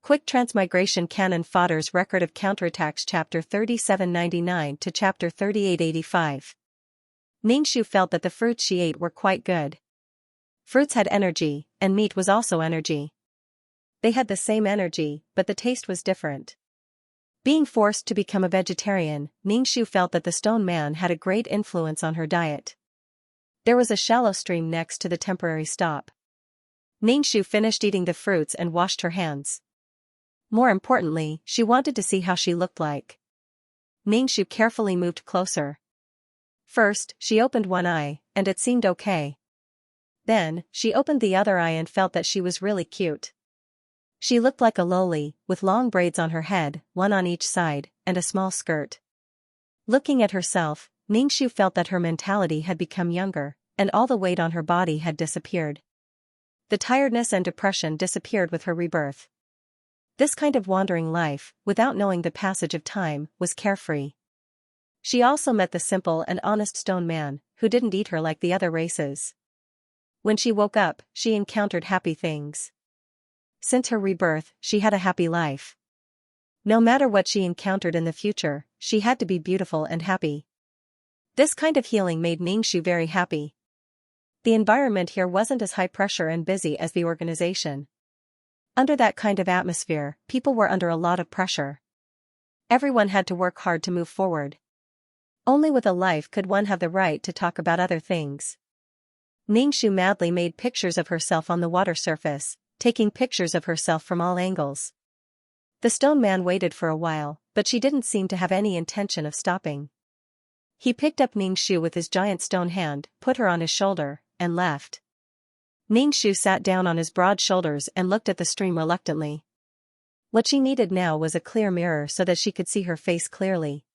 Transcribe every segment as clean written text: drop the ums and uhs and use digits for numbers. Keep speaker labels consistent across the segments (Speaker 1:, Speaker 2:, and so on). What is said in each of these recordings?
Speaker 1: Quick Transmigration Canon Fodder's Record of Counterattacks Chapter 3799 to Chapter 3885. Ningxu felt that the fruits she ate were quite good. Fruits had energy, and meat was also energy. They had the same energy, but the taste was different. Being forced to become a vegetarian, Ningxu felt that the stone man had a great influence on her diet. There was a shallow stream next to the temporary stop. Ningxu finished eating the fruits and washed her hands. More importantly, she wanted to see how she looked like. Ningxu carefully moved closer. First, she opened one eye, and it seemed okay. Then, she opened the other eye and felt that she was really cute. She looked like a loli, with long braids on her head, one on each side, and a small skirt. Looking at herself, Ningxu felt that her mentality had become younger, and all the weight on her body had disappeared. The tiredness and depression disappeared with her rebirth. This kind of wandering life, without knowing the passage of time, was carefree. She also met the simple and honest stone man, who didn't eat her like the other races. When she woke up, she encountered happy things. Since her rebirth, she had a happy life. No matter what she encountered in the future, she had to be beautiful and happy. This kind of healing made Ningxu very happy. The environment here wasn't as high pressure and busy as the organization. Under that kind of atmosphere, people were under a lot of pressure. Everyone had to work hard to move forward. Only with a life could one have the right to talk about other things. Ningxu madly made pictures of herself on the water surface, taking pictures of herself from all angles. The stone man waited for a while, but she didn't seem to have any intention of stopping. He picked up Ningxu with his giant stone hand, put her on his shoulder, and left. Ningxu sat down on his broad shoulders and looked at the stream reluctantly. What she needed now was a clear mirror so that she could see her face clearly.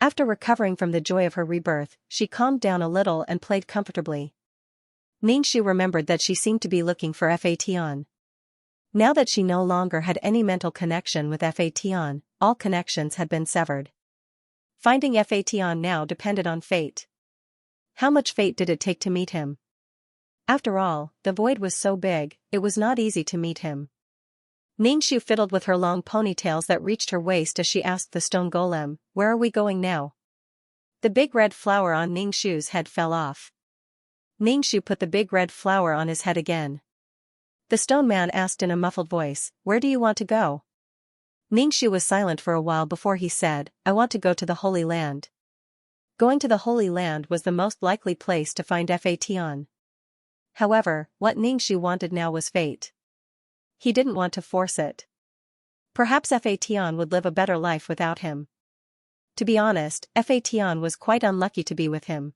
Speaker 1: After recovering from the joy of her rebirth, she calmed down a little and played comfortably. Ningxu remembered that she seemed to be looking for Fation. Now that she no longer had any mental connection with Fation, all connections had been severed. Finding Fation now depended on fate. How much fate did it take to meet him? After all, the void was so big, it was not easy to meet him. Ningxu fiddled with her long ponytails that reached her waist as she asked the stone golem, "Where are we going now?" The big red flower on Ningxu's head fell off. Ningxu put the big red flower on his head again. The stone man asked in a muffled voice, "Where do you want to go?" Ningxu was silent for a while before he said, "I want to go to the Holy Land." Going to the Holy Land was the most likely place to find Fation. However, what Ningxu wanted now was fate. He didn't want to force it. Perhaps Fation would live a better life without him. To be honest, Fation was quite unlucky to be with him.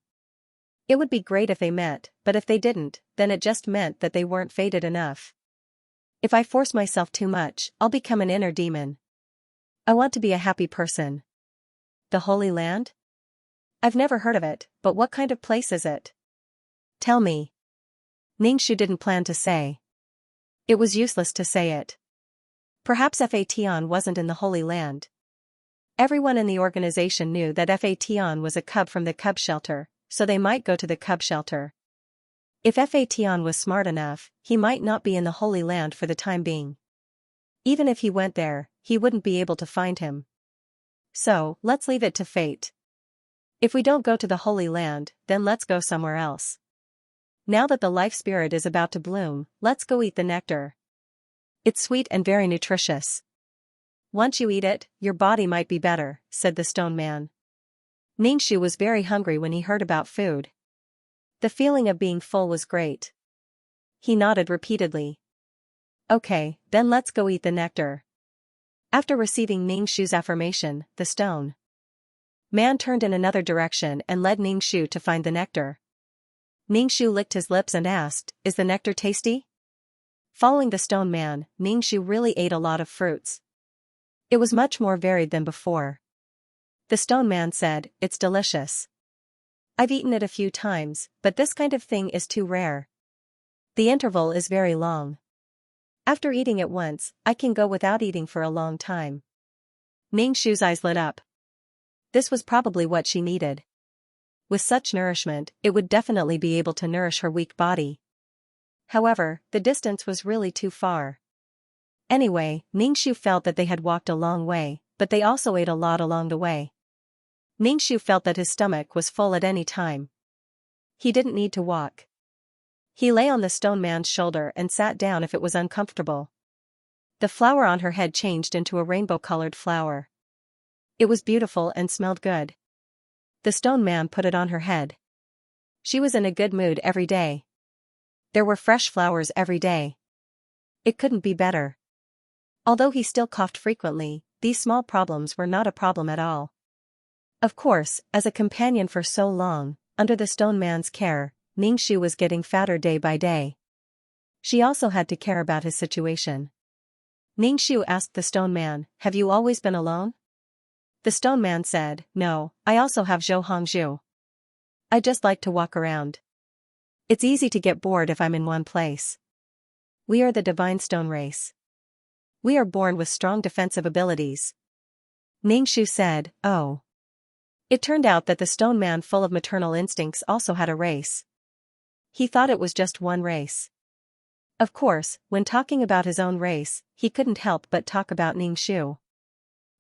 Speaker 1: It would be great if they met, but if they didn't, then it just meant that they weren't fated enough. If I force myself too much, I'll become an inner demon. I want to be a happy person. The Holy Land? I've never heard of it, but what kind of place is it? Tell me. Ningxu didn't plan to say. It was useless to say it. Perhaps Fation wasn't in the Holy Land. Everyone in the organization knew that Fation was a cub from the cub shelter, so they might go to the cub shelter. If Fation was smart enough, he might not be in the Holy Land for the time being. Even if he went there, he wouldn't be able to find him. So, let's leave it to fate. If we don't go to the Holy Land, then let's go somewhere else. Now that the life spirit is about to bloom, let's go eat the nectar. It's sweet and very nutritious. Once you eat it, your body might be better, said the stone man. Ningxu was very hungry when he heard about food. The feeling of being full was great. He nodded repeatedly. Okay, then let's go eat the nectar. After receiving Ningxu's affirmation, the stone man turned in another direction and led Ningxu to find the nectar. Ningxu licked his lips and asked, "Is the nectar tasty?" Following the stone man, Ningxu really ate a lot of fruits. It was much more varied than before. The stone man said, "It's delicious. I've eaten it a few times, but this kind of thing is too rare. The interval is very long. After eating it once, I can go without eating for a long time." Ningxu's eyes lit up. This was probably what she needed. With such nourishment, it would definitely be able to nourish her weak body. However, the distance was really too far. Anyway, Ningxu felt that they had walked a long way, but they also ate a lot along the way. Ningxu felt that his stomach was full at any time. He didn't need to walk. He lay on the stone man's shoulder and sat down if it was uncomfortable. The flower on her head changed into a rainbow-colored flower. It was beautiful and smelled good. The stone man put it on her head. She was in a good mood every day. There were fresh flowers every day. It couldn't be better. Although he still coughed frequently, these small problems were not a problem at all. Of course, as a companion for so long, under the stone man's care, Ningxu was getting fatter day by day. She also had to care about his situation. Ningxu asked the stone man, "Have you always been alone?" The stone man said, "No, I also have Zhou Hongzhu. I just like to walk around. It's easy to get bored if I'm in one place. We are the divine stone race. We are born with strong defensive abilities." Ningxu said, "Oh." It turned out that the stone man full of maternal instincts also had a race. He thought it was just one race. Of course, when talking about his own race, he couldn't help but talk about Ningxu.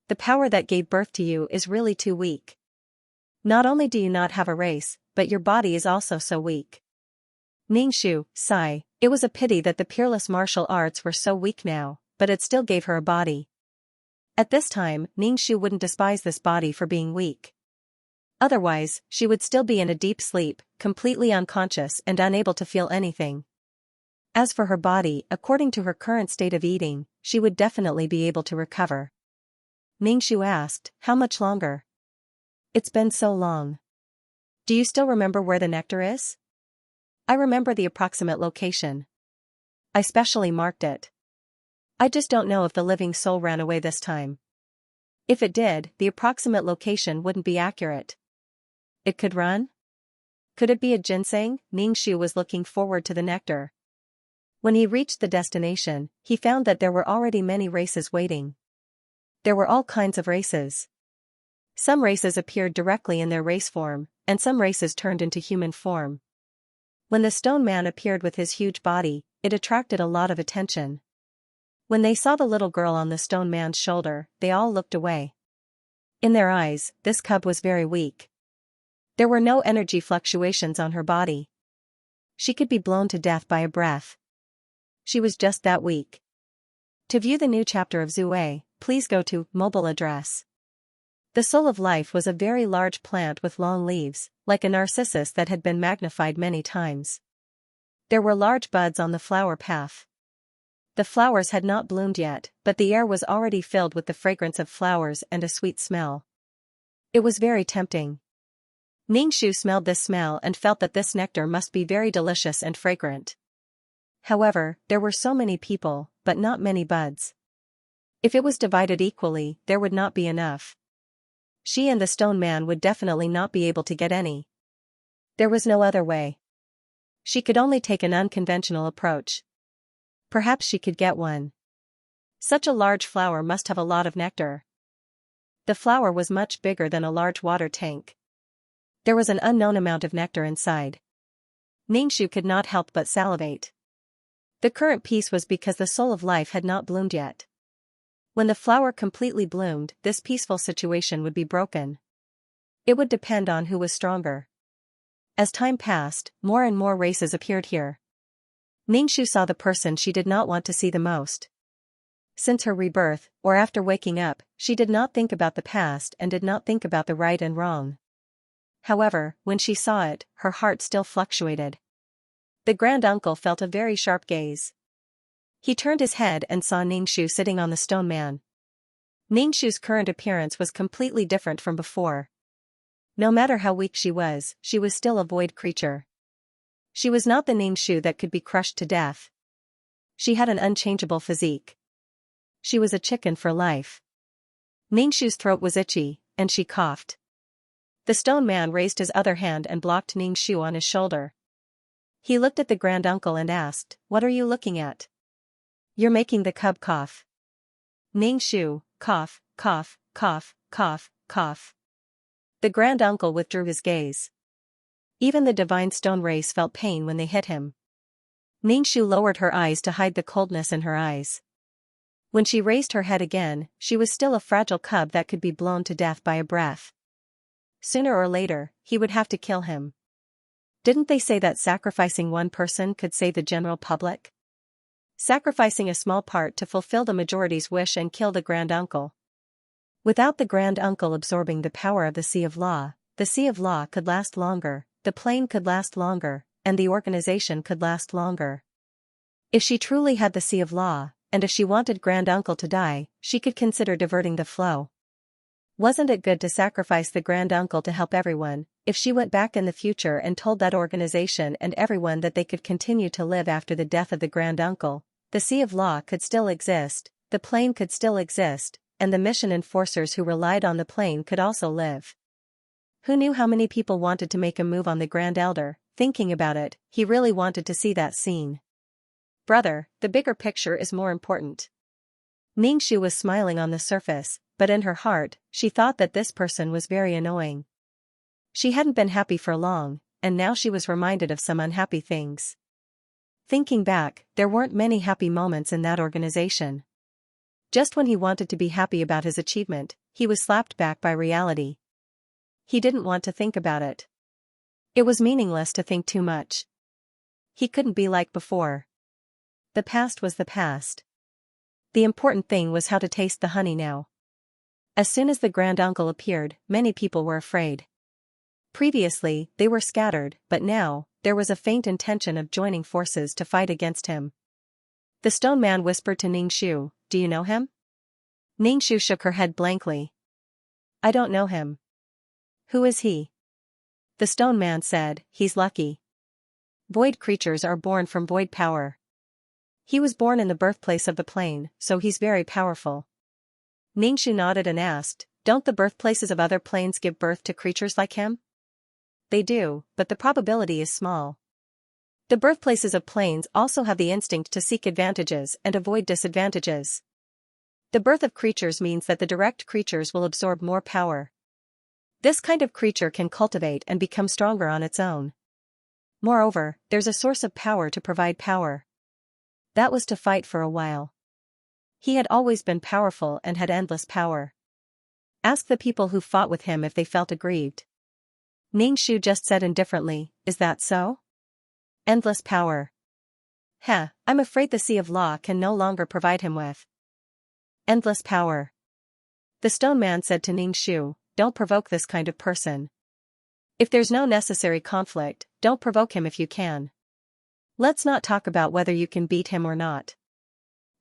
Speaker 1: The power that gave birth to you is really too weak. Not only do you not have a race, but your body is also so weak. Ningxu, sigh, it was a pity that the peerless martial arts were so weak now, but it still gave her a body. At this time, Ningxu wouldn't despise this body for being weak. Otherwise, she would still be in a deep sleep, completely unconscious and unable to feel anything. As for her body, according to her current state of eating, she would definitely be able to recover. Ningxu asked, "How much longer?" "It's been so long." "Do you still remember where the nectar is?" "I remember the approximate location. I specially marked it. I just don't know if the living soul ran away this time. If it did, the approximate location wouldn't be accurate." "It could run? Could it be a ginseng?" Ningxu was looking forward to the nectar. When he reached the destination, he found that there were already many races waiting. There were all kinds of races. Some races appeared directly in their race form, and some races turned into human form. When the stone man appeared with his huge body, it attracted a lot of attention. When they saw the little girl on the stone man's shoulder, they all looked away. In their eyes, this cub was very weak. There were no energy fluctuations on her body. She could be blown to death by a breath. She was just that weak. To view the new chapter of Zue, please go to mobile address. The soul of life was a very large plant with long leaves, like a narcissus that had been magnified many times. There were large buds on the flower path. The flowers had not bloomed yet, but the air was already filled with the fragrance of flowers and a sweet smell. It was very tempting. Ningxu smelled this smell and felt that this nectar must be very delicious and fragrant. However, there were so many people, but not many buds. If it was divided equally, there would not be enough. She and the stone man would definitely not be able to get any. There was no other way. She could only take an unconventional approach. Perhaps she could get one. Such a large flower must have a lot of nectar. The flower was much bigger than a large water tank. There was an unknown amount of nectar inside. Ningxu could not help but salivate. The current peace was because the soul of life had not bloomed yet. When the flower completely bloomed, this peaceful situation would be broken. It would depend on who was stronger. As time passed, more and more races appeared here. Ningxu saw the person she did not want to see the most. Since her rebirth, or after waking up, she did not think about the past and did not think about the right and wrong. However, when she saw it, her heart still fluctuated. The grand-uncle felt a very sharp gaze. He turned his head and saw Ningxu sitting on the stone man. Ningxu's current appearance was completely different from before. No matter how weak she was still a void creature. She was not the Ningxu that could be crushed to death. She had an unchangeable physique. She was a chicken for life. Ningxu's throat was itchy, and she coughed. The stone man raised his other hand and blocked Ningxu on his shoulder. He looked at the grand-uncle and asked, "What are you looking at?" "You're making the cub cough." Ningxu, cough, cough, cough, cough, cough. The grand-uncle withdrew his gaze. Even the divine stone race felt pain when they hit him. Ningxu lowered her eyes to hide the coldness in her eyes. When she raised her head again, she was still a fragile cub that could be blown to death by a breath. Sooner or later, he would have to kill him. Didn't they say that sacrificing one person could save the general public? Sacrificing a small part to fulfill the majority's wish and kill the Grand Uncle. Without the Grand Uncle absorbing the power of the Sea of Law, the Sea of Law could last longer, the plane could last longer, and the organization could last longer. If she truly had the Sea of Law, and if she wanted Grand Uncle to die, she could consider diverting the flow. Wasn't it good to sacrifice the Grand Uncle to help everyone? If she went back in the future and told that organization and everyone that they could continue to live after the death of the Grand Uncle, the Sea of Law could still exist, the plane could still exist, and the mission enforcers who relied on the plane could also live. Who knew how many people wanted to make a move on the Grand Elder? Thinking about it, he really wanted to see that scene. Brother, the bigger picture is more important. Ningxu was smiling on the surface, but in her heart, she thought that this person was very annoying. She hadn't been happy for long, and now she was reminded of some unhappy things. Thinking back, there weren't many happy moments in that organization. Just when he wanted to be happy about his achievement, he was slapped back by reality. He didn't want to think about it. It was meaningless to think too much. He couldn't be like before. The past was the past. The important thing was how to taste the honey now. As soon as the Grand Uncle appeared, many people were afraid. Previously, they were scattered, but now, there was a faint intention of joining forces to fight against him. The stone man whispered to Ningxu, "Do you know him?" Ningxu shook her head blankly. "I don't know him." "Who is he?" The stone man said, "He's lucky. Void creatures are born from void power. He was born in the birthplace of the plane, so he's very powerful." Ningxu nodded and asked, "Don't the birthplaces of other planes give birth to creatures like him?" "They do, but the probability is small. The birthplaces of planes also have the instinct to seek advantages and avoid disadvantages. The birth of creatures means that the direct creatures will absorb more power. This kind of creature can cultivate and become stronger on its own. Moreover, there's a source of power to provide power. That was to fight for a while. He had always been powerful and had endless power. Ask the people who fought with him if they felt aggrieved." Ningxu just said indifferently, "Is that so?" Endless power. I'm afraid the Sea of Law can no longer provide him with endless power. The stone man said to Ningxu, "Don't provoke this kind of person. If there's no necessary conflict, don't provoke him if you can. Let's not talk about whether you can beat him or not."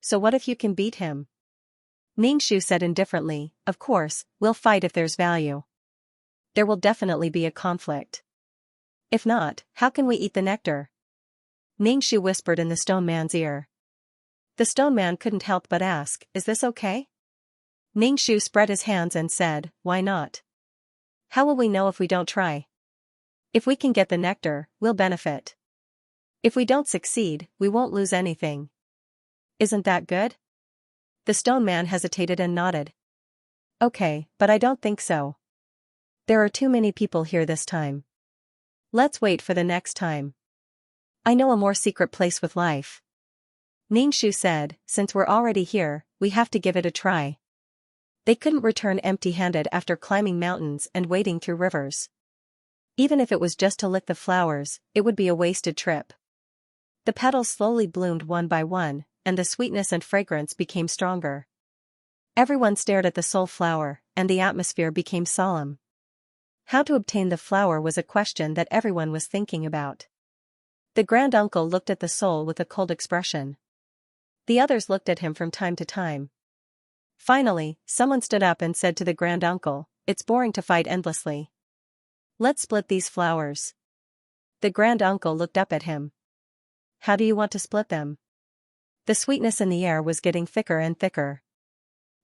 Speaker 1: "So what if you can beat him?" Ningxu said indifferently, "Of course, we'll fight if there's value. There will definitely be a conflict. If not, how can we eat the nectar?" Ningxu whispered in the stone man's ear. The stone man couldn't help but ask, "Is this okay?" Ningxu spread his hands and said, "Why not? How will we know if we don't try? If we can get the nectar, we'll benefit. If we don't succeed, we won't lose anything. Isn't that good?" The stone man hesitated and nodded. "Okay, but I don't think so. There are too many people here this time. Let's wait for the next time. I know a more secret place with life." Ningxu said, "Since we're already here, we have to give it a try." They couldn't return empty-handed after climbing mountains and wading through rivers. Even if it was just to lick the flowers, it would be a wasted trip. The petals slowly bloomed one by one, and the sweetness and fragrance became stronger. Everyone stared at the soul flower, and the atmosphere became solemn. How to obtain the flower was a question that everyone was thinking about. The Grand Uncle looked at the soul with a cold expression. The others looked at him from time to time. Finally, someone stood up and said to the Grand Uncle, "It's boring to fight endlessly. Let's split these flowers." The Grand Uncle looked up at him. "How do you want to split them?" The sweetness in the air was getting thicker and thicker.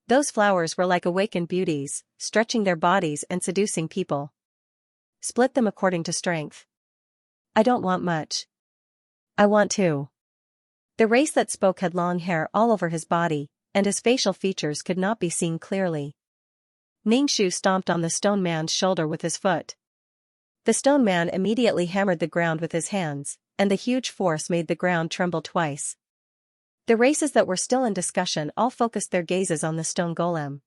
Speaker 1: Those flowers were like awakened beauties, stretching their bodies and seducing people. "Split them according to strength." "I don't want much. I want two." The race that spoke had long hair all over his body, and his facial features could not be seen clearly. Ningxu stomped on the stone man's shoulder with his foot. The stone man immediately hammered the ground with his hands, and the huge force made the ground tremble twice. The races that were still in discussion all focused their gazes on the stone golem.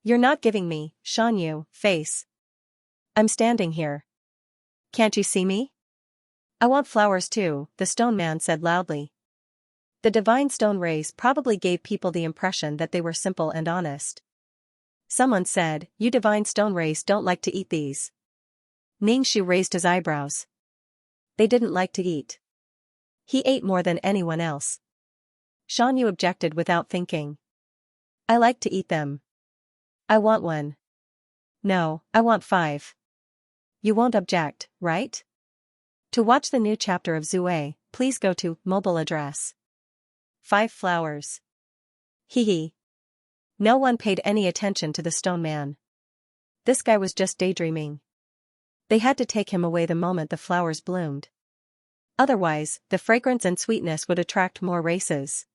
Speaker 1: You're not giving me, Xianxia, face. I'm standing here. Can't you see me? I want flowers too, the stone man said loudly. The divine stone race probably gave people the impression that they were simple and honest. Someone said, you divine stone race don't like to eat these. Xianxia raised his eyebrows. They didn't like to eat. He ate more than anyone else. Xianxia objected without thinking. I like to eat them. I want one. No, I want 5. You won't object, right? To watch the new chapter of Zue, please go to mobile address. 5 flowers. Hee. No one paid any attention to the stone man. This guy was just daydreaming. They had to take him away the moment the flowers bloomed. Otherwise, the fragrance and sweetness would attract more races.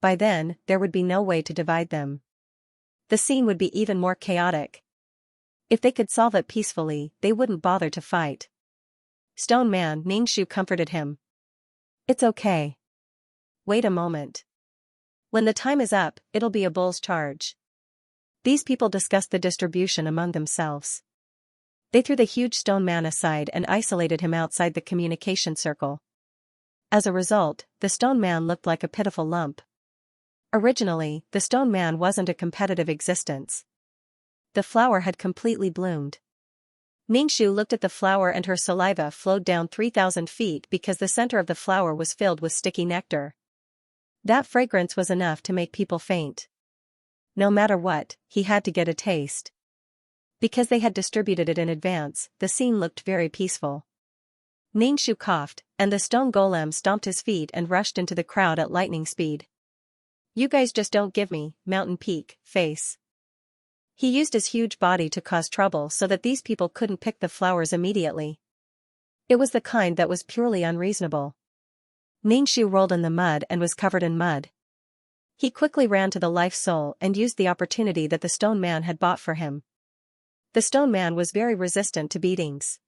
Speaker 1: By then, there would be no way to divide them. The scene would be even more chaotic. If they could solve it peacefully, they wouldn't bother to fight. Stone man Xianxia comforted him. It's okay. Wait a moment. When the time is up, it'll be a bull's charge. These people discussed the distribution among themselves. They threw the huge stone man aside and isolated him outside the communication circle. As a result, the stone man looked like a pitiful lump. Originally, the stone man wasn't a competitive existence. The flower had completely bloomed. Xianxia looked at the flower and her saliva flowed down 3,000 feet because the center of the flower was filled with sticky nectar. That fragrance was enough to make people faint. No matter what, he had to get a taste. Because they had distributed it in advance, the scene looked very peaceful. Xianxia coughed, and the stone golem stomped his feet and rushed into the crowd at lightning speed. You guys just don't give me, mountain peak, face. He used his huge body to cause trouble so that these people couldn't pick the flowers immediately. It was the kind that was purely unreasonable. Xianxia rolled in the mud and was covered in mud. He quickly ran to the life soul and used the opportunity that the stone man had bought for him. The stone man was very resistant to beatings.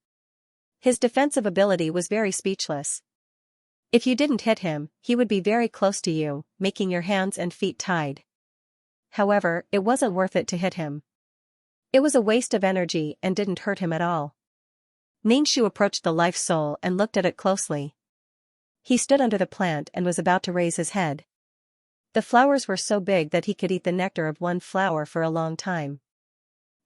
Speaker 1: His defensive ability was very speechless. If you didn't hit him, he would be very close to you, making your hands and feet tied. However, it wasn't worth it to hit him. It was a waste of energy and didn't hurt him at all. Xianxia approached the life soul and looked at it closely. He stood under the plant and was about to raise his head. The flowers were so big that he could eat the nectar of one flower for a long time.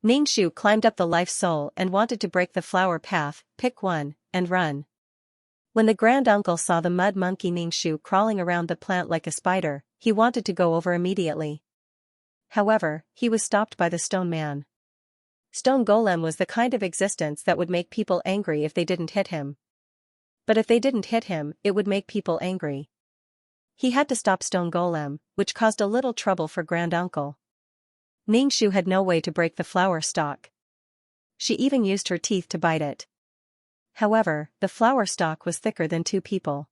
Speaker 1: Xianxia climbed up the life soul and wanted to break the flower path, pick one, and run. When the grand uncle saw the mud monkey Xianxia crawling around the plant like a spider, he wanted to go over immediately. However, he was stopped by the stone man. Stone golem was the kind of existence that would make people angry if they didn't hit him. But if they didn't hit him, it would make people angry. He had to stop stone golem, which caused a little trouble for grand uncle. Xianxia had no way to break the flower stalk. She even used her teeth to bite it. However, the flower stalk was thicker than 2 people.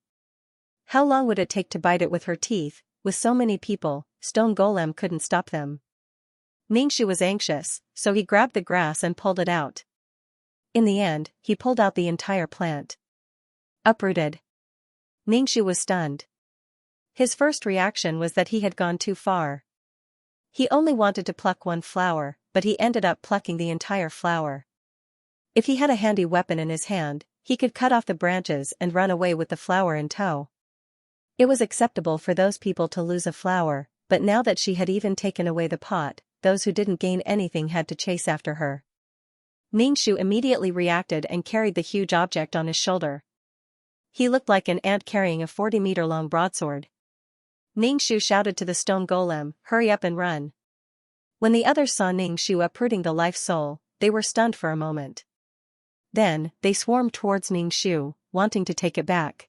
Speaker 1: How long would it take to bite it with her teeth? With so many people, stone golem couldn't stop them. Xianxia was anxious, so he grabbed the grass and pulled it out. In the end, he pulled out the entire plant. Uprooted. Xianxia was stunned. His first reaction was that he had gone too far. He only wanted to pluck one flower, but he ended up plucking the entire flower. If he had a handy weapon in his hand, he could cut off the branches and run away with the flower in tow. It was acceptable for those people to lose a flower, but now that she had even taken away the pot, those who didn't gain anything had to chase after her. Xianxia immediately reacted and carried the huge object on his shoulder. He looked like an ant carrying a 40-meter-long broadsword. Xianxia shouted to the stone golem, "Hurry up and run." When the others saw Xianxia uprooting the life soul, they were stunned for a moment. Then, they swarmed towards Xianxia, wanting to take it back.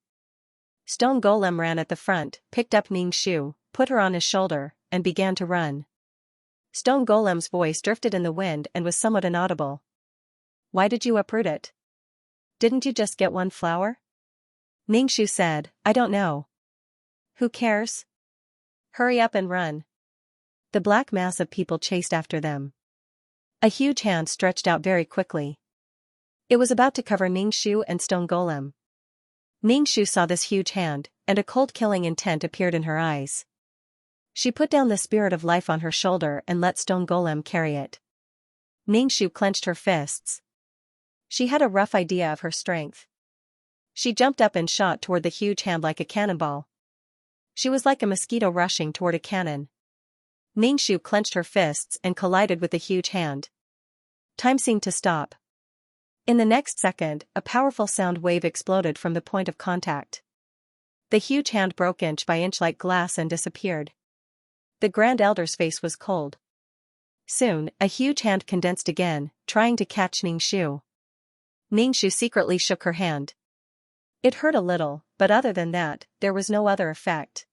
Speaker 1: Stone golem ran at the front, picked up Xianxia, put her on his shoulder, and began to run. Stone golem's voice drifted in the wind and was somewhat inaudible. Why did you uproot it? Didn't you just get one flower? Xianxia said, I don't know. Who cares? Hurry up and run. The black mass of people chased after them. A huge hand stretched out very quickly. It was about to cover Xianxia and Stone Golem. Ningxu saw this huge hand, and a cold killing intent appeared in her eyes. She put down the spirit of life on her shoulder and let Stone Golem carry it. Ningxu clenched her fists. She had a rough idea of her strength. She jumped up and shot toward the huge hand like a cannonball. She was like a mosquito rushing toward a cannon. Ningxu clenched her fists and collided with the huge hand. Time seemed to stop. In the next second, a powerful sound wave exploded from the point of contact. The huge hand broke inch by inch like glass and disappeared. The Grand Elder's face was cold. Soon, a huge hand condensed again, trying to catch Ningxu. Ningxu secretly shook her hand. It hurt a little, but other than that, there was no other effect.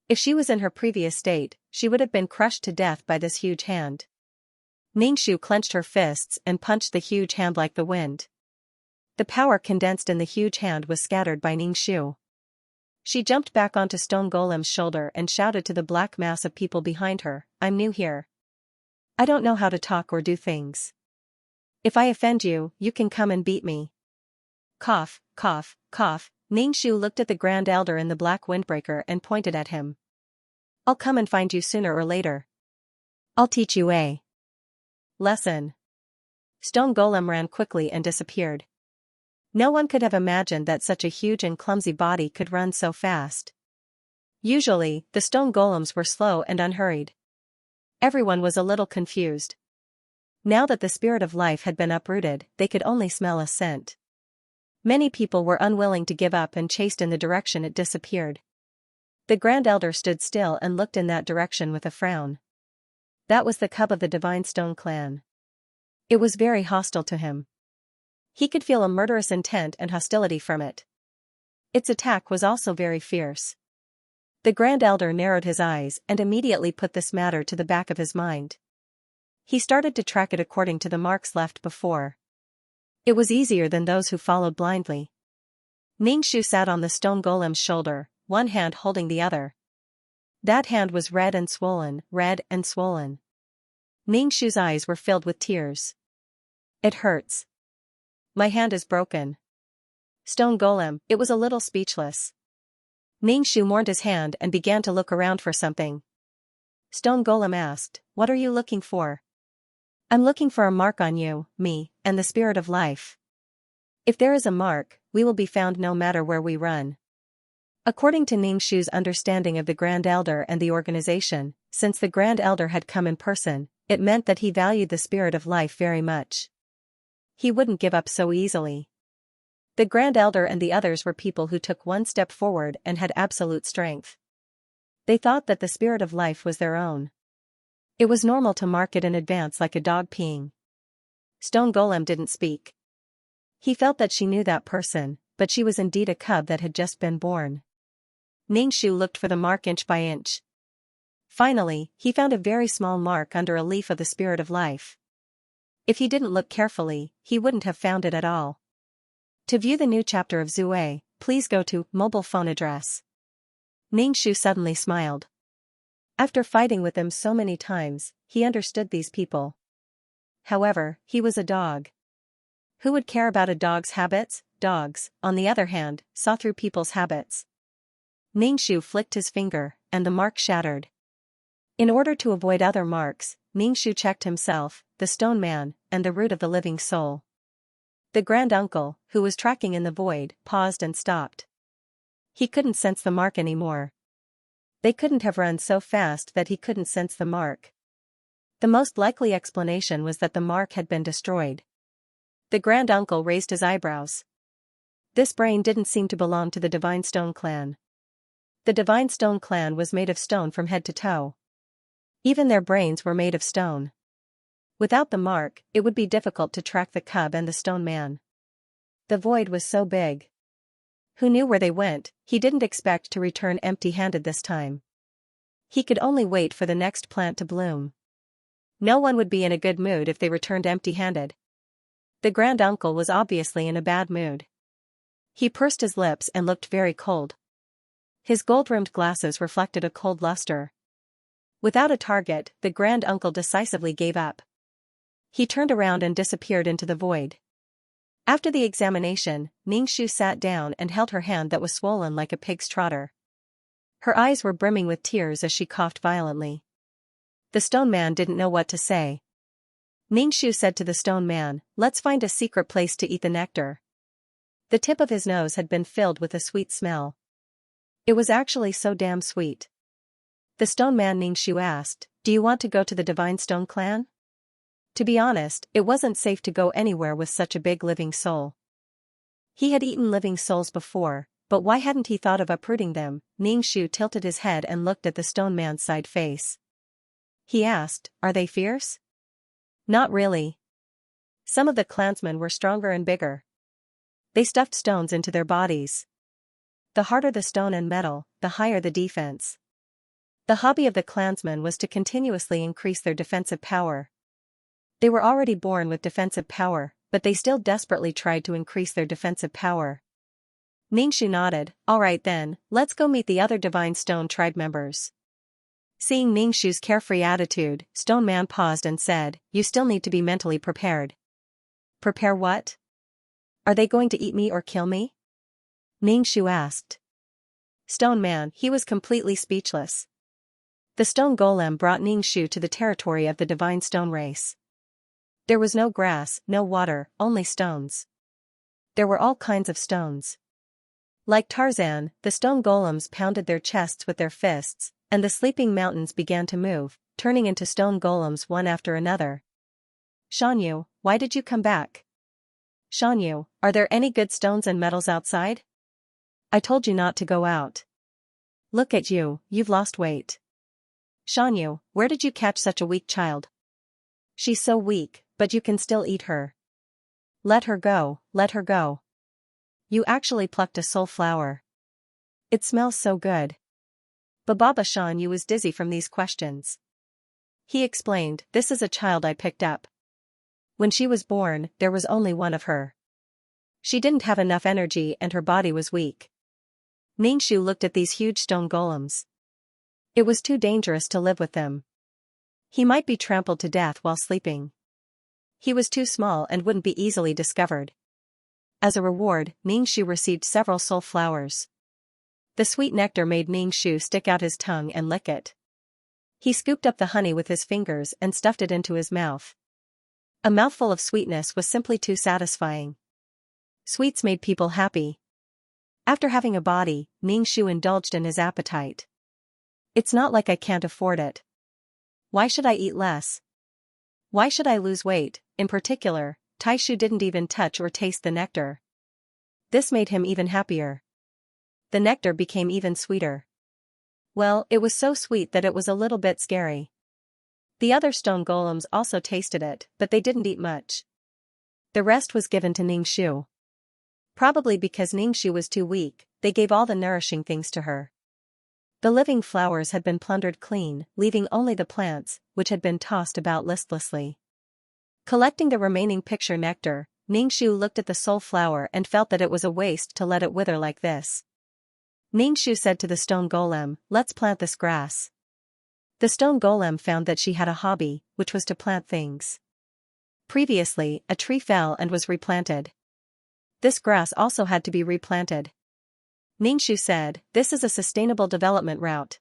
Speaker 1: If she was in her previous state, she would have been crushed to death by this huge hand. Ningxu clenched her fists and punched the huge hand like the wind. The power condensed in the huge hand was scattered by Ningxu. She jumped back onto Stone Golem's shoulder and shouted to the black mass of people behind her, "I'm new here. I don't know how to talk or do things. If I offend you, you can come and beat me." Cough, cough, cough. Ningxu looked at the Grand Elder in the black windbreaker and pointed at him. "I'll come and find you sooner or later. I'll teach you a lesson." Stone Golem ran quickly and disappeared. No one could have imagined that such a huge and clumsy body could run so fast. Usually, the stone golems were slow and unhurried. Everyone was a little confused. Now that the spirit of life had been uprooted, they could only smell a scent. Many people were unwilling to give up and chased in the direction it disappeared. The Grand Elder stood still and looked in that direction with a frown. That was the cub of the Divine Stone clan. It was very hostile to him. He could feel a murderous intent and hostility from it. Its attack was also very fierce. The Grand Elder narrowed his eyes and immediately put this matter to the back of his mind. He started to track it according to the marks left before. It was easier than those who followed blindly. Ningxu sat on the stone golem's shoulder, one hand holding the other. That hand was red and swollen, red and swollen. Ningxu's eyes were filled with tears. "It hurts. My hand is broken." Stone Golem, it was a little speechless. Ningxu mourned his hand and began to look around for something. Stone Golem asked, "What are you looking for?" "I'm looking for a mark on you, me, and the spirit of life. If there is a mark, we will be found no matter where we run." According to Ningxu's understanding of the Grand Elder and the organization, since the Grand Elder had come in person, it meant that he valued the spirit of life very much. He wouldn't give up so easily. The Grand Elder and the others were people who took one step forward and had absolute strength. They thought that the spirit of life was their own. It was normal to mark it in advance like a dog peeing. Stone Golem didn't speak. He felt that she knew that person, but she was indeed a cub that had just been born. Ningxu looked for the mark inch by inch. Finally, he found a very small mark under a leaf of the spirit of life. If he didn't look carefully, he wouldn't have found it at all. To view the new chapter of Zue, please go to mobile phone address. Ningxu suddenly smiled. After fighting with them so many times, he understood these people. However, he was a dog. Who would care about a dog's habits? Dogs, on the other hand, saw through people's habits. Ningxu flicked his finger, and the mark shattered. In order to avoid other marks, Ningxu checked himself, the stone man, and the root of the living soul. The Grand Uncle, who was tracking in the void, paused and stopped. He couldn't sense the mark anymore. They couldn't have run so fast that he couldn't sense the mark. The most likely explanation was that the mark had been destroyed. The Grand Uncle raised his eyebrows. This brain didn't seem to belong to the Divine Stone clan. The Divine Stone clan was made of stone from head to toe. Even their brains were made of stone. Without the mark, it would be difficult to track the cub and the stone man. The void was so big. Who knew where they went? He didn't expect to return empty-handed this time. He could only wait for the next plant to bloom. No one would be in a good mood if they returned empty-handed. The Grand Uncle was obviously in a bad mood. He pursed his lips and looked very cold. His gold-rimmed glasses reflected a cold luster. Without a target, the Grand Uncle decisively gave up. He turned around and disappeared into the void. After the examination, Ningxu sat down and held her hand that was swollen like a pig's trotter. Her eyes were brimming with tears as she coughed violently. The stone man didn't know what to say. Ningxu said to the stone man, "Let's find a secret place to eat the nectar." The tip of his nose had been filled with a sweet smell. It was actually so damn sweet. The stone man Ningxu asked, "Do you want to go to the Divine Stone Clan?" To be honest, it wasn't safe to go anywhere with such a big living soul. He had eaten living souls before, but why hadn't he thought of uprooting them? Ningxu tilted his head and looked at the stone man's side face. He asked, "Are they fierce?" "Not really. Some of the clansmen were stronger and bigger. They stuffed stones into their bodies. The harder the stone and metal, the higher the defense. The hobby of the clansmen was to continuously increase their defensive power. They were already born with defensive power, but they still desperately tried to increase their defensive power." Ningxu nodded. "All right then, let's go meet the other Divine Stone tribe members." Seeing Ningxu's carefree attitude, Stone Man paused and said, "You still need to be mentally prepared." "Prepare what? Are they going to eat me or kill me?" Ningxu asked. Stone Man, he was completely speechless. The stone golem brought Ningxu to the territory of the Divine Stone race. There was no grass, no water, only stones. There were all kinds of stones. Like Tarzan, the stone golems pounded their chests with their fists, and the sleeping mountains began to move, turning into stone golems one after another. "Xianxia, why did you come back? Xianxia, are there any good stones and metals outside? I told you not to go out. Look at you, you've lost weight. Xianxia, where did you catch such a weak child? She's so weak, but you can still eat her. Let her go, let her go. You actually plucked a soul flower. It smells so good." Baba Xianxia was dizzy from these questions. He explained, "This is a child I picked up. When she was born, there was only one of her. She didn't have enough energy and her body was weak." Ningxu looked at these huge stone golems. It was too dangerous to live with them. He might be trampled to death while sleeping. He was too small and wouldn't be easily discovered. As a reward, Ningxu received several soul flowers. The sweet nectar made Ningxu stick out his tongue and lick it. He scooped up the honey with his fingers and stuffed it into his mouth. A mouthful of sweetness was simply too satisfying. Sweets made people happy. After having a body, Ningxu indulged in his appetite. "It's not like I can't afford it. Why should I eat less? Why should I lose weight?" In particular, Taishu didn't even touch or taste the nectar. This made him even happier. The nectar became even sweeter. Well, it was so sweet that it was a little bit scary. The other stone golems also tasted it, but they didn't eat much. The rest was given to Ningxu. Probably because Ningxu was too weak, they gave all the nourishing things to her. The living flowers had been plundered clean, leaving only the plants, which had been tossed about listlessly. Collecting the remaining picture nectar, Ningxu looked at the soul flower and felt that it was a waste to let it wither like this. Ningxu said to the stone golem, "Let's plant this grass." The stone golem found that she had a hobby, which was to plant things. Previously, a tree fell and was replanted. This grass also had to be replanted. Ningxu said, "This is a sustainable development route.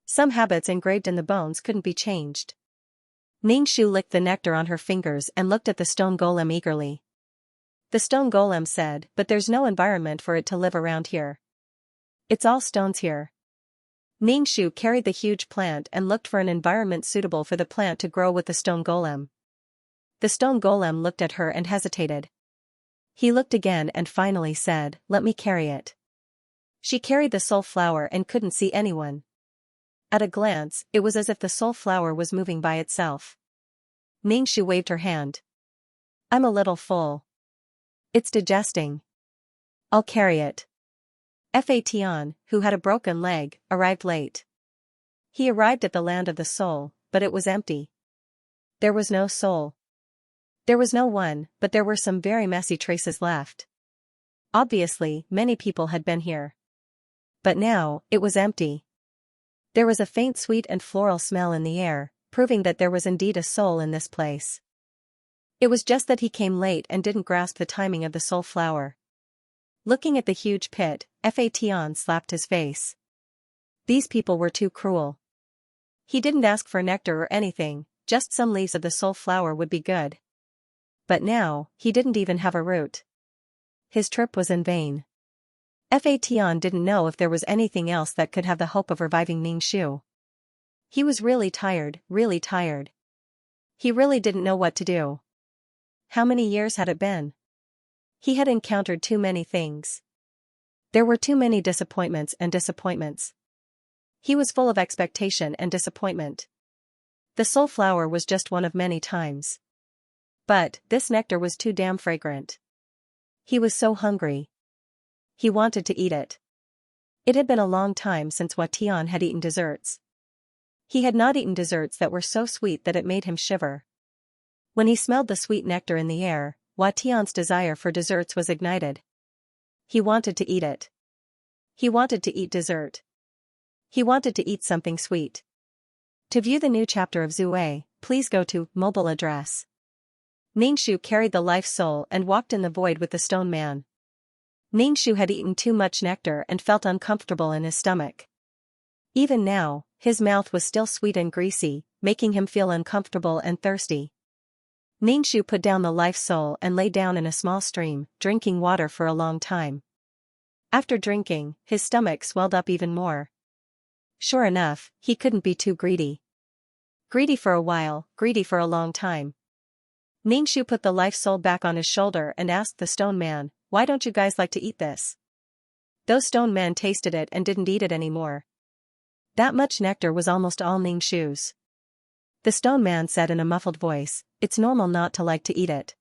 Speaker 1: Some habits engraved in the bones couldn't be changed." Ningxu licked the nectar on her fingers and looked at the stone golem eagerly. The stone golem said, "But there's no environment for it to live around here. It's all stones here." Ningxu carried the huge plant and looked for an environment suitable for the plant to grow with the stone golem. The stone golem looked at her and hesitated. He looked again and finally said, "Let me carry it." She carried the soul flower and couldn't see anyone. At a glance, it was as if the soul flower was moving by itself. Ningxu waved her hand. "I'm a little full. It's digesting. I'll carry it." Fatian, who had a broken leg, arrived late. He arrived at the land of the soul, but it was empty. There was no soul. There was no one, but there were some very messy traces left. Obviously, many people had been here. But now, it was empty. There was a faint sweet and floral smell in the air, proving that there was indeed a soul in this place. It was just that he came late and didn't grasp the timing of the soul flower. Looking at the huge pit, Fatian slapped his face. These people were too cruel. He didn't ask for nectar or anything, just some leaves of the soul flower would be good. But now, he didn't even have a root. His trip was in vain. Fatian didn't know if there was anything else that could have the hope of reviving Ningxu. He was really tired, really tired. He really didn't know what to do. How many years had it been? He had encountered too many things. There were too many disappointments and disappointments. He was full of expectation and disappointment. The soul flower was just one of many times. But, this nectar was too damn fragrant. He was so hungry. He wanted to eat it. It had been a long time since Watian had eaten desserts. He had not eaten desserts that were so sweet that it made him shiver. When he smelled the sweet nectar in the air, Watian's desire for desserts was ignited. He wanted to eat it. He wanted to eat dessert. He wanted to eat something sweet. To view the new chapter of Zue, please go to mobile address. Ningxu carried the life soul and walked in the void with the stone man. Ningxu had eaten too much nectar and felt uncomfortable in his stomach. Even now, his mouth was still sweet and greasy, making him feel uncomfortable and thirsty. Ningxu put down the life soul and lay down in a small stream, drinking water for a long time. After drinking, his stomach swelled up even more. Sure enough, he couldn't be too greedy. Greedy for a while, greedy for a long time. Ningxu put the life soul back on his shoulder and asked the stone man, "Why don't you guys like to eat this?" Those stone men tasted it and didn't eat it anymore. That much nectar was almost all Ningxu's. The stone man said in a muffled voice, "It's normal not to like to eat it.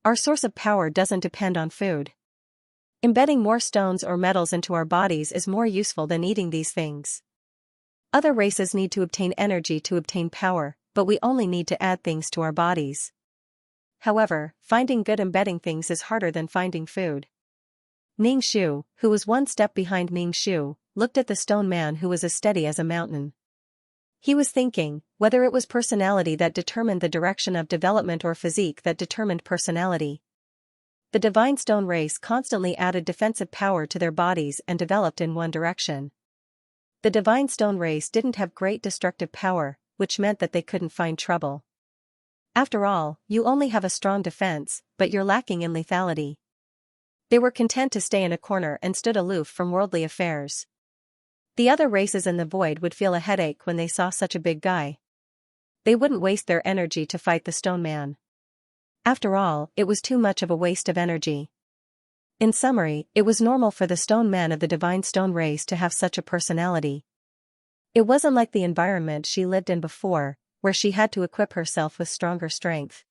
Speaker 1: Our source of power doesn't depend on food. Embedding more stones or metals into our bodies is more useful than eating these things. Other races need to obtain energy to obtain power, but we only need to add things to our bodies. However, finding good embedding things is harder than finding food." Ningxu, who was one step behind Ningxu, looked at the stone man who was as steady as a mountain. He was thinking, whether it was personality that determined the direction of development or physique that determined personality. The divine stone race constantly added defensive power to their bodies and developed in one direction. The divine stone race didn't have great destructive power, which meant that they couldn't find trouble. After all, you only have a strong defense, but you're lacking in lethality. They were content to stay in a corner and stood aloof from worldly affairs. The other races in the void would feel a headache when they saw such a big guy. They wouldn't waste their energy to fight the stone man. After all, it was too much of a waste of energy. In summary, it was normal for the stone man of the divine stone race to have such a personality. It wasn't like the environment she lived in before, where she had to equip herself with stronger strength.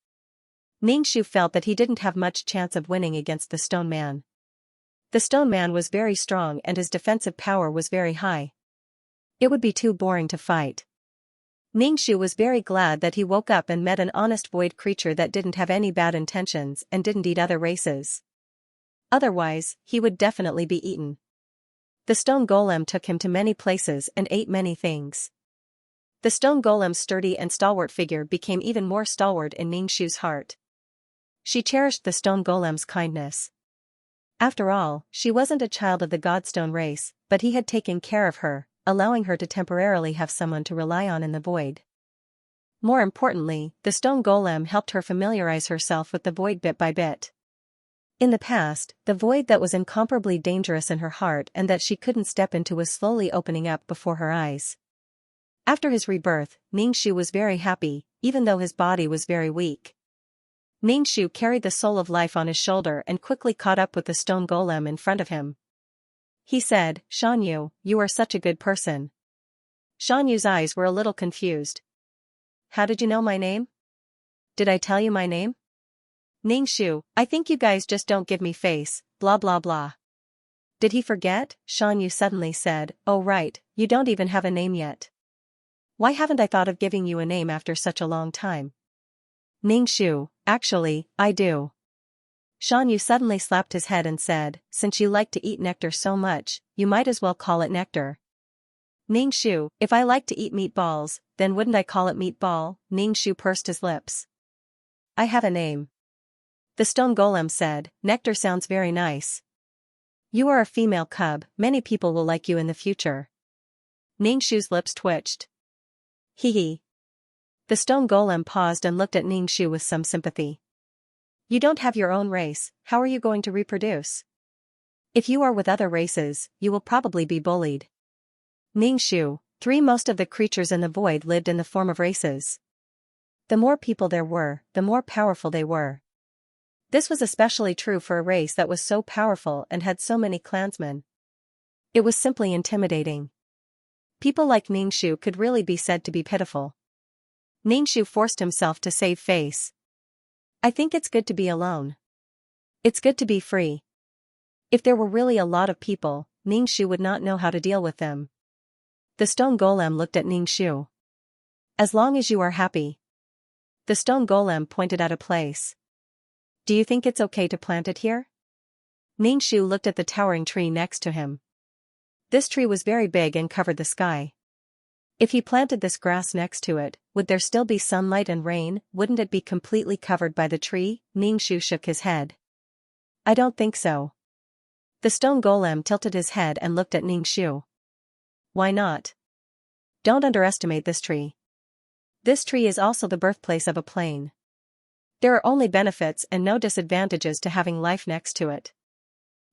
Speaker 1: Ningxu felt that he didn't have much chance of winning against the stone man. The stone man was very strong and his defensive power was very high. It would be too boring to fight. Ningxu was very glad that he woke up and met an honest void creature that didn't have any bad intentions and didn't eat other races. Otherwise, he would definitely be eaten. The stone golem took him to many places and ate many things. The stone golem's sturdy and stalwart figure became even more stalwart in Ningxu's heart. She cherished the stone golem's kindness. After all, she wasn't a child of the godstone race, but he had taken care of her, allowing her to temporarily have someone to rely on in the void. More importantly, the stone golem helped her familiarize herself with the void bit by bit. In the past, the void that was incomparably dangerous in her heart and that she couldn't step into was slowly opening up before her eyes. After his rebirth, Ningxu was very happy, even though his body was very weak. Ningxu carried the soul of life on his shoulder and quickly caught up with the stone golem in front of him. He said, "Xianyu, you are such a good person." Xianyu's eyes were a little confused. "How did you know my name? Did I tell you my name?" "Ningxu, I think you guys just don't give me face, blah blah blah." "Did he forget?" Xianyu suddenly said, "Oh right, you don't even have a name yet. Why haven't I thought of giving you a name after such a long time?" "Ningxu, actually, I do." Xianyu suddenly slapped his head and said, "Since you like to eat nectar so much, you might as well call it nectar." "Ningxu, if I like to eat meatballs, then wouldn't I call it meatball?" Ningxu pursed his lips. I have a name. The stone golem said, Nectar sounds very nice. You are a female cub, many people will like you in the future. Ningxu's lips twitched. Hee hee. The stone golem paused and looked at Ningxu with some sympathy. You don't have your own race, how are you going to reproduce? If you are with other races, you will probably be bullied. Ningxu, most of the creatures in the void lived in the form of races. The more people there were, the more powerful they were. This was especially true for a race that was so powerful and had so many clansmen. It was simply intimidating. People like Ningxu could really be said to be pitiful. Ningxu forced himself to save face. I think it's good to be alone. It's good to be free. If there were really a lot of people, Ningxu would not know how to deal with them. The stone golem looked at Ningxu. As long as you are happy. The stone golem pointed at a place. Do you think it's okay to plant it here? Ningxu looked at the towering tree next to him. This tree was very big and covered the sky. If he planted this grass next to it, would there still be sunlight and rain? Wouldn't it be completely covered by the tree? Ningxu shook his head. I don't think so. The stone golem tilted his head and looked at Ningxu. Why not? Don't underestimate this tree. This tree is also the birthplace of a plane. There are only benefits and no disadvantages to having life next to it.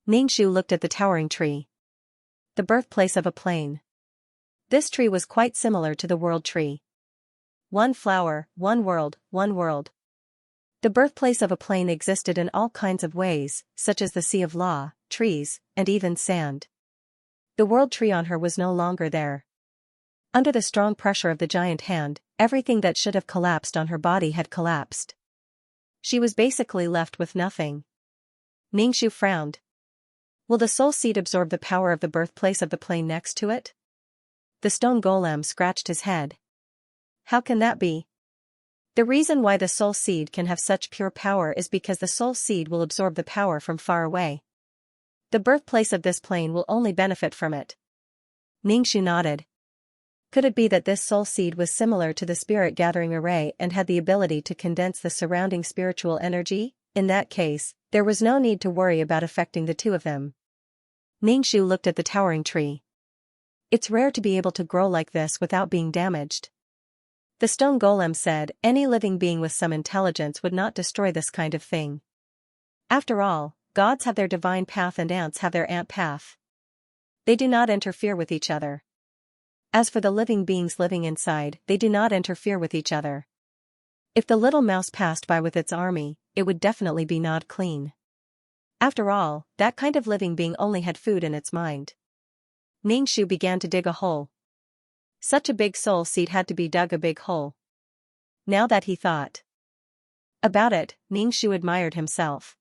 Speaker 1: Ningxu looked at the towering tree. The birthplace of a plane. This tree was quite similar to the world tree. One flower, one world, one world. The birthplace of a plane existed in all kinds of ways, such as the sea of law, trees, and even sand. The world tree on her was no longer there. Under the strong pressure of the giant hand, everything that should have collapsed on her body had collapsed. She was basically left with nothing. Ningxu frowned. Will the soul seed absorb the power of the birthplace of the plane next to it? The stone golem scratched his head. How can that be? The reason why the soul seed can have such pure power is because the soul seed will absorb the power from far away. The birthplace of this plane will only benefit from it. Ningxu nodded. Could it be that this soul seed was similar to the spirit gathering array and had the ability to condense the surrounding spiritual energy? In that case, there was no need to worry about affecting the two of them. Ningxu looked at the towering tree. It's rare to be able to grow like this without being damaged. The stone golem said, any living being with some intelligence would not destroy this kind of thing. After all, gods have their divine path and ants have their ant path. They do not interfere with each other. As for the living beings living inside, they do not interfere with each other. If the little mouse passed by with its army, it would definitely be gnawed clean. After all, that kind of living being only had food in its mind. Ningxu began to dig a hole. Such a big soul seed had to be dug a big hole. Now that he thought about it, Ningxu admired himself.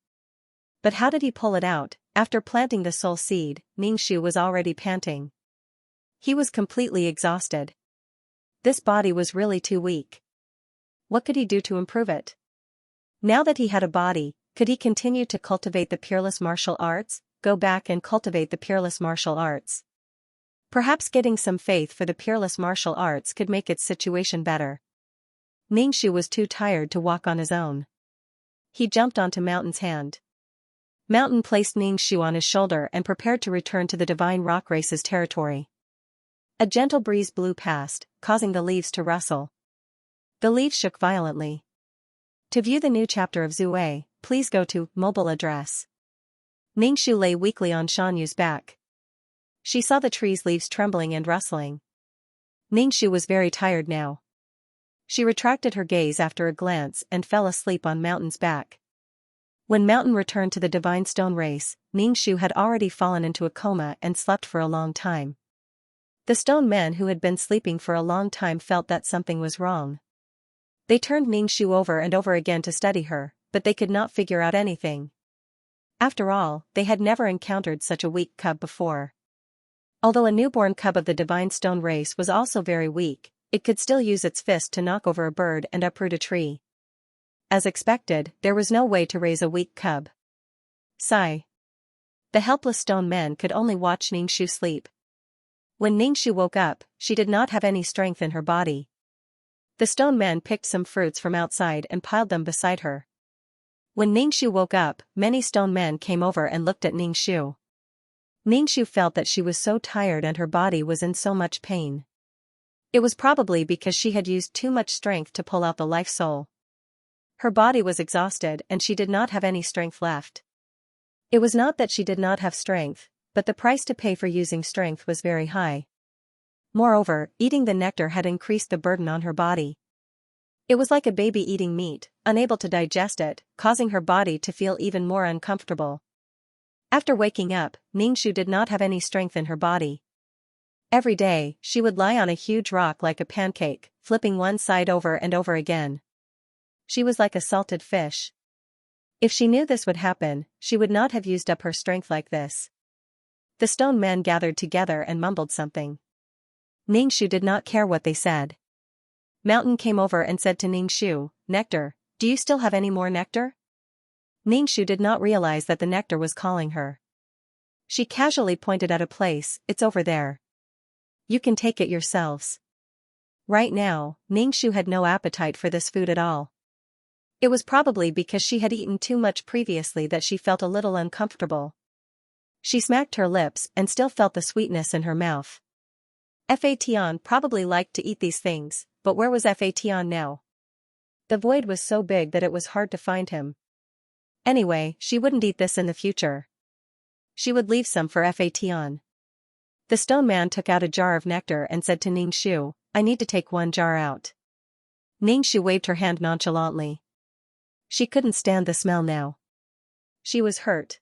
Speaker 1: But how did he pull it out? After planting the soul seed, Ningxu was already panting. He was completely exhausted. This body was really too weak. What could he do to improve it? Now that he had a body, could he continue to cultivate the peerless martial arts? Go back and cultivate the peerless martial arts. Perhaps getting some faith for the peerless martial arts could make its situation better. Ningxu was too tired to walk on his own. He jumped onto Mountain's hand. Mountain placed Ningxu on his shoulder and prepared to return to the divine rock race's territory. A gentle breeze blew past, causing the leaves to rustle. The leaves shook violently. To view the new chapter of Zue, please go to mobile address. Ningxu lay weakly on Xianyu's back. She saw the tree's leaves trembling and rustling. Ningxu was very tired now. She retracted her gaze after a glance and fell asleep on Mountain's back. When Mountain returned to the Divine Stone race, Ningxu had already fallen into a coma and slept for a long time. The stone men who had been sleeping for a long time felt that something was wrong. They turned Ningxu over and over again to study her, but they could not figure out anything. After all, they had never encountered such a weak cub before. Although a newborn cub of the Divine Stone race was also very weak, it could still use its fist to knock over a bird and uproot a tree. As expected, there was no way to raise a weak cub. Sigh. The helpless stone men could only watch Ningxu sleep. When Ningxu woke up, she did not have any strength in her body. The stone man picked some fruits from outside and piled them beside her. When Ningxu woke up, many stone men came over and looked at Ningxu. Ningxu felt that she was so tired and her body was in so much pain. It was probably because she had used too much strength to pull out the life soul. Her body was exhausted and she did not have any strength left. It was not that she did not have strength, but the price to pay for using strength was very high. Moreover, eating the nectar had increased the burden on her body. It was like a baby eating meat, unable to digest it, causing her body to feel even more uncomfortable. After waking up, Ningxu did not have any strength in her body. Every day, she would lie on a huge rock like a pancake, flipping one side over and over again. She was like a salted fish. If she knew this would happen, she would not have used up her strength like this. The stone men gathered together and mumbled something. Ningxu did not care what they said. Mountain came over and said to Ningxu, "Nectar, do you still have any more nectar?" Ningxu did not realize that the nectar was calling her. She casually pointed at a place, "It's over there. You can take it yourselves." Right now, Ningxu had no appetite for this food at all. It was probably because she had eaten too much previously that she felt a little uncomfortable. She smacked her lips and still felt the sweetness in her mouth. Fatian probably liked to eat these things, but where was Fatian now? The void was so big that it was hard to find him. Anyway, she wouldn't eat this in the future. She would leave some for Fatian. The stone man took out a jar of nectar and said to Ningxu, "I need to take one jar out." Ningxu waved her hand nonchalantly. She couldn't stand the smell now. She was hurt.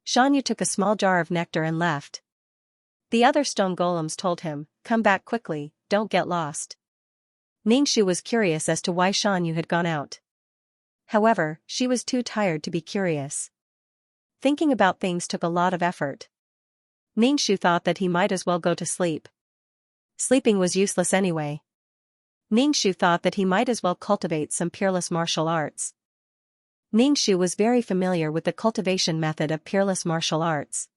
Speaker 1: Xianxia took a small jar of nectar and left. The other stone golems told him, "Come back quickly, don't get lost." Ningxu was curious as to why Xianxia had gone out. However, she was too tired to be curious. Thinking about things took a lot of effort. Ningxu thought that he might as well go to sleep. Sleeping was useless anyway. Ningxu thought that he might as well cultivate some peerless martial arts. Ningxu was very familiar with the cultivation method of peerless martial arts.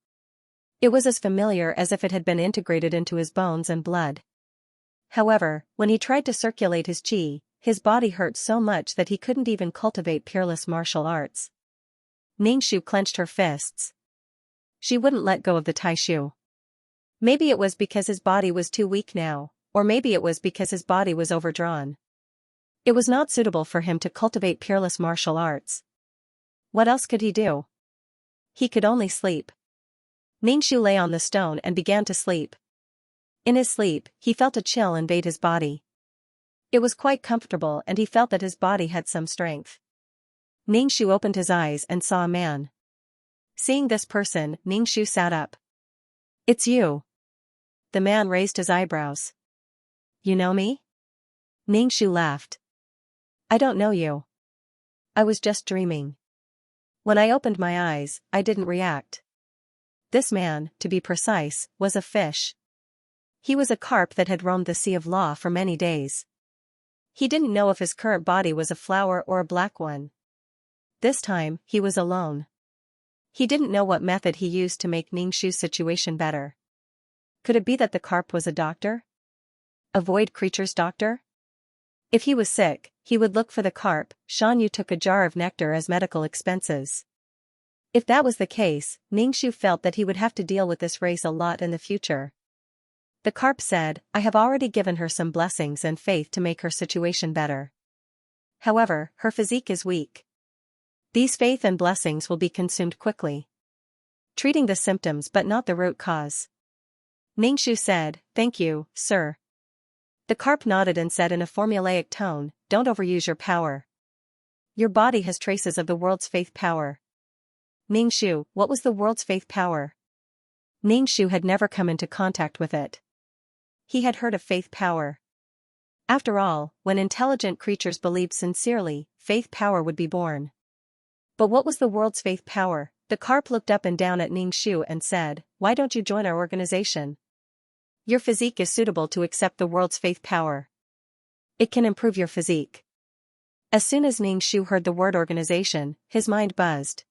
Speaker 1: It was as familiar as if it had been integrated into his bones and blood. However, when he tried to circulate his qi, his body hurt so much that he couldn't even cultivate peerless martial arts. Ningxu clenched her fists. She wouldn't let go of the taishu. Maybe it was because his body was too weak now, or maybe it was because his body was overdrawn. It was not suitable for him to cultivate peerless martial arts. What else could he do? He could only sleep. Ningxu lay on the stone and began to sleep. In his sleep, he felt a chill invade his body. It was quite comfortable and he felt that his body had some strength. Ningxu opened his eyes and saw a man. Seeing this person, Ningxu sat up. "It's you." The man raised his eyebrows. "You know me?" Ningxu laughed. "I don't know you. I was just dreaming. When I opened my eyes, I didn't react." This man, to be precise, was a fish. He was a carp that had roamed the sea of law for many days. He didn't know if his current body was a flower or a black one. This time, he was alone. He didn't know what method he used to make Ningxu's situation better. Could it be that the carp was a doctor? A void creature's doctor? If he was sick, he would look for the carp. Xianxia took a jar of nectar as medical expenses. If that was the case, Ningxu felt that he would have to deal with this race a lot in the future. The carp said, "I have already given her some blessings and faith to make her situation better. However, her physique is weak. These faith and blessings will be consumed quickly. Treating the symptoms but not the root cause." Ningxu said, "Thank you, sir." The carp nodded and said in a formulaic tone, "Don't overuse your power. Your body has traces of the world's faith power." Ningxu, what was the world's faith power? Ningxu had never come into contact with it. He had heard of faith power. After all, when intelligent creatures believed sincerely, faith power would be born. But what was the world's faith power? The carp looked up and down at Ningxu and said, "Why don't you join our organization? Your physique is suitable to accept the world's faith power. It can improve your physique." As soon as Ningxu heard the word organization, his mind buzzed.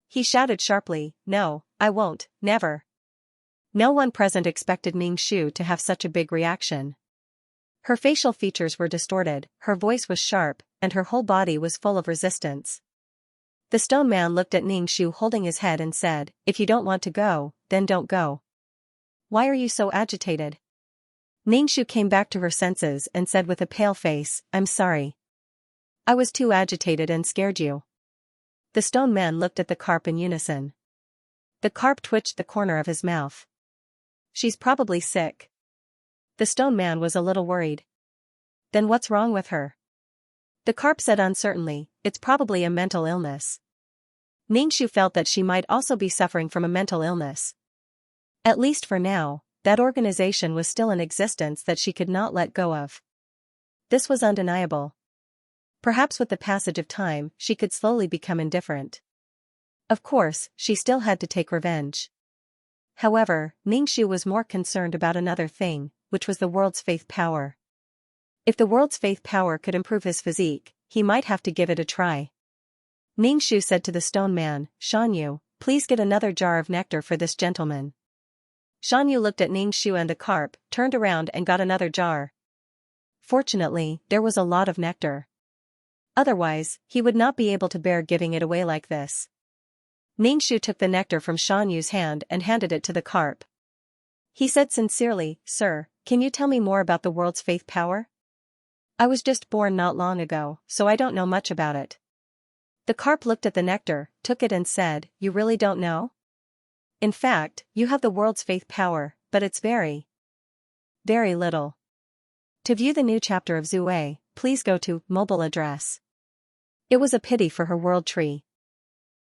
Speaker 1: He shouted sharply, "No, I won't, never." No one present expected Ningxu to have such a big reaction. Her facial features were distorted, her voice was sharp, and her whole body was full of resistance. The stone man looked at Ningxu holding his head and said, "If you don't want to go, then don't go. Why are you so agitated?" Ningxu came back to her senses and said with a pale face, "I'm sorry. I was too agitated and scared you." The stone man looked at the carp in unison. The carp twitched the corner of his mouth. "She's probably sick." The stone man was a little worried. "Then what's wrong with her?" The carp said uncertainly, "It's probably a mental illness." Ningxu felt that she might also be suffering from a mental illness. At least for now, that organization was still in existence that she could not let go of. This was undeniable. Perhaps with the passage of time, she could slowly become indifferent. Of course, she still had to take revenge. However, Ningxu was more concerned about another thing, which was the world's faith power. If the world's faith power could improve his physique, he might have to give it a try. Ningxu said to the stone man, "Xianxia, please get another jar of nectar for this gentleman." Xianxia looked at Ningxu and the carp, turned around and got another jar. Fortunately, there was a lot of nectar. Otherwise, he would not be able to bear giving it away like this. Ningxu took the nectar from Xianxu's hand and handed it to the carp. He said sincerely, "Sir, can you tell me more about the world's faith power? I was just born not long ago, so I don't know much about it." The carp looked at the nectar, took it and said, "You really don't know? In fact, you have the world's faith power, but it's very, very little." To view the new chapter of Zue, please go to mobile address. It was a pity for her world tree.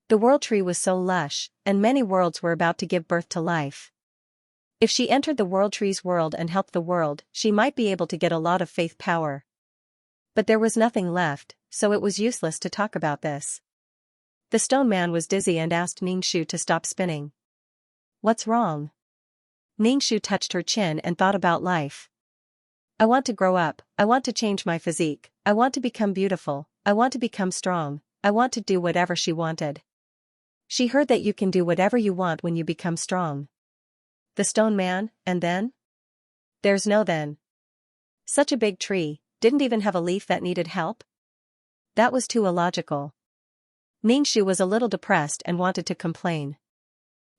Speaker 1: The world tree was so lush, and many worlds were about to give birth to life. If she entered the world tree's world and helped the world, she might be able to get a lot of faith power. But there was nothing left, so it was useless to talk about this. The stone man was dizzy and asked Ningxu to stop spinning. "What's wrong?" Ningxu touched her chin and thought about life. "I want to grow up, I want to change my physique, I want to become beautiful, I want to become strong, I want to do whatever she wanted." She heard that you can do whatever you want when you become strong. The stone man, and then? There's no then. Such a big tree, didn't even have a leaf that needed help? That was too illogical. Ningxu was a little depressed and wanted to complain.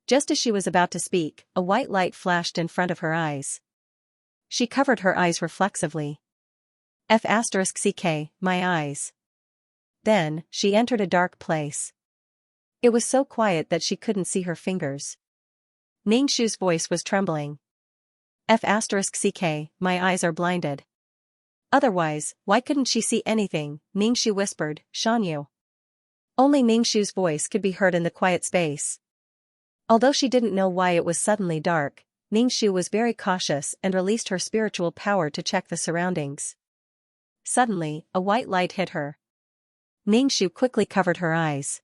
Speaker 1: Just as she was about to speak, a white light flashed in front of her eyes. She covered her eyes reflexively. F*ck, my eyes. Then, she entered a dark place. It was so quiet that she couldn't see her fingers. Ningxu's voice was trembling. F*ck, my eyes are blinded. Otherwise, why couldn't she see anything? Ningxu whispered, "Xianxia." Only Ningxu's voice could be heard in the quiet space. Although she didn't know why it was suddenly dark, Ningxu was very cautious and released her spiritual power to check the surroundings. Suddenly, a white light hit her. Ningxu quickly covered her eyes.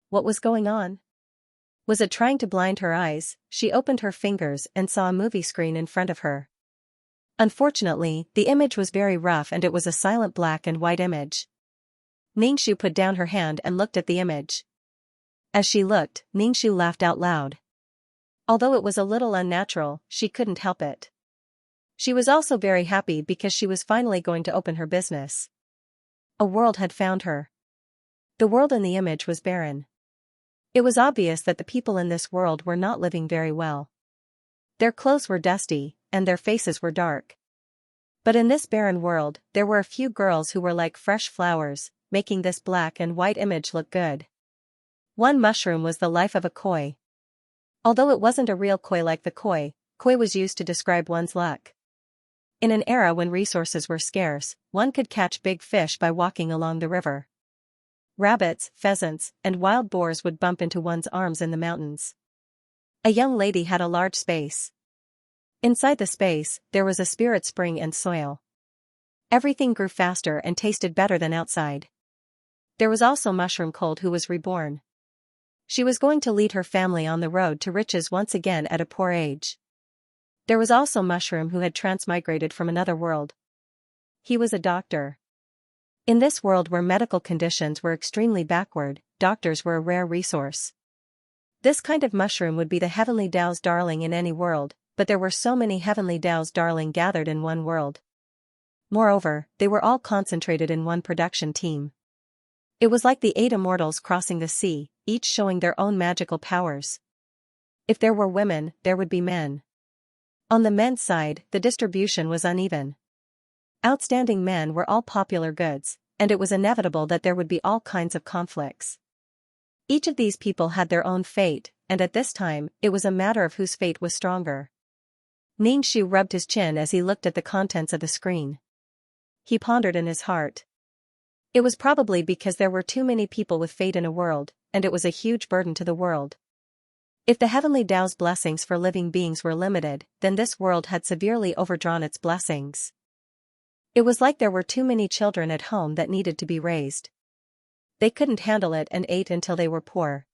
Speaker 1: What was going on? Was it trying to blind her eyes? She opened her fingers and saw a movie screen in front of her. Unfortunately, the image was very rough and it was a silent black and white image. Ningxu put down her hand and looked at the image. As she looked, Ningxu laughed out loud. Although it was a little unnatural, she couldn't help it. She was also very happy because she was finally going to open her business. A world had found her. The world in the image was barren. It was obvious that the people in this world were not living very well. Their clothes were dusty, and their faces were dark. But in this barren world, there were a few girls who were like fresh flowers, making this black and white image look good. One mushroom was the life of a koi. Although it wasn't a real koi like the koi was used to describe one's luck. In an era when resources were scarce, one could catch big fish by walking along the river. Rabbits, pheasants, and wild boars would bump into one's arms in the mountains. A young lady had a large space. Inside the space, there was a spirit spring and soil. Everything grew faster and tasted better than outside. There was also Mushroom Cold who was reborn. She was going to lead her family on the road to riches once again at a poor age. There was also Mushroom who had transmigrated from another world. He was a doctor. In this world where medical conditions were extremely backward, doctors were a rare resource. This kind of mushroom would be the Heavenly Tao's darling in any world, but there were so many Heavenly Tao's darling gathered in one world. Moreover, they were all concentrated in one production team. It was like the 8 immortals crossing the sea, each showing their own magical powers. If there were women, there would be men. On the men's side, the distribution was uneven. Outstanding men were all popular goods, and it was inevitable that there would be all kinds of conflicts. Each of these people had their own fate, and at this time, it was a matter of whose fate was stronger. Ningxu rubbed his chin as he looked at the contents of the screen. He pondered in his heart. It was probably because there were too many people with fate in a world, and it was a huge burden to the world. If the heavenly Tao's blessings for living beings were limited, then this world had severely overdrawn its blessings. It was like there were too many children at home that needed to be raised. They couldn't handle it and ate until they were poor.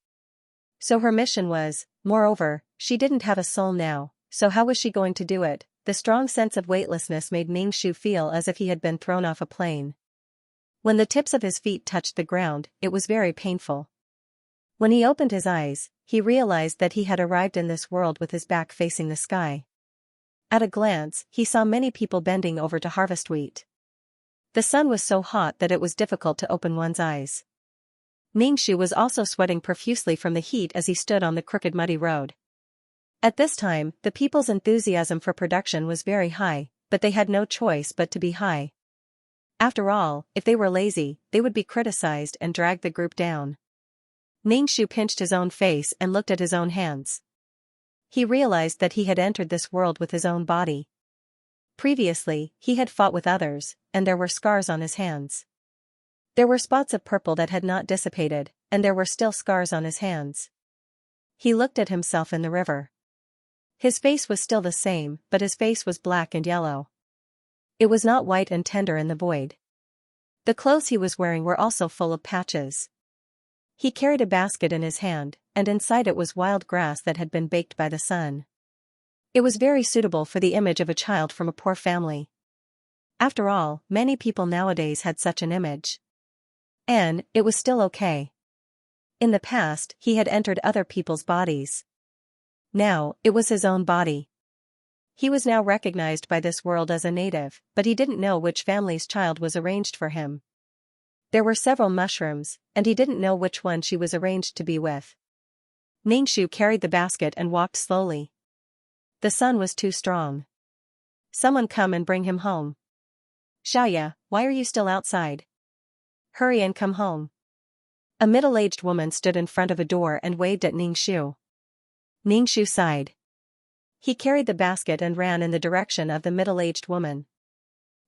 Speaker 1: So her mission was, moreover, she didn't have a soul now, so how was she going to do it? The strong sense of weightlessness made Ningxu feel as if he had been thrown off a plane. When the tips of his feet touched the ground, it was very painful. When he opened his eyes, he realized that he had arrived in this world with his back facing the sky. At a glance, he saw many people bending over to harvest wheat. The sun was so hot that it was difficult to open one's eyes. Ningxu was also sweating profusely from the heat as he stood on the crooked muddy road. At this time, the people's enthusiasm for production was very high, but they had no choice but to be high. After all, if they were lazy, they would be criticized and drag the group down. Ningxu pinched his own face and looked at his own hands. He realized that he had entered this world with his own body. Previously, he had fought with others, and there were scars on his hands. There were spots of purple that had not dissipated, and there were still scars on his hands. He looked at himself in the river. His face was still the same, but his face was black and yellow. It was not white and tender in the void. The clothes he was wearing were also full of patches. He carried a basket in his hand, and inside it was wild grass that had been baked by the sun. It was very suitable for the image of a child from a poor family. After all, many people nowadays had such an image. And it was still okay. In the past, he had entered other people's bodies. Now, it was his own body. He was now recognized by this world as a native, but he didn't know which family's child was arranged for him. There were several mushrooms, and he didn't know which one she was arranged to be with. Ningxu carried the basket and walked slowly. The sun was too strong. Someone come and bring him home. Xianxia, why are you still outside? Hurry and come home. A middle-aged woman stood in front of a door and waved at Ningxu. Ningxu sighed. He carried the basket and ran in the direction of the middle-aged woman.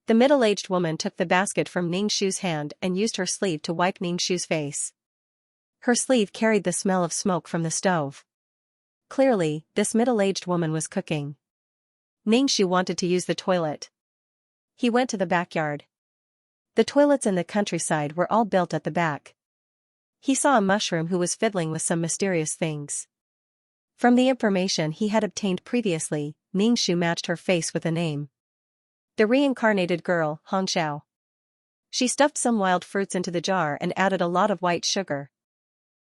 Speaker 1: The middle-aged woman took the basket from Ningxu's hand and used her sleeve to wipe Ningxu's face. Her sleeve carried the smell of smoke from the stove. Clearly, this middle-aged woman was cooking. Ningxu wanted to use the toilet. He went to the backyard. The toilets in the countryside were all built at the back. He saw a mushroom who was fiddling with some mysterious things. From the information he had obtained previously, Ningxu matched her face with a name. The reincarnated girl, Xianxia. She stuffed some wild fruits into the jar and added a lot of white sugar.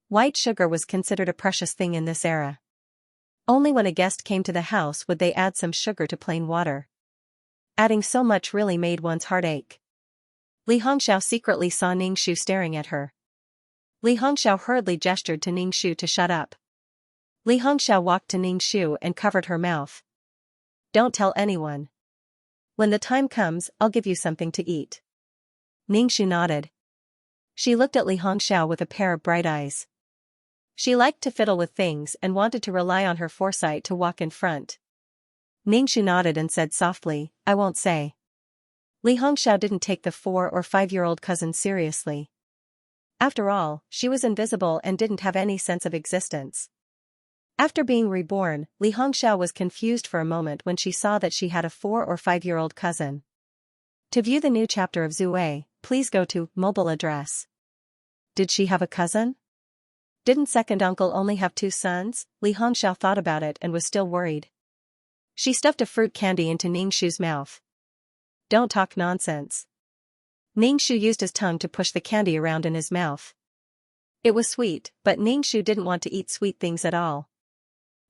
Speaker 1: White sugar was considered a precious thing in this era. Only when a guest came to the house would they add some sugar to plain water. Adding so much really made one's heart ache. Li Hongxiao secretly saw Ningxu staring at her. Li Hongxiao hurriedly gestured to Ningxu to shut up. Li Hongxiao walked to Ningxu and covered her mouth. Don't tell anyone. When the time comes, I'll give you something to eat. Ningxu nodded. She looked at Li Hongxiao with a pair of bright eyes. She liked to fiddle with things and wanted to rely on her foresight to walk in front. Ningxu nodded and said softly, I won't say. Li Hongxiao didn't take the 4 or 5-year-old cousin seriously. After all, she was invisible and didn't have any sense of existence. After being reborn, Li Hongxiao was confused for a moment when she saw that she had a 4 or 5-year-old cousin. To view the new chapter of Zue, please go to mobile address. Did she have a cousin? Didn't second uncle only have 2 sons? Li Hongxiao thought about it and was still worried. She stuffed a fruit candy into Ningxu's mouth. Don't talk nonsense. Ningxu used his tongue to push the candy around in his mouth. It was sweet, but Ningxu didn't want to eat sweet things at all.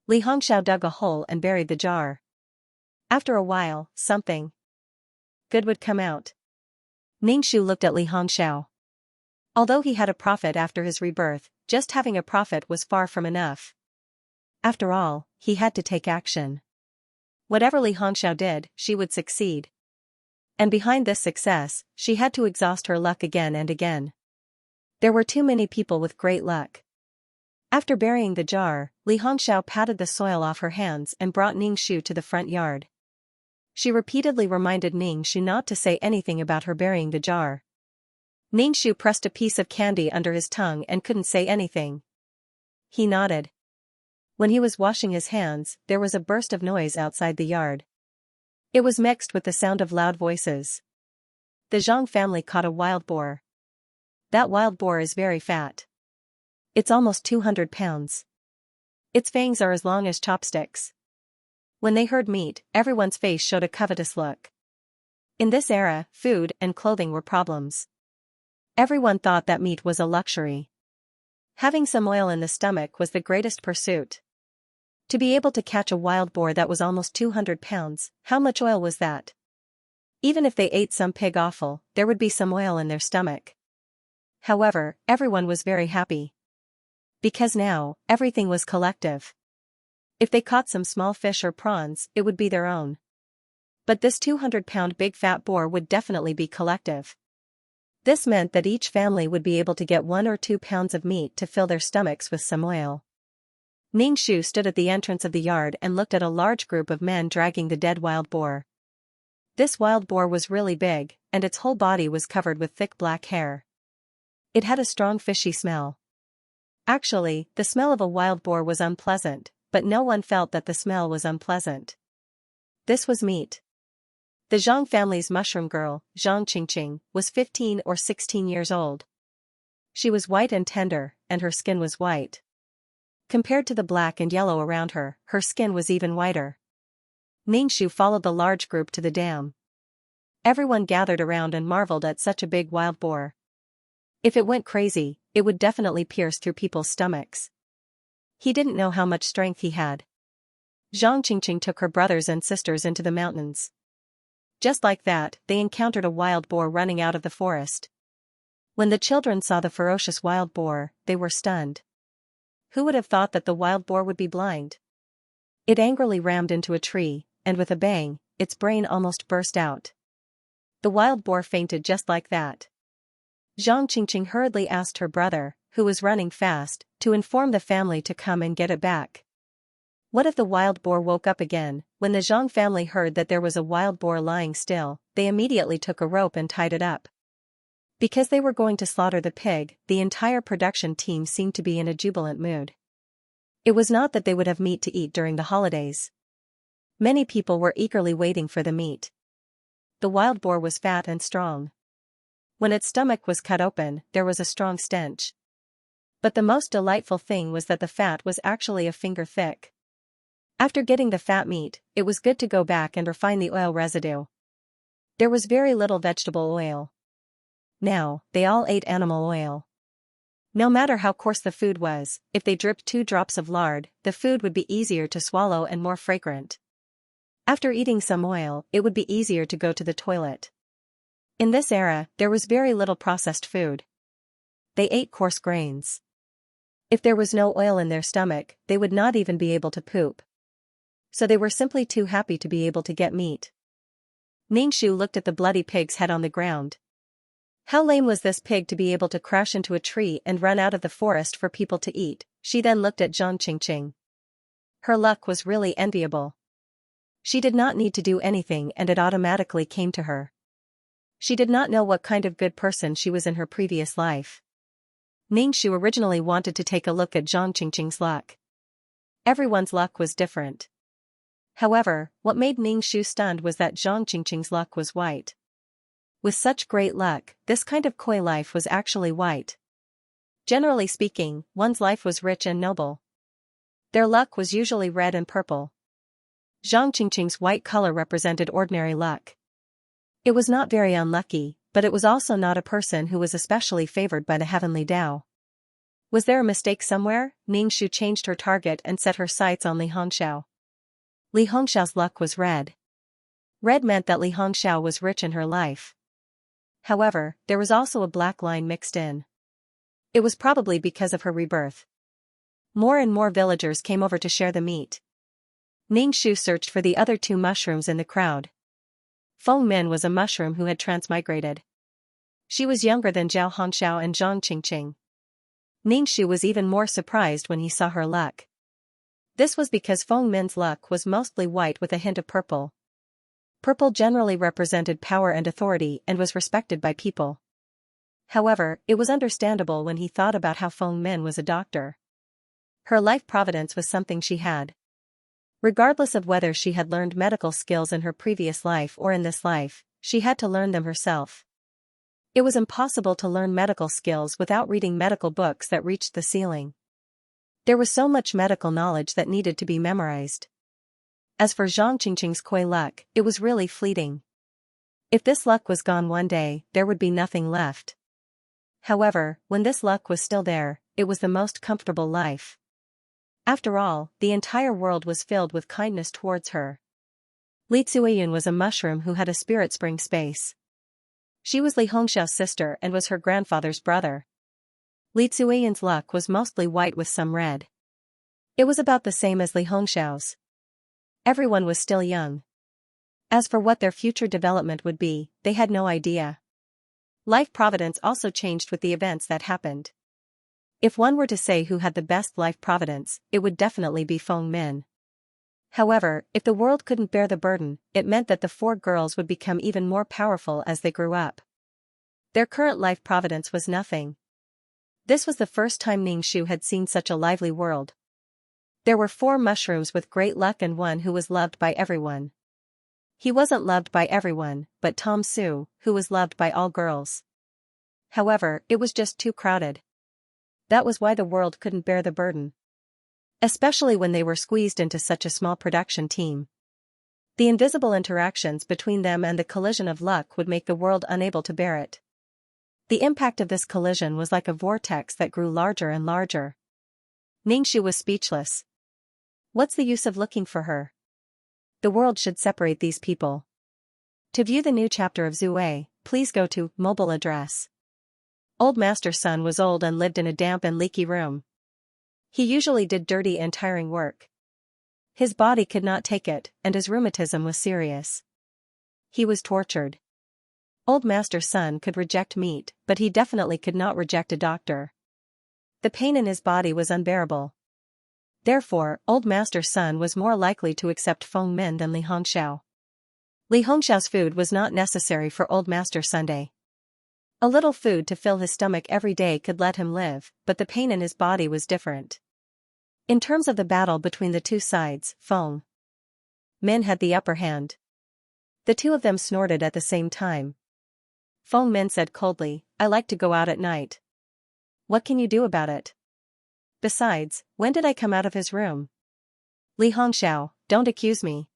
Speaker 1: Li Hongxiao dug a hole and buried the jar. After a while, something good would come out. Ningxu looked at Li Hongxiao. Although he had a prophet after his rebirth, just having a prophet was far from enough. After all, he had to take action. Whatever Li Hongxiao did, she would succeed. And behind this success, she had to exhaust her luck again and again. There were too many people with great luck. After burying the jar, Li Hongxiao patted the soil off her hands and brought Ningxu to the front yard. She repeatedly reminded Ningxu not to say anything about her burying the jar. Ningxu pressed a piece of candy under his tongue and couldn't say anything. He nodded. When he was washing his hands, there was a burst of noise outside the yard. It was mixed with the sound of loud voices. The Zhang family caught a wild boar. That wild boar is very fat. It's almost 200 pounds. Its fangs are as long as chopsticks. When they heard meat, everyone's face showed a covetous look. In this era, food and clothing were problems. Everyone thought that meat was a luxury. Having some oil in the stomach was the greatest pursuit. To be able to catch a wild boar that was almost 200 pounds, how much oil was that? Even if they ate some pig offal, there would be some oil in their stomach. However, everyone was very happy. Because now, everything was collective. If they caught some small fish or prawns, it would be their own. But this 200-pound big fat boar would definitely be collective. This meant that each family would be able to get 1 or 2 pounds of meat to fill their stomachs with some oil. Ningxu stood at the entrance of the yard and looked at a large group of men dragging the dead wild boar. This wild boar was really big, and its whole body was covered with thick black hair. It had a strong fishy smell. Actually, the smell of a wild boar was unpleasant, but no one felt that the smell was unpleasant. This was meat. The Zhang family's mushroom girl, Zhang Qingqing, was 15 or 16 years old. She was white and tender, and her skin was white. Compared to the black and yellow around her, her skin was even whiter. Ningxu followed the large group to the dam. Everyone gathered around and marveled at such a big wild boar. If it went crazy, it would definitely pierce through people's stomachs. He didn't know how much strength he had. Zhang Qingqing took her brothers and sisters into the mountains. Just like that, they encountered a wild boar running out of the forest. When the children saw the ferocious wild boar, they were stunned. Who would have thought that the wild boar would be blind? It angrily rammed into a tree, and with a bang, its brain almost burst out. The wild boar fainted just like that. Zhang Qingqing hurriedly asked her brother, who was running fast, to inform the family to come and get it back. What if the wild boar woke up again? When the Zhang family heard that there was a wild boar lying still, they immediately took a rope and tied it up. Because they were going to slaughter the pig, the entire production team seemed to be in a jubilant mood. It was not that they would have meat to eat during the holidays. Many people were eagerly waiting for the meat. The wild boar was fat and strong. When its stomach was cut open, there was a strong stench. But the most delightful thing was that the fat was actually a finger thick. After getting the fat meat, it was good to go back and refine the oil residue. There was very little vegetable oil. Now, they all ate animal oil. No matter how coarse the food was, if they dripped 2 drops of lard, the food would be easier to swallow and more fragrant. After eating some oil, it would be easier to go to the toilet. In this era, there was very little processed food. They ate coarse grains. If there was no oil in their stomach, they would not even be able to poop. So they were simply too happy to be able to get meat. Ningxu looked at the bloody pig's head on the ground. How lame was this pig to be able to crash into a tree and run out of the forest for people to eat? She then looked at Zhang Qingqing. Her luck was really enviable. She did not need to do anything and it automatically came to her. She did not know what kind of good person she was in her previous life. Ningxu originally wanted to take a look at Zhang Qingqing's luck. Everyone's luck was different. However, what made Ningxu stunned was that Zhang Qingqing's luck was white. With such great luck, this kind of koi life was actually white. Generally speaking, one's life was rich and noble. Their luck was usually red and purple. Zhang Qingqing's white color represented ordinary luck. It was not very unlucky, but it was also not a person who was especially favored by the heavenly Tao. Was there a mistake somewhere? Ningxu changed her target and set her sights on Li Hongxiao. Li Hongxiao's luck was red. Red meant that Li Hongxiao was rich in her life. However, there was also a black line mixed in. It was probably because of her rebirth. More and more villagers came over to share the meat. Ningxu searched for the other two mushrooms in the crowd. Feng Min was a mushroom who had transmigrated. She was younger than Zhao Hongxiao and Zhang Qingqing. Ningxu was even more surprised when he saw her luck. This was because Feng Min's luck was mostly white with a hint of purple. Purple generally represented power and authority and was respected by people. However, it was understandable when he thought about how Feng Min was a doctor. Her life providence was something she had. Regardless of whether she had learned medical skills in her previous life or in this life, she had to learn them herself. It was impossible to learn medical skills without reading medical books that reached the ceiling. There was so much medical knowledge that needed to be memorized. As for Zhang Qingqing's Kui luck, it was really fleeting. If this luck was gone one day, there would be nothing left. However, when this luck was still there, it was the most comfortable life. After all, the entire world was filled with kindness towards her. Li Tsuiyun was a mushroom who had a spirit spring space. She was Li Hongxiao's sister and was her grandfather's brother. Li Tsuiyun's luck was mostly white with some red. It was about the same as Li Hongxiao's. Everyone was still young. As for what their future development would be, they had no idea. Life providence also changed with the events that happened. If one were to say who had the best life providence, it would definitely be Feng Min. However, if the world couldn't bear the burden, it meant that the four girls would become even more powerful as they grew up. Their current life providence was nothing. This was the first time Ningxu had seen such a lively world. There were 4 mushrooms with great luck and one who was loved by everyone. He wasn't loved by everyone, but Tom Su, who was loved by all girls. However, it was just too crowded. That was why the world couldn't bear the burden. Especially when they were squeezed into such a small production team. The invisible interactions between them and the collision of luck would make the world unable to bear it. The impact of this collision was like a vortex that grew larger and larger. Ningxu was speechless. What's the use of looking for her? The world should separate these people. To view the new chapter of Zue, please go to mobile address. Old Master Sun was old and lived in a damp and leaky room. He usually did dirty and tiring work. His body could not take it, and his rheumatism was serious. He was tortured. Old Master Sun could reject meat, but he definitely could not reject a doctor. The pain in his body was unbearable. Therefore, Old Master Sun was more likely to accept Feng Min than Li Hongxiao. Li Hongxiao's food was not necessary for Old Master Sunday. A little food to fill his stomach every day could let him live, but the pain in his body was different. In terms of the battle between the two sides, Feng Min had the upper hand. The two of them snorted at the same time. Feng Min said coldly, "I like to go out at night. What can you do about it? Besides, when did I come out of his room?" Li Hongxiao, don't accuse me.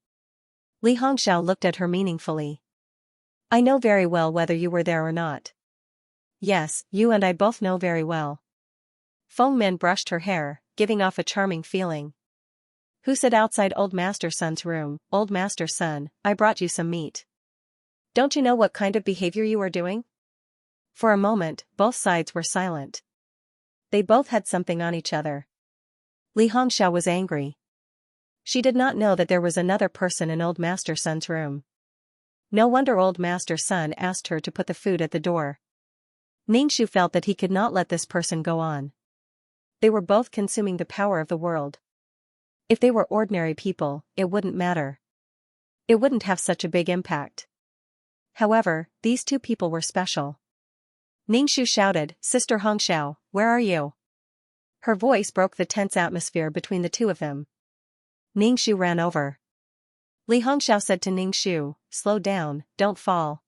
Speaker 1: Li Hongxiao looked at her meaningfully. "I know very well whether you were there or not." "Yes, you and I both know very well." Feng Min brushed her hair, giving off a charming feeling. "Who said outside Old Master Sun's room, 'Old Master Sun, I brought you some meat'? Don't you know what kind of behavior you are doing?" For a moment, both sides were silent. They both had something on each other. Li Hongxiao was angry. She did not know that there was another person in Old Master Sun's room. No wonder Old Master Sun asked her to put the food at the door. Ningxu felt that he could not let this person go on. They were both consuming the power of the world. If they were ordinary people, it wouldn't matter. It wouldn't have such a big impact. However, these two people were special. Ningxu shouted, "Sister Hongxiao, where are you?" Her voice broke the tense atmosphere between the two of them. Ningxu ran over. Li Hongxiao said to Ningxu, "Slow down, don't fall.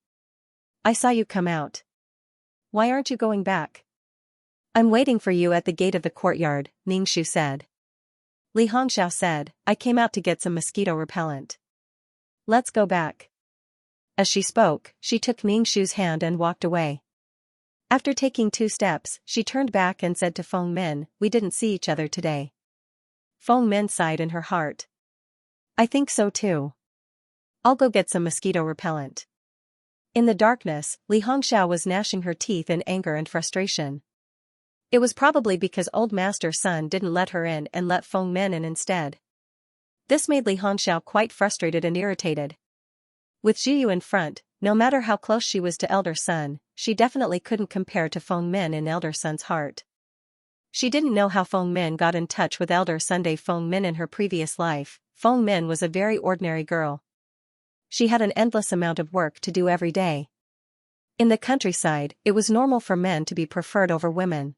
Speaker 1: I saw you come out. Why aren't you going back?" "I'm waiting for you at the gate of the courtyard," Ningxu said. Li Hongxiao said, "I came out to get some mosquito repellent. Let's go back." As she spoke, she took Ningxu's hand and walked away. After taking 2 steps, she turned back and said to Feng Min, "We didn't see each other today." Feng Min sighed in her heart. "I think so too. I'll go get some mosquito repellent. In the darkness, Li Hongxiao was gnashing her teeth in anger and frustration. It was probably because old Master Sun didn't let her in and let Feng Men in instead. This made Li Hongxiao quite frustrated and irritated. With Jiyu in front, no matter how close she was to Elder Sun, she definitely couldn't compare to Feng Men in Elder Sun's heart. She didn't know how Feng Men got in touch with Elder Sunday Feng Men in her previous life. Feng Men was a very ordinary girl. She had an endless amount of work to do every day. In the countryside, it was normal for men to be preferred over women.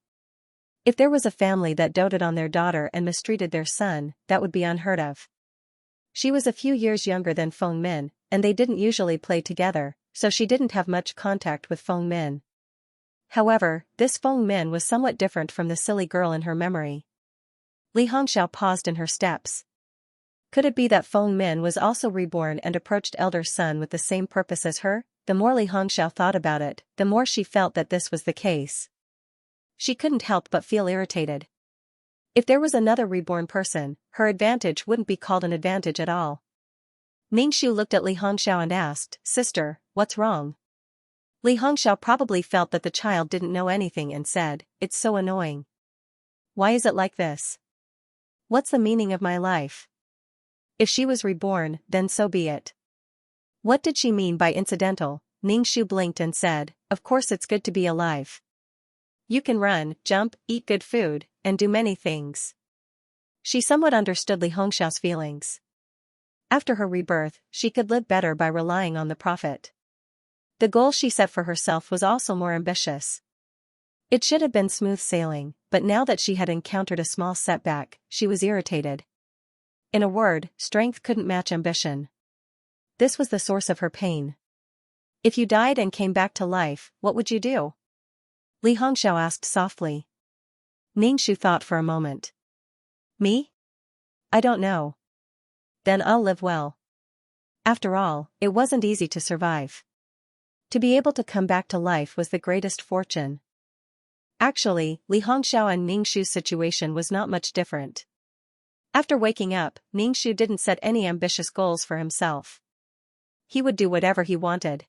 Speaker 1: If there was a family that doted on their daughter and mistreated their son, that would be unheard of. She was a few years younger than Feng Min, and they didn't usually play together, so she didn't have much contact with Feng Min. However, this Feng Min was somewhat different from the silly girl in her memory. Li Hongxiao paused in her steps. Could it be that Feng Min was also reborn and approached Elder Sun with the same purpose as her? The more Li Hongxiao thought about it, the more she felt that this was the case. She couldn't help but feel irritated. If there was another reborn person, her advantage wouldn't be called an advantage at all. Ningxu looked at Li Hongxiao and asked, "Sister, what's wrong?" Li Hongxiao probably felt that the child didn't know anything and said, "It's so annoying. Why is it like this? What's the meaning of my life? If she was reborn, then so be it." What did she mean by incidental? Ningxu blinked and said, "Of course it's good to be alive. You can run, jump, eat good food, and do many things." She somewhat understood Li Hongxiao's feelings. After her rebirth, she could live better by relying on the Prophet. The goal she set for herself was also more ambitious. It should have been smooth sailing, but now that she had encountered a small setback, she was irritated. In a word, strength couldn't match ambition. This was the source of her pain. If you died and came back to life, what would you do? Li Hongxiao asked softly. Ningxu thought for a moment. Me? I don't know. Then I'll live well. After all, it wasn't easy to survive. To be able to come back to life was the greatest fortune. Actually, Li Hongxiao and Ningxu's situation was not much different. After waking up, Ningxu didn't set any ambitious goals for himself. He would do whatever he wanted.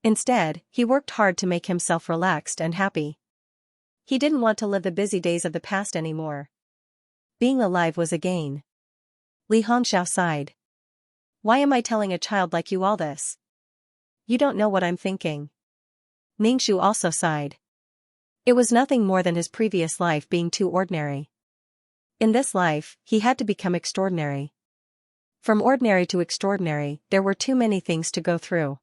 Speaker 1: Instead, he worked hard to make himself relaxed and happy. He didn't want to live the busy days of the past anymore. Being alive was a gain. Li Hongxiao sighed. Why am I telling a child like you all this? You don't know what I'm thinking. Ningxu also sighed. It was nothing more than his previous life being too ordinary. In this life, he had to become extraordinary. From ordinary to extraordinary, there were too many things to go through.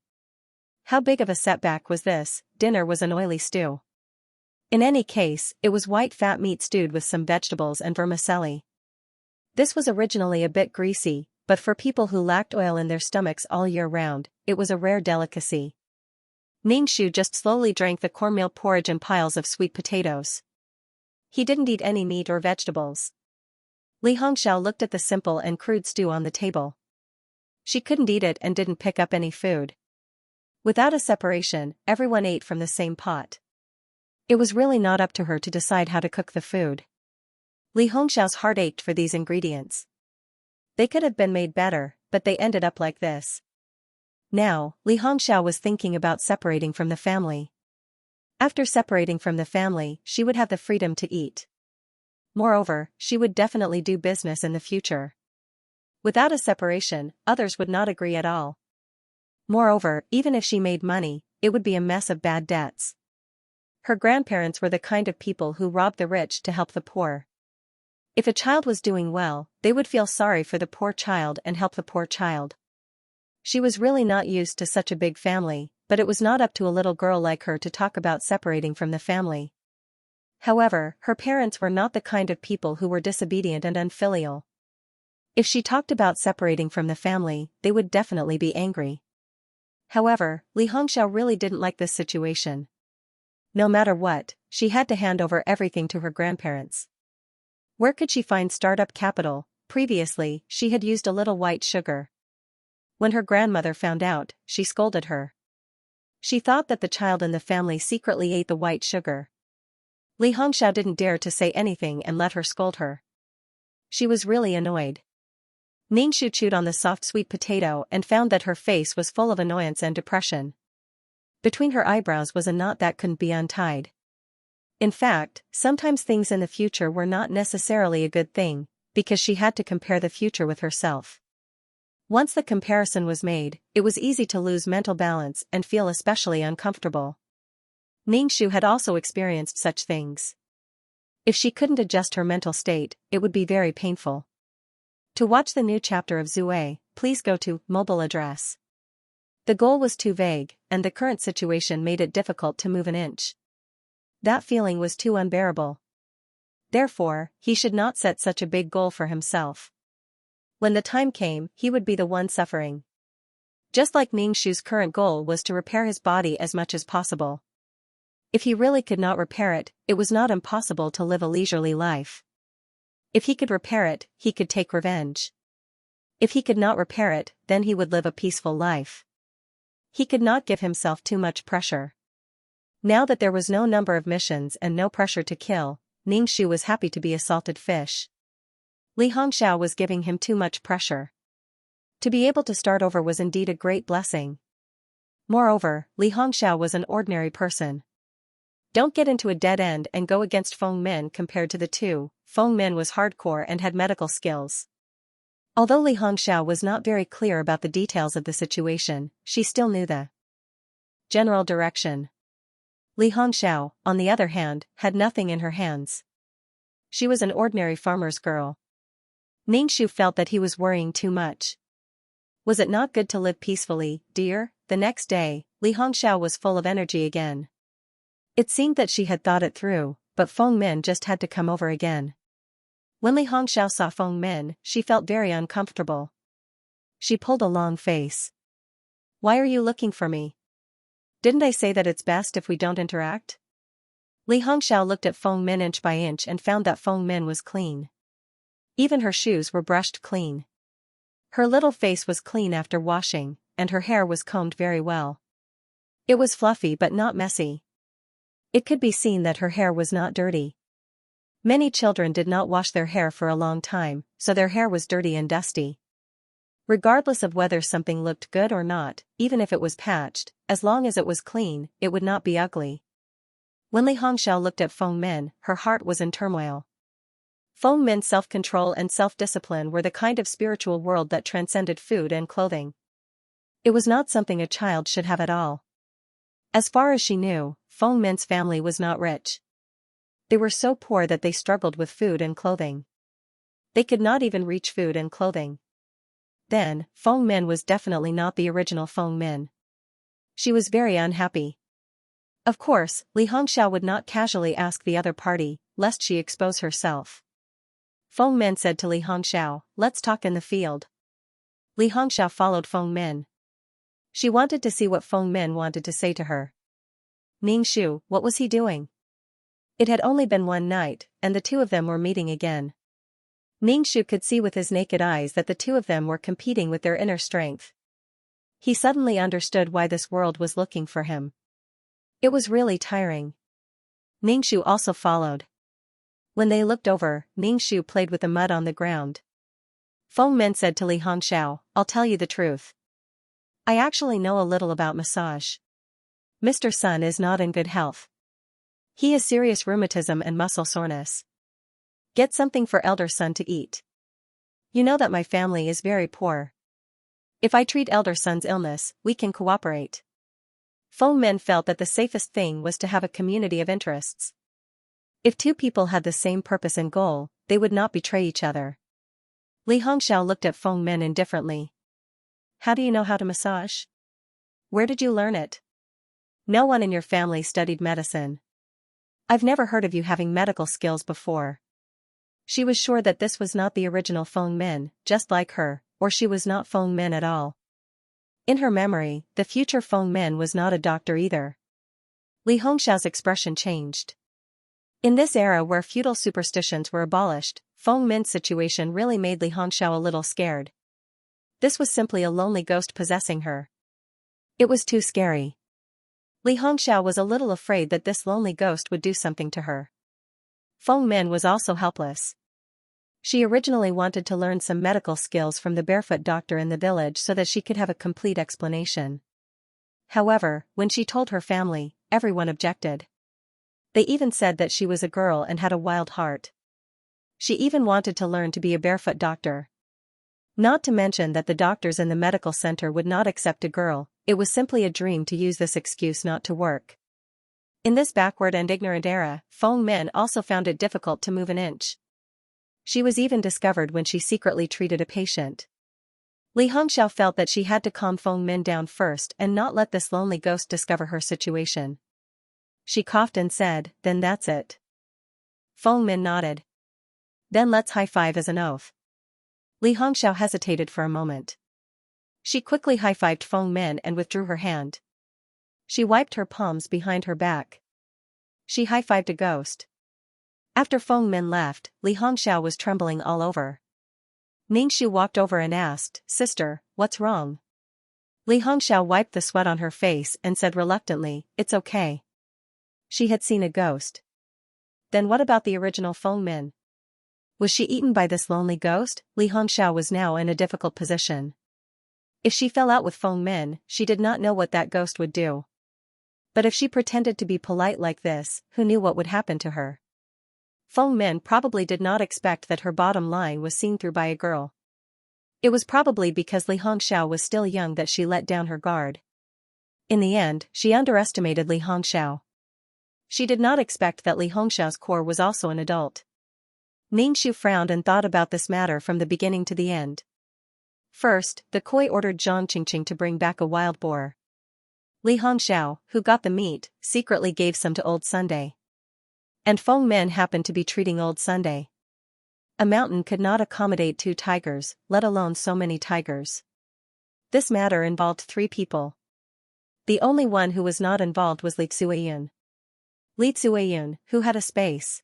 Speaker 1: How big of a setback was this? Dinner was an oily stew. In any case, it was white fat meat stewed with some vegetables and vermicelli. This was originally a bit greasy, but for people who lacked oil in their stomachs all year round, it was a rare delicacy. Ningxu just slowly drank the cornmeal porridge and piles of sweet potatoes. He didn't eat any meat or vegetables. Li Hongxiao looked at the simple and crude stew on the table. She couldn't eat it and didn't pick up any food. Without a separation, everyone ate from the same pot. It was really not up to her to decide how to cook the food. Li Hongxiao's heart ached for these ingredients. They could have been made better, but they ended up like this. Now, Li Hongxiao was thinking about separating from the family. After separating from the family, she would have the freedom to eat. Moreover, she would definitely do business in the future. Without a separation, others would not agree at all. Moreover, even if she made money, it would be a mess of bad debts. Her grandparents were the kind of people who robbed the rich to help the poor. If a child was doing well, they would feel sorry for the poor child and help the poor child. She was really not used to such a big family, but it was not up to a little girl like her to talk about separating from the family. However, her parents were not the kind of people who were disobedient and unfilial. If she talked about separating from the family, they would definitely be angry. However, Li Hongxiao really didn't like this situation. No matter what, she had to hand over everything to her grandparents. Where could she find startup capital? Previously, she had used a little white sugar. When her grandmother found out, she scolded her. She thought that the child in the family secretly ate the white sugar. Li Hongxiao didn't dare to say anything and let her scold her. She was really annoyed. Ningxu chewed on the soft sweet potato and found that her face was full of annoyance and depression. Between her eyebrows was a knot that couldn't be untied. In fact, sometimes things in the future were not necessarily a good thing, because she had to compare the future with herself. Once the comparison was made, it was easy to lose mental balance and feel especially uncomfortable. Ningxu had also experienced such things. If she couldn't adjust her mental state, it would be very painful. To watch the new chapter of Zue, please go to mobile address. The goal was too vague, and the current situation made it difficult to move an inch. That feeling was too unbearable. Therefore, he should not set such a big goal for himself. When the time came, he would be the one suffering. Just like Ningxu's current goal was to repair his body as much as possible. If he really could not repair it, it was not impossible to live a leisurely life. If he could repair it, he could take revenge. If he could not repair it, then he would live a peaceful life. He could not give himself too much pressure. Now that there was no number of missions and no pressure to kill, Ningxu was happy to be a salted fish. Li Hongxiao was giving him too much pressure. To be able to start over was indeed a great blessing. Moreover, Li Hongxiao was an ordinary person. Don't get into a dead end and go against Feng Min compared to the two. Feng Min was hardcore and had medical skills. Although Li Hongxiao was not very clear about the details of the situation, she still knew the general direction. Li Hongxiao, on the other hand, had nothing in her hands. She was an ordinary farmer's girl. Ningxu felt that he was worrying too much. Was it not good to live peacefully, dear? The next day, Li Hongxiao was full of energy again. It seemed that she had thought it through, but Feng Min just had to come over again. When Li Hongxiao saw Feng Min, she felt very uncomfortable. She pulled a long face. Why are you looking for me? Didn't I say that it's best if we don't interact? Li Hongxiao looked at Feng Min inch by inch and found that Feng Min was clean. Even her shoes were brushed clean. Her little face was clean after washing, and her hair was combed very well. It was fluffy but not messy. It could be seen that her hair was not dirty. Many children did not wash their hair for a long time, so their hair was dirty and dusty. Regardless of whether something looked good or not, even if it was patched, as long as it was clean, it would not be ugly. When Li Hongxiao looked at Feng Min, her heart was in turmoil. Feng Min's self-control and self-discipline were the kind of spiritual world that transcended food and clothing. It was not something a child should have at all. As far as she knew, Feng Min's family was not rich. They were so poor that they struggled with food and clothing. They could not even reach food and clothing. Then, Feng Min was definitely not the original Feng Min. She was very unhappy. Of course, Li Hongxiao would not casually ask the other party, lest she expose herself. Feng Min said to Li Hongxiao, "Let's talk in the field." Li Hongxiao followed Feng Min. She wanted to see what Feng Min wanted to say to her. Ningxu, what was he doing? It had only been one night, and the two of them were meeting again. Ningxu could see with his naked eyes that the two of them were competing with their inner strength. He suddenly understood why this world was looking for him. It was really tiring. Ningxu also followed. When they looked over, Ningxu played with the mud on the ground. Feng Min said to Li Hongxiao, "I'll tell you the truth. I actually know a little about massage. Mr. Sun is not in good health. He has serious rheumatism and muscle soreness. Get something for Elder Sun to eat. You know that my family is very poor. If I treat Elder Sun's illness, we can cooperate." Feng Min felt that the safest thing was to have a community of interests. If two people had the same purpose and goal, they would not betray each other. Li Hongxiao looked at Feng Min indifferently. "How do you know how to massage? Where did you learn it? No one in your family studied medicine. I've never heard of you having medical skills before." She was sure that this was not the original Feng Min, just like her, or she was not Feng Min at all. In her memory, the future Feng Min was not a doctor either. Li Hongxiao's expression changed. In this era where feudal superstitions were abolished, Feng Min's situation really made Li Hongxiao a little scared. This was simply a lonely ghost possessing her. It was too scary. Li Hongxiao was a little afraid that this lonely ghost would do something to her. Feng Min was also helpless. She originally wanted to learn some medical skills from the barefoot doctor in the village so that she could have a complete explanation. However, when she told her family, everyone objected. They even said that she was a girl and had a wild heart. She even wanted to learn to be a barefoot doctor. Not to mention that the doctors in the medical center would not accept a girl. It was simply a dream to use this excuse not to work. In this backward and ignorant era, Feng Min also found it difficult to move an inch. She was even discovered when she secretly treated a patient. Li Hongxiao felt that she had to calm Feng Min down first and not let this lonely ghost discover her situation. She coughed and said, "Then that's it." Feng Min nodded. "Then let's high-five as an oath." Li Hongxiao hesitated for a moment. She quickly high-fived Feng Min and withdrew her hand. She wiped her palms behind her back. She high-fived a ghost. After Feng Min left, Li Hongxiao was trembling all over. Ningxu walked over and asked, "Sister, what's wrong?" Li Hongxiao wiped the sweat on her face and said reluctantly, "It's okay." She had seen a ghost. Then what about the original Feng Min? Was she eaten by this lonely ghost? Li Hongxiao was now in a difficult position. If she fell out with Feng Min, she did not know what that ghost would do. But if she pretended to be polite like this, who knew what would happen to her? Feng Min probably did not expect that her bottom line was seen through by a girl. It was probably because Li Hongxiao was still young that she let down her guard. In the end, she underestimated Li Hongxiao. She did not expect that Li Hongxiao's core was also an adult. Ningxu frowned and thought about this matter from the beginning to the end. First, the Koi ordered Zhang Qingqing to bring back a wild boar. Li Hongxiao, who got the meat, secretly gave some to Old Sunday. And Feng Min happened to be treating Old Sunday. A mountain could not accommodate 2 tigers, let alone so many tigers. This matter involved 3 people. The only one who was not involved was Li Tsuiyun. Li Tsuiyun, who had a space.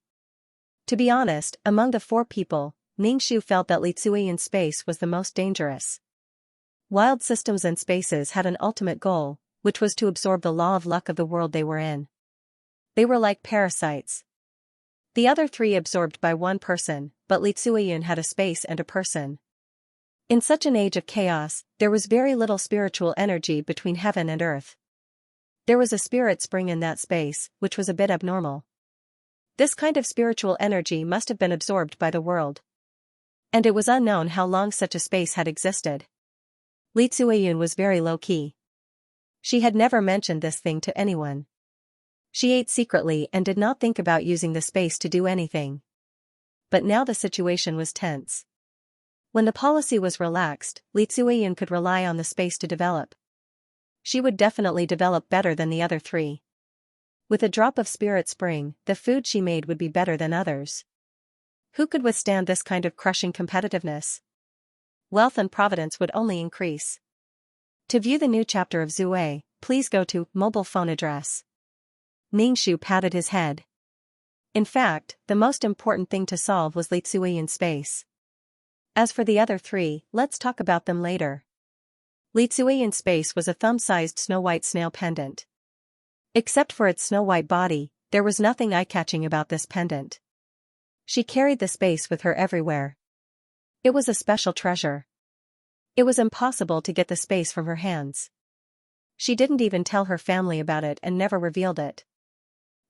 Speaker 1: To be honest, among the 4 people, Ningxu felt that Li Tsuiyun's space was the most dangerous. Wild systems and spaces had an ultimate goal, which was to absorb the law of luck of the world they were in. They were like parasites. The other 3 absorbed by one person, but Li Tsuiyun had a space and a person. In such an age of chaos, there was very little spiritual energy between heaven and earth. There was a spirit spring in that space, which was a bit abnormal. This kind of spiritual energy must have been absorbed by the world. And it was unknown how long such a space had existed. Li Tsuiyun was very low-key. She had never mentioned this thing to anyone. She ate secretly and did not think about using the space to do anything. But now the situation was tense. When the policy was relaxed, Li Tsuiyun could rely on the space to develop. She would definitely develop better than the other 3. With a drop of spirit spring, the food she made would be better than others. Who could withstand this kind of crushing competitiveness? Wealth and providence would only increase. To view the new chapter of Zue, please go to mobile phone address. Ningxu patted his head. In fact, the most important thing to solve was Li Tsuiyun's space. As for the other 3, let's talk about them later. Li Tsuiyun's space was a thumb-sized snow-white snail pendant. Except for its snow-white body, there was nothing eye-catching about this pendant. She carried the space with her everywhere. It was a special treasure. It was impossible to get the space from her hands. She didn't even tell her family about it and never revealed it.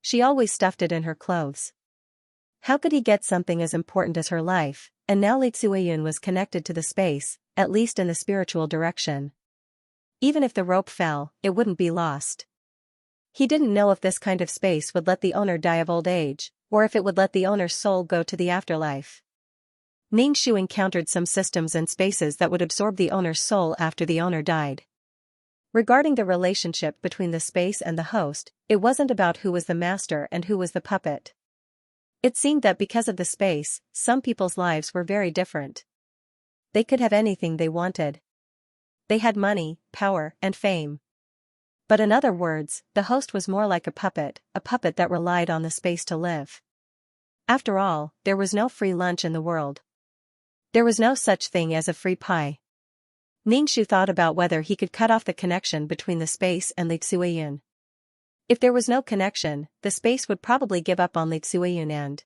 Speaker 1: She always stuffed it in her clothes. How could he get something as important as her life? And now Li Tsuiyun was connected to the space, at least in the spiritual direction. Even if the rope fell, it wouldn't be lost. He didn't know if this kind of space would let the owner die of old age, or if it would let the owner's soul go to the afterlife. Ningxu encountered some systems and spaces that would absorb the owner's soul after the owner died. Regarding the relationship between the space and the host, it wasn't about who was the master and who was the puppet. It seemed that because of the space, some people's lives were very different. They could have anything they wanted. They had money, power, and fame. But in other words, the host was more like a puppet that relied on the space to live. After all, there was no free lunch in the world. There was no such thing as a free pie. Ningxu thought about whether he could cut off the connection between the space and Li Tsuiyun. If there was no connection, the space would probably give up on Li Tsuiyun and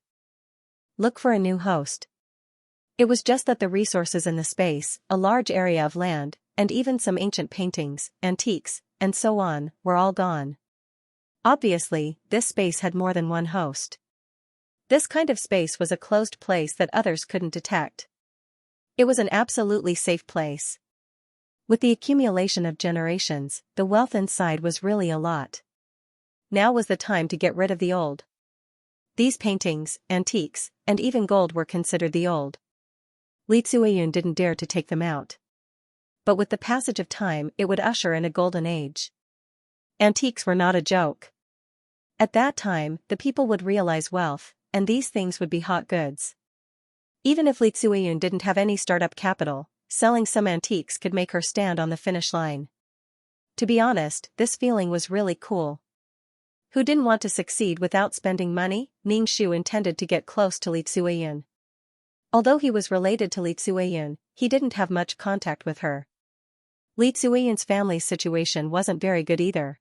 Speaker 1: look for a new host. It was just that the resources in the space, a large area of land, and even some ancient paintings, antiques, and so on, were all gone. Obviously, this space had more than one host. This kind of space was a closed place that others couldn't detect. It was an absolutely safe place. With the accumulation of generations, the wealth inside was really a lot. Now was the time to get rid of the old. These paintings, antiques, and even gold were considered the old. Li Tsuiyun didn't dare to take them out. But with the passage of time, it would usher in a golden age. Antiques were not a joke. At that time, the people would realize wealth, and these things would be hot goods. Even if Li Tsuiyun didn't have any startup capital, selling some antiques could make her stand on the finish line. To be honest, this feeling was really cool. Who didn't want to succeed without spending money? Ningxu intended to get close to Li Tsuiyun. Although he was related to Li Tsuiyun, he didn't have much contact with her. Li Tsuiyun's family's situation wasn't very good either.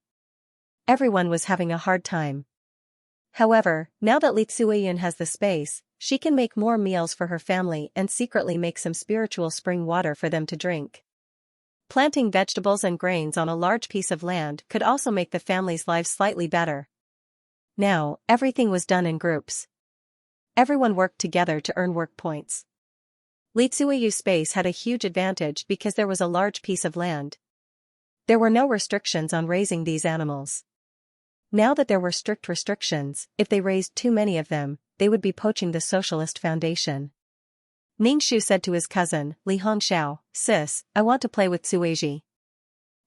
Speaker 1: Everyone was having a hard time. However, now that Li Tsuiyun has the space, she can make more meals for her family and secretly make some spiritual spring water for them to drink. Planting vegetables and grains on a large piece of land could also make the family's lives slightly better. Now, everything was done in groups. Everyone worked together to earn work points. Li Tsuiyu's space had a huge advantage because there was a large piece of land. There were no restrictions on raising these animals. Now that there were strict restrictions, if they raised too many of them, they would be poaching the Socialist Foundation. Ningxu said to his cousin, Li Hongxiao, "Sis, I want to play with Tsuiji."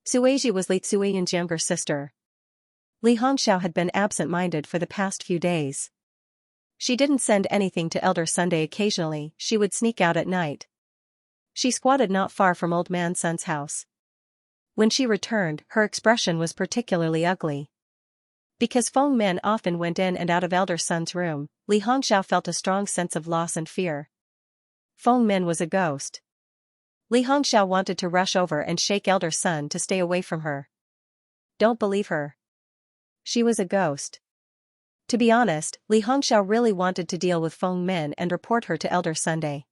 Speaker 1: Tsuiji was Li Tsuiyun's younger sister. Li Hongxiao had been absent-minded for the past few days. She didn't send anything to Elder Sunday. Occasionally, she would sneak out at night. She squatted not far from Old Man Sun's house. When she returned, her expression was particularly ugly. Because Feng Men often went in and out of Elder Sun's room, Li Hongxiao felt a strong sense of loss and fear. Feng Men was a ghost. Li Hongxiao wanted to rush over and shake Elder Sun to stay away from her. Don't believe her. She was a ghost. To be honest, Li Hongxiao really wanted to deal with Feng Men and report her to Elder Sunday.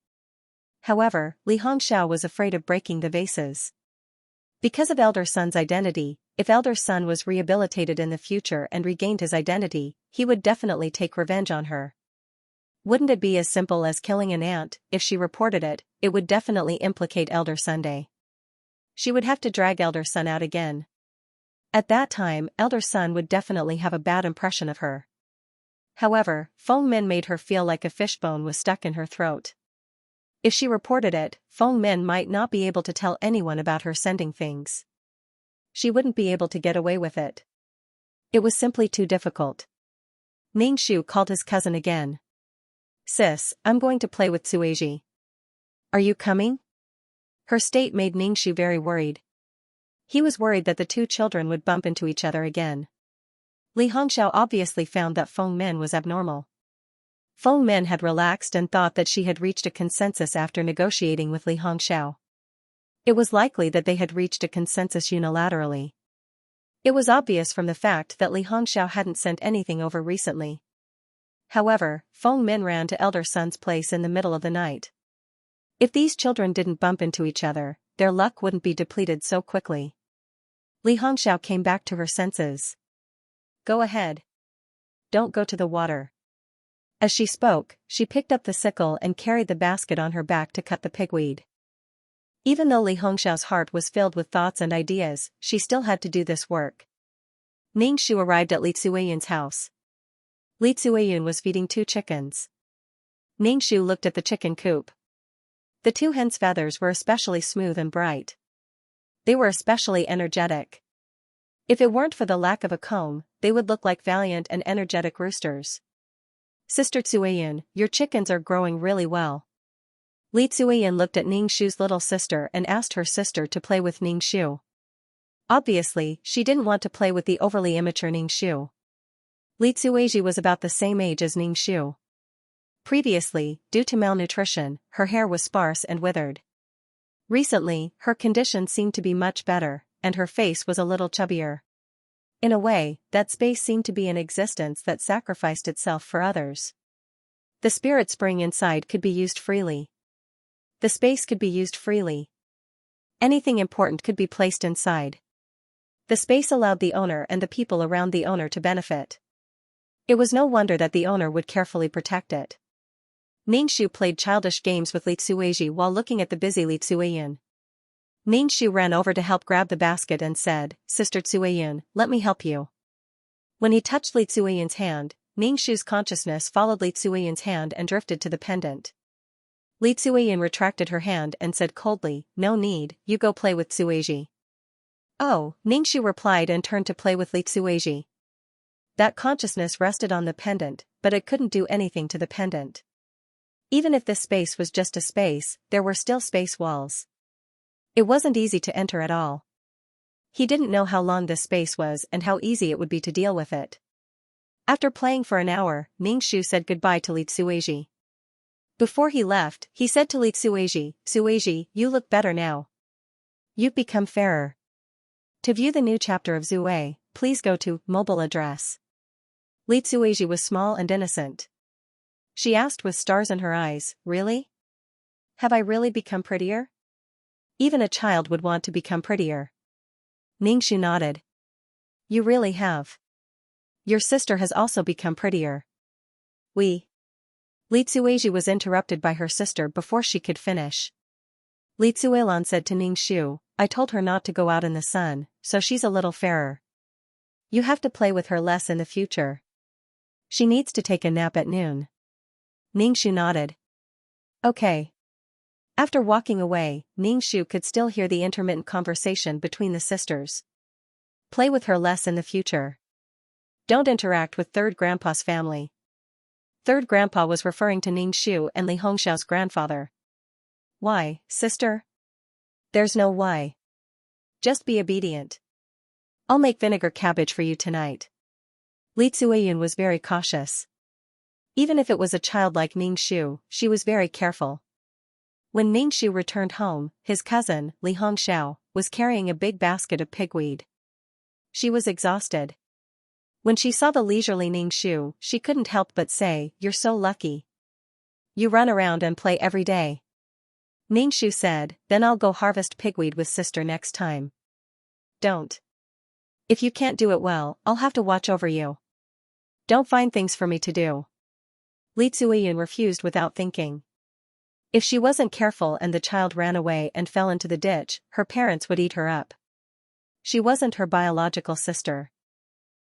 Speaker 1: However, Li Hongxiao was afraid of breaking the vases. Because of Elder Sun's identity, if Elder Sun was rehabilitated in the future and regained his identity, he would definitely take revenge on her. Wouldn't it be as simple as killing an ant? If she reported it, it would definitely implicate Elder Sunday. She would have to drag Elder Sun out again. At that time, Elder Sun would definitely have a bad impression of her. However, Feng Men made her feel like a fishbone was stuck in her throat. If she reported it, Feng Men might not be able to tell anyone about her sending things. She wouldn't be able to get away with it. It was simply too difficult. Ningxu called his cousin again. "Sis, I'm going to play with Tsuiji. Are you coming?" Her state made Ningxu very worried. He was worried that the two children would bump into each other again. Li Hongxiao obviously found that Feng Men was abnormal. Feng Men had relaxed and thought that she had reached a consensus after negotiating with Li Hongxiao. It was likely that they had reached a consensus unilaterally. It was obvious from the fact that Li Hongxiao hadn't sent anything over recently. However, Feng Men ran to Elder Sun's place in the middle of the night. If these children didn't bump into each other, their luck wouldn't be depleted so quickly. Li Hongxiao came back to her senses. "Go ahead. Don't go to the water." As she spoke, she picked up the sickle and carried the basket on her back to cut the pigweed. Even though Li Hongxiao's heart was filled with thoughts and ideas, she still had to do this work. Ningxu arrived at Li Tsuiyun's house. Li Tsuiyun was feeding 2 chickens. Ningxu looked at the chicken coop. The 2 hens' feathers were especially smooth and bright. They were especially energetic. If it weren't for the lack of a comb, they would look like valiant and energetic roosters. "Sister Tsuiyun, your chickens are growing really well." Li Tsuiyun looked at Ningxu's little sister and asked her sister to play with Ningxu. Obviously, she didn't want to play with the overly immature Ningxu. Li Tsuiji was about the same age as Ningxu. Previously, due to malnutrition, her hair was sparse and withered. Recently, her condition seemed to be much better, and her face was a little chubbier. In a way, that space seemed to be an existence that sacrificed itself for others. The spirit spring inside could be used freely. The space could be used freely. Anything important could be placed inside. The space allowed the owner and the people around the owner to benefit. It was no wonder that the owner would carefully protect it. Ningxu played childish games with Li Tsueji while looking at the busy Li Tsueyin. Ningxu ran over to help grab the basket and said, "Sister Tsueyin, let me help you." When he touched Li Tsueyin's hand, Ningxu's consciousness followed Li Tsueyin's hand and drifted to the pendant. Li Tsueyin retracted her hand and said coldly, "No need, you go play with Tsueji." "Oh," Ningxu replied and turned to play with Li Tsueji. That consciousness rested on the pendant, but it couldn't do anything to the pendant. Even if this space was just a space, there were still space walls. It wasn't easy to enter at all. He didn't know how long this space was and how easy it would be to deal with it. After playing for an hour, Ningxu said goodbye to Li Tsueji. Before he left, he said to Li Tsueji, "Tsueji, you look better now. You've become fairer." To view the new chapter of Zue, please go to mobile address. Li Tsueji was small and innocent. She asked with stars in her eyes, "Really? Have I really become prettier?" Even a child would want to become prettier. Ningxu nodded. "You really have. Your sister has also become prettier." Li Tsueji was interrupted by her sister before she could finish. Li Tsuelan said to Ningxu, "I told her not to go out in the sun, so she's a little fairer. You have to play with her less in the future. She needs to take a nap at noon." Ningxu nodded. "Okay." After walking away, Ningxu could still hear the intermittent conversation between the sisters. Play with her less in the future. Don't interact with Third Grandpa's family. Third Grandpa was referring to Ningxu and Li Hongxiao's grandfather. "Why, sister?" "There's no why. Just be obedient. I'll make vinegar cabbage for you tonight." Li Tsueyin was very cautious. Even if it was a child like Ningxu, she was very careful. When Ningxu returned home, his cousin, Li Hongxiao, was carrying a big basket of pigweed. She was exhausted. When she saw the leisurely Ningxu, she couldn't help but say, "You're so lucky. You run around and play every day." Ningxu said, "Then I'll go harvest pigweed with sister next time." "Don't. If you can't do it well, I'll have to watch over you. Don't find things for me to do." Li Tsueyin refused without thinking. If she wasn't careful and the child ran away and fell into the ditch, her parents would eat her up. She wasn't her biological sister.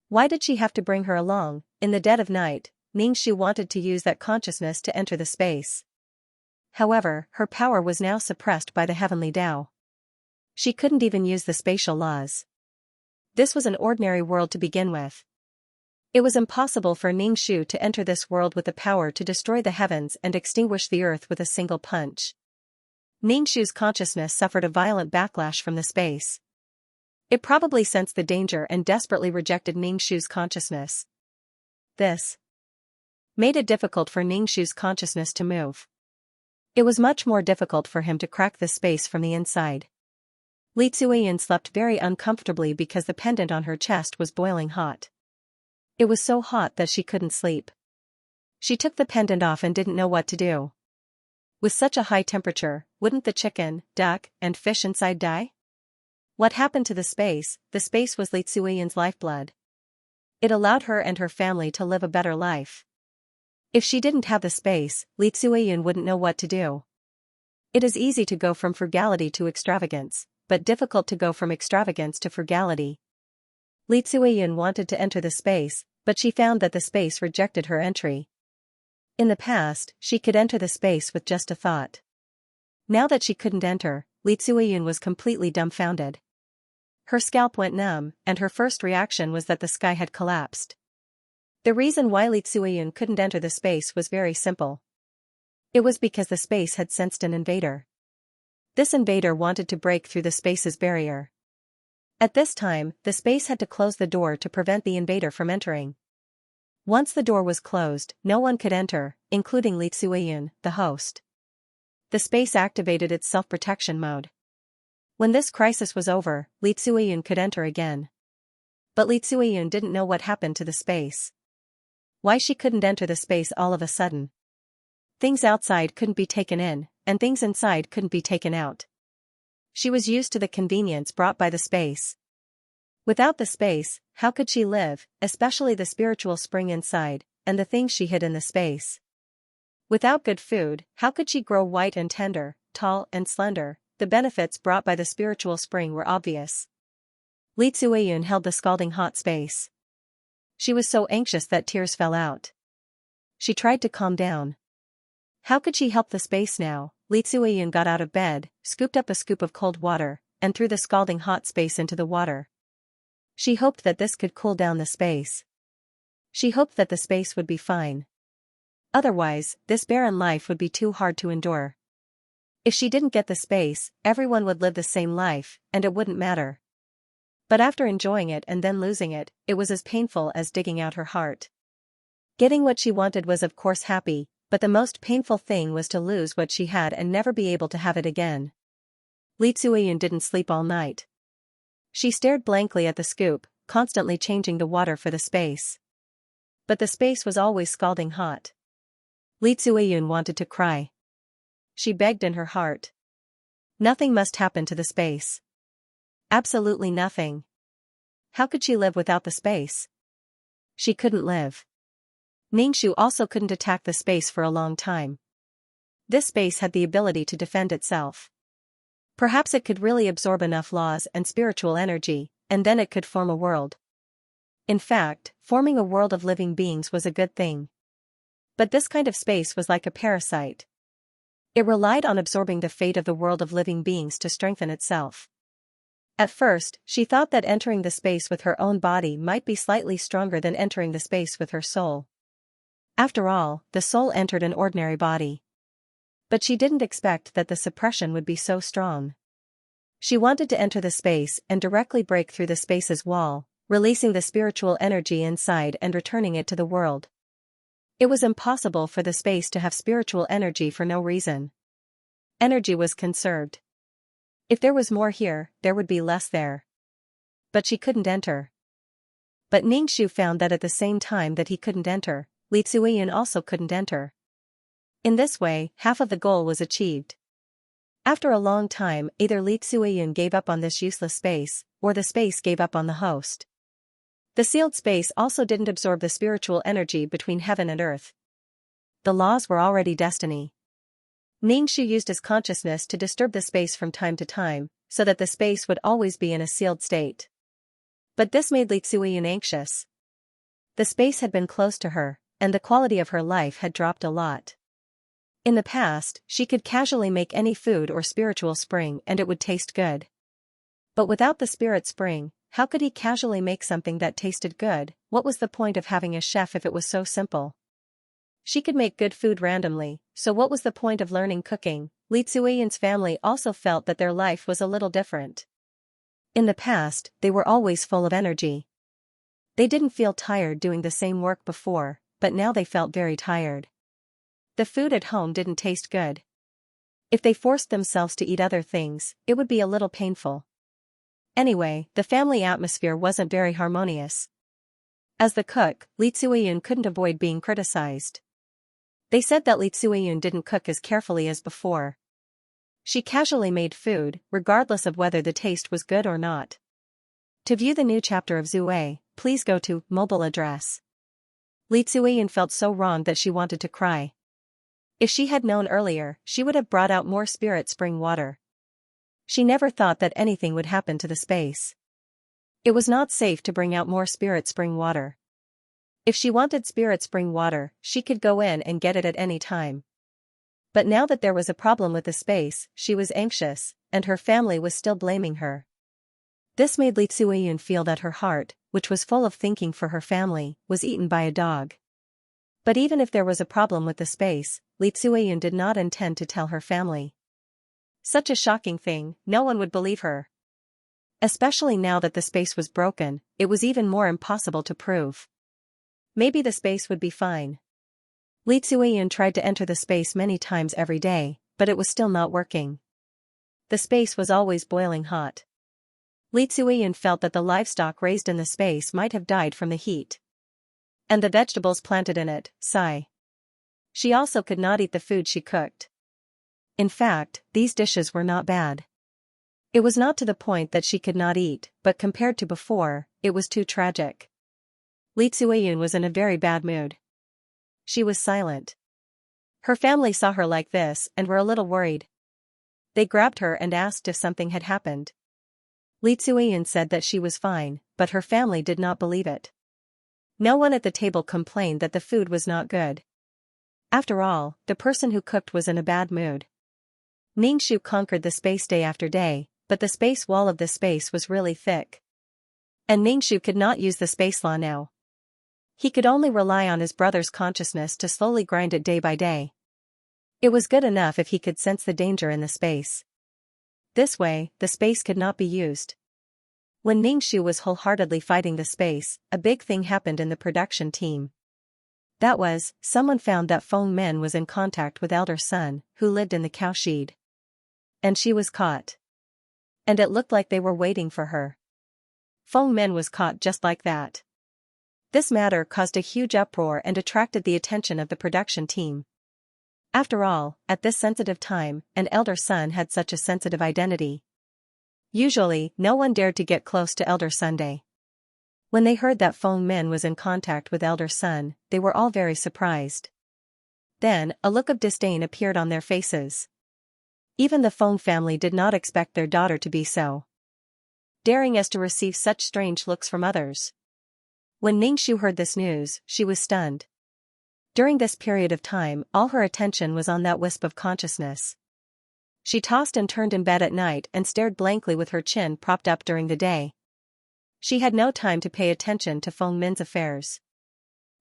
Speaker 1: Why did she have to bring her along? In the dead of night, Ningxu wanted to use that consciousness to enter the space. However, her power was now suppressed by the heavenly Tao. She couldn't even use the spatial laws. This was an ordinary world to begin with. It was impossible for Ningxu to enter this world with the power to destroy the heavens and extinguish the earth with a single punch. Ningxu's consciousness suffered a violent backlash from the space. It probably sensed the danger and desperately rejected Ningxu's consciousness. This made it difficult for Ningxu's consciousness to move. It was much more difficult for him to crack the space from the inside. Li Tsueyin slept very uncomfortably because the pendant on her chest was boiling hot. It was so hot that she couldn't sleep. She took the pendant off and didn't know what to do. With such a high temperature, wouldn't the chicken, duck, and fish inside die? What happened to the space? The space was Li Tsueyin's lifeblood. It allowed her and her family to live a better life. If she didn't have the space, Li Tsueyin wouldn't know what to do. It is easy to go from frugality to extravagance, but difficult to go from extravagance to frugality. Li Tsueyin wanted to enter the space, but she found that the space rejected her entry. In the past, she could enter the space with just a thought. Now that she couldn't enter, Li Tsueyin was completely dumbfounded. Her scalp went numb, and her first reaction was that the sky had collapsed. The reason why Li Tsueyin couldn't enter the space was very simple. It was because the space had sensed an invader. This invader wanted to break through the space's barrier. At this time, the space had to close the door to prevent the invader from entering. Once the door was closed, no one could enter, including Li Tsueyin, the host. The space activated its self-protection mode. When this crisis was over, Li Tsueyin could enter again. But Li Tsueyin didn't know what happened to the space. Why she couldn't enter the space all of a sudden. Things outside couldn't be taken in, and things inside couldn't be taken out. She was used to the convenience brought by the space. Without the space, how could she live, especially the spiritual spring inside, and the things she hid in the space? Without good food, how could she grow white and tender, tall and slender? The benefits brought by the spiritual spring were obvious. Li Tsuiyun held the scalding hot space. She was so anxious that tears fell out. She tried to calm down. How could she help the space now? Li Tsuiyun got out of bed, scooped up a scoop of cold water, and threw the scalding hot space into the water. She hoped that this could cool down the space. She hoped that the space would be fine. Otherwise, this barren life would be too hard to endure. If she didn't get the space, everyone would live the same life, and it wouldn't matter. But after enjoying it and then losing it, it was as painful as digging out her heart. Getting what she wanted was of course happy, but the most painful thing was to lose what she had and never be able to have it again. Li Tsuiyun didn't sleep all night. She stared blankly at the scoop, constantly changing the water for the space. But the space was always scalding hot. Li Tsuiyun wanted to cry. She begged in her heart. Nothing must happen to the space. Absolutely nothing. How could she live without the space? She couldn't live. Ningxu also couldn't attack the space for a long time. This space had the ability to defend itself. Perhaps it could really absorb enough laws and spiritual energy, and then it could form a world. In fact, forming a world of living beings was a good thing. But this kind of space was like a parasite. It relied on absorbing the fate of the world of living beings to strengthen itself. At first, she thought that entering the space with her own body might be slightly stronger than entering the space with her soul. After all, the soul entered an ordinary body. But she didn't expect that the suppression would be so strong. She wanted to enter the space and directly break through the space's wall, releasing the spiritual energy inside and returning it to the world. It was impossible for the space to have spiritual energy for no reason. Energy was conserved. If there was more here, there would be less there. But she couldn't enter. But Ningxu found that at the same time that he couldn't enter, Li Tsuiyun also couldn't enter. In this way, half of the goal was achieved. After a long time, either Li Tsuiyun gave up on this useless space, or the space gave up on the host. The sealed space also didn't absorb the spiritual energy between heaven and earth. The laws were already destiny. Ningxu used his consciousness to disturb the space from time to time, so that the space would always be in a sealed state. But this made Li Tsuiyun anxious. The space had been close to her, and the quality of her life had dropped a lot. In the past, she could casually make any food or spiritual spring and it would taste good. But without the spirit spring, how could he casually make something that tasted good? What was the point of having a chef if it was so simple? She could make good food randomly, so what was the point of learning cooking? Li Tsuiyun's family also felt that their life was a little different. In the past, they were always full of energy. They didn't feel tired doing the same work before, but now they felt very tired. The food at home didn't taste good. If they forced themselves to eat other things, it would be a little painful. Anyway, the family atmosphere wasn't very harmonious. As the cook, Li Tsuiyun couldn't avoid being criticized. They said that Li Tsuiyun didn't cook as carefully as before. She casually made food, regardless of whether the taste was good or not. To view the new chapter of Zue, please go to mobile address. Li Tsuiyun felt so wrong that she wanted to cry. If she had known earlier, she would have brought out more spirit spring water. She never thought that anything would happen to the space. It was not safe to bring out more spirit spring water. If she wanted spirit spring water, she could go in and get it at any time. But now that there was a problem with the space, she was anxious, and her family was still blaming her. This made Li Tsuiyun feel that her heart, which was full of thinking for her family, was eaten by a dog. But even if there was a problem with the space, Li Tsuiyun did not intend to tell her family. Such a shocking thing, no one would believe her. Especially now that the space was broken, it was even more impossible to prove. Maybe the space would be fine. Li Tsuiyun tried to enter the space many times every day, but it was still not working. The space was always boiling hot. Li Tsuiyun felt that the livestock raised in the space might have died from the heat. And the vegetables planted in it, sigh. She also could not eat the food she cooked. In fact, these dishes were not bad. It was not to the point that she could not eat, but compared to before, it was too tragic. Li Tsuiyun was in a very bad mood. She was silent. Her family saw her like this and were a little worried. They grabbed her and asked if something had happened. Li Tsuiyun said that she was fine, but her family did not believe it. No one at the table complained that the food was not good. After all, the person who cooked was in a bad mood. Ningxu conquered the space day after day, but the space wall of the space was really thick. And Ningxu could not use the space law now. He could only rely on his brother's consciousness to slowly grind it day by day. It was good enough if he could sense the danger in the space. This way, the space could not be used. When Ningxu was wholeheartedly fighting the space, a big thing happened in the production team. That was, someone found that Feng Men was in contact with Elder Sun, who lived in the cowshed. And she was caught. And it looked like they were waiting for her. Feng Men was caught just like that. This matter caused a huge uproar and attracted the attention of the production team. After all, at this sensitive time, an Elder Sun had such a sensitive identity. Usually, no one dared to get close to Elder Sunday. When they heard that Feng Men was in contact with Elder Sun, they were all very surprised. Then, a look of disdain appeared on their faces. Even the Feng family did not expect their daughter to be so daring as to receive such strange looks from others. When Ningxu heard this news, she was stunned. During this period of time, all her attention was on that wisp of consciousness. She tossed and turned in bed at night and stared blankly with her chin propped up during the day. She had no time to pay attention to Feng Men's affairs.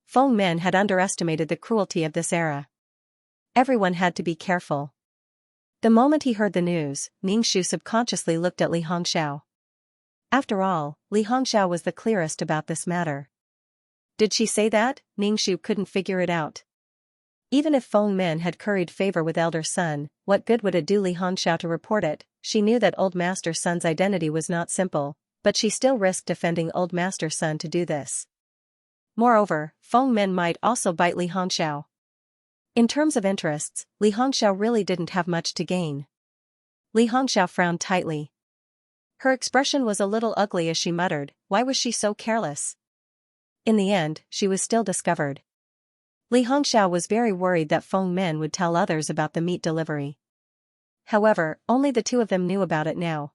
Speaker 1: Feng Men had underestimated the cruelty of this era. Everyone had to be careful. The moment he heard the news, Ningxu subconsciously looked at Li Hongxiao. After all, Li Hongxiao was the clearest about this matter. Did she say that? Ningxu couldn't figure it out. Even if Feng Men had curried favor with Elder Sun, what good would it do Li Hongxiao to report it? She knew that Old Master Sun's identity was not simple, but she still risked offending Old Master Sun to do this. Moreover, Feng Men might also bite Li Hongxiao. In terms of interests, Li Hongxiao really didn't have much to gain. Li Hongxiao frowned tightly. Her expression was a little ugly as she muttered, why was she so careless? In the end, she was still discovered. Li Hongxiao was very worried that Feng Men would tell others about the meat delivery. However, only the two of them knew about it now.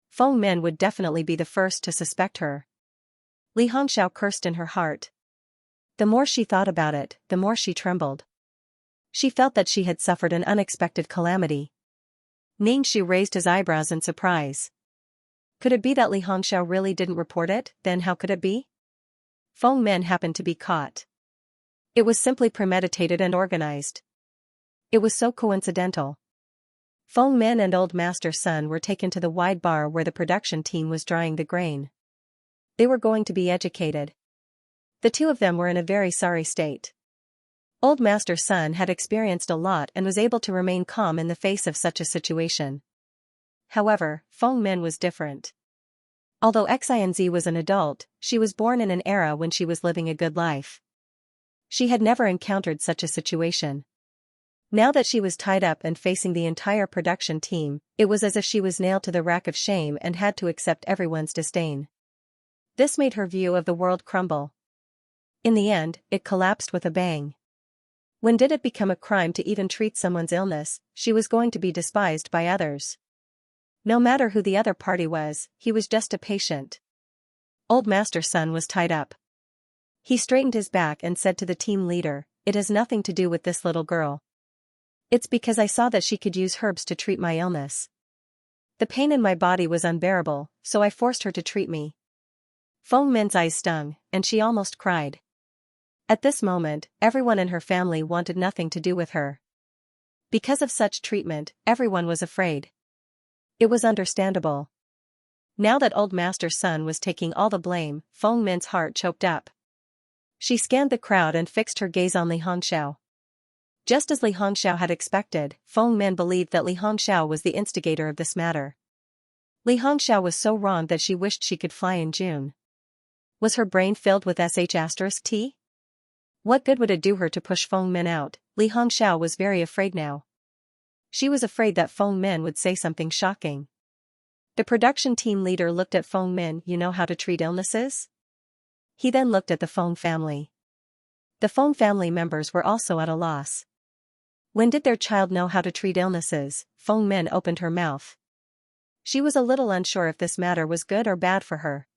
Speaker 1: Feng Men would definitely be the first to suspect her. Li Hongxiao cursed in her heart. The more she thought about it, the more she trembled. She felt that she had suffered an unexpected calamity. Ningxu raised his eyebrows in surprise. Could it be that Li Hongxiao really didn't report it? Then how could it be? Feng Men happened to be caught. It was simply premeditated and organized. It was so coincidental. Feng Men and Old Master Sun were taken to the wide bar where the production team was drying the grain. They were going to be educated. The two of them were in a very sorry state. Old Master Sun had experienced a lot and was able to remain calm in the face of such a situation. However, Feng Men was different. Although Xianxia was an adult, she was born in an era when she was living a good life. She had never encountered such a situation. Now that she was tied up and facing the entire production team, it was as if she was nailed to the rack of shame and had to accept everyone's disdain. This made her view of the world crumble. In the end, it collapsed with a bang. When did it become a crime to even treat someone's illness? She was going to be despised by others. No matter who the other party was, he was just a patient. Old Master Sun was tied up. He straightened his back and said to the team leader, "It has nothing to do with this little girl. It's because I saw that she could use herbs to treat my illness. The pain in my body was unbearable, so I forced her to treat me." Feng Men's eyes stung, and she almost cried. At this moment, everyone in her family wanted nothing to do with her. Because of such treatment, everyone was afraid. It was understandable. Now that Old Master Sun was taking all the blame, Feng Men's heart choked up. She scanned the crowd and fixed her gaze on Li Hongxiao. Just as Li Hongxiao had expected, Feng Men believed that Li Hongxiao was the instigator of this matter. Li Hongxiao was so wrong that she wished she could fly in June. Was her brain filled with *T? What good would it do her to push Feng Men out? Li Hongxiao was very afraid now. She was afraid that Feng Min would say something shocking. The production team leader looked at Feng Min. You know how to treat illnesses? He then looked at the Feng family. The Feng family members were also at a loss. When did their child know how to treat illnesses? Feng Min opened her mouth. She was a little unsure if this matter was good or bad for her.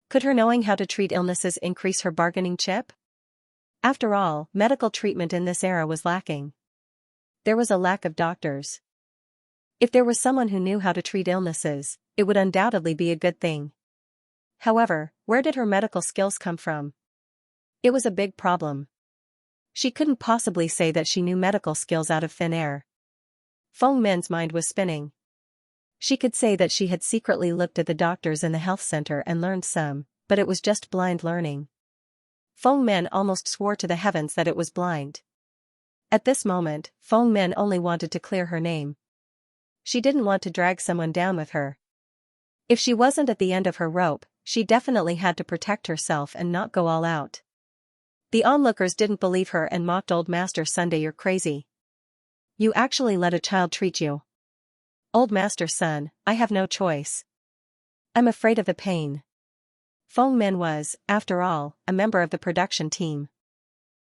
Speaker 1: Could her knowing how to treat illnesses increase her bargaining chip? After all, medical treatment in this era was lacking. There was a lack of doctors. If there was someone who knew how to treat illnesses, it would undoubtedly be a good thing. However, where did her medical skills come from? It was a big problem. She couldn't possibly say that she knew medical skills out of thin air. Feng Min's mind was spinning. She could say that she had secretly looked at the doctors in the health center and learned some, but it was just blind learning. Feng Min almost swore to the heavens that it was blind. At this moment, Feng Min only wanted to clear her name. She didn't want to drag someone down with her. If she wasn't at the end of her rope, she definitely had to protect herself and not go all out. The onlookers didn't believe her and mocked Old Master Sunday. You're crazy. You actually let a child treat you. Old Master Sun, I have no choice. I'm afraid of the pain. Feng Min was, after all, a member of the production team.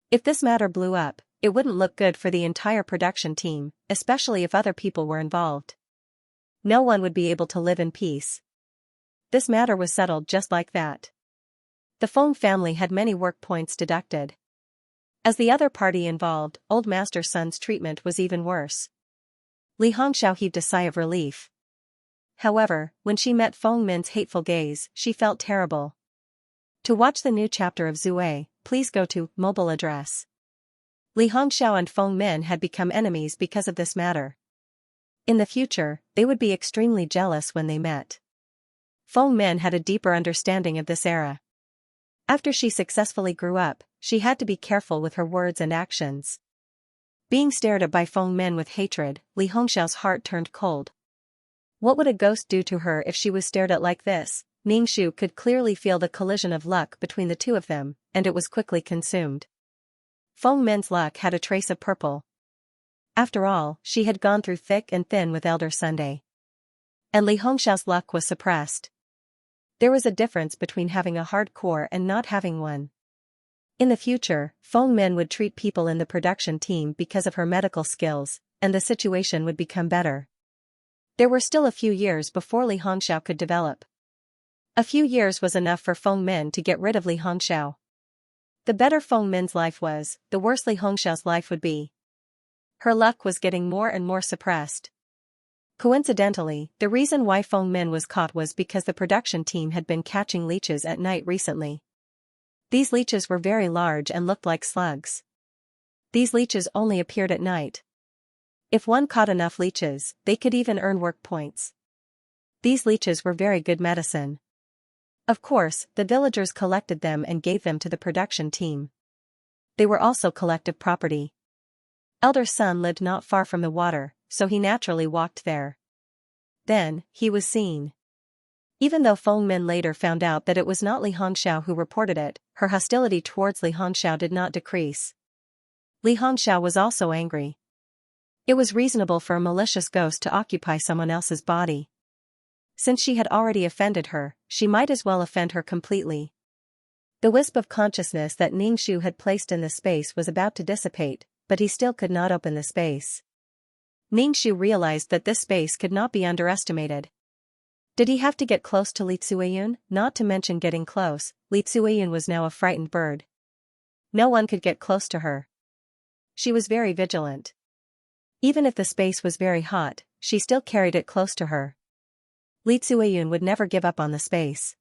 Speaker 1: If this matter blew up, it wouldn't look good for the entire production team, especially if other people were involved. No one would be able to live in peace. This matter was settled just like that. The Feng family had many work points deducted. As the other party involved, Old Master Sun's treatment was even worse. Li Hongxiao heaved a sigh of relief. However, when she met Feng Min's hateful gaze, she felt terrible. To watch the new chapter of Zue, please go to mobile address. Li Hongxiao and Feng Min had become enemies because of this matter. In the future, they would be extremely jealous when they met. Feng Min had a deeper understanding of this era. After she successfully grew up, she had to be careful with her words and actions. Being stared at by Feng Min with hatred, Li Hongxiao's heart turned cold. What would a ghost do to her if she was stared at like this? Ningxu could clearly feel the collision of luck between the two of them, and it was quickly consumed. Feng Min's luck had a trace of purple. After all, she had gone through thick and thin with Elder Sunday. And Li Hongxiao's luck was suppressed. There was a difference between having a hard core and not having one. In the future, Feng Min would treat people in the production team because of her medical skills, and the situation would become better. There were still a few years before Li Hongxiao could develop. A few years was enough for Feng Min to get rid of Li Hongxiao. The better Feng Min's life was, the worse Li Hongxiao's life would be. Her luck was getting more and more suppressed. Coincidentally, the reason why Feng Min was caught was because the production team had been catching leeches at night recently. These leeches were very large and looked like slugs. These leeches only appeared at night. If one caught enough leeches, they could even earn work points. These leeches were very good medicine. Of course, the villagers collected them and gave them to the production team. They were also collective property. Elder Sun lived not far from the water, so he naturally walked there. Then, he was seen. Even though Feng Min later found out that it was not Li Hongxiao who reported it, her hostility towards Li Hongxiao did not decrease. Li Hongxiao was also angry. It was reasonable for a malicious ghost to occupy someone else's body. Since she had already offended her, she might as well offend her completely. The wisp of consciousness that Ningxu had placed in the space was about to dissipate, but he still could not open the space. Ningxu realized that this space could not be underestimated. Did he have to get close to Li Tsueyun? Not to mention getting close, Li Tsueyun was now a frightened bird. No one could get close to her. She was very vigilant. Even if the space was very hot, she still carried it close to her. Li Tsueyun would never give up on the space.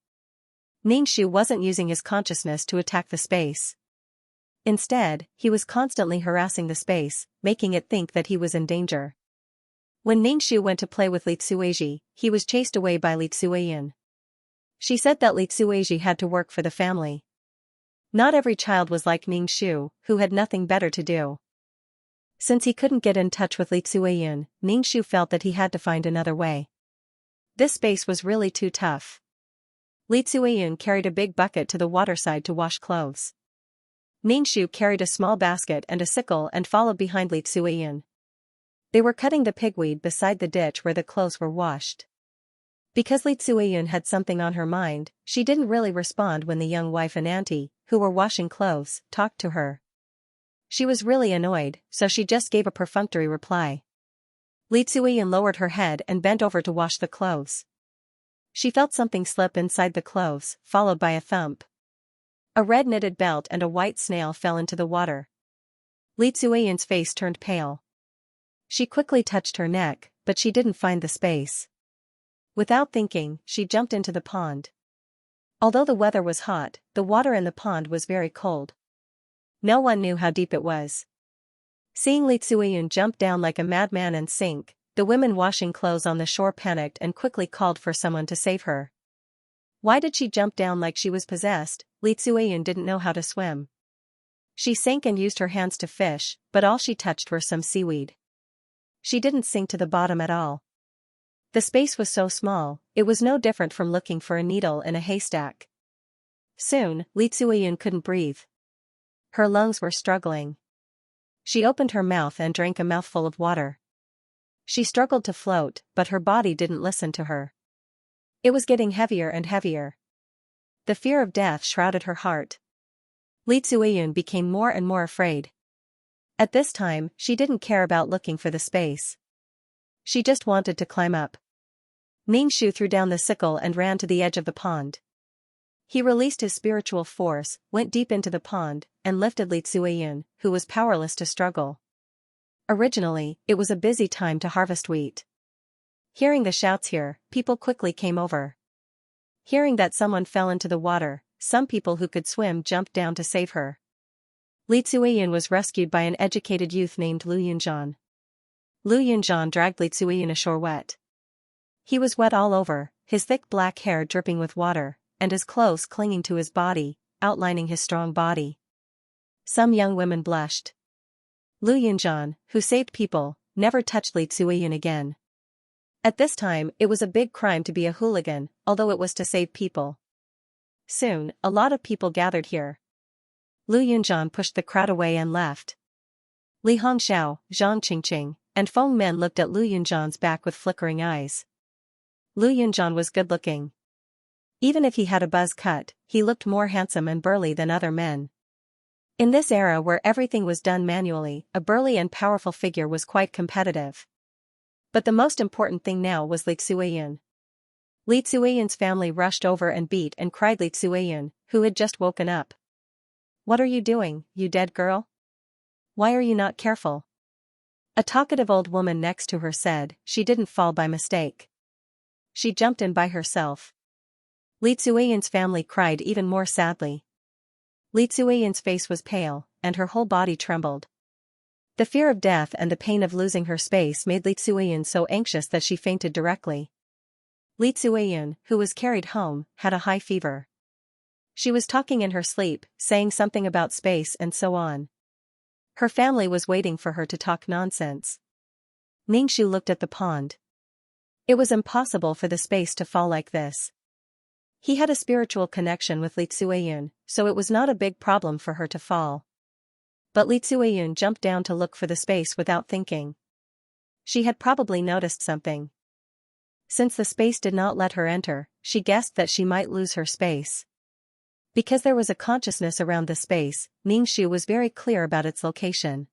Speaker 1: Ningxu wasn't using his consciousness to attack the space. Instead, he was constantly harassing the space, making it think that he was in danger. When Ningxu went to play with Li Tsueji, he was chased away by Li Tsueyun. She said that Li Tsueji had to work for the family. Not every child was like Ningxu, who had nothing better to do. Since he couldn't get in touch with Li Tsueyun, Ningxu felt that he had to find another way. This space was really too tough. Li Tsueyun carried a big bucket to the waterside to wash clothes. Ningxu carried a small basket and a sickle and followed behind Li Tsueyun. They were cutting the pigweed beside the ditch where the clothes were washed. Because Li Tsuiyun had something on her mind, she didn't really respond when the young wife and auntie, who were washing clothes, talked to her. She was really annoyed, so she just gave a perfunctory reply. Li Tsuiyun lowered her head and bent over to wash the clothes. She felt something slip inside the clothes, followed by a thump. A red knitted belt and a white snail fell into the water. Li Tsuiyun's face turned pale. She quickly touched her neck, but she didn't find the space. Without thinking, she jumped into the pond. Although the weather was hot, the water in the pond was very cold. No one knew how deep it was. Seeing Li Tsuiyun jump down like a madman and sink, the women washing clothes on the shore panicked and quickly called for someone to save her. Why did she jump down like she was possessed? Li Tsuiyun didn't know how to swim. She sank and used her hands to fish, but all she touched were some seaweed. She didn't sink to the bottom at all. The space was so small, it was no different from looking for a needle in a haystack. Soon, Li Tsuiyun couldn't breathe. Her lungs were struggling. She opened her mouth and drank a mouthful of water. She struggled to float, but her body didn't listen to her. It was getting heavier and heavier. The fear of death shrouded her heart. Li Tsuiyun became more and more afraid. At this time, she didn't care about looking for the space. She just wanted to climb up. Ningxu threw down the sickle and ran to the edge of the pond. He released his spiritual force, went deep into the pond, and lifted Li Tsuiyun, who was powerless to struggle. Originally, it was a busy time to harvest wheat. Hearing the shouts here, people quickly came over. Hearing that someone fell into the water, some people who could swim jumped down to save her. Li Tsuiyun was rescued by an educated youth named Lu Yunzhan. Lu Yunzhan dragged Li Tsuiyun ashore wet. He was wet all over, his thick black hair dripping with water, and his clothes clinging to his body, outlining his strong body. Some young women blushed. Lu Yunzhan, who saved people, never touched Li Tsuiyun again. At this time, it was a big crime to be a hooligan, although it was to save people. Soon, a lot of people gathered here. Lu Yunzhan pushed the crowd away and left. Li Hongxiao, Zhang Qingqing, and Feng Men looked at Lu Yunzhan's back with flickering eyes. Lu Yunzhan was good-looking. Even if he had a buzz cut, he looked more handsome and burly than other men. In this era where everything was done manually, a burly and powerful figure was quite competitive. But the most important thing now was Li Tsuiyun. Li Tsuiyun's family rushed over and beat and cried Li Tsuiyun, who had just woken up. "What are you doing, you dead girl? Why are you not careful?" A talkative old woman next to her said she didn't fall by mistake. She jumped in by herself. Li Tsuiyun's family cried even more sadly. Li Tsuiyun's face was pale, and her whole body trembled. The fear of death and the pain of losing her space made Li Tsuiyun so anxious that she fainted directly. Li Tsuiyun, who was carried home, had a high fever. She was talking in her sleep, saying something about space and so on. Her family was waiting for her to talk nonsense. Ningxu looked at the pond. It was impossible for the space to fall like this. He had a spiritual connection with Li Tsuiyun, so it was not a big problem for her to fall. But Li Tsuiyun jumped down to look for the space without thinking. She had probably noticed something. Since the space did not let her enter, she guessed that she might lose her space. Because there was a consciousness around the space, Ningxu was very clear about its location.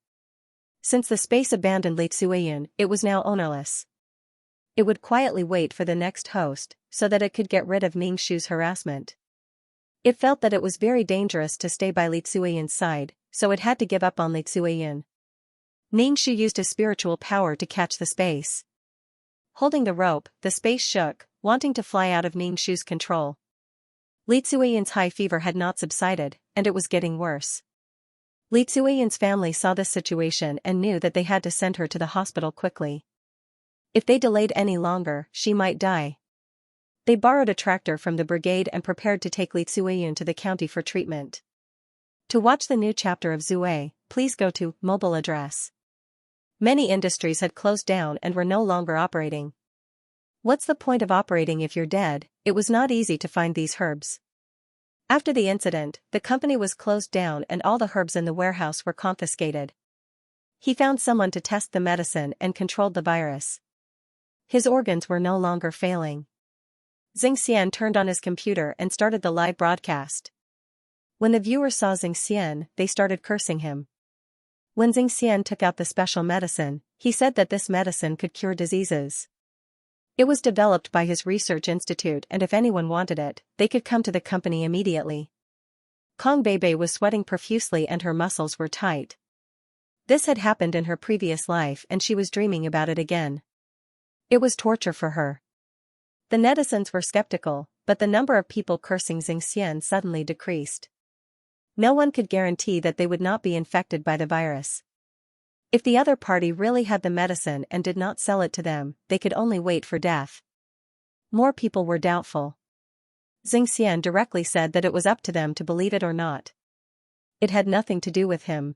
Speaker 1: Since the space abandoned Li Tsuiyun, it was now ownerless. It would quietly wait for the next host, so that it could get rid of Ningxu's harassment. It felt that it was very dangerous to stay by Li Tsuiyun's side, so it had to give up on Li Tsuiyun. Ningxu used his spiritual power to catch the space. Holding the rope, the space shook, wanting to fly out of Ningxu's control. Li Tsuiyun's high fever had not subsided, and it was getting worse. Li Tsuiyun's family saw this situation and knew that they had to send her to the hospital quickly. If they delayed any longer, she might die. They borrowed a tractor from the brigade and prepared to take Li Tsuiyun to the county for treatment. To watch the new chapter of Zue, please go to mobile address. Many industries had closed down and were no longer operating. What's the point of operating if you're dead? It was not easy to find these herbs. After the incident, the company was closed down and all the herbs in the warehouse were confiscated. He found someone to test the medicine and controlled the virus. His organs were no longer failing. Xianxia turned on his computer and started the live broadcast. When the viewers saw Xianxia, they started cursing him. When Xianxia took out the special medicine, he said that this medicine could cure diseases. It was developed by his research institute, and if anyone wanted it, they could come to the company immediately. Kong Bebe was sweating profusely and her muscles were tight. This had happened in her previous life and she was dreaming about it again. It was torture for her. The netizens were skeptical, but the number of people cursing Xianxia suddenly decreased. No one could guarantee that they would not be infected by the virus. If the other party really had the medicine and did not sell it to them, they could only wait for death. More people were doubtful. Xianxia directly said that it was up to them to believe it or not. It had nothing to do with him.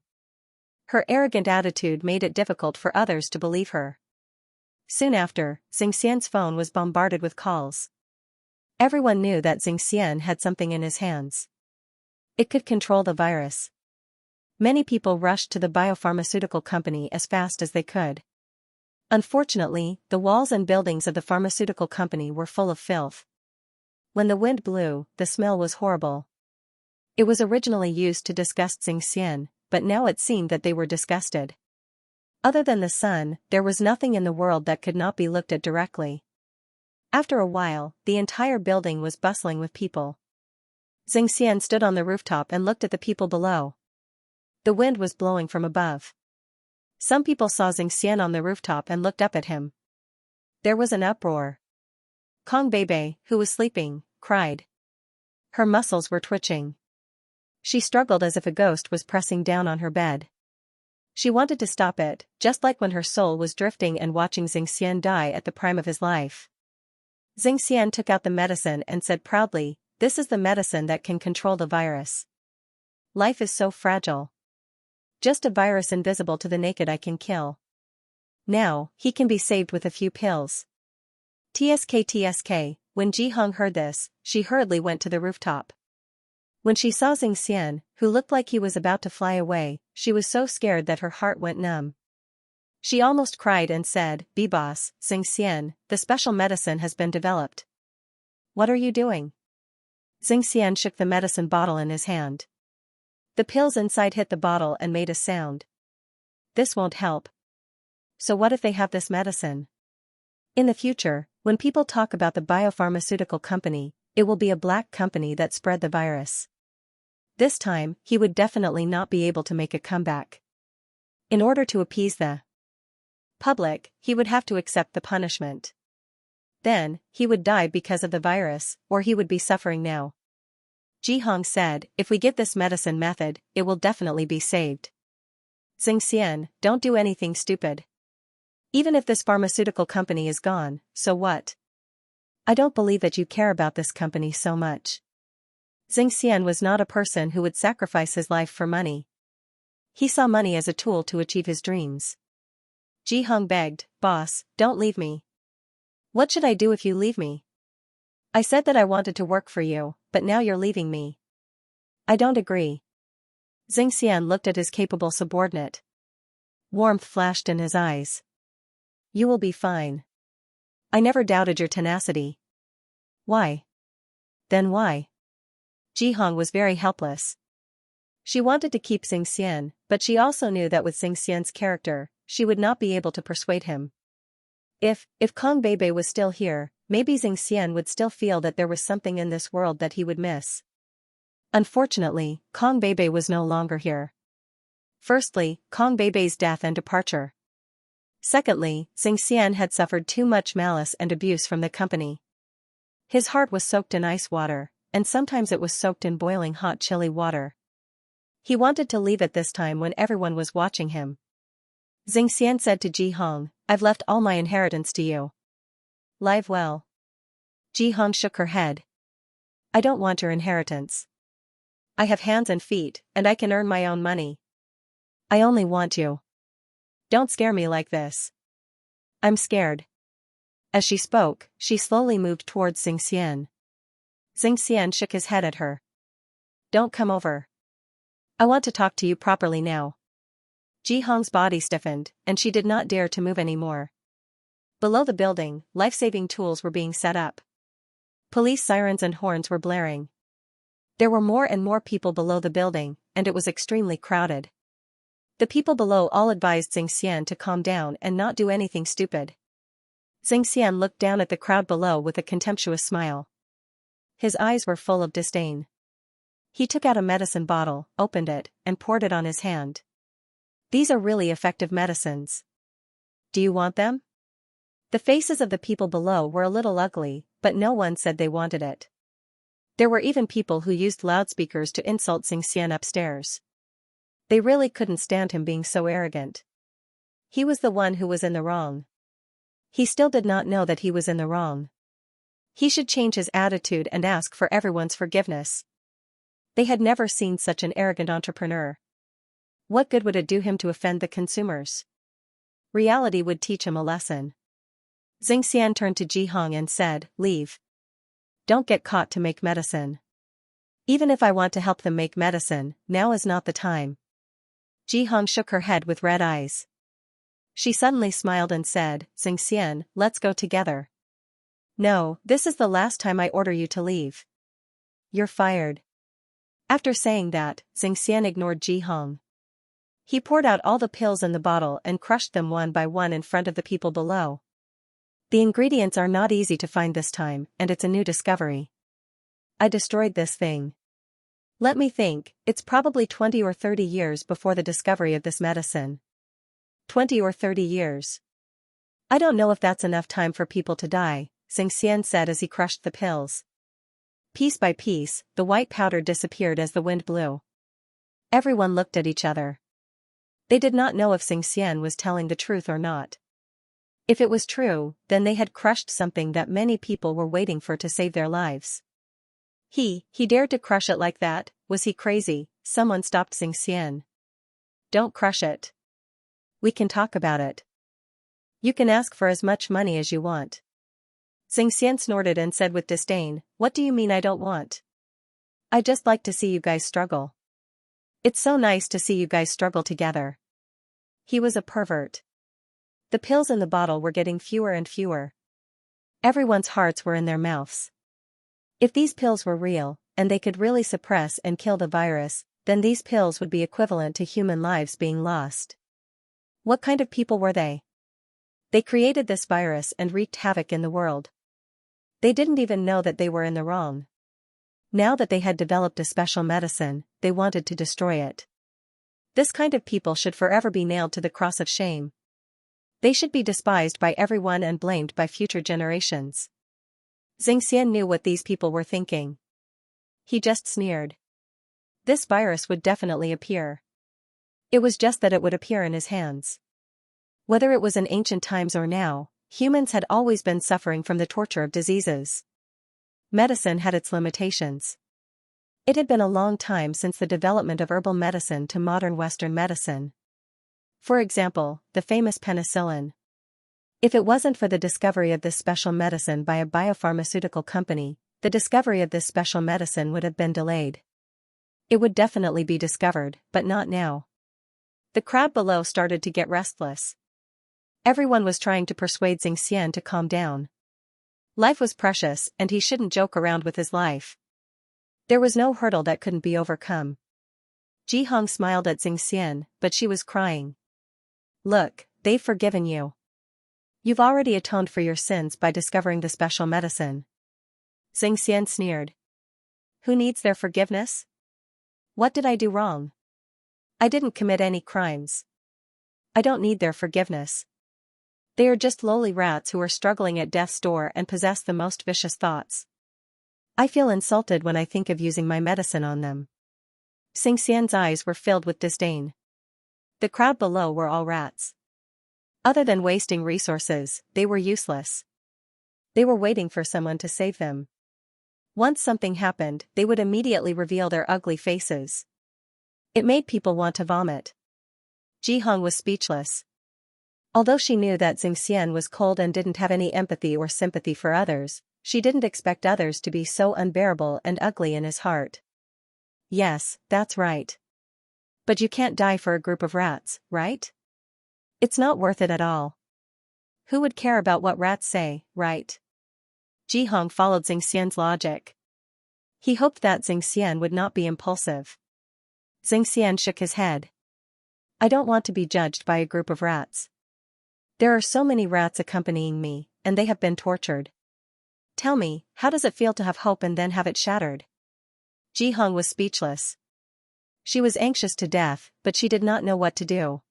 Speaker 1: Her arrogant attitude made it difficult for others to believe her. Soon after, Xianxia's phone was bombarded with calls. Everyone knew that Xianxia had something in his hands. It could control the virus. Many people rushed to the biopharmaceutical company as fast as they could. Unfortunately, the walls and buildings of the pharmaceutical company were full of filth. When the wind blew, the smell was horrible. It was originally used to disgust Xianxia, but now it seemed that they were disgusted. Other than the sun, there was nothing in the world that could not be looked at directly. After a while, the entire building was bustling with people. Xianxia stood on the rooftop and looked at the people below. The wind was blowing from above. Some people saw Xianxia on the rooftop and looked up at him. There was an uproar. Kong Bebe, who was sleeping, cried. Her muscles were twitching. She struggled as if a ghost was pressing down on her bed. She wanted to stop it, just like when her soul was drifting and watching Xianxia die at the prime of his life. Xianxia took out the medicine and said proudly, "This is the medicine that can control the virus. Life is so fragile. Just a virus invisible to the naked I can kill. Now, he can be saved with a few pills." TSK. When Ji Hong heard this, she hurriedly went to the rooftop. When she saw Xianxia, who looked like he was about to fly away, she was so scared that her heart went numb. She almost cried and said, "B-boss, Xianxia, the special medicine has been developed." "What are you doing?" Xianxia shook the medicine bottle in his hand. The pills inside hit the bottle and made a sound. "This won't help. So what if they have this medicine? In the future, when people talk about the biopharmaceutical company, it will be a black company that spread the virus. This time, he would definitely not be able to make a comeback. In order to appease the public, he would have to accept the punishment. Then, he would die because of the virus, or he would be suffering now." Ji Hong said, "If we give this medicine method, it will definitely be saved." "Xianxia, don't do anything stupid. Even if this pharmaceutical company is gone, so what? I don't believe that you care about this company so much." Xianxia was not a person who would sacrifice his life for money. He saw money as a tool to achieve his dreams. Ji Hong begged, "Boss, don't leave me. What should I do if you leave me? I said that I wanted to work for you, but now you're leaving me. I don't agree." Xianxia looked at his capable subordinate. Warmth flashed in his eyes. "You will be fine. I never doubted your tenacity." "Why?" "Then why?" Ji Hong was very helpless. She wanted to keep Xianxia, but she also knew that with Xianxia's character, she would not be able to persuade him. If Kong Bebe was still here, maybe Xianxia would still feel that there was something in this world that he would miss. Unfortunately, Kong Bebe was no longer here. Firstly, Kong Bebe's death and departure. Secondly, Xianxia had suffered too much malice and abuse from the company. His heart was soaked in ice water, and sometimes it was soaked in boiling hot chilly water. He wanted to leave at this time when everyone was watching him. Xianxia said to Ji Hong, "I've left all my inheritance to you. Live well." Ji Hong shook her head. "I don't want your inheritance. I have hands and feet, and I can earn my own money. I only want you. Don't scare me like this. I'm scared." As she spoke, she slowly moved towards Xianxia. Xianxia shook his head at her. "Don't come over. I want to talk to you properly now." Ji Hong's body stiffened, and she did not dare to move anymore. Below the building, life-saving tools were being set up. Police sirens and horns were blaring. There were more and more people below the building, and it was extremely crowded. The people below all advised Xianxia to calm down and not do anything stupid. Xianxia looked down at the crowd below with a contemptuous smile. His eyes were full of disdain. He took out a medicine bottle, opened it, and poured it on his hand. These are really effective medicines. Do you want them? The faces of the people below were a little ugly, but no one said they wanted it. There were even people who used loudspeakers to insult Xianxia upstairs. They really couldn't stand him being so arrogant. He was the one who was in the wrong. He still did not know that he was in the wrong. He should change his attitude and ask for everyone's forgiveness. They had never seen such an arrogant entrepreneur. What good would it do him to offend the consumers? Reality would teach him a lesson. Xianxia turned to Ji Hong and said, "Leave. Don't get caught to make medicine. Even if I want to help them make medicine, now is not the time." Ji Hong shook her head with red eyes. She suddenly smiled and said, "Xianxia, let's go together." "No, this is the last time I order you to leave. You're fired." After saying that, Xianxia ignored Ji Hong. He poured out all the pills in the bottle and crushed them one by one in front of the people below. The ingredients are not easy to find this time, and it's a new discovery. I destroyed this thing. Let me think, it's probably 20 or 30 years before the discovery of this medicine. 20 or 30 years. I don't know if that's enough time for people to die, Xianxia said as he crushed the pills. Piece by piece, the white powder disappeared as the wind blew. Everyone looked at each other. They did not know if Xianxia was telling the truth or not. If it was true, then they had crushed something that many people were waiting for to save their lives. He dared to crush it like that, was he crazy? Someone stopped Xianxia. "Don't crush it. We can talk about it. You can ask for as much money as you want." Xianxia snorted and said with disdain, "What do you mean I don't want? I just like to see you guys struggle. It's so nice to see you guys struggle together." He was a pervert. The pills in the bottle were getting fewer and fewer. Everyone's hearts were in their mouths. If these pills were real, and they could really suppress and kill the virus, then these pills would be equivalent to human lives being lost. What kind of people were they? They created this virus and wreaked havoc in the world. They didn't even know that they were in the wrong. Now that they had developed a special medicine, they wanted to destroy it. This kind of people should forever be nailed to the cross of shame. They should be despised by everyone and blamed by future generations. Xianxia knew what these people were thinking. He just sneered. This virus would definitely appear. It was just that it would appear in his hands. Whether it was in ancient times or now, humans had always been suffering from the torture of diseases. Medicine had its limitations. It had been a long time since the development of herbal medicine to modern Western medicine. For example, the famous penicillin. If it wasn't for the discovery of this special medicine by a biopharmaceutical company, the discovery of this special medicine would have been delayed. It would definitely be discovered, but not now. The crowd below started to get restless. Everyone was trying to persuade Xianxia to calm down. Life was precious and he shouldn't joke around with his life. There was no hurdle that couldn't be overcome. Ji Hong smiled at Xianxia, but she was crying. "Look, they've forgiven you. You've already atoned for your sins by discovering the special medicine." Xianxia sneered. "Who needs their forgiveness? What did I do wrong? I didn't commit any crimes. I don't need their forgiveness. They are just lowly rats who are struggling at death's door and possess the most vicious thoughts. I feel insulted when I think of using my medicine on them." Xianxia's eyes were filled with disdain. The crowd below were all rats. Other than wasting resources, they were useless. They were waiting for someone to save them. Once something happened, they would immediately reveal their ugly faces. It made people want to vomit. Ji Hong was speechless. Although she knew that Xianxia was cold and didn't have any empathy or sympathy for others, she didn't expect others to be so unbearable and ugly in his heart. Yes, that's right. But you can't die for a group of rats, right? It's not worth it at all. Who would care about what rats say, right? Jihong followed Xianxian's logic. He hoped that Xianxian would not be impulsive. Xianxian shook his head. I don't want to be judged by a group of rats. There are so many rats accompanying me, and they have been tortured. Tell me, how does it feel to have hope and then have it shattered? Jihong was speechless. She was anxious to death, but she did not know what to do.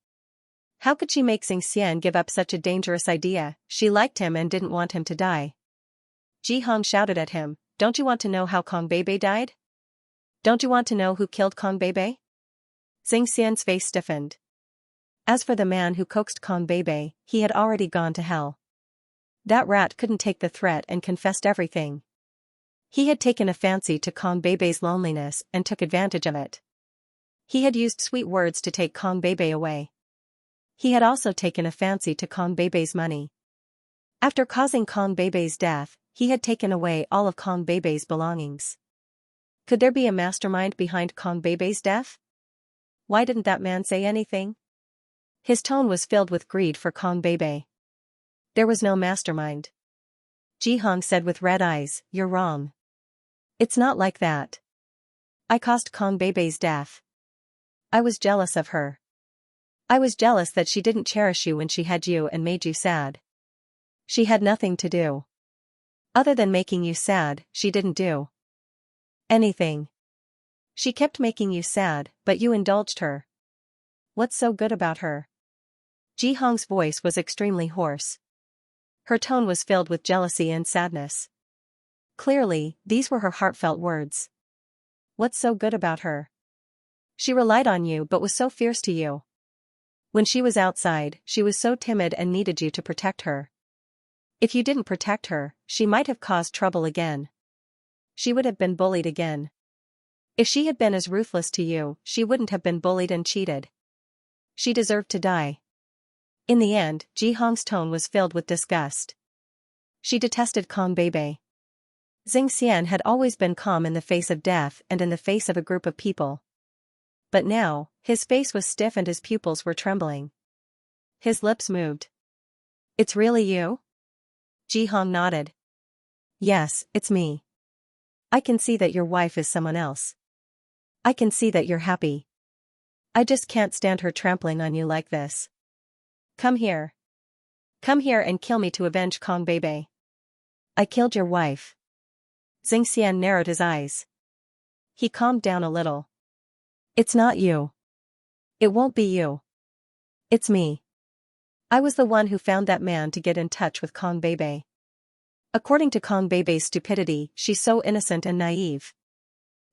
Speaker 1: How could she make Xianxian give up such a dangerous idea? She liked him and didn't want him to die. Jihong shouted at him, don't you want to know how Kong Beibei died? Don't you want to know who killed Kong Beibei? Xianxian's face stiffened. As for the man who coaxed Kong Beibei, he had already gone to hell. That rat couldn't take the threat and confessed everything. He had taken a fancy to Kong Beibei's loneliness and took advantage of it. He had used sweet words to take Kong Beibei away. He had also taken a fancy to Kong Beibei's money. After causing Kong Beibei's death, he had taken away all of Kong Beibei's belongings. Could there be a mastermind behind Kong Beibei's death? Why didn't that man say anything? His tone was filled with greed for Kong Beibei. There was no mastermind. Jihong said with red eyes, you're wrong. It's not like that. I caused Kong Beibei's death. I was jealous of her. I was jealous that she didn't cherish you when she had you and made you sad. She had nothing to do. Other than making you sad, she didn't do anything. She kept making you sad, but you indulged her. What's so good about her? Jihong's voice was extremely hoarse. Her tone was filled with jealousy and sadness. Clearly, these were her heartfelt words. What's so good about her? She relied on you but was so fierce to you. When she was outside, she was so timid and needed you to protect her. If you didn't protect her, she might have caused trouble again. She would have been bullied again. If she had been as ruthless to you, she wouldn't have been bullied and cheated. She deserved to die. In the end, Jihong's tone was filled with disgust. She detested Kong Beibei. Xianxian had always been calm in the face of death and in the face of a group of people. But now, his face was stiff and his pupils were trembling. His lips moved. It's really you? Jihong nodded. Yes, it's me. I can see that your wife is someone else. I can see that you're happy. I just can't stand her trampling on you like this. Come here. Come here and kill me to avenge Kong Beibei. I killed your wife. Xianxian narrowed his eyes. He calmed down a little. It's not you. It won't be you. It's me. I was the one who found that man to get in touch with Kong Beibei. According to Kong Beibei's stupidity, she's so innocent and naive.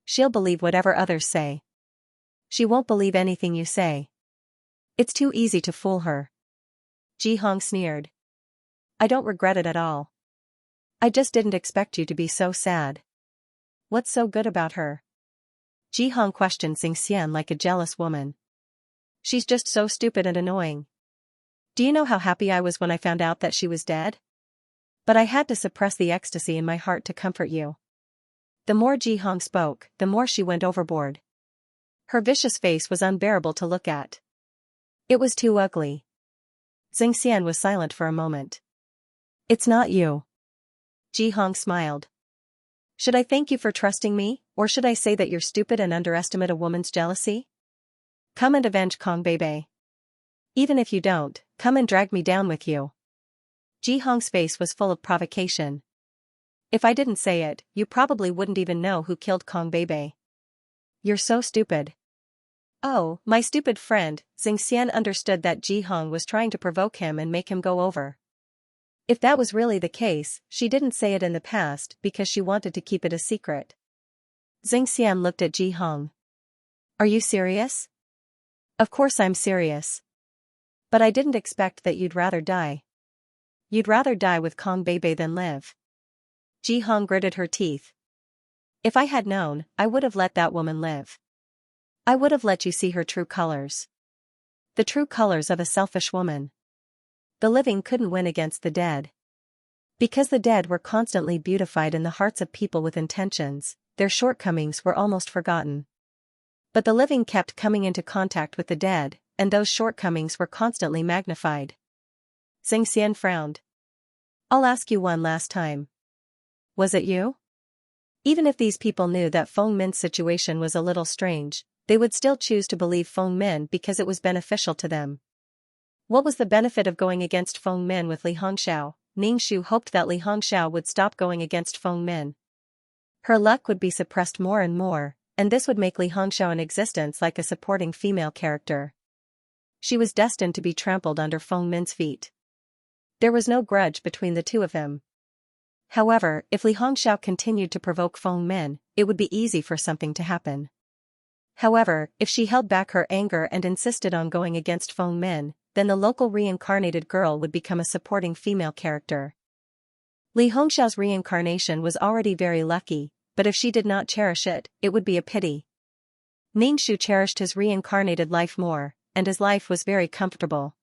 Speaker 1: She'll believe whatever others say. She won't believe anything you say. It's too easy to fool her. Jihong sneered. I don't regret it at all. I just didn't expect you to be so sad. What's so good about her? Jihong questioned Xianxian like a jealous woman. She's just so stupid and annoying. Do you know how happy I was when I found out that she was dead? But I had to suppress the ecstasy in my heart to comfort you. The more Jihong spoke, the more she went overboard. Her vicious face was unbearable to look at. It was too ugly. Xianxian was silent for a moment. It's not you. Jihong smiled. Should I thank you for trusting me, or should I say that you're stupid and underestimate a woman's jealousy? Come and avenge Kong Beibei. Even if you don't, come and drag me down with you. Jihong's face was full of provocation. If I didn't say it, you probably wouldn't even know who killed Kong Beibei. You're so stupid. Oh, my stupid friend, Xianxian understood that Jihong was trying to provoke him and make him go over. If that was really the case, she didn't say it in the past because she wanted to keep it a secret. Xianxian looked at Jihong. Are you serious? Of course I'm serious. But I didn't expect that you'd rather die. You'd rather die with Kong Beibei than live. Jihong gritted her teeth. If I had known, I would have let that woman live. I would have let you see her true colors. The true colors of a selfish woman. The living couldn't win against the dead. Because the dead were constantly beautified in the hearts of people with intentions, their shortcomings were almost forgotten. But the living kept coming into contact with the dead, and those shortcomings were constantly magnified. Xianxia frowned. I'll ask you one last time. Was it you? Even if these people knew that Feng Min's situation was a little strange, they would still choose to believe Feng Min because it was beneficial to them. What was the benefit of going against Feng Min with Li Hongxiao? Ningxu hoped that Li Hongxiao would stop going against Feng Min. Her luck would be suppressed more and more, and this would make Li Hongxiao in existence like a supporting female character. She was destined to be trampled under Feng Min's feet. There was no grudge between the two of them. However, if Li Hongxiao continued to provoke Feng Min, it would be easy for something to happen. However, if she held back her anger and insisted on going against Feng Min, then the local reincarnated girl would become a supporting female character. Li Hongxiao's reincarnation was already very lucky, but if she did not cherish it, it would be a pity. Ningxu cherished his reincarnated life more, and his life was very comfortable.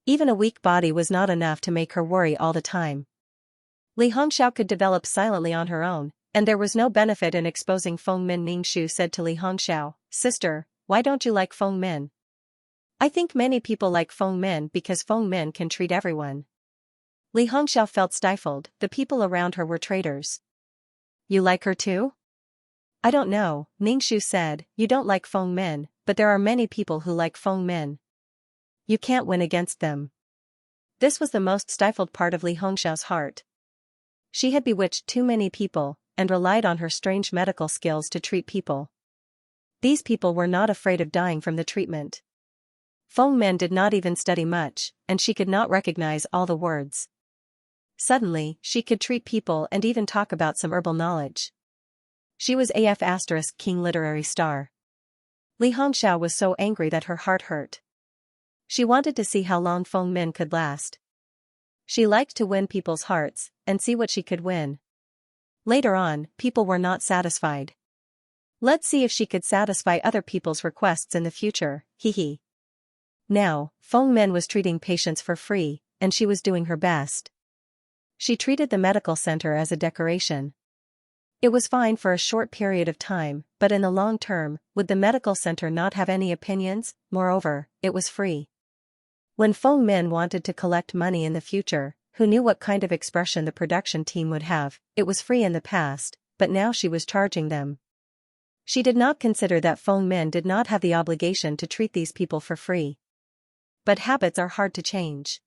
Speaker 1: Even a weak body was not enough to make her worry all the time. Li Hongxiao could develop silently on her own, and there was no benefit in exposing Feng Min. Ningxu said to Li Hongxiao, "Sister, why don't you like Feng Min?" "I think many people like Feng Min because Feng Min can treat everyone." Li Hongxiao felt stifled. The people around her were traitors. "You like her too?" "I don't know," Ningxu said. "You don't like Feng Min, but there are many people who like Feng Min. You can't win against them." This was the most stifled part of Li Hongxiao's heart. She had bewitched too many people, and relied on her strange medical skills to treat people. These people were not afraid of dying from the treatment. Feng Min did not even study much, and she could not recognize all the words. Suddenly, she could treat people and even talk about some herbal knowledge. She was AF** King literary star. Li Hongxiao was so angry that her heart hurt. She wanted to see how long Feng Min could last. She liked to win people's hearts, and see what she could win. Later on, people were not satisfied. Let's see if she could satisfy other people's requests in the future, hee. Now, Feng Min was treating patients for free, and she was doing her best. She treated the medical center as a decoration. It was fine for a short period of time, but in the long term, would the medical center not have any opinions? Moreover, it was free. When Feng Min wanted to collect money in the future, who knew what kind of expression the production team would have? It was free in the past, but now she was charging them. She did not consider that Feng Min did not have the obligation to treat these people for free. But habits are hard to change.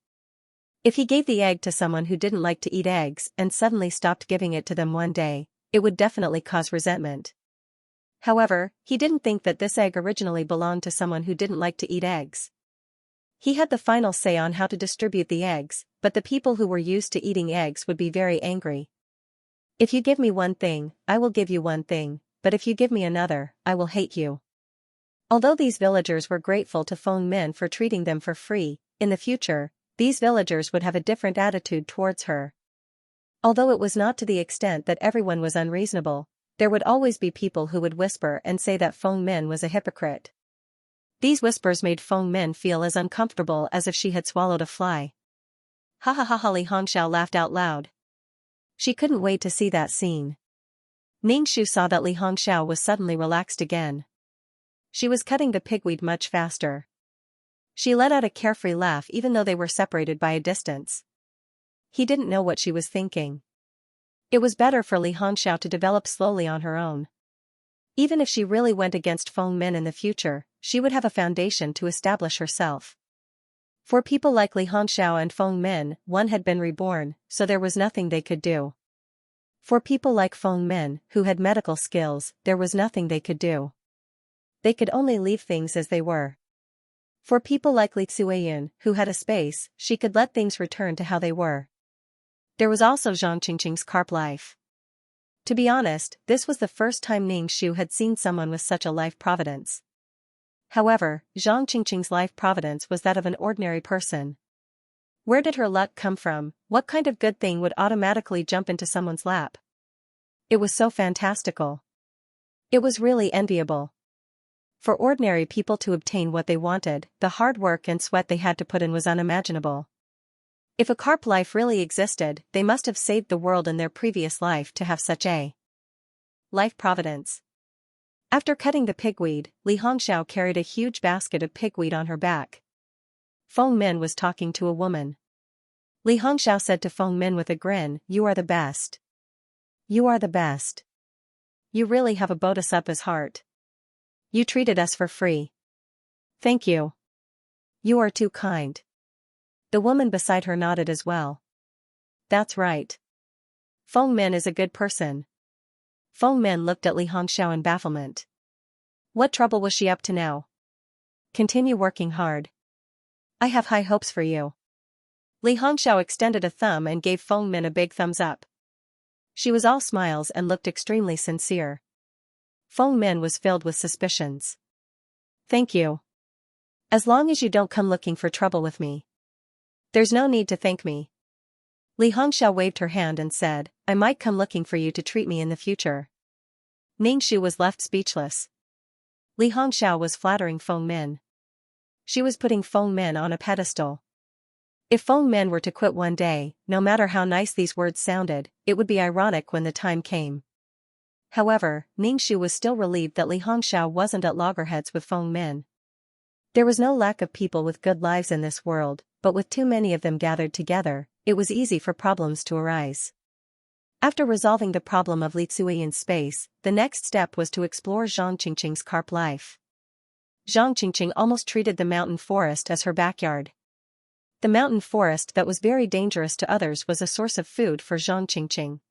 Speaker 1: If he gave the egg to someone who didn't like to eat eggs and suddenly stopped giving it to them one day, it would definitely cause resentment. However, he didn't think that this egg originally belonged to someone who didn't like to eat eggs. He had the final say on how to distribute the eggs, but the people who were used to eating eggs would be very angry. "If you give me one thing, I will give you one thing, but if you give me another, I will hate you." Although these villagers were grateful to Feng Min for treating them for free, in the future, these villagers would have a different attitude towards her. Although it was not to the extent that everyone was unreasonable, there would always be people who would whisper and say that Feng Min was a hypocrite. These whispers made Feng Min feel as uncomfortable as if she had swallowed a fly. Ha ha ha ha! Li Hongxiao laughed out loud. She couldn't wait to see that scene. Ningxu saw that Li Hongxiao was suddenly relaxed again. She was cutting the pigweed much faster. She let out a carefree laugh even though they were separated by a distance. He didn't know what she was thinking. It was better for Li Hongxiao to develop slowly on her own. Even if she really went against Feng Min in the future, she would have a foundation to establish herself. For people like Li Hongxiao and Feng Min, one had been reborn, so there was nothing they could do. For people like Feng Min, who had medical skills, there was nothing they could do. They could only leave things as they were. For people like Li Tsueyun, who had a space, she could let things return to how they were. There was also Zhang Qingqing's carp life. To be honest, this was the first time Ningxu had seen someone with such a life providence. However, Zhang Qingqing's life providence was that of an ordinary person. Where did her luck come from? What kind of good thing would automatically jump into someone's lap? It was so fantastical. It was really enviable. For ordinary people to obtain what they wanted, the hard work and sweat they had to put in was unimaginable. If a carp life really existed, they must have saved the world in their previous life to have such a life providence. After cutting the pigweed, Li Hongxiao carried a huge basket of pigweed on her back. Feng Min was talking to a woman. Li Hongxiao said to Feng Min with a grin, "You are the best. You are the best. You really have a bodhisattva's heart. You treated us for free. Thank you. You are too kind." The woman beside her nodded as well. That's right. Feng Min is a good person. Feng Min looked at Li Hongxiao in bafflement. What trouble was she up to now? Continue working hard. I have high hopes for you. Li Hongxiao extended a thumb and gave Feng Min a big thumbs up. She was all smiles and looked extremely sincere. Feng Min was filled with suspicions. Thank you. As long as you don't come looking for trouble with me. There's no need to thank me. Li Hongxiao waved her hand and said, I might come looking for you to treat me in the future. Ningxu was left speechless. Li Hongxiao was flattering Feng Min. She was putting Feng Min on a pedestal. If Feng Min were to quit one day, no matter how nice these words sounded, it would be ironic when the time came. However, Ningxu was still relieved that Li Hongxiao wasn't at loggerheads with Feng Min. There was no lack of people with good lives in this world, but with too many of them gathered together, it was easy for problems to arise. After resolving the problem of Li Tsui in space, the next step was to explore Zhang Qingqing's carp life. Zhang Qingqing almost treated the mountain forest as her backyard. The mountain forest that was very dangerous to others was a source of food for Zhang Qingqing.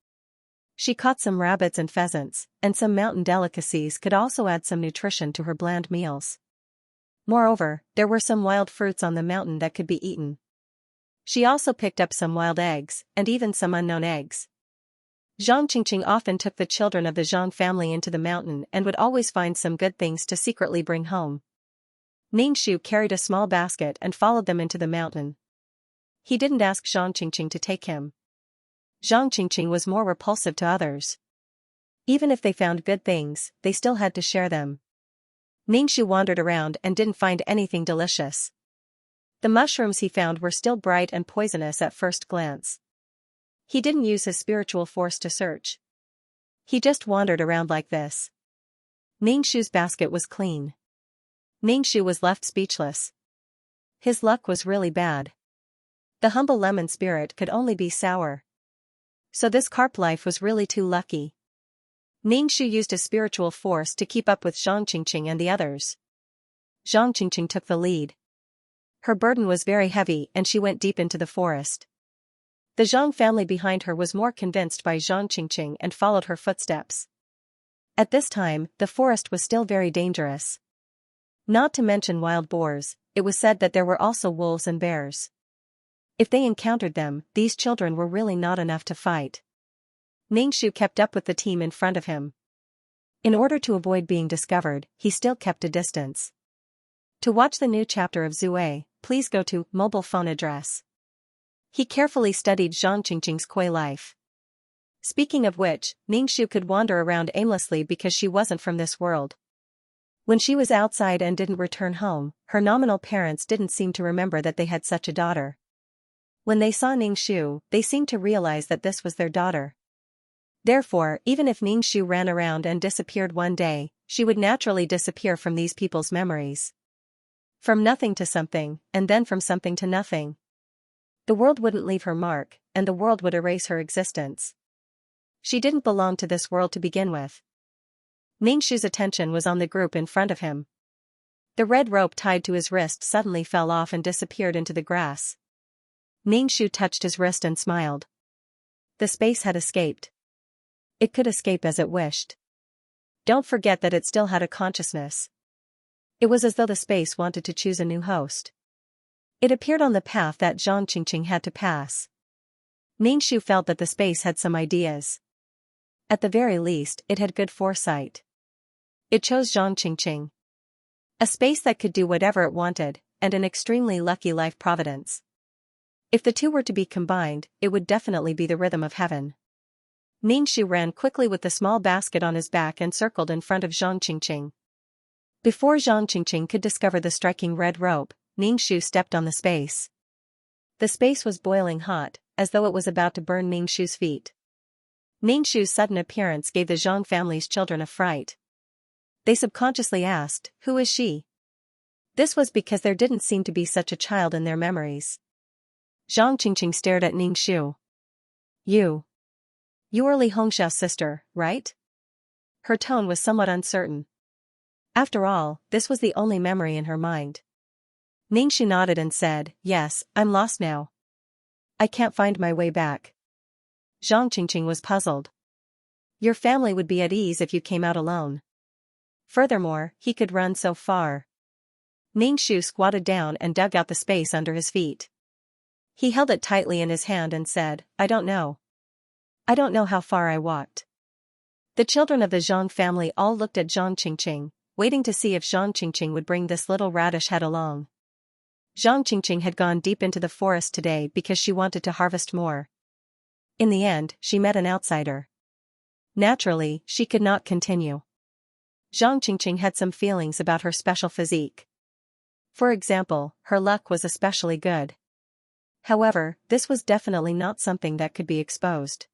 Speaker 1: She caught some rabbits and pheasants, and some mountain delicacies could also add some nutrition to her bland meals. Moreover, there were some wild fruits on the mountain that could be eaten. She also picked up some wild eggs, and even some unknown eggs. Zhang Qingqing often took the children of the Zhang family into the mountain and would always find some good things to secretly bring home. Ningxu carried a small basket and followed them into the mountain. He didn't ask Zhang Qingqing to take him. Zhang Qingqing was more repulsive to others. Even if they found good things, they still had to share them. Ningxu wandered around and didn't find anything delicious. The mushrooms he found were still bright and poisonous at first glance. He didn't use his spiritual force to search. He just wandered around like this. Ningxu's basket was clean. Ningxu was left speechless. His luck was really bad. The humble lemon spirit could only be sour. So this carp life was really too lucky. Ningxu used his spiritual force to keep up with Zhang Qingqing and the others. Zhang Qingqing took the lead. Her burden was very heavy and she went deep into the forest. The Zhang family behind her was more convinced by Zhang Qingqing and followed her footsteps. At this time, the forest was still very dangerous. Not to mention wild boars, it was said that there were also wolves and bears. If they encountered them, these children were really not enough to fight. Ningxu kept up with the team in front of him. In order to avoid being discovered, he still kept a distance. To watch the new chapter of Zue, please go to mobile phone address. He carefully studied Zhang Qingqing's koi life. Speaking of which, Ningxu could wander around aimlessly because she wasn't from this world. When she was outside and didn't return home, her nominal parents didn't seem to remember that they had such a daughter. When they saw Ningxu, they seemed to realize that this was their daughter. Therefore, even if Ningxu ran around and disappeared one day, she would naturally disappear from these people's memories. From nothing to something, and then from something to nothing. The world wouldn't leave her mark, and the world would erase her existence. She didn't belong to this world to begin with. Ningxu's attention was on the group in front of him. The red rope tied to his wrist suddenly fell off and disappeared into the grass. Ningxu touched his wrist and smiled. The space had escaped. It could escape as it wished. Don't forget that it still had a consciousness. It was as though the space wanted to choose a new host. It appeared on the path that Zhang Qingqing had to pass. Ningxu felt that the space had some ideas. At the very least, it had good foresight. It chose Zhang Qingqing. A space that could do whatever it wanted, and an extremely lucky life providence. If the two were to be combined, it would definitely be the rhythm of heaven. Ningxu ran quickly with the small basket on his back and circled in front of Zhang Qingqing. Before Zhang Qingqing could discover the striking red rope, Ningxu stepped on the space. The space was boiling hot, as though it was about to burn Ningxu's feet. Ningxu's sudden appearance gave the Zhang family's children a fright. They subconsciously asked, "Who is she?" This was because there didn't seem to be such a child in their memories. Zhang Qingqing stared at Ningxu. You are Li Hongxiao's sister, right?" Her tone was somewhat uncertain. After all, this was the only memory in her mind. Ningxu nodded and said, "Yes, I'm lost now. I can't find my way back." Zhang Qingqing was puzzled. Your family would be at ease if you came out alone. Furthermore, he could run so far. Ningxu squatted down and dug out the space under his feet. He held it tightly in his hand and said, "I don't know. I don't know how far I walked." The children of the Zhang family all looked at Zhang Qingqing, waiting to see if Zhang Qingqing would bring this little radish head along. Zhang Qingqing had gone deep into the forest today because she wanted to harvest more. In the end, she met an outsider. Naturally, she could not continue. Zhang Qingqing had some feelings about her special physique. For example, her luck was especially good. However, this was definitely not something that could be exposed.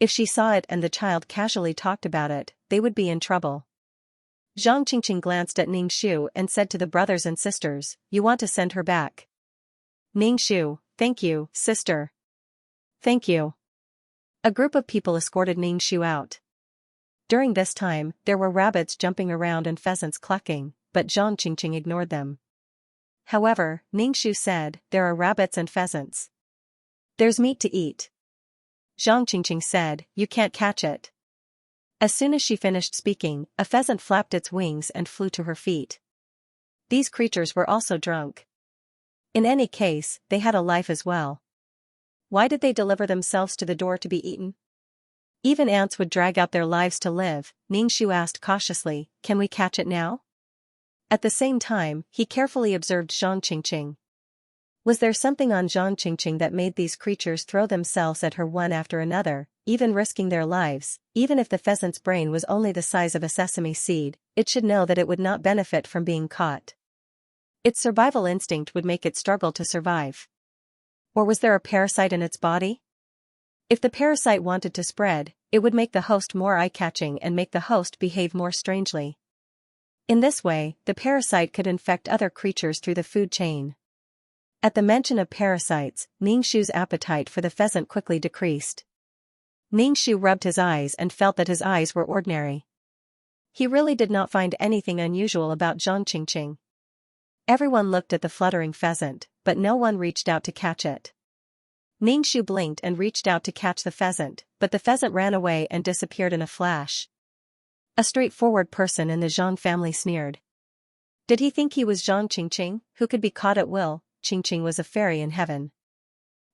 Speaker 1: If she saw it and the child casually talked about it, they would be in trouble. Zhang Qingqing glanced at Ningxu and said to the brothers and sisters, "You want to send her back?" Ningxu, "Thank you, sister." "Thank you." A group of people escorted Ningxu out. During this time, there were rabbits jumping around and pheasants clucking, but Zhang Qingqing ignored them. However, Ningxu said, "There are rabbits and pheasants. There's meat to eat." Zhang Qingqing said, "You can't catch it." As soon as she finished speaking, a pheasant flapped its wings and flew to her feet. These creatures were also drunk. In any case, they had a life as well. Why did they deliver themselves to the door to be eaten? Even ants would drag out their lives to live. Ningxu asked cautiously, "Can we catch it now?" At the same time, he carefully observed Zhang Qingqing. Was there something on Zhang Qingqing that made these creatures throw themselves at her one after another, even risking their lives? Even if the pheasant's brain was only the size of a sesame seed, it should know that it would not benefit from being caught. Its survival instinct would make it struggle to survive. Or was there a parasite in its body? If the parasite wanted to spread, it would make the host more eye-catching and make the host behave more strangely. In this way, the parasite could infect other creatures through the food chain. At the mention of parasites, Ningxu's appetite for the pheasant quickly decreased. Ningxu rubbed his eyes and felt that his eyes were ordinary. He really did not find anything unusual about Zhang Qingqing. Everyone looked at the fluttering pheasant, but no one reached out to catch it. Ningxu blinked and reached out to catch the pheasant, but the pheasant ran away and disappeared in a flash. A straightforward person in the Zhang family sneered. Did he think he was Zhang Qingqing, who could be caught at will? Qingqing was a fairy in heaven.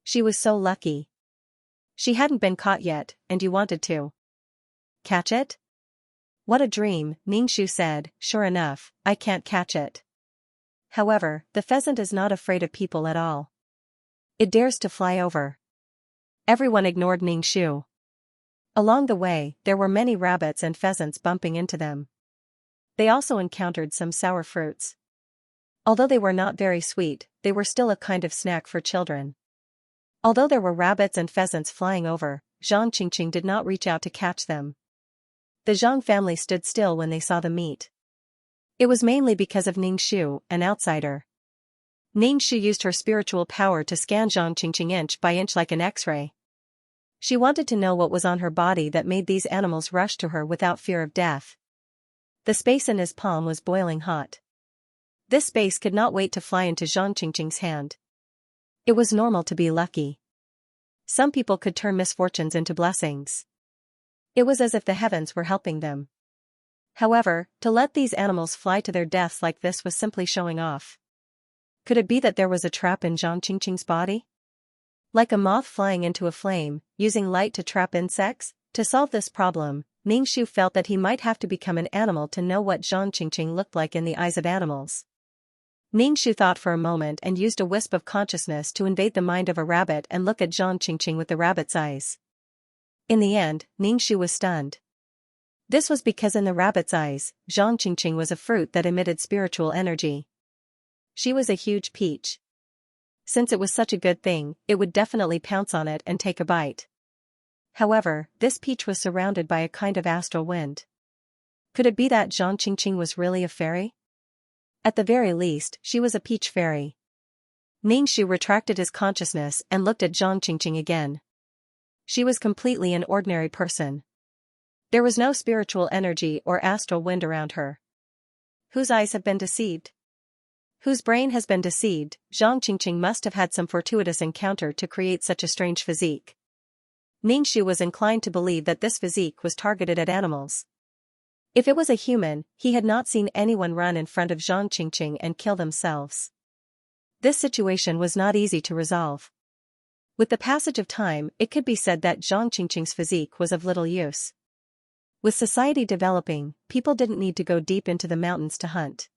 Speaker 1: She was so lucky. She hadn't been caught yet, and you wanted to catch it? What a dream, Ningxu said. Sure enough, I can't catch it. However, the pheasant is not afraid of people at all. It dares to fly over. Everyone ignored Ningxu. Along the way, there were many rabbits and pheasants bumping into them. They also encountered some sour fruits. Although they were not very sweet, they were still a kind of snack for children. Although there were rabbits and pheasants flying over, Zhang Qingqing did not reach out to catch them. The Zhang family stood still when they saw the meat. It was mainly because of Ningxu, an outsider. Ningxu used her spiritual power to scan Zhang Qingqing inch by inch like an X-ray. She wanted to know what was on her body that made these animals rush to her without fear of death. The space in his palm was boiling hot. This space could not wait to fly into Zhang Qingqing's hand. It was normal to be lucky. Some people could turn misfortunes into blessings. It was as if the heavens were helping them. However, to let these animals fly to their deaths like this was simply showing off. Could it be that there was a trap in Zhang Qingqing's body? Like a moth flying into a flame, using light to trap insects? To solve this problem, Ningxu felt that he might have to become an animal to know what Zhang Qingqing looked like in the eyes of animals. Ningxu thought for a moment and used a wisp of consciousness to invade the mind of a rabbit and look at Zhang Qingqing with the rabbit's eyes. In the end, Ningxu was stunned. This was because in the rabbit's eyes, Zhang Qingqing was a fruit that emitted spiritual energy. She was a huge peach. Since it was such a good thing, it would definitely pounce on it and take a bite. However, this peach was surrounded by a kind of astral wind. Could it be that Zhang Qingqing was really a fairy? At the very least, she was a peach fairy. Ningxu retracted his consciousness and looked at Zhang Qingqing again. She was completely an ordinary person. There was no spiritual energy or astral wind around her. Whose eyes have been deceived? Whose brain has been deceived? Zhang Qingqing must have had some fortuitous encounter to create such a strange physique. Ningxu was inclined to believe that this physique was targeted at animals. If it was a human, he had not seen anyone run in front of Zhang Qingqing and kill themselves. This situation was not easy to resolve. With the passage of time, it could be said that Zhang Qingqing's physique was of little use. With society developing, people didn't need to go deep into the mountains to hunt.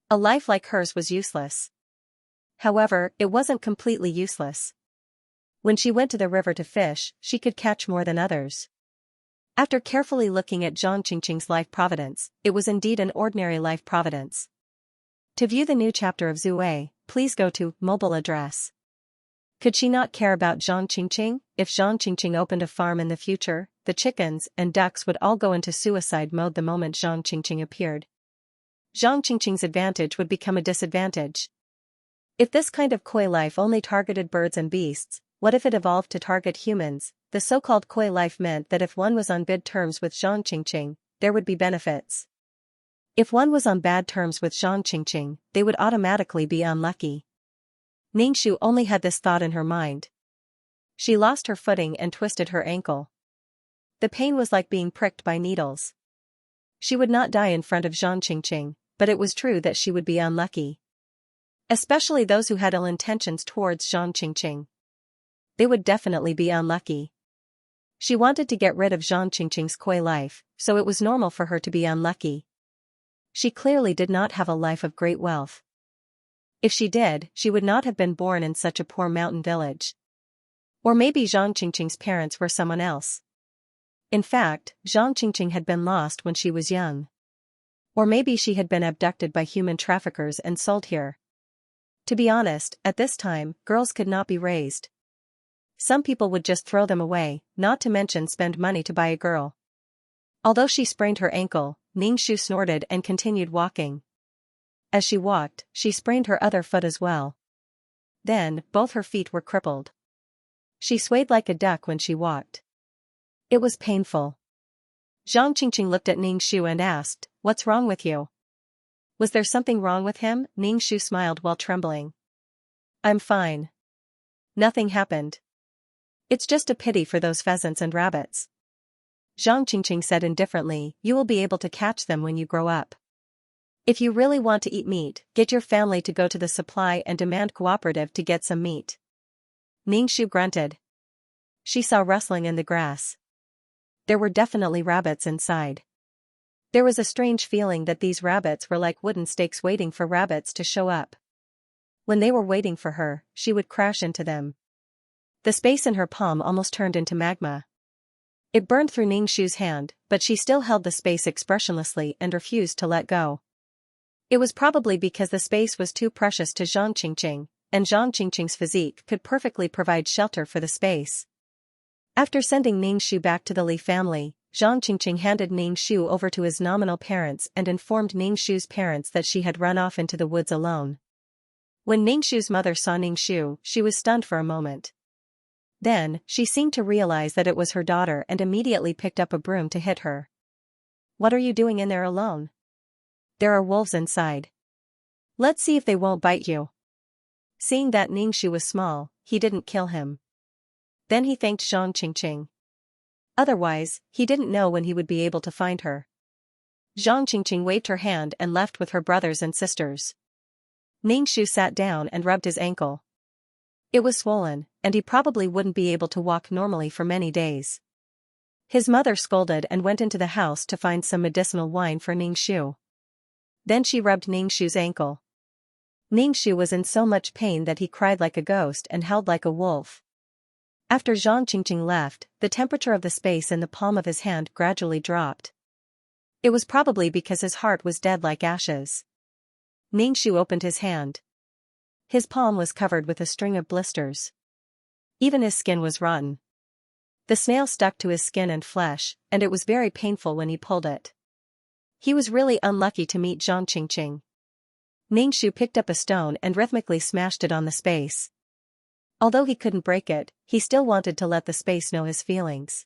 Speaker 1: A life like hers was useless. However, it wasn't completely useless. When she went to the river to fish, she could catch more than others. After carefully looking at Zhang Qingqing's life providence, it was indeed an ordinary life providence. To view the new chapter of Zhuwei, please go to mobile address. Could she not care about Zhang Qingqing? If Zhang Qingqing opened a farm in the future, the chickens and ducks would all go into suicide mode the moment Zhang Qingqing appeared. Zhang Qingqing's advantage would become a disadvantage. If this kind of koi life only targeted birds and beasts, what if it evolved to target humans? The so-called koi life meant that if one was on good terms with Zhang Qingqing, there would be benefits. If one was on bad terms with Zhang Qingqing, they would automatically be unlucky. Ningxu only had this thought in her mind. She lost her footing and twisted her ankle. The pain was like being pricked by needles. She would not die in front of Zhang Qingqing, but it was true that she would be unlucky. Especially those who had ill intentions towards Zhang Qingqing. They would definitely be unlucky. She wanted to get rid of Zhang Qingqing's koi life, so it was normal for her to be unlucky. She clearly did not have a life of great wealth. If she did, she would not have been born in such a poor mountain village. Or maybe Zhang Qingqing's parents were someone else. In fact, Zhang Qingqing had been lost when she was young. Or maybe she had been abducted by human traffickers and sold here. To be honest, at this time, girls could not be raised. Some people would just throw them away, not to mention spend money to buy a girl. Although she sprained her ankle, Ningxu snorted and continued walking. As she walked, she sprained her other foot as well. Then, both her feet were crippled. She swayed like a duck when she walked. It was painful. Zhang Qingqing looked at Ningxu and asked, "What's wrong with you?" Was there something wrong with him? Ningxu smiled while trembling. "I'm fine. Nothing happened. It's just a pity for those pheasants and rabbits." Zhang Qingqing said indifferently, "You will be able to catch them when you grow up. If you really want to eat meat, get your family to go to the supply and demand cooperative to get some meat." Ningxu grunted. She saw rustling in the grass. There were definitely rabbits inside. There was a strange feeling that these rabbits were like wooden stakes waiting for rabbits to show up. When they were waiting for her, she would crash into them. The space in her palm almost turned into magma. It burned through Ningxu's hand, but she still held the space expressionlessly and refused to let go. It was probably because the space was too precious to Zhang Qingqing, and Zhang Qingqing's physique could perfectly provide shelter for the space. After sending Ningxu back to the Li family, Zhang Qingqing handed Ningxu over to his nominal parents and informed Ningxu's parents that she had run off into the woods alone. When Ningxu's mother saw Ningxu, she was stunned for a moment. Then, she seemed to realize that it was her daughter and immediately picked up a broom to hit her. "What are you doing in there alone? There are wolves inside. Let's see if they won't bite you." Seeing that Ningxu was small, he didn't kill him. Then he thanked Zhang Qingqing. Otherwise, he didn't know when he would be able to find her. Zhang Qingqing waved her hand and left with her brothers and sisters. Ningxu sat down and rubbed his ankle. It was swollen, and he probably wouldn't be able to walk normally for many days. His mother scolded and went into the house to find some medicinal wine for Ningxu. Then she rubbed Ningxu's ankle. Ningxu was in so much pain that he cried like a ghost and howled like a wolf. After Zhang Qingqing left, the temperature of the space in the palm of his hand gradually dropped. It was probably because his heart was dead like ashes. Ningxu opened his hand. His palm was covered with a string of blisters. Even his skin was rotten. The snail stuck to his skin and flesh, and it was very painful when he pulled it. He was really unlucky to meet Xianxia. Ningxu picked up a stone and rhythmically smashed it on the space. Although he couldn't break it, he still wanted to let the space know his feelings.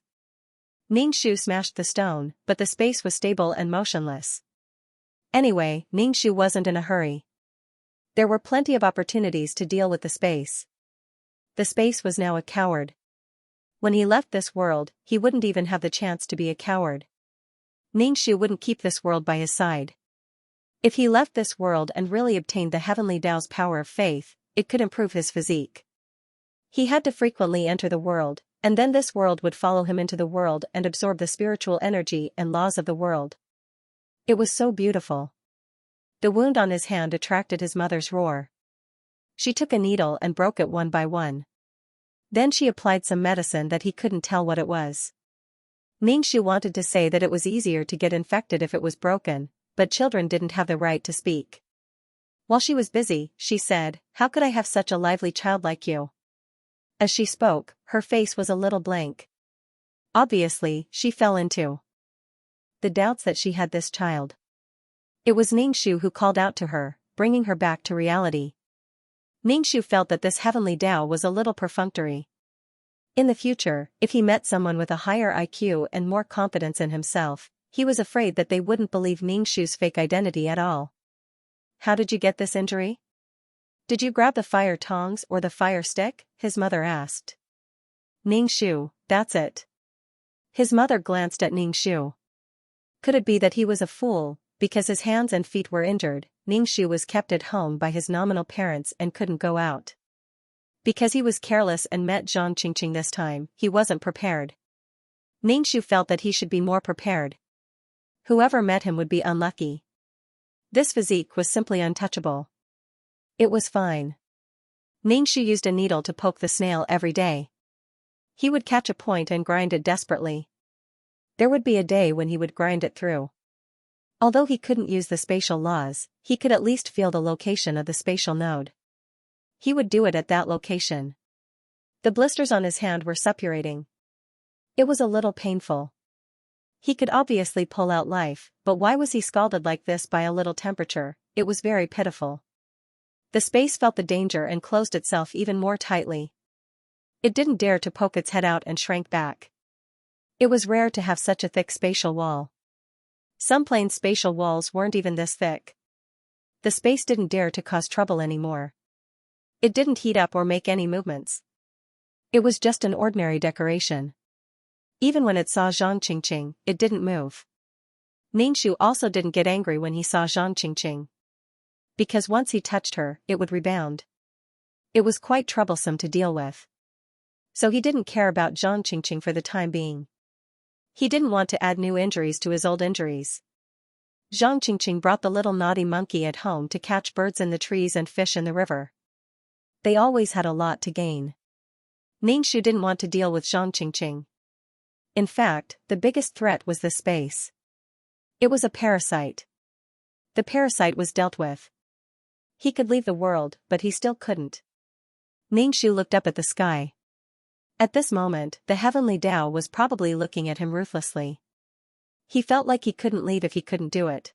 Speaker 1: Ningxu smashed the stone, but the space was stable and motionless. Anyway, Ningxu wasn't in a hurry. There were plenty of opportunities to deal with the space. The space was now a coward. When he left this world, he wouldn't even have the chance to be a coward. Ningxu wouldn't keep this world by his side. If he left this world and really obtained the heavenly Tao's power of faith, it could improve his physique. He had to frequently enter the world, and then this world would follow him into the world and absorb the spiritual energy and laws of the world. It was so beautiful. The wound on his hand attracted his mother's roar. She took a needle and broke it one by one. Then she applied some medicine that he couldn't tell what it was. Ningxu wanted to say that it was easier to get infected if it was broken, but children didn't have the right to speak. While she was busy, she said, "How could I have such a lively child like you?" As she spoke, her face was a little blank. Obviously, she fell into the doubts that she had this child. It was Ningxu who called out to her, bringing her back to reality. Ningxu felt that this heavenly Tao was a little perfunctory. In the future, if he met someone with a higher IQ and more confidence in himself, he was afraid that they wouldn't believe Ningxu's fake identity at all. "How did you get this injury? Did you grab the fire tongs or the fire stick?" his mother asked. "Ningxu, that's it." His mother glanced at Ningxu. Could it be that he was a fool? Because his hands and feet were injured, Ningxu was kept at home by his nominal parents and couldn't go out. Because he was careless and met Xianxia this time, he wasn't prepared. Ningxu felt that he should be more prepared. Whoever met him would be unlucky. This physique was simply untouchable. It was fine. Ningxu used a needle to poke the snail every day. He would catch a point and grind it desperately. There would be a day when he would grind it through. Although he couldn't use the spatial laws, he could at least feel the location of the spatial node. He would do it at that location. The blisters on his hand were suppurating. It was a little painful. He could obviously pull out life, but why was he scalded like this by a little temperature? It was very pitiful. The space felt the danger and closed itself even more tightly. It didn't dare to poke its head out and shrank back. It was rare to have such a thick spatial wall. Some plain spatial walls weren't even this thick. The space didn't dare to cause trouble anymore. It didn't heat up or make any movements. It was just an ordinary decoration. Even when it saw Xianxia, it didn't move. Ningxu also didn't get angry when he saw Xianxia. Because once he touched her, it would rebound. It was quite troublesome to deal with. So he didn't care about Xianxia for the time being. He didn't want to add new injuries to his old injuries. Xianxia brought the little naughty monkey at home to catch birds in the trees and fish in the river. They always had a lot to gain. Ningxu didn't want to deal with Xianxia. In fact, the biggest threat was the space. It was a parasite. The parasite was dealt with. He could leave the world, but he still couldn't. Ningxu looked up at the sky. At this moment, the heavenly Tao was probably looking at him ruthlessly. He felt like he couldn't leave if he couldn't do it.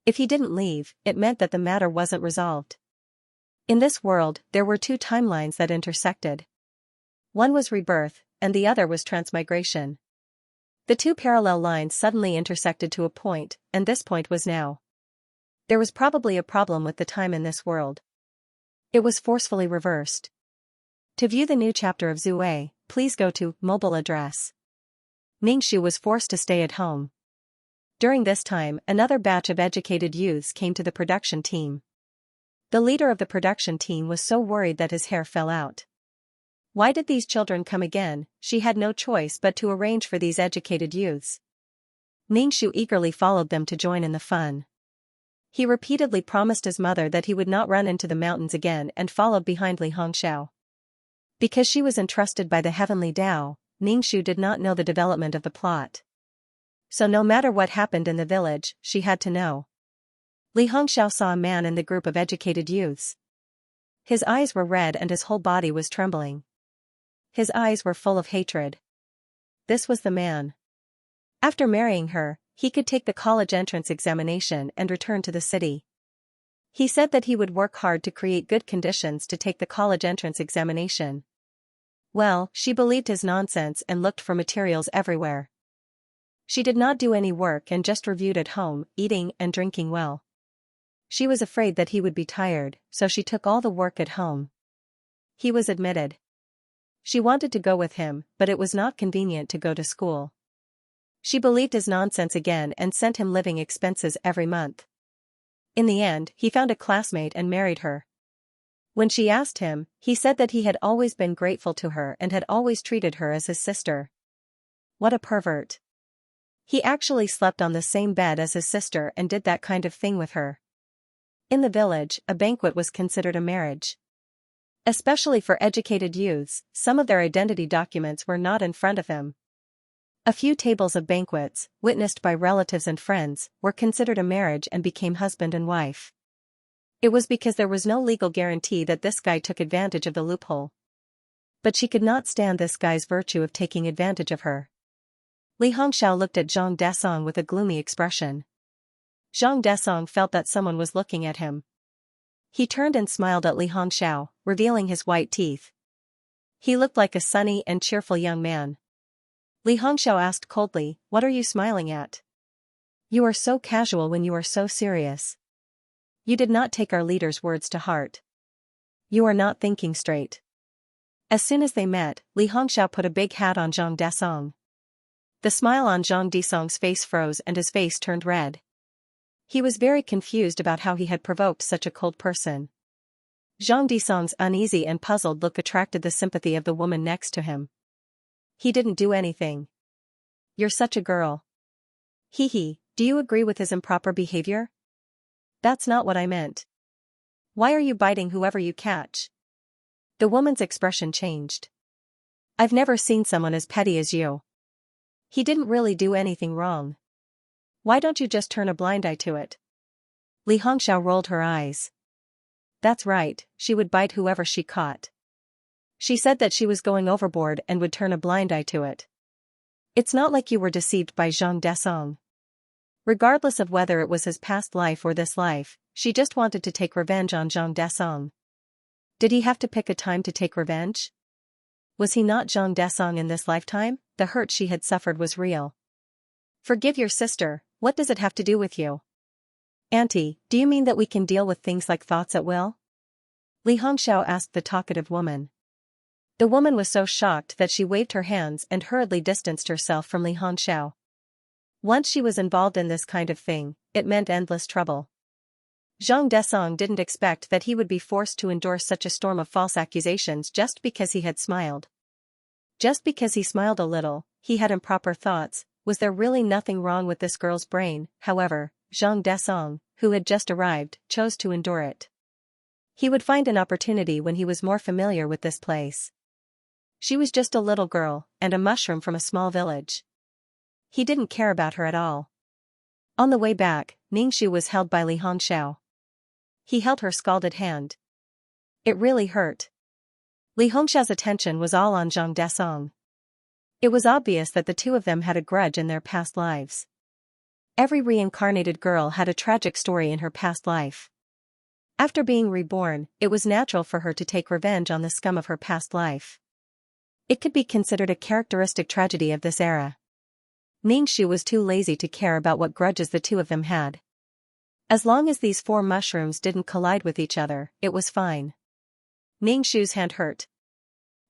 Speaker 1: If he didn't leave, it meant that the matter wasn't resolved. In this world, there were two timelines that intersected. One was rebirth, and the other was transmigration. The two parallel lines suddenly intersected to a point, and this point was now. There was probably a problem with the time in this world. It was forcefully reversed. To view the new chapter of Zue, please go to mobile address. Ningxu was forced to stay at home. During this time, another batch of educated youths came to the production team. The leader of the production team was so worried that his hair fell out. Why did these children come again? She had no choice but to arrange for these educated youths. Ningxu eagerly followed them to join in the fun. He repeatedly promised his mother that he would not run into the mountains again and followed behind Li Hongxiao. Because she was entrusted by the heavenly Tao, Ningxu did not know the development of the plot. So no matter what happened in the village, she had to know. Li Hongxiao saw a man in the group of educated youths. His eyes were red and his whole body was trembling. His eyes were full of hatred. This was the man. After marrying her, he could take the college entrance examination and return to the city. He said that he would work hard to create good conditions to take the college entrance examination. Well, she believed his nonsense and looked for materials everywhere. She did not do any work and just reviewed at home, eating and drinking well. She was afraid that he would be tired, so she took all the work at home. He was admitted. She wanted to go with him, but it was not convenient to go to school. She believed his nonsense again and sent him living expenses every month. In the end, he found a classmate and married her. When she asked him, he said that he had always been grateful to her and had always treated her as his sister. What a pervert. He actually slept on the same bed as his sister and did that kind of thing with her. In the village, a banquet was considered a marriage. Especially for educated youths, some of their identity documents were not in front of them. A few tables of banquets, witnessed by relatives and friends, were considered a marriage and became husband and wife. It was because there was no legal guarantee that this guy took advantage of the loophole. But she could not stand this guy's virtue of taking advantage of her. Li Hongxiao looked at Zhang Desong with a gloomy expression. Zhang Desong felt that someone was looking at him. He turned and smiled at Li Hongxiao, revealing his white teeth. He looked like a sunny and cheerful young man. Li Hongxiao asked coldly, "What are you smiling at? You are so casual when you are so serious. You did not take our leader's words to heart. You are not thinking straight." As soon as they met, Li Hongxiao put a big hat on Zhang Desong. The smile on Zhang Desong's face froze and his face turned red. He was very confused about how he had provoked such a cold person. Zhang Desong's uneasy and puzzled look attracted the sympathy of the woman next to him. He didn't do anything. You're such a girl. Hee hee, do you agree with his improper behavior? That's not what I meant. Why are you biting whoever you catch? The woman's expression changed. I've never seen someone as petty as you. He didn't really do anything wrong. Why don't you just turn a blind eye to it? Li Hongxiao rolled her eyes. That's right, she would bite whoever she caught. She said that she was going overboard and would turn a blind eye to it. It's not like you were deceived by Zhang Desong. Regardless of whether it was his past life or this life, she just wanted to take revenge on Zhang Desong. Did he have to pick a time to take revenge? Was he not Zhang Desong in this lifetime? The hurt she had suffered was real. Forgive your sister, what does it have to do with you? Auntie, do you mean that we can deal with things like thoughts at will? Li Hongxiao asked the talkative woman. The woman was so shocked that she waved her hands and hurriedly distanced herself from Li Hongxiao. Once she was involved in this kind of thing, it meant endless trouble. Zhang Desong didn't expect that he would be forced to endure such a storm of false accusations just because he had smiled. Just because he smiled a little, he had improper thoughts. Was there really nothing wrong with this girl's brain? However, Zhang Desong, who had just arrived, chose to endure it. He would find an opportunity when he was more familiar with this place. She was just a little girl, and a mushroom from a small village. He didn't care about her at all. On the way back, Ningxu was held by Li Hongxiao. He held her scalded hand. It really hurt. Li Hongxiao's attention was all on Zhang Desong. It was obvious that the two of them had a grudge in their past lives. Every reincarnated girl had a tragic story in her past life. After being reborn, it was natural for her to take revenge on the scum of her past life. It could be considered a characteristic tragedy of this era. Ningxu was too lazy to care about what grudges the two of them had. As long as these four mushrooms didn't collide with each other, it was fine. Ningxu's hand hurt.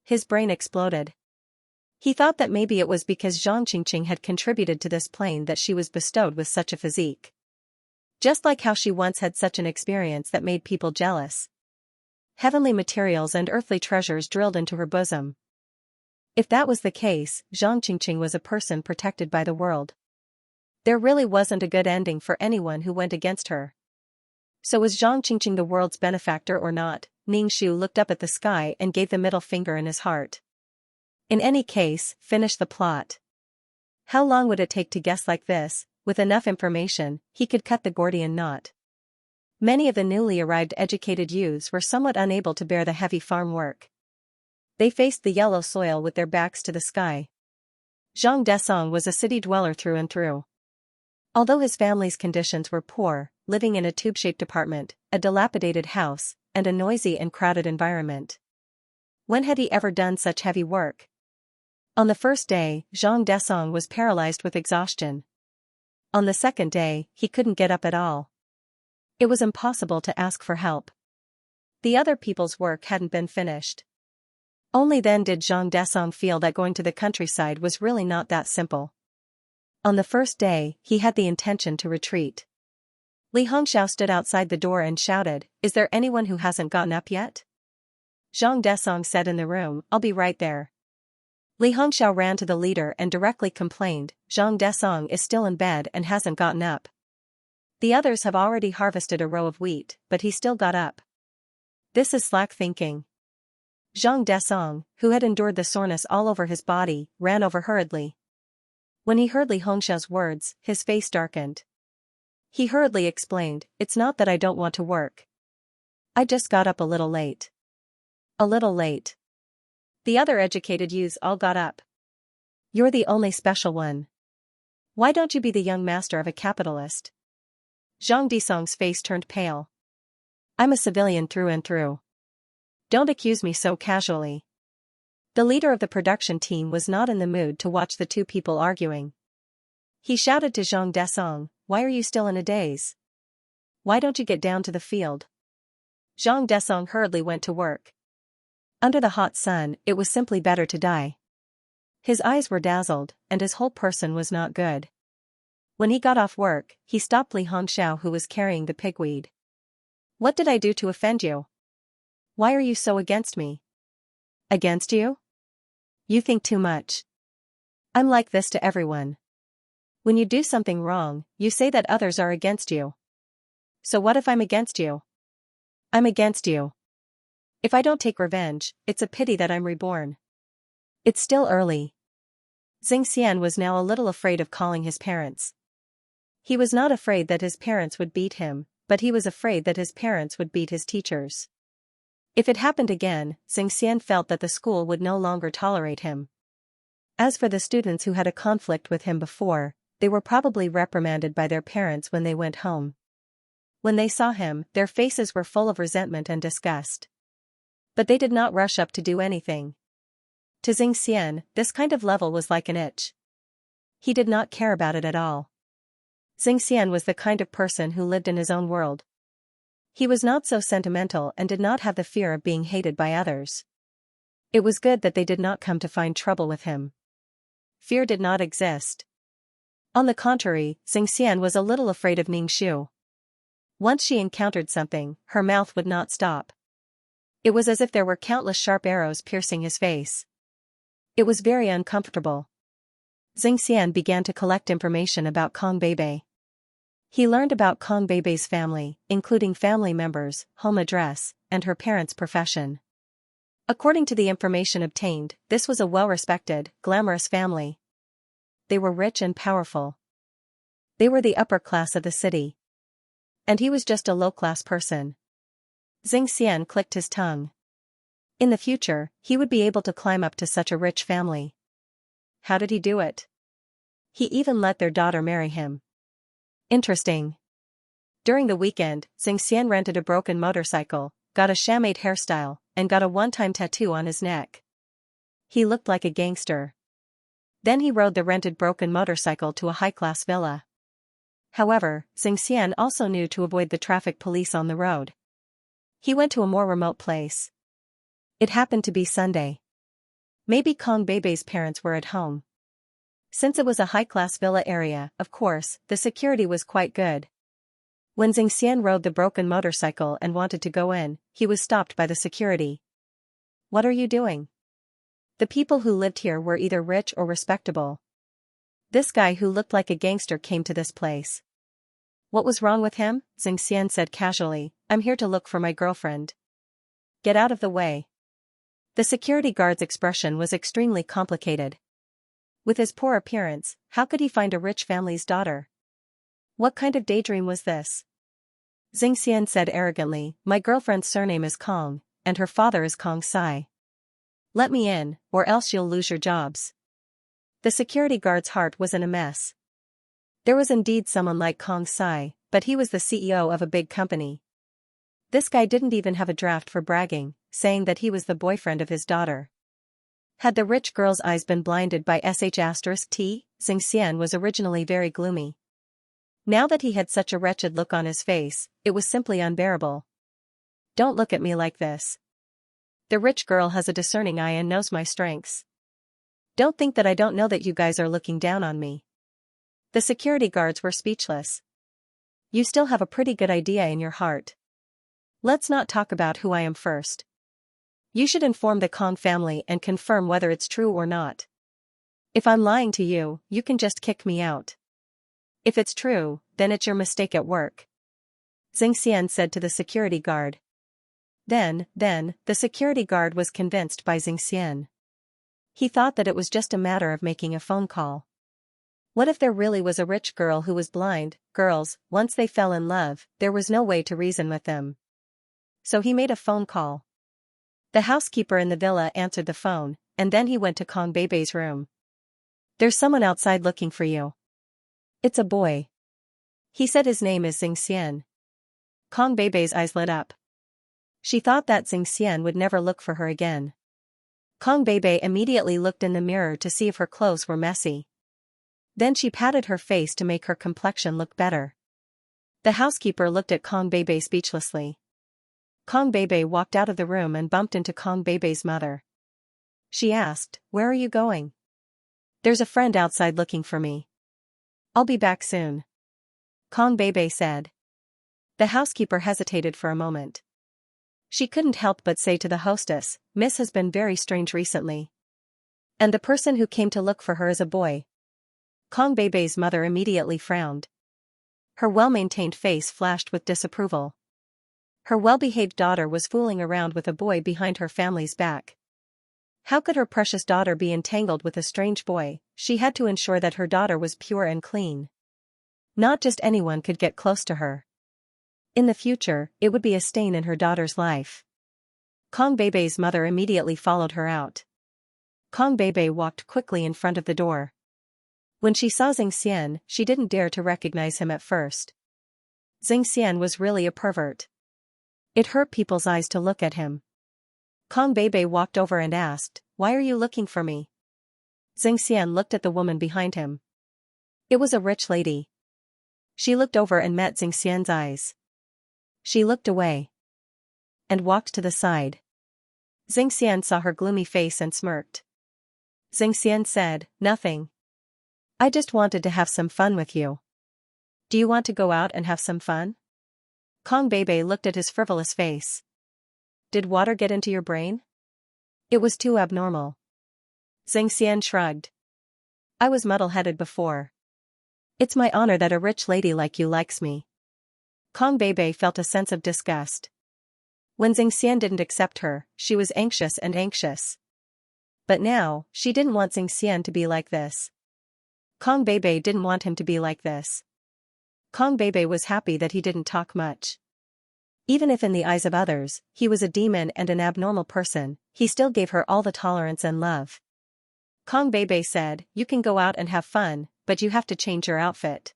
Speaker 1: His brain exploded. He thought that maybe it was because Zhang Qingqing had contributed to this plane that she was bestowed with such a physique. Just like how she once had such an experience that made people jealous. Heavenly materials and earthly treasures drilled into her bosom. If that was the case, Zhang Qingqing was a person protected by the world. There really wasn't a good ending for anyone who went against her. So was Zhang Qingqing the world's benefactor or not? Ningxu looked up at the sky and gave the middle finger in his heart. In any case, finish the plot. How long would it take to guess like this? With enough information, he could cut the Gordian knot. Many of the newly arrived educated youths were somewhat unable to bear the heavy farm work. They faced the yellow soil with their backs to the sky. Zhang Desong was a city dweller through and through. Although his family's conditions were poor, living in a tube-shaped apartment, a dilapidated house, and a noisy and crowded environment. When had he ever done such heavy work? On the first day, Zhang Desong was paralyzed with exhaustion. On the second day, he couldn't get up at all. It was impossible to ask for help. The other people's work hadn't been finished. Only then did Zhang Desong feel that going to the countryside was really not that simple. On the first day, he had the intention to retreat. Li Hongxiao stood outside the door and shouted, "Is there anyone who hasn't gotten up yet?" Zhang Desong said in the room, "I'll be right there." Li Hongxiao ran to the leader and directly complained, "Zhang Desong is still in bed and hasn't gotten up. The others have already harvested a row of wheat, but he still got up. This is slack thinking." Zhang Desong, who had endured the soreness all over his body, ran over hurriedly. When he heard Li Hongxiao's words, his face darkened. He hurriedly explained, "It's not that I don't want to work. I just got up a little late." "A little late? The other educated youths all got up. You're the only special one. Why don't you be the young master of a capitalist?" Zhang Desong's face turned pale. "I'm a civilian through and through. Don't accuse me so casually." The leader of the production team was not in the mood to watch the two people arguing. He shouted to Zhang Desong, "Why are you still in a daze? Why don't you get down to the field?" Zhang Desong hurriedly went to work. Under the hot sun, it was simply better to die. His eyes were dazzled, and his whole person was not good. When he got off work, he stopped Li Hongxiao, who was carrying the pigweed. "What did I do to offend you? Why are you so against me?" "Against you? You think too much. I'm like this to everyone. When you do something wrong, you say that others are against you. So what if I'm against you? I'm against you. If I don't take revenge, it's a pity that I'm reborn." It's still early. Xianxia was now a little afraid of calling his parents. He was not afraid that his parents would beat him, but he was afraid that his parents would beat his teachers. If it happened again, Xianxia felt that the school would no longer tolerate him. As for the students who had a conflict with him before, they were probably reprimanded by their parents when they went home. When they saw him, their faces were full of resentment and disgust. But they did not rush up to do anything. To Xianxia, this kind of level was like an itch. He did not care about it at all. Xianxia was the kind of person who lived in his own world. He was not so sentimental and did not have the fear of being hated by others. It was good that they did not come to find trouble with him. Fear did not exist. On the contrary, Xianxia was a little afraid of Ningxu. Once she encountered something, her mouth would not stop. It was as if there were countless sharp arrows piercing his face. It was very uncomfortable. Xianxia began to collect information about Kong Beibei. He learned about Kong Beibei's family, including family members, home address, and her parents' profession. According to the information obtained, this was a well-respected, glamorous family. They were rich and powerful. They were the upper class of the city. And he was just a low-class person. Xianxia clicked his tongue. In the future, he would be able to climb up to such a rich family. How did he do it? He even let their daughter marry him. Interesting. During the weekend, Xianxia rented a broken motorcycle, got a chamois hairstyle, and got a one-time tattoo on his neck. He looked like a gangster. Then he rode the rented broken motorcycle to a high-class villa. However, Xianxia also knew to avoid the traffic police on the road. He went to a more remote place. It happened to be Sunday. Maybe Kong Beibei's parents were at home. Since it was a high-class villa area, of course, the security was quite good. When Xianxia rode the broken motorcycle and wanted to go in, he was stopped by the security. "What are you doing?" The people who lived here were either rich or respectable. This guy who looked like a gangster came to this place. "What was wrong with him?" Xianxia said casually, "I'm here to look for my girlfriend." "Get out of the way." The security guard's expression was extremely complicated. With his poor appearance, how could he find a rich family's daughter? What kind of daydream was this? Xianxia said arrogantly, "My girlfriend's surname is Kong, and her father is Kong Sai. Let me in, or else you'll lose your jobs." The security guard's heart was in a mess. There was indeed someone like Kong Sai, but he was the CEO of a big company. This guy didn't even have a draft for bragging, saying that he was the boyfriend of his daughter. Had the rich girl's eyes been blinded by sh*t, Xianxia was originally very gloomy. Now that he had such a wretched look on his face, it was simply unbearable. Don't look at me like this. The rich girl has a discerning eye and knows my strengths. Don't think that I don't know that you guys are looking down on me. The security guards were speechless. You still have a pretty good idea in your heart. Let's not talk about who I am first. You should inform the Kong family and confirm whether it's true or not. If I'm lying to you, you can just kick me out. If it's true, then it's your mistake at work. Xianxia said to the security guard. Then, the security guard was convinced by Xianxia. He thought that it was just a matter of making a phone call. What if there really was a rich girl who was blind? Girls, once they fell in love, there was no way to reason with them. So he made a phone call. The housekeeper in the villa answered the phone, and then he went to Kong Bei's room. There's someone outside looking for you. It's a boy. He said his name is Xianxia. Kong Bei's eyes lit up. She thought that Xianxia would never look for her again. Kong Bei immediately looked in the mirror to see if her clothes were messy. Then she patted her face to make her complexion look better. The housekeeper looked at Kong Bei speechlessly. Kong Bei walked out of the room and bumped into Kong Bei's mother. She asked, "Where are you going?" "There's a friend outside looking for me. I'll be back soon," Kong Bei said. The housekeeper hesitated for a moment. She couldn't help but say to the hostess, "Miss has been very strange recently. And the person who came to look for her is a boy." Kong Bei's mother immediately frowned. Her well-maintained face flashed with disapproval. Her well-behaved daughter was fooling around with a boy behind her family's back. How could her precious daughter be entangled with a strange boy? She had to ensure that her daughter was pure and clean. Not just anyone could get close to her. In the future, it would be a stain in her daughter's life. Kong Bei's mother immediately followed her out. Kong Bei walked quickly in front of the door. When she saw Xianxia, she didn't dare to recognize him at first. Xianxia was really a pervert. It hurt people's eyes to look at him. Kong Bei walked over and asked, "Why are you looking for me?" Xianxia looked at the woman behind him. It was a rich lady. She looked over and met Xianxia's eyes. She looked away and walked to the side. Xianxia saw her gloomy face and smirked. Xianxia said, "Nothing. I just wanted to have some fun with you. Do you want to go out and have some fun?" Kong Bei looked at his frivolous face. "Did water get into your brain?" "It was too abnormal." Xianxia shrugged. "I was muddle-headed before. It's my honor that a rich lady like you likes me." Kong Bei felt a sense of disgust. When Xianxia didn't accept her, she was anxious and anxious. But now, she didn't want Xianxia to be like this. Kong Bei didn't want him to be like this. Kong Bei was happy that he didn't talk much. Even if in the eyes of others, he was a demon and an abnormal person, he still gave her all the tolerance and love. Kong Bei said, "You can go out and have fun, but you have to change your outfit.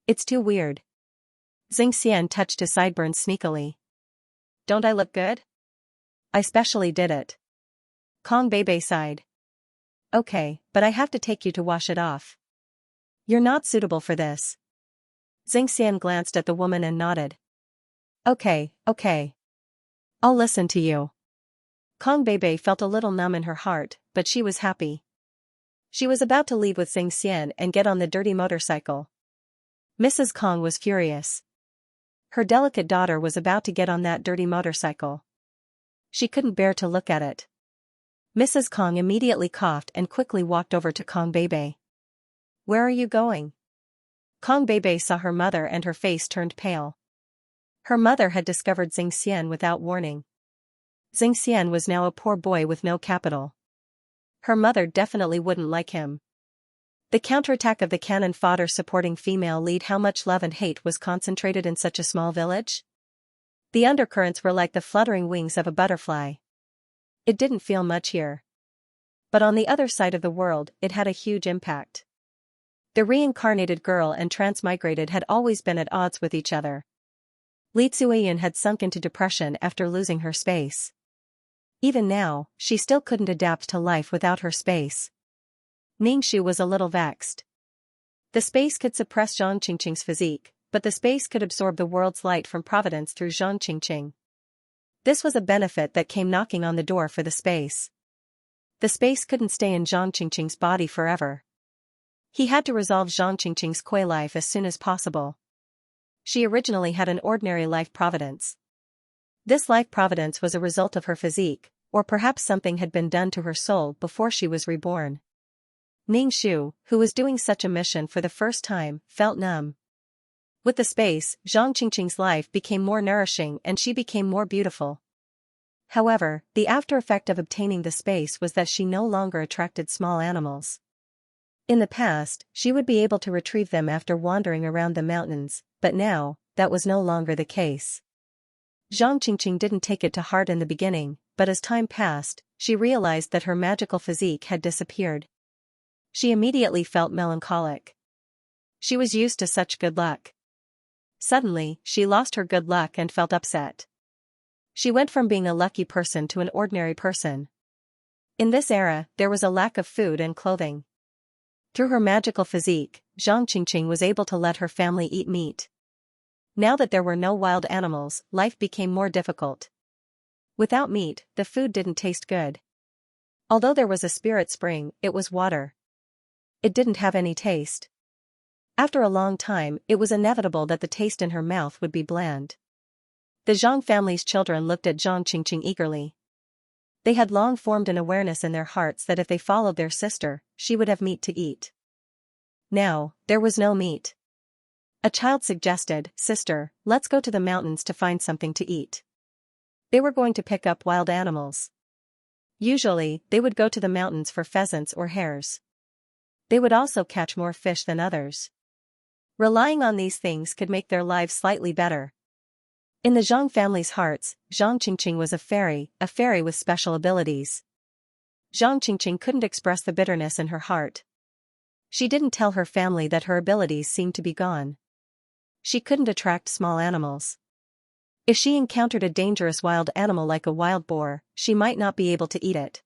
Speaker 1: It's too weird." Xianxia touched his sideburns sneakily. "Don't I look good?" "I specially did it." Kong Bei sighed. "Okay, but I have to take you to wash it off. You're not suitable for this." Xianxia glanced at the woman and nodded. Okay. I'll listen to you." Kong Bei felt a little numb in her heart, but she was happy. She was about to leave with Xianxia and get on the dirty motorcycle. Mrs. Kong was furious. Her delicate daughter was about to get on that dirty motorcycle. She couldn't bear to look at it. Mrs. Kong immediately coughed and quickly walked over to Kong Bei. "Where are you going?" Kong Bei saw her mother and her face turned pale. Her mother had discovered Xianxia without warning. Xianxia was now a poor boy with no capital. Her mother definitely wouldn't like him. The counterattack of the cannon fodder supporting female lead. How much love and hate was concentrated in such a small village? The undercurrents were like the fluttering wings of a butterfly. It didn't feel much here. But on the other side of the world, it had a huge impact. The reincarnated girl and transmigrated had always been at odds with each other. Li Tsuyin had sunk into depression after losing her space. Even now, she still couldn't adapt to life without her space. Ningxu was a little vexed. The space could suppress Zhang Qingqing's physique, but the space could absorb the world's light from providence through Zhang Qingqing. This was a benefit that came knocking on the door for the space. The space couldn't stay in Zhang Qingqing's body forever. He had to resolve Zhang Qingqing's Kui life as soon as possible. She originally had an ordinary life providence. This life providence was a result of her physique, or perhaps something had been done to her soul before she was reborn. Ningxu, who was doing such a mission for the first time, felt numb. With the space, Zhang Qingqing's life became more nourishing and she became more beautiful. However, the after effect of obtaining the space was that she no longer attracted small animals. In the past, she would be able to retrieve them after wandering around the mountains, but now, that was no longer the case. Zhang Qingqing didn't take it to heart in the beginning, but as time passed, she realized that her magical physique had disappeared. She immediately felt melancholic. She was used to such good luck. Suddenly, she lost her good luck and felt upset. She went from being a lucky person to an ordinary person. In this era, there was a lack of food and clothing. Through her magical physique, Zhang Qingqing was able to let her family eat meat. Now that there were no wild animals, life became more difficult. Without meat, the food didn't taste good. Although there was a spirit spring, it was water. It didn't have any taste. After a long time, it was inevitable that the taste in her mouth would be bland. The Zhang family's children looked at Zhang Qingqing eagerly. They had long formed an awareness in their hearts that if they followed their sister, she would have meat to eat. Now, there was no meat. A child suggested, "Sister, let's go to the mountains to find something to eat." They were going to pick up wild animals. Usually, they would go to the mountains for pheasants or hares. They would also catch more fish than others. Relying on these things could make their lives slightly better. In the Zhang family's hearts, Zhang Qingqing was a fairy with special abilities. Zhang Qingqing couldn't express the bitterness in her heart. She didn't tell her family that her abilities seemed to be gone. She couldn't attract small animals. If she encountered a dangerous wild animal like a wild boar, she might not be able to eat it.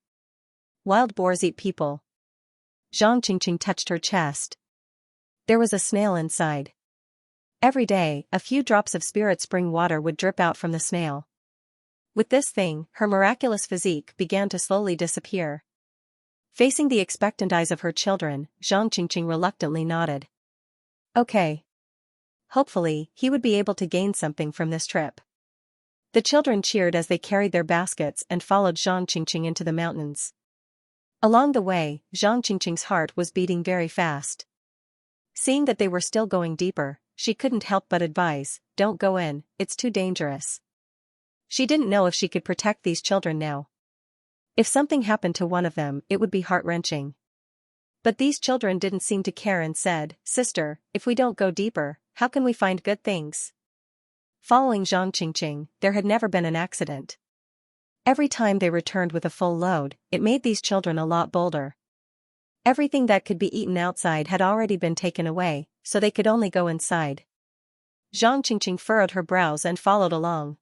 Speaker 1: Wild boars eat people. Zhang Qingqing touched her chest. There was a snail inside. Every day, a few drops of spirit spring water would drip out from the snail. With this thing, her miraculous physique began to slowly disappear. Facing the expectant eyes of her children, Zhang Qingqing reluctantly nodded. Okay. Hopefully, he would be able to gain something from this trip. The children cheered as they carried their baskets and followed Zhang Qingqing into the mountains. Along the way, Zhang Qingqing's heart was beating very fast. Seeing that they were still going deeper, she couldn't help but advise, "Don't go in, it's too dangerous." She didn't know if she could protect these children now. If something happened to one of them, it would be heart-wrenching. But these children didn't seem to care and said, "Sister, if we don't go deeper, how can we find good things?" Following Zhang Qingqing, there had never been an accident. Every time they returned with a full load, it made these children a lot bolder. Everything that could be eaten outside had already been taken away, so they could only go inside. Zhang Qingqing furrowed her brows and followed along.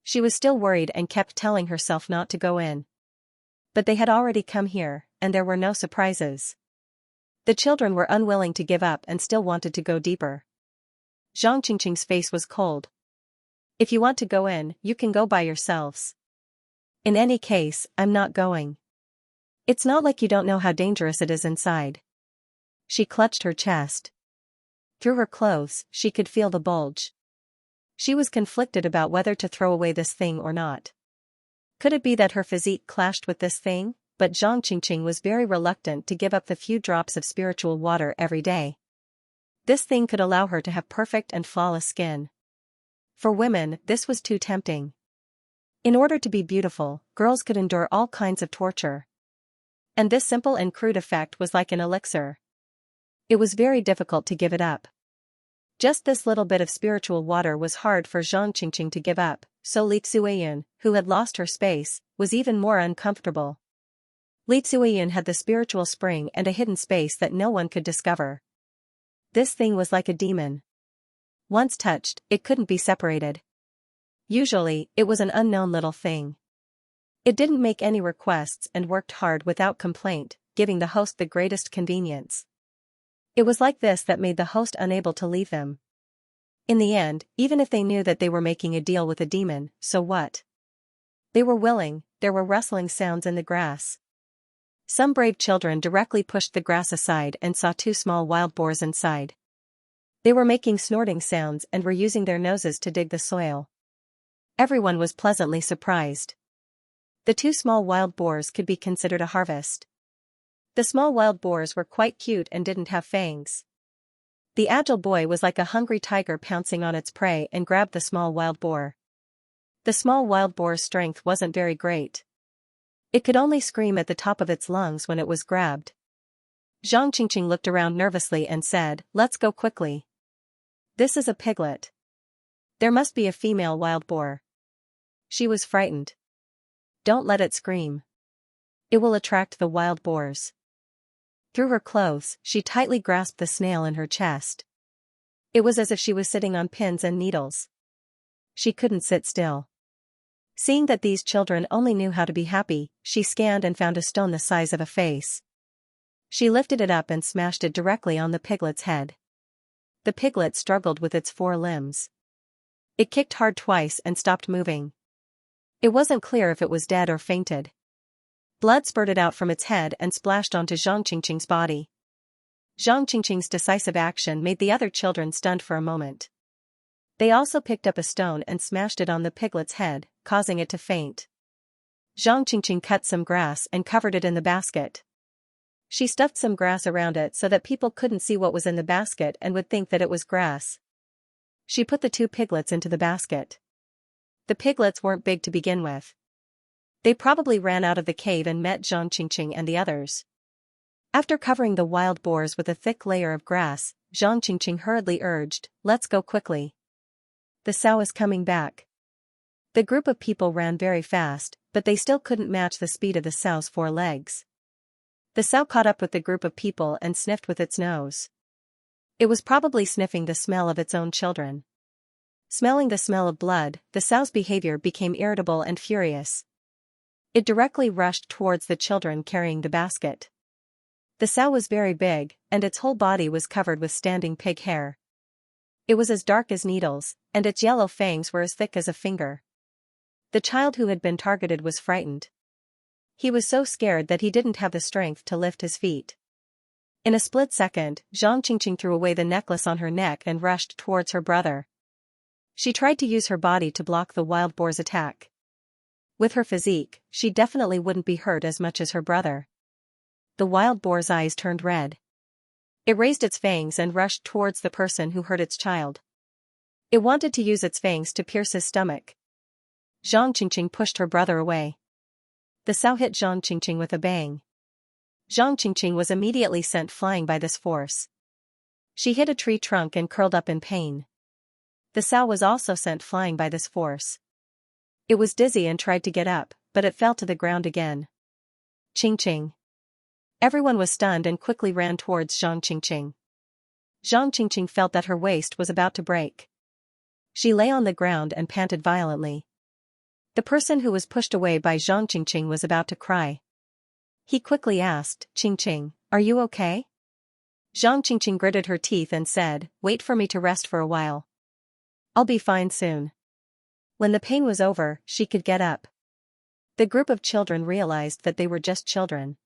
Speaker 1: She was still worried and kept telling herself not to go in. But they had already come here, and there were no surprises. The children were unwilling to give up and still wanted to go deeper. Zhang Qingqing's face was cold. "If you want to go in, you can go by yourselves. In any case, I'm not going. It's not like you don't know how dangerous it is inside." She clutched her chest. Through her clothes, she could feel the bulge. She was conflicted about whether to throw away this thing or not. Could it be that her physique clashed with this thing? But Zhang Qingqing was very reluctant to give up the few drops of spiritual water every day. This thing could allow her to have perfect and flawless skin. For women, this was too tempting. In order to be beautiful, girls could endure all kinds of torture. And this simple and crude effect was like an elixir. It was very difficult to give it up. Just this little bit of spiritual water was hard for Zhang Qingqing to give up, so Li Tsuyin, who had lost her space, was even more uncomfortable. Li Tsuyin had the spiritual spring and a hidden space that no one could discover. This thing was like a demon. Once touched, it couldn't be separated. Usually, it was an unknown little thing. It didn't make any requests and worked hard without complaint, giving the host the greatest convenience. It was like this that made the host unable to leave them. In the end, even if they knew that they were making a deal with a demon, so what? They were willing. There were rustling sounds in the grass. Some brave children directly pushed the grass aside and saw two small wild boars inside. They were making snorting sounds and were using their noses to dig the soil. Everyone was pleasantly surprised. The two small wild boars could be considered a harvest. The small wild boars were quite cute and didn't have fangs. The agile boy was like a hungry tiger pouncing on its prey and grabbed the small wild boar. The small wild boar's strength wasn't very great. It could only scream at the top of its lungs when it was grabbed. Xianxia looked around nervously and said, "Let's go quickly. This is a piglet. There must be a female wild boar." She was frightened. "Don't let it scream. It will attract the wild boars." Through her clothes, she tightly grasped the snail in her chest. It was as if she was sitting on pins and needles. She couldn't sit still. Seeing that these children only knew how to be happy, she scanned and found a stone the size of a face. She lifted it up and smashed it directly on the piglet's head. The piglet struggled with its four limbs. It kicked hard twice and stopped moving. It wasn't clear if it was dead or fainted. Blood spurted out from its head and splashed onto Xianxia's body. Xianxia's decisive action made the other children stunned for a moment. They also picked up a stone and smashed it on the piglet's head, causing it to faint. Xianxia cut some grass and covered it in the basket. She stuffed some grass around it so that people couldn't see what was in the basket and would think that it was grass. She put the two piglets into the basket. The piglets weren't big to begin with. They probably ran out of the cave and met Xianxia and the others. After covering the wild boars with a thick layer of grass, Xianxia hurriedly urged, "Let's go quickly. The sow is coming back." The group of people ran very fast, but they still couldn't match the speed of the sow's four legs. The sow caught up with the group of people and sniffed with its nose. It was probably sniffing the smell of its own children. Smelling the smell of blood, the sow's behavior became irritable and furious. It directly rushed towards the children carrying the basket. The sow was very big, and its whole body was covered with standing pig hair. It was as dark as needles, and its yellow fangs were as thick as a finger. The child who had been targeted was frightened. He was so scared that he didn't have the strength to lift his feet. In a split second, Xianxia threw away the necklace on her neck and rushed towards her brother. She tried to use her body to block the wild boar's attack. With her physique, she definitely wouldn't be hurt as much as her brother. The wild boar's eyes turned red. It raised its fangs and rushed towards the person who hurt its child. It wanted to use its fangs to pierce his stomach. Xianxia pushed her brother away. The sow hit Xianxia with a bang. Xianxia was immediately sent flying by this force. She hit a tree trunk and curled up in pain. The sow was also sent flying by this force. It was dizzy and tried to get up, but it fell to the ground again. Ching ching. Everyone was stunned and quickly ran towards Xianxia. Xianxia felt that her waist was about to break. She lay on the ground and panted violently. The person who was pushed away by Xianxia was about to cry. He quickly asked, "Ching Ching, are you okay?" Xianxia gritted her teeth and said, "Wait for me to rest for a while. I'll be fine soon." When the pain was over, she could get up. The group of children realized that they were just children.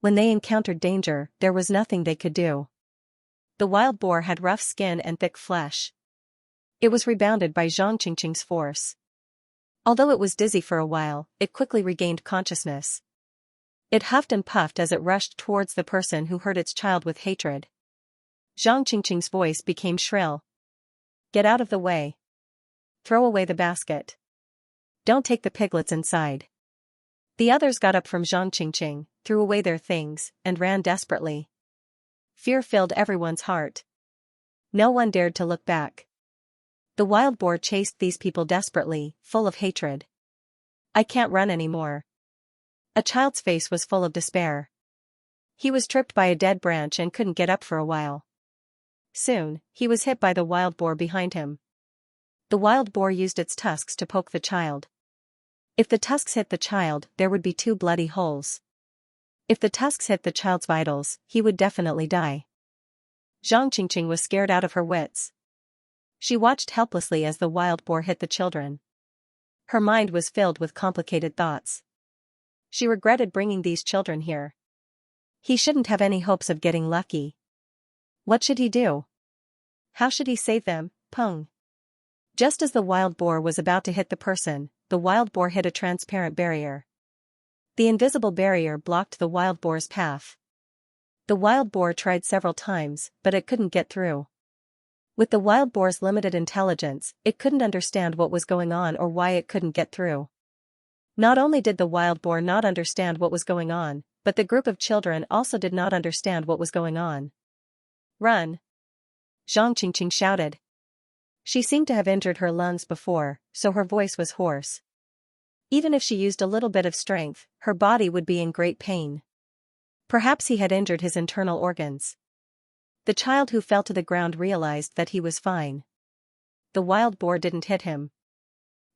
Speaker 1: When they encountered danger, there was nothing they could do. The wild boar had rough skin and thick flesh. It was rebounded by Xianxin's force. Although it was dizzy for a while, it quickly regained consciousness. It huffed and puffed as it rushed towards the person who hurt its child with hatred. Xianxin's voice became shrill. "Get out of the way. Throw away the basket. Don't take the piglets inside." The others got up from Xianxin, threw away their things, and ran desperately. Fear filled everyone's heart. No one dared to look back. The wild boar chased these people desperately, full of hatred. "I can't run anymore." A child's face was full of despair. He was tripped by a dead branch and couldn't get up for a while. Soon, he was hit by the wild boar behind him. The wild boar used its tusks to poke the child. If the tusks hit the child, there would be 2 bloody holes. If the tusks hit the child's vitals, he would definitely die. Xianxia was scared out of her wits. She watched helplessly as the wild boar hit the children. Her mind was filled with complicated thoughts. She regretted bringing these children here. He shouldn't have any hopes of getting lucky. What should he do? How should he save them? Pung. Just as the wild boar was about to hit the person, the wild boar hit a transparent barrier. The invisible barrier blocked the wild boar's path. The wild boar tried several times, but it couldn't get through. With the wild boar's limited intelligence, it couldn't understand what was going on or why it couldn't get through. Not only did the wild boar not understand what was going on, but the group of children also did not understand what was going on. Run! Xianxia shouted. She seemed to have injured her lungs before, so her voice was hoarse. Even if she used a little bit of strength, her body would be in great pain. Perhaps he had injured his internal organs. The child who fell to the ground realized that he was fine. The wild boar didn't hit him.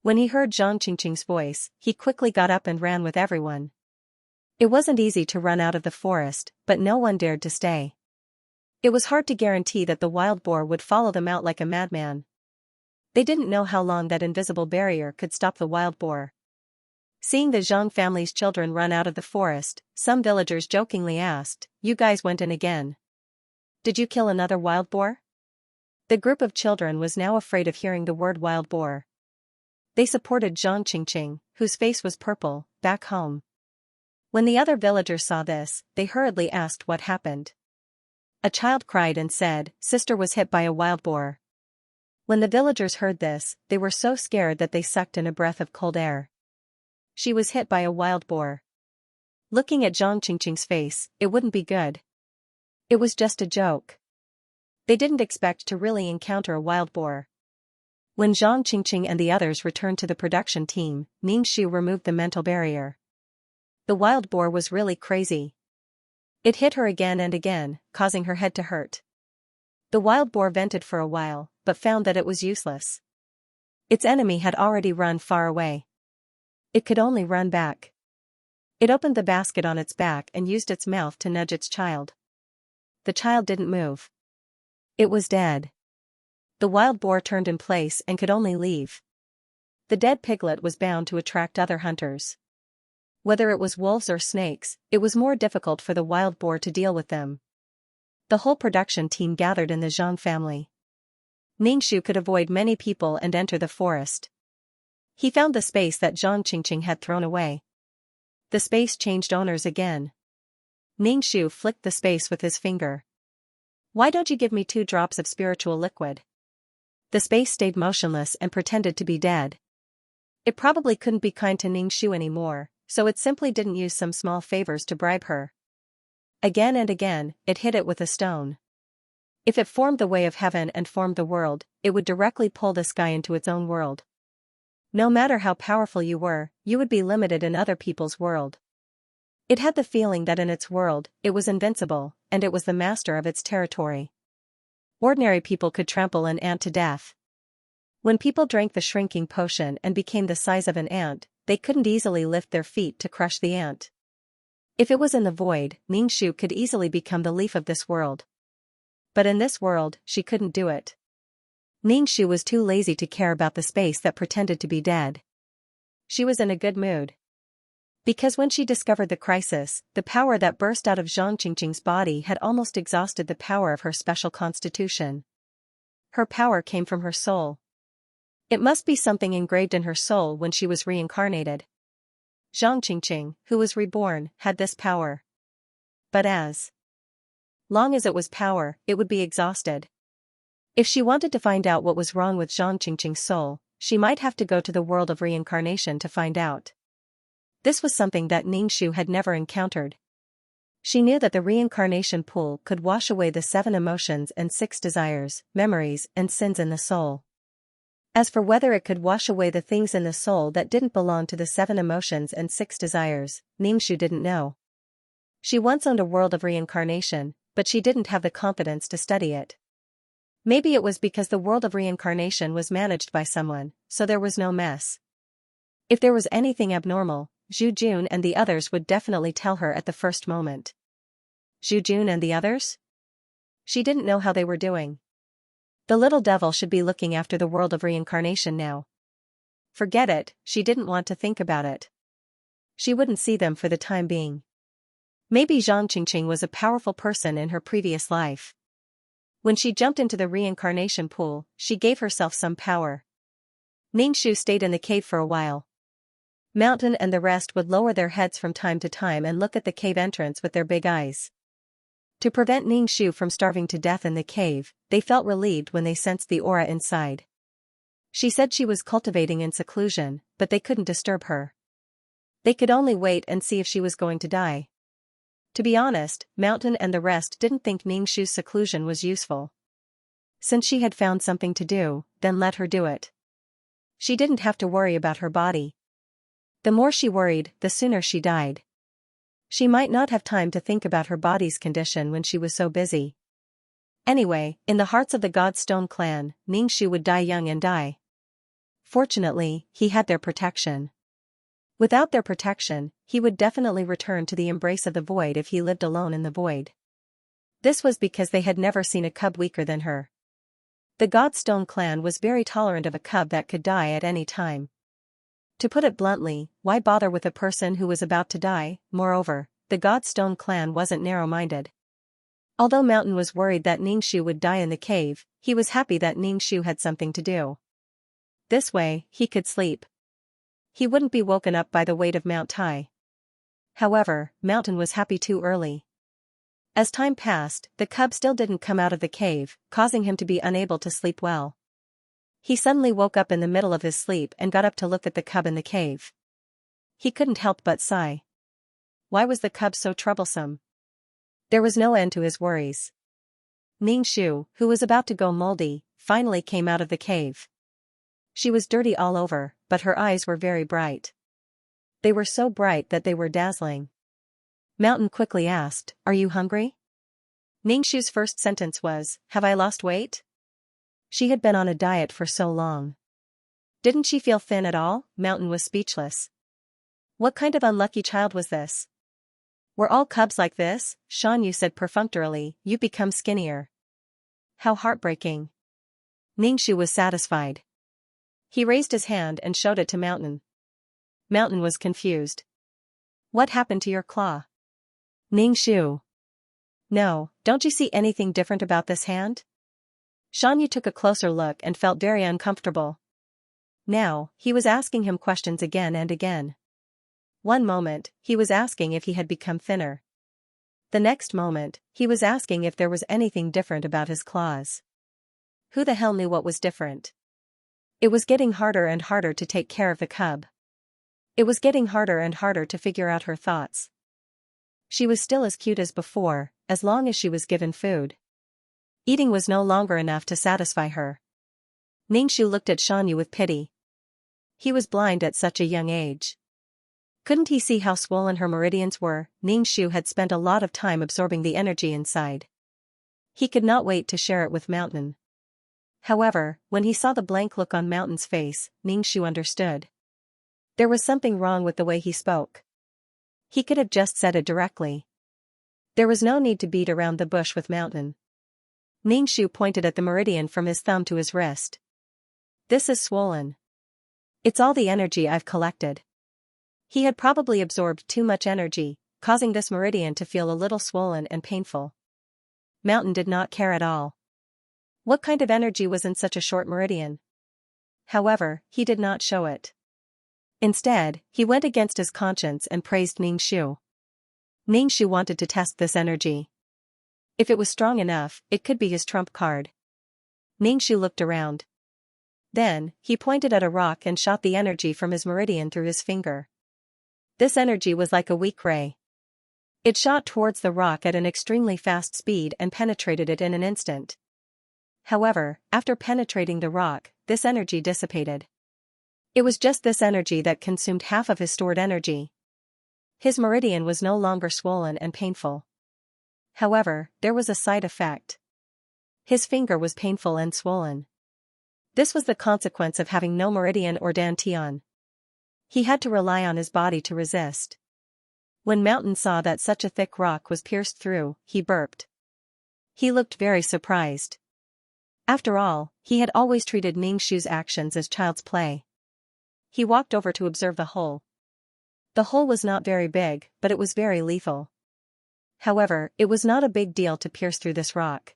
Speaker 1: When he heard Xianxia's voice, he quickly got up and ran with everyone. It wasn't easy to run out of the forest, but no one dared to stay. It was hard to guarantee that the wild boar would follow them out like a madman. They didn't know how long that invisible barrier could stop the wild boar. Seeing the Zhang family's children run out of the forest, some villagers jokingly asked, "You guys went in again. Did you kill another wild boar?" The group of children was now afraid of hearing the word wild boar. They supported Xianxia, whose face was purple, back home. When the other villagers saw this, they hurriedly asked what happened. A child cried and said, "Sister was hit by a wild boar." When the villagers heard this, they were so scared that they sucked in a breath of cold air. She was hit by a wild boar. Looking at Xianxia's face, it wouldn't be good. It was just a joke. They didn't expect to really encounter a wild boar. When Xianxia and the others returned to the production team, Ningxu removed the mental barrier. The wild boar was really crazy. It hit her again and again, causing her head to hurt. The wild boar vented for a while, but found that it was useless. Its enemy had already run far away. It could only run back. It opened the basket on its back and used its mouth to nudge its child. The child didn't move. It was dead. The wild boar turned in place and could only leave. The dead piglet was bound to attract other hunters. Whether it was wolves or snakes, it was more difficult for the wild boar to deal with them. The whole production team gathered in the Zhang family. Ningxu could avoid many people and enter the forest. He found the space that Xianxia had thrown away. The space changed owners again. Ningxu flicked the space with his finger. "Why don't you give me 2 drops of spiritual liquid?" The space stayed motionless and pretended to be dead. It probably couldn't be kind to Ningxu anymore, so it simply didn't use some small favors to bribe her. Again and again, it hit it with a stone. If it formed the way of heaven and formed the world, it would directly pull the sky into its own world. No matter how powerful you were, you would be limited in other people's world. It had the feeling that in its world, it was invincible, and it was the master of its territory. Ordinary people could trample an ant to death. When people drank the shrinking potion and became the size of an ant, they couldn't easily lift their feet to crush the ant. If it was in the void, Ningxu could easily become the leaf of this world. But in this world, she couldn't do it. Ningxu was too lazy to care about the space that pretended to be dead. She was in a good mood. Because when she discovered the crisis, the power that burst out of Xianxing's body had almost exhausted the power of her special constitution. Her power came from her soul. It must be something engraved in her soul when she was reincarnated. Xianxing, who was reborn, had this power. But as long as it was power, it would be exhausted. If she wanted to find out what was wrong with Xianxing's soul, she might have to go to the world of reincarnation to find out. This was something that Ningxu had never encountered. She knew that the reincarnation pool could wash away the 7 emotions and 6 desires, memories, and sins in the soul. As for whether it could wash away the things in the soul that didn't belong to the 7 emotions and 6 desires, Ningxu didn't know. She once owned a world of reincarnation, but she didn't have the competence to study it. Maybe it was because the world of reincarnation was managed by someone, so there was no mess. If there was anything abnormal, Zhu Jun and the others would definitely tell her at the first moment. Zhu Jun and the others? She didn't know how they were doing. The little devil should be looking after the world of reincarnation now. Forget it, she didn't want to think about it. She wouldn't see them for the time being. Maybe Zhang Qingqing was a powerful person in her previous life. When she jumped into the reincarnation pool, she gave herself some power. Ningxu stayed in the cave for a while. Mountain and the rest would lower their heads from time to time and look at the cave entrance with their big eyes. To prevent Ningxu from starving to death in the cave, they felt relieved when they sensed the aura inside. She said she was cultivating in seclusion, but they couldn't disturb her. They could only wait and see if she was going to die. To be honest, Mountain and the rest didn't think Ningxu's seclusion was useful. Since she had found something to do, then let her do it. She didn't have to worry about her body. The more she worried, the sooner she died. She might not have time to think about her body's condition when she was so busy. Anyway, in the hearts of the Godstone clan, Ningxu would die young and die. Fortunately, he had their protection. Without their protection, he would definitely return to the embrace of the void if he lived alone in the void. This was because they had never seen a cub weaker than her. The Godstone clan was very tolerant of a cub that could die at any time. To put it bluntly, why bother with a person who was about to die? Moreover, the Godstone clan wasn't narrow-minded. Although Mountain was worried that Ningxu would die in the cave, he was happy that Ningxu had something to do. This way, he could sleep. He wouldn't be woken up by the weight of Mount Tai. However, Mountain was happy too early. As time passed, the cub still didn't come out of the cave, causing him to be unable to sleep well. He suddenly woke up in the middle of his sleep and got up to look at the cub in the cave. He couldn't help but sigh. Why was the cub so troublesome? There was no end to his worries. Ningxu, who was about to go moldy, finally came out of the cave. She was dirty all over, but her eyes were very bright. They were so bright that they were dazzling. Mountain quickly asked, "Are you hungry?" Ningxu's first sentence was, "Have I lost weight?" She had been on a diet for so long. Didn't she feel thin at all? Mountain was speechless. What kind of unlucky child was this? Were all cubs like this? Xianxia said perfunctorily, "You've become skinnier." How heartbreaking. Ningxu was satisfied. He raised his hand and showed it to Mountain. Mountain was confused. What happened to your claw? Ningxu. No, don't you see anything different about this hand? Xianxia took a closer look and felt very uncomfortable. Now, he was asking him questions again and again. One moment, he was asking if he had become thinner. The next moment, he was asking if there was anything different about his claws. Who the hell knew what was different? It was getting harder and harder to take care of the cub. It was getting harder and harder to figure out her thoughts. She was still as cute as before, as long as she was given food. Eating was no longer enough to satisfy her. Ningxu looked at Xianxia with pity. He was blind at such a young age. Couldn't he see how swollen her meridians were? Ningxu had spent a lot of time absorbing the energy inside. He could not wait to share it with Mountain. However, when he saw the blank look on Mountain's face, Ningxu understood. There was something wrong with the way he spoke. He could have just said it directly. There was no need to beat around the bush with Mountain. Ningxu pointed at the meridian from his thumb to his wrist. This is swollen. It's all the energy I've collected. He had probably absorbed too much energy, causing this meridian to feel a little swollen and painful. Mountain did not care at all. What kind of energy was in such a short meridian? However, he did not show it. Instead, he went against his conscience and praised Ningxu. Ningxu wanted to test this energy. If it was strong enough, it could be his trump card. Ningxu looked around. Then, he pointed at a rock and shot the energy from his meridian through his finger. This energy was like a weak ray. It shot towards the rock at an extremely fast speed and penetrated it in an instant. However, after penetrating the rock, this energy dissipated. It was just this energy that consumed half of his stored energy. His meridian was no longer swollen and painful. However, there was a side effect. His finger was painful and swollen. This was the consequence of having no meridian or dantian. He had to rely on his body to resist. When Mountain saw that such a thick rock was pierced through, he burped. He looked very surprised. After all, he had always treated Ningxu's actions as child's play. He walked over to observe the hole. The hole was not very big, but it was very lethal. However, it was not a big deal to pierce through this rock.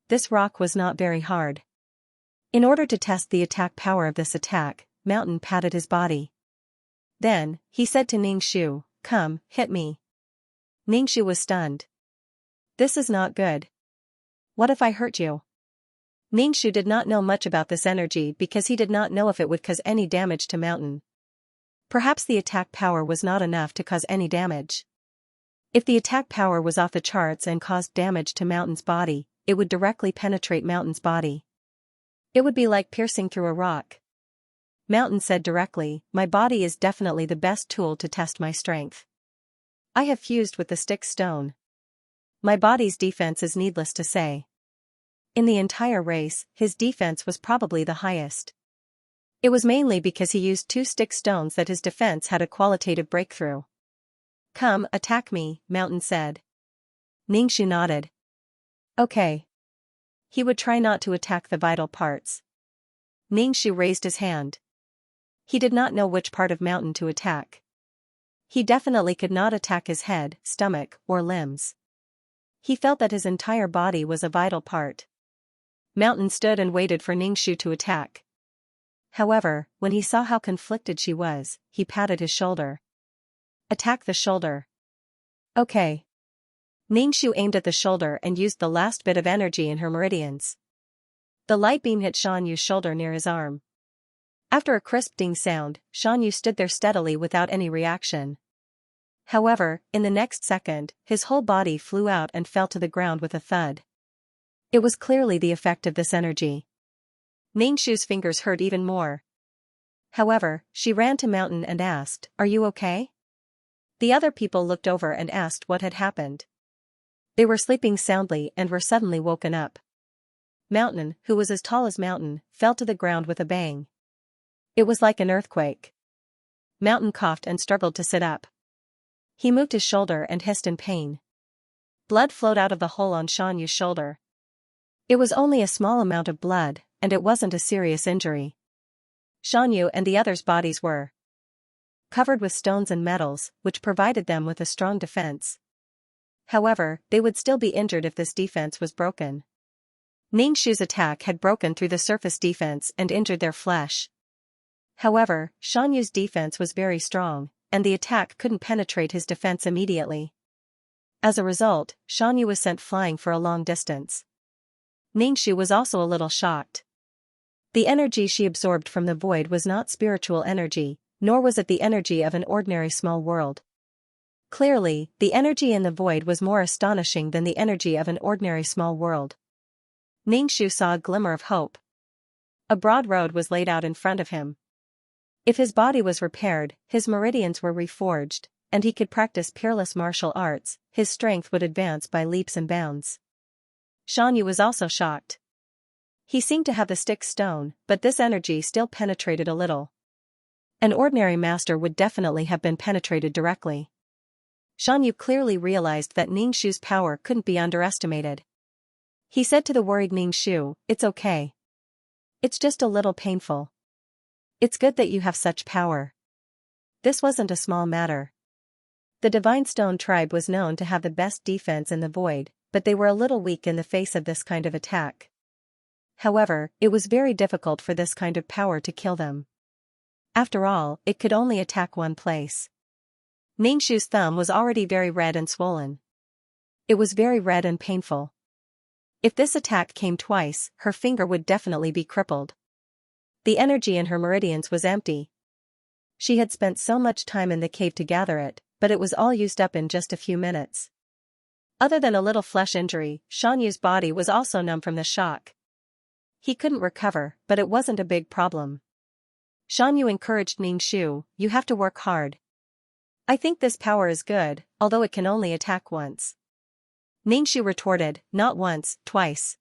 Speaker 1: This rock was not very hard. In order to test the attack power of this attack, Mountain patted his body. Then, he said to Ningxu, "Come, hit me." Ningxu was stunned. "This is not good. What if I hurt you?" Ningxu did not know much about this energy because he did not know if it would cause any damage to Mountain. Perhaps the attack power was not enough to cause any damage. If the attack power was off the charts and caused damage to Mountain's body, it would directly penetrate Mountain's body. It would be like piercing through a rock. Mountain said directly, "My body is definitely the best tool to test my strength. I have fused with the stick stone. My body's defense is needless to say." In the entire race, his defense was probably the highest. It was mainly because he used 2 stick stones that his defense had a qualitative breakthrough. "Come, attack me," Mountain said. Ningxu nodded. Okay. He would try not to attack the vital parts. Ningxu raised his hand. He did not know which part of Mountain to attack. He definitely could not attack his head, stomach, or limbs. He felt that his entire body was a vital part. Mountain stood and waited for Ningxu to attack. However, when he saw how conflicted she was, he patted his shoulder. "Attack the shoulder." Okay. Ningxu aimed at the shoulder and used the last bit of energy in her meridians. The light beam hit Xianyu's shoulder near his arm. After a crisp ding sound, Xianyu stood there steadily without any reaction. However, in the next second, his whole body flew out and fell to the ground with a thud. It was clearly the effect of this energy. Ningxu's fingers hurt even more. However, she ran to Mountain and asked, "Are you okay?" The other people looked over and asked what had happened. They were sleeping soundly and were suddenly woken up. Mountain, who was as tall as Mountain, fell to the ground with a bang. It was like an earthquake. Mountain coughed and struggled to sit up. He moved his shoulder and hissed in pain. Blood flowed out of the hole on Xianyu's shoulder. It was only a small amount of blood, and it wasn't a serious injury. Xianyu and the others' bodies were covered with stones and metals, which provided them with a strong defense. However, they would still be injured if this defense was broken. Ningxu's attack had broken through the surface defense and injured their flesh. However, Xianyu's defense was very strong, and the attack couldn't penetrate his defense immediately. As a result, Xianyu was sent flying for a long distance. Ningxu was also a little shocked. The energy she absorbed from the void was not spiritual energy, nor was it the energy of an ordinary small world. Clearly, the energy in the void was more astonishing than the energy of an ordinary small world. Ningxu saw a glimmer of hope. A broad road was laid out in front of him. If his body was repaired, his meridians were reforged, and he could practice peerless martial arts, his strength would advance by leaps and bounds. Xianyu was also shocked. He seemed to have the stick stone, but this energy still penetrated a little. An ordinary master would definitely have been penetrated directly. Xianyu clearly realized that Ningxu's power couldn't be underestimated. He said to the worried Ningxu, "It's okay. It's just a little painful. It's good that you have such power." This wasn't a small matter. The Divine Stone tribe was known to have the best defense in the void, but they were a little weak in the face of this kind of attack. However, it was very difficult for this kind of power to kill them. After all, it could only attack one place. Ningxu's thumb was already very red and swollen. It was very red and painful. If this attack came twice, her finger would definitely be crippled. The energy in her meridians was empty. She had spent so much time in the cave to gather it, but it was all used up in just a few minutes. Other than a little flesh injury, Xianyu's body was also numb from the shock. He couldn't recover, but it wasn't a big problem. Xianyu encouraged Ningxu, "You have to work hard. I think this power is good, although it can only attack once." Ningxu retorted, "Not once, twice.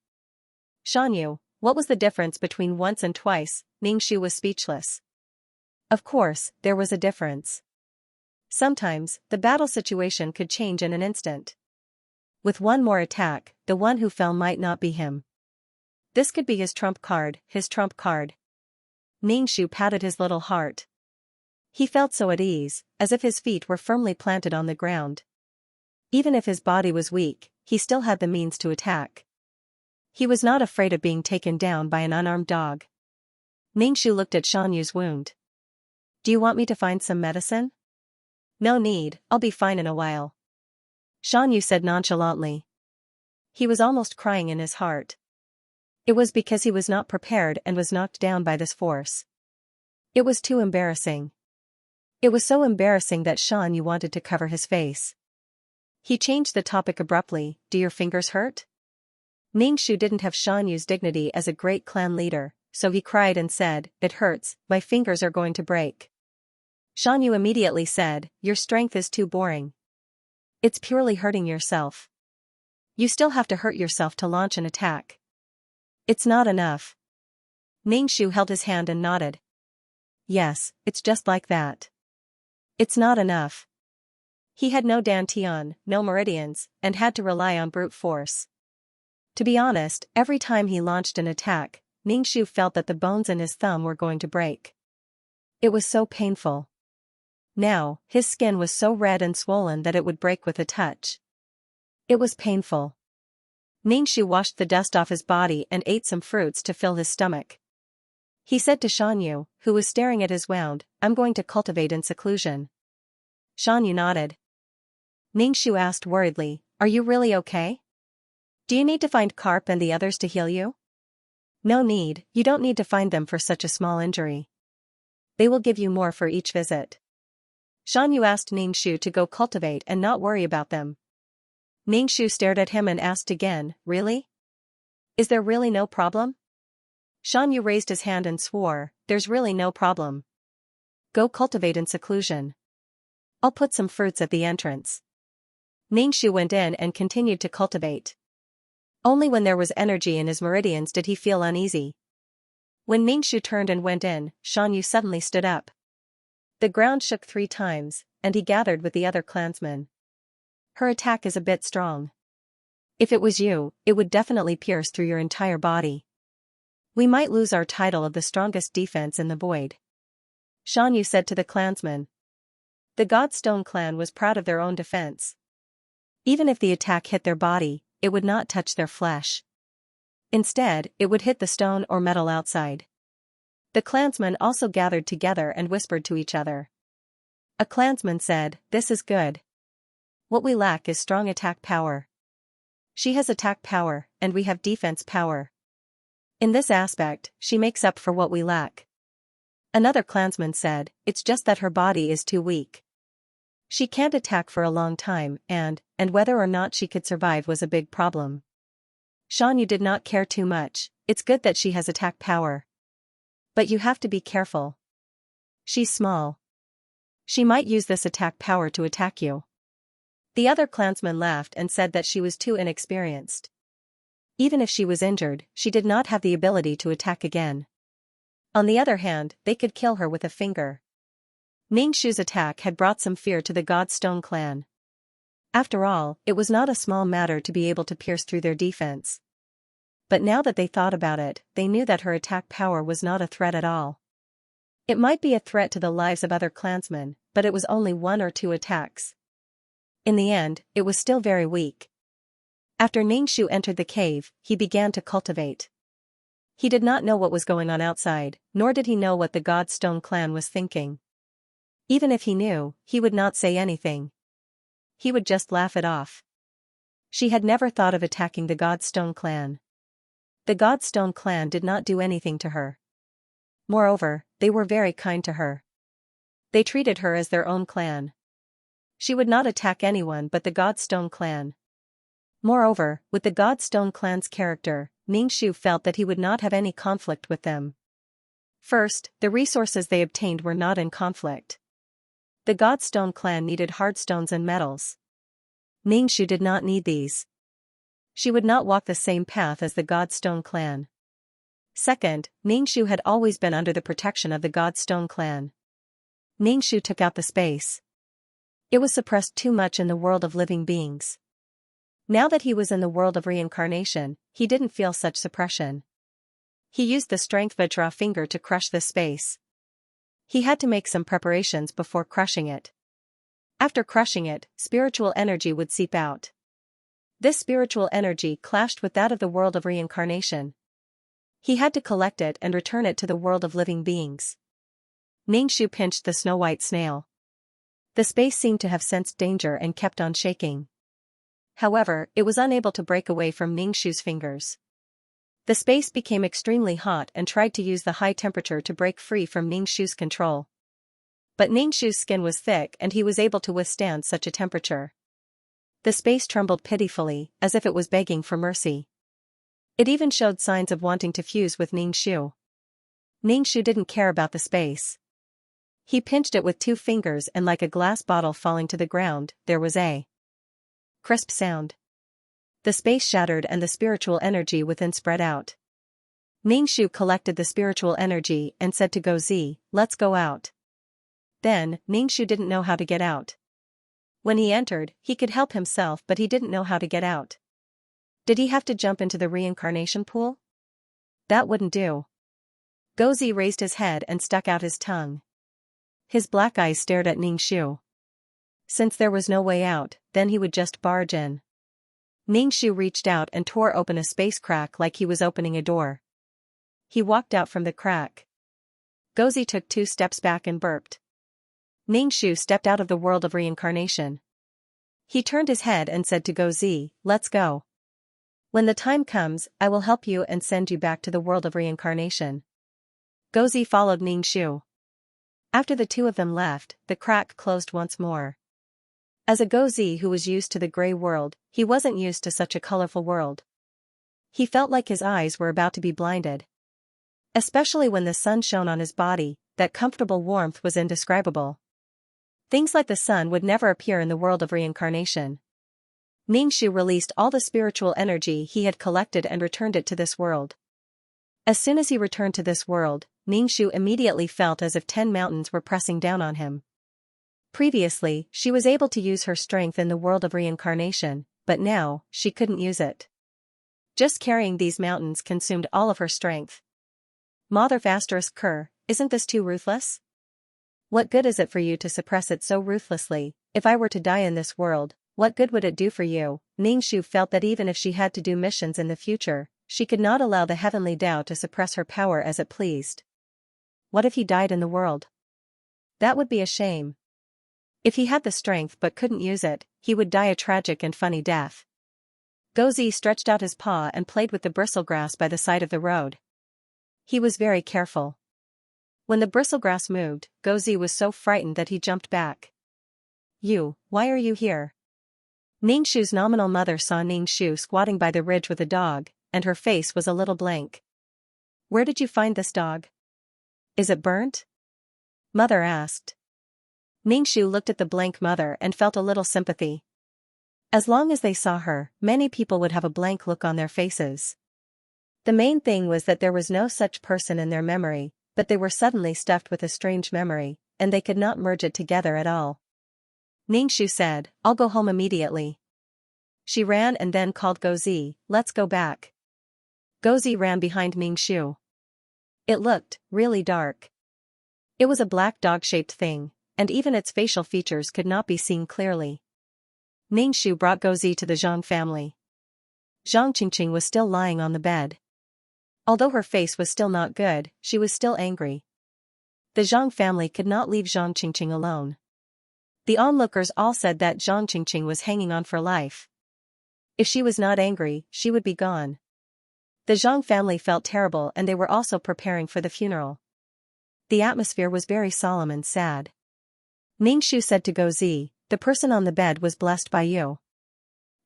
Speaker 1: Xianyu, what was the difference between once and twice? Ningxu was speechless. Of course, there was a difference. Sometimes, the battle situation could change in an instant. With one more attack, the one who fell might not be him. This could be his trump card, his trump card. Ningxu patted his little heart. He felt so at ease, as if his feet were firmly planted on the ground. Even if his body was weak, he still had the means to attack. He was not afraid of being taken down by an unarmed dog. Ningxu looked at Xianyu's wound. Do you want me to find some medicine? No need, I'll be fine in a while. Xianyu said nonchalantly. He was almost crying in his heart. It was because he was not prepared and was knocked down by this force. It was too embarrassing. It was so embarrassing that Xianyu wanted to cover his face. He changed the topic abruptly. Do your fingers hurt? Ningxu didn't have Xianyu's dignity as a great clan leader, so he cried and said, It hurts, my fingers are going to break. Xianyu immediately said, Your strength is too boring. It's purely hurting yourself. You still have to hurt yourself to launch an attack. It's not enough. Ningxu held his hand and nodded. Yes, it's just like that. It's not enough. He had no dantian, no meridians, and had to rely on brute force. To be honest, every time he launched an attack, Ningxu felt that the bones in his thumb were going to break. It was so painful. Now, his skin was so red and swollen that it would break with a touch. It was painful. Ningxu washed the dust off his body and ate some fruits to fill his stomach. He said to Xianyu, who was staring at his wound, I'm going to cultivate in seclusion. Xianyu nodded. Ningxu asked worriedly, Are you really okay? Do you need to find Carp and the others to heal you? No need, you don't need to find them for such a small injury. They will give you more for each visit. Xianyu asked Ningxu to go cultivate and not worry about them. Ningxu stared at him and asked again, Really? Is there really no problem? Xianyu raised his hand and swore, There's really no problem. Go cultivate in seclusion. I'll put some fruits at the entrance. Ningxu went in and continued to cultivate. Only when there was energy in his meridians did he feel uneasy. When Ningxu turned and went in, Xianyu suddenly stood up. The ground shook 3 times, and he gathered with the other clansmen. Her attack is a bit strong. If it was you, it would definitely pierce through your entire body. We might lose our title of the strongest defense in the void. Xianyu said to the clansmen. The Godstone clan was proud of their own defense. Even if the attack hit their body, it would not touch their flesh. Instead, it would hit the stone or metal outside. The clansmen also gathered together and whispered to each other. A clansman said, This is good. What we lack is strong attack power. She has attack power, and we have defense power. In this aspect, she makes up for what we lack. Another clansman said, It's just that her body is too weak. She can't attack for a long time and whether or not she could survive was a big problem. Xianyu did not care too much, it's good that she has attack power. But you have to be careful. She's small. She might use this attack power to attack you. The other clansman laughed and said that she was too inexperienced. Even if she was injured, she did not have the ability to attack again. On the other hand, they could kill her with a finger. Ningxu's attack had brought some fear to the Godstone clan. After all, it was not a small matter to be able to pierce through their defense. But now that they thought about it, they knew that her attack power was not a threat at all. It might be a threat to the lives of other clansmen, but it was only 1 or 2 attacks. In the end, it was still very weak. After Ningxu entered the cave, he began to cultivate. He did not know what was going on outside, nor did he know what the Godstone clan was thinking. Even if he knew, he would not say anything. He would just laugh it off. She had never thought of attacking the Godstone clan. The Godstone clan did not do anything to her. Moreover, they were very kind to her. They treated her as their own clan. She would not attack anyone but the Godstone clan. Moreover, with the Godstone clan's character, Ningxu felt that he would not have any conflict with them. First, the resources they obtained were not in conflict. The Godstone clan needed hard stones and metals. Ningxu did not need these. She would not walk the same path as the Godstone clan. Second, Ningxu had always been under the protection of the Godstone clan. Ningxu took out the space. It was suppressed too much in the world of living beings. Now that he was in the world of reincarnation, he didn't feel such suppression. He used the strength Vajra finger to crush this space. He had to make some preparations before crushing it. After crushing it, spiritual energy would seep out. This spiritual energy clashed with that of the world of reincarnation. He had to collect it and return it to the world of living beings. Ningxu pinched the snow-white snail. The space seemed to have sensed danger and kept on shaking. However, it was unable to break away from Ningxu's fingers. The space became extremely hot and tried to use the high temperature to break free from Ningxu's control. But Ningxu's skin was thick and he was able to withstand such a temperature. The space trembled pitifully, as if it was begging for mercy. It even showed signs of wanting to fuse with Ningxu. Ningxu didn't care about the space. He pinched it with 2 fingers and like a glass bottle falling to the ground, there was a crisp sound. The space shattered and the spiritual energy within spread out. Ningxu collected the spiritual energy and said to Gozi, "Let's go out." Then, Ningxu didn't know how to get out. When he entered, he could help himself but he didn't know how to get out. Did he have to jump into the reincarnation pool? That wouldn't do. Gozi raised his head and stuck out his tongue. His black eyes stared at Ningxu. Since there was no way out, then he would just barge in. Ningxu reached out and tore open a space crack like he was opening a door. He walked out from the crack. Gozi took 2 steps back and burped. Ningxu stepped out of the world of reincarnation. He turned his head and said to Gozi, "Let's go. When the time comes, I will help you and send you back to the world of reincarnation." Gozi followed Ningxu. After the 2 of them left, the crack closed once more. As a Gozi who was used to the gray world, he wasn't used to such a colorful world. He felt like his eyes were about to be blinded. Especially when the sun shone on his body, that comfortable warmth was indescribable. Things like the sun would never appear in the world of reincarnation. Ningxu released all the spiritual energy he had collected and returned it to this world. As soon as he returned to this world, Ningxu immediately felt as if 10 mountains were pressing down on him. Previously, she was able to use her strength in the world of reincarnation, but now, she couldn't use it. Just carrying these mountains consumed all of her strength. Mother **Ker, isn't this too ruthless? What good is it for you to suppress it so ruthlessly? If I were to die in this world, what good would it do for you? Ningxu felt that even if she had to do missions in the future, she could not allow the heavenly Tao to suppress her power as it pleased. What if he died in the world? That would be a shame. If he had the strength but couldn't use it, he would die a tragic and funny death. Gozi stretched out his paw and played with the bristlegrass by the side of the road. He was very careful. When the bristlegrass moved, Gozi was so frightened that he jumped back. Why are you here?" Ningxu's nominal mother saw Ningxu squatting by the ridge with a dog, and her face was a little blank. "Where did you find this dog? Is it burnt?" Mother asked. Ningxu looked at the blank mother and felt a little sympathy. As long as they saw her, many people would have a blank look on their faces. The main thing was that there was no such person in their memory, but they were suddenly stuffed with a strange memory, and they could not merge it together at all. Ningxu said, "I'll go home immediately." She ran and then called Gozi, "Let's go back." Gozi ran behind Ningxu. It looked really dark. It was a black dog-shaped thing, and even its facial features could not be seen clearly. Ningxu brought Gozi to the Zhang family. Zhang Qingqing was still lying on the bed. Although her face was still not good, she was still angry. The Zhang family could not leave Zhang Qingqing alone. The onlookers all said that Zhang Qingqing was hanging on for life. If she was not angry, she would be gone. The Zhang family felt terrible and they were also preparing for the funeral. The atmosphere was very solemn and sad. Ningxu said to Gozi, "The person on the bed was blessed by you.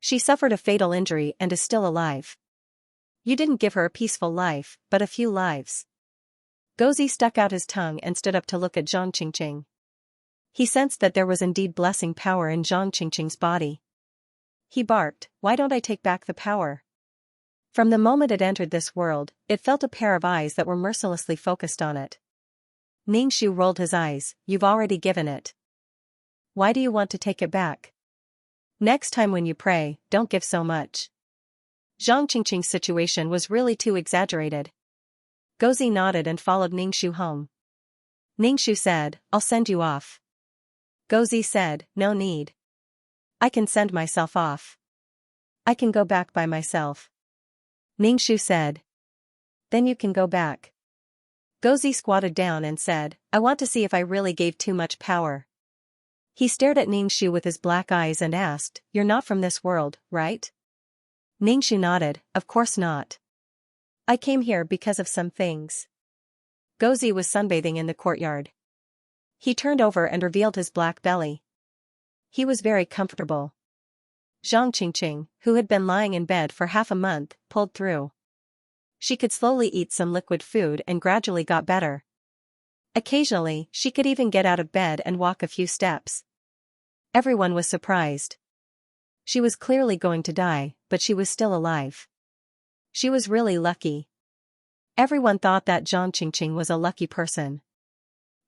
Speaker 1: She suffered a fatal injury and is still alive. You didn't give her a peaceful life, but a few lives." Gozi stuck out his tongue and stood up to look at Zhang Qingqing. He sensed that there was indeed blessing power in Zhang Qingqing's body. he barked, why don't I take back the power? From the moment it entered this world, it felt a pair of eyes that were mercilessly focused on it. Ningxu rolled his eyes, you've already given it. Why do you want to take it back? Next time when you pray, don't give so much. Zhang Qingqing's situation was really too exaggerated. Gozi nodded and followed Ningxu home. Ningxu said, I'll send you off. Gozi said, no need. I can send myself off. I can go back by myself. Ningxu said. Then you can go back. Gozi squatted down and said, I want to see if I really gave too much power. He stared at Ningxu with his black eyes and asked, you're not from this world, right? Ningxu nodded, of course not. I came here because of some things. Gozi was sunbathing in the courtyard. He turned over and revealed his black belly. He was very comfortable. Zhang Qingqing, who had been lying in bed for half a month, pulled through. She could slowly eat some liquid food and gradually got better. Occasionally, she could even get out of bed and walk a few steps. Everyone was surprised. She was clearly going to die, but she was still alive. She was really lucky. Everyone thought that Zhang Qingqing was a lucky person.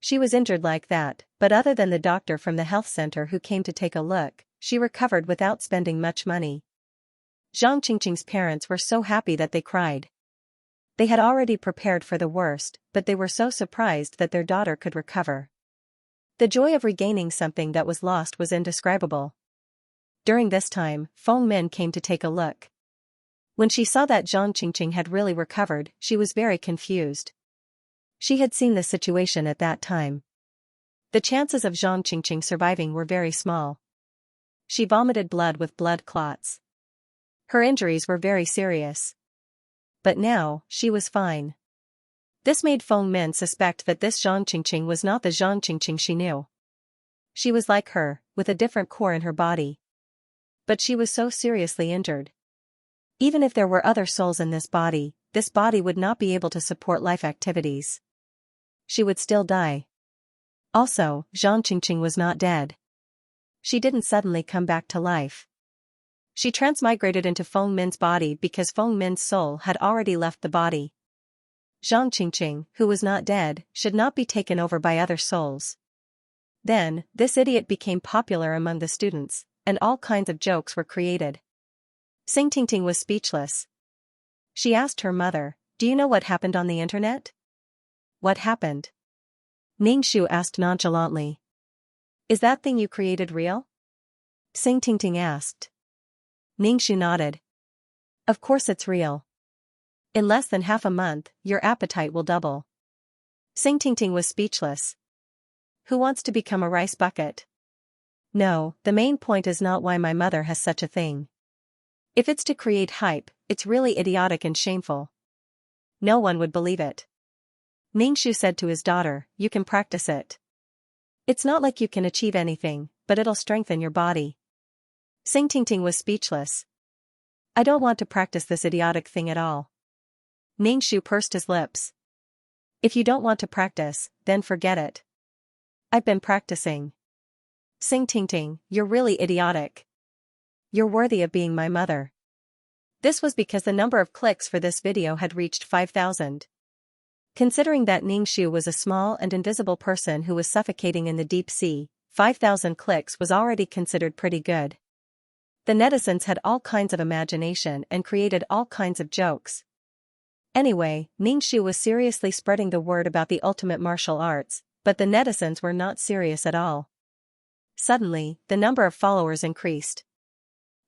Speaker 1: She was injured like that, but other than the doctor from the health center who came to take a look, she recovered without spending much money. Zhang Qingqing's parents were so happy that they cried. They had already prepared for the worst, but they were so surprised that their daughter could recover. The joy of regaining something that was lost was indescribable. During this time, Feng Min came to take a look. When she saw that Zhang Qingqing had really recovered, she was very confused. She had seen the situation at that time. The chances of Zhang Qingqing surviving were very small. She vomited blood with blood clots. Her injuries were very serious. But now, she was fine. This made Feng Min suspect that this Zhang Qingqing was not the Zhang Qingqing she knew. She was like her, with a different core in her body. But she was so seriously injured. Even if there were other souls in this body would not be able to support life activities. She would still die. Also, Zhang Qingqing was not dead. She didn't suddenly come back to life. She transmigrated into Feng Min's body because Feng Min's soul had already left the body. Zhang Qingqing, who was not dead, should not be taken over by other souls. Then, this idiot became popular among the students, and all kinds of jokes were created. Xing Tingting was speechless. She asked her mother, do you know what happened on the internet? What happened? Ningxu asked nonchalantly. Is that thing you created real? Xing Tingting asked. Ningxu nodded. Of course it's real. In less than half a month, your appetite will double. Xing Tingting was speechless. Who wants to become a rice bucket? No, the main point is not why my mother has such a thing. If it's to create hype, it's really idiotic and shameful. No one would believe it. Ningxu said to his daughter, you can practice it. It's not like you can achieve anything, but it'll strengthen your body. Xing Tingting was speechless. I don't want to practice this idiotic thing at all. Ningxu pursed his lips. If you don't want to practice, then forget it. I've been practicing. Xing Tingting, you're really idiotic. You're worthy of being my mother. This was because the number of clicks for this video had reached 5,000. Considering that Ningxu was a small and invisible person who was suffocating in the deep sea, 5,000 clicks was already considered pretty good. The netizens had all kinds of imagination and created all kinds of jokes. Anyway, Ningxu was seriously spreading the word about the ultimate martial arts, but the netizens were not serious at all. Suddenly, the number of followers increased.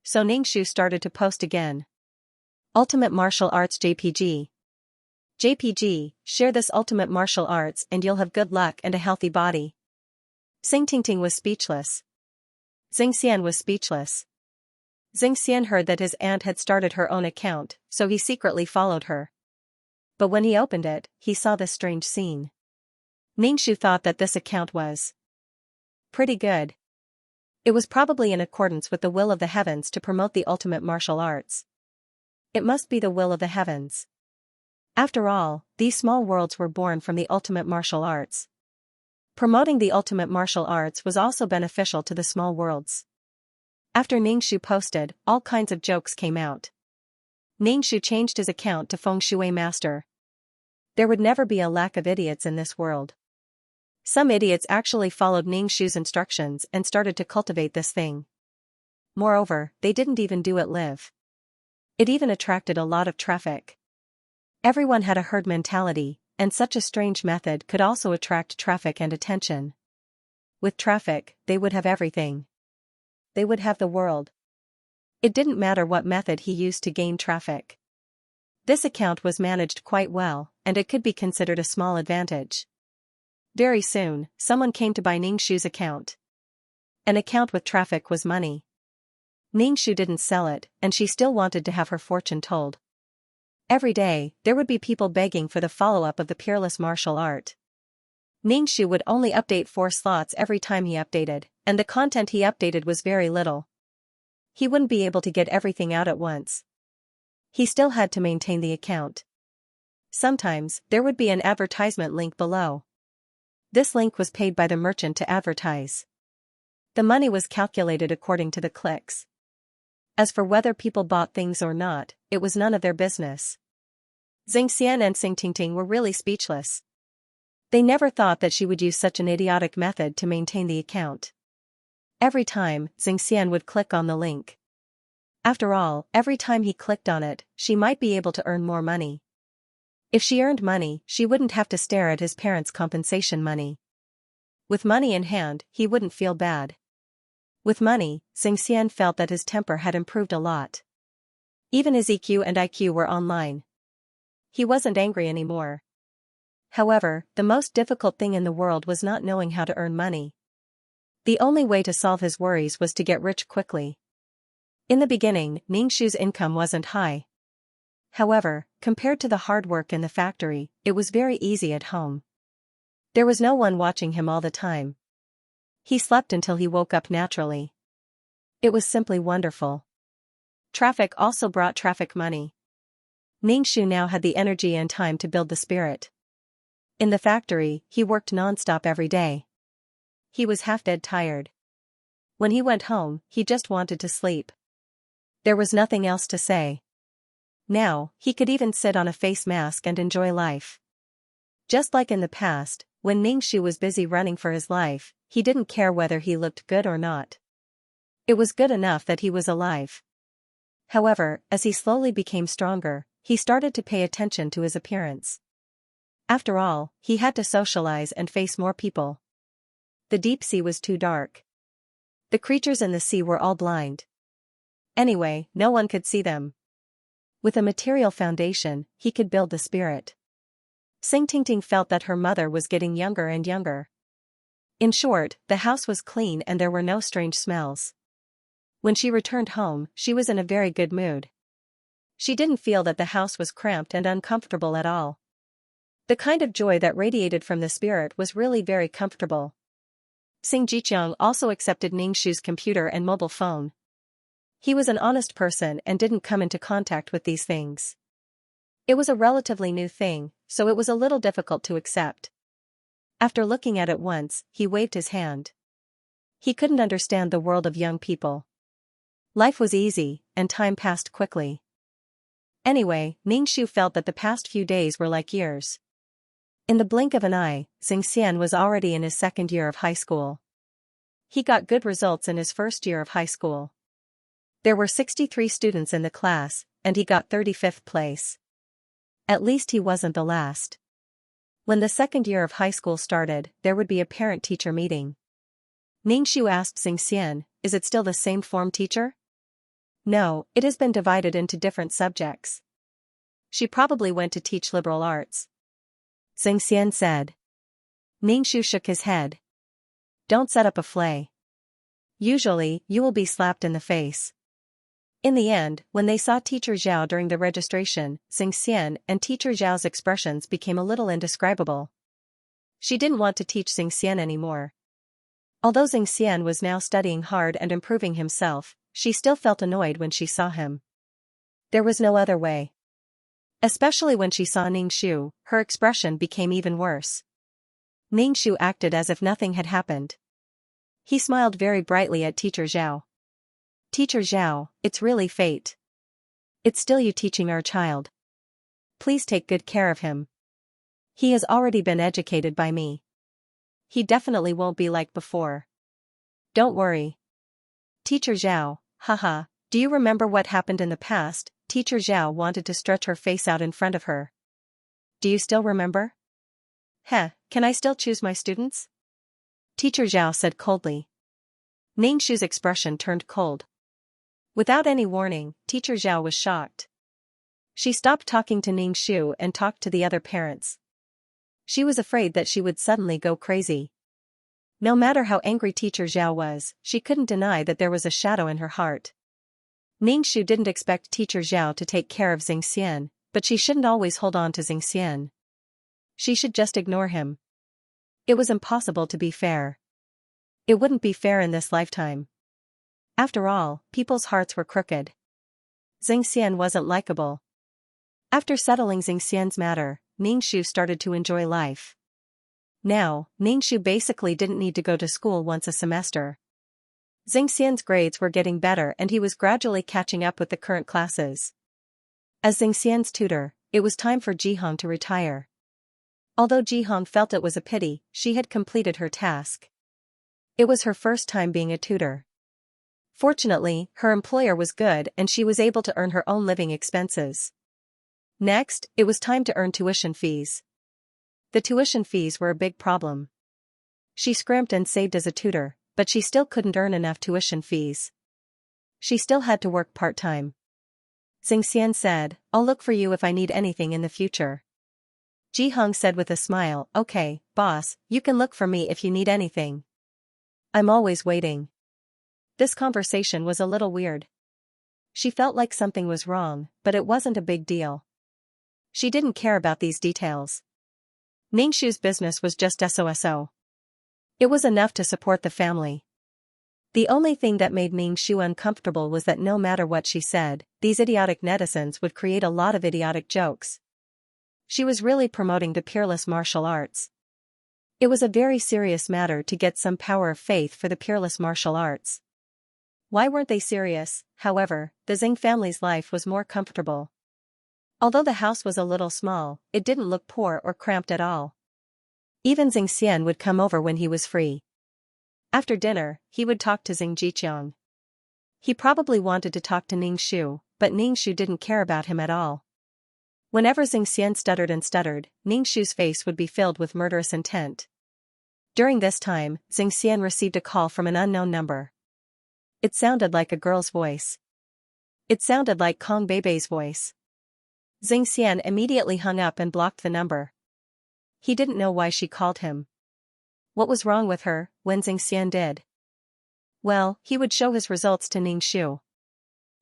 Speaker 1: So Ningxu started to post again. Ultimate Martial Arts JPG. JPG, share this ultimate martial arts and you'll have good luck and a healthy body. Xing Tingting was speechless. Xianxia was speechless. Xianxia heard that his aunt had started her own account, so he secretly followed her. But when he opened it, he saw this strange scene. Ningxu thought that this account was pretty good. It was probably in accordance with the will of the heavens to promote the ultimate martial arts. It must be the will of the heavens. After all, these small worlds were born from the ultimate martial arts. Promoting the ultimate martial arts was also beneficial to the small worlds. After Ningxu posted, all kinds of jokes came out. Ningxu changed his account to Feng Shui Master. There would never be a lack of idiots in this world. Some idiots actually followed Ningxu's instructions and started to cultivate this thing. Moreover, they didn't even do it live. It even attracted a lot of traffic. Everyone had a herd mentality, and such a strange method could also attract traffic and attention. With traffic, they would have everything. They would have the world. It didn't matter what method he used to gain traffic. This account was managed quite well, and it could be considered a small advantage. Very soon, someone came to buy Ningxu's account. An account with traffic was money. Ningxu didn't sell it, and she still wanted to have her fortune told. Every day, there would be people begging for the follow-up of the peerless martial art. Ningxu would only update 4 slots every time he updated, and the content he updated was very little. He wouldn't be able to get everything out at once. He still had to maintain the account. Sometimes, there would be an advertisement link below. This link was paid by the merchant to advertise. The money was calculated according to the clicks. As for whether people bought things or not, it was none of their business. Xianxia and Xingting were really speechless. They never thought that she would use such an idiotic method to maintain the account. Every time, Xianxia would click on the link. After all, every time he clicked on it, she might be able to earn more money. If she earned money, she wouldn't have to stare at his parents' compensation money. With money in hand, he wouldn't feel bad. With money, Xianxia felt that his temper had improved a lot. Even his EQ and IQ were online. He wasn't angry anymore. However, the most difficult thing in the world was not knowing how to earn money. The only way to solve his worries was to get rich quickly. In the beginning, Ningxu's income wasn't high. However, compared to the hard work in the factory, it was very easy at home. There was no one watching him all the time. He slept until he woke up naturally. It was simply wonderful. Traffic also brought traffic money. Ningxu now had the energy and time to build the spirit. In the factory, he worked non-stop every day. He was half-dead tired. When he went home, he just wanted to sleep. There was nothing else to say. Now, he could even sit on a face mask and enjoy life. Just like in the past, when Ningxu was busy running for his life, he didn't care whether he looked good or not. It was good enough that he was alive. However, as he slowly became stronger, he started to pay attention to his appearance. After all, he had to socialize and face more people. The deep sea was too dark. The creatures in the sea were all blind. Anyway, no one could see them. With a material foundation, he could build the spirit. Xingting felt that her mother was getting younger and younger. In short, the house was clean and there were no strange smells. When she returned home, she was in a very good mood. She didn't feel that the house was cramped and uncomfortable at all. The kind of joy that radiated from the spirit was really very comfortable. Xingjiqiang also accepted Ningxu's computer and mobile phone. He was an honest person and didn't come into contact with these things. It was a relatively new thing, so it was a little difficult to accept. After looking at it once, he waved his hand. He couldn't understand the world of young people. Life was easy, and time passed quickly. Anyway, Ningxu felt that the past few days were like years. In the blink of an eye, Xianxia was already in his 2nd year of high school. He got good results in his 1st year of high school. There were 63 students in the class, and he got 35th place. At least he wasn't the last. When the 2nd year of high school started, there would be a parent-teacher meeting. Ningxu asked Xianxia, "Is it still the same form teacher?" "No, it has been divided into different subjects. She probably went to teach liberal arts," Xianxia said. Ningxu shook his head. "Don't set up a flay. Usually, you will be slapped in the face." In the end, when they saw Teacher Zhao during the registration, Xianxia and Teacher Zhao's expressions became a little indescribable. She didn't want to teach Xianxia anymore. Although Xianxia was now studying hard and improving himself, she still felt annoyed when she saw him. There was no other way. Especially when she saw Ningxu, her expression became even worse. Ningxu acted as if nothing had happened. He smiled very brightly at Teacher Zhao. Teacher Zhao, it's really fate. It's still you teaching our child. Please take good care of him. He has already been educated by me. He definitely won't be like before. Don't worry. Teacher Zhao, haha, do you remember what happened in the past? Teacher Zhao wanted to stretch her face out in front of her. Do you still remember? Heh, can I still choose my students? Teacher Zhao said coldly. Ningxu's expression turned cold. Without any warning, Teacher Zhao was shocked. She stopped talking to Ningxu and talked to the other parents. She was afraid that she would suddenly go crazy. No matter how angry Teacher Zhao was, she couldn't deny that there was a shadow in her heart. Ningxu didn't expect Teacher Zhao to take care of Xianxia, but she shouldn't always hold on to Xianxia. She should just ignore him. It was impossible to be fair. It wouldn't be fair in this lifetime. After all, people's hearts were crooked. Xianxia wasn't likable. After settling Xianxia's matter, Ningxu started to enjoy life. Now, Ningxu basically didn't need to go to school once a semester. Xianxia's grades were getting better and he was gradually catching up with the current classes. As Xianxia's tutor, it was time for Jihong to retire. Although Jihong felt it was a pity, she had completed her task. It was her first time being a tutor. Fortunately, her employer was good and she was able to earn her own living expenses. Next, it was time to earn tuition fees. The tuition fees were a big problem. She scrimped and saved as a tutor, but she still couldn't earn enough tuition fees. She still had to work part-time. Xianxia said, I'll look for you if I need anything in the future. Jihong said with a smile, okay, boss, you can look for me if you need anything. I'm always waiting. This conversation was a little weird. She felt like something was wrong, but it wasn't a big deal. She didn't care about these details. Ningxu's business was just SOSO. It was enough to support the family. The only thing that made Ningxu uncomfortable was that no matter what she said, these idiotic netizens would create a lot of idiotic jokes. She was really promoting the peerless martial arts. It was a very serious matter to get some power of faith for the peerless martial arts. Why weren't they serious? However, the Xing family's life was more comfortable. Although the house was a little small, it didn't look poor or cramped at all. Even Xianxia would come over when he was free. After dinner, he would talk to Xing Jiqiang. He probably wanted to talk to Ningxu, but Ningxu didn't care about him at all. Whenever Xianxia stuttered, Ningxu's face would be filled with murderous intent. During this time, Xianxia received a call from an unknown number. It sounded like a girl's voice. It sounded like Kong Bei's voice. Xianxia immediately hung up and blocked the number. He didn't know why she called him. What was wrong with her? When Xianxia did. Well, he would show his results to Ningxu.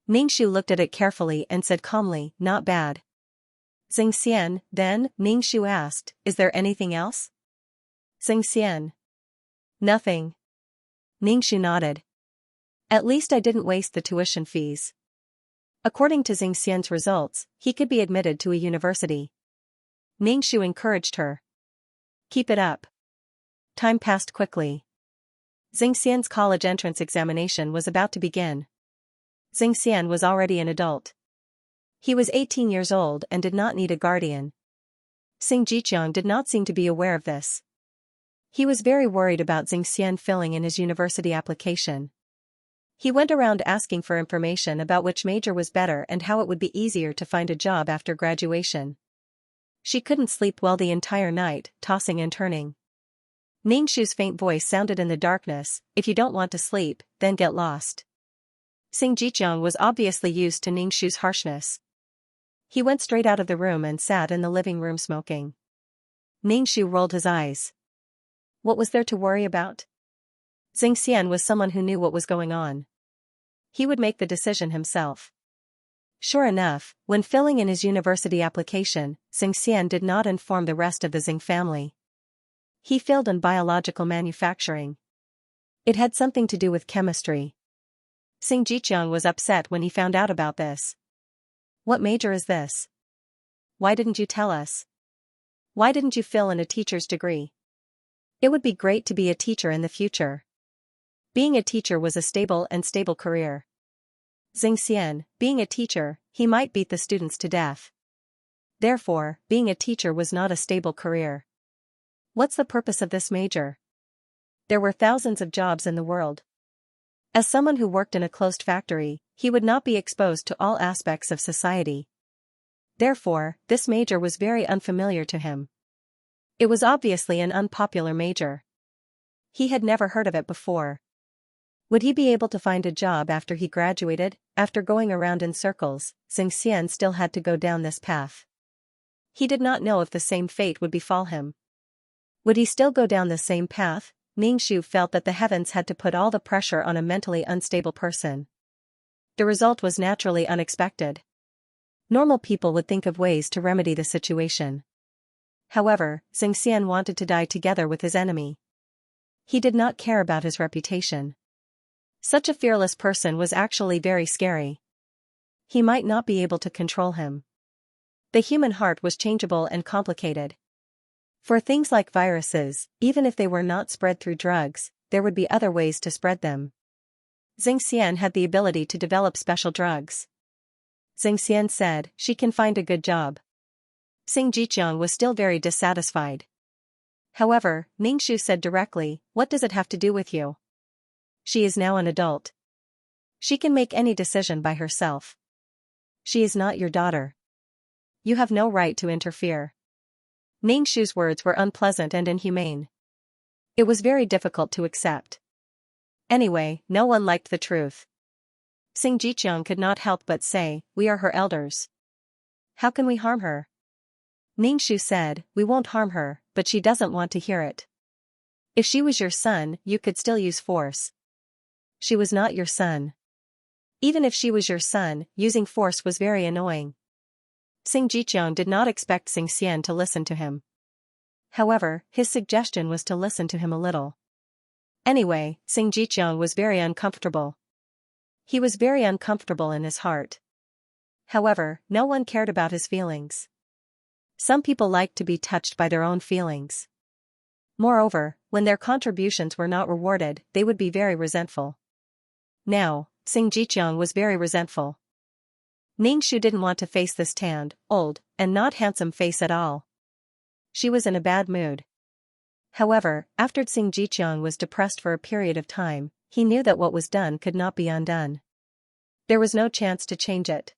Speaker 1: Ningxu looked at it carefully and said calmly, not bad. Xianxia, then, Ningxu asked, is there anything else? Xianxia. Nothing. Ningxu nodded. At least I didn't waste the tuition fees. According to Xianxia's results, he could be admitted to a university. Ningxu encouraged her. Keep it up. Time passed quickly. Xianxia's college entrance examination was about to begin. Xianxia was already an adult. He was 18 years old and did not need a guardian. Xing Jiqiang did not seem to be aware of this. He was very worried about Xianxia filling in his university application. He went around asking for information about which major was better and how it would be easier to find a job after graduation. She couldn't sleep well the entire night, tossing and turning. Ningxu's faint voice sounded in the darkness, if you don't want to sleep, then get lost. Xing Jiqiang was obviously used to Ningxu's harshness. He went straight out of the room and sat in the living room smoking. Ningxu rolled his eyes. What was there to worry about? Xianxia was someone who knew what was going on. He would make the decision himself. Sure enough, when filling in his university application, Xianxia did not inform the rest of the Xing family. He filled in biological manufacturing. It had something to do with chemistry. Xing Jiqiang was upset when he found out about this. What major is this? Why didn't you tell us? Why didn't you fill in a teacher's degree? It would be great to be a teacher in the future. Being a teacher was a stable career. Xianxia, being a teacher, he might beat the students to death. Therefore, being a teacher was not a stable career. What's the purpose of this major? There were thousands of jobs in the world. As someone who worked in a closed factory, he would not be exposed to all aspects of society. Therefore, this major was very unfamiliar to him. It was obviously an unpopular major. He had never heard of it before. Would he be able to find a job after he graduated? After going around in circles, Xianxia still had to go down this path. He did not know if the same fate would befall him. Would he still go down the same path? Ningxu felt that the heavens had to put all the pressure on a mentally unstable person. The result was naturally unexpected. Normal people would think of ways to remedy the situation. However, Xianxia wanted to die together with his enemy. He did not care about his reputation. Such a fearless person was actually very scary. He might not be able to control him. The human heart was changeable and complicated. For things like viruses, even if they were not spread through drugs, there would be other ways to spread them. Xianxia had the ability to develop special drugs. Xianxia said, she can find a good job. Xianxia was still very dissatisfied. However, Ningxu said directly, what does it have to do with you? She is now an adult. She can make any decision by herself. She is not your daughter. You have no right to interfere. Ningxu's words were unpleasant and inhumane. It was very difficult to accept. Anyway, no one liked the truth. Xianxia could not help but say, we are her elders. How can we harm her? Ningxu said, we won't harm her, but she doesn't want to hear it. If she was your son, you could still use force. She was not your son. Even if she was your son, using force was very annoying. Xianxia did not expect Xianxia to listen to him. However, his suggestion was to listen to him a little. Anyway, Xianxia was very uncomfortable. He was very uncomfortable in his heart. However, no one cared about his feelings. Some people liked to be touched by their own feelings. Moreover, when their contributions were not rewarded, they would be very resentful. Now, Xianxia was very resentful. Ningxu didn't want to face this tanned, old, and not handsome face at all. She was in a bad mood. However, after Xianxia was depressed for a period of time, he knew that what was done could not be undone. There was no chance to change it.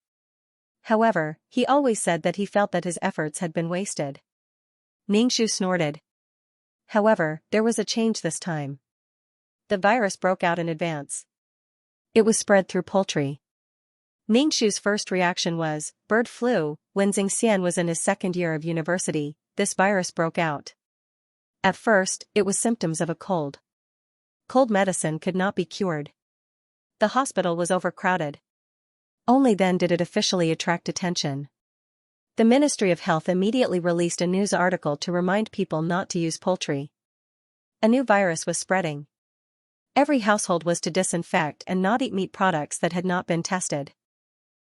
Speaker 1: However, he always said that he felt that his efforts had been wasted. Ningxu snorted. However, there was a change this time. The virus broke out in advance. It was spread through poultry. Ningxu's first reaction was, bird flu. When Xianxia was in his second year of university, this virus broke out. At first, it was symptoms of a cold. Cold medicine could not be cured. The hospital was overcrowded. Only then did it officially attract attention. The Ministry of Health immediately released a news article to remind people not to use poultry. A new virus was spreading. Every household was to disinfect and not eat meat products that had not been tested.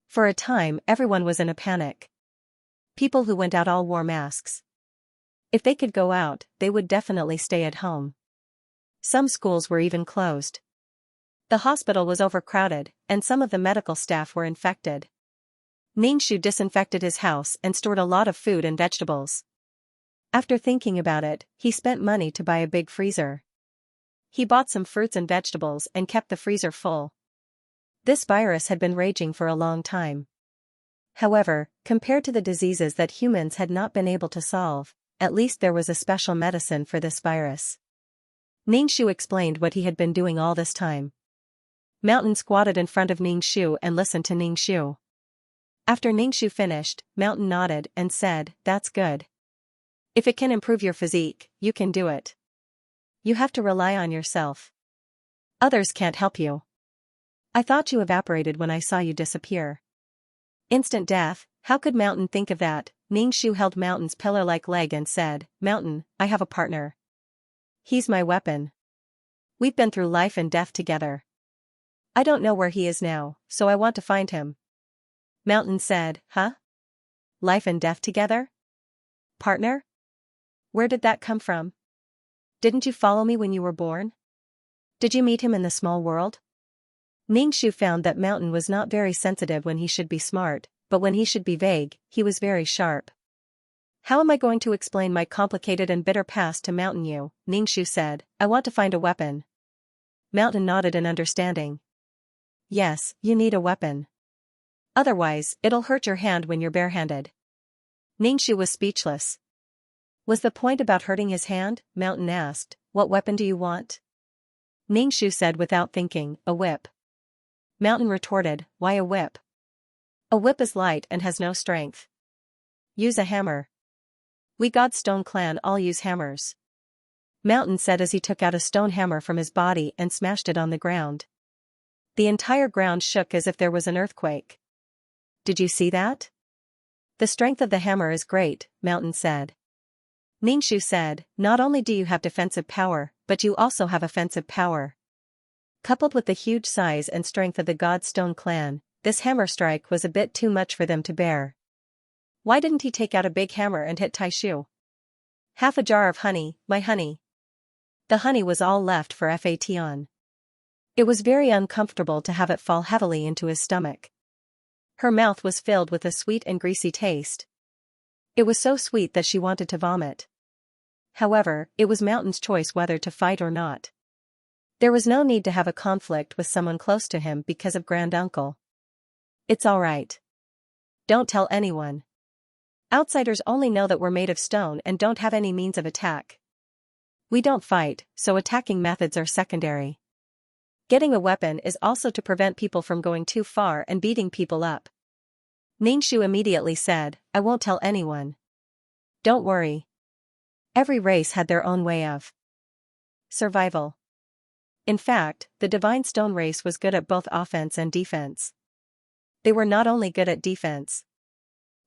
Speaker 1: For a time, everyone was in a panic. People who went out all wore masks. If they could go out, they would definitely stay at home. Some schools were even closed. The hospital was overcrowded, and some of the medical staff were infected. Ningxu disinfected his house and stored a lot of food and vegetables. After thinking about it, he spent money to buy a big freezer. He bought some fruits and vegetables and kept the freezer full. This virus had been raging for a long time. However, compared to the diseases that humans had not been able to solve, at least there was a special medicine for this virus. Ningxu explained what he had been doing all this time. Mountain squatted in front of Ningxu and listened to Ningxu. After Ningxu finished, Mountain nodded and said, that's good. If it can improve your physique, you can do it. You have to rely on yourself. Others can't help you. I thought you evaporated when I saw you disappear. Instant death, how could Mountain think of that? Ningxu held Mountain's pillar-like leg and said, Mountain, I have a partner. He's my weapon. We've been through life and death together. I don't know where he is now, so I want to find him. Mountain said, huh? Life and death together? Partner? Where did that come from? Didn't you follow me when you were born? Did you meet him in the small world? Ningxu found that Mountain was not very sensitive when he should be smart, but when he should be vague, he was very sharp. How am I going to explain my complicated and bitter past to Mountain you? Ningxu said, I want to find a weapon. Mountain nodded in understanding. Yes, you need a weapon. Otherwise, it'll hurt your hand when you're barehanded. Ningxu was speechless. Was the point about hurting his hand? Mountain asked, what weapon do you want? Ningxu said without thinking, a whip. Mountain retorted, why a whip? A whip is light and has no strength. Use a hammer. We Godstone clan all use hammers. Mountain said as he took out a stone hammer from his body and smashed it on the ground. The entire ground shook as if there was an earthquake. Did you see that? The strength of the hammer is great, Mountain said. Ningxu said, not only do you have defensive power, but you also have offensive power. Coupled with the huge size and strength of the Godstone clan, this hammer strike was a bit too much for them to bear. Why didn't he take out a big hammer and hit Taishu? Half a jar of honey, my honey. The honey was all left for Fation. It was very uncomfortable to have it fall heavily into his stomach. Her mouth was filled with a sweet and greasy taste. It was so sweet that she wanted to vomit. However, it was Mountain's choice whether to fight or not. There was no need to have a conflict with someone close to him because of Granduncle. It's all right. Don't tell anyone. Outsiders only know that we're made of stone and don't have any means of attack. We don't fight, so attacking methods are secondary. Getting a weapon is also to prevent people from going too far and beating people up. Ningxu immediately said, I won't tell anyone. Don't worry. Every race had their own way of survival. In fact, the Divine Stone race was good at both offense and defense. They were not only good at defense.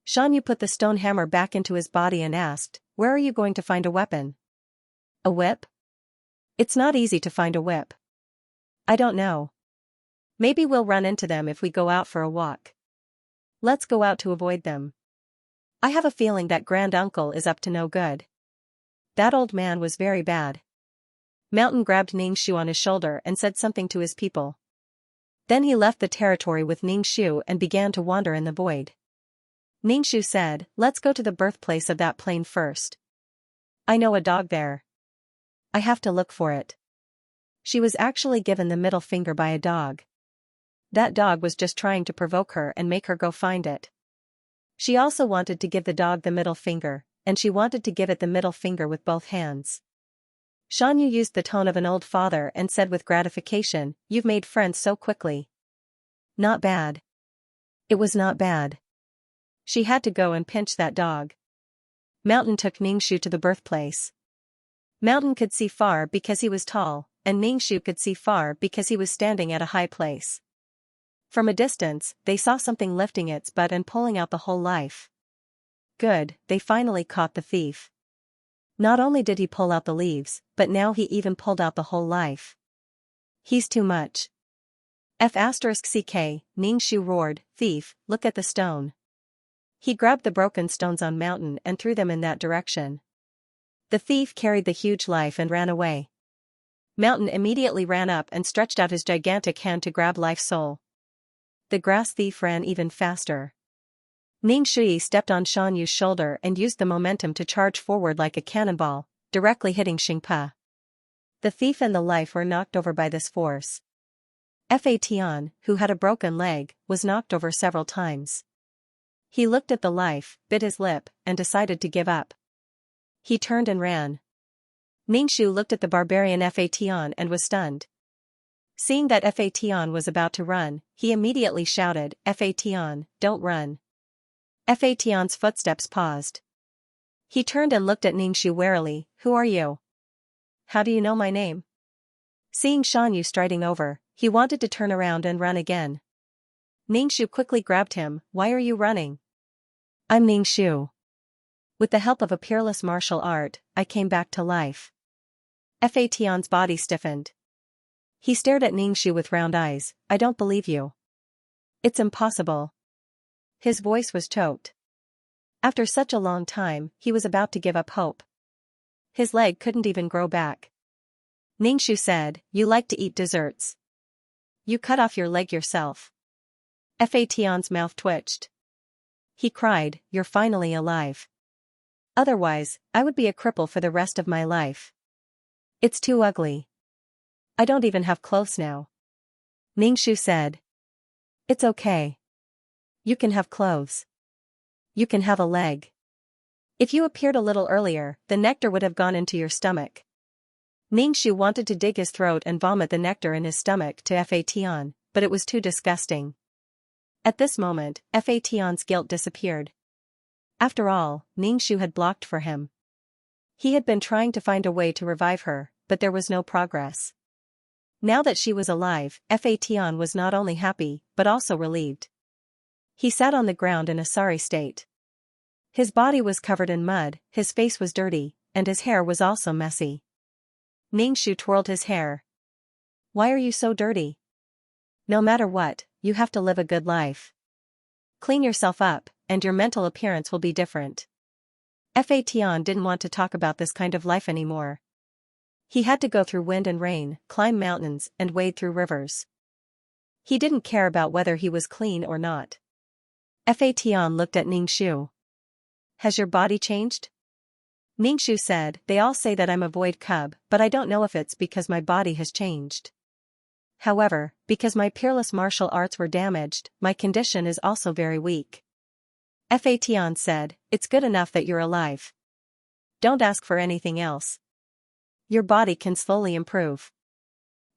Speaker 1: Xianxia put the stone hammer back into his body and asked, where are you going to find a weapon? A whip? It's not easy to find a whip. I don't know. Maybe we'll run into them if we go out for a walk. Let's go out to avoid them. I have a feeling that Granduncle is up to no good. That old man was very bad. Mountain grabbed Ningxu on his shoulder and said something to his people. Then he left the territory with Ningxu and began to wander in the void. Ningxu said, let's go to the birthplace of that plane first. I know a dog there. I have to look for it. She was actually given the middle finger by a dog. That dog was just trying to provoke her and make her go find it. She also wanted to give the dog the middle finger, and she wanted to give it the middle finger with both hands. Xianxia used the tone of an old father and said with gratification, you've made friends so quickly. Not bad. It was not bad. She had to go and pinch that dog. Mountain took Ningxu to the birthplace. Mountain could see far because he was tall, and Ningxu could see far because he was standing at a high place. From a distance, they saw something lifting its butt and pulling out the whole life. Good, they finally caught the thief. Not only did he pull out the leaves, but now he even pulled out the whole life. He's too much. F*CK, Ningxu roared, thief, look at the stone. He grabbed the broken stones on Mountain and threw them in that direction. The thief carried the huge life and ran away. Mountain immediately ran up and stretched out his gigantic hand to grab Life's soul. The grass thief ran even faster. Ningxu stepped on Xianxu's shoulder and used the momentum to charge forward like a cannonball, directly hitting Xingpa. The thief and the life were knocked over by this force. Fation, who had a broken leg, was knocked over several times. He looked at the life, bit his lip, and decided to give up. He turned and ran. Ningxu looked at the barbarian Fation and was stunned. Seeing that Fation was about to run, he immediately shouted, Fation, don't run. Fation's footsteps paused. He turned and looked at Ningxu warily, who are you? How do you know my name? Seeing Xianxia striding over, he wanted to turn around and run again. Ningxu quickly grabbed him, why are you running? I'm Ningxu. With the help of a peerless martial art, I came back to life. Fation's body stiffened. He stared at Ningxu with round eyes, I don't believe you. It's impossible. His voice was choked. After such a long time, he was about to give up hope. His leg couldn't even grow back. Ningxu said, you like to eat desserts. You cut off your leg yourself. Fation's mouth twitched. He cried, you're finally alive. Otherwise, I would be a cripple for the rest of my life. It's too ugly. I don't even have clothes now. Ningxu said. It's okay. You can have clothes. You can have a leg. If you appeared a little earlier, the nectar would have gone into your stomach. Ningxu wanted to dig his throat and vomit the nectar in his stomach to Fation, but it was too disgusting. At this moment, Fation's guilt disappeared. After all, Ningxu had blocked for him. He had been trying to find a way to revive her, but there was no progress. Now that she was alive, Fation was not only happy, but also relieved. He sat on the ground in a sorry state. His body was covered in mud, his face was dirty, and his hair was also messy. Ningxu twirled his hair. Why are you so dirty? No matter what, you have to live a good life. Clean yourself up, and your mental appearance will be different. Fation didn't want to talk about this kind of life anymore. He had to go through wind and rain, climb mountains, and wade through rivers. He didn't care about whether he was clean or not. Fation looked at Ningxu. Has your body changed? Ningxu said, they all say that I'm a void cub, but I don't know if it's because my body has changed. However, because my peerless martial arts were damaged, my condition is also very weak. Fation said, it's good enough that you're alive. Don't ask for anything else. Your body can slowly improve.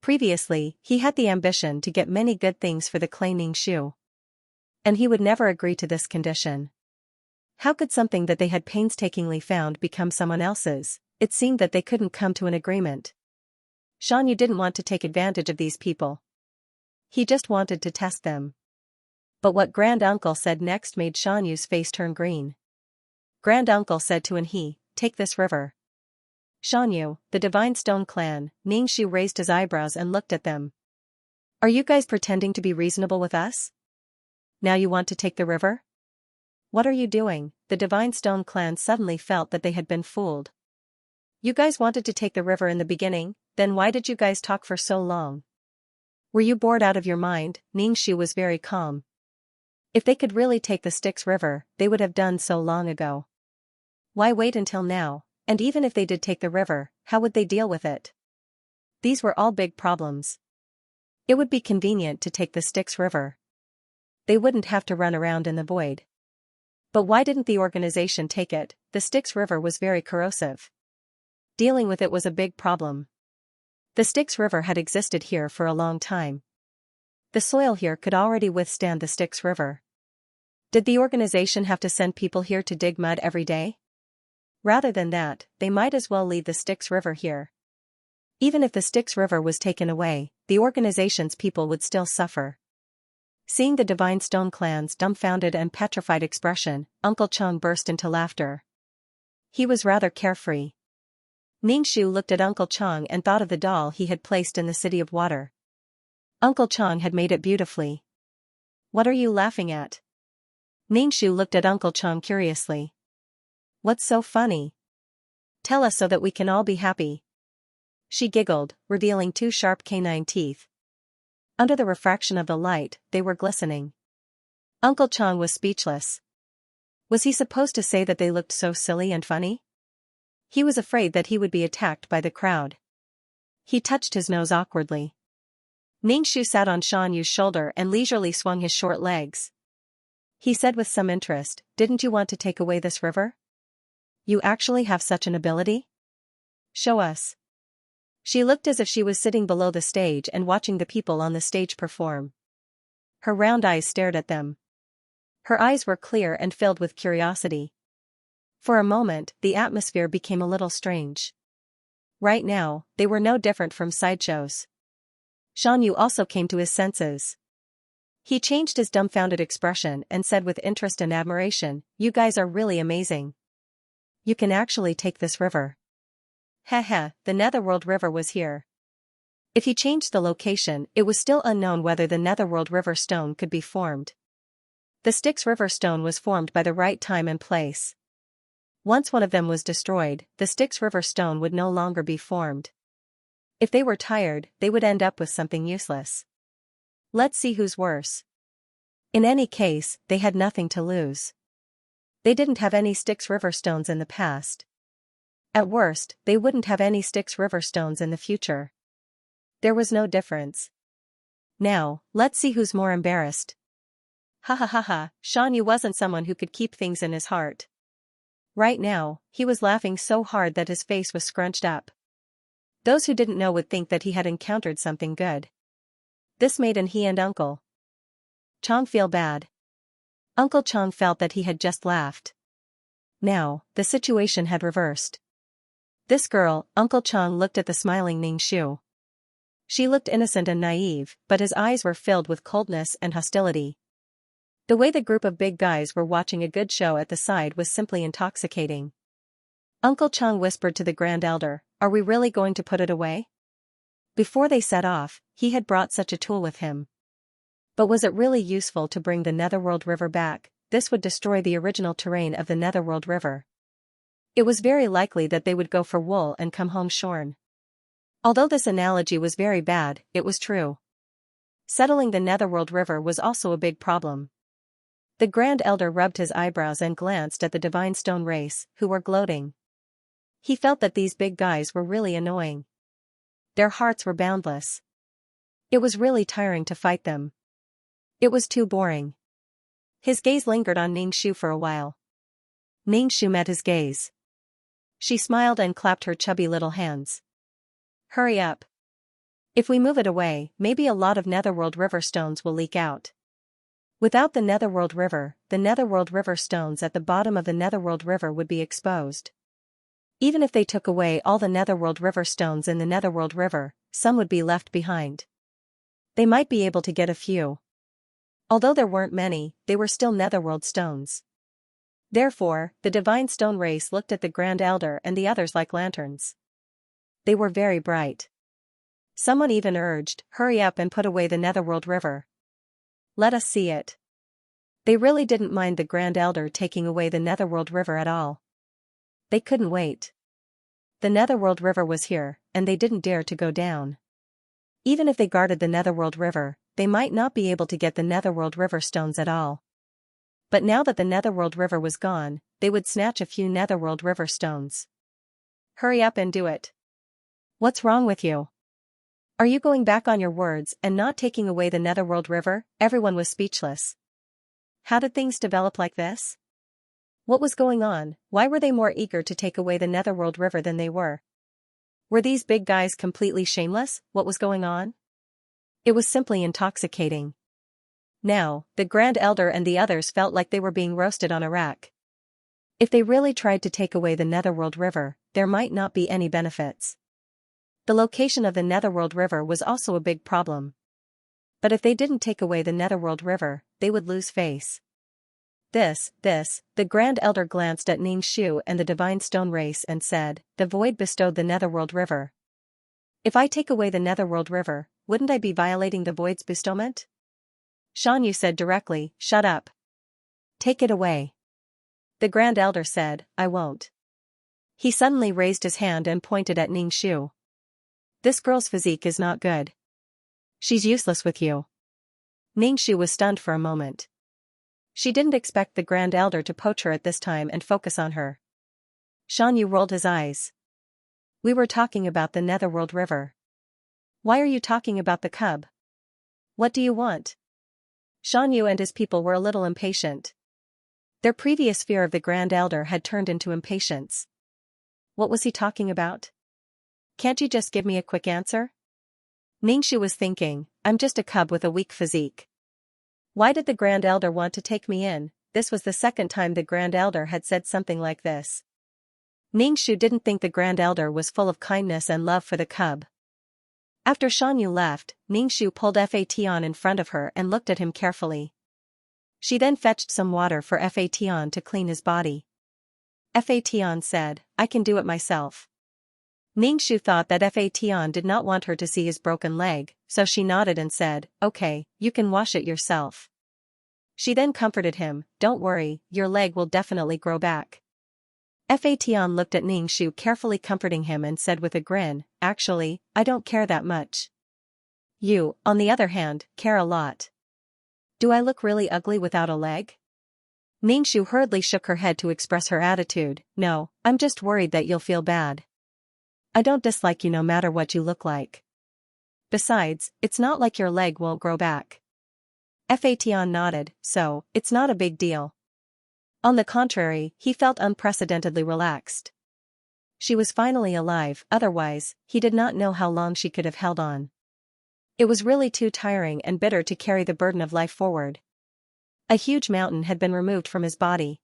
Speaker 1: Previously, he had the ambition to get many good things for the clay Ningxu. And he would never agree to this condition. How could something that they had painstakingly found become someone else's? It seemed that they couldn't come to an agreement. Xianxia didn't want to take advantage of these people. He just wanted to test them. But what Grand-uncle said next made Xianxia's face turn green. Grand-uncle said to Anhe, take this river. Xianxia, the Divine Stone clan, Ningxu raised his eyebrows and looked at them. Are you guys pretending to be reasonable with us? Now you want to take the river? What are you doing? The Divine Stone clan suddenly felt that they had been fooled. You guys wanted to take the river in the beginning, then why did you guys talk for so long? Were you bored out of your mind? Ningxu was very calm. If they could really take the Styx River, they would have done so long ago. Why wait until now? And even if they did take the river, how would they deal with it? These were all big problems. It would be convenient to take the Styx River. They wouldn't have to run around in the void. But why didn't the organization take it? The Styx River was very corrosive. Dealing with it was a big problem. The Styx River had existed here for a long time. The soil here could already withstand the Styx River. Did the organization have to send people here to dig mud every day? Rather than that, they might as well leave the Styx River here. Even if the Styx River was taken away, the organization's people would still suffer. Seeing the Divine Stone clan's dumbfounded and petrified expression, Uncle Chung burst into laughter. He was rather carefree. Ningxu looked at Uncle Chung and thought of the doll he had placed in the City of Water. Uncle Chung had made it beautifully. What are you laughing at? Ningxu looked at Uncle Chung curiously. What's so funny? Tell us so that we can all be happy. She giggled, revealing 2 sharp canine teeth. Under the refraction of the light, they were glistening. Uncle Chung was speechless. Was he supposed to say that they looked so silly and funny? He was afraid that he would be attacked by the crowd. He touched his nose awkwardly. Ningxu sat on Xianxu's shoulder and leisurely swung his short legs. He said with some interest, didn't you want to take away this river? You actually have such an ability? Show us. She looked as if she was sitting below the stage and watching the people on the stage perform. Her round eyes stared at them. Her eyes were clear and filled with curiosity. For a moment, the atmosphere became a little strange. Right now, they were no different from sideshows. Xianxia also came to his senses. He changed his dumbfounded expression and said with interest and admiration, you guys are really amazing. You can actually take this river. Heh, the Netherworld River was here. If he changed the location, it was still unknown whether the Netherworld River stone could be formed. The Styx River stone was formed by the right time and place. Once one of them was destroyed, the Styx River stone would no longer be formed. If they were tired, they would end up with something useless. Let's see who's worse. In any case, they had nothing to lose. They didn't have any Styx River stones in the past. At worst, they wouldn't have any Styx River stones in the future. There was no difference. Now, let's see who's more embarrassed. Ha ha ha ha, Xianxia wasn't someone who could keep things in his heart. Right now, he was laughing so hard that his face was scrunched up. Those who didn't know would think that he had encountered something good. This made he and Uncle Chang feel bad. Uncle Chang felt that he had just laughed. Now, the situation had reversed. This girl, Uncle Chang, looked at the smiling Ningxiu. She looked innocent and naive, but his eyes were filled with coldness and hostility. The way the group of big guys were watching a good show at the side was simply intoxicating. Uncle Chang whispered to the Grand Elder, "Are we really going to put it away?" Before they set off, he had brought such a tool with him. But was it really useful to bring the Netherworld River back? This would destroy the original terrain of the Netherworld River. It was very likely that they would go for wool and come home shorn. Although this analogy was very bad, it was true. Settling the Netherworld River was also a big problem. The Grand Elder rubbed his eyebrows and glanced at the Divine Stone race, who were gloating. He felt that these big guys were really annoying. Their hearts were boundless. It was really tiring to fight them. It was too boring. His gaze lingered on Ningxiu for a while. Ningxiu met his gaze. She smiled and clapped her chubby little hands. "Hurry up. If we move it away, maybe a lot of Netherworld River stones will leak out." Without the Netherworld River, the Netherworld River stones at the bottom of the Netherworld River would be exposed. Even if they took away all the Netherworld River stones in the Netherworld River, some would be left behind. They might be able to get a few. Although there weren't many, they were still Netherworld stones. Therefore, the Divine Stone race looked at the Grand Elder and the others like lanterns. They were very bright. Someone even urged, "Hurry up and put away the Netherworld River. Let us see it." They really didn't mind the Grand Elder taking away the Netherworld River at all. They couldn't wait. The Netherworld River was here, and they didn't dare to go down. Even if they guarded the Netherworld River, they might not be able to get the Netherworld River stones at all. But now that the Netherworld River was gone, they would snatch a few Netherworld River stones. "Hurry up and do it. What's wrong with you? Are you going back on your words and not taking away the Netherworld River?" Everyone was speechless. How did things develop like this? What was going on? Why were they more eager to take away the Netherworld River than they were? Were these big guys completely shameless? What was going on? It was simply intoxicating. Now, the Grand Elder and the others felt like they were being roasted on a rack. If they really tried to take away the Netherworld River, there might not be any benefits. The location of the Netherworld River was also a big problem. But if they didn't take away the Netherworld River, they would lose face. The Grand Elder glanced at Ningxiu and the Divine Stone race and said, "The void bestowed the Netherworld River. If I take away the Netherworld River, wouldn't I be violating the void's bestowment?" Xianxia said directly, "Shut up. Take it away." The Grand Elder said, "I won't." He suddenly raised his hand and pointed at Ningxiu. "This girl's physique is not good. She's useless with you." Ningxiu was stunned for a moment. She didn't expect the Grand Elder to poach her at this time and focus on her. Xianxia rolled his eyes. "We were talking about the Netherworld River. Why are you talking about the cub? What do you want?" Xianxia and his people were a little impatient. Their previous fear of the Grand Elder had turned into impatience. What was he talking about? Can't you just give me a quick answer? Ningxiu was thinking, I'm just a cub with a weak physique. Why did the Grand Elder want to take me in? This was the second time the Grand Elder had said something like this. Ningxiu didn't think the Grand Elder was full of kindness and love for the cub. After Xianxia left, Ningxiu pulled Fatan in front of her and looked at him carefully. She then fetched some water for Fatan to clean his body. Fatan said, I can do it myself. Ningxiu thought that Fatan did not want her to see his broken leg, so she nodded and said, okay, you can wash it yourself. She then comforted him, don't worry, your leg will definitely grow back. Fatan looked at Ningxiu carefully comforting him and said with a grin, actually, I don't care that much. You, on the other hand, care a lot. Do I look really ugly without a leg? Ningxu hurriedly shook her head to express her attitude. No, I'm just worried that you'll feel bad. I don't dislike you no matter what you look like. Besides, it's not like your leg won't grow back. Fatian nodded, so, it's not a big deal. On the contrary, he felt unprecedentedly relaxed. She was finally alive, otherwise, he did not know how long she could have held on. It was really too tiring and bitter to carry the burden of life forward. A huge mountain had been removed from his body.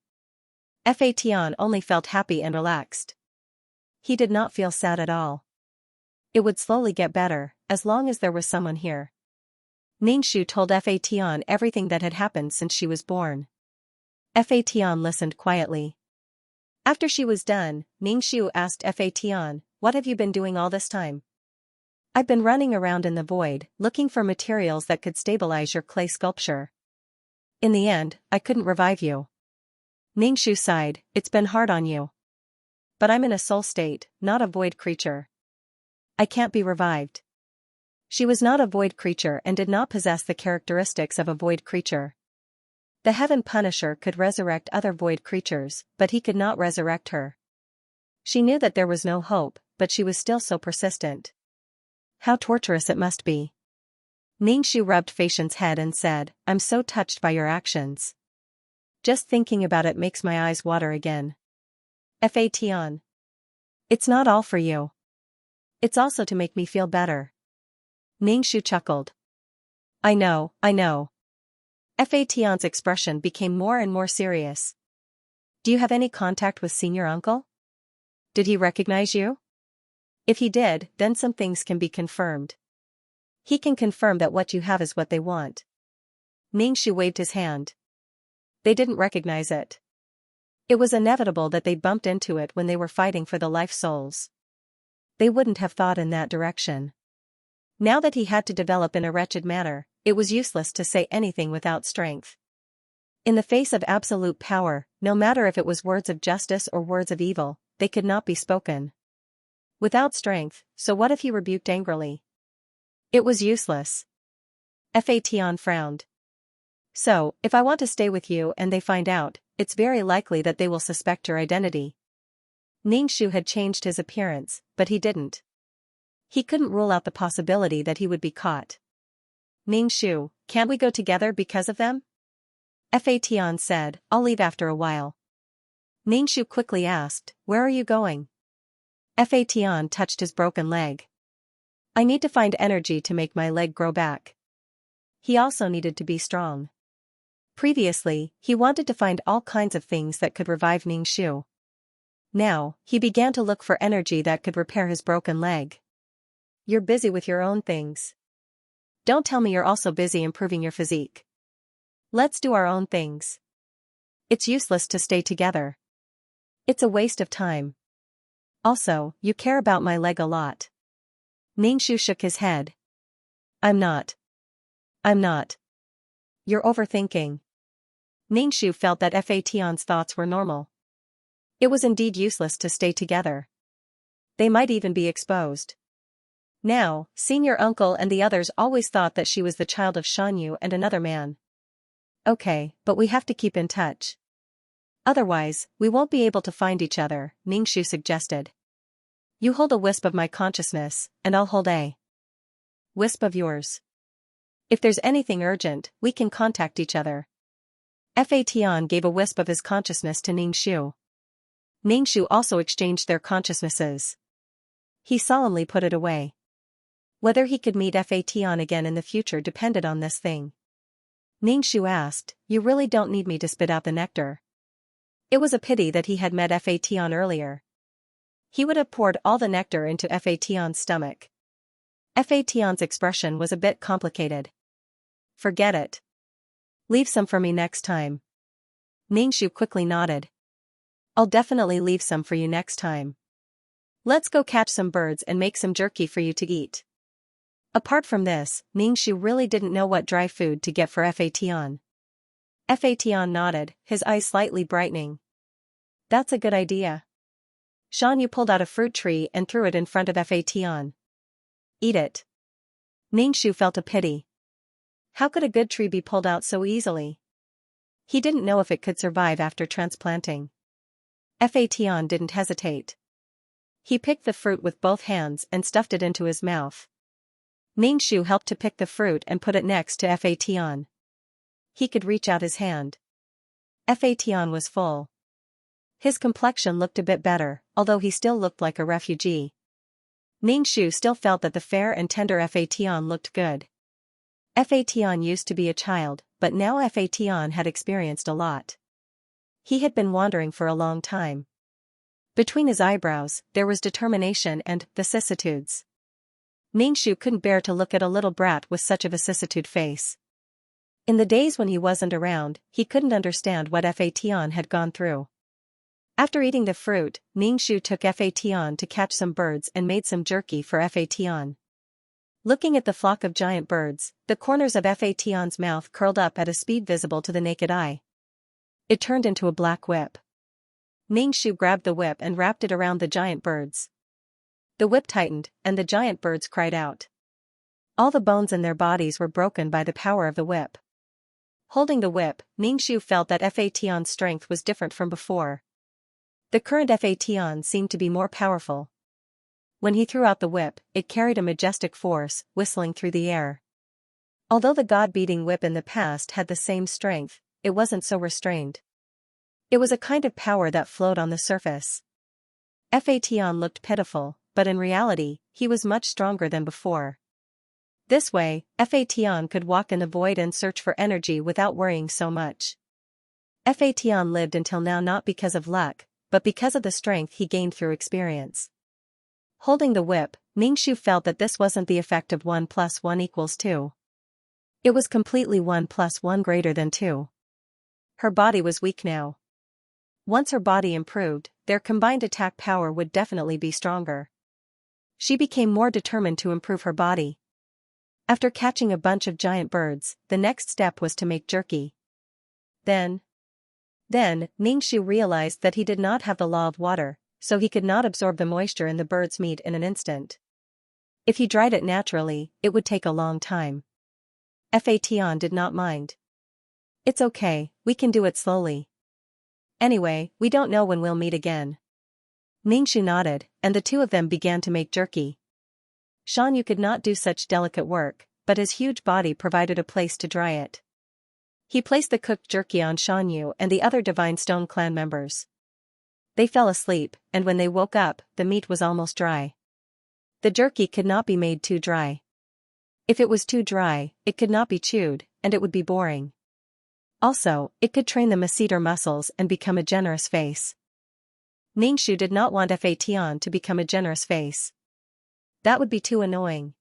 Speaker 1: Fatian only felt happy and relaxed. He did not feel sad at all. It would slowly get better, as long as there was someone here. Ningxu told Fatian everything that had happened since she was born. Fatian listened quietly. After she was done, Ningxu asked Fatian, "What have you been doing all this time?" "I've been running around in the void, looking for materials that could stabilize your clay sculpture. In the end, I couldn't revive you." Ningxu sighed, "It's been hard on you. But I'm in a soul state, not a void creature. I can't be revived." She was not a void creature and did not possess the characteristics of a void creature. The Heaven Punisher could resurrect other void creatures, but he could not resurrect her. She knew that there was no hope, but she was still so persistent. How torturous it must be. Ningxu rubbed Fatian's head and said, "I'm so touched by your actions. Just thinking about it makes my eyes water again." Fatian. "It's not all for you. It's also to make me feel better." Ningxu chuckled. I know. Fatian's expression became more and more serious. "Do you have any contact with Senior Uncle? Did he recognize you? If he did, then some things can be confirmed. He can confirm that what you have is what they want." Ningxu waved his hand. They didn't recognize it. It was inevitable that they bumped into it when they were fighting for the life souls. They wouldn't have thought in that direction. Now that he had to develop in a wretched manner, it was useless to say anything without strength. In the face of absolute power, no matter if it was words of justice or words of evil, they could not be spoken. Without strength, so what if he rebuked angrily? It was useless. Fatian frowned. "So, if I want to stay with you and they find out, it's very likely that they will suspect your identity." Ningxu had changed his appearance, but he didn't. He couldn't rule out the possibility that he would be caught. "Ningxu, can't we go together because of them?" Fatian said, "I'll leave after a while." Ningxu quickly asked, "Where are you going?" Fatian touched his broken leg. "I need to find energy to make my leg grow back." He also needed to be strong. Previously, he wanted to find all kinds of things that could revive Ningxu. Now, he began to look for energy that could repair his broken leg. "You're busy with your own things. Don't tell me you're also busy improving your physique. Let's do our own things. It's useless to stay together. It's a waste of time. Also, you care about my leg a lot." Ningxu shook his head. I'm not. You're overthinking." Ningxu felt that Fatian's thoughts were normal. It was indeed useless to stay together. They might even be exposed. Now, Senior Uncle and the others always thought that she was the child of Xianxia and another man. "Okay, but we have to keep in touch. Otherwise, we won't be able to find each other," Ningxu suggested. "You hold a wisp of my consciousness, and I'll hold a wisp of yours. If there's anything urgent, we can contact each other." Fatian gave a wisp of his consciousness to Ningxu. Ningxu also exchanged their consciousnesses. He solemnly put it away. Whether he could meet Fatian again in the future depended on this thing. Ningxu asked, "You really don't need me to spit out the nectar?" It was a pity that he had met Fatian earlier. He would have poured all the nectar into Fatian's stomach. Fatian's expression was a bit complicated. "Forget it. Leave some for me next time." Ningxu quickly nodded. "I'll definitely leave some for you next time. Let's go catch some birds and make some jerky for you to eat." Apart from this, Ningxu really didn't know what dry food to get for Fatian. Fatian nodded, his eyes slightly brightening. "That's a good idea." Xianxia pulled out a fruit tree and threw it in front of Fatian. "Eat it." Ningxu felt a pity. How could a good tree be pulled out so easily? He didn't know if it could survive after transplanting. Fatian didn't hesitate. He picked the fruit with both hands and stuffed it into his mouth. Ningxu helped to pick the fruit and put it next to Fatian. He could reach out his hand. Fatian was full. His complexion looked a bit better, although he still looked like a refugee. Ningxu still felt that the fair and tender Fatian looked good. Fatian used to be a child, but now Fatian had experienced a lot. He had been wandering for a long time. Between his eyebrows, there was determination and vicissitudes. Ningxu couldn't bear to look at a little brat with such a vicissitude face. In the days when he wasn't around, he couldn't understand what Fatian had gone through. After eating the fruit, Ningxu took Fatian to catch some birds and made some jerky for Fatian. Looking at the flock of giant birds, the corners of Fatian's mouth curled up at a speed visible to the naked eye. It turned into a black whip. Ningxu grabbed the whip and wrapped it around the giant birds. The whip tightened, and the giant birds cried out. All the bones in their bodies were broken by the power of the whip. Holding the whip, Ningxu felt that Fatian's strength was different from before. The current Fatian seemed to be more powerful. When he threw out the whip, it carried a majestic force, whistling through the air. Although the god-beating whip in the past had the same strength, it wasn't so restrained. It was a kind of power that flowed on the surface. Fatian looked pitiful, but in reality, he was much stronger than before. This way, Fatian could walk in the void and search for energy without worrying so much. Fatian lived until now not because of luck, but because of the strength he gained through experience. Holding the whip, Ningxu felt that this wasn't the effect of 1 + 1 = 2. It was completely 1 + 1 greater than 2. Her body was weak now. Once her body improved, their combined attack power would definitely be stronger. She became more determined to improve her body. After catching a bunch of giant birds, the next step was to make jerky. Then, Ningxu realized that he did not have the law of water, so he could not absorb the moisture in the bird's meat in an instant. If he dried it naturally, it would take a long time. Fatian did not mind. It's okay, we can do it slowly. Anyway, we don't know when we'll meet again. Ningxu nodded, and the two of them began to make jerky. Xianxia could not do such delicate work, but his huge body provided a place to dry it. He placed the cooked jerky on Xianxia and the other Divine Stone clan members. They fell asleep, and when they woke up, the meat was almost dry. The jerky could not be made too dry. If it was too dry, it could not be chewed, and it would be boring. Also, it could train the masseter muscles and become a generous face. Ningxu did not want Fatian to become a generous face. That would be too annoying.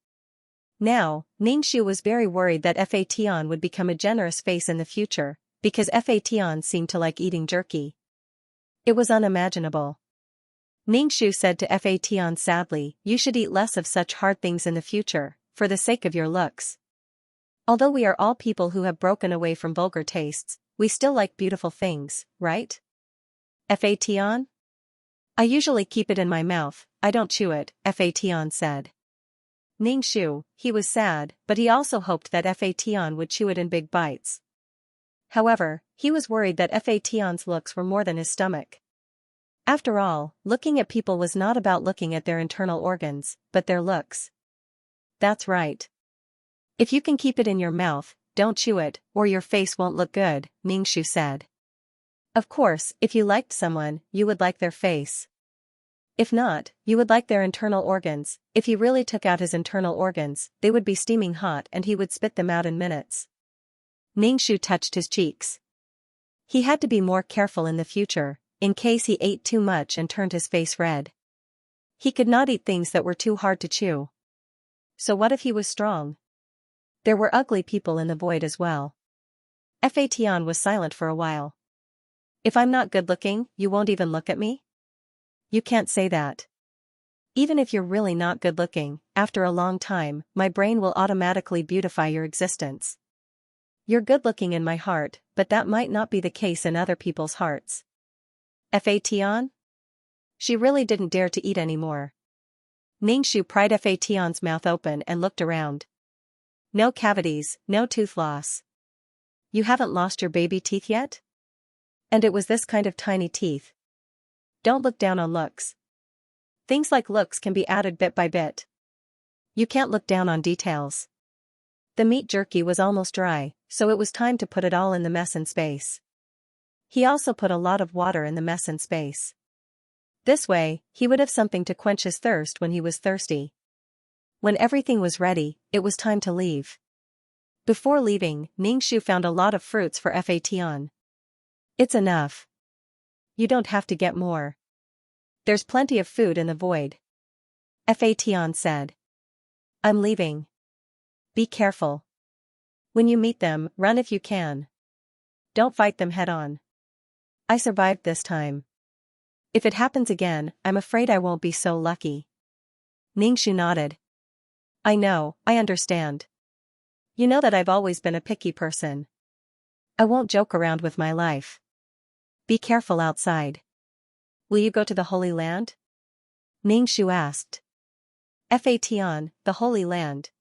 Speaker 1: Now, Ningxu was very worried that Fatian would become a generous face in the future, because Fatian seemed to like eating jerky. It was unimaginable. Ningxu said to Fatian sadly, "You should eat less of such hard things in the future, for the sake of your looks. Although we are all people who have broken away from vulgar tastes, we still like beautiful things, right? Fatian? I usually keep it in my mouth, I don't chew it," Fatian said. Ningxu, he was sad, but he also hoped that Fatian would chew it in big bites. However, he was worried that Fatian's looks were more than his stomach. After all, looking at people was not about looking at their internal organs, but their looks. That's right. If you can keep it in your mouth, don't chew it, or your face won't look good, Ningxu said. Of course, if you liked someone, you would like their face. If not, you would like their internal organs. If he really took out his internal organs, they would be steaming hot and he would spit them out in minutes. Ningxu touched his cheeks. He had to be more careful in the future, in case he ate too much and turned his face red. He could not eat things that were too hard to chew. So what if he was strong? There were ugly people in the void as well. Fatian was silent for a while. If I'm not good looking, you won't even look at me? You can't say that. Even if you're really not good looking, after a long time, my brain will automatically beautify your existence. You're good looking in my heart, but that might not be the case in other people's hearts. Fatian? She really didn't dare to eat anymore. Ningxu pried Fatian's mouth open and looked around. No cavities, no tooth loss. You haven't lost your baby teeth yet? And it was this kind of tiny teeth. Don't look down on looks. Things like looks can be added bit by bit. You can't look down on details. The meat jerky was almost dry, so it was time to put it all in the mess in space. He also put a lot of water in the mess in space. This way, he would have something to quench his thirst when he was thirsty. When everything was ready, it was time to leave. Before leaving, Ningxu found a lot of fruits for Fatian. It's enough. You don't have to get more. There's plenty of food in the void. Fatian said. I'm leaving. Be careful. When you meet them, run if you can. Don't fight them head on. I survived this time. If it happens again, I'm afraid I won't be so lucky. Ningxu nodded. I know, I understand. You know that I've always been a picky person. I won't joke around with my life. Be careful outside. Will you go to the Holy Land? Ningxu asked. Fatian, the Holy Land.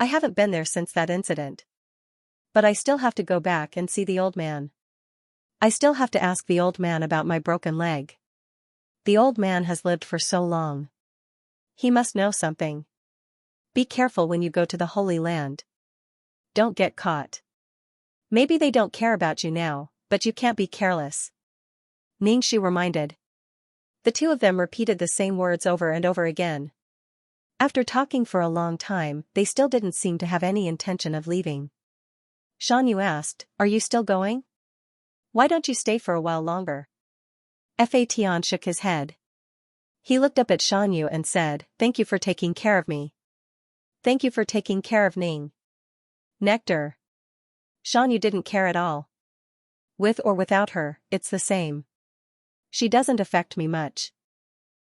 Speaker 1: I haven't been there since that incident. But I still have to go back and see the old man. I still have to ask the old man about my broken leg. The old man has lived for so long. He must know something. Be careful when you go to the Holy Land. Don't get caught. Maybe they don't care about you now, but you can't be careless. Ningxu reminded. The two of them repeated the same words over and over again. After talking for a long time, they still didn't seem to have any intention of leaving. Xianxia asked, Are you still going? Why don't you stay for a while longer? Fatian shook his head. He looked up at Xianxia and said, Thank you for taking care of me. Thank you for taking care of Ning. Nectar. Xianxia didn't care at all. With or without her, it's the same. She doesn't affect me much.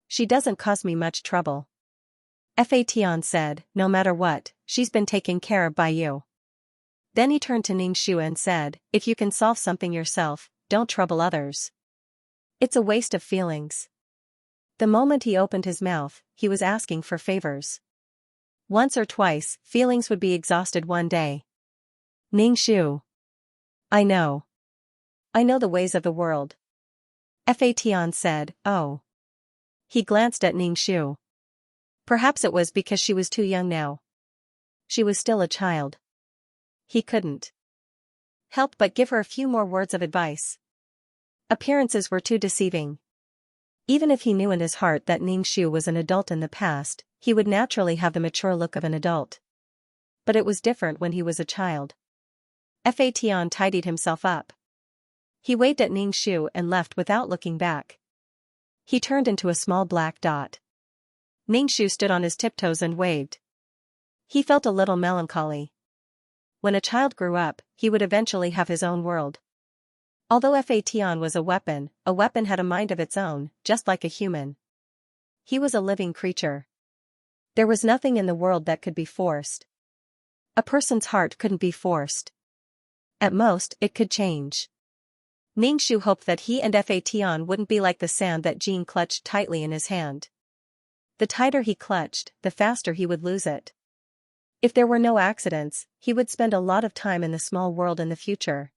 Speaker 1: She doesn't cause me much trouble. Fatian said, No matter what, she's been taken care of by you. Then he turned to Ningxu and said, If you can solve something yourself, don't trouble others. It's a waste of feelings. The moment he opened his mouth, he was asking for favors. Once or twice, feelings would be exhausted one day. Ningxu. I know. I know the ways of the world. Fatian said, Oh. He glanced at Ningxu. Perhaps it was because she was too young now. She was still a child. He couldn't help but give her a few more words of advice. Appearances were too deceiving. Even if he knew in his heart that Ningxu was an adult in the past, he would naturally have the mature look of an adult. But it was different when he was a child. Fatian tidied himself up. He waved at Ningxu and left without looking back. He turned into a small black dot. Ningxu stood on his tiptoes and waved. He felt a little melancholy. When a child grew up, he would eventually have his own world. Although Fatian was a weapon had a mind of its own, just like a human. He was a living creature. There was nothing in the world that could be forced. A person's heart couldn't be forced. At most, it could change. Ningxu hoped that he and Fatian wouldn't be like the sand that Jean clutched tightly in his hand. The tighter he clutched, the faster he would lose it. If there were no accidents, he would spend a lot of time in the small world in the future.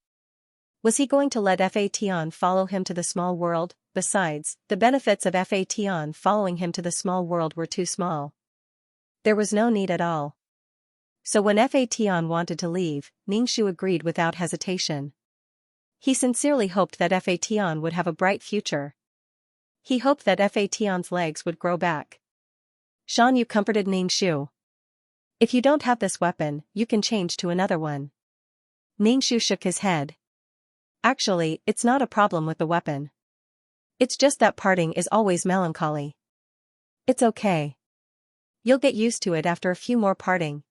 Speaker 1: Was he going to let Fatian follow him to the small world? Besides, the benefits of Fatian following him to the small world were too small. There was no need at all. So when Fatian wanted to leave, Ningxu agreed without hesitation. He sincerely hoped that Fatian would have a bright future. He hoped that Fatian's legs would grow back. Xianxia comforted Ningxu. If you don't have this weapon, you can change to another one. Ningxu shook his head. Actually, it's not a problem with the weapon. It's just that parting is always melancholy. It's okay. You'll get used to it after a few more parting.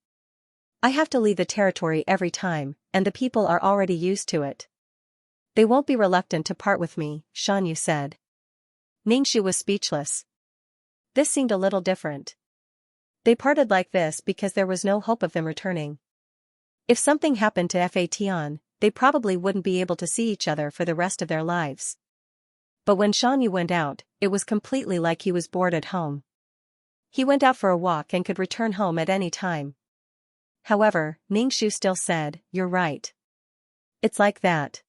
Speaker 1: I have to leave the territory every time, and the people are already used to it. They won't be reluctant to part with me, Xianxia said. Ningxu was speechless. This seemed a little different. They parted like this because there was no hope of them returning. If something happened to Fatian, they probably wouldn't be able to see each other for the rest of their lives. But when Xianxia went out, it was completely like he was bored at home. He went out for a walk and could return home at any time. However, Ningxu still said, "You're right. It's like that."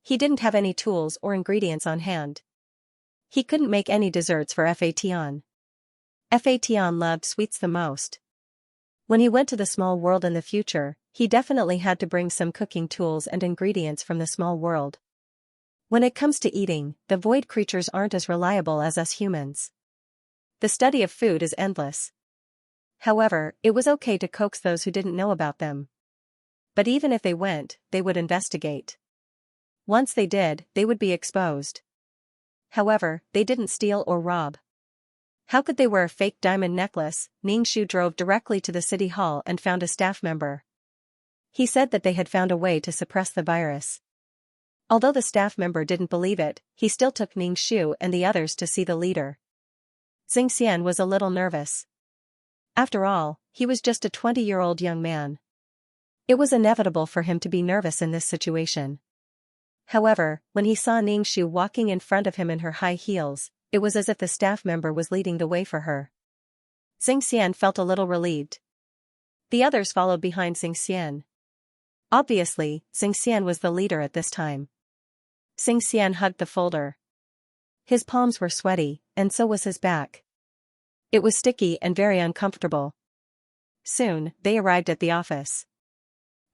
Speaker 1: He didn't have any tools or ingredients on hand. He couldn't make any desserts for Fatian. Fatian loved sweets the most. When he went to the small world in the future, he definitely had to bring some cooking tools and ingredients from the small world. When it comes to eating, the void creatures aren't as reliable as us humans. The study of food is endless. However, it was okay to coax those who didn't know about them. But even if they went, they would investigate. Once they did, they would be exposed. However, they didn't steal or rob. How could they wear a fake diamond necklace? Ningxu drove directly to the city hall and found a staff member. He said that they had found a way to suppress the virus. Although the staff member didn't believe it, he still took Ningxu and the others to see the leader. Xianxia was a little nervous. After all, he was just a 20-year-old young man. It was inevitable for him to be nervous in this situation. However, when he saw Ningxu walking in front of him in her high heels, it was as if the staff member was leading the way for her. Xianxia felt a little relieved. The others followed behind Xianxia. Obviously, Xianxia was the leader at this time. Xianxia hugged the folder. His palms were sweaty, and so was his back. It was sticky and very uncomfortable. Soon, they arrived at the office.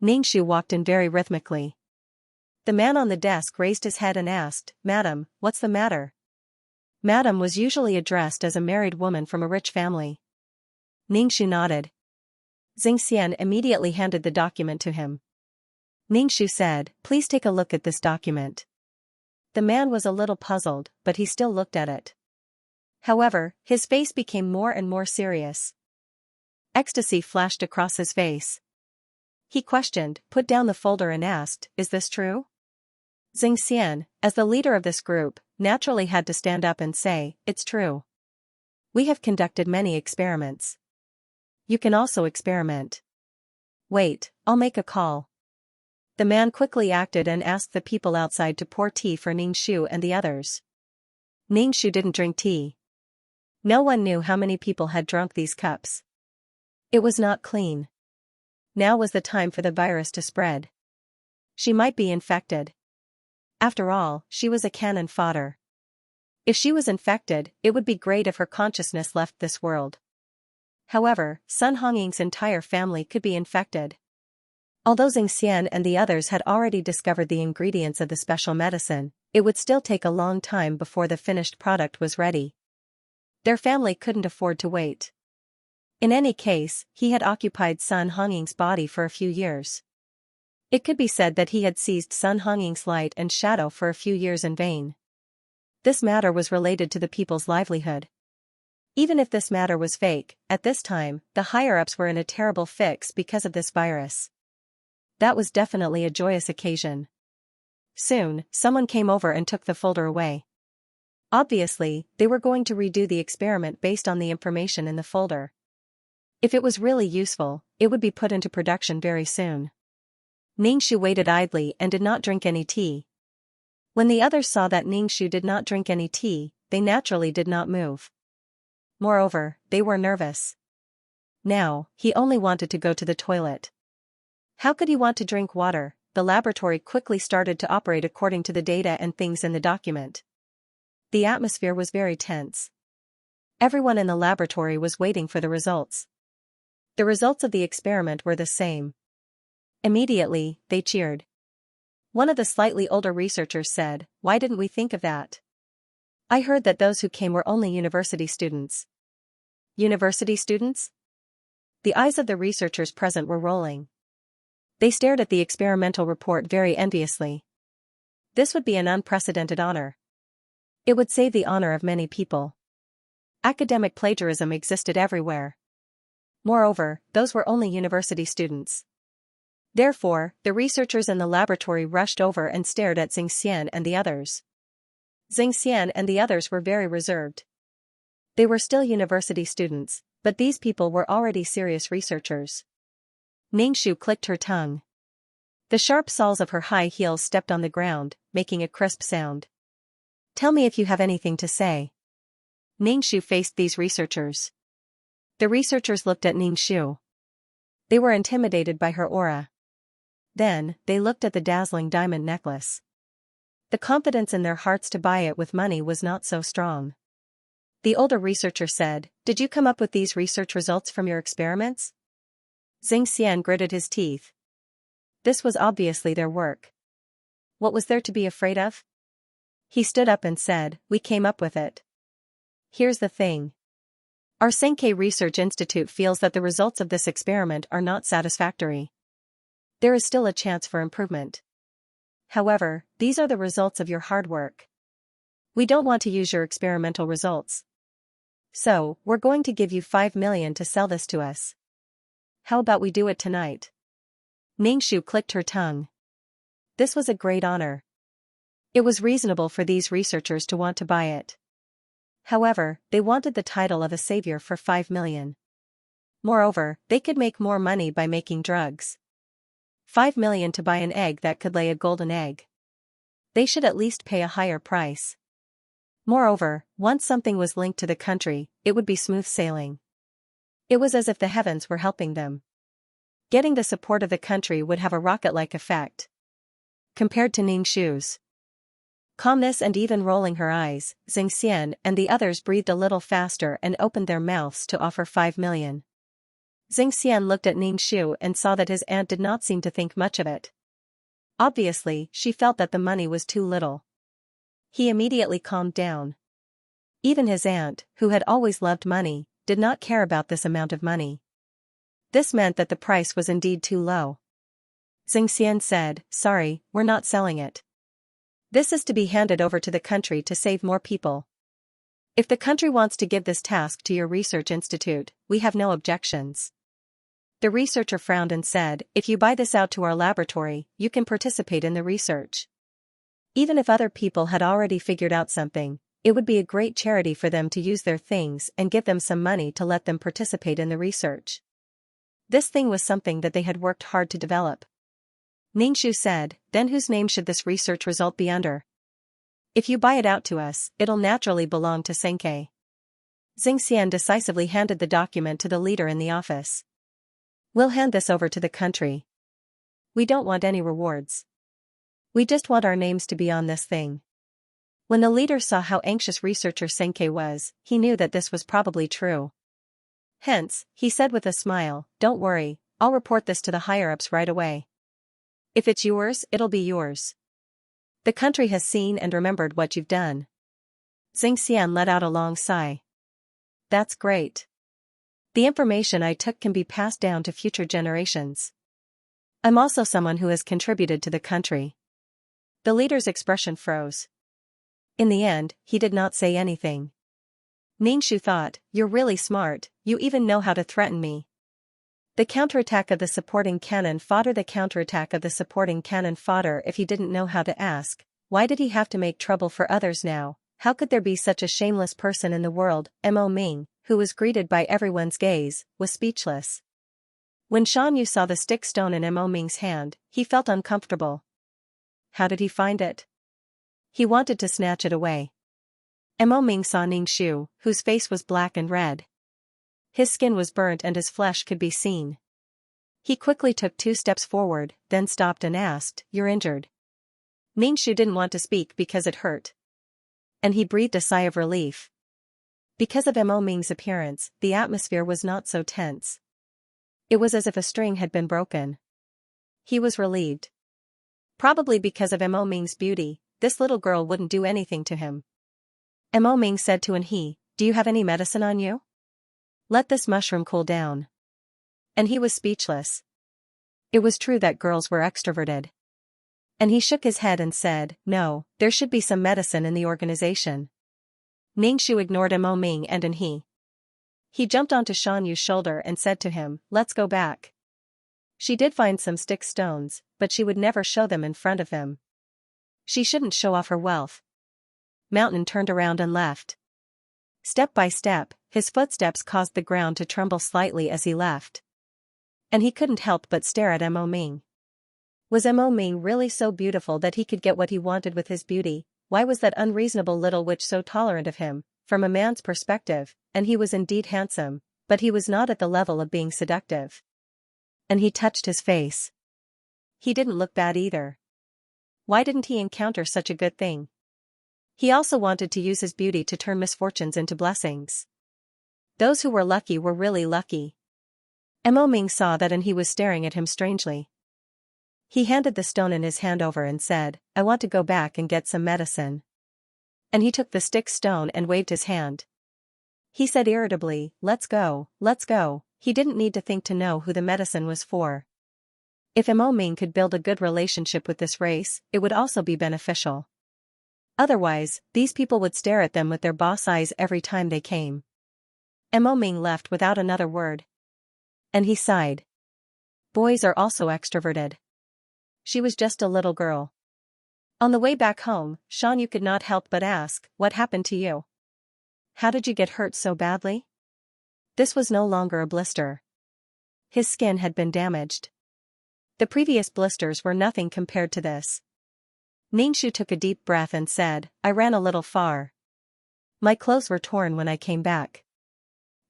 Speaker 1: Ningxu walked in very rhythmically. The man on the desk raised his head and asked, "Madam, what's the matter?" Madam was usually addressed as a married woman from a rich family. Ningxu nodded. Xianxia immediately handed the document to him. Ningxu said, "Please take a look at this document." The man was a little puzzled, but he still looked at it. However, his face became more and more serious. Ecstasy flashed across his face. He questioned, put down the folder and asked, "Is this true?" Xianxia, as the leader of this group, naturally had to stand up and say, "It's true. We have conducted many experiments. You can also experiment." "Wait, I'll make a call." The man quickly acted and asked the people outside to pour tea for Ningxu and the others. Ningxu didn't drink tea. No one knew how many people had drunk these cups. It was not clean. Now was the time for the virus to spread. She might be infected. After all, she was a cannon fodder. If she was infected, it would be great if her consciousness left this world. However, Sun Hongying's entire family could be infected. Although Xianxia and the others had already discovered the ingredients of the special medicine, it would still take a long time before the finished product was ready. Their family couldn't afford to wait. In any case, he had occupied Sun Hongying's body for a few years. It could be said that he had seized Sun Hongying's light and shadow for a few years in vain. This matter was related to the people's livelihood. Even if this matter was fake, at this time, the higher-ups were in a terrible fix because of this virus. That was definitely a joyous occasion. Soon, someone came over and took the folder away. Obviously, they were going to redo the experiment based on the information in the folder. If it was really useful, it would be put into production very soon. Ningxu waited idly and did not drink any tea. When the others saw that Ningxu did not drink any tea, they naturally did not move. Moreover, they were nervous. Now, he only wanted to go to the toilet. How could he want to drink water? The laboratory quickly started to operate according to the data and things in the document. The atmosphere was very tense. Everyone in the laboratory was waiting for the results. The results of the experiment were the same. Immediately, they cheered. One of the slightly older researchers said, "Why didn't we think of that? I heard that those who came were only university students." University students? The eyes of the researchers present were rolling. They stared at the experimental report very enviously. This would be an unprecedented honor. It would save the honor of many people. Academic plagiarism existed everywhere. Moreover, those were only university students. Therefore, the researchers in the laboratory rushed over and stared at Xianxia and the others. Xianxia and the others were very reserved. They were still university students, but these people were already serious researchers. Ningxu clicked her tongue. The sharp soles of her high heels stepped on the ground, making a crisp sound. "Tell me if you have anything to say." Ningxu faced these researchers. The researchers looked at Ningxu. They were intimidated by her aura. Then, they looked at the dazzling diamond necklace. The confidence in their hearts to buy it with money was not so strong. The older researcher said, "Did you come up with these research results from your experiments?" Xianxia gritted his teeth. This was obviously their work. What was there to be afraid of? He stood up and said, "We came up with it. Here's the thing. Our Xianxia Research Institute feels that the results of this experiment are not satisfactory. There is still a chance for improvement. However, these are the results of your hard work. We don't want to use your experimental results. So, we're going to give you 5 million to sell this to us. How about we do it tonight?" Ningxu clicked her tongue. This was a great honor. It was reasonable for these researchers to want to buy it. However, they wanted the title of a savior for 5 million. Moreover, they could make more money by making drugs. 5 million to buy an egg that could lay a golden egg. They should at least pay a higher price. Moreover, once something was linked to the country, it would be smooth sailing. It was as if the heavens were helping them. Getting the support of the country would have a rocket-like effect. Compared to Ningxu's calmness and even rolling her eyes, Xianxia and the others breathed a little faster and opened their mouths to offer 5 million. Xianxia looked at Ningxu and saw that his aunt did not seem to think much of it. Obviously, she felt that the money was too little. He immediately calmed down. Even his aunt, who had always loved money, did not care about this amount of money. This meant that the price was indeed too low. Xianxia said, "Sorry, we're not selling it. This is to be handed over to the country to save more people. If the country wants to give this task to your research institute, we have no objections." The researcher frowned and said, "If you buy this out to our laboratory, you can participate in the research. Even if other people had already figured out something, it would be a great charity for them to use their things and give them some money to let them participate in the research." This thing was something that they had worked hard to develop. Ningxu said, "Then whose name should this research result be under? If you buy it out to us, it'll naturally belong to Xianxia." Xianxia decisively handed the document to the leader in the office. "We'll hand this over to the country. We don't want any rewards. We just want our names to be on this thing." When the leader saw how anxious researcher Xianxia was, he knew that this was probably true. Hence, he said with a smile, "Don't worry, I'll report this to the higher-ups right away. If it's yours, it'll be yours. The country has seen and remembered what you've done." Xianxia let out a long sigh. "That's great. The information I took can be passed down to future generations. I'm also someone who has contributed to the country." The leader's expression froze. In the end, he did not say anything. Ningxu thought, "You're really smart, you even know how to threaten me." The counterattack of the supporting cannon fodder. The counterattack of the supporting cannon fodder. If he didn't know how to ask, why did he have to make trouble for others now? How could there be such a shameless person in the world? Mo Ming, who was greeted by everyone's gaze, was speechless. When Xianxia saw the stick stone in Mo Ming's hand, he felt uncomfortable. How did he find it? He wanted to snatch it away. Mo Ming saw Ningxu, whose face was black and red. His skin was burnt and his flesh could be seen. He quickly took 2 steps forward, then stopped and asked, "You're injured?" Ningxu didn't want to speak because it hurt. And he breathed a sigh of relief. Because of Mo Ming's appearance, the atmosphere was not so tense. It was as if a string had been broken. He was relieved. Probably because of Mo Ming's beauty, this little girl wouldn't do anything to him. Mo Ming said to He, "Do you have any medicine on you? Let this mushroom cool down." And he was speechless. It was true that girls were extroverted. And he shook his head and said, "No, there should be some medicine in the organization." Ningxu ignored Mo Ming and He. He jumped onto Xianxu's shoulder and said to him, "Let's go back." She did find some stick stones, but she would never show them in front of him. She shouldn't show off her wealth. Mountain turned around and left. Step by step, his footsteps caused the ground to tremble slightly as he left. And he couldn't help but stare at Mo Ming. Was Mo Ming really so beautiful that he could get what he wanted with his beauty? Why was that unreasonable little witch so tolerant of him? From a man's perspective, and he was indeed handsome, but he was not at the level of being seductive. And he touched his face. He didn't look bad either. Why didn't he encounter such a good thing? He also wanted to use his beauty to turn misfortunes into blessings. Those who were lucky were really lucky. Mo Ming saw that and he was staring at him strangely. He handed the stone in his hand over and said, I want to go back and get some medicine. And he took the stick stone and waved his hand. He said irritably, let's go, let's go. He didn't need to think to know who the medicine was for. If Mo Ming could build a good relationship with this race, it would also be beneficial. Otherwise, these people would stare at them with their boss eyes every time they came. Mo Ming left without another word. And he sighed. Boys are also extroverted. She was just a little girl. On the way back home, Xianxia could not help but ask, what happened to you? How did you get hurt so badly? This was no longer a blister. His skin had been damaged. The previous blisters were nothing compared to this. Ningxu took a deep breath and said, I ran a little far. My clothes were torn when I came back.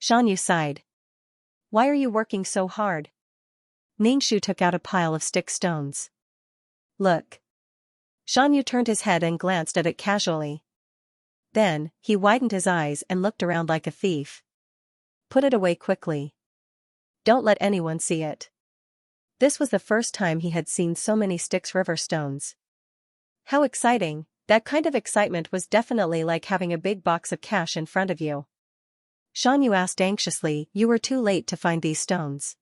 Speaker 1: Xianxia sighed. Why are you working so hard? Ningxu took out a pile of stick stones. Look. Xianxia turned his head and glanced at it casually. Then, he widened his eyes and looked around like a thief. Put it away quickly. Don't let anyone see it. This was the first time he had seen so many Styx River stones. How exciting! That kind of excitement was definitely like having a big box of cash in front of you. Xianxia asked anxiously, you were too late to find these stones.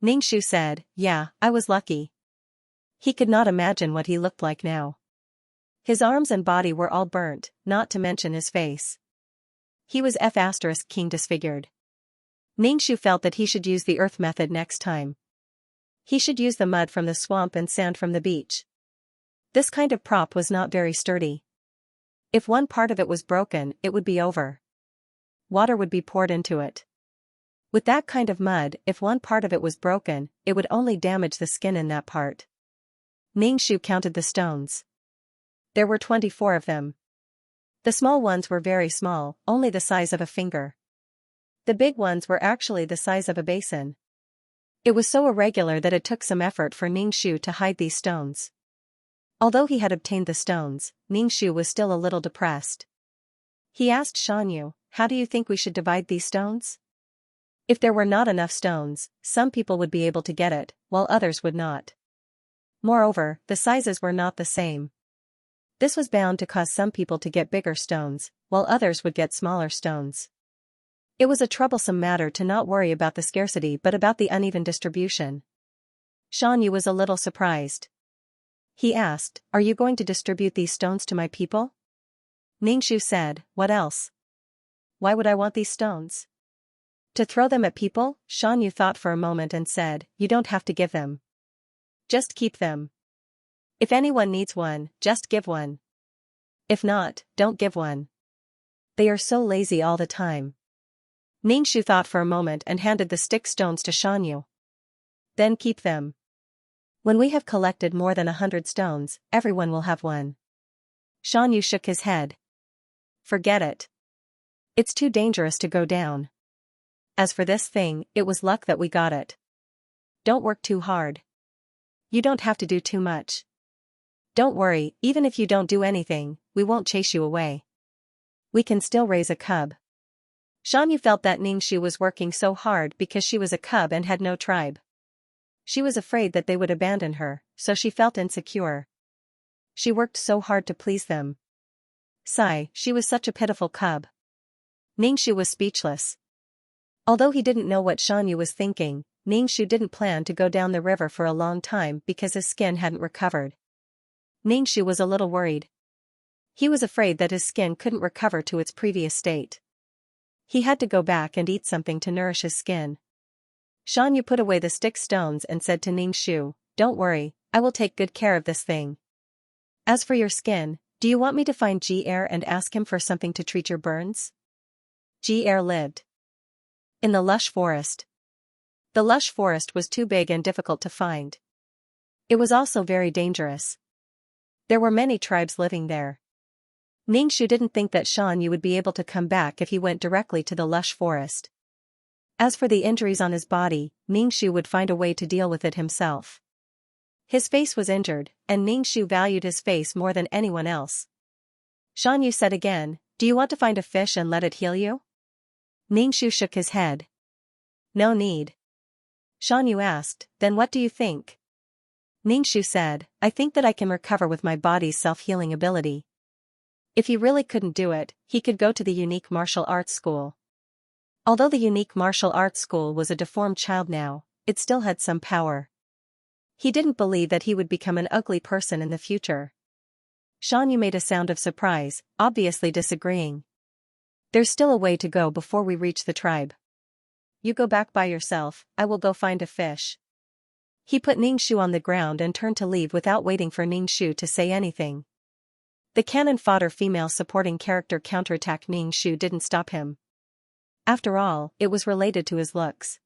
Speaker 1: Ningxu said, yeah, I was lucky. He could not imagine what he looked like now. His arms and body were all burnt, not to mention his face. He was F*** disfigured. Ningxu felt that he should use the earth method next time. He should use the mud from the swamp and sand from the beach. This kind of prop was not very sturdy. If one part of it was broken, it would be over. Water would be poured into it. With that kind of mud, if one part of it was broken, it would only damage the skin in that part. Ningxu counted the stones. There were 24 of them. The small ones were very small, only the size of a finger. The big ones were actually the size of a basin. It was so irregular that it took some effort for Ningxu to hide these stones. Although he had obtained the stones, Ningxu was still a little depressed. He asked Xianxia, how do you think we should divide these stones? If there were not enough stones, some people would be able to get it, while others would not. Moreover, the sizes were not the same. This was bound to cause some people to get bigger stones, while others would get smaller stones. It was a troublesome matter to not worry about the scarcity but about the uneven distribution. Xianxia was a little surprised. He asked, are you going to distribute these stones to my people? Ningxu said, what else? Why would I want these stones? To throw them at people? Xianxia thought for a moment and said, you don't have to give them. Just keep them. If anyone needs one, just give one. If not, don't give one. They are so lazy all the time. Ningxu thought for a moment and handed the stick stones to Xianxia. Then keep them. When we have collected more than 100 stones, everyone will have one. Xianxia shook his head. Forget it. It's too dangerous to go down. As for this thing, it was luck that we got it. Don't work too hard. You don't have to do too much. Don't worry, even if you don't do anything, we won't chase you away. We can still raise a cub. Xianxia felt that Ningxu was working so hard because she was a cub and had no tribe. She was afraid that they would abandon her, so she felt insecure. She worked so hard to please them. Sigh, she was such a pitiful cub. Ningxu was speechless. Although he didn't know what Xianxia was thinking, Ningxu didn't plan to go down the river for a long time because his skin hadn't recovered. Ningxu was a little worried. He was afraid that his skin couldn't recover to its previous state. He had to go back and eat something to nourish his skin. Xianxia put away the stick stones and said to Ningxu, don't worry, I will take good care of this thing. As for your skin, do you want me to find Gr and ask him for something to treat your burns? Gr lived in the lush forest. The lush forest was too big and difficult to find. It was also very dangerous. There were many tribes living there. Ningxu didn't think that Xianxia would be able to come back if he went directly to the lush forest. As for the injuries on his body, Ningxu would find a way to deal with it himself. His face was injured, and Ningxu valued his face more than anyone else. Xianxia said again, "Do you want to find a fish and let it heal you?" Ningxu shook his head. "No need." Xianxia asked, "Then what do you think?" Ningxu said, "I think that I can recover with my body's self-healing ability." If he really couldn't do it, he could go to the unique martial arts school. Although the unique martial arts school was a deformed child now, it still had some power. He didn't believe that he would become an ugly person in the future. Xianxia made a sound of surprise, obviously disagreeing. "There's still a way to go before we reach the tribe. You go back by yourself, I will go find a fish." He put Ningxu on the ground and turned to leave without waiting for Ningxu to say anything. The Cannon Fodder female supporting character Counterattack Ningxu didn't stop him. After all, it was related to his looks.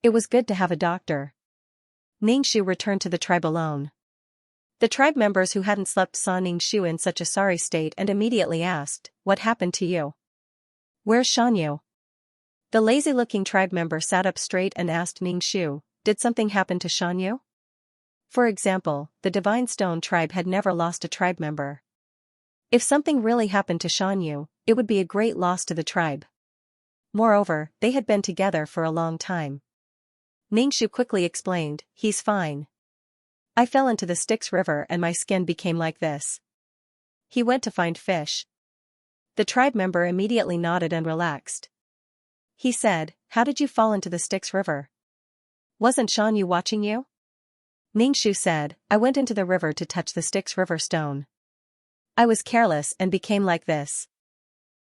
Speaker 1: It was good to have a doctor. Ningxu returned to the tribe alone. The tribe members who hadn't slept saw Ningxu in such a sorry state and immediately asked, "What happened to you? Where's Xianxia?" The lazy-looking tribe member sat up straight and asked Ningxu, "Did something happen to Xianxia?" For example, the Divine Stone tribe had never lost a tribe member. If something really happened to Xianxia, it would be a great loss to the tribe. Moreover, they had been together for a long time. Ningxu quickly explained, "He's fine. I fell into the Styx River and my skin became like this." He went to find fish. The tribe member immediately nodded and relaxed. He said, "How did you fall into the Styx River? Wasn't Xianxia watching you?" Ningxu said, "I went into the river to touch the Styx River stone. I was careless and became like this."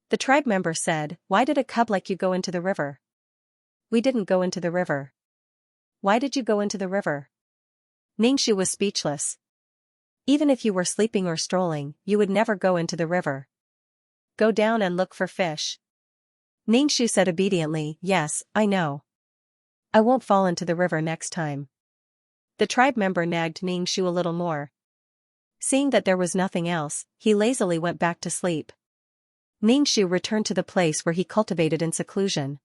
Speaker 1: The tribe member said, "Why did a cub like you go into the river?" "We didn't go into the river." "Why did you go into the river?" Ningxu was speechless. Even if you were sleeping or strolling, you would never go into the river. "Go down and look for fish." Ningxu said obediently, "Yes, I know. I won't fall into the river next time." The tribe member nagged Ningxu a little more. Seeing that there was nothing else, he lazily went back to sleep. Ningxu returned to the place where he cultivated in seclusion.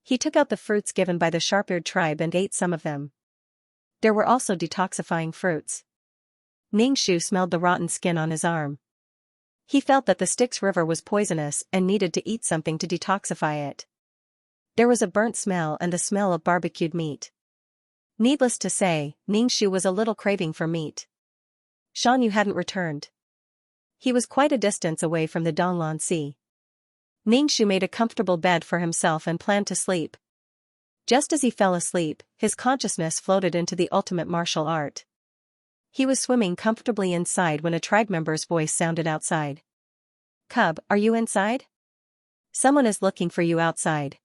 Speaker 1: He took out the fruits given by the sharp-eared tribe and ate some of them. There were also detoxifying fruits. Ningxu smelled the rotten skin on his arm. He felt that the Styx River was poisonous and needed to eat something to detoxify it. There was a burnt smell and the smell of barbecued meat. Needless to say, Ningxu was a little craving for meat. Xianxia hadn't returned. He was quite a distance away from the Donglan Sea. Ningxu made a comfortable bed for himself and planned to sleep. Just as he fell asleep, his consciousness floated into the ultimate martial art. He was swimming comfortably inside when a tribe member's voice sounded outside. "Cub, are you inside? Someone is looking for you outside."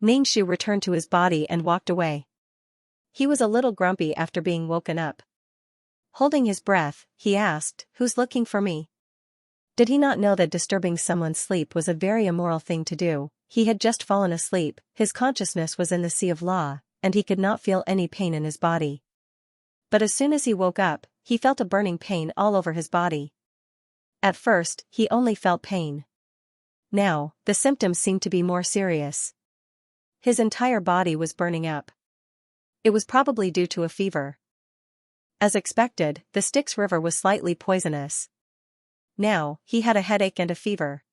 Speaker 1: Ningxu returned to his body and walked away. He was a little grumpy after being woken up. Holding his breath, he asked, "Who's looking for me?" Did he not know that disturbing someone's sleep was a very immoral thing to do? He had just fallen asleep, his consciousness was in the sea of law, and he could not feel any pain in his body. But as soon as he woke up, he felt a burning pain all over his body. At first, he only felt pain. Now, the symptoms seemed to be more serious. His entire body was burning up. It was probably due to a fever. As expected, the Styx River was slightly poisonous. Now, he had a headache and a fever.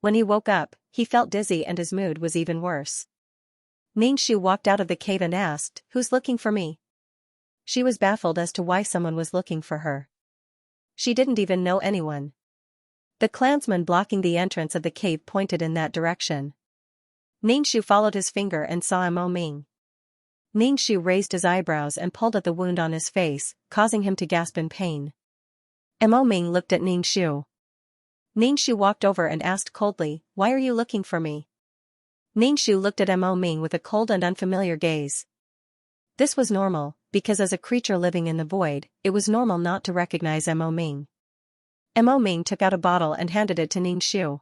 Speaker 1: When he woke up, he felt dizzy and his mood was even worse. Ningxu walked out of the cave and asked, "Who's looking for me?" She was baffled as to why someone was looking for her. She didn't even know anyone. The clansman blocking the entrance of the cave pointed in that direction. Ningxu followed his finger and saw Mo Ming. Ningxu raised his eyebrows and pulled at the wound on his face, causing him to gasp in pain. Mo Ming looked at Ningxu. Ningxu walked over and asked coldly, "Why are you looking for me?" Ningxu looked at Mo Ming with a cold and unfamiliar gaze. This was normal, because as a creature living in the void, it was normal not to recognize Mo Ming. Mo Ming took out a bottle and handed it to Ningxu.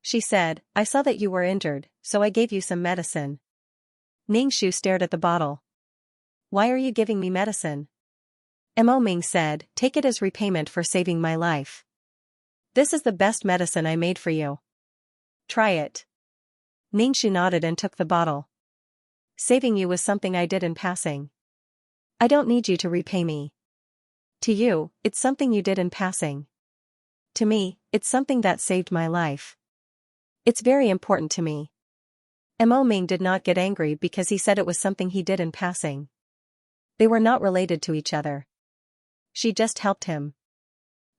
Speaker 1: She said, "I saw that you were injured, so I gave you some medicine." Ningxu stared at the bottle. "Why are you giving me medicine?" Mo Ming said, "Take it as repayment for saving my life. This is the best medicine I made for you. Try it." Ningxu nodded and took the bottle. Saving you was something I did in passing. I don't need you to repay me. To you, it's something you did in passing. To me, it's something that saved my life. It's very important to me. Mo Ming did not get angry because he said it was something he did in passing. They were not related to each other. She just helped him.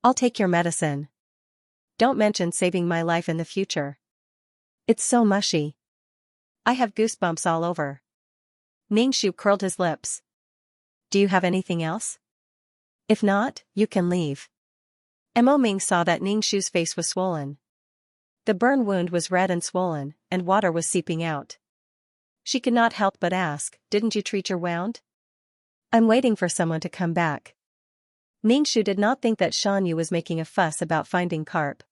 Speaker 1: I'll take your medicine. Don't mention saving my life in the future. It's so mushy. I have goosebumps all over. Ningxu curled his lips. Do you have anything else? If not, you can leave. Mo Ming saw that Ningxu's face was swollen. The burn wound was red and swollen, and water was seeping out. She could not help but ask, didn't you treat your wound? I'm waiting for someone to come back. Ningxu did not think that Xianxia was making a fuss about finding carp.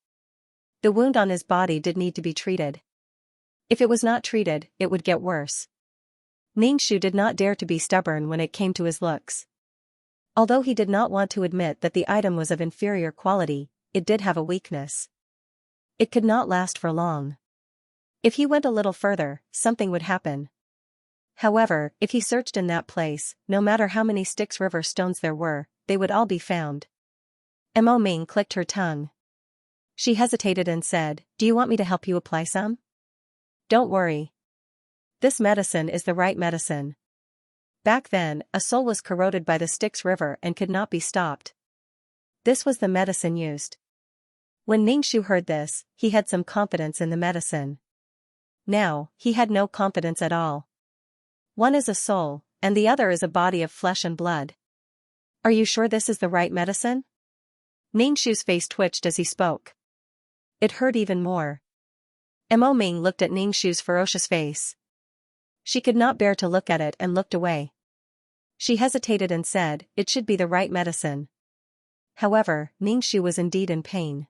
Speaker 1: The wound on his body did need to be treated. If it was not treated, it would get worse. Ningxu did not dare to be stubborn when it came to his looks. Although he did not want to admit that the item was of inferior quality, it did have a weakness. It could not last for long. If he went a little further, something would happen. However, if he searched in that place, no matter how many Styx River stones there were, they would all be found. Mo Ming clicked her tongue. She hesitated and said, do you want me to help you apply some? Don't worry. This medicine is the right medicine. Back then, a soul was corroded by the Styx River and could not be stopped. This was the medicine used. When Ningxu heard this, he had some confidence in the medicine. Now, he had no confidence at all. One is a soul, and the other is a body of flesh and blood. Are you sure this is the right medicine? Ningxu's face twitched as he spoke. It hurt even more. Mo Ming looked at Ningxu's ferocious face. She could not bear to look at it and looked away. She hesitated and said, it should be the right medicine. However, Ningxu was indeed in pain.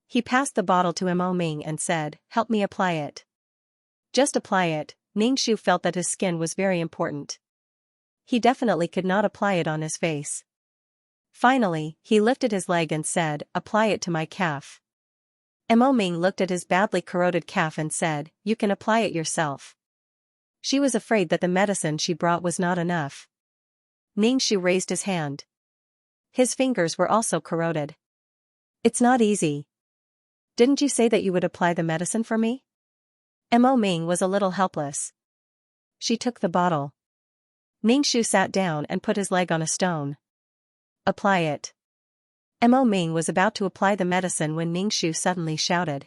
Speaker 1: He passed the bottle to Mo Ming and said, help me apply it. Just apply it. Ningxu felt that his skin was very important. He definitely could not apply it on his face. Finally, he lifted his leg and said, apply it to my calf. Mo Ming looked at his badly corroded calf and said, you can apply it yourself. She was afraid that the medicine she brought was not enough. Ningxu raised his hand. His fingers were also corroded. It's not easy. Didn't you say that you would apply the medicine for me? Mo Ming was a little helpless. She took the bottle. Ningxu sat down and put his leg on a stone. Apply it. Mo Ming was about to apply the medicine when Ningxu suddenly shouted.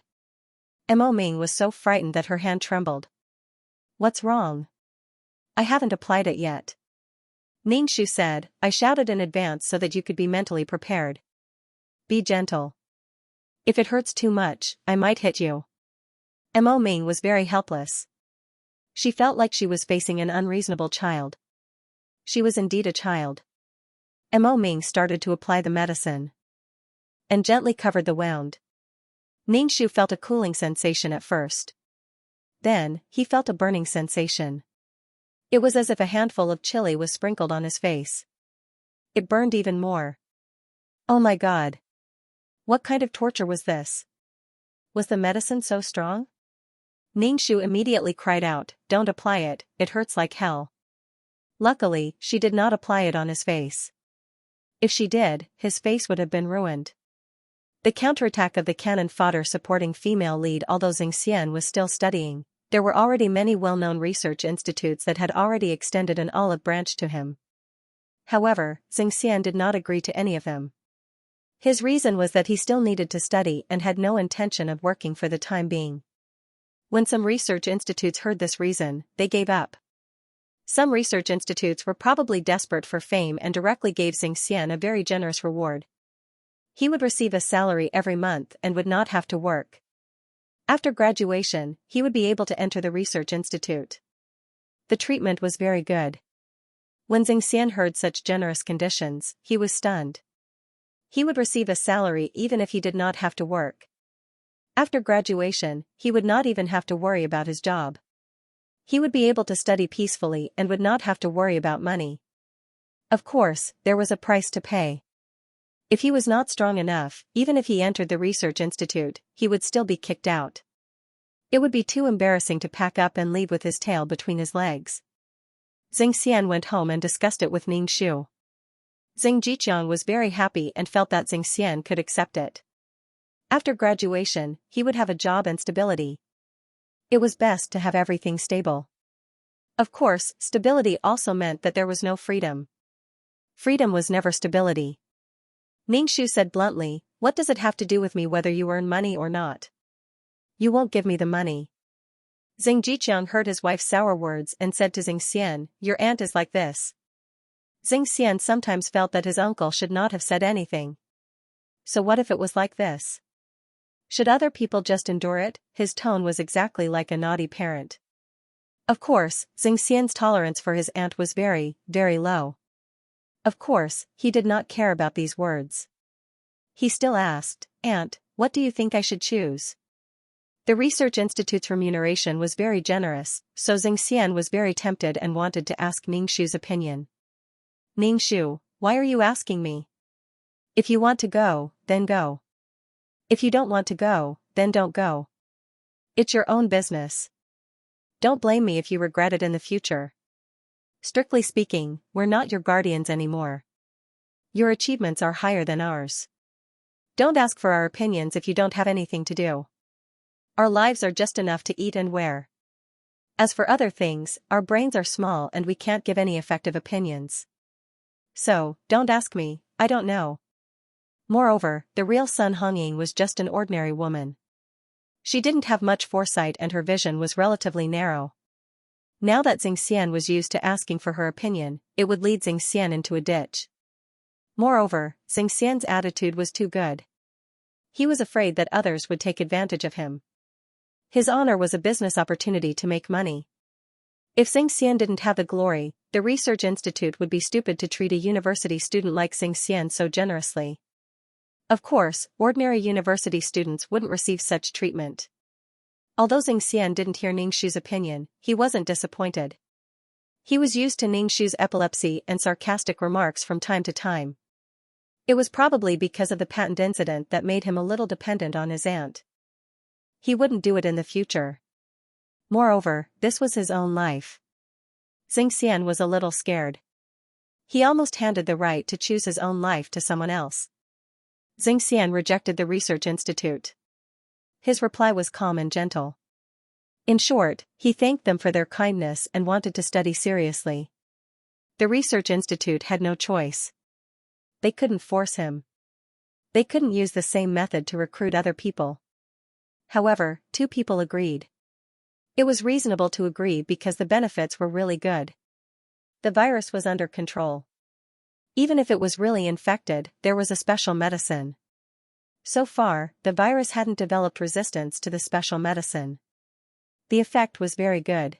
Speaker 1: Mo Ming was so frightened that her hand trembled. What's wrong? I haven't applied it yet. Ningxu said, I shouted in advance so that you could be mentally prepared. Be gentle. If it hurts too much, I might hit you. Mo Ming was very helpless. She felt like she was facing an unreasonable child. She was indeed a child. Mo Ming started to apply the medicine and gently covered the wound. Ningxu felt a cooling sensation at first. Then, he felt a burning sensation. It was as if a handful of chili was sprinkled on his face. It burned even more. Oh my God! What kind of torture was this? Was the medicine so strong? Ningxu immediately cried out, don't apply it, it hurts like hell. Luckily, she did not apply it on his face. If she did, his face would have been ruined. The counterattack of the cannon fodder supporting female lead. Although Xianxia was still studying, there were already many well-known research institutes that had already extended an olive branch to him. However, Xianxia did not agree to any of them. His reason was that he still needed to study and had no intention of working for the time being. When some research institutes heard this reason, they gave up. Some research institutes were probably desperate for fame and directly gave Xianxia a very generous reward. He would receive a salary every month and would not have to work. After graduation, he would be able to enter the research institute. The treatment was very good. When Xianxia heard such generous conditions, he was stunned. He would receive a salary even if he did not have to work. After graduation, he would not even have to worry about his job. He would be able to study peacefully and would not have to worry about money. Of course, there was a price to pay. If he was not strong enough, even if he entered the research institute, he would still be kicked out. It would be too embarrassing to pack up and leave with his tail between his legs. Xianxian went home and discussed it with Ningxu. Jiqiang was very happy and felt that Xianxian could accept it. After graduation, he would have a job and stability. It was best to have everything stable. Of course, stability also meant that there was no freedom. Freedom was never stability. Ningxu said bluntly, "What does it have to do with me whether you earn money or not? You won't give me the money." Jiqiang heard his wife's sour words and said to Xianxian, "Your aunt is like this." Xianxian sometimes felt that his uncle should not have said anything. So what if it was like this? Should other people just endure it? His tone was exactly like a naughty parent. Of course, Xianxian's tolerance for his aunt was very, very low. Of course, he did not care about these words. He still asked, "Aunt, what do you think I should choose?" The research institute's remuneration was very generous, so Xianxian was very tempted and wanted to ask Ningxu's opinion. "Ningxu, why are you asking me? If you want to go, then go. If you don't want to go, then don't go. It's your own business. Don't blame me if you regret it in the future. Strictly speaking, we're not your guardians anymore. Your achievements are higher than ours. Don't ask for our opinions if you don't have anything to do. Our lives are just enough to eat and wear. As for other things, our brains are small and we can't give any effective opinions. So, don't ask me, I don't know." Moreover, the real Sun Hongying was just an ordinary woman. She didn't have much foresight and her vision was relatively narrow. Now that Xianxian was used to asking for her opinion, it would lead Xianxian into a ditch. Moreover, Xianxian's attitude was too good. He was afraid that others would take advantage of him. His honor was a business opportunity to make money. If Xianxian didn't have the glory, the research institute would be stupid to treat a university student like Xianxian so generously. Of course, ordinary university students wouldn't receive such treatment. Although Xianxian didn't hear Ningxu's opinion, he wasn't disappointed. He was used to Ningxu's epilepsy and sarcastic remarks from time to time. It was probably because of the patent incident that made him a little dependent on his aunt. He wouldn't do it in the future. Moreover, this was his own life. Xianxian was a little scared. He almost handed the right to choose his own life to someone else. Xianxian rejected the research institute. His reply was calm and gentle. In short, he thanked them for their kindness and wanted to study seriously. The research institute had no choice. They couldn't force him. They couldn't use the same method to recruit other people. However, two people agreed. It was reasonable to agree because the benefits were really good. The virus was under control. Even if it was really infected, there was a special medicine. So far, the virus hadn't developed resistance to the special medicine. The effect was very good.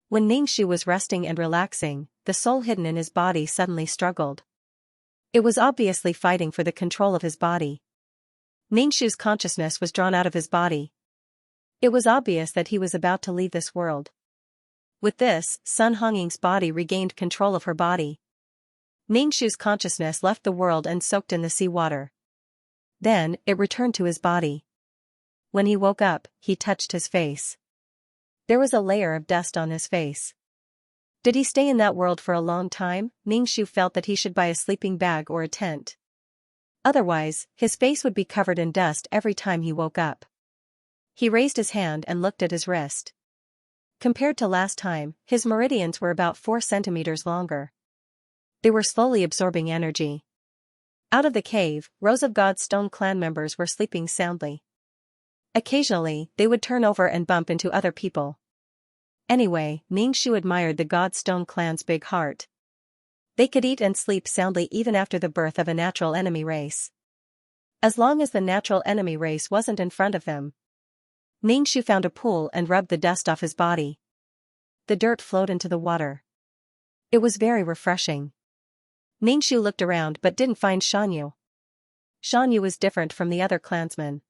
Speaker 1: When Ningxu was resting and relaxing, the soul hidden in his body suddenly struggled. It was obviously fighting for the control of his body. Ningxu's consciousness was drawn out of his body. It was obvious that he was about to leave this world. With this, Sun Hongying's body regained control of her body. Ningxu's consciousness left the world and soaked in the seawater. Then, it returned to his body. When he woke up, he touched his face. There was a layer of dust on his face. Did he stay in that world for a long time? Ningxu felt that he should buy a sleeping bag or a tent. Otherwise, his face would be covered in dust every time he woke up. He raised his hand and looked at his wrist. Compared to last time, his meridians were about 4 centimeters longer. They were slowly absorbing energy. Out of the cave, rows of God's Stone clan members were sleeping soundly. Occasionally, they would turn over and bump into other people. Anyway, Ningxu admired the God's Stone clan's big heart. They could eat and sleep soundly even after the birth of a natural enemy race. As long as the natural enemy race wasn't in front of them. Ningxu found a pool and rubbed the dust off his body. The dirt flowed into the water. It was very refreshing. Ningxu looked around but didn't find Xianyu. Xianyu was different from the other clansmen.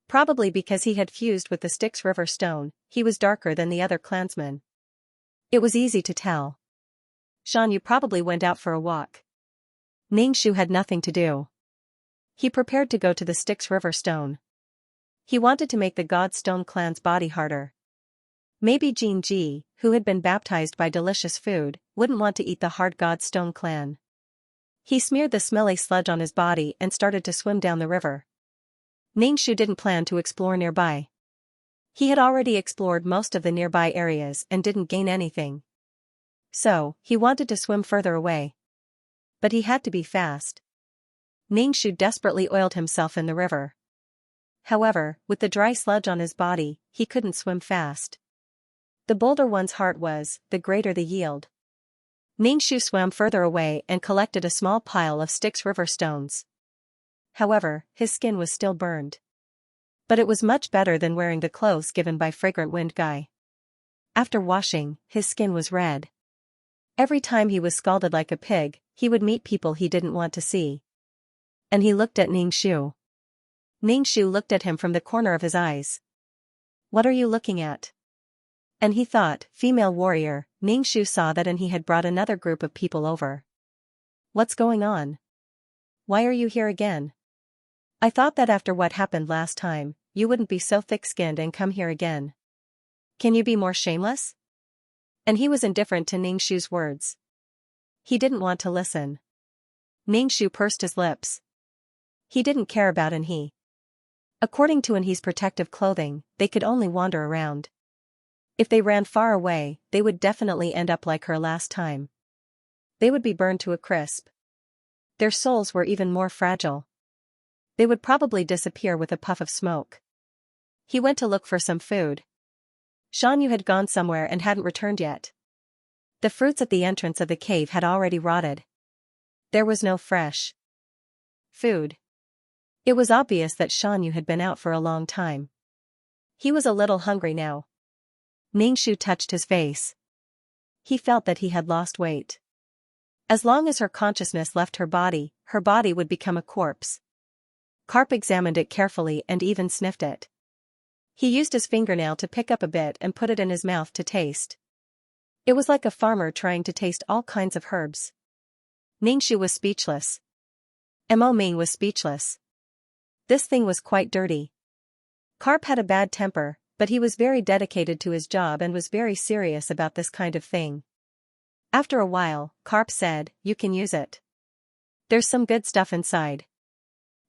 Speaker 1: Probably because he had fused with the Styx River stone, he was darker than the other clansmen. It was easy to tell. Xianyu probably went out for a walk. Ningxu had nothing to do. He prepared to go to the Styx River stone. He wanted to make the God Stone clan's body harder. Maybe Jin Ji, who had been baptized by delicious food, wouldn't want to eat the hard god Stone Clan. He smeared the smelly sludge on his body and started to swim down the river. Ningxu didn't plan to explore nearby. He had already explored most of the nearby areas and didn't gain anything. So, he wanted to swim further away. But he had to be fast. Ningxu desperately oiled himself in the river. However, with the dry sludge on his body, he couldn't swim fast. The bolder one's heart was, the greater the yield. Ningxu swam further away and collected a small pile of Styx river stones. However, his skin was still burned. But it was much better than wearing the clothes given by Fragrant Wind Guy. After washing, his skin was red. Every time he was scalded like a pig, he would meet people he didn't want to see. And he looked at Ningxu. Ningxu looked at him from the corner of his eyes. "What are you looking at?" And he thought, female warrior. Ningxu saw that and he had brought another group of people over. "What's going on? Why are you here again? I thought that after what happened last time, you wouldn't be so thick-skinned and come here again. Can you be more shameless?" And he was indifferent to Ningxu's words. He didn't want to listen. Ningxu pursed his lips. He didn't care about Anhe. According to Anhe's protective clothing, they could only wander around. If they ran far away, they would definitely end up like her last time. They would be burned to a crisp. Their souls were even more fragile. They would probably disappear with a puff of smoke. He went to look for some food. Xianxia had gone somewhere and hadn't returned yet. The fruits at the entrance of the cave had already rotted. There was no fresh food. It was obvious that Xianxia had been out for a long time. He was a little hungry now. Ningxu touched his face. He felt that he had lost weight. As long as her consciousness left her body would become a corpse. Carp examined it carefully and even sniffed it. He used his fingernail to pick up a bit and put it in his mouth to taste. It was like a farmer trying to taste all kinds of herbs. Ningxu was speechless. Mo Ming was speechless. This thing was quite dirty. Carp had a bad temper, but he was very dedicated to his job and was very serious about this kind of thing. After a while, Carp said, "You can use it. There's some good stuff inside."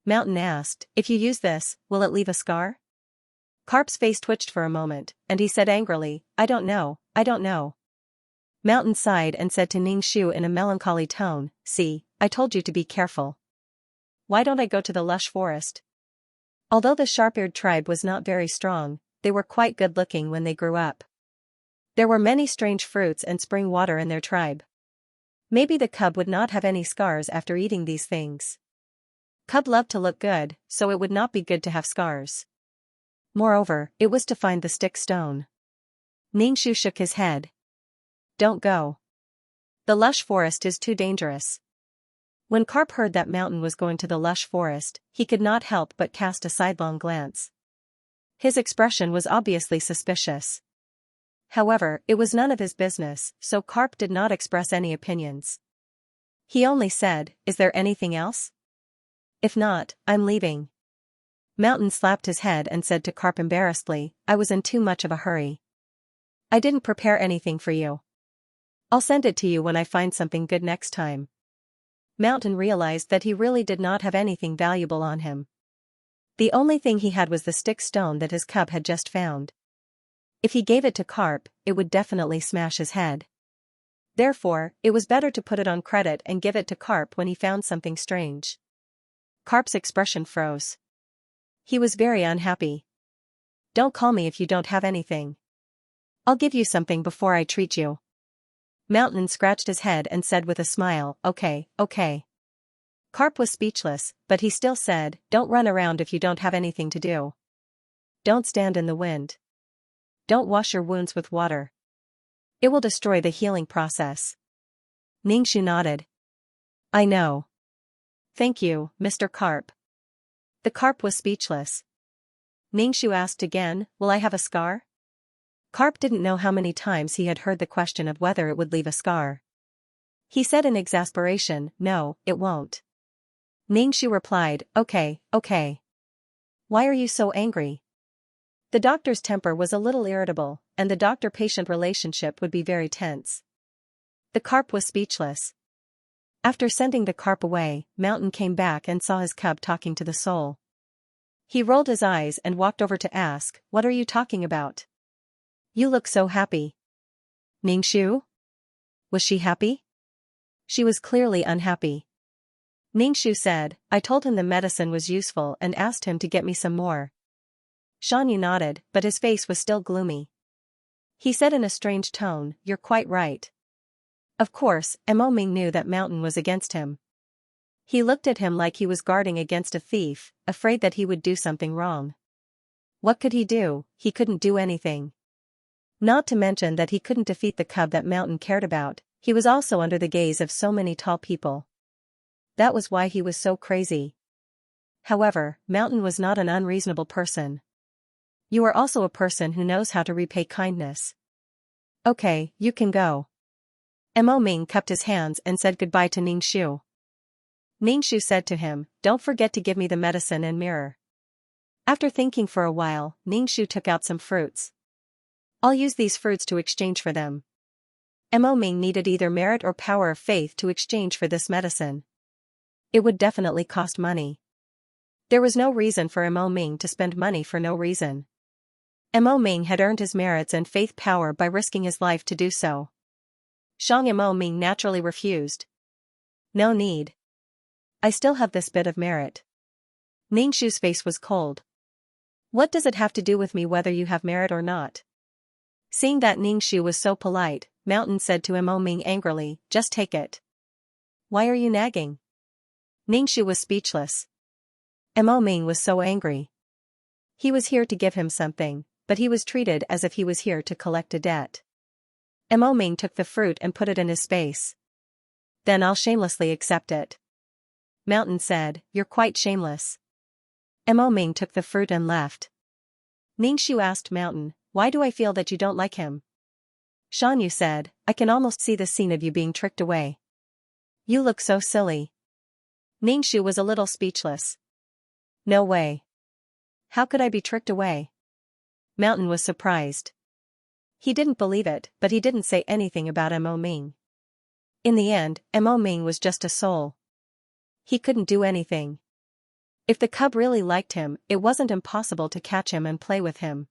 Speaker 1: Mountain asked, "If you use this, will it leave a scar?" Carp's face twitched for a moment, and he said angrily, I don't know. Mountain sighed and said to Ningxu in a melancholy tone, "See, I told you to be careful. Why don't I go to the lush forest?" Although the sharp-eared tribe was not very strong, they were quite good-looking when they grew up. There were many strange fruits and spring water in their tribe. Maybe the cub would not have any scars after eating these things. Cub loved to look good, so it would not be good to have scars. Moreover, it was to find the stick stone. Ningxu shook his head. "Don't go. The lush forest is too dangerous." When Carp heard that Mountain was going to the lush forest, he could not help but cast a sidelong glance. His expression was obviously suspicious. However, it was none of his business, so Carp did not express any opinions. He only said, "Is there anything else? If not, I'm leaving." Mountain slapped his head and said to Carp embarrassedly, "I was in too much of a hurry. I didn't prepare anything for you. I'll send it to you when I find something good next time." Mountain realized that he really did not have anything valuable on him. The only thing he had was the stick stone that his cub had just found. If he gave it to Carp, it would definitely smash his head. Therefore, it was better to put it on credit and give it to Carp when he found something strange. Carp's expression froze. He was very unhappy. "Don't call me if you don't have anything. I'll give you something before I treat you." Mountain scratched his head and said with a smile, Okay. Carp was speechless, but he still said, "Don't run around if you don't have anything to do. Don't stand in the wind. Don't wash your wounds with water. It will destroy the healing process." Ningxu nodded. "I know. Thank you, Mr. Carp." The Carp was speechless. Ningxu asked again, "Will I have a scar?" Carp didn't know how many times he had heard the question of whether it would leave a scar. He said in exasperation, "No, it won't." Ningxu replied, Okay. Why are you so angry? The doctor's temper was a little irritable, and the doctor-patient relationship would be very tense. The carp was speechless. After sending the carp away, Mountain came back and saw his cub talking to the soul. He rolled his eyes and walked over to ask, "What are you talking about? You look so happy." Ningxiu? Was she happy? She was clearly unhappy. Ningxiu said, "I told him the medicine was useful and asked him to get me some more." Xianxia nodded, but his face was still gloomy. He said in a strange tone, "You're quite right." Of course, Mo Ming knew that Mountain was against him. He looked at him like he was guarding against a thief, afraid that he would do something wrong. What could he do? He couldn't do anything. Not to mention that he couldn't defeat the cub that Mountain cared about. He was also under the gaze of so many tall people. That was why he was so crazy. However, Mountain was not an unreasonable person. You are also a person who knows how to repay kindness. Okay, you can go. Mo Ming cupped his hands and said goodbye to Ningxiu. Ningxiu said to him, "Don't forget to give me the medicine and mirror." After thinking for a while, Ningxiu took out some fruits. "I'll use these fruits to exchange for them." Mo Ming needed either merit or power of faith to exchange for this medicine. It would definitely cost money. There was no reason for Mo Ming to spend money for no reason. Mo Ming had earned his merits and faith power by risking his life to do so. Mo Ming naturally refused. "No need. I still have this bit of merit." Ningxiu's face was cold. "What does it have to do with me whether you have merit or not?" Seeing that Ningxiu was so polite, Mountain said to Mo Ming angrily, "Just take it." "Why are you nagging?" Ningxiu was speechless. Mo Ming was so angry. He was here to give him something, but he was treated as if he was here to collect a debt. Mo Ming took the fruit and put it in his space. "Then I'll shamelessly accept it." Mountain said, "You're quite shameless." Mo Ming took the fruit and left. Ningxiu asked Mountain, "Why do I feel that you don't like him?" Xianxia said, "I can almost see the scene of you being tricked away. You look so silly." Ningxiu was a little speechless. "No way. How could I be tricked away?" Mountain was surprised. He didn't believe it, but he didn't say anything about Mo Ming. In the end, Mo Ming was just a soul. He couldn't do anything. If the cub really liked him, it wasn't impossible to catch him and play with him.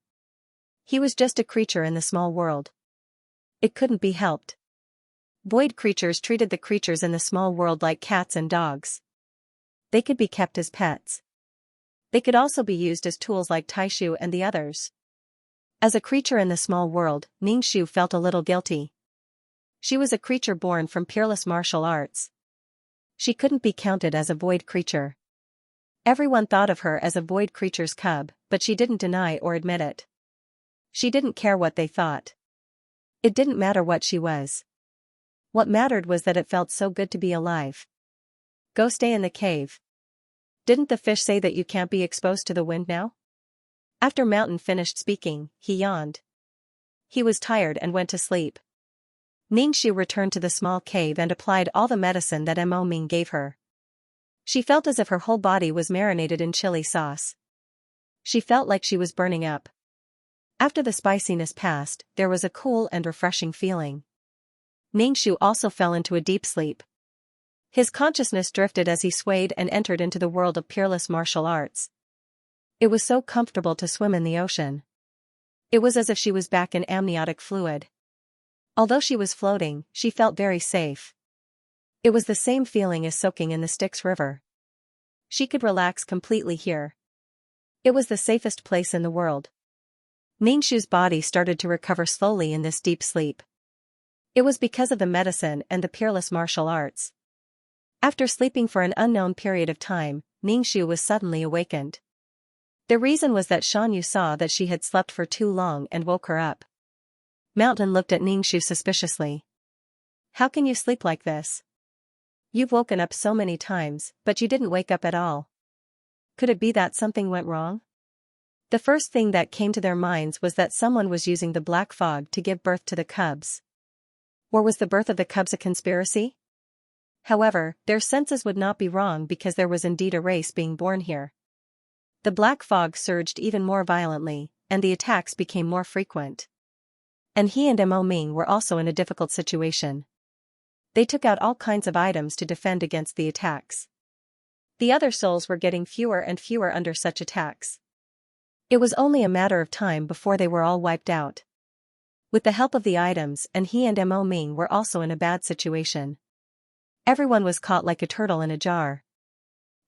Speaker 1: He was just a creature in the small world. It couldn't be helped. Void creatures treated the creatures in the small world like cats and dogs. They could be kept as pets. They could also be used as tools like Taishu and the others. As a creature in the small world, Ningxiu felt a little guilty. She was a creature born from peerless martial arts. She couldn't be counted as a void creature. Everyone thought of her as a void creature's cub, but she didn't deny or admit it. She didn't care what they thought. It didn't matter what she was. What mattered was that it felt so good to be alive. "Go stay in the cave. Didn't the fish say that you can't be exposed to the wind now?" After Mountain finished speaking, he yawned. He was tired and went to sleep. Ningxiu returned to the small cave and applied all the medicine that Mo Ming gave her. She felt as if her whole body was marinated in chili sauce. She felt like she was burning up. After the spiciness passed, there was a cool and refreshing feeling. Ningxiu also fell into a deep sleep. His consciousness drifted as he swayed and entered into the world of peerless martial arts. It was so comfortable to swim in the ocean. It was as if she was back in amniotic fluid. Although she was floating, she felt very safe. It was the same feeling as soaking in the Styx River. She could relax completely here. It was the safest place in the world. Ningxiu's body started to recover slowly in this deep sleep. It was because of the medicine and the peerless martial arts. After sleeping for an unknown period of time, Ningxiu was suddenly awakened. The reason was that Xianxia saw that she had slept for too long and woke her up. Mountain looked at Ningxiu suspiciously. "How can you sleep like this? You've woken up so many times, but you didn't wake up at all. Could it be that something went wrong?" The first thing that came to their minds was that someone was using the black fog to give birth to the cubs. Or was the birth of the cubs a conspiracy? However, their senses would not be wrong because there was indeed a race being born here. The black fog surged even more violently, and the attacks became more frequent. And he and Mo Ming were also in a difficult situation. They took out all kinds of items to defend against the attacks. The other souls were getting fewer and fewer under such attacks. It was only a matter of time before they were all wiped out. With the help of the items, and he and Mo Ming were also in a bad situation. Everyone was caught like a turtle in a jar.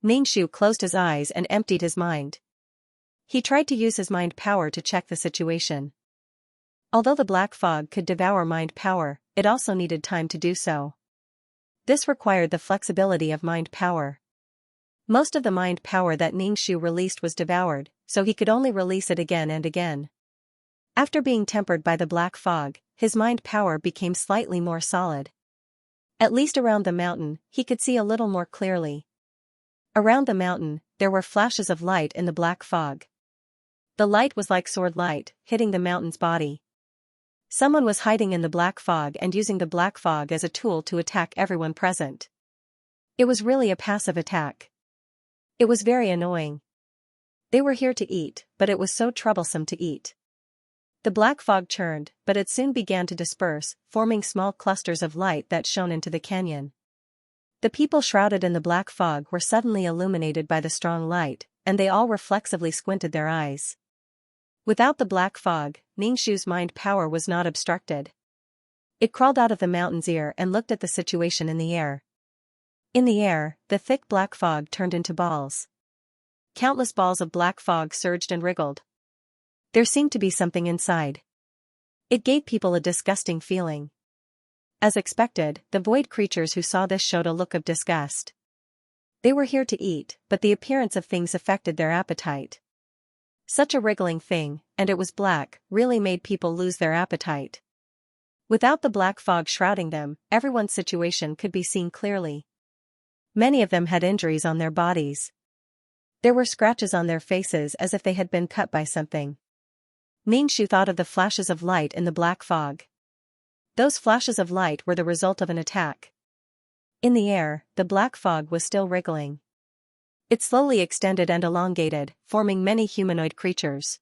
Speaker 1: Ningxu closed his eyes and emptied his mind. He tried to use his mind power to check the situation. Although the black fog could devour mind power, it also needed time to do so. This required the flexibility of mind power. Most of the mind power that Ningxu released was devoured, so he could only release it again and again. After being tempered by the black fog, his mind power became slightly more solid. At least around the mountain, he could see a little more clearly. Around the mountain, there were flashes of light in the black fog. The light was like sword light, hitting the mountain's body. Someone was hiding in the black fog and using the black fog as a tool to attack everyone present. It was really a passive attack. It was very annoying. They were here to eat, but it was so troublesome to eat. The black fog churned, but it soon began to disperse, forming small clusters of light that shone into the canyon. The people shrouded in the black fog were suddenly illuminated by the strong light, and they all reflexively squinted their eyes. Without the black fog, Ningxu's mind power was not obstructed. It crawled out of the mountain's ear and looked at the situation in the air. In the air, the thick black fog turned into balls. Countless balls of black fog surged and wriggled. There seemed to be something inside. It gave people a disgusting feeling. As expected, the void creatures who saw this showed a look of disgust. They were here to eat, but the appearance of things affected their appetite. Such a wriggling thing, and it was black, really made people lose their appetite. Without the black fog shrouding them, everyone's situation could be seen clearly. Many of them had injuries on their bodies. There were scratches on their faces as if they had been cut by something. Ningxu thought of the flashes of light in the black fog. Those flashes of light were the result of an attack. In the air, the black fog was still wriggling. It slowly extended and elongated, forming many humanoid creatures.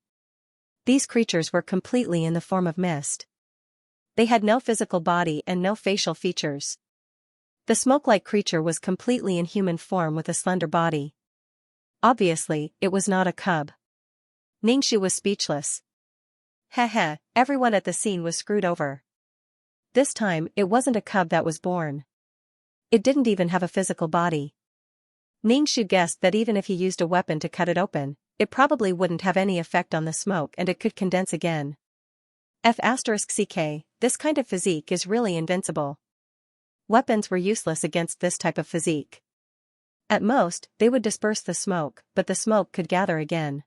Speaker 1: These creatures were completely in the form of mist. They had no physical body and no facial features. The smoke-like creature was completely in human form with a slender body. Obviously, it was not a cub. Ningxu was speechless. Heh, everyone at the scene was screwed over. This time, it wasn't a cub that was born. It didn't even have a physical body. Ningxu guessed that even if he used a weapon to cut it open, it probably wouldn't have any effect on the smoke and it could condense again. F***ck, this kind of physique is really invincible. Weapons were useless against this type of physique. At most, they would disperse the smoke, but the smoke could gather again.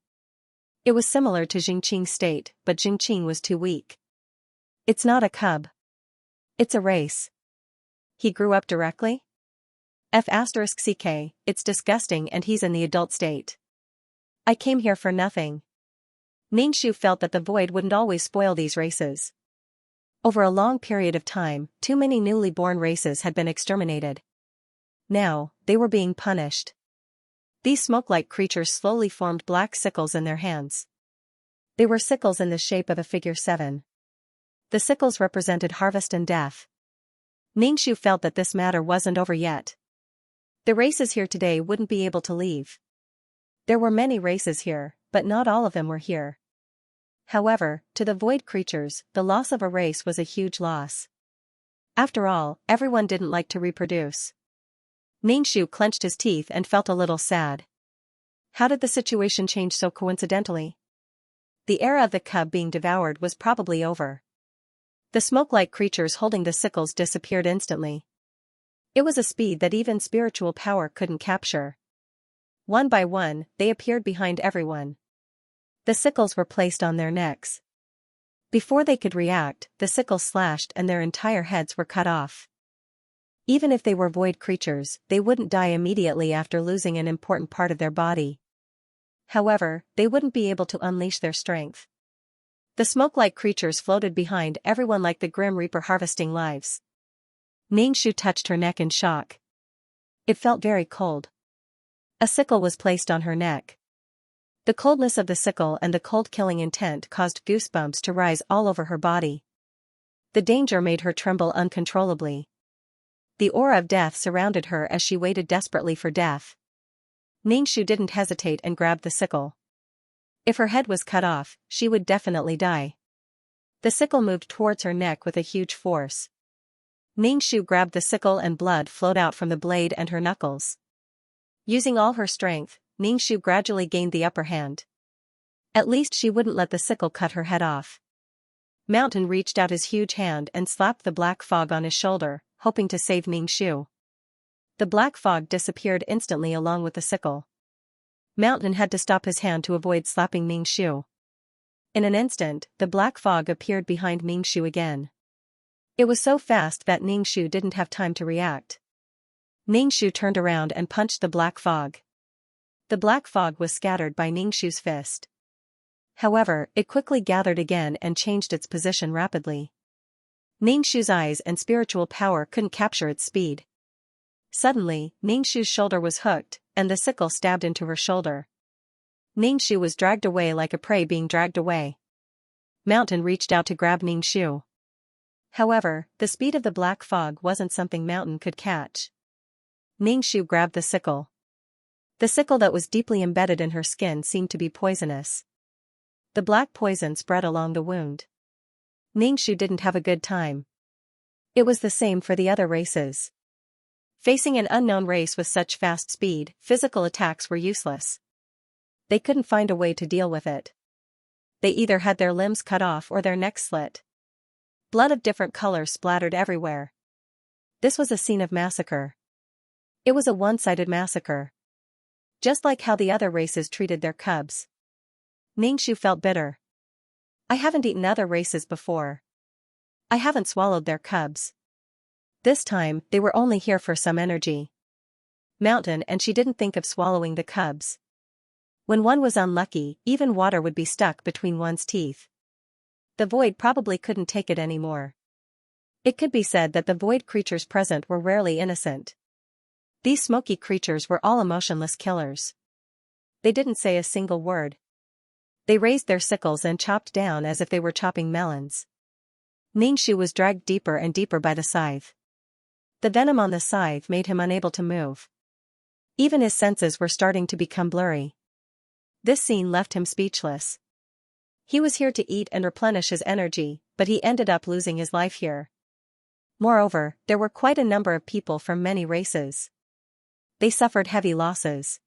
Speaker 1: It was similar to Xianxia's state, but Xianxia was too weak. It's not a cub. It's a race. He grew up directly? F***ck, it's disgusting and he's in the adult state. I came here for nothing. Ningxu felt that the void wouldn't always spoil these races. Over a long period of time, too many newly born races had been exterminated. Now, they were being punished. These smoke-like creatures slowly formed black sickles in their hands. They were sickles in the shape of a figure 7. The sickles represented harvest and death. Ningxu felt that this matter wasn't over yet. The races here today wouldn't be able to leave. There were many races here, but not all of them were here. However, to the void creatures, the loss of a race was a huge loss. After all, everyone didn't like to reproduce. Ningxu clenched his teeth and felt a little sad. How did the situation change so coincidentally? The era of the cub being devoured was probably over. The smoke-like creatures holding the sickles disappeared instantly. It was a speed that even spiritual power couldn't capture. One by one, they appeared behind everyone. The sickles were placed on their necks. Before they could react, the sickles slashed and their entire heads were cut off. Even if they were void creatures, they wouldn't die immediately after losing an important part of their body. However, they wouldn't be able to unleash their strength. The smoke-like creatures floated behind everyone like the Grim Reaper harvesting lives. Ningxu touched her neck in shock. It felt very cold. A sickle was placed on her neck. The coldness of the sickle and the cold killing intent caused goosebumps to rise all over her body. The danger made her tremble uncontrollably. The aura of death surrounded her as she waited desperately for death. Ningxu didn't hesitate and grabbed the sickle. If her head was cut off, she would definitely die. The sickle moved towards her neck with a huge force. Ningxu grabbed the sickle and blood flowed out from the blade and her knuckles. Using all her strength, Ningxu gradually gained the upper hand. At least she wouldn't let the sickle cut her head off. Mountain reached out his huge hand and slapped the black fog on his shoulder, hoping to save Ningxu. The black fog disappeared instantly along with the sickle. Mountain had to stop his hand to avoid slapping Ningxu. In an instant, the black fog appeared behind Ningxu again. It was so fast that Ningxu didn't have time to react. Ningxu turned around and punched the black fog. The black fog was scattered by Ningxu's fist. However, it quickly gathered again and changed its position rapidly. Ningxu's eyes and spiritual power couldn't capture its speed. Suddenly, Ningxu's shoulder was hooked, and the sickle stabbed into her shoulder. Ningxu was dragged away like a prey being dragged away. Mountain reached out to grab Ningxu. However, the speed of the black fog wasn't something Mountain could catch. Ningxu grabbed the sickle. The sickle that was deeply embedded in her skin seemed to be poisonous. The black poison spread along the wound. Ningxu didn't have a good time. It was the same for the other races. Facing an unknown race with such fast speed, physical attacks were useless. They couldn't find a way to deal with it. They either had their limbs cut off or their necks slit. Blood of different colors splattered everywhere. This was a scene of massacre. It was a one-sided massacre. Just like how the other races treated their cubs. Ningxu felt bitter. I haven't eaten other races before. I haven't swallowed their cubs. This time, they were only here for some energy. Mountain and she didn't think of swallowing the cubs. When one was unlucky, even water would be stuck between one's teeth. The void probably couldn't take it anymore. It could be said that the void creatures present were rarely innocent. These smoky creatures were all emotionless killers. They didn't say a single word. They raised their sickles and chopped down as if they were chopping melons. Ningxu was dragged deeper and deeper by the scythe. The venom on the scythe made him unable to move. Even his senses were starting to become blurry. This scene left him speechless. He was here to eat and replenish his energy, but he ended up losing his life here. Moreover, there were quite a number of people from many races. They suffered heavy losses.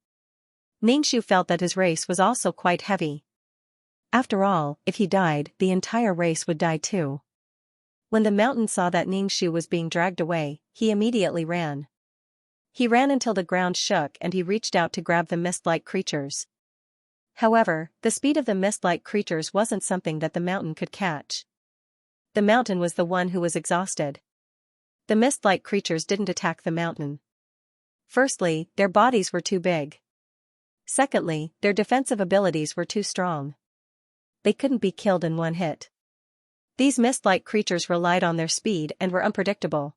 Speaker 1: Ningxu felt that his race was also quite heavy. After all, if he died, the entire race would die too. When the mountain saw that Ningxu was being dragged away, he immediately ran. He ran until the ground shook and he reached out to grab the mist-like creatures. However, the speed of the mist-like creatures wasn't something that the mountain could catch. The mountain was the one who was exhausted. The mist-like creatures didn't attack the mountain. Firstly, their bodies were too big. Secondly, their defensive abilities were too strong. They couldn't be killed in one hit. These mist-like creatures relied on their speed and were unpredictable.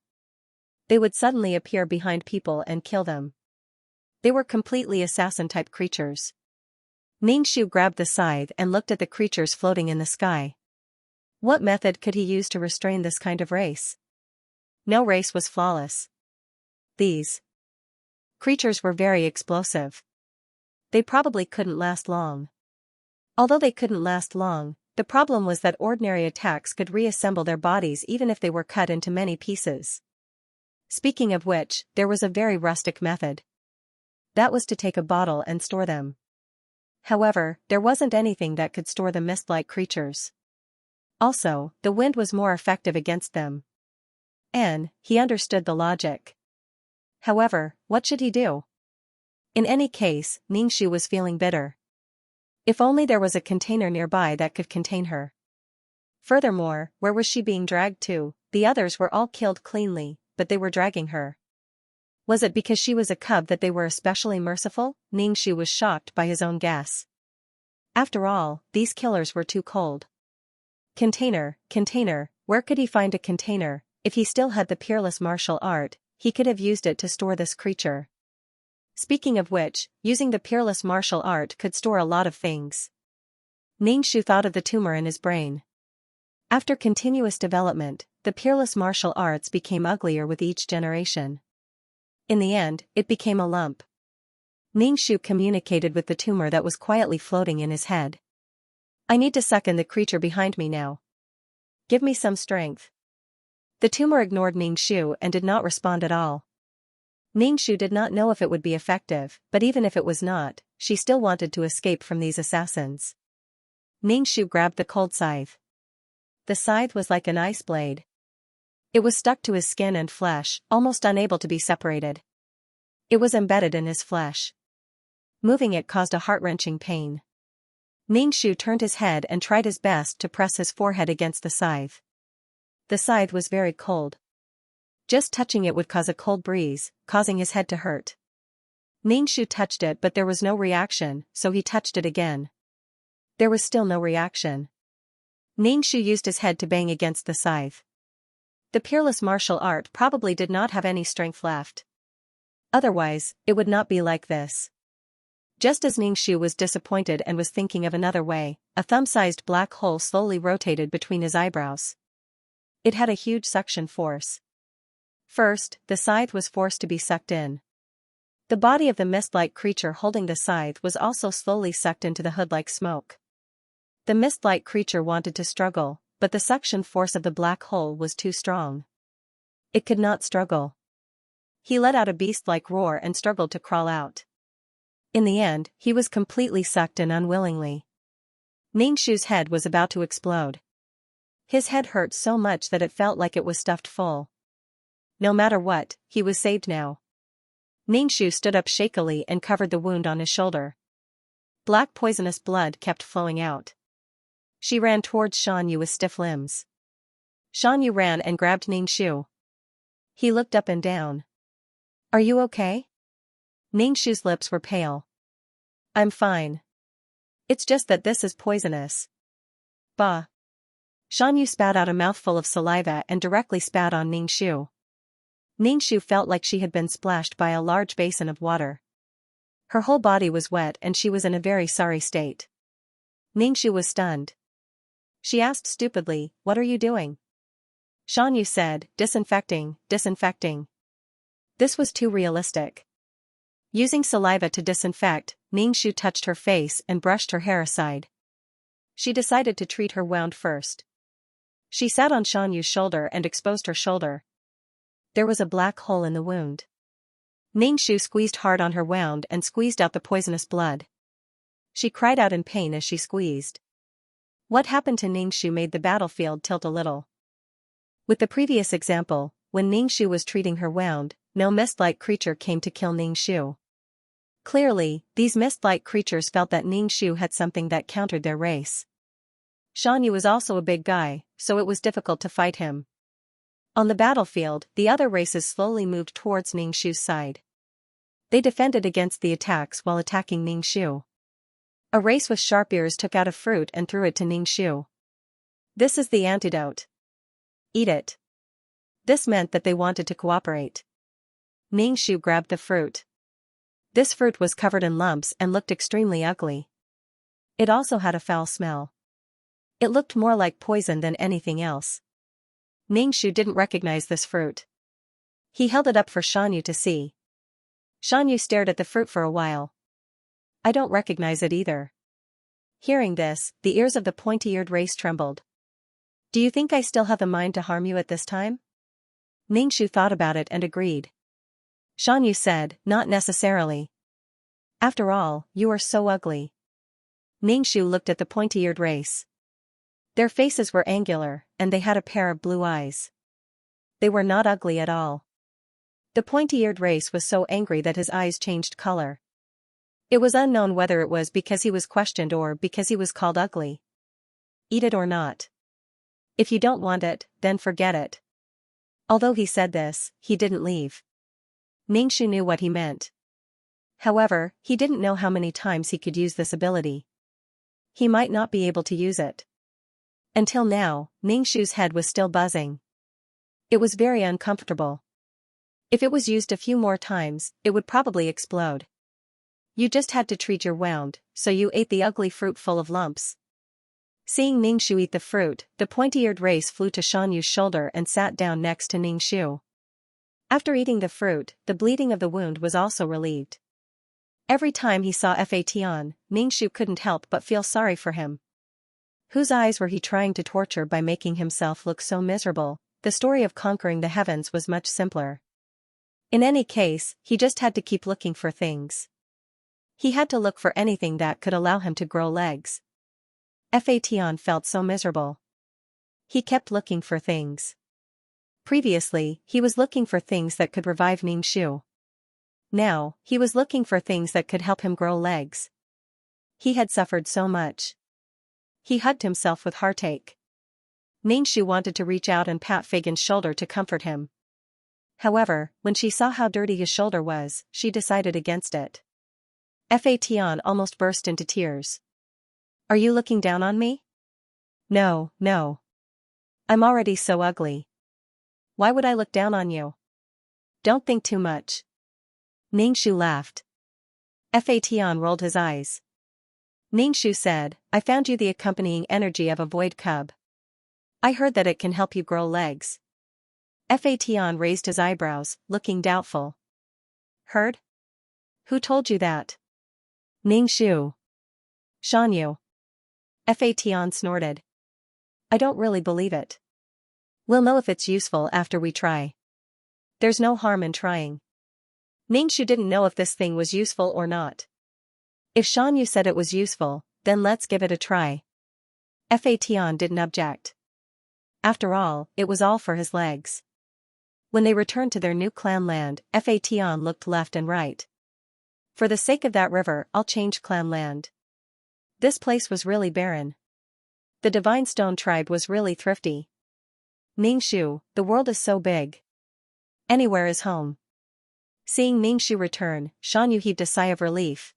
Speaker 1: They would suddenly appear behind people and kill them. They were completely assassin-type creatures. Ningxu grabbed the scythe and looked at the creatures floating in the sky. What method could he use to restrain this kind of race? No race was flawless. These creatures were very explosive. They probably couldn't last long. Although they couldn't last long, the problem was that ordinary attacks could reassemble their bodies even if they were cut into many pieces. Speaking of which, there was a very rustic method. That was to take a bottle and store them. However, there wasn't anything that could store the mist-like creatures. Also, the wind was more effective against them. And he understood the logic. However, what should he do? In any case, Ningxu was feeling bitter. If only there was a container nearby that could contain her. Furthermore, where was she being dragged to? The others were all killed cleanly, but they were dragging her. Was it because she was a cub that they were especially merciful? Ningxu was shocked by his own guess. After all, these killers were too cold. Container, where could he find a container? If he still had the peerless martial art, he could have used it to store this creature. Speaking of which, using the peerless martial art could store a lot of things. Ningxu thought of the tumor in his brain. After continuous development, the peerless martial arts became uglier with each generation. In the end, it became a lump. Ningxu communicated with the tumor that was quietly floating in his head. I need to suck in the creature behind me now. Give me some strength. The tumor ignored Ningxu and did not respond at all. Ningxu did not know if it would be effective, but even if it was not, she still wanted to escape from these assassins. Ningxu grabbed the cold scythe. The scythe was like an ice blade. It was stuck to his skin and flesh, almost unable to be separated. It was embedded in his flesh. Moving it caused a heart-wrenching pain. Ningxu turned his head and tried his best to press his forehead against the scythe. The scythe was very cold. Just touching it would cause a cold breeze, causing his head to hurt. Ningxu touched it but there was no reaction, so he touched it again. There was still no reaction. Ningxu used his head to bang against the scythe. The peerless martial art probably did not have any strength left. Otherwise, it would not be like this. Just as Ningxu was disappointed and was thinking of another way, a thumb-sized black hole slowly rotated between his eyebrows. It had a huge suction force. First, the scythe was forced to be sucked in. The body of the mist-like creature holding the scythe was also slowly sucked into the hood like smoke. The mist-like creature wanted to struggle, but the suction force of the black hole was too strong. It could not struggle. He let out a beast-like roar and struggled to crawl out. In the end, he was completely sucked in unwillingly. Ningxu's head was about to explode. His head hurt so much that it felt like it was stuffed full. No matter what, he was saved now. Ningxu stood up shakily and covered the wound on his shoulder. Black poisonous blood kept flowing out. She ran towards Xianxia with stiff limbs. Xianxia ran and grabbed Ningxu. He looked up and down. Are you okay? Ningxu's lips were pale. I'm fine. It's just that this is poisonous. Bah. Xianxia spat out a mouthful of saliva and directly spat on Ningxu. Ningxu felt like she had been splashed by a large basin of water. Her whole body was wet and she was in a very sorry state. Ningxu was stunned. She asked stupidly, "What are you doing?" Xianxia said, "Disinfecting, disinfecting." This was too realistic. Using saliva to disinfect, Ningxu touched her face and brushed her hair aside. She decided to treat her wound first. She sat on Xianxu's shoulder and exposed her shoulder. There was a black hole in the wound. Ningxu squeezed hard on her wound and squeezed out the poisonous blood. She cried out in pain as she squeezed. What happened to Ningxu made the battlefield tilt a little. With the previous example, when Ningxu was treating her wound, no mist-like creature came to kill Ningxu. Clearly, these mist-like creatures felt that Ningxu had something that countered their race. Xianxia was also a big guy, so it was difficult to fight him. On the battlefield, the other races slowly moved towards Ningxu's side. They defended against the attacks while attacking Ningxu. A race with sharp ears took out a fruit and threw it to Ningxu. This is the antidote. Eat it. This meant that they wanted to cooperate. Ningxu grabbed the fruit. This fruit was covered in lumps and looked extremely ugly. It also had a foul smell. It looked more like poison than anything else. Ningxu didn't recognize this fruit. He held it up for Xianxia to see. Xianxia stared at the fruit for a while. I don't recognize it either. Hearing this, the ears of the pointy-eared race trembled. Do you think I still have the mind to harm you at this time? Ningxu thought about it and agreed. Xianxia said, not necessarily. After all, you are so ugly. Ningxu looked at the pointy-eared race. Their faces were angular, and they had a pair of blue eyes. They were not ugly at all. The pointy-eared race was so angry that his eyes changed color. It was unknown whether it was because he was questioned or because he was called ugly. Eat it or not. If you don't want it, then forget it. Although he said this, he didn't leave. Ningxu knew what he meant. However, he didn't know how many times he could use this ability. He might not be able to use it. Until now, Ningxu's head was still buzzing. It was very uncomfortable. If it was used a few more times, it would probably explode. You just had to treat your wound, so you ate the ugly fruit full of lumps. Seeing Ningxu eat the fruit, the pointy-eared race flew to Xianyu's shoulder and sat down next to Ningxu. After eating the fruit, the bleeding of the wound was also relieved. Every time he saw Fatian, Ningxu couldn't help but feel sorry for him. Whose eyes were he trying to torture by making himself look so miserable? The story of conquering the heavens was much simpler. In any case, he just had to keep looking for things. He had to look for anything that could allow him to grow legs. Fatian felt so miserable. He kept looking for things. Previously, he was looking for things that could revive Ningxu. Now, he was looking for things that could help him grow legs. He had suffered so much. He hugged himself with heartache. Ningxu wanted to reach out and pat Fagin's shoulder to comfort him. However, when she saw how dirty his shoulder was, she decided against it. Fatian almost burst into tears. Are you looking down on me? No, no. I'm already so ugly. Why would I look down on you? Don't think too much. Ningxu laughed. Fatian rolled his eyes. Ningxu said, I found you the accompanying energy of a void cub. I heard that it can help you grow legs. Fatian raised his eyebrows, looking doubtful. Heard? Who told you that? Ningxu. Xianyu. Fatian snorted. I don't really believe it. We'll know if it's useful after we try. There's no harm in trying. Ningxu didn't know if this thing was useful or not. If Xianyu said it was useful, then let's give it a try. Fatian didn't object. After all, it was all for his legs. When they returned to their new clan land, Fatian looked left and right. For the sake of that river, I'll change clan land. This place was really barren. The Divine Stone tribe was really thrifty. Ningxu, the world is so big. Anywhere is home. Seeing Ningxu return, Xianyu heaved a sigh of relief.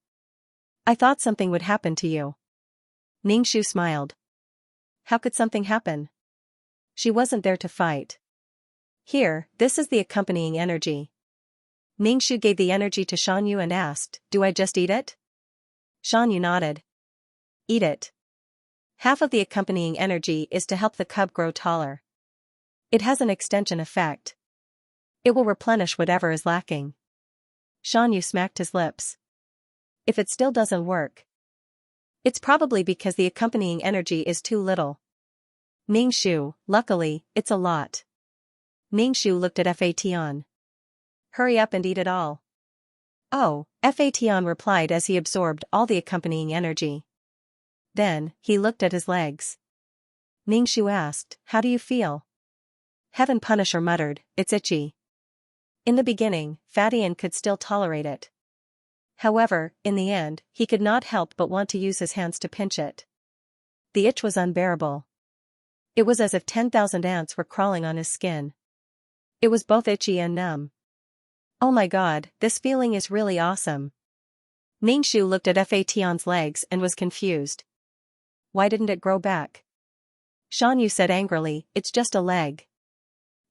Speaker 1: I thought something would happen to you. Ningxu smiled. How could something happen? She wasn't there to fight. Here, this is the accompanying energy. Ningxu gave the energy to Xianyu and asked, do I just eat it? Xianyu nodded. Eat it. Half of the accompanying energy is to help the cub grow taller. It has an extension effect. It will replenish whatever is lacking. Xianyu smacked his lips. If it still doesn't work, it's probably because the accompanying energy is too little. Ningxu, luckily, it's a lot. Ningxu looked at Fatian. Hurry up and eat it all. Oh, Fatian replied as he absorbed all the accompanying energy. Then, he looked at his legs. Ningxu asked, how do you feel? Heaven Punisher muttered, it's itchy. In the beginning, Fatian could still tolerate it. However, in the end, he could not help but want to use his hands to pinch it. The itch was unbearable. It was as if 10,000 ants were crawling on his skin. It was both itchy and numb. Oh my god, this feeling is really awesome. Ningxu looked at Fatian's legs and was confused. Why didn't it grow back? Xianyu said angrily, it's just a leg.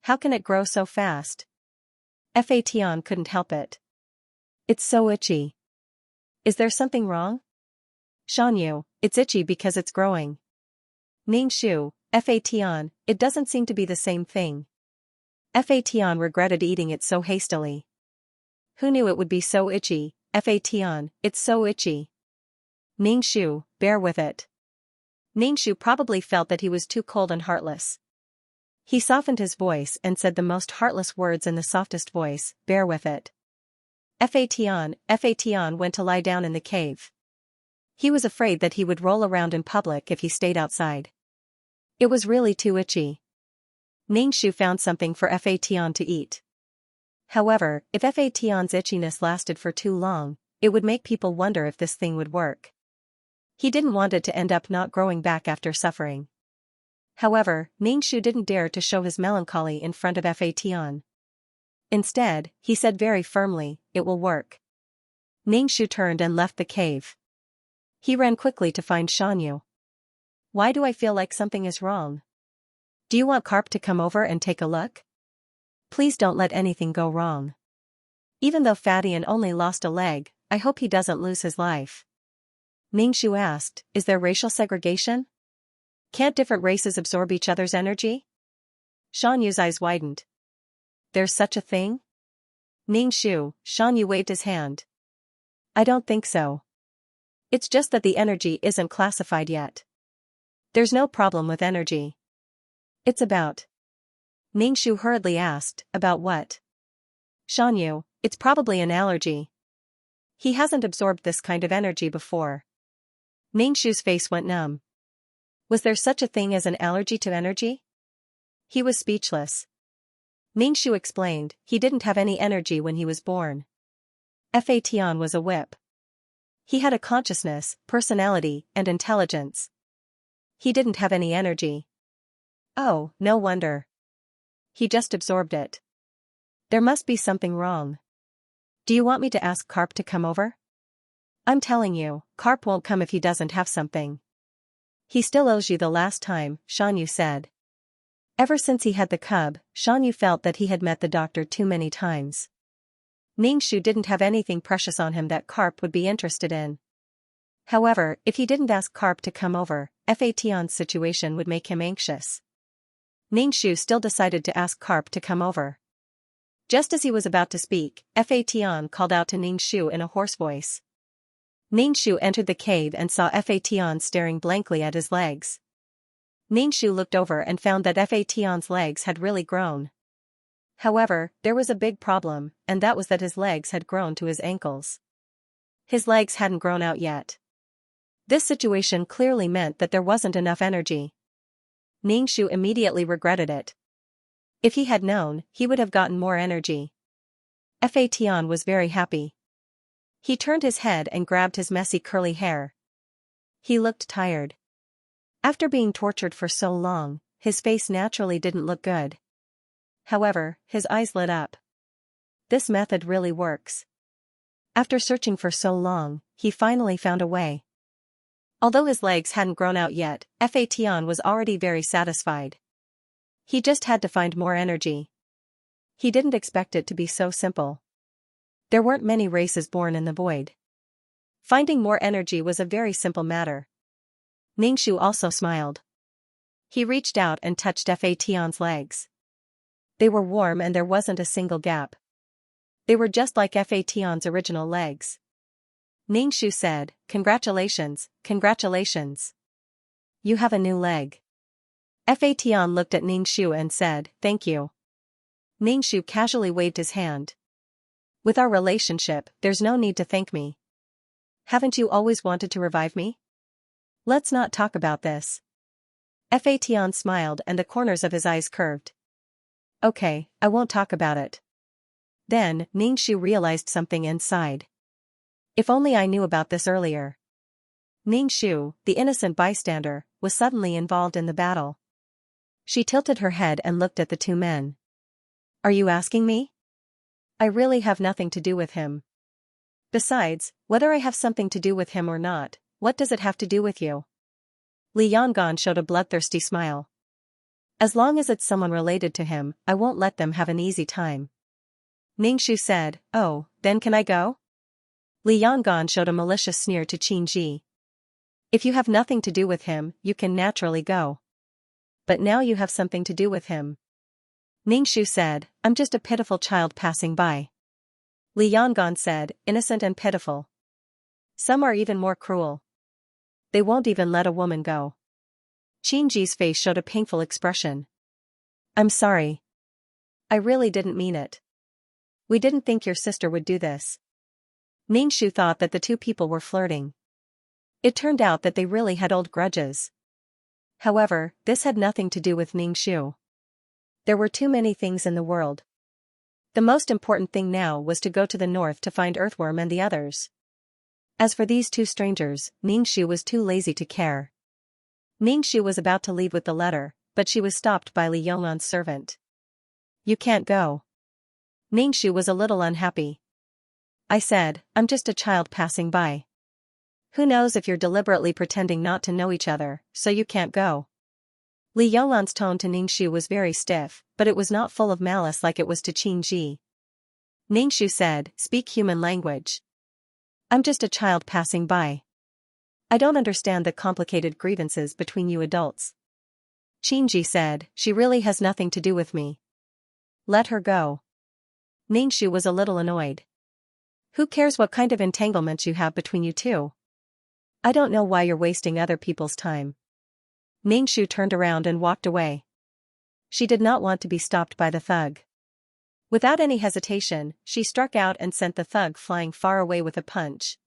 Speaker 1: How can it grow so fast? Fatian couldn't help it. It's so itchy. Is there something wrong? Xianyu, it's itchy because it's growing. Ningxu, Fatian, it doesn't seem to be the same thing. Fatian regretted eating it so hastily. Who knew it would be so itchy? Fatian, it's so itchy. Ningxu, bear with it. Ningxu probably felt that he was too cold and heartless. He softened his voice and said the most heartless words in the softest voice, bear with it. Fatian went to lie down in the cave. He was afraid that he would roll around in public if he stayed outside. It was really too itchy. Ningxu found something for Fatian to eat. However, if Fatian's itchiness lasted for too long, it would make people wonder if this thing would work. He didn't want it to end up not growing back after suffering. However, Ningxu didn't dare to show his melancholy in front of Fatian. Instead, he said very firmly, it will work. Ningxu turned and left the cave. He ran quickly to find Xianyu. Why do I feel like something is wrong? Do you want Carp to come over and take a look? Please don't let anything go wrong. Even though Fadian only lost a leg, I hope he doesn't lose his life. Ningxu asked, is there racial segregation? Can't different races absorb each other's energy? Xianyu's eyes widened. There's such a thing? Ningxu, Xianyu waved his hand. I don't think so. It's just that the energy isn't classified yet. There's no problem with energy. It's about. Ningxu hurriedly asked, about what? Xianyu, it's probably an allergy. He hasn't absorbed this kind of energy before. Ningxu's face went numb. Was there such a thing as an allergy to energy? He was speechless. Ningxu explained, he didn't have any energy when he was born. Fatian was a whip. He had a consciousness, personality, and intelligence. He didn't have any energy. Oh, no wonder. He just absorbed it. There must be something wrong. Do you want me to ask Carp to come over? I'm telling you, Carp won't come if he doesn't have something. He still owes you the last time, Xianyu said. Ever since he had the cub, Xianyu felt that he had met the doctor too many times. Ningxu didn't have anything precious on him that Carp would be interested in. However, if he didn't ask Carp to come over, Fatian's situation would make him anxious. Ningxu still decided to ask Carp to come over. Just as he was about to speak, Fatian called out to Ningxu in a hoarse voice. Ningxu entered the cave and saw Fatian staring blankly at his legs. Ningxu looked over and found that Fatian's legs had really grown. However, there was a big problem, and that was that his legs had grown to his ankles. His legs hadn't grown out yet. This situation clearly meant that there wasn't enough energy. Ningxu immediately regretted it. If he had known, he would have gotten more energy. Fatian was very happy. He turned his head and grabbed his messy curly hair. He looked tired. After being tortured for so long, his face naturally didn't look good. However, his eyes lit up. This method really works. After searching for so long, he finally found a way. Although his legs hadn't grown out yet, Fatian was already very satisfied. He just had to find more energy. He didn't expect it to be so simple. There weren't many races born in the void. Finding more energy was a very simple matter. Ningxu also smiled. He reached out and touched Fatian's legs. They were warm and there wasn't a single gap. They were just like Fatian's original legs. Ningxu said, "Congratulations, congratulations. You have a new leg." Fatian looked at Ningxu and said, "Thank you." Ningxu casually waved his hand. "With our relationship, there's no need to thank me. Haven't you always wanted to revive me? Let's not talk about this." Fatian smiled and the corners of his eyes curved. "Okay, I won't talk about it." Then, Ningxu realized something inside. If only I knew about this earlier. Ningxu, the innocent bystander, was suddenly involved in the battle. She tilted her head and looked at the two men. "Are you asking me? I really have nothing to do with him. Besides, whether I have something to do with him or not, what does it have to do with you?" Li Yangon showed a bloodthirsty smile. "As long as it's someone related to him, I won't let them have an easy time." Ningxu said, "Oh, then can I go?" Li Yangon showed a malicious sneer to Qin Ji. "If you have nothing to do with him, you can naturally go. But now you have something to do with him." Ningxu said, "I'm just a pitiful child passing by." Li Yangon said, "Innocent and pitiful. Some are even more cruel. They won't even let a woman go." Qin Ji's face showed a painful expression. "I'm sorry. I really didn't mean it. We didn't think your sister would do this." Ningxu thought that the two people were flirting. It turned out that they really had old grudges. However, this had nothing to do with Ningxu. There were too many things in the world. The most important thing now was to go to the north to find Earthworm and the others. As for these two strangers, Ningxu was too lazy to care. Ningxu was about to leave with the letter, but she was stopped by Li Yong'an's servant. "You can't go." Ningxu was a little unhappy. "I said, I'm just a child passing by. Who knows if you're deliberately pretending not to know each other, so you can't go." Li Yonglan's tone to Ningxu was very stiff, but it was not full of malice like it was to Qin Ji. Ningxu said, "Speak human language. I'm just a child passing by. I don't understand the complicated grievances between you adults." Qin Ji said, "She really has nothing to do with me. Let her go." Ningxu was a little annoyed. "Who cares what kind of entanglements you have between you two? I don't know why you're wasting other people's time." Ningxu turned around and walked away. She did not want to be stopped by the thug. Without any hesitation, she struck out and sent the thug flying far away with a punch.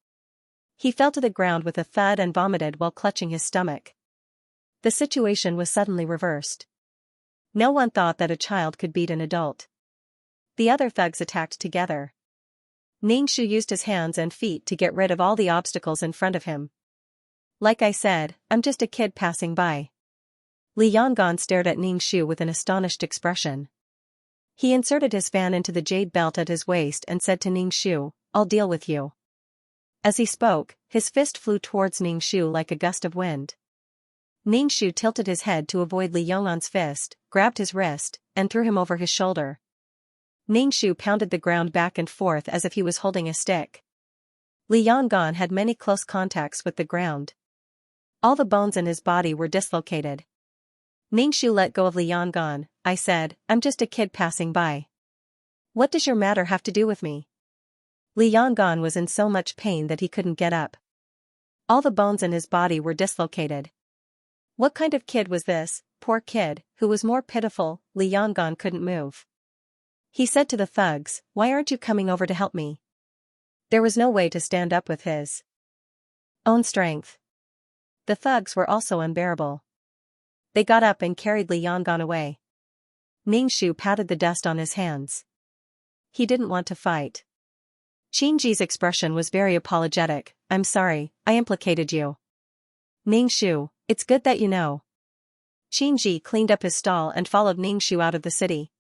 Speaker 1: He fell to the ground with a thud and vomited while clutching his stomach. The situation was suddenly reversed. No one thought that a child could beat an adult. The other thugs attacked together. Ningxu used his hands and feet to get rid of all the obstacles in front of him. "Like I said, I'm just a kid passing by." Li Yonggan stared at Ningxu with an astonished expression. He inserted his fan into the jade belt at his waist and said to Ningxu, "I'll deal with you." As he spoke, his fist flew towards Ningxu like a gust of wind. Ningxu tilted his head to avoid Li Yonglan's fist, grabbed his wrist, and threw him over his shoulder. Ningxu pounded the ground back and forth as if he was holding a stick. Li Yonggan had many close contacts with the ground. All the bones in his body were dislocated. Ningxu let go of Li Yonggan. "I said, I'm just a kid passing by. What does your matter have to do with me?" Li Yonggan was in so much pain that he couldn't get up. All the bones in his body were dislocated. What kind of kid was this, poor kid, who was more pitiful? Li Yonggan couldn't move. He said to the thugs, "Why aren't you coming over to help me?" There was no way to stand up with his own strength. The thugs were also unbearable. They got up and carried Li Yonggan away. Ningxu patted the dust on his hands. He didn't want to fight. Qin Ji's expression was very apologetic. "I'm sorry, I implicated you." "Ningxu, it's good that you know." Qin Ji cleaned up his stall and followed Ningxu out of the city.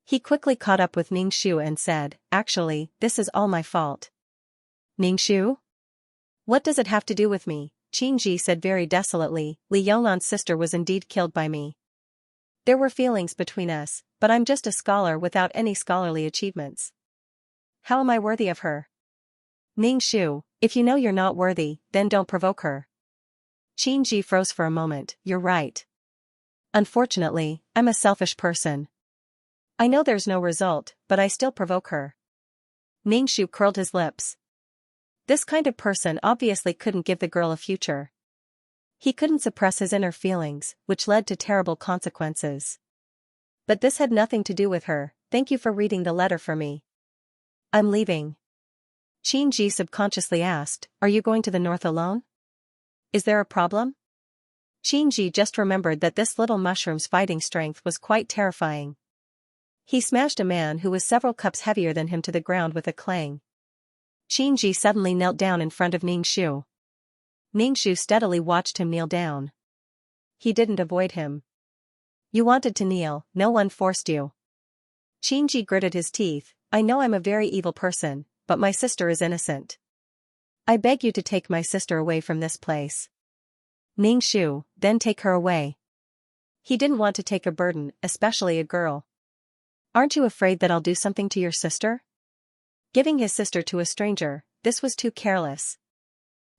Speaker 1: He quickly caught up with Ningxu and said, "Actually, this is all my fault." "Ningxu? What does it have to do with me?" Qin Ji said very desolately. "Li Yonglan's sister was indeed killed by me. There were feelings between us, but I'm just a scholar without any scholarly achievements. How am I worthy of her?" "Ningxu, if you know you're not worthy, then don't provoke her." Qin Ji froze for a moment. "You're right. Unfortunately, I'm a selfish person. I know there's no result, but I still provoke her." Ningxu curled his lips. This kind of person obviously couldn't give the girl a future. He couldn't suppress his inner feelings, which led to terrible consequences. But this had nothing to do with her. "Thank you for reading the letter for me. I'm leaving." Qin Ji subconsciously asked, "Are you going to the north alone? Is there a problem?" Qin Ji just remembered that this little mushroom's fighting strength was quite terrifying. He smashed a man who was several cups heavier than him to the ground with a clang. Qin Ji suddenly knelt down in front of Ningxu. Ningxu steadily watched him kneel down. He didn't avoid him. "You wanted to kneel, no one forced you." Qin Ji gritted his teeth. "I know I'm a very evil person, but my sister is innocent. I beg you to take my sister away from this place." "Ningxu, then take her away." He didn't want to take a burden, especially a girl. "Aren't you afraid that I'll do something to your sister?" Giving his sister to a stranger, this was too careless.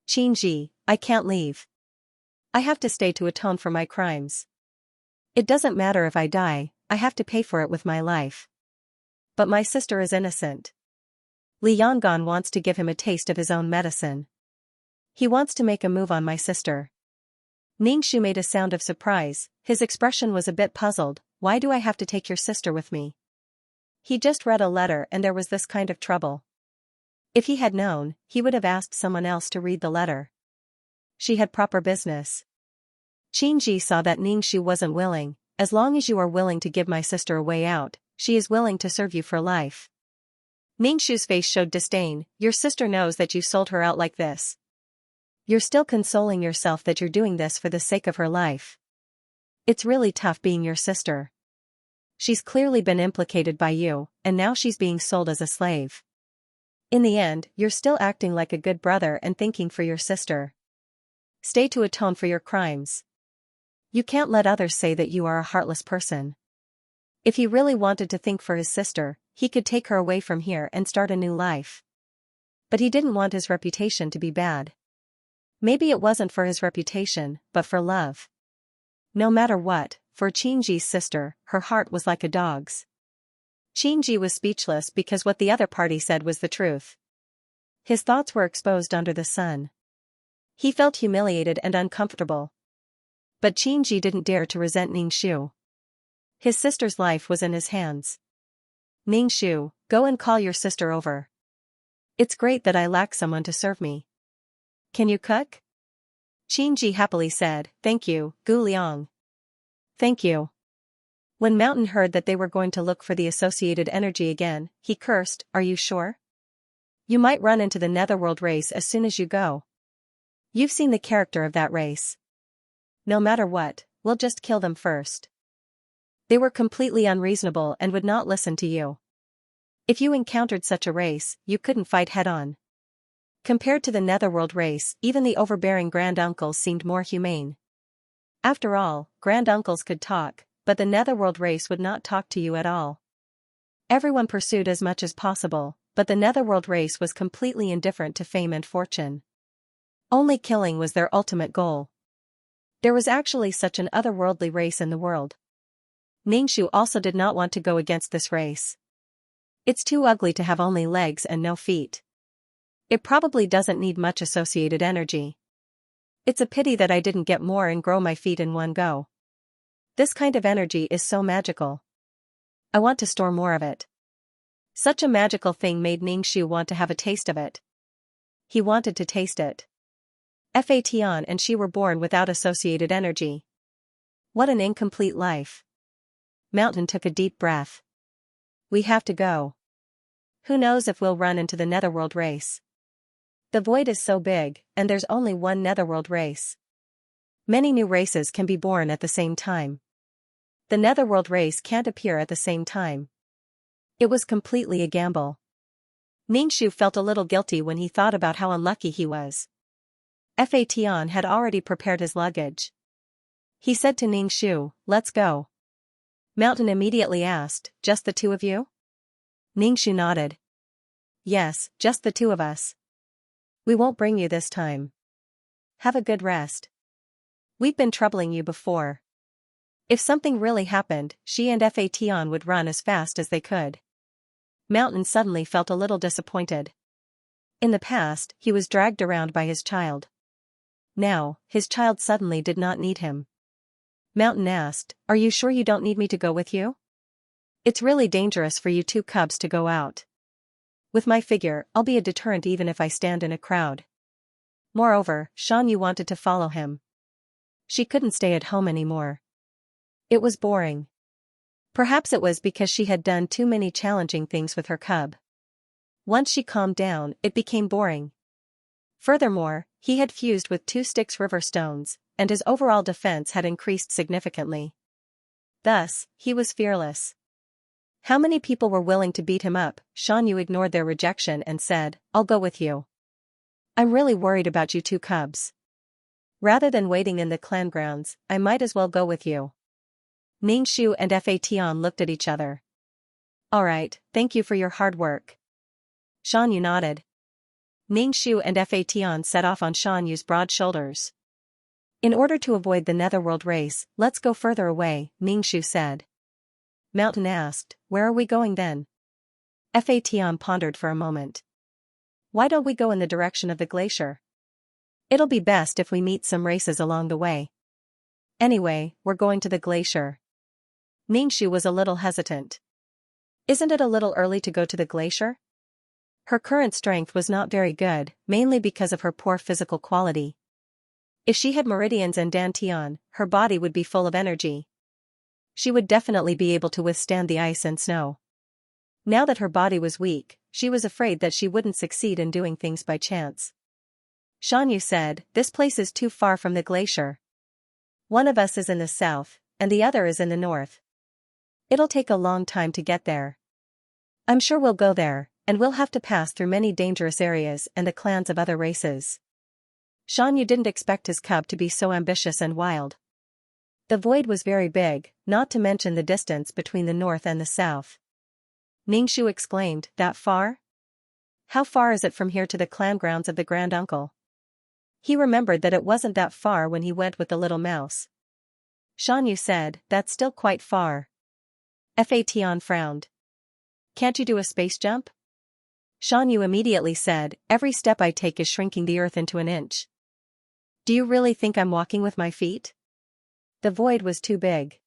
Speaker 1: "Qin Ji, I can't leave. I have to stay to atone for my crimes. It doesn't matter if I die, I have to pay for it with my life. But my sister is innocent. Li Yonggan wants to give him a taste of his own medicine. He wants to make a move on my sister." Ningxu made a sound of surprise. His expression was a bit puzzled. "Why do I have to take your sister with me?" He just read a letter and there was this kind of trouble. If he had known, he would have asked someone else to read the letter. She had proper business. Qin Ji saw that Ningxu wasn't willing. "As long as you are willing to give my sister a way out, she is willing to serve you for life." Ningxu's face showed disdain. "Your sister knows that you sold her out like this. You're still consoling yourself that you're doing this for the sake of her life. It's really tough being your sister. She's clearly been implicated by you, and now she's being sold as a slave. In the end, you're still acting like a good brother and thinking for your sister. Stay to atone for your crimes." You can't let others say that you are a heartless person. If he really wanted to think for his sister, he could take her away from here and start a new life. But he didn't want his reputation to be bad. Maybe it wasn't for his reputation, but for love. No matter what, for Xianxia's sister, her heart was like a dog's. Xianxia was speechless because what the other party said was the truth. His thoughts were exposed under the sun. He felt humiliated and uncomfortable. But Xianxia didn't dare to resent Ningxiu. His sister's life was in his hands. Ningxiu, go and call your sister over. It's great that I lack someone to serve me. Can you cook? Xianxia happily said, thank you, Gu Liang. Thank you. When Mountain heard that they were going to look for the associated energy again, he cursed, are you sure? You might run into the Netherworld race as soon as you go. You've seen the character of that race. No matter what, we'll just kill them first. They were completely unreasonable and would not listen to you. If you encountered such a race, you couldn't fight head-on. Compared to the Netherworld race, even the overbearing granduncles seemed more humane. After all, granduncles could talk, but the Netherworld race would not talk to you at all. Everyone pursued as much as possible, but the Netherworld race was completely indifferent to fame and fortune. Only killing was their ultimate goal. There was actually such an otherworldly race in the world. Ningxiu also did not want to go against this race. It's too ugly to have only legs and no feet. It probably doesn't need much associated energy. It's a pity that I didn't get more and grow my feet in one go. This kind of energy is so magical. I want to store more of it. Such a magical thing made Ningxiu want to have a taste of it. He wanted to taste it. Fatian and she were born without associated energy. What an incomplete life. Mountain took a deep breath. We have to go. Who knows if we'll run into the Netherworld race. The void is so big, and there's only one Netherworld race. Many new races can be born at the same time. The Netherworld race can't appear at the same time. It was completely a gamble. Ningxiu felt a little guilty when he thought about how unlucky he was. Fatian had already prepared his luggage. He said to Ningxiu, let's go. Mountain immediately asked, just the two of you? Ningxiu nodded. Yes, just the two of us. We won't bring you this time. Have a good rest. We've been troubling you before. If something really happened, she and Fatian would run as fast as they could. Mountain suddenly felt a little disappointed. In the past, he was dragged around by his child. Now, his child suddenly did not need him. Mountain asked, are you sure you don't need me to go with you? It's really dangerous for you two cubs to go out. With my figure, I'll be a deterrent even if I stand in a crowd. Moreover, Xianxia wanted to follow him. She couldn't stay at home anymore. It was boring. Perhaps it was because she had done too many challenging things with her cub. Once she calmed down, it became boring. Furthermore, he had fused with 2 Styx river stones, and his overall defense had increased significantly. Thus, he was fearless. How many people were willing to beat him up? Xianxia ignored their rejection and said, I'll go with you. I'm really worried about you two cubs. Rather than waiting in the clan grounds, I might as well go with you. Ningxiu and Fatian looked at each other. Alright, thank you for your hard work. Xianxia nodded. Ningxiu and Fatian set off on Xianxia's broad shoulders. In order to avoid the Netherworld race, let's go further away, Ningxiu said. Mountain asked, where are we going then? Fatian pondered for a moment. Why don't we go in the direction of the glacier? It'll be best if we meet some races along the way. Anyway, we're going to the glacier. Ningxiu was a little hesitant. Isn't it a little early to go to the glacier? Her current strength was not very good, mainly because of her poor physical quality. If she had meridians and dantian, her body would be full of energy. She would definitely be able to withstand the ice and snow. Now that her body was weak, she was afraid that she wouldn't succeed in doing things by chance. Xianxia said, this place is too far from the glacier. One of us is in the south, and the other is in the north. It'll take a long time to get there. I'm sure we'll go there, and we'll have to pass through many dangerous areas and the clans of other races. Xianxia didn't expect his cub to be so ambitious and wild. The void was very big, not to mention the distance between the north and the south. Ningxu exclaimed, "That far? How far is it from here to the clan grounds of the Grand Uncle?" He remembered that it wasn't that far when he went with the little mouse. Xianxia said, "That's still quite far." Fatian frowned. "Can't you do a space jump?" Xianxia immediately said, "Every step I take is shrinking the earth into an inch. Do you really think I'm walking with my feet?" The void was too big.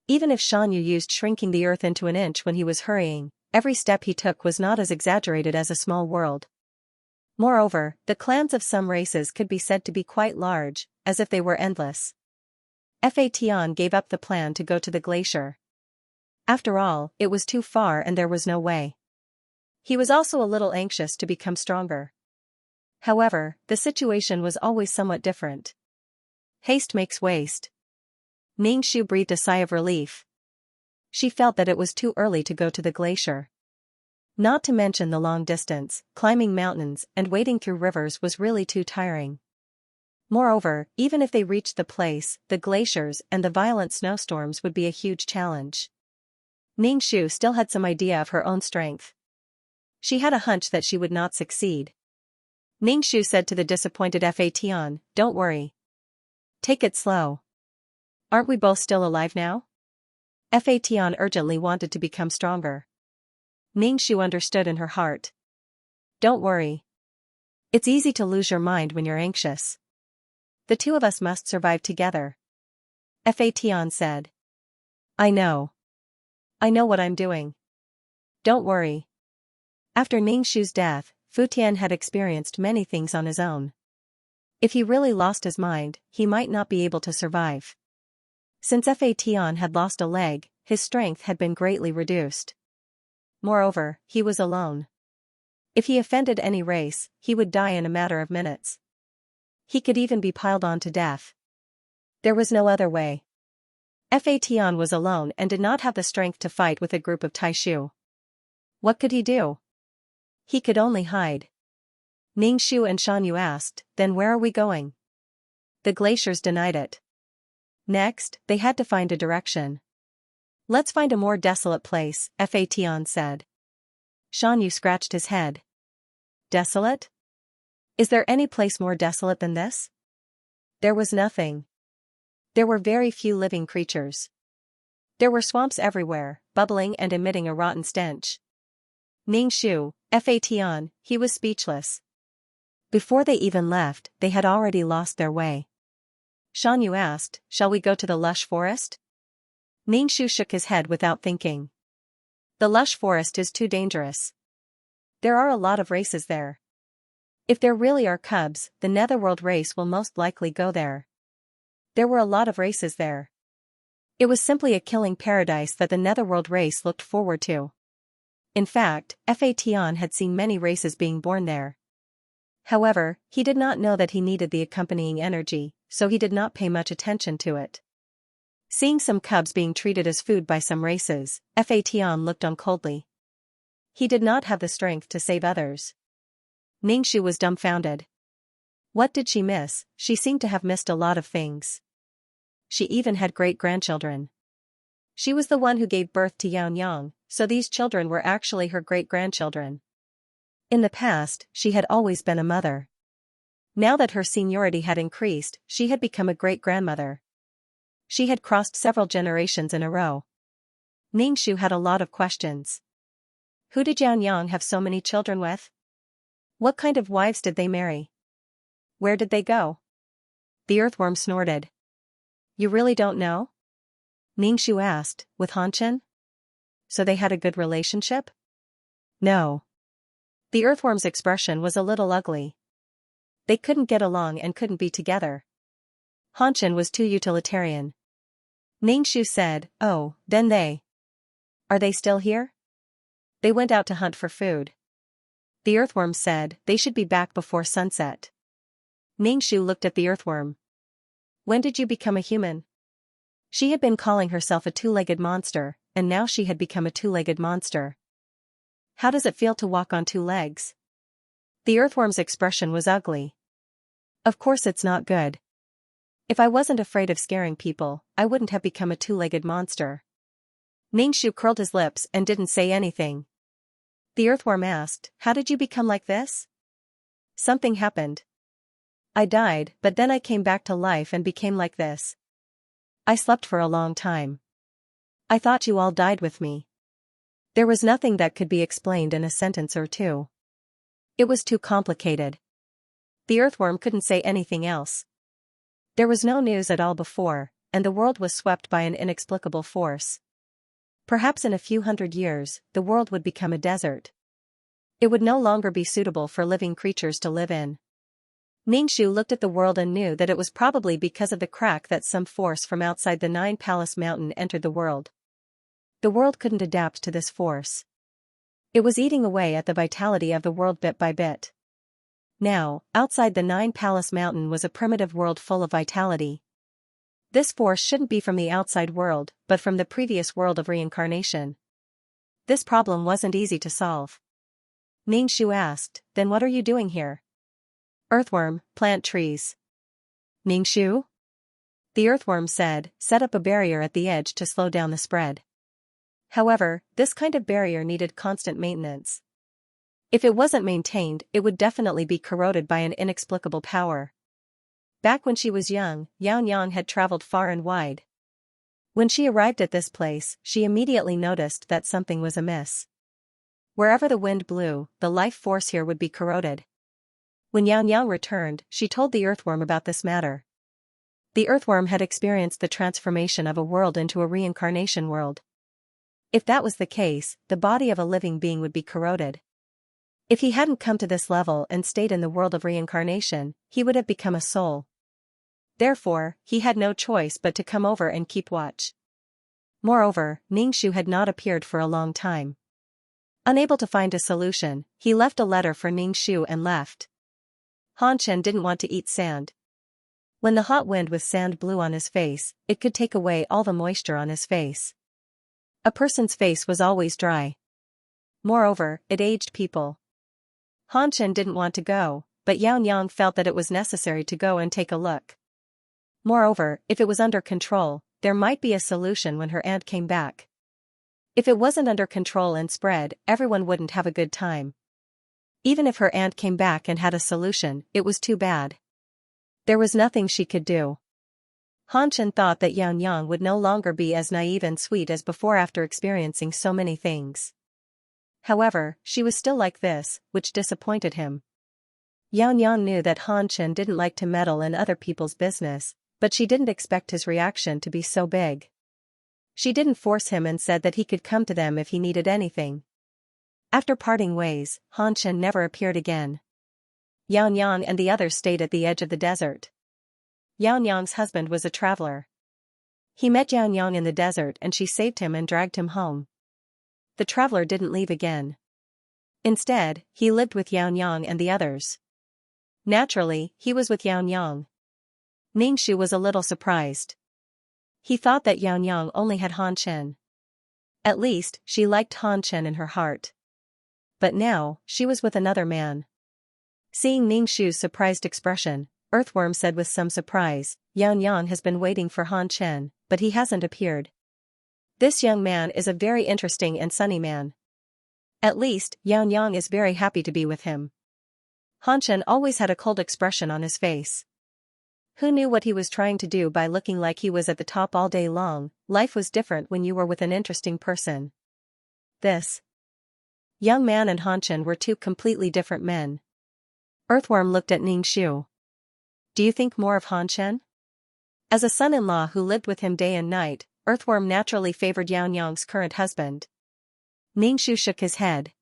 Speaker 1: Even if Xianxia used shrinking the earth into an inch when he was hurrying, every step he took was not as exaggerated as a small world. Moreover, the clans of some races could be said to be quite large, as if they were endless. Fatian gave up the plan to go to the glacier. After all, it was too far and there was no way. He was also a little anxious to become stronger. However, the situation was always somewhat different. Haste makes waste. Ningxu breathed a sigh of relief. She felt that it was too early to go to the glacier. Not to mention the long distance, climbing mountains and wading through rivers was really too tiring. Moreover, even if they reached the place, the glaciers and the violent snowstorms would be a huge challenge. Ningxu still had some idea of her own strength. She had a hunch that she would not succeed. Ningxu said to the disappointed Fatian, "Don't worry. Take it slow. Aren't we both still alive now?" Fatian urgently wanted to become stronger. Ningxu understood in her heart. "Don't worry. It's easy to lose your mind when you're anxious. The two of us must survive together." Fatian said. I know what I'm doing. Don't worry." After Ningxu's death, Futian had experienced many things on his own. If he really lost his mind, he might not be able to survive. Since Fatian had lost a leg, his strength had been greatly reduced. Moreover, he was alone. If he offended any race, he would die in a matter of minutes. He could even be piled on to death. There was no other way. Fatian was alone and did not have the strength to fight with a group of Taishu. What could he do? He could only hide. Ningxu and Xianxia asked, "Then where are we going?" The glaciers denied it. Next, they had to find a direction. "Let's find a more desolate place," Fatian said. Xianxia scratched his head. "Desolate? Is there any place more desolate than this?" There was nothing. There were very few living creatures. There were swamps everywhere, bubbling and emitting a rotten stench. Ningxu, Fatian, he was speechless. Before they even left, they had already lost their way. Xianxia asked, "Shall we go to the lush forest?" Ningxu shook his head without thinking. "The lush forest is too dangerous. There are a lot of races there. If there really are cubs, the Netherworld race will most likely go there." There were a lot of races there. It was simply a killing paradise that the Netherworld race looked forward to. In fact, Fatian had seen many races being born there. However, he did not know that he needed the accompanying energy, so he did not pay much attention to it. Seeing some cubs being treated as food by some races, Fatian looked on coldly. He did not have the strength to save others. Ningxu was dumbfounded. What did she miss? She seemed to have missed a lot of things. She even had great-grandchildren. She was the one who gave birth to Xianxia, so these children were actually her great-grandchildren. In the past, she had always been a mother. Now that her seniority had increased, she had become a great-grandmother. She had crossed several generations in a row. Ningxu had a lot of questions. Who did Xianxia have so many children with? What kind of wives did they marry? Where did they go? The earthworm snorted. You really don't know? Ningxu asked, with Hanchen? So they had a good relationship? No. The earthworm's expression was a little ugly. They couldn't get along and couldn't be together. Hanchen was too utilitarian. Ningxu said, Oh, then they. Are they still here? They went out to hunt for food. The earthworm said, they should be back before sunset. Ningxu looked at the earthworm. When did you become a human? She had been calling herself a two-legged monster, and now she had become a two-legged monster. How does it feel to walk on two legs? The earthworm's expression was ugly. Of course it's not good. If I wasn't afraid of scaring people, I wouldn't have become a two-legged monster. Ningxu curled his lips and didn't say anything. The earthworm asked, how did you become like this? Something happened. I died, but then I came back to life and became like this. I slept for a long time. I thought you all died with me. There was nothing that could be explained in a sentence or two. It was too complicated. The earthworm couldn't say anything else. There was no news at all before, and the world was swept by an inexplicable force. Perhaps in a few hundred years, the world would become a desert. It would no longer be suitable for living creatures to live in. Ningxu looked at the world and knew that it was probably because of the crack that some force from outside the Nine Palace Mountain entered the world. The world couldn't adapt to this force. It was eating away at the vitality of the world bit by bit. Now, outside the Nine Palace Mountain was a primitive world full of vitality. This force shouldn't be from the outside world, but from the previous world of reincarnation. This problem wasn't easy to solve. Ningxu asked, then what are you doing here? Earthworm, plant trees. Ningxu? The earthworm said, set up a barrier at the edge to slow down the spread. However, this kind of barrier needed constant maintenance. If it wasn't maintained, it would definitely be corroded by an inexplicable power. Back when she was young, Xianxia had traveled far and wide. When she arrived at this place, she immediately noticed that something was amiss. Wherever the wind blew, the life force here would be corroded. When Xianxia returned, she told the earthworm about this matter. The earthworm had experienced the transformation of a world into a reincarnation world. If that was the case, the body of a living being would be corroded. If he hadn't come to this level and stayed in the world of reincarnation, he would have become a soul. Therefore, he had no choice but to come over and keep watch. Moreover, Ningxu had not appeared for a long time. Unable to find a solution, he left a letter for Ningxu and left. Hanchen didn't want to eat sand. When the hot wind with sand blew on his face, it could take away all the moisture on his face. A person's face was always dry. Moreover, it aged people. Hanchen didn't want to go, but Xianxia felt that it was necessary to go and take a look. Moreover, if it was under control, there might be a solution when her aunt came back. If it wasn't under control and spread, everyone wouldn't have a good time. Even if her aunt came back and had a solution, it was too bad. There was nothing she could do. Hanchen thought that Xianxia would no longer be as naive and sweet as before after experiencing so many things. However, she was still like this, which disappointed him. Xianxia knew that Hanchen didn't like to meddle in other people's business, but she didn't expect his reaction to be so big. She didn't force him and said that he could come to them if he needed anything. After parting ways, Hanchen never appeared again. Xianxia and the others stayed at the edge of the desert. Xianxia's husband was a traveler. He met Xianxia in the desert and she saved him and dragged him home. The traveler didn't leave again. Instead, he lived with Xianxia and the others. Naturally, he was with Xianxia. Ningxu was a little surprised. He thought that Xianxia only had Hanchen. At least, she liked Hanchen in her heart. But now, she was with another man. Seeing Ningxu's surprised expression, Earthworm said with some surprise, Xianxia has been waiting for Hanchen, but he hasn't appeared. This young man is a very interesting and sunny man. At least, Xianxia is very happy to be with him. Hanchen always had a cold expression on his face. Who knew what he was trying to do by looking like he was at the top all day long? Life was different when you were with an interesting person. This young man and Hanchen were two completely different men. Earthworm looked at Ningxu. Do you think more of Hanchen? As a son-in-law who lived with him day and night, Earthworm naturally favored Xianxia's current husband. Ningxu shook his head.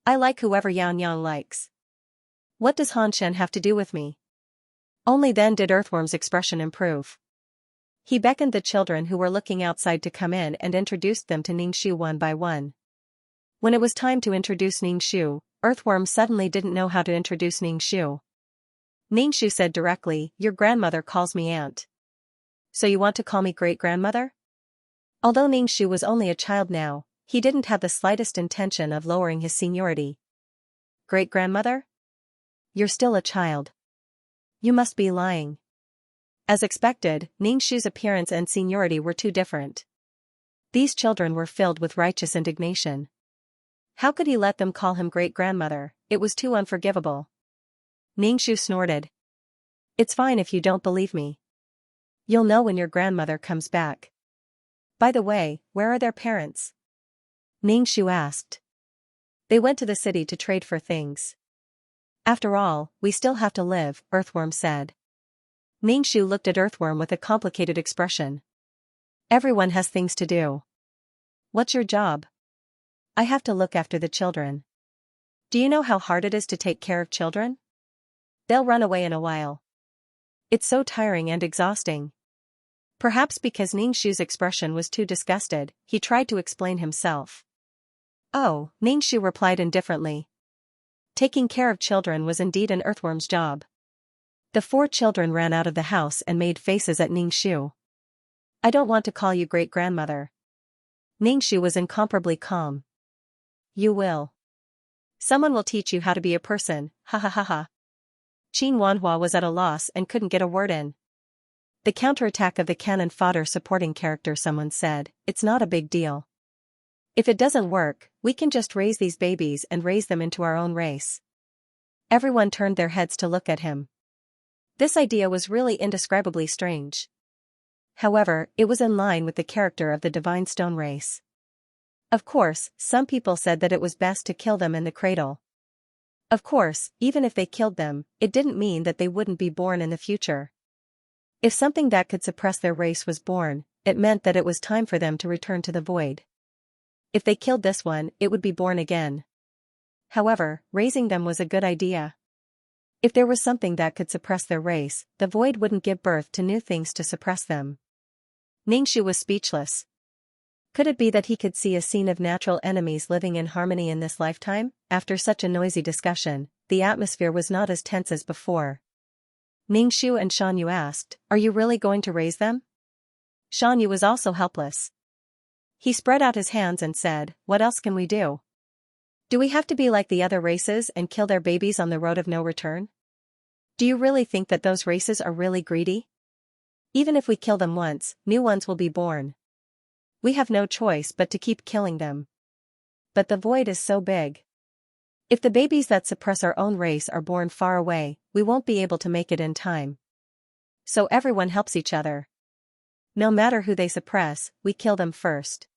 Speaker 1: I like whoever Xianxia likes. What does Hanchen have to do with me? Only then did Earthworm's expression improve. He beckoned the children who were looking outside to come in and introduced them to Ningxu one by one. When it was time to introduce Ningxu, Earthworm suddenly didn't know how to introduce Ningxu. Ningxu said directly, your grandmother calls me aunt. So you want to call me great-grandmother? Although Ningxu was only a child now, he didn't have the slightest intention of lowering his seniority. Great-grandmother? You're still a child. You must be lying. As expected, Ningxu's appearance and seniority were too different. These children were filled with righteous indignation. How could he let them call him great-grandmother? It was too unforgivable. Ningxu snorted. It's fine if you don't believe me. You'll know when your grandmother comes back. By the way, where are their parents? Ningxu asked. They went to the city to trade for things. After all, we still have to live, Earthworm said. Ningxu looked at Earthworm with a complicated expression. Everyone has things to do. What's your job? I have to look after the children. Do you know how hard it is to take care of children? They'll run away in a while. It's so tiring and exhausting. Perhaps because Ningxu's expression was too disgusted, he tried to explain himself. Oh, Ningxu replied indifferently. Taking care of children was indeed an earthworm's job. The 4 children ran out of the house and made faces at Ningxu. I don't want to call you great-grandmother. Ningxu was incomparably calm. You will. Someone will teach you how to be a person, ha ha ha ha. Qin Wanhua was at a loss and couldn't get a word in. The counterattack of the cannon fodder supporting character, someone said, it's not a big deal. If it doesn't work, we can just raise these babies and raise them into our own race. Everyone turned their heads to look at him. This idea was really indescribably strange. However, it was in line with the character of the divine stone race. Of course, some people said that it was best to kill them in the cradle. Of course, even if they killed them, it didn't mean that they wouldn't be born in the future. If something that could suppress their race was born, it meant that it was time for them to return to the void. If they killed this one, it would be born again. However, raising them was a good idea. If there was something that could suppress their race, the void wouldn't give birth to new things to suppress them. Ningxu was speechless. Could it be that he could see a scene of natural enemies living in harmony in this lifetime? After such a noisy discussion, the atmosphere was not as tense as before. Ningxu and Xianxia asked, are you really going to raise them? Xianxia was also helpless. He spread out his hands and said, what else can we do? Do we have to be like the other races and kill their babies on the road of no return? Do you really think that those races are really greedy? Even if we kill them once, new ones will be born. We have no choice but to keep killing them. But the void is so big. If the babies that suppress our own race are born far away, we won't be able to make it in time. So everyone helps each other. No matter who they suppress, we kill them first.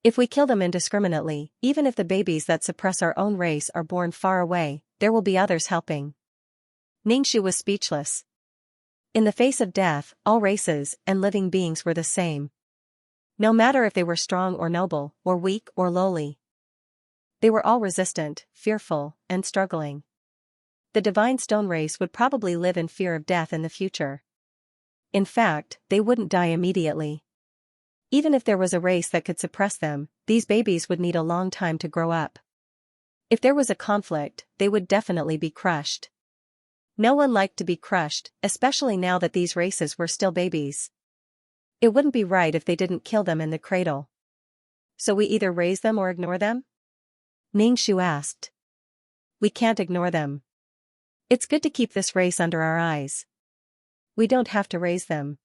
Speaker 1: If we kill them indiscriminately, even if the babies that suppress our own race are born far away, there will be others helping. Ningxu was speechless. In the face of death, all races and living beings were the same. No matter if they were strong or noble, or weak or lowly. They were all resistant, fearful, and struggling. The divine stone race would probably live in fear of death in the future. In fact, they wouldn't die immediately. Even if there was a race that could suppress them, these babies would need a long time to grow up. If there was a conflict, they would definitely be crushed. No one liked to be crushed, especially now that these races were still babies. It wouldn't be right if they didn't kill them in the cradle. So we either raise them or ignore them? Ningxu asked. We can't ignore them. It's good to keep this race under our eyes. We don't have to raise them.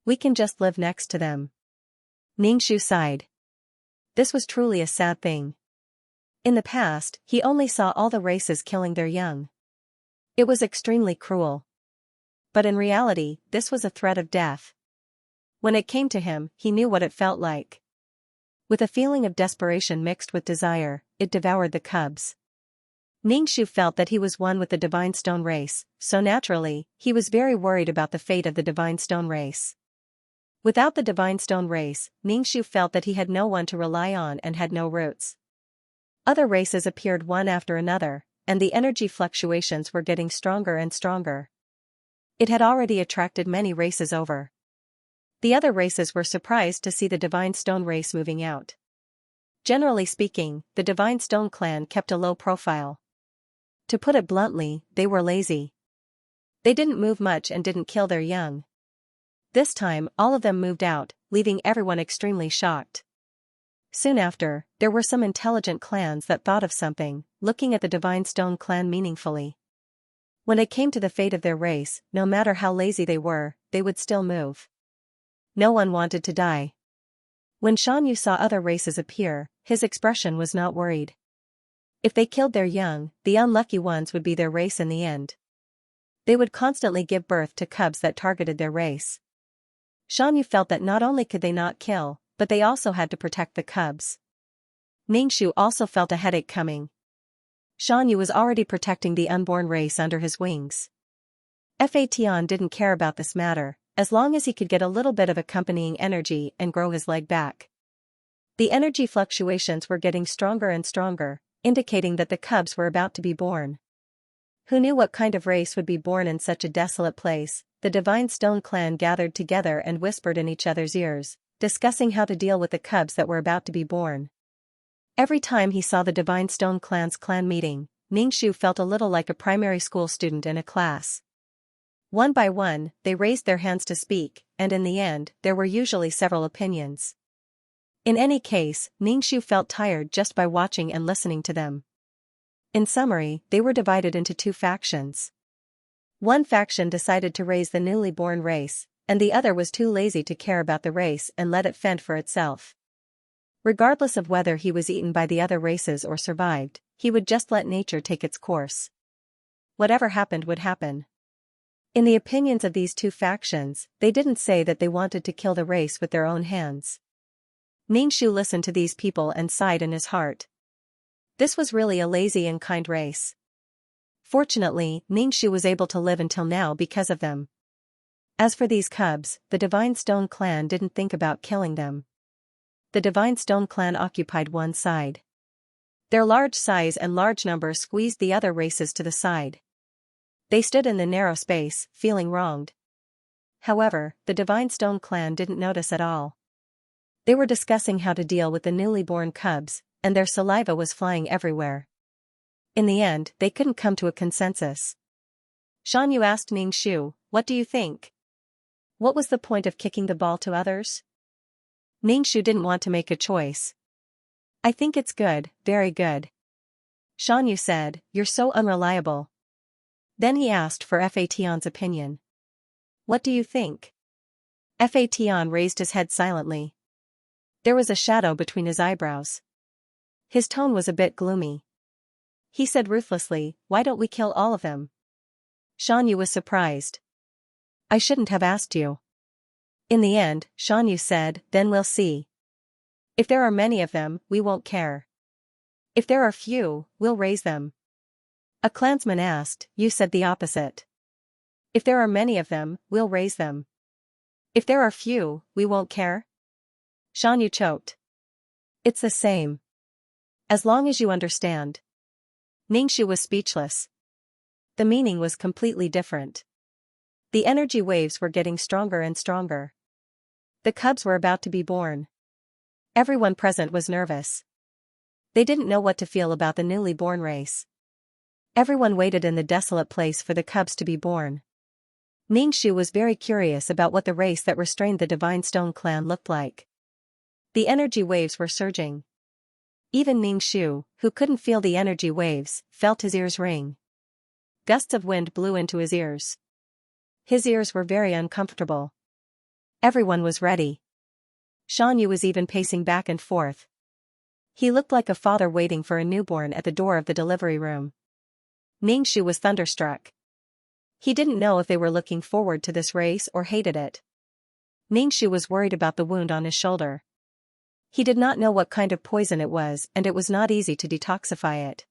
Speaker 1: We can just live next to them. Ningxu sighed. This was truly a sad thing. In the past, he only saw all the races killing their young. It was extremely cruel. But in reality, this was a threat of death. When it came to him, he knew what it felt like. With a feeling of desperation mixed with desire, it devoured the cubs. Ningxu felt that he was one with the divine stone race, so naturally, he was very worried about the fate of the divine stone race. Without the divine stone race, Ningxu felt that he had no one to rely on and had no roots. Other races appeared one after another, and the energy fluctuations were getting stronger and stronger. It had already attracted many races over. The other races were surprised to see the divine stone race moving out. Generally speaking, the divine stone clan kept a low profile. To put it bluntly, they were lazy. They didn't move much and didn't kill their young. This time, all of them moved out, leaving everyone extremely shocked. Soon after, there were some intelligent clans that thought of something, looking at the Divine Stone clan meaningfully. When it came to the fate of their race, no matter how lazy they were, they would still move. No one wanted to die. When Xianxia saw other races appear, his expression was not worried. If they killed their young, the unlucky ones would be their race in the end. They would constantly give birth to cubs that targeted their race. Xianxia felt that not only could they not kill, but they also had to protect the cubs. Ningxu also felt a headache coming. Xianxia was already protecting the unborn race under his wings. Fatian didn't care about this matter, as long as he could get a little bit of accompanying energy and grow his leg back. The energy fluctuations were getting stronger and stronger, indicating that the cubs were about to be born. Who knew what kind of race would be born in such a desolate place? The Divine Stone clan gathered together and whispered in each other's ears, discussing how to deal with the cubs that were about to be born. Every time he saw the Divine Stone clan's clan meeting, Ningxu felt a little like a primary school student in a class. One by one, they raised their hands to speak, and in the end, there were usually several opinions. In any case, Ningxu felt tired just by watching and listening to them. In summary, they were divided into two factions. One faction decided to raise the newly born race, and the other was too lazy to care about the race and let it fend for itself. Regardless of whether he was eaten by the other races or survived, he would just let nature take its course. Whatever happened would happen. In the opinions of these two factions, they didn't say that they wanted to kill the race with their own hands. Ningxu listened to these people and sighed in his heart. This was really a lazy and kind race. Fortunately, Ningxu was able to live until now because of them. As for these cubs, the Divine Stone clan didn't think about killing them. The Divine Stone clan occupied one side. Their large size and large number squeezed the other races to the side. They stood in the narrow space, feeling wronged. However, the Divine Stone clan didn't notice at all. They were discussing how to deal with the newly born cubs, and their saliva was flying everywhere. In the end, they couldn't come to a consensus. Xianxia asked Ningxu, "What do you think? What was the point of kicking the ball to others?" Ningxu didn't want to make a choice. "I think it's good, very good." Xianxia said, "You're so unreliable." Then he asked for Fatian's opinion. "What do you think?" Fatian raised his head silently. There was a shadow between his eyebrows. His tone was a bit gloomy. He said ruthlessly, "Why don't we kill all of them?" Xianxia was surprised. "I shouldn't have asked you." In the end, Xianxia said, "Then we'll see. If there are many of them, we won't care. If there are few, we'll raise them." A clansman asked, "You said the opposite." "If there are many of them, we'll raise them. If there are few, we won't care?" Xianxia choked. "It's the same. As long as you understand." Ningxu was speechless. The meaning was completely different. The energy waves were getting stronger and stronger. The cubs were about to be born. Everyone present was nervous. They didn't know what to feel about the newly born race. Everyone waited in the desolate place for the cubs to be born. Ningxu was very curious about what the race that restrained the Divine Stone clan looked like. The energy waves were surging. Even Ningxu, who couldn't feel the energy waves, felt his ears ring. Gusts of wind blew into his ears. His ears were very uncomfortable. Everyone was ready. Xianxia was even pacing back and forth. He looked like a father waiting for a newborn at the door of the delivery room. Ningxu was thunderstruck. He didn't know if they were looking forward to this race or hated it. Ningxu was worried about the wound on his shoulder. He did not know what kind of poison it was, and it was not easy to detoxify it.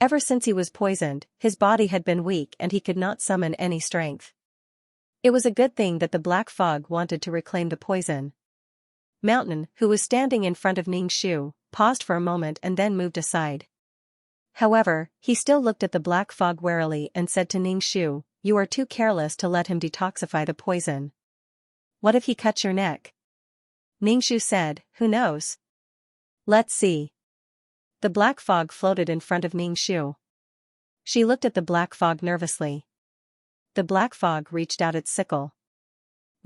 Speaker 1: Ever since he was poisoned, his body had been weak and he could not summon any strength. It was a good thing that the black fog wanted to reclaim the poison. Mountain, who was standing in front of Ningxu, paused for a moment and then moved aside. However, he still looked at the black fog warily and said to Ningxu, "You are too careless to let him detoxify the poison. What if he cuts your neck?" Ningxu said, "Who knows? Let's see." The black fog floated in front of Ningxu. She looked at the black fog nervously. The black fog reached out its sickle.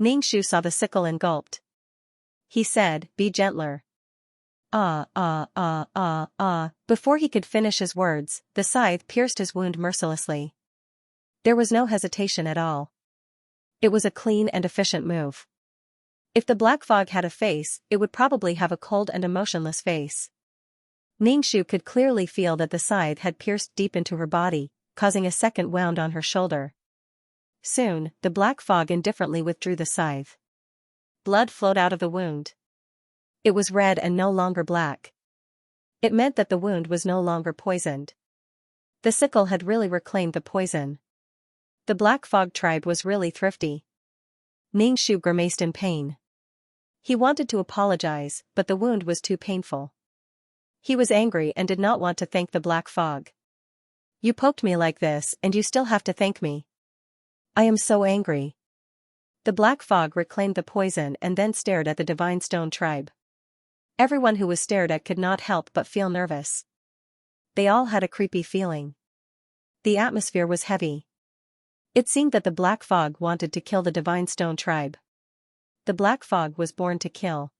Speaker 1: Ningxu saw the sickle and gulped. He said, "Be gentler." Before he could finish his words, the scythe pierced his wound mercilessly. There was no hesitation at all. It was a clean and efficient move. If the black fog had a face, it would probably have a cold and emotionless face. Ningxu could clearly feel that the scythe had pierced deep into her body, causing a second wound on her shoulder. Soon, the black fog indifferently withdrew the scythe. Blood flowed out of the wound. It was red and no longer black. It meant that the wound was no longer poisoned. The sickle had really reclaimed the poison. The Black Fog tribe was really thrifty. Ningxu grimaced in pain. He wanted to apologize, but the wound was too painful. He was angry and did not want to thank the Black Fog. You poked me like this and you still have to thank me. I am so angry. The Black Fog reclaimed the poison and then stared at the Divine Stone tribe. Everyone who was stared at could not help but feel nervous. They all had a creepy feeling. The atmosphere was heavy. It seemed that the Black Fog wanted to kill the Divine Stone tribe. The Black Fog was born to kill.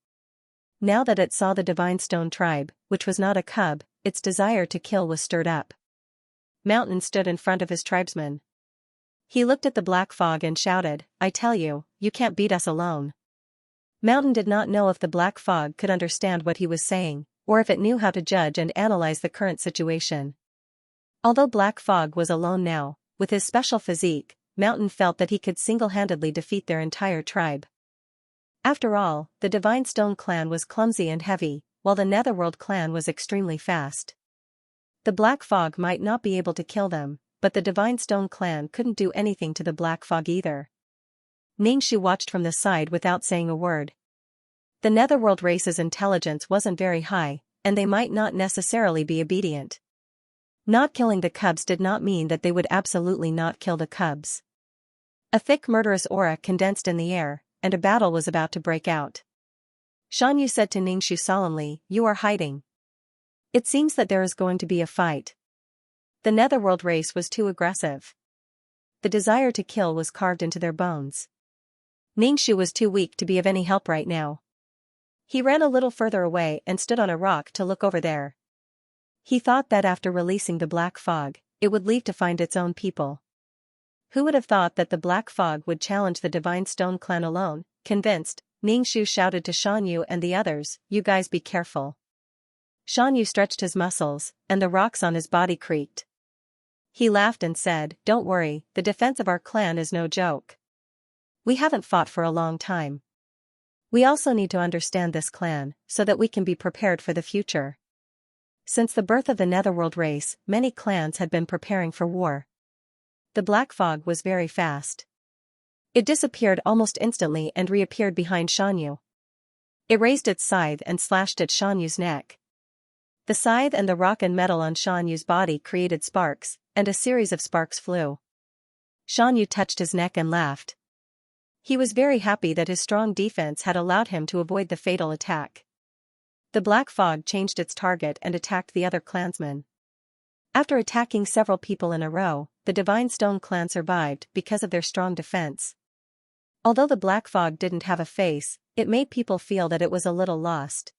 Speaker 1: Now that it saw the Divine Stone tribe, which was not a cub, its desire to kill was stirred up. Mountain stood in front of his tribesmen. He looked at the Black Fog and shouted, "I tell you, you can't beat us alone." Mountain did not know if the Black Fog could understand what he was saying, or if it knew how to judge and analyze the current situation. Although Black Fog was alone now, with his special physique, Mountain felt that he could single-handedly defeat their entire tribe. After all, the Divine Stone clan was clumsy and heavy, while the Netherworld clan was extremely fast. The Black Fog might not be able to kill them, but the Divine Stone clan couldn't do anything to the Black Fog either. Ningxu watched from the side without saying a word. The Netherworld race's intelligence wasn't very high, and they might not necessarily be obedient. Not killing the cubs did not mean that they would absolutely not kill the cubs. A thick murderous aura condensed in the air, and a battle was about to break out. Xianxia said to Ningxu solemnly, "You are hiding. It seems that there is going to be a fight." The Netherworld race was too aggressive. The desire to kill was carved into their bones. Ningxu was too weak to be of any help right now. He ran a little further away and stood on a rock to look over there. He thought that after releasing the Black Fog, it would leave to find its own people. Who would have thought that the Black Fog would challenge the Divine Stone clan alone? Convinced, Ningxu shouted to Xianxia and the others, "You guys be careful." Xianxia stretched his muscles, and the rocks on his body creaked. He laughed and said, "Don't worry, the defense of our clan is no joke. We haven't fought for a long time. We also need to understand this clan, so that we can be prepared for the future." Since the birth of the Netherworld race, many clans had been preparing for war. The Black Fog was very fast. It disappeared almost instantly and reappeared behind Xianxia. It raised its scythe and slashed at Xianxia's neck. The scythe and the rock and metal on Xianxia's body created sparks, and a series of sparks flew. Xianxia touched his neck and laughed. He was very happy that his strong defense had allowed him to avoid the fatal attack. The Black Fog changed its target and attacked the other clansmen. After attacking several people in a row, the Divine Stone clan survived because of their strong defense. Although the Black Fog didn't have a face, it made people feel that it was a little lost.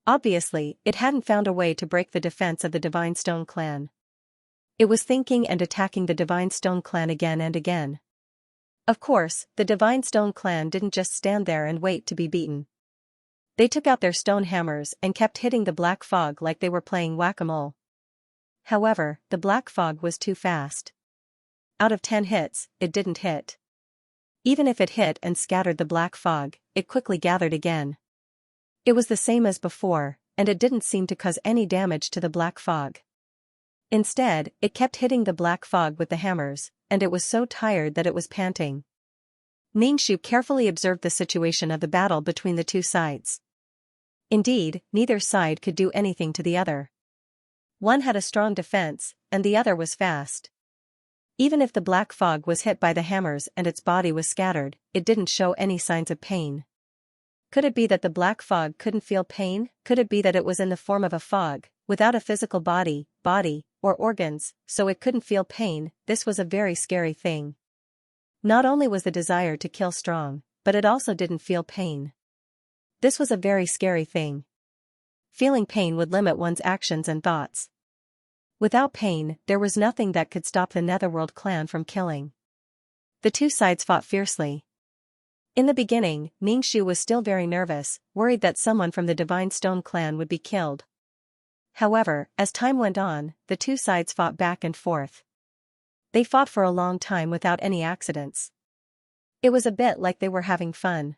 Speaker 1: Obviously, it hadn't found a way to break the defense of the Divine Stone clan. It was thinking and attacking the Divine Stone clan again and again. Of course, the Divine Stone clan didn't just stand there and wait to be beaten. They took out their stone hammers and kept hitting the Black Fog like they were playing whack-a-mole. However, the Black Fog was too fast. Out of 10 hits, it didn't hit. Even if it hit and scattered the Black Fog, it quickly gathered again. It was the same as before, and it didn't seem to cause any damage to the Black Fog. Instead, it kept hitting the Black Fog with the hammers, and it was so tired that it was panting. Ningxu carefully observed the situation of the battle between the two sides. Indeed, neither side could do anything to the other. One had a strong defense, and the other was fast. Even if the Black Fog was hit by the hammers and its body was scattered, it didn't show any signs of pain. Could it be that the Black Fog couldn't feel pain? Could it be that it was in the form of a fog, without a physical body, or organs, so it couldn't feel pain? This was a very scary thing. Not only was the desire to kill strong, but it also didn't feel pain. This was a very scary thing. Feeling pain would limit one's actions and thoughts. Without pain, there was nothing that could stop the Netherworld clan from killing. The two sides fought fiercely. In the beginning, Ningxu was still very nervous, worried that someone from the Divine Stone clan would be killed. However, as time went on, the two sides fought back and forth. They fought for a long time without any accidents. It was a bit like they were having fun.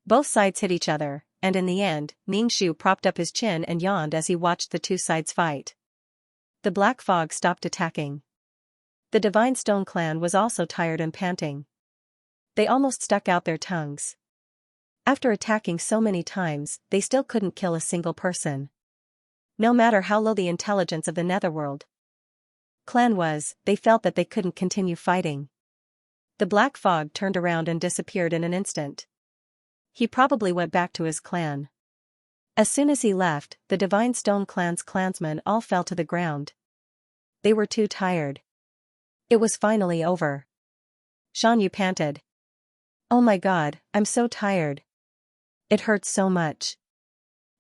Speaker 1: Both sides hit each other, and in the end, Ningxu propped up his chin and yawned as he watched the two sides fight. The black fog stopped attacking. The Divine Stone clan was also tired and panting. They almost stuck out their tongues. After attacking so many times, they still couldn't kill a single person. No matter how low the intelligence of the Netherworld clan was, they felt that they couldn't continue fighting. The black fog turned around and disappeared in an instant. He probably went back to his clan. As soon as he left, the Divine Stone clan's clansmen all fell to the ground. They were too tired. It was finally over. Xianxia panted. "Oh my god, I'm so tired. It hurts so much."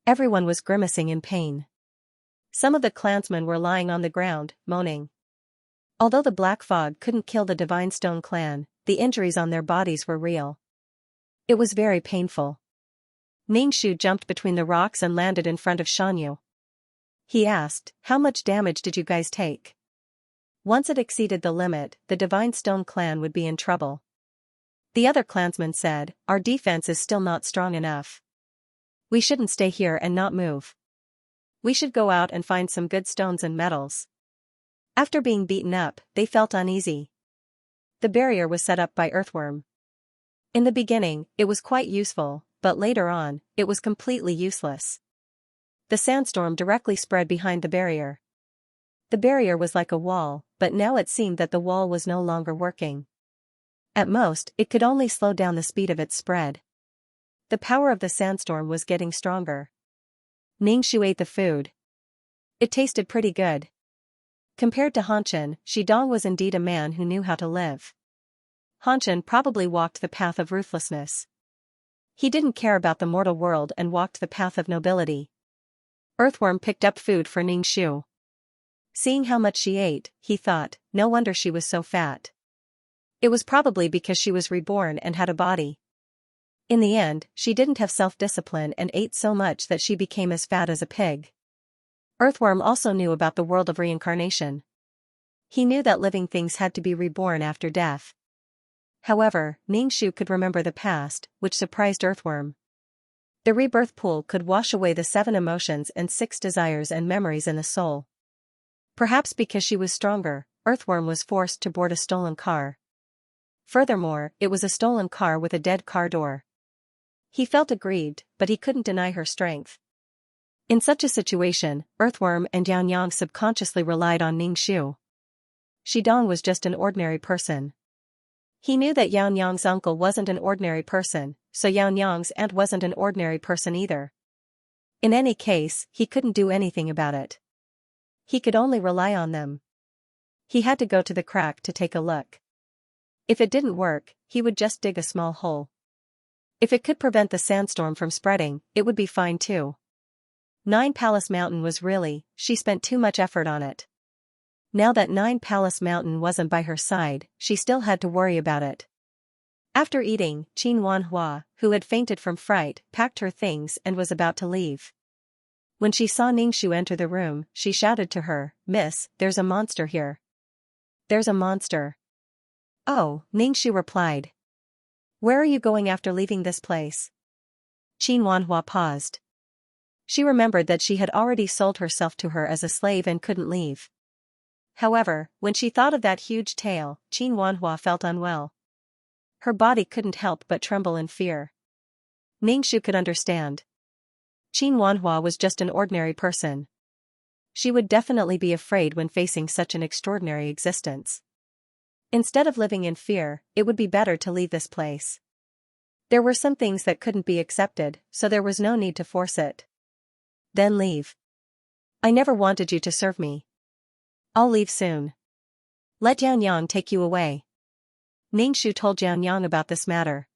Speaker 1: Everyone was grimacing in pain. Some of the clansmen were lying on the ground, moaning. Although the black fog couldn't kill the Divine Stone clan, the injuries on their bodies were real. It was very painful. Ningxu jumped between the rocks and landed in front of Xianxia. He asked, "How much damage did you guys take?" Once it exceeded the limit, the Divine Stone clan would be in trouble. The other clansmen said, "Our defense is still not strong enough. We shouldn't stay here and not move. We should go out and find some good stones and metals." After being beaten up, they felt uneasy. The barrier was set up by earthworm. In the beginning, it was quite useful, but later on, it was completely useless. The sandstorm directly spread behind the barrier. The barrier was like a wall, but now it seemed that the wall was no longer working. At most, it could only slow down the speed of its spread. The power of the sandstorm was getting stronger. Ningxu ate the food. It tasted pretty good. Compared to Hanshan, Shidong was indeed a man who knew how to live. Hanshan probably walked the path of ruthlessness. He didn't care about the mortal world and walked the path of nobility. Earthworm picked up food for Ningxu. Seeing how much she ate, he thought, no wonder she was so fat. It was probably because she was reborn and had a body. In the end, she didn't have self-discipline and ate so much that she became as fat as a pig. Earthworm also knew about the world of reincarnation. He knew that living things had to be reborn after death. However, Ningxu could remember the past, which surprised Earthworm. The rebirth pool could wash away the 7 emotions and 6 desires and memories in the soul. Perhaps because she was stronger, Earthworm was forced to board a stolen car. Furthermore, it was a stolen car with a dead car door. He felt aggrieved, but he couldn't deny her strength. In such a situation, Earthworm and Xianxia subconsciously relied on Ningxu. Shidong was just an ordinary person. He knew that Xianxia's uncle wasn't an ordinary person, so Xianxia's aunt wasn't an ordinary person either. In any case, he couldn't do anything about it. He could only rely on them. He had to go to the crack to take a look. If it didn't work, he would just dig a small hole. If it could prevent the sandstorm from spreading, it would be fine too. 9 Palace Mountain was really, she spent too much effort on it. Now that 9 Palace Mountain wasn't by her side, she still had to worry about it. After eating, Qin Wanhua, who had fainted from fright, packed her things and was about to leave. When she saw Ningxu enter the room, she shouted to her, "Miss, there's a monster here." "There's a monster." "Oh," Ningxu replied. "Where are you going after leaving this place?" Qin Wanhua paused. She remembered that she had already sold herself to her as a slave and couldn't leave. However, when she thought of that huge tail, Qin Wanhua felt unwell. Her body couldn't help but tremble in fear. Ningxu could understand. Qin Wanhua was just an ordinary person. She would definitely be afraid when facing such an extraordinary existence. Instead of living in fear, it would be better to leave this place. There were some things that couldn't be accepted, so there was no need to force it. Then leave. I never wanted you to serve me. I'll leave soon. Let Xianxia take you away. Ningxu told Xianxia about this matter.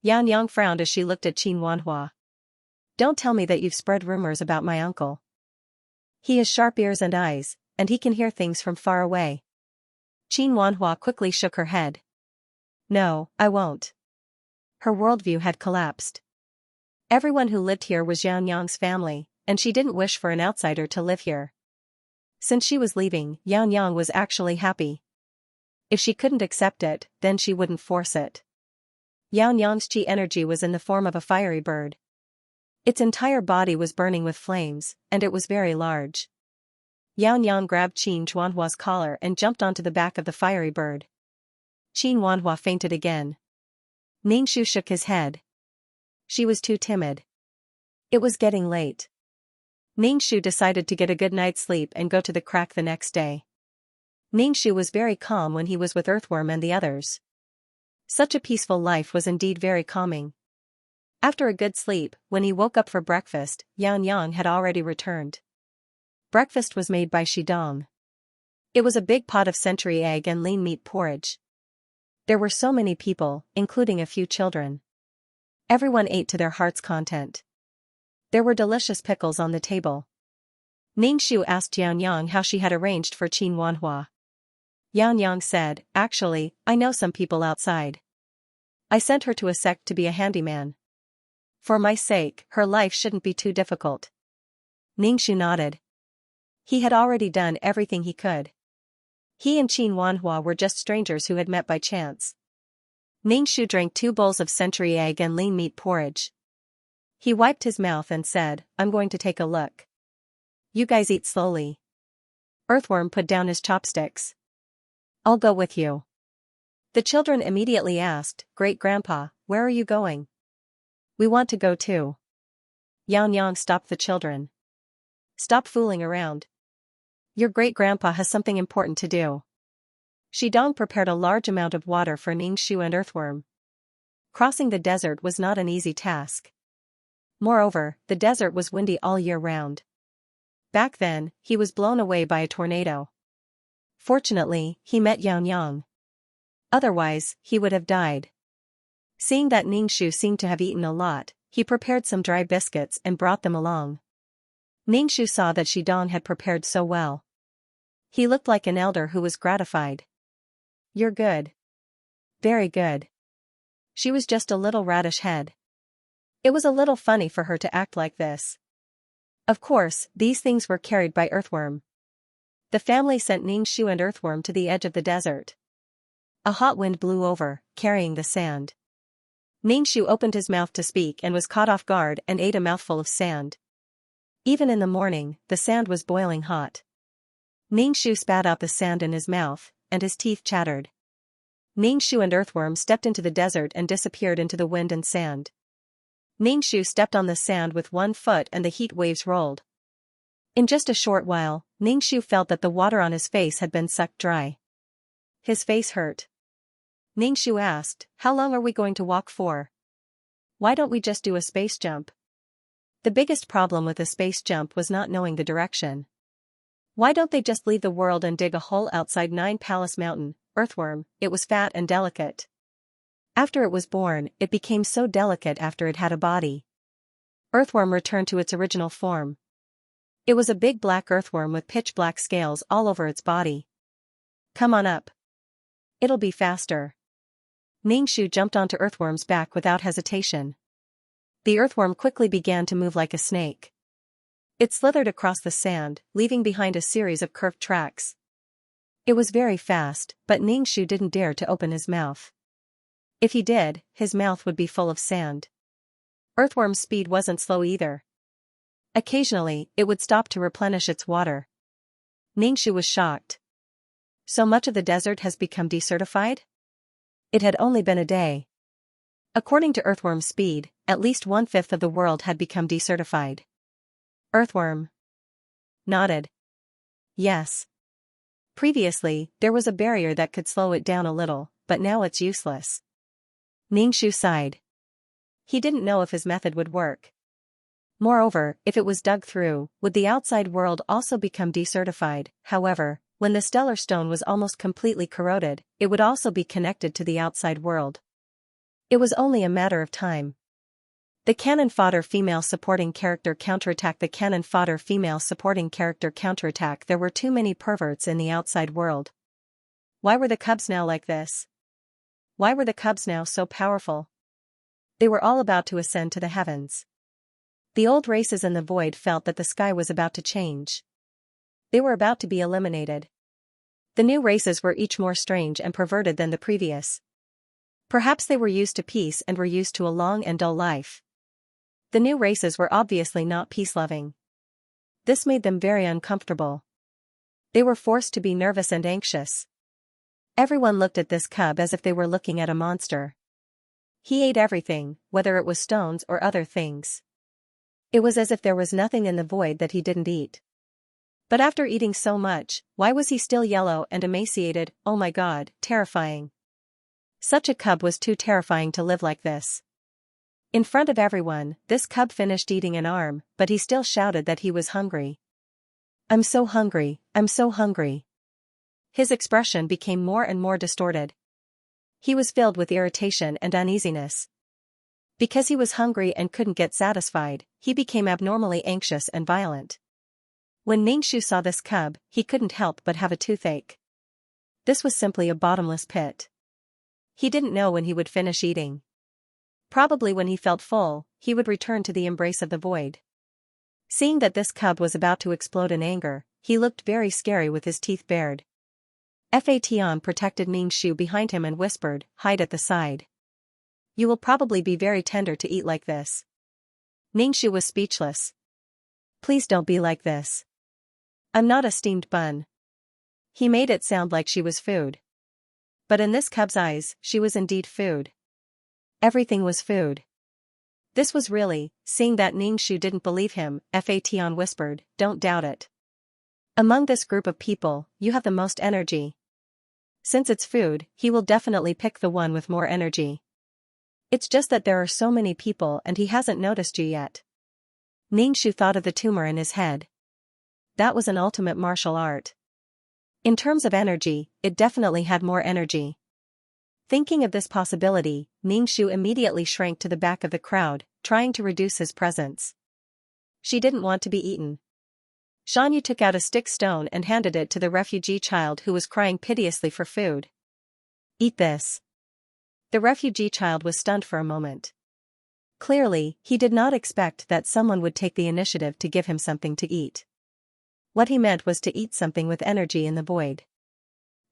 Speaker 1: Xianxia frowned as she looked at Qin Wanhua. Don't tell me that you've spread rumors about my uncle. He has sharp ears and eyes, and he can hear things from far away. Qin Wanhua quickly shook her head. No, I won't. Her worldview had collapsed. Everyone who lived here was Xianxia's family, and she didn't wish for an outsider to live here. Since she was leaving, Xianxia was actually happy. If she couldn't accept it, then she wouldn't force it. Xianxia's chi energy was in the form of a fiery bird. Its entire body was burning with flames, and it was very large. Xianxia grabbed Qin Wanhua's collar and jumped onto the back of the fiery bird. Qin Wanhua fainted again. Ningxu shook his head. She was too timid. It was getting late. Ningxu decided to get a good night's sleep and go to the crack the next day. Ningxu was very calm when he was with Earthworm and the others. Such a peaceful life was indeed very calming. After a good sleep, when he woke up for breakfast, Xianxia had already returned. Breakfast was made by Shidong. It was a big pot of century egg and lean meat porridge. There were so many people, including a few children. Everyone ate to their heart's content. There were delicious pickles on the table. Ningxu asked Xianxia how she had arranged for Qin Wanhua. Xianxia said, actually, I know some people outside. I sent her to a sect to be a handyman. For my sake, her life shouldn't be too difficult. Ningxu nodded. He had already done everything he could. He and Qin Wanhua were just strangers who had met by chance. Ningxu drank 2 bowls of century egg and lean meat porridge. He wiped his mouth and said, I'm going to take a look. You guys eat slowly. Earthworm put down his chopsticks. I'll go with you. The children immediately asked, Great-grandpa, where are you going? We want to go too. Xianxia stopped the children. Stop fooling around. Your great-grandpa has something important to do. Shidong prepared a large amount of water for Ningxu and Earthworm. Crossing the desert was not an easy task. Moreover, the desert was windy all year round. Back then, he was blown away by a tornado. Fortunately, he met Xianxia. Otherwise, he would have died. Seeing that Ningxu seemed to have eaten a lot, he prepared some dry biscuits and brought them along. Ningxu saw that Shidong had prepared so well. He looked like an elder who was gratified. You're good. Very good. She was just a little radish head. It was a little funny for her to act like this. Of course, these things were carried by Earthworm. The family sent Ningxu and Earthworm to the edge of the desert. A hot wind blew over, carrying the sand. Ningxu opened his mouth to speak and was caught off guard and ate a mouthful of sand. Even in the morning, the sand was boiling hot. Ningxu spat out the sand in his mouth, and his teeth chattered. Ningxu and Earthworm stepped into the desert and disappeared into the wind and sand. Ningxu stepped on the sand with one foot and the heat waves rolled. In just a short while, Ningxu felt that the water on his face had been sucked dry. His face hurt. Ningxu asked, How long are we going to walk for? Why don't we just do a space jump? The biggest problem with a space jump was not knowing the direction. Why don't they just leave the world and dig a hole outside Nine Palace Mountain? Earthworm, it was fat and delicate. After it was born, it became so delicate after it had a body. Earthworm returned to its original form. It was a big black earthworm with pitch-black scales all over its body. Come on up. It'll be faster. Ningxu jumped onto Earthworm's back without hesitation. The earthworm quickly began to move like a snake. It slithered across the sand, leaving behind a series of curved tracks. It was very fast, but Ningxu didn't dare to open his mouth. If he did, his mouth would be full of sand. Earthworm's speed wasn't slow either. Occasionally, it would stop to replenish its water. Ningxu was shocked. So much of the desert has become desertified? It had only been a day. According to Earthworm's speed, at least 1/5 of the world had become desertified. Earthworm nodded. Yes. Previously, there was a barrier that could slow it down a little, but now it's useless. Ningxu sighed. He didn't know if his method would work. Moreover, if it was dug through, would the outside world also become desertified? However, when the stellar stone was almost completely corroded, it would also be connected to the outside world. It was only a matter of time. The Cannon Fodder female supporting character counterattack. The Cannon Fodder female supporting character counterattack. There were too many perverts in the outside world. Why were the cubs now like this? Why were the cubs now so powerful? They were all about to ascend to the heavens. The old races in the void felt that the sky was about to change. They were about to be eliminated. The new races were each more strange and perverted than the previous. Perhaps they were used to peace and were used to a long and dull life. The new races were obviously not peace-loving. This made them very uncomfortable. They were forced to be nervous and anxious. Everyone looked at this cub as if they were looking at a monster. He ate everything, whether it was stones or other things. It was as if there was nothing in the void that he didn't eat. But after eating so much, why was he still yellow and emaciated? Oh my God, terrifying. Such a cub was too terrifying to live like this. In front of everyone, this cub finished eating an arm, but he still shouted that he was hungry. I'm so hungry, I'm so hungry. His expression became more and more distorted. He was filled with irritation and uneasiness. Because he was hungry and couldn't get satisfied, he became abnormally anxious and violent. When Ningxu saw this cub, he couldn't help but have a toothache. This was simply a bottomless pit. He didn't know when he would finish eating. Probably when he felt full, he would return to the embrace of the void. Seeing that this cub was about to explode in anger, he looked very scary with his teeth bared. Fatian protected Ningxu behind him and whispered, "Hide at the side. You will probably be very tender to eat like this." Ningxu was speechless. "Please don't be like this. I'm not a steamed bun." He made it sound like she was food. But in this cub's eyes, she was indeed food. Everything was food. This was really, seeing that Ningxu didn't believe him, Fatian whispered, "Don't doubt it. Among this group of people, you have the most energy. Since it's food, he will definitely pick the one with more energy. It's just that there are so many people and he hasn't noticed you yet." Ningxu thought of the tumor in his head. That was an ultimate martial art. In terms of energy, it definitely had more energy. Thinking of this possibility, Ningxu immediately shrank to the back of the crowd, trying to reduce his presence. She didn't want to be eaten. Xianxia took out a stick stone and handed it to the refugee child who was crying piteously for food. "Eat this." The refugee child was stunned for a moment. Clearly, he did not expect that someone would take the initiative to give him something to eat. What he meant was to eat something with energy in the void.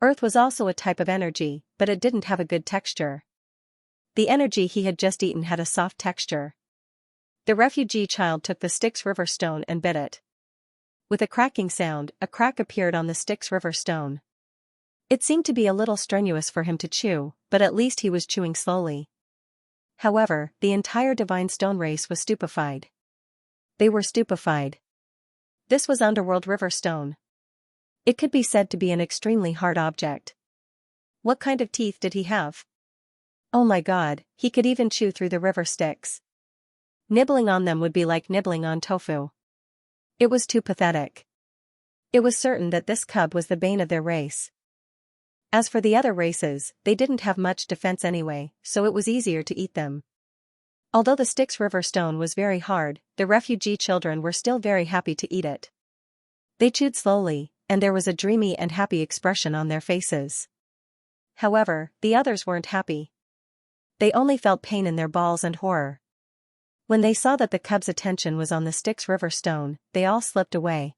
Speaker 1: Earth was also a type of energy, but it didn't have a good texture. The energy he had just eaten had a soft texture. The refugee child took the Styx River stone and bit it. With a cracking sound, a crack appeared on the Styx River stone. It seemed to be a little strenuous for him to chew, but at least he was chewing slowly. However, the entire divine stone race was stupefied. They were stupefied. This was underworld river stone. It could be said to be an extremely hard object. What kind of teeth did he have? Oh my God, he could even chew through the river Styx. Nibbling on them would be like nibbling on tofu. It was too pathetic. It was certain that this cub was the bane of their race. As for the other races, they didn't have much defense anyway, so it was easier to eat them. Although the Styx River stone was very hard, the refugee children were still very happy to eat it. They chewed slowly, and there was a dreamy and happy expression on their faces. However, the others weren't happy. They only felt pain in their balls and horror. When they saw that the cub's attention was on the Styx River stone, they all slipped away.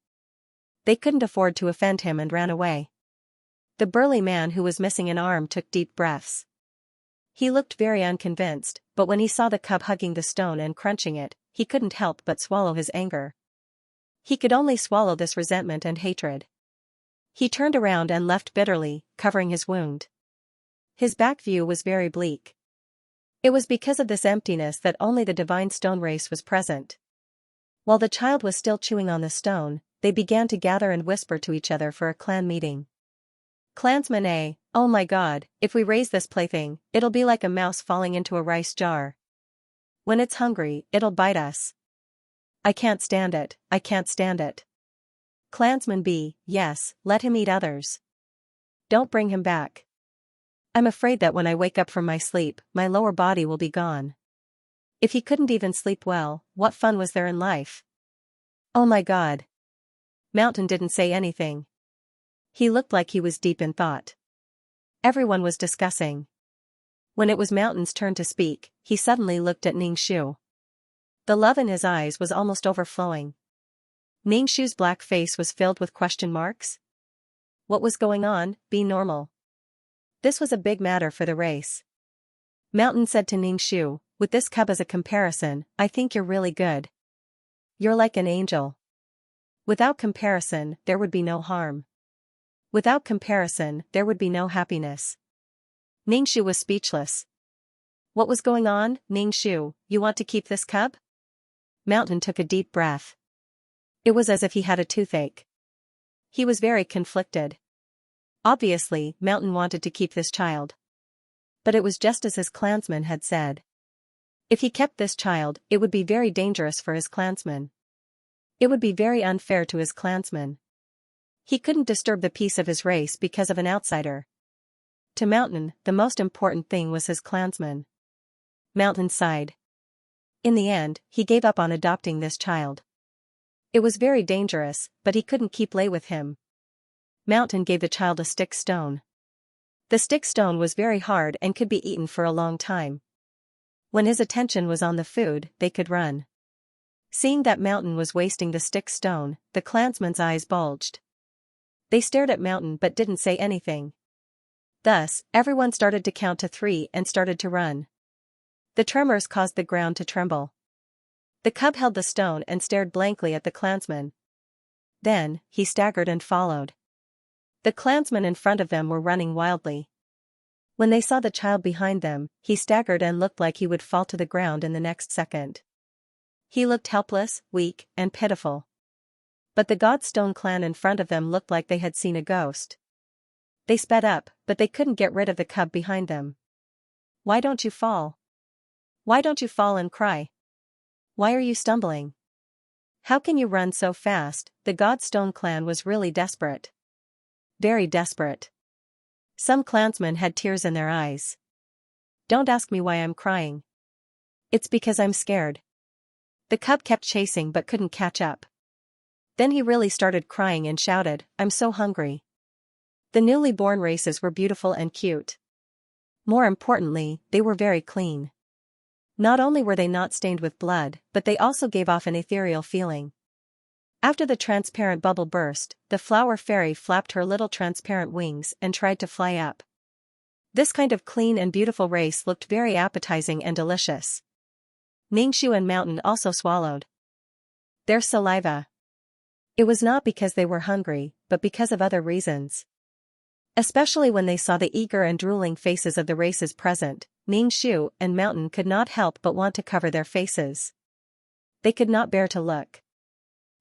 Speaker 1: They couldn't afford to offend him and ran away. The burly man who was missing an arm took deep breaths. He looked very unconvinced, but when he saw the cub hugging the stone and crunching it, he couldn't help but swallow his anger. He could only swallow this resentment and hatred. He turned around and left bitterly, covering his wound. His back view was very bleak. It was because of this emptiness that only the divine stone race was present. While the child was still chewing on the stone, they began to gather and whisper to each other for a clan meeting. Clansmen A, oh my God, if we raise this plaything, it'll be like a mouse falling into a rice jar. When it's hungry, it'll bite us. I can't stand it, I can't stand it. Clansman B, yes, let him eat others. Don't bring him back. I'm afraid that when I wake up from my sleep, my lower body will be gone. If he couldn't even sleep well, what fun was there in life? Oh my God. Mountain didn't say anything. He looked like he was deep in thought. Everyone was discussing. When it was Mountain's turn to speak, he suddenly looked at Ningxiu. The love in his eyes was almost overflowing. Ningxiu's black face was filled with question marks. What was going on? Be normal. This was a big matter for the race. Mountain said to Ningxiu, with this cub as a comparison, I think you're really good. You're like an angel. Without comparison, there would be no harm. Without comparison, there would be no happiness. Ningxiu was speechless. What was going on? Ningxiu, you want to keep this cub? Mountain took a deep breath. It was as if he had a toothache. He was very conflicted. Obviously, Mountain wanted to keep this child. But it was just as his clansman had said. If he kept this child, it would be very dangerous for his clansmen. It would be very unfair to his clansmen. He couldn't disturb the peace of his race because of an outsider. To Mountain, the most important thing was his clansmen. Mountain sighed. In the end, he gave up on adopting this child. It was very dangerous, but he couldn't keep lay with him. Mountain gave the child a stick stone. The stick stone was very hard and could be eaten for a long time. When his attention was on the food, they could run. Seeing that Mountain was wasting the stick stone, the clansmen's eyes bulged. They stared at Mountain but didn't say anything. Thus, everyone started to count to 3 and started to run. The tremors caused the ground to tremble. The cub held the stone and stared blankly at the clansman. Then, he staggered and followed. The clansmen in front of them were running wildly. When they saw the child behind them, he staggered and looked like he would fall to the ground in the next second. He looked helpless, weak, and pitiful. But the Godstone clan in front of them looked like they had seen a ghost. They sped up, but they couldn't get rid of the cub behind them. Why don't you fall? Why don't you fall and cry? Why are you stumbling? How can you run so fast? The Godstone clan was really desperate. Very desperate. Some clansmen had tears in their eyes. Don't ask me why I'm crying. It's because I'm scared. The cub kept chasing but couldn't catch up. Then he really started crying and shouted, I'm so hungry. The newly born races were beautiful and cute. More importantly, they were very clean. Not only were they not stained with blood, but they also gave off an ethereal feeling. After the transparent bubble burst, the flower fairy flapped her little transparent wings and tried to fly up. This kind of clean and beautiful race looked very appetizing and delicious. Ningxiu and Mountain also swallowed their saliva. It was not because they were hungry, but because of other reasons. Especially when they saw the eager and drooling faces of the races present, Ningxiu and Mountain could not help but want to cover their faces. They could not bear to look.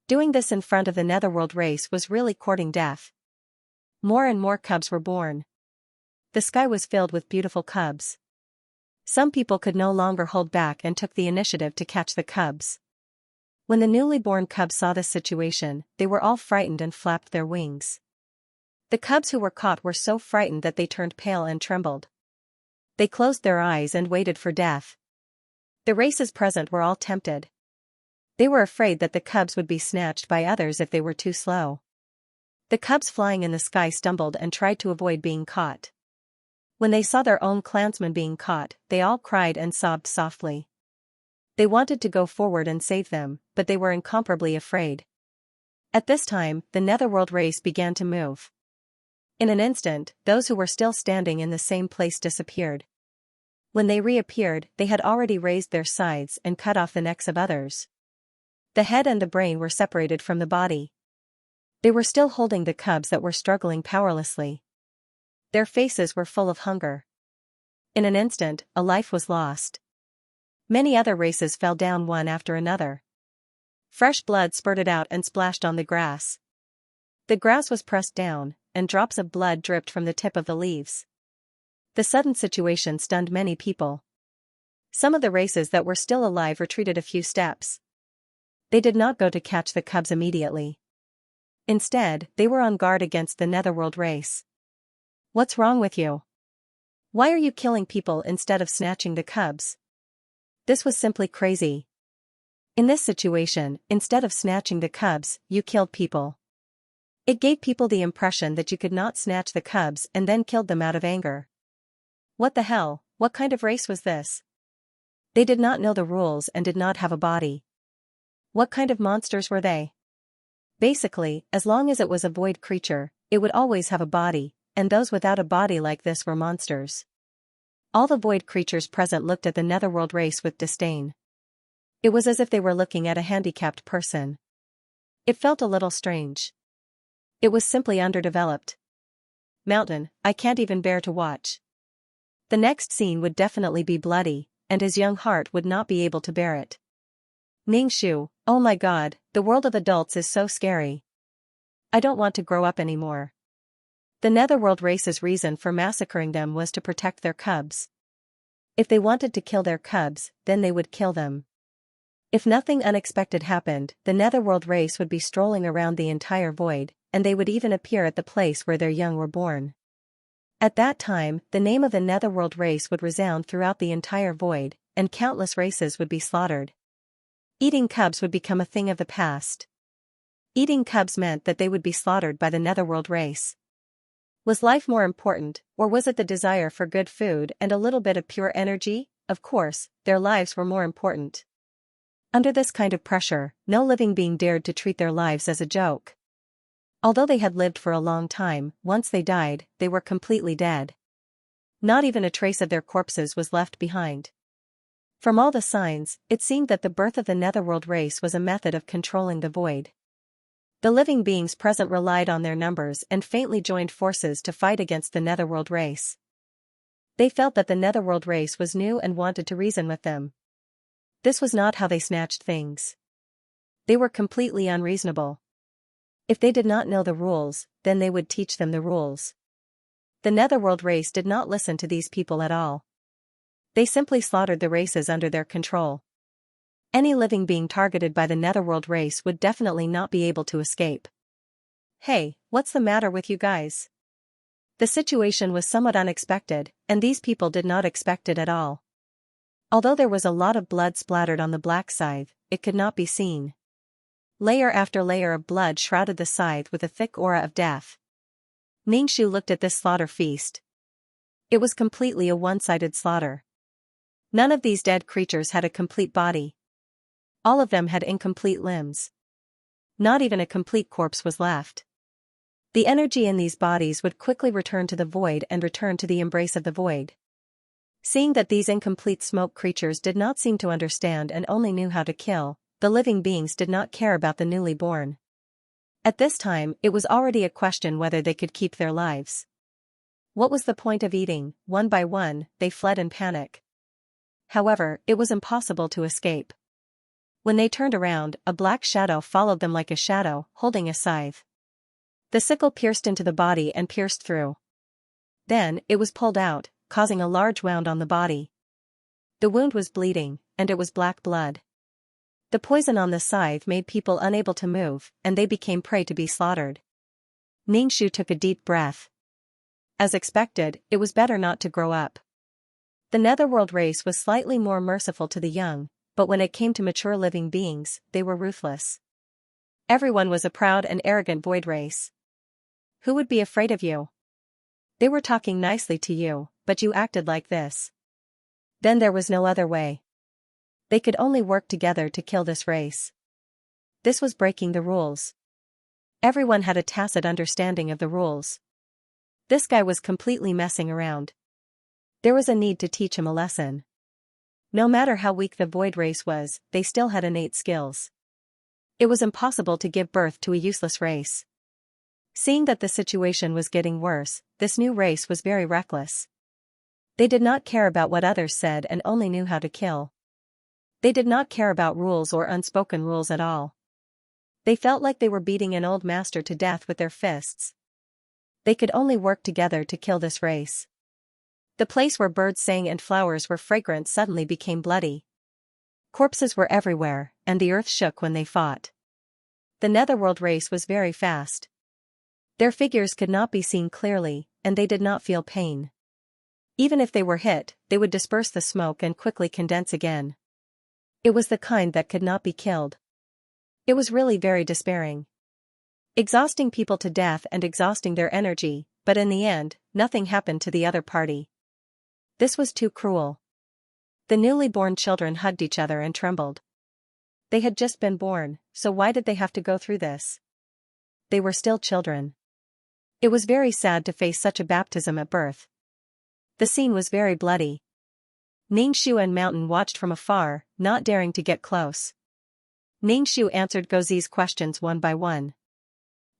Speaker 1: Doing this in front of the Netherworld race was really courting death. More and more cubs were born. The sky was filled with beautiful cubs. Some people could no longer hold back and took the initiative to catch the cubs. When the newly born cubs saw this situation, they were all frightened and flapped their wings. The cubs who were caught were so frightened that they turned pale and trembled. They closed their eyes and waited for death. The races present were all tempted. They were afraid that the cubs would be snatched by others if they were too slow. The cubs flying in the sky stumbled and tried to avoid being caught. When they saw their own clansmen being caught, they all cried and sobbed softly. They wanted to go forward and save them, but they were incomparably afraid. At this time, the Netherworld race began to move. In an instant, those who were still standing in the same place disappeared. When they reappeared, they had already raised their scythes and cut off the necks of others. The head and the brain were separated from the body. They were still holding the cubs that were struggling powerlessly. Their faces were full of hunger. In an instant, a life was lost. Many other races fell down one after another. Fresh blood spurted out and splashed on the grass. The grass was pressed down, and drops of blood dripped from the tip of the leaves. The sudden situation stunned many people. Some of the races that were still alive retreated a few steps. They did not go to catch the cubs immediately. Instead, they were on guard against the Netherworld race. What's wrong with you? Why are you killing people instead of snatching the cubs? This was simply crazy. In this situation, instead of snatching the cubs, you killed people. It gave people the impression that you could not snatch the cubs and then killed them out of anger. What the hell, what kind of race was this? They did not know the rules and did not have a body. What kind of monsters were they? Basically, as long as it was a void creature, it would always have a body, and those without a body like this were monsters. All the void creatures present looked at the netherworld race with disdain. It was as if they were looking at a handicapped person. It felt a little strange. It was simply underdeveloped. Mountain, I can't even bear to watch. The next scene would definitely be bloody, and his young heart would not be able to bear it. Ningxu, oh my god, the world of adults is so scary. I don't want to grow up anymore. The netherworld race's reason for massacring them was to protect their cubs. If they wanted to kill their cubs, then they would kill them. If nothing unexpected happened, the netherworld race would be strolling around the entire void, and they would even appear at the place where their young were born. At that time, the name of the netherworld race would resound throughout the entire void, and countless races would be slaughtered. Eating cubs would become a thing of the past. Eating cubs meant that they would be slaughtered by the netherworld race. Was life more important, or was it the desire for good food and a little bit of pure energy? Of course, their lives were more important. Under this kind of pressure, no living being dared to treat their lives as a joke. Although they had lived for a long time, once they died, they were completely dead. Not even a trace of their corpses was left behind. From all the signs, it seemed that the birth of the netherworld race was a method of controlling the void. The living beings present relied on their numbers and faintly joined forces to fight against the netherworld race. They felt that the netherworld race was new and wanted to reason with them. This was not how they snatched things. They were completely unreasonable. If they did not know the rules, then they would teach them the rules. The netherworld race did not listen to these people at all. They simply slaughtered the races under their control. Any living being targeted by the netherworld race would definitely not be able to escape. Hey, what's the matter with you guys? The situation was somewhat unexpected, and these people did not expect it at all. Although there was a lot of blood splattered on the black scythe, it could not be seen. Layer after layer of blood shrouded the scythe with a thick aura of death. Ningxu looked at this slaughter feast. It was completely a one-sided slaughter. None of these dead creatures had a complete body. All of them had incomplete limbs. Not even a complete corpse was left. The energy in these bodies would quickly return to the void and return to the embrace of the void. Seeing that these incomplete smoke creatures did not seem to understand and only knew how to kill, the living beings did not care about the newly born. At this time, it was already a question whether they could keep their lives. What was the point of eating? One by one, they fled in panic. However, it was impossible to escape. When they turned around, a black shadow followed them like a shadow, holding a scythe. The sickle pierced into the body and pierced through. Then, it was pulled out, causing a large wound on the body. The wound was bleeding, and it was black blood. The poison on the scythe made people unable to move, and they became prey to be slaughtered. Ningxu took a deep breath. As expected, it was better not to grow up. The netherworld race was slightly more merciful to the young, but when it came to mature living beings, they were ruthless. Everyone was a proud and arrogant void race. Who would be afraid of you? They were talking nicely to you, but you acted like this. Then there was no other way. They could only work together to kill this race. This was breaking the rules. Everyone had a tacit understanding of the rules. This guy was completely messing around. There was a need to teach him a lesson. No matter how weak the void race was, they still had innate skills. It was impossible to give birth to a useless race. Seeing that the situation was getting worse, this new race was very reckless. They did not care about what others said and only knew how to kill. They did not care about rules or unspoken rules at all. They felt like they were beating an old master to death with their fists. They could only work together to kill this race. The place where birds sang and flowers were fragrant suddenly became bloody. Corpses were everywhere, and the earth shook when they fought. The netherworld race was very fast. Their figures could not be seen clearly, and they did not feel pain. Even if they were hit, they would disperse the smoke and quickly condense again. It was the kind that could not be killed. It was really very despairing. Exhausting people to death and exhausting their energy, but in the end, nothing happened to the other party. This was too cruel. The newly born children hugged each other and trembled. They had just been born, so why did they have to go through this? They were still children. It was very sad to face such a baptism at birth. The scene was very bloody. Ningxiu and Mountain watched from afar, not daring to get close. Ningxiu answered Gozi's questions one by one.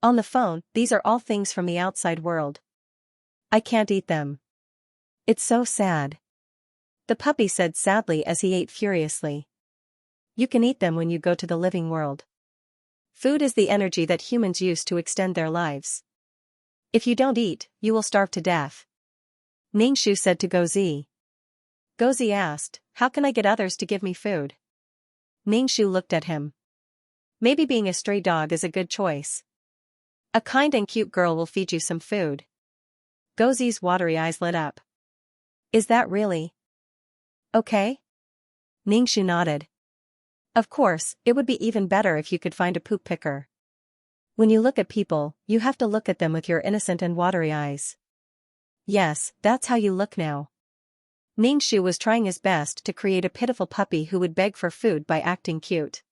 Speaker 1: On the phone, these are all things from the outside world. I can't eat them. It's so sad. The puppy said sadly as he ate furiously. You can eat them when you go to the living world. Food is the energy that humans use to extend their lives. If you don't eat, you will starve to death. Ningxiu said to Gozi. Gozi asked, how can I get others to give me food? Ningxiu looked at him. Maybe being a stray dog is a good choice. A kind and cute girl will feed you some food. Gozi's watery eyes lit up. Is that really? Okay? Ningxiu nodded. Of course, it would be even better if you could find a poop picker. When you look at people, you have to look at them with your innocent and watery eyes. Yes, that's how you look now. Ningxiu was trying his best to create a pitiful puppy who would beg for food by acting cute.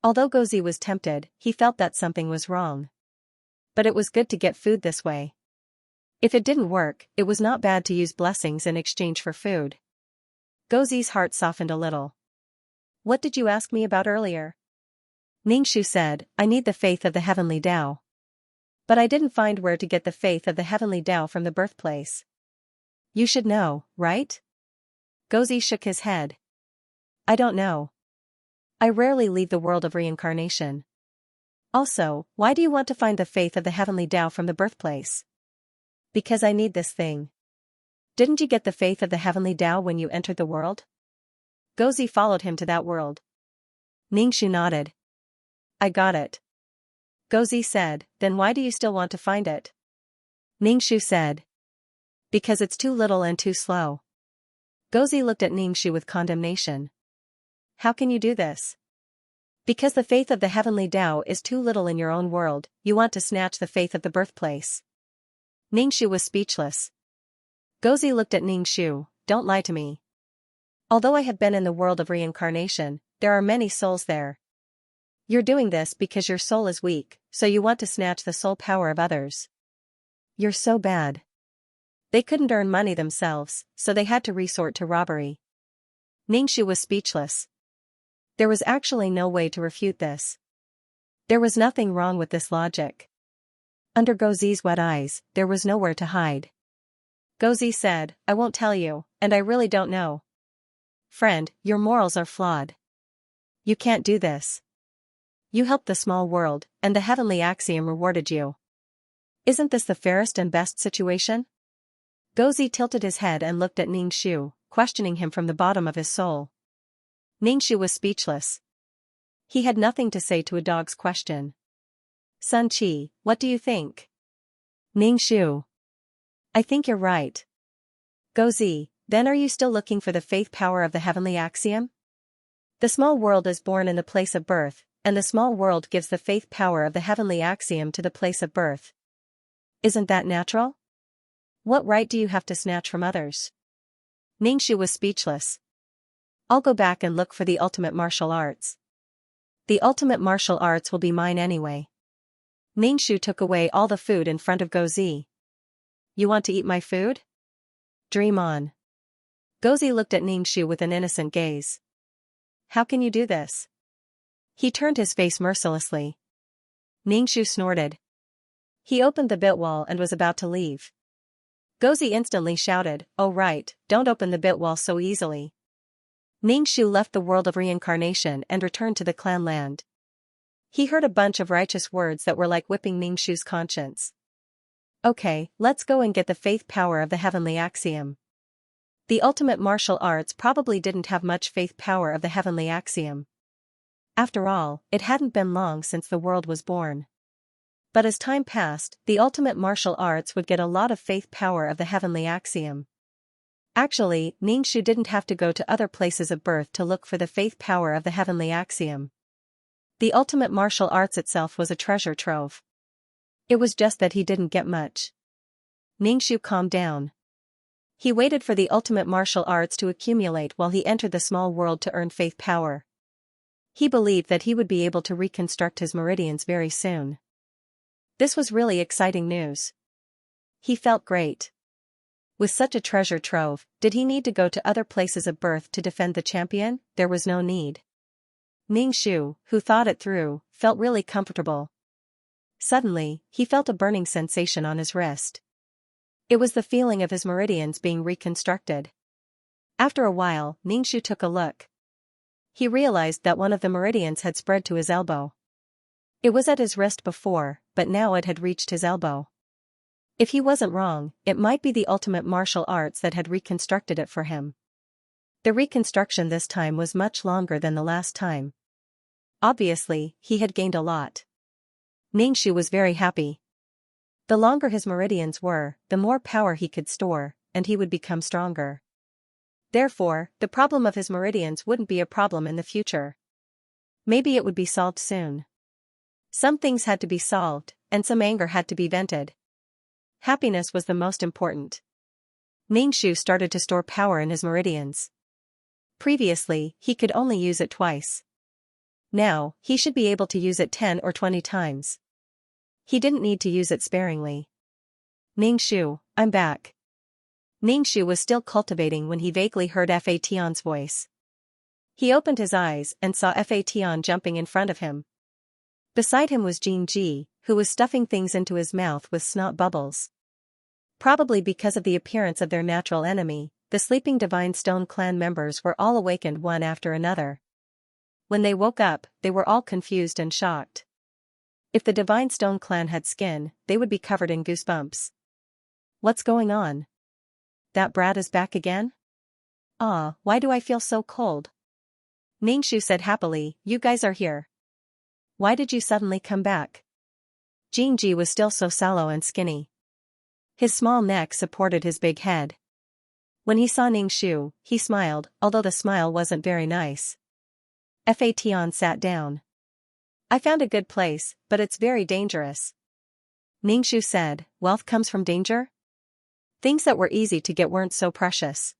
Speaker 1: Although Gozi was tempted, he felt that something was wrong. But it was good to get food this way. If it didn't work, it was not bad to use blessings in exchange for food. Gozi's heart softened a little. What did you ask me about earlier? Ningxiu said, I need the faith of the heavenly Tao. But I didn't find where to get the faith of the heavenly Tao from the birthplace. You should know, right? Gozi shook his head. I don't know. I rarely leave the world of reincarnation. Also, why do you want to find the faith of the heavenly Tao from the birthplace? Because I need this thing. Didn't you get the faith of the heavenly Tao when you entered the world? Gozi followed him to that world. Ningxiu nodded. I got it. Gozi said, then why do you still want to find it? Ningxiu said. Because it's too little and too slow. Gozi looked at Ningxiu with condemnation. How can you do this? Because the faith of the heavenly Tao is too little in your own world, you want to snatch the faith of the birthplace. Ningxiu was speechless. Gozi looked at Ningxiu, don't lie to me. Although I have been in the world of reincarnation, there are many souls there. You're doing this because your soul is weak, so you want to snatch the soul power of others. You're so bad. They couldn't earn money themselves, so they had to resort to robbery. Ningxiu was speechless. There was actually no way to refute this. There was nothing wrong with this logic. Under Gozi's wet eyes, there was nowhere to hide. Gozi said, I won't tell you, and I really don't know. Friend, your morals are flawed. You can't do this. You helped the small world, and the heavenly axiom rewarded you. Isn't this the fairest and best situation? Gozi tilted his head and looked at Ningxiu, questioning him from the bottom of his soul. Ningxiu was speechless. He had nothing to say to a dog's question. Sun Qi, what do you think? Ningxiu. I think you're right. Gozi, then are you still looking for the faith power of the heavenly axiom? The small world is born in the place of birth, and the small world gives the faith power of the heavenly axiom to the place of birth. Isn't that natural? What right do you have to snatch from others? Ningxiu was speechless. I'll go back and look for the ultimate martial arts. The ultimate martial arts will be mine anyway. Ningxiu took away all the food in front of Gozi. You want to eat my food? Dream on. Gozi looked at Ningxiu with an innocent gaze. How can you do this? He turned his face mercilessly. Ningxiu snorted. He opened the bit wall and was about to leave. Gozi instantly shouted, oh right, don't open the bit wall so easily. Ningxiu left the world of reincarnation and returned to the clan land. He heard a bunch of righteous words that were like whipping Ningxiu's conscience. Okay, let's go and get the faith power of the heavenly axiom. The ultimate martial arts probably didn't have much faith power of the heavenly axiom. After all, it hadn't been long since the world was born. But as time passed, the ultimate martial arts would get a lot of faith power of the heavenly axiom. Actually, Ningxu didn't have to go to other places of birth to look for the faith power of the heavenly axiom. The ultimate martial arts itself was a treasure trove. It was just that he didn't get much. Ningxu calmed down. He waited for the ultimate martial arts to accumulate while he entered the small world to earn faith power. He believed that he would be able to reconstruct his meridians very soon. This was really exciting news. He felt great. With such a treasure trove, did he need to go to other places of birth to defend the champion? There was no need. Ningxu, who thought it through, felt really comfortable. Suddenly, he felt a burning sensation on his wrist. It was the feeling of his meridians being reconstructed. After a while, Ningxu took a look. He realized that one of the meridians had spread to his elbow. It was at his wrist before, but now it had reached his elbow. If he wasn't wrong, it might be the ultimate martial arts that had reconstructed it for him. The reconstruction this time was much longer than the last time. Obviously, he had gained a lot. Ningxu was very happy. The longer his meridians were, the more power he could store, and he would become stronger. Therefore, the problem of his meridians wouldn't be a problem in the future. Maybe it would be solved soon. Some things had to be solved, and some anger had to be vented. Happiness was the most important. Ningxu started to store power in his meridians. Previously, he could only use it twice. Now, he should be able to use it 10 or 20 times. He didn't need to use it sparingly. Ningxu, I'm back. Ningxu was still cultivating when he vaguely heard Fa Tian's voice. He opened his eyes and saw Fa Tian jumping in front of him. Beside him was Xianxia, who was stuffing things into his mouth with snot bubbles. Probably because of the appearance of their natural enemy, the sleeping Divine Stone clan members were all awakened one after another. When they woke up, they were all confused and shocked. If the Divine Stone clan had skin, they would be covered in goosebumps. What's going on? That brat is back again? Ah, why do I feel so cold? Ningxu said happily, you guys are here. Why did you suddenly come back? Xianxia was still so sallow and skinny. His small neck supported his big head. When he saw Ningxu, he smiled, although the smile wasn't very nice. Fa Tian sat down. I found a good place, but it's very dangerous. Ningxu said, wealth comes from danger? Things that were easy to get weren't so precious.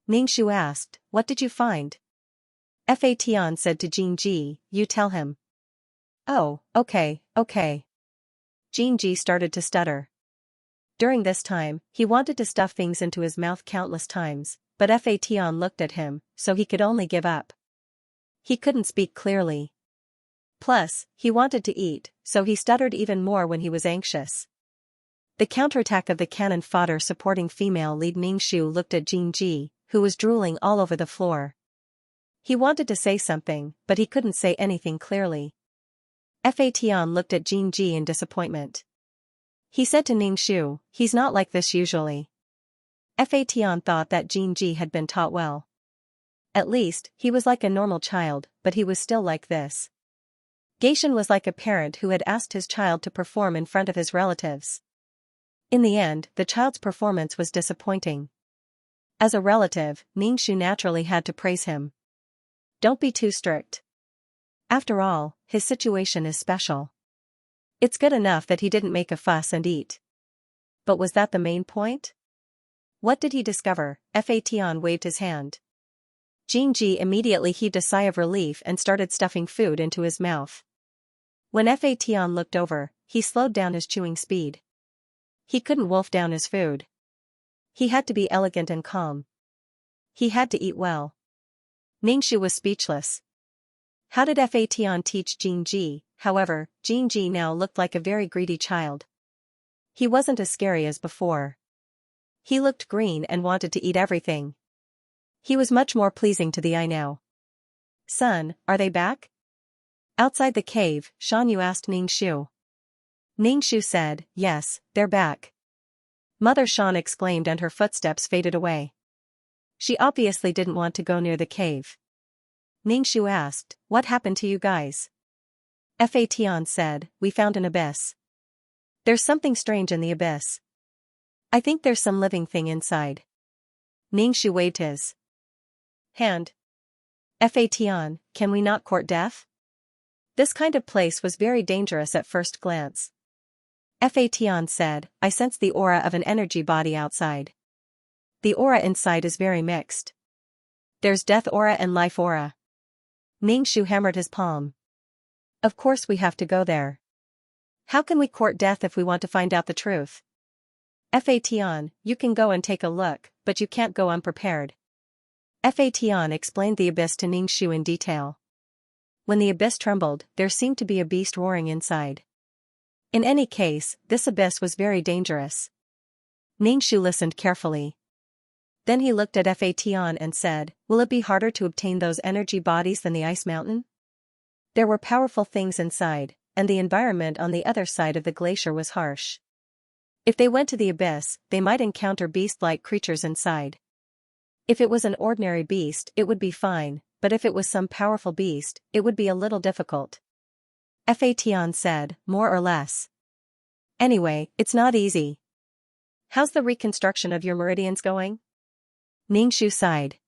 Speaker 1: Ningxu asked, what did you find? Fa Tian said to Xianxia, you tell him. Oh, okay. Xianxia started to stutter. During this time, he wanted to stuff things into his mouth countless times, but Fa Tian looked at him, so he could only give up. He couldn't speak clearly. Plus, he wanted to eat, so he stuttered even more when he was anxious. The counterattack of the cannon fodder supporting female lead Ningxu looked at Xianxia, who was drooling all over the floor. He wanted to say something, but he couldn't say anything clearly. Fa Tian looked at Xianxia in disappointment. He said to Ningxu, he's not like this usually. Fa Tian thought that Xianxia had been taught well. At least, he was like a normal child, but he was still like this. Gaishan was like a parent who had asked his child to perform in front of his relatives. In the end, the child's performance was disappointing. As a relative, Ningxu naturally had to praise him. Don't be too strict. After all, his situation is special. It's good enough that he didn't make a fuss and eat. But was that the main point? What did he discover? Fa Tian waved his hand. Xianxia immediately heaved a sigh of relief and started stuffing food into his mouth. When Fa Tian looked over, he slowed down his chewing speed. He couldn't wolf down his food. He had to be elegant and calm. He had to eat well. Ningxu was speechless. How did Fa Tian teach Xianxia? However, Xianxia now looked like a very greedy child. He wasn't as scary as before. He looked green and wanted to eat everything. He was much more pleasing to the eye now. Son, are they back? Outside the cave, Xianyu asked Ningxu. Ningxu said, yes, they're back. Mother Shan exclaimed and her footsteps faded away. She obviously didn't want to go near the cave. Ningxu asked, what happened to you guys? Fa Tian said, we found an abyss. There's something strange in the abyss. I think there's some living thing inside. Ningxu waved his hand. Fatian, can we not court death? This kind of place was very dangerous at first glance. Fatian said, I sense the aura of an energy body outside. The aura inside is very mixed. There's death aura and life aura. Ningxu hammered his palm. Of course we have to go there. How can we court death if we want to find out the truth? Fatian, you can go and take a look, but you can't go unprepared. Fatian explained the abyss to Ningxu in detail. When the abyss trembled, there seemed to be a beast roaring inside. In any case, this abyss was very dangerous. Ningxu listened carefully. Then he looked at Fatian and said, will it be harder to obtain those energy bodies than the ice mountain? There were powerful things inside, and the environment on the other side of the glacier was harsh. If they went to the abyss, they might encounter beast-like creatures inside. If it was an ordinary beast, it would be fine, but if it was some powerful beast, it would be a little difficult. Fatian said, more or less. Anyway, it's not easy. How's the reconstruction of your meridians going? Ningxu sighed.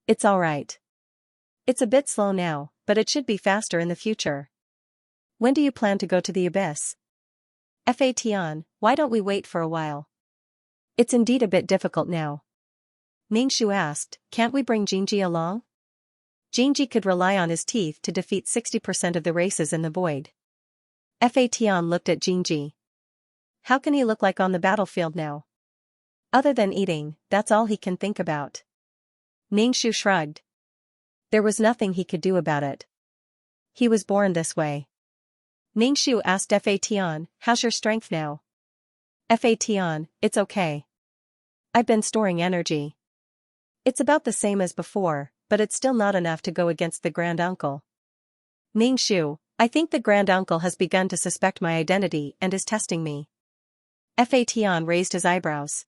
Speaker 1: It's alright. It's a bit slow now, but it should be faster in the future. When do you plan to go to the abyss? Fatian, why don't we wait for a while? It's indeed a bit difficult now. Ningxu asked, can't we bring Xianxia along? Xianxia could rely on his teeth to defeat 60% of the races in the void. Fatian looked at Xianxia. How can he look like on the battlefield now? Other than eating, that's all he can think about. Ningxu shrugged. There was nothing he could do about it. He was born this way. Ningxu asked Fatian, how's your strength now? Fatian, it's okay. I've been storing energy. It's about the same as before, but it's still not enough to go against the Grand Uncle. Ningxu, I think the Grand Uncle has begun to suspect my identity and is testing me. Fatian raised his eyebrows.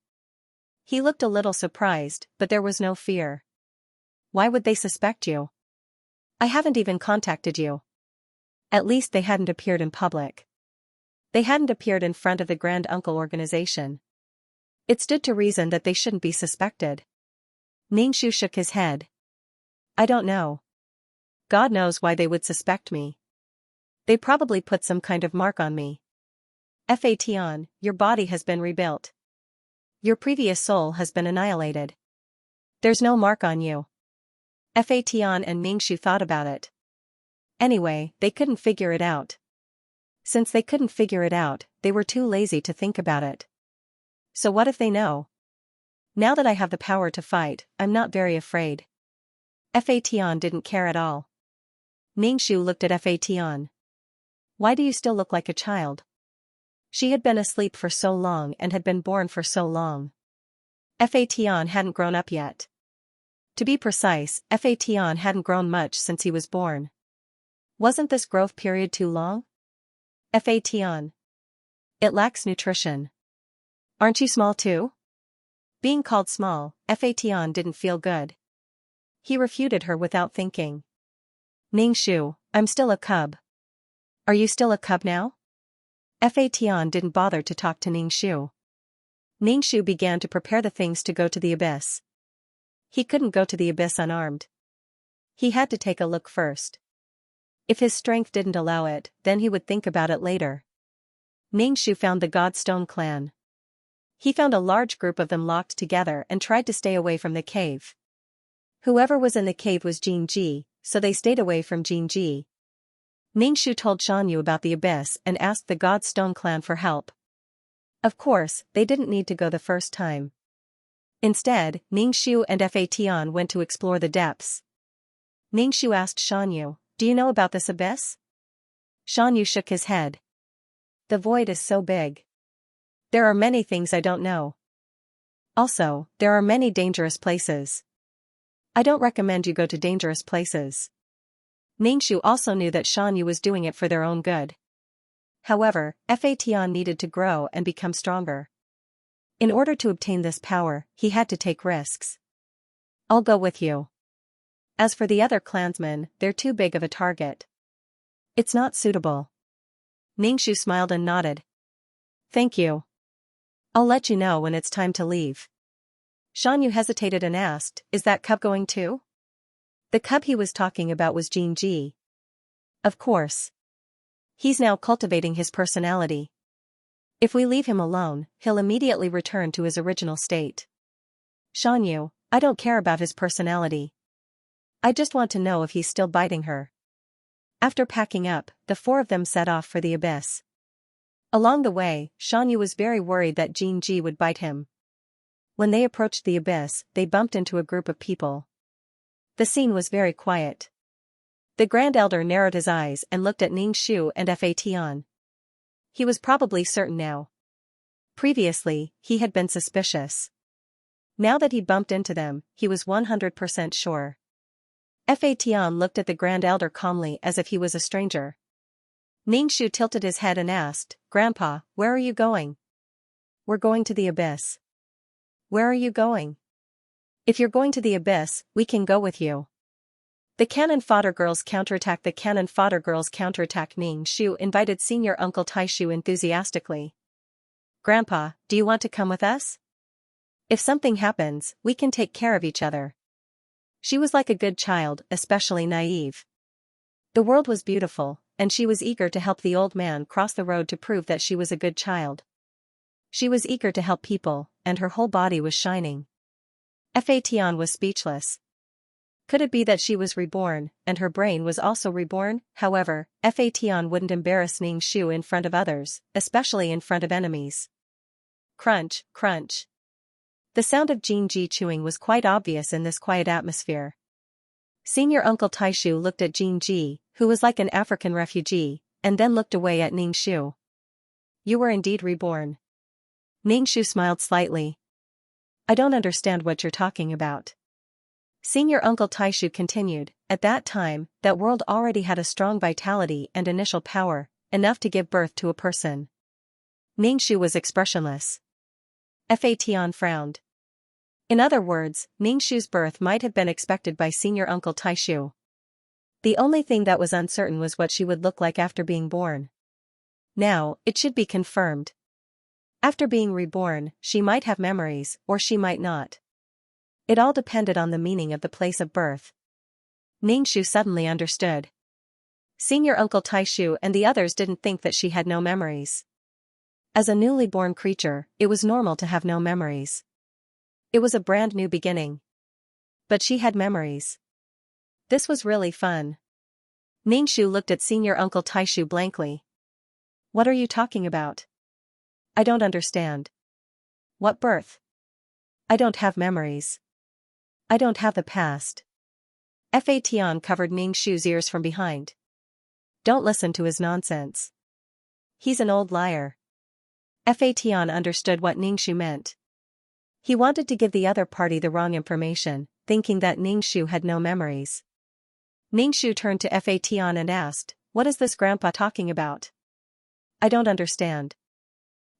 Speaker 1: He looked a little surprised, but there was no fear. Why would they suspect you? I haven't even contacted you. At least they hadn't appeared in public. They hadn't appeared in front of the Grand Uncle organization. It stood to reason that they shouldn't be suspected. Ningxu shook his head. I don't know. God knows why they would suspect me. They probably put some kind of mark on me. Fatian, your body has been rebuilt. Your previous soul has been annihilated. There's no mark on you. Fatian and Ningxu thought about it. Anyway, they couldn't figure it out. Since they couldn't figure it out, they were too lazy to think about it. So what if they know? Now that I have the power to fight, I'm not very afraid. Fatian didn't care at all. Ningxu looked at Fatian. Why do you still look like a child? She had been asleep for so long and had been born for so long. Fatian hadn't grown up yet. To be precise, Fatian hadn't grown much since he was born. Wasn't this growth period too long? Fatian. It lacks nutrition. Aren't you small too? Being called small, Fatian didn't feel good. He refuted her without thinking. Ningxu, I'm still a cub. Are you still a cub now? Fatian didn't bother to talk to Ningxu. Ningxu began to prepare the things to go to the abyss. He couldn't go to the abyss unarmed. He had to take a look first. If his strength didn't allow it, then he would think about it later. Ningxu found the Godstone clan. He found a large group of them locked together and tried to stay away from the cave. Whoever was in the cave was Xianxia, so they stayed away from Xianxia. Ningxu told Xianyu about the abyss and asked the Godstone clan for help. Of course, they didn't need to go the first time. Instead, Ningxu and Fatian went to explore the depths. Ningxu asked Xianyu, do you know about this abyss? Xianyu shook his head. The void is so big. There are many things I don't know. Also, there are many dangerous places. I don't recommend you go to dangerous places. Ningxu also knew that Xianyu was doing it for their own good. However, Fatian needed to grow and become stronger. In order to obtain this power, he had to take risks. I'll go with you. As for the other clansmen, they're too big of a target. It's not suitable. Ningxu smiled and nodded. Thank you. I'll let you know when it's time to leave. Xianxia hesitated and asked, is that cub going too? The cub he was talking about was Xianxia. Of course. He's now cultivating his personality. If we leave him alone, he'll immediately return to his original state. Xianxia, I don't care about his personality. I just want to know if he's still biting her. After packing up, the four of them set off for the abyss. Along the way, Xianxia was very worried that Xianxia would bite him. When they approached the abyss, they bumped into a group of people. The scene was very quiet. The Grand Elder narrowed his eyes and looked at Ningxu and Fation. He was probably certain now. Previously, he had been suspicious. Now that he bumped into them, he was 100% sure. Fation looked at the Grand Elder calmly as if he was a stranger. Ningxu tilted his head and asked, Grandpa, where are you going? We're going to the abyss. Where are you going? If you're going to the abyss, we can go with you. The Cannon Fodder girls counterattack. The Cannon Fodder girls counterattack. Ningxu invited Senior Uncle Taishu enthusiastically. Grandpa, do you want to come with us? If something happens, we can take care of each other. She was like a good child, especially naive. The world was beautiful, and she was eager to help the old man cross the road to prove that she was a good child. She was eager to help people, and her whole body was shining. Fation was speechless. Could it be that she was reborn, and her brain was also reborn? However, Fation wouldn't embarrass Ningxu in front of others, especially in front of enemies. Crunch, crunch. The sound of Xianxia chewing was quite obvious in this quiet atmosphere. Senior Uncle Taishu looked at Xianxia, who was like an African refugee, and then looked away at Ningxu. You were indeed reborn. Ningxu smiled slightly. I don't understand what you're talking about. Senior Uncle Taishu continued, at that time, that world already had a strong vitality and initial power, enough to give birth to a person. Ningxu was expressionless. Fation frowned. In other words, Ningxu's birth might have been expected by Senior Uncle Taishu. The only thing that was uncertain was what she would look like after being born. Now, it should be confirmed. After being reborn, she might have memories, or she might not. It all depended on the meaning of the place of birth. Ningxu suddenly understood. Senior Uncle Taishu and the others didn't think that she had no memories. As a newly born creature, it was normal to have no memories. It was a brand new beginning. But she had memories. This was really fun. Ningxu looked at Senior Uncle Taishu blankly. What are you talking about? I don't understand. What birth? I don't have memories. I don't have the past. Fation covered Ningxu's ears from behind. Don't listen to his nonsense. He's an old liar. Fation understood what Ningxu meant. He wanted to give the other party the wrong information, thinking that Ningxu had no memories. Ningxu turned to Fation and asked, what is this grandpa talking about? I don't understand.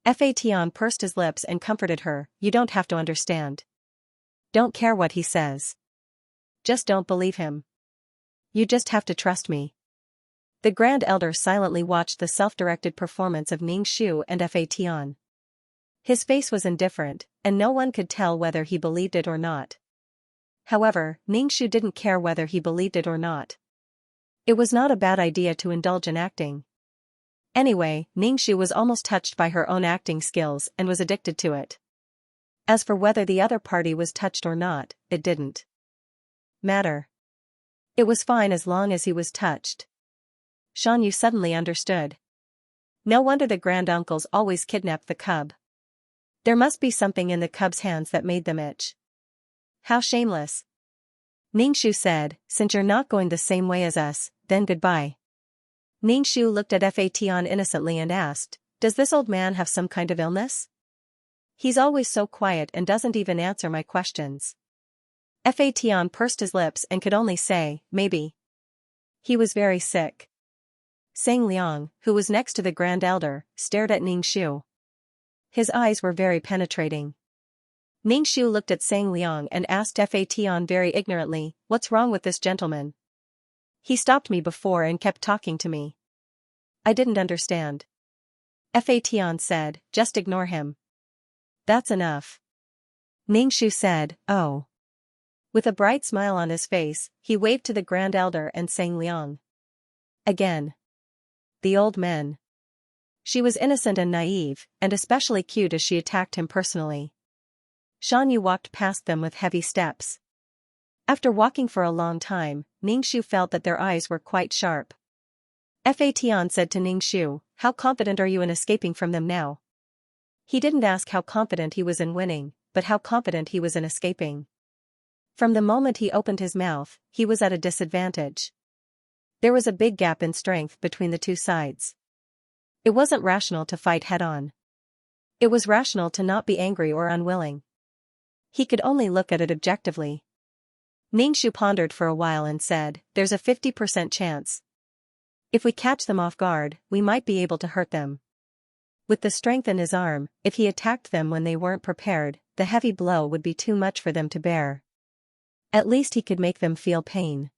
Speaker 1: Fation pursed his lips and comforted her, you don't have to understand. Don't care what he says. Just don't believe him. You just have to trust me. The Grand Elder silently watched the self-directed performance of Ningxu and Fation. His face was indifferent, and no one could tell whether he believed it or not. However, Ningxu didn't care whether he believed it or not. It was not a bad idea to indulge in acting. Anyway, Ningxu was almost touched by her own acting skills and was addicted to it. As for whether the other party was touched or not, it didn't matter. It was fine as long as he was touched. Xianxia suddenly understood. No wonder the granduncles always kidnapped the cub. There must be something in the cub's hands that made them itch. How shameless. Ningxu said, since you're not going the same way as us, then goodbye. Ningxu looked at Fation innocently and asked, does this old man have some kind of illness? He's always so quiet and doesn't even answer my questions. Fation pursed his lips and could only say, maybe. He was very sick. Xianxia, who was next to the Grand Elder, stared at Ningxu. His eyes were very penetrating. Ningxu looked at Xianxia and asked Fation very ignorantly, what's wrong with this gentleman? He stopped me before and kept talking to me. I didn't understand. Fation said, just ignore him. That's enough. Ningxu said, "Oh." With a bright smile on his face, he waved to the Grand Elder and sang Liang. Again. The old men. She was innocent and naive, and especially cute as she attacked him personally. Xianxia walked past them with heavy steps. After walking for a long time, Ningxu felt that their eyes were quite sharp. Fa Tian said to Ningxu, "How confident are you in escaping from them now?" He didn't ask how confident he was in winning, but how confident he was in escaping. From the moment he opened his mouth, he was at a disadvantage. There was a big gap in strength between the two sides. It wasn't rational to fight head-on. It was rational to not be angry or unwilling. He could only look at it objectively. Ningxu pondered for a while and said, "There's a 50% chance. If we catch them off guard, we might be able to hurt them." With the strength in his arm, if he attacked them when they weren't prepared, the heavy blow would be too much for them to bear. At least he could make them feel pain.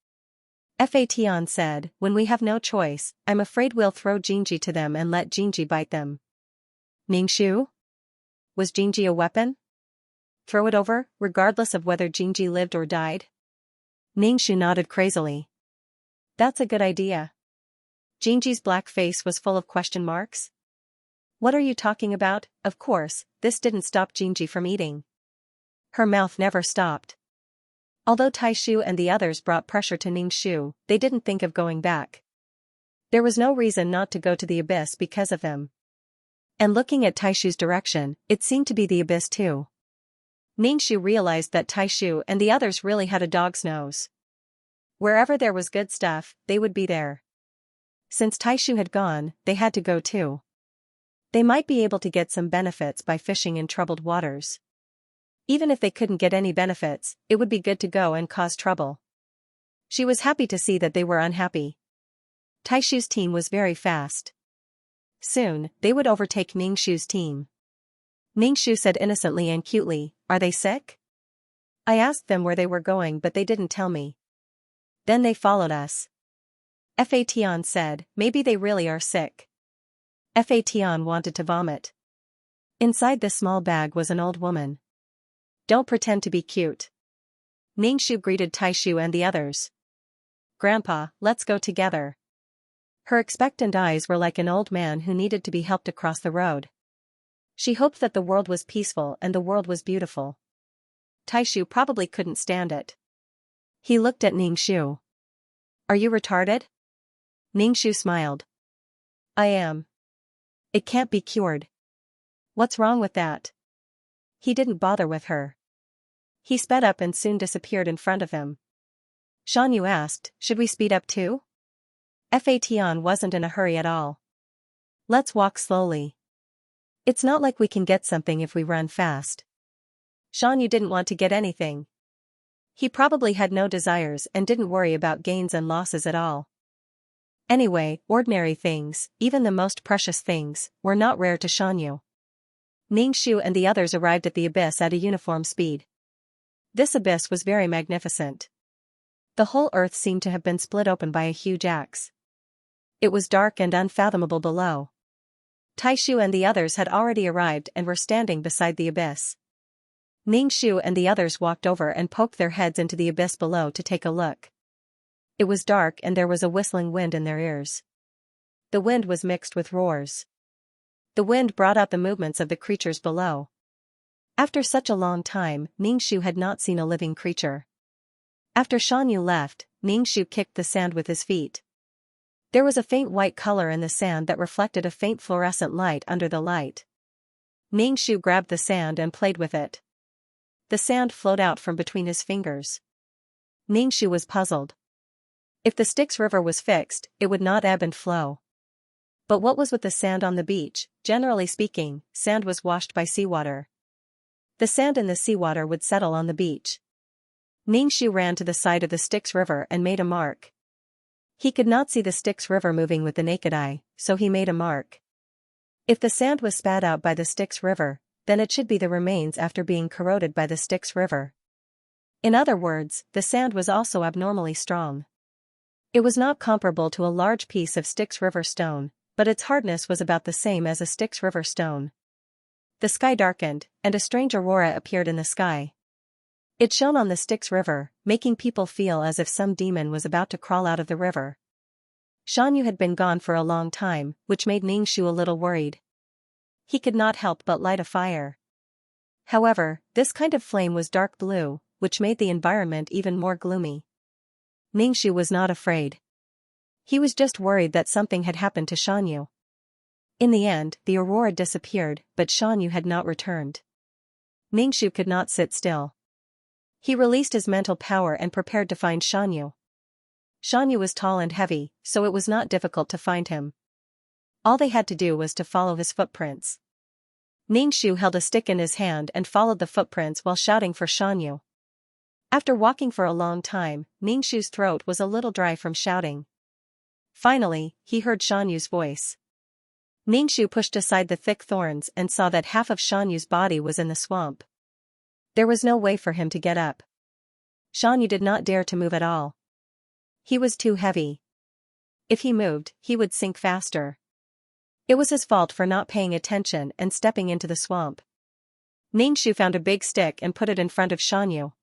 Speaker 1: Fa Tian said, "When we have no choice, I'm afraid we'll throw Xianxia to them and let Xianxia bite them." Ningxu? Was Xianxia a weapon? Throw it over, regardless of whether Xianxia lived or died? Ningxu nodded crazily. That's a good idea. Xianxia's black face was full of question marks. What are you talking about? Of course, this didn't stop Xianxia from eating. Her mouth never stopped. Although Taishu and the others brought pressure to Ningxu, they didn't think of going back. There was no reason not to go to the abyss because of them. And looking at Taishu's direction, it seemed to be the abyss too. Ningxu realized that Taishu and the others really had a dog's nose. Wherever there was good stuff, they would be there. Since Taishu had gone, they had to go too. They might be able to get some benefits by fishing in troubled waters. Even if they couldn't get any benefits, it would be good to go and cause trouble. She was happy to see that they were unhappy. Taishu's team was very fast. Soon, they would overtake Ningxu's team. Ningxu said innocently and cutely, "Are they sick?" I asked them where they were going but they didn't tell me. Then they followed us. Fa Tian said, "Maybe they really are sick." Fa Tian wanted to vomit. Inside this small bag was an old woman. "Don't pretend to be cute." Ningxu greeted Taishu and the others. "Grandpa, let's go together." Her expectant eyes were like an old man who needed to be helped across the road. She hoped that the world was peaceful and the world was beautiful. Taishu probably couldn't stand it. He looked at Ningxu. "Are you retarded?" Ningxu smiled. "I am. It can't be cured." "What's wrong with that?" He didn't bother with her. He sped up and soon disappeared in front of him. Xianxia asked, "Should we speed up too?" Fa Tian wasn't in a hurry at all. "Let's walk slowly. It's not like we can get something if we run fast." Xianxia didn't want to get anything. He probably had no desires and didn't worry about gains and losses at all. Anyway, ordinary things, even the most precious things, were not rare to Xianxia. Ningxu and the others arrived at the abyss at a uniform speed. This abyss was very magnificent. The whole earth seemed to have been split open by a huge axe. It was dark and unfathomable below. Taishu and the others had already arrived and were standing beside the abyss. Ningxu and the others walked over and poked their heads into the abyss below to take a look. It was dark and there was a whistling wind in their ears. The wind was mixed with roars. The wind brought out the movements of the creatures below. After such a long time, Ningxu had not seen a living creature. After Xianxia left, Ningxu kicked the sand with his feet. There was a faint white color in the sand that reflected a faint fluorescent light under the light. Ningxu grabbed the sand and played with it. The sand flowed out from between his fingers. Ningxu was puzzled. If the Styx River was fixed, it would not ebb and flow. But what was with the sand on the beach? Generally speaking, sand was washed by seawater. The sand in the seawater would settle on the beach. Ningxu ran to the side of the Styx River and made a mark. He could not see the Styx River moving with the naked eye, so he made a mark. If the sand was spat out by the Styx River, then it should be the remains after being corroded by the Styx River. In other words, the sand was also abnormally strong. It was not comparable to a large piece of Styx River stone, but its hardness was about the same as a Styx River stone. The sky darkened, and a strange aurora appeared in the sky. It shone on the Styx River, making people feel as if some demon was about to crawl out of the river. Xianxia had been gone for a long time, which made Ningxu a little worried. He could not help but light a fire. However, this kind of flame was dark blue, which made the environment even more gloomy. Ningxu was not afraid. He was just worried that something had happened to Xianxia. In the end, the aurora disappeared, but Xianxia had not returned. Ningxu could not sit still. He released his mental power and prepared to find Xianxia. Xianxia was tall and heavy, so it was not difficult to find him. All they had to do was to follow his footprints. Ningxu held a stick in his hand and followed the footprints while shouting for Xianxia. After walking for a long time, Ningxu's throat was a little dry from shouting. Finally, he heard Xianxu's voice. Ningxu pushed aside the thick thorns and saw that half of Xianxu's body was in the swamp. There was no way for him to get up. Xianxia did not dare to move at all. He was too heavy. If he moved, he would sink faster. It was his fault for not paying attention and stepping into the swamp. Ningxu found a big stick and put it in front of Xianxia.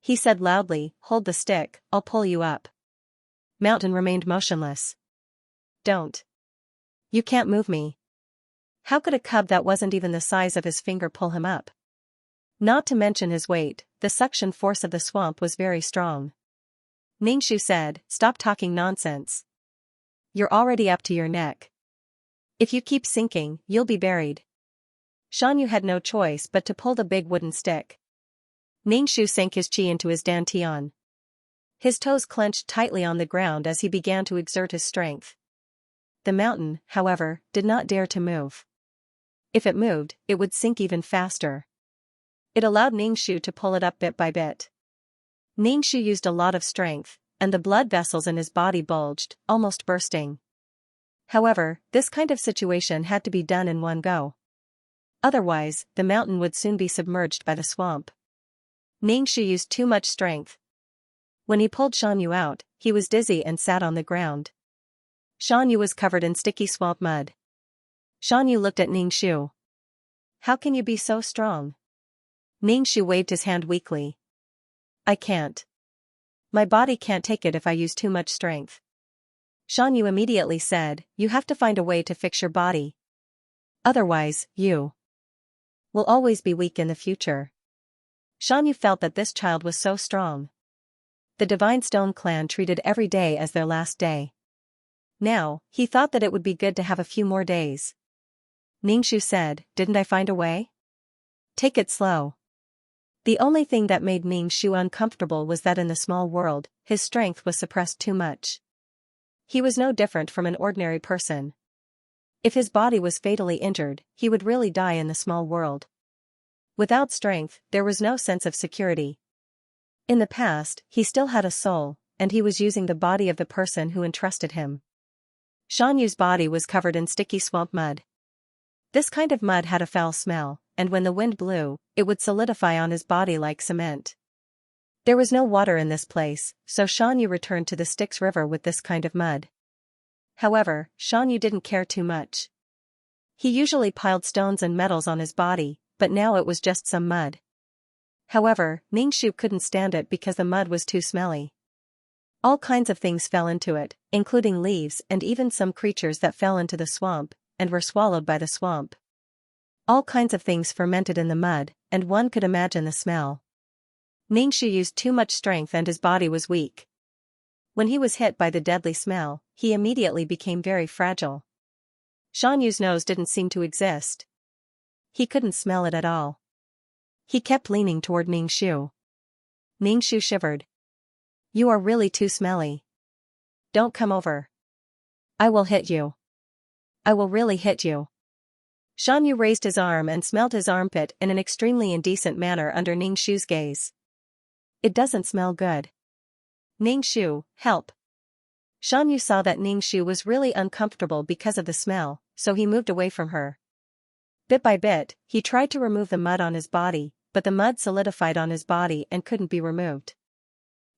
Speaker 1: He said loudly, "Hold the stick, I'll pull you up." Mountain remained motionless. "Don't. You can't move me." How could a cub that wasn't even the size of his finger pull him up? Not to mention his weight, the suction force of the swamp was very strong. Ningxu said, "Stop talking nonsense. You're already up to your neck. If you keep sinking, you'll be buried." Xianxia had no choice but to pull the big wooden stick. Ningxu sank his chi into his dantian. His toes clenched tightly on the ground as he began to exert his strength. The mountain, however, did not dare to move. If it moved, it would sink even faster. It allowed Ningxu to pull it up bit by bit. Ningxu used a lot of strength, and the blood vessels in his body bulged, almost bursting. However, this kind of situation had to be done in one go. Otherwise, the mountain would soon be submerged by the swamp. Ningxu used too much strength. When he pulled Xianxia out, he was dizzy and sat on the ground. Xianxia was covered in sticky swamp mud. Xianxia looked at Ningxu. "How can you be so strong?" Ningxu waved his hand weakly. "I can't. My body can't take it if I use too much strength." Xianxia immediately said, "You have to find a way to fix your body. Otherwise, you will always be weak in the future." Xianxia felt that this child was so strong. The Divine Stone clan treated every day as their last day. Now, he thought that it would be good to have a few more days. Ningxu said, "Didn't I find a way? Take it slow." The only thing that made Ningxu uncomfortable was that in the small world, his strength was suppressed too much. He was no different from an ordinary person. If his body was fatally injured, he would really die in the small world. Without strength, there was no sense of security. In the past, he still had a soul, and he was using the body of the person who entrusted him. Xianxu's body was covered in sticky swamp mud. This kind of mud had a foul smell, and when the wind blew, it would solidify on his body like cement. There was no water in this place, so Xianxia returned to the Styx River with this kind of mud. However, Xianxia didn't care too much. He usually piled stones and metals on his body, but now it was just some mud. However, Ningxu couldn't stand it because the mud was too smelly. All kinds of things fell into it, including leaves and even some creatures that fell into the swamp, and were swallowed by the swamp. All kinds of things fermented in the mud, and one could imagine the smell. Ningxu used too much strength and his body was weak. When he was hit by the deadly smell, he immediately became very fragile. Xianxu's nose didn't seem to exist. He couldn't smell it at all. He kept leaning toward Ningxu. Ningxu shivered. "You are really too smelly. Don't come over. I will hit you. I will really hit you." Xianxia raised his arm and smelled his armpit in an extremely indecent manner under Ningxu's gaze. "It doesn't smell good. Ningxu, help." Xianxia saw that Ningxu was really uncomfortable because of the smell, so he moved away from her. Bit by bit, he tried to remove the mud on his body, but the mud solidified on his body and couldn't be removed.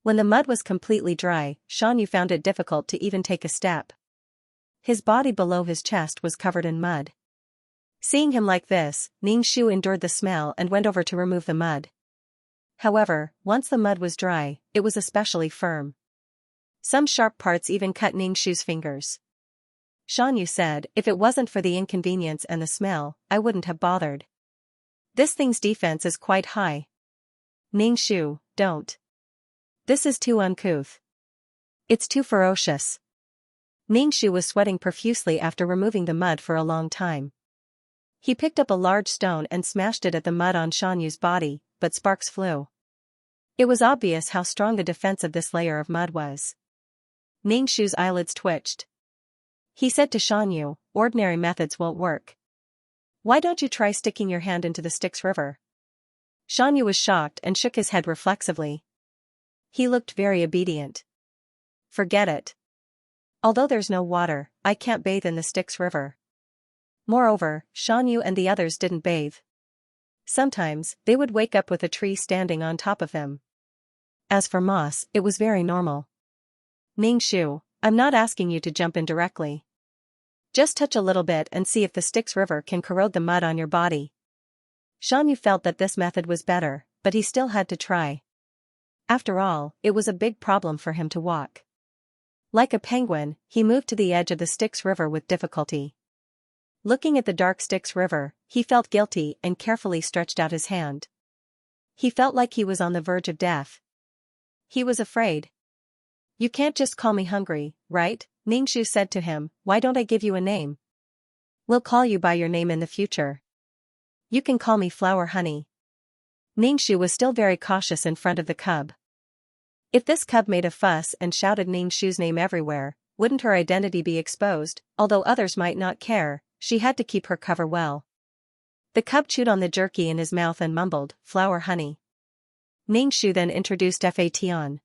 Speaker 1: When the mud was completely dry, Xianxia found it difficult to even take a step. His body below his chest was covered in mud. Seeing him like this, Ningxu endured the smell and went over to remove the mud. However, once the mud was dry, it was especially firm. Some sharp parts even cut Ningxu's fingers. Xianxia said, if it wasn't for the inconvenience and the smell, I wouldn't have bothered. This thing's defense is quite high. Ningxu, don't. This is too uncouth. It's too ferocious. Ningxu was sweating profusely after removing the mud for a long time. He picked up a large stone and smashed it at the mud on Xianxu's body, but sparks flew. It was obvious how strong the defense of this layer of mud was. Ningxu's eyelids twitched. He said to Xianxia, ordinary methods won't work. Why don't you try sticking your hand into the Styx River? Xianxia was shocked and shook his head reflexively. He looked very obedient. Forget it. Although there's no water, I can't bathe in the Styx River. Moreover, Xianxia and the others didn't bathe. Sometimes, they would wake up with a tree standing on top of them. As for moss, it was very normal. Ningxu, I'm not asking you to jump in directly. Just touch a little bit and see if the Styx River can corrode the mud on your body. Xianxia felt that this method was better, but he still had to try. After all, it was a big problem for him to walk. Like a penguin, he moved to the edge of the Styx River with difficulty. Looking at the dark Styx River, he felt guilty and carefully stretched out his hand. He felt like he was on the verge of death. He was afraid. You can't just call me hungry, right? Ningxu said to him, why don't I give you a name? We'll call you by your name in the future. You can call me Flower Honey. Ningxu was still very cautious in front of the cub. If this cub made a fuss and shouted Ningxu's name everywhere, wouldn't her identity be exposed? Although others might not care, she had to keep her cover well. The cub chewed on the jerky in his mouth and mumbled, Flower Honey. Ningxu then introduced Fatian.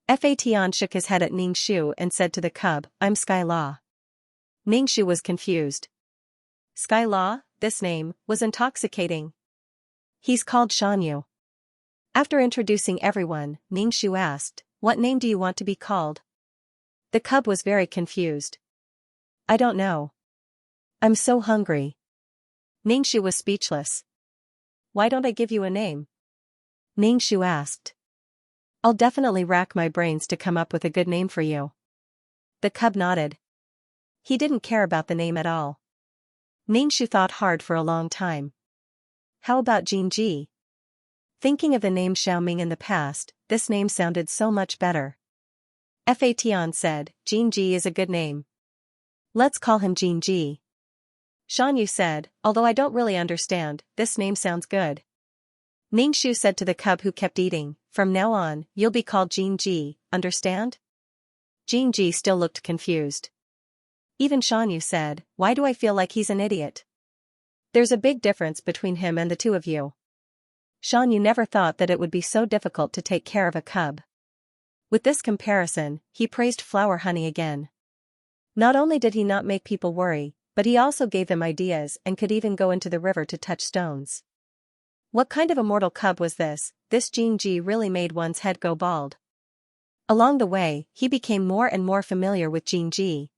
Speaker 1: Fatian shook his head at Ningxu and said to the cub, I'm Sky Law. Ningxu was confused. Sky Law, this name, was intoxicating. He's called Xianxia. After introducing everyone, Ningxu asked, what name do you want to be called? The cub was very confused. I don't know. I'm so hungry. Ningxu was speechless. Why don't I give you a name? Ningxu asked. I'll definitely rack my brains to come up with a good name for you. The cub nodded. He didn't care about the name at all. Ningxu thought hard for a long time. How about Jinji? Thinking of the name Xiaoming in the past, this name sounded so much better. Fatian said, Jinji is a good name. Let's call him Jinji. Xianxia said, although I don't really understand, this name sounds good. Ningxu said to the cub who kept eating, from now on, you'll be called Jinji, understand? Jinji still looked confused. Even Xianxia said, why do I feel like he's an idiot? There's a big difference between him and the two of you. Xianxia never thought that it would be so difficult to take care of a cub. With this comparison, he praised Flower Honey again. Not only did he not make people worry, but he also gave them ideas and could even go into the river to touch stones. What kind of immortal cub was this? This Jinji really made one's head go bald. Along the way, he became more and more familiar with Jinji.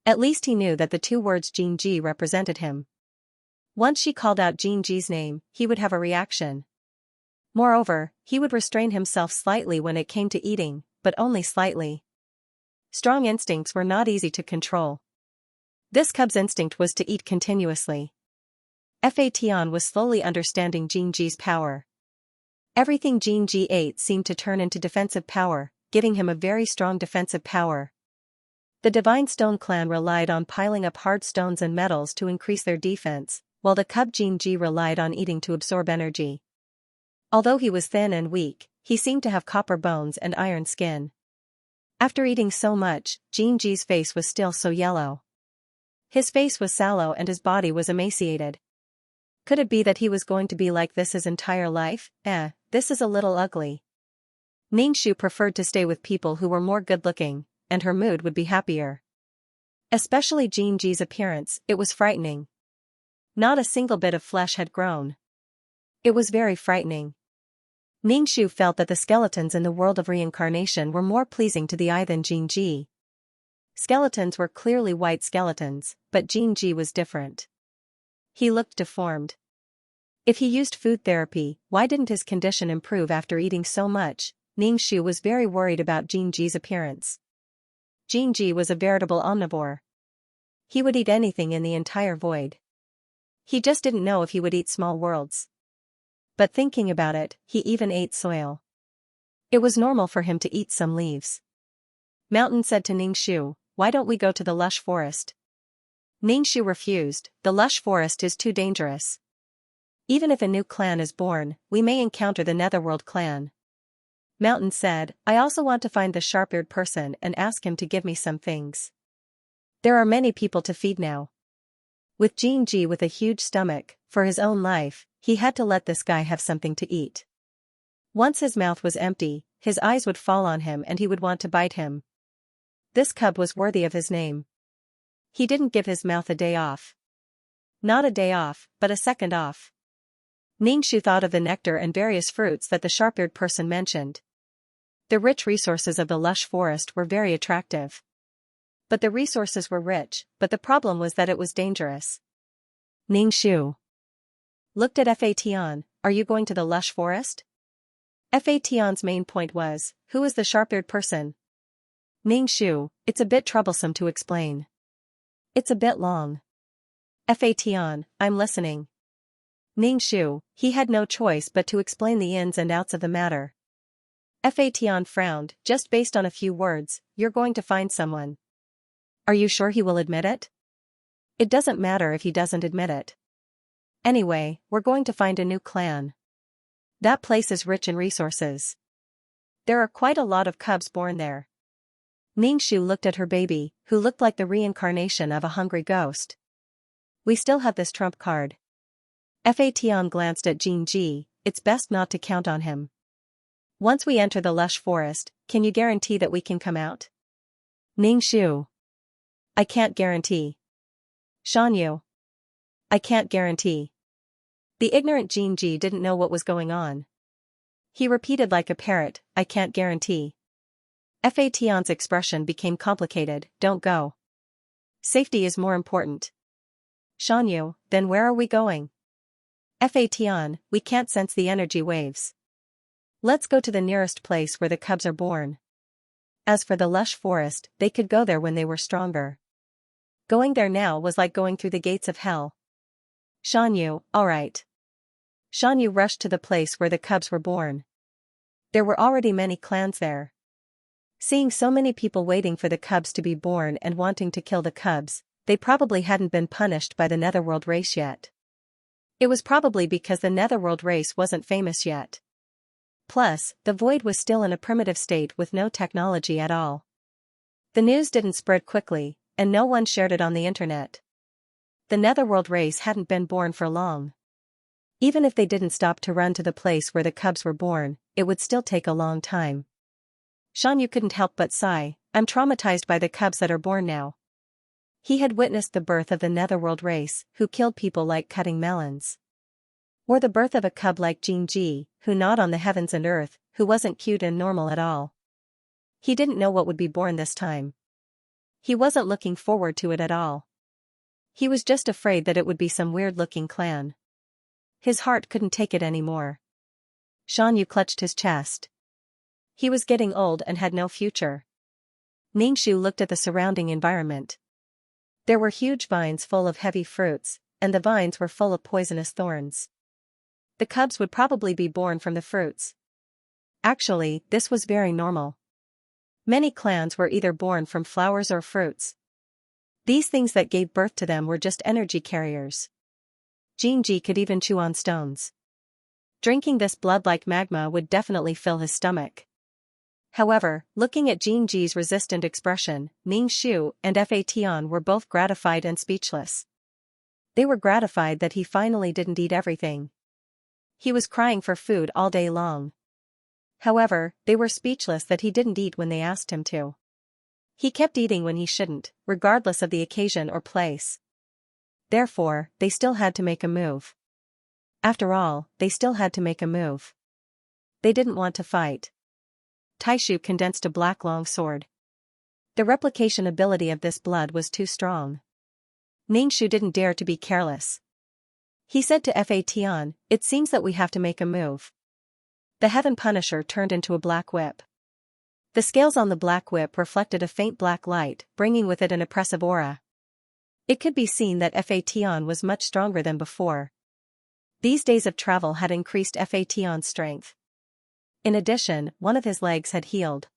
Speaker 1: At least he knew that the two words Jinji represented him. Once she called out Jinji's name, he would have a reaction. Moreover, he would restrain himself slightly when it came to eating, but only slightly. Strong instincts were not easy to control. This cub's instinct was to eat continuously. Fatian was slowly understanding Jinji's power. Everything Jinji ate seemed to turn into defensive power, giving him a very strong defensive power. The Divine Stone clan relied on piling up hard stones and metals to increase their defense, while the cub Jinji relied on eating to absorb energy. Although he was thin and weak, he seemed to have copper bones and iron skin. After eating so much, Jinji's face was still so yellow. His face was sallow and his body was emaciated. Could it be that he was going to be like this his entire life? This is a little ugly. Ningxu preferred to stay with people who were more good-looking, and her mood would be happier. Especially Jinji's appearance, it was frightening. Not a single bit of flesh had grown. It was very frightening. Ningxu felt that the skeletons in the world of reincarnation were more pleasing to the eye than Jinji. Skeletons were clearly white skeletons, but Jinji was different. He looked deformed. If he used food therapy, why didn't his condition improve after eating so much? Ningxu was very worried about Jingji's appearance. Jingji was a veritable omnivore. He would eat anything in the entire void. He just didn't know if he would eat small worlds. But thinking about it, he even ate soil. It was normal for him to eat some leaves. Mountain said to Ningxu, "Why don't we go to the lush forest?" Ningxu refused. "The lush forest is too dangerous. Even if a new clan is born, we may encounter the Netherworld clan." Mountain said, "I also want to find the sharp-eared person and ask him to give me some things. There are many people to feed now." With Jingji with a huge stomach, for his own life, he had to let this guy have something to eat. Once his mouth was empty, his eyes would fall on him and he would want to bite him. This cub was worthy of his name. He didn't give his mouth a day off. Not a day off, but a second off. Ningxu thought of the nectar and various fruits that the sharp-eared person mentioned. The rich resources of the lush forest were very attractive. But the resources were rich, but the problem was that it was dangerous. Ningxu looked at Fa Tian. "Are you going to the lush forest?" Fa Tian's main point was, who is the sharp-eared person? Ningxu, it's a bit troublesome to explain. It's a bit long. Fa Tian, I'm listening. Ningxu, he had no choice but to explain the ins and outs of the matter. Fa Tian frowned, just based on a few words, "You're going to find someone. Are you sure he will admit it?" "It doesn't matter if he doesn't admit it. Anyway, we're going to find a new clan. That place is rich in resources. There are quite a lot of cubs born there." Ningxu looked at her baby, who looked like the reincarnation of a hungry ghost. "We still have this trump card." Fa Tian glanced at Jingji. "It's best not to count on him. Once we enter the lush forest, can you guarantee that we can come out?" Ningxu, "I can't guarantee." Xianxia, "I can't guarantee." The ignorant Jingji didn't know what was going on. He repeated like a parrot, "I can't guarantee." Fa Tian's expression became complicated. "Don't go. Safety is more important." Xianxia, "Then where are we going?" Fa Tian, "We can't sense the energy waves. Let's go to the nearest place where the cubs are born. As for the lush forest, they could go there when they were stronger. Going there now was like going through the gates of hell." Xianxia, "All right." Xianxia rushed to the place where the cubs were born. There were already many clans there. Seeing so many people waiting for the cubs to be born and wanting to kill the cubs, they probably hadn't been punished by the Netherworld race yet. It was probably because the Netherworld race wasn't famous yet. Plus, the void was still in a primitive state with no technology at all. The news didn't spread quickly, and no one shared it on the internet. The Netherworld race hadn't been born for long. Even if they didn't stop to run to the place where the cubs were born, it would still take a long time. Xianxia couldn't help but sigh, "I'm traumatized by the cubs that are born now." He had witnessed the birth of the Netherworld race, who killed people like cutting melons. Or the birth of a cub like Jingji, who gnawed on the heavens and earth, who wasn't cute and normal at all. He didn't know what would be born this time. He wasn't looking forward to it at all. He was just afraid that it would be some weird-looking clan. His heart couldn't take it anymore. Xianxia clutched his chest. He was getting old and had no future. Ningxu looked at the surrounding environment. There were huge vines full of heavy fruits, and the vines were full of poisonous thorns. The cubs would probably be born from the fruits. Actually, this was very normal. Many clans were either born from flowers or fruits. These things that gave birth to them were just energy carriers. Jingji could even chew on stones. Drinking this blood like magma would definitely fill his stomach. However, looking at Jingji's resistant expression, Ningxu and Fa Tian were both gratified and speechless. They were gratified that he finally didn't eat everything. He was crying for food all day long. However, they were speechless that he didn't eat when they asked him to. He kept eating when he shouldn't, regardless of the occasion or place. Therefore, they still had to make a move. After all, they still had to make a move. They didn't want to fight. Taishu condensed a black long sword. The replication ability of this blood was too strong. Ningxu didn't dare to be careless. He said to Fa Tian, "It seems that we have to make a move." The Heaven Punisher turned into a black whip. The scales on the black whip reflected a faint black light, bringing with it an oppressive aura. It could be seen that Fa Tian was much stronger than before. These days of travel had increased Fa Tian's strength. In addition, one of his legs had healed.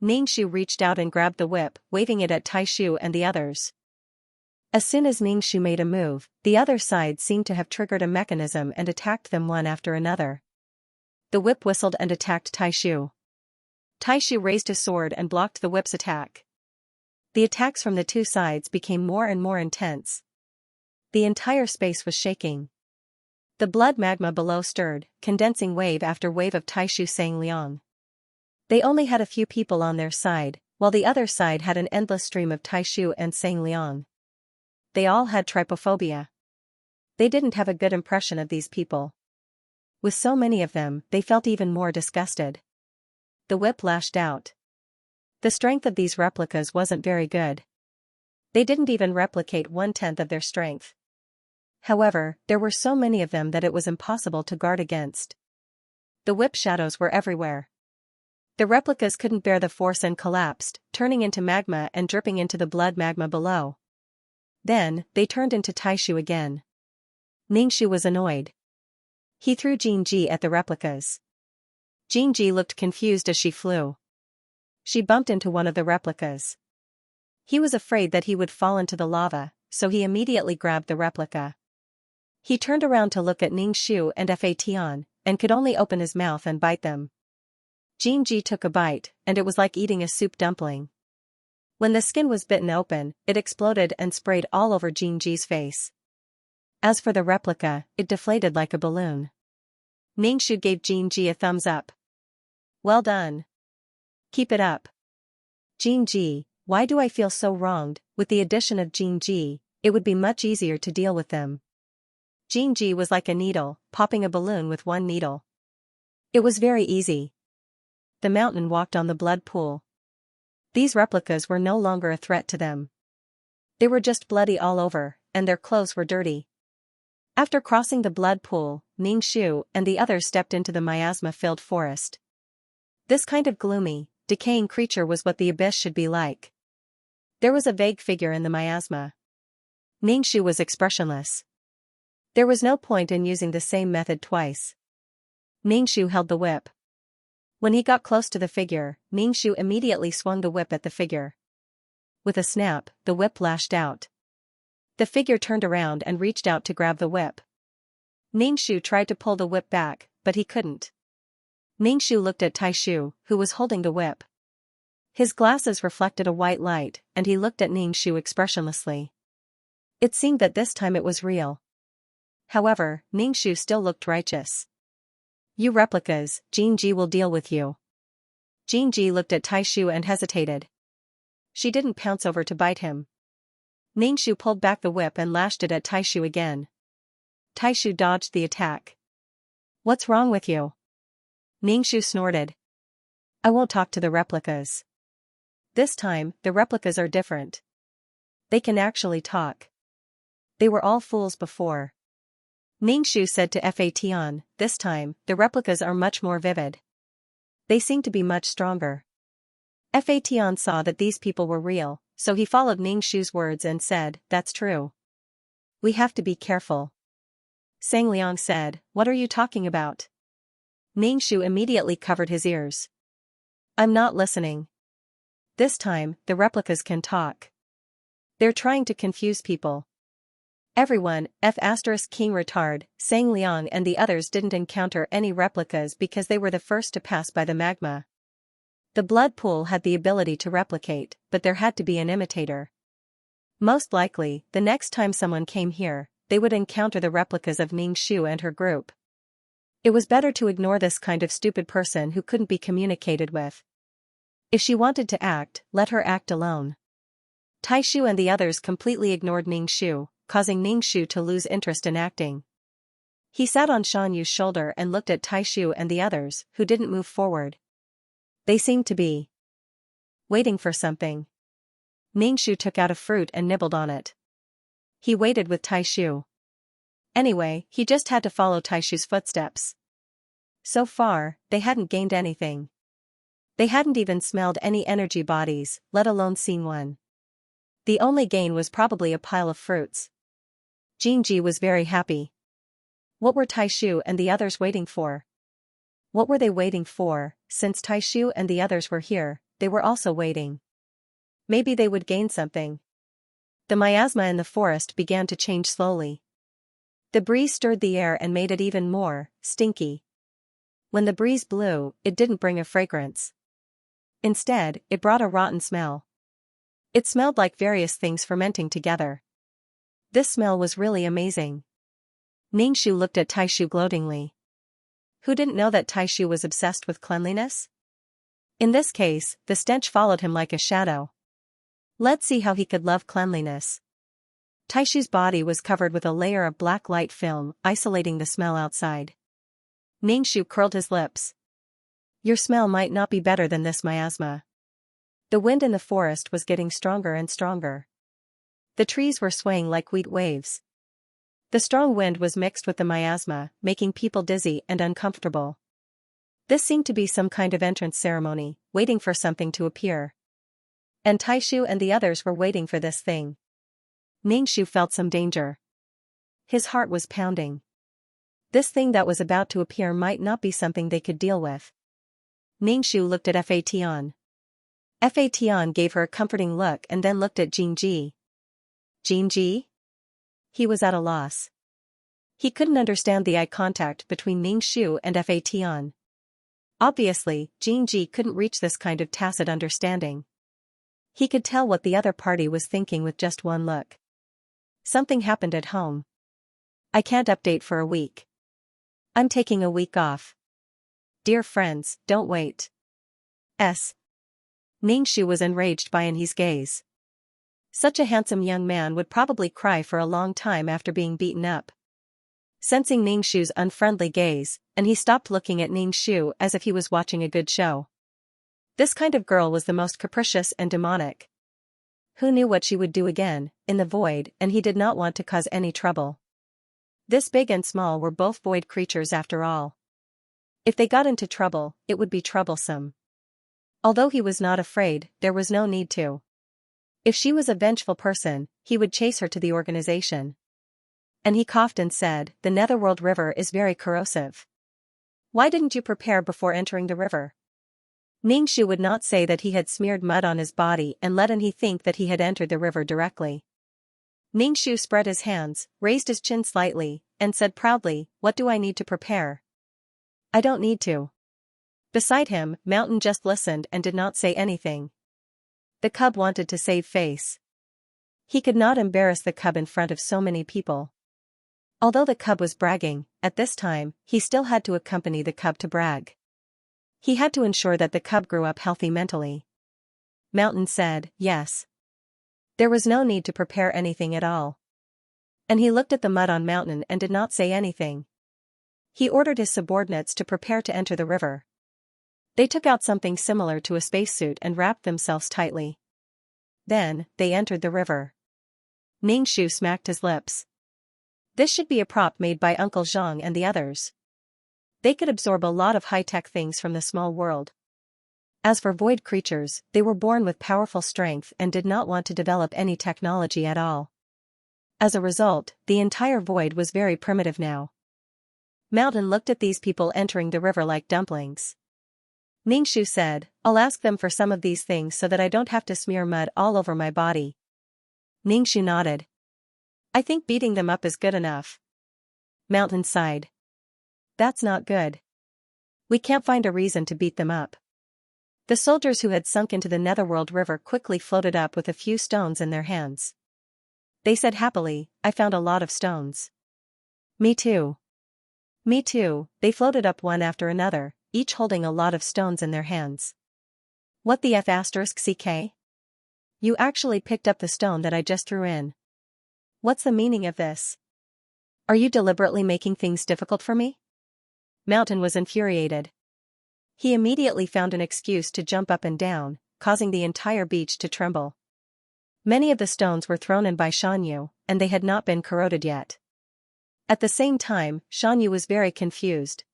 Speaker 1: Ningxu reached out and grabbed the whip, waving it at Taishu and the others. As soon as Ningxu made a move, the other side seemed to have triggered a mechanism and attacked them one after another. The whip whistled and attacked Taishu. Taishu raised his sword and blocked the whip's attack. The attacks from the two sides became more and more intense. The entire space was shaking. The blood magma below stirred, condensing wave after wave of Taishu Xianxia. They only had a few people on their side, while the other side had an endless stream of Taishu and Xianxia. They all had trypophobia. They didn't have a good impression of these people. With so many of them, they felt even more disgusted. The whip lashed out. The strength of these replicas wasn't very good. They didn't even replicate 1/10 of their strength. However, there were so many of them that it was impossible to guard against. The whip shadows were everywhere. The replicas couldn't bear the force and collapsed, turning into magma and dripping into the blood magma below. Then, they turned into Taishu again. Ningxu was annoyed. He threw Jinji at the replicas. Jinji looked confused as she flew. She bumped into one of the replicas. He was afraid that he would fall into the lava, so he immediately grabbed the replica. He turned around to look at Ningxu and Fa Tian, and could only open his mouth and bite them. Jinji took a bite, and it was like eating a soup dumpling. When the skin was bitten open, it exploded and sprayed all over Jinji's face. As for the replica, it deflated like a balloon. Ningxu gave Jinji a thumbs up. "Well done. Keep it up." "Jinji, why do I feel so wronged? With the addition of Jinji, it would be much easier to deal with them." Jinji was like a needle, popping a balloon with one needle. It was very easy. The mountain walked on the blood pool. These replicas were no longer a threat to them. They were just bloody all over, and their clothes were dirty. After crossing the blood pool, Ningxu and the others stepped into the miasma-filled forest. This kind of gloomy, decaying creature was what the abyss should be like. There was a vague figure in the miasma. Ningxu was expressionless. There was no point in using the same method twice. Ningxu held the whip. When he got close to the figure, Ningxu immediately swung the whip at the figure. With a snap, the whip lashed out. The figure turned around and reached out to grab the whip. Ningxu tried to pull the whip back, but he couldn't. Ningxu looked at Taishu, who was holding the whip. His glasses reflected a white light, and he looked at Ningxu expressionlessly. It seemed that this time it was real. However, Ningxu still looked righteous. "You replicas, Jinji will deal with you." Jinji looked at Taishu and hesitated. She didn't pounce over to bite him. Ningxu pulled back the whip and lashed it at Taishu again. Taishu dodged the attack. "What's wrong with you?" Ningxu snorted. "I won't talk to the replicas. This time, the replicas are different. They can actually talk. They were all fools before." Ningxu said to Fa Tian, "This time, the replicas are much more vivid. They seem to be much stronger." Fa Tian saw that these people were real, so he followed Ningxu's words and said, "That's true. We have to be careful." Xianxia said, "What are you talking about?" Ningxu immediately covered his ears. "I'm not listening. This time, the replicas can talk. They're trying to confuse people." Everyone, King Retard, Xianxia and the others didn't encounter any replicas because they were the first to pass by the magma. The blood pool had the ability to replicate, but there had to be an imitator. Most likely, the next time someone came here, they would encounter the replicas of Ningxu and her group. It was better to ignore this kind of stupid person who couldn't be communicated with. If she wanted to act, let her act alone. Taishu and the others completely ignored Ningxu, causing Ningxu to lose interest in acting. He sat on Shan Yu's shoulder and looked at Taishu and the others, who didn't move forward. They seemed to be waiting for something. Ningxu took out a fruit and nibbled on it. He waited with Taishu. Anyway, he just had to follow Taishu's footsteps. So far, they hadn't gained anything. They hadn't even smelled any energy bodies, let alone seen one. The only gain was probably a pile of fruits. Xianxia was very happy. What were Taishu and the others waiting for? What were they waiting for? Since Taishu and the others were here, they were also waiting. Maybe they would gain something. The miasma in the forest began to change slowly. The breeze stirred the air and made it even more stinky. When the breeze blew, it didn't bring a fragrance. Instead, it brought a rotten smell. It smelled like various things fermenting together. This smell was really amazing. Ningxu looked at Taishu gloatingly. Who didn't know that Taishu was obsessed with cleanliness? In this case, the stench followed him like a shadow. Let's see how he could love cleanliness. Taishu's body was covered with a layer of black light film, isolating the smell outside. Ningxu curled his lips. Your smell might not be better than this miasma. The wind in the forest was getting stronger and stronger. The trees were swaying like wheat waves. The strong wind was mixed with the miasma, making people dizzy and uncomfortable. This seemed to be some kind of entrance ceremony, waiting for something to appear. And Taishu and the others were waiting for this thing. Ningxu felt some danger. His heart was pounding. This thing that was about to appear might not be something they could deal with. Ningxu looked at Fa Tian. Fa Tian gave her a comforting look and then looked at Xianxia. Xianxia? He was at a loss. He couldn't understand the eye contact between Ningxu and Fa Tian. Obviously, Xianxia couldn't reach this kind of tacit understanding. He could tell what the other party was thinking with just one look. Something happened at home. I can't update for a week. I'm taking a week off. Dear friends, don't wait. Ningxu was enraged by Anhe's gaze. Such a handsome young man would probably cry for a long time after being beaten up. Sensing Ningxu's unfriendly gaze, and he stopped looking at Ningxu as if he was watching a good show. This kind of girl was the most capricious and demonic. Who knew what she would do again, in the void, and he did not want to cause any trouble. This big and small were both void creatures after all. If they got into trouble, it would be troublesome. Although he was not afraid, there was no need to. If she was a vengeful person, he would chase her to the organization. And he coughed and said, the Netherworld River is very corrosive. Why didn't you prepare before entering the river? Ningxu would not say that he had smeared mud on his body and let Anhe think that he had entered the river directly. Ningxu spread his hands, raised his chin slightly, and said proudly, what do I need to prepare? I don't need to. Beside him, Mountain just listened and did not say anything. The cub wanted to save face. He could not embarrass the cub in front of so many people. Although the cub was bragging, at this time, he still had to accompany the cub to brag. He had to ensure that the cub grew up healthy mentally. Mountain said, yes. There was no need to prepare anything at all. And he looked at the mud on Mountain and did not say anything. He ordered his subordinates to prepare to enter the river. They took out something similar to a spacesuit and wrapped themselves tightly. Then, they entered the river. Ningxu smacked his lips. This should be a prop made by Uncle Zhang and the others. They could absorb a lot of high-tech things from the small world. As for void creatures, they were born with powerful strength and did not want to develop any technology at all. As a result, the entire void was very primitive now. Mountain looked at these people entering the river like dumplings. Ningxu said, I'll ask them for some of these things so that I don't have to smear mud all over my body. Ningxu nodded. I think beating them up is good enough. Mountain sighed. That's not good. We can't find a reason to beat them up. The soldiers who had sunk into the Netherworld River quickly floated up with a few stones in their hands. They said happily, I found a lot of stones. Me too. Me too, they floated up one after another, each holding a lot of stones in their hands. What the F***ck? You actually picked up the stone that I just threw in. What's the meaning of this? Are you deliberately making things difficult for me? Mountain was infuriated. He immediately found an excuse to jump up and down, causing the entire beach to tremble. Many of the stones were thrown in by Xianxia, and they had not been corroded yet. At the same time, Xianxia was very confused.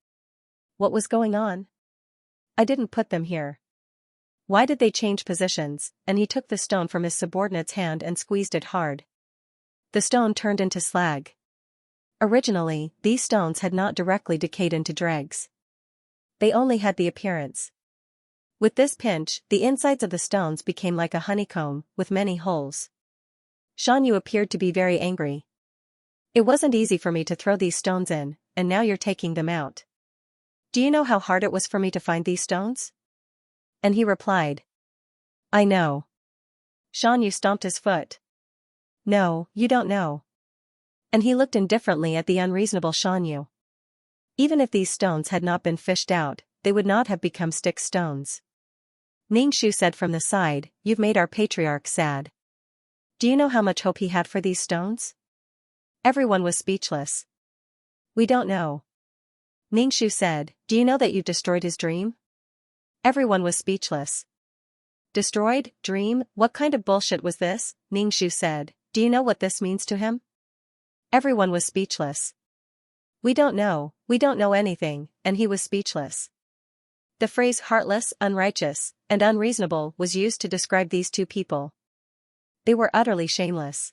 Speaker 1: What was going on? I didn't put them here. Why did they change positions? And he took the stone from his subordinate's hand and squeezed it hard. The stone turned into slag. Originally, these stones had not directly decayed into dregs. They only had the appearance. With this pinch, the insides of the stones became like a honeycomb, with many holes. Xianxia appeared to be very angry. It wasn't easy for me to throw these stones in, and now you're taking them out. Do you know how hard it was for me to find these stones? And he replied. I know. Xianxia stomped his foot. No, you don't know. And he looked indifferently at the unreasonable Xianxia. Even if these stones had not been fished out, they would not have become stick stones. Ningxu said from the side, you've made our patriarch sad. Do you know how much hope he had for these stones? Everyone was speechless. We don't know. Ningxu said, do you know that you've destroyed his dream? Everyone was speechless. Destroyed, dream, what kind of bullshit was this? Ningxu said, do you know what this means to him? Everyone was speechless. We don't know anything, and he was speechless. The phrase heartless, unrighteous, and unreasonable was used to describe these two people. They were utterly shameless.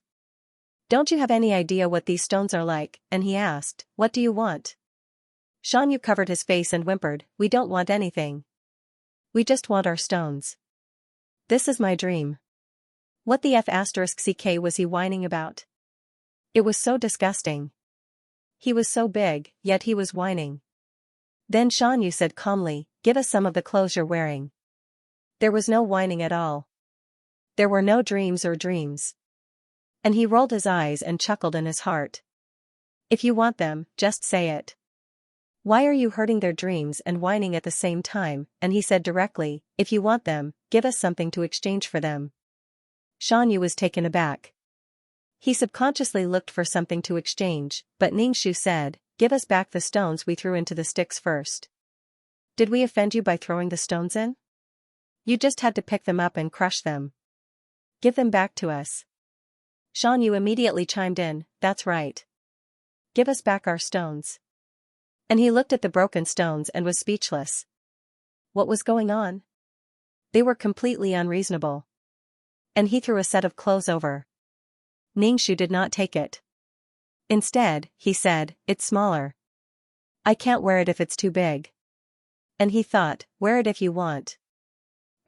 Speaker 1: Don't you have any idea what these stones are like? And he asked, what do you want? Xianxia covered his face and whimpered, we don't want anything. We just want our stones. This is my dream. What the f***ck was he whining about? It was so disgusting. He was so big, yet he was whining. Then Xianxia said calmly, give us some of the clothes you're wearing. There was no whining at all. There were no dreams or dreams. And he rolled his eyes and chuckled in his heart. If you want them, just say it. Why are you hurting their dreams and whining at the same time? And he said directly, if you want them, give us something to exchange for them. Xianxia was taken aback. He subconsciously looked for something to exchange, but Ningxu said, give us back the stones we threw into the sticks first. Did we offend you by throwing the stones in? You just had to pick them up and crush them. Give them back to us. Xianxia immediately chimed in, that's right. Give us back our stones. And he looked at the broken stones and was speechless. What was going on? They were completely unreasonable. And he threw a set of clothes over. Ningxu did not take it. Instead, he said, it's smaller. I can't wear it if it's too big. And he thought, wear it if you want.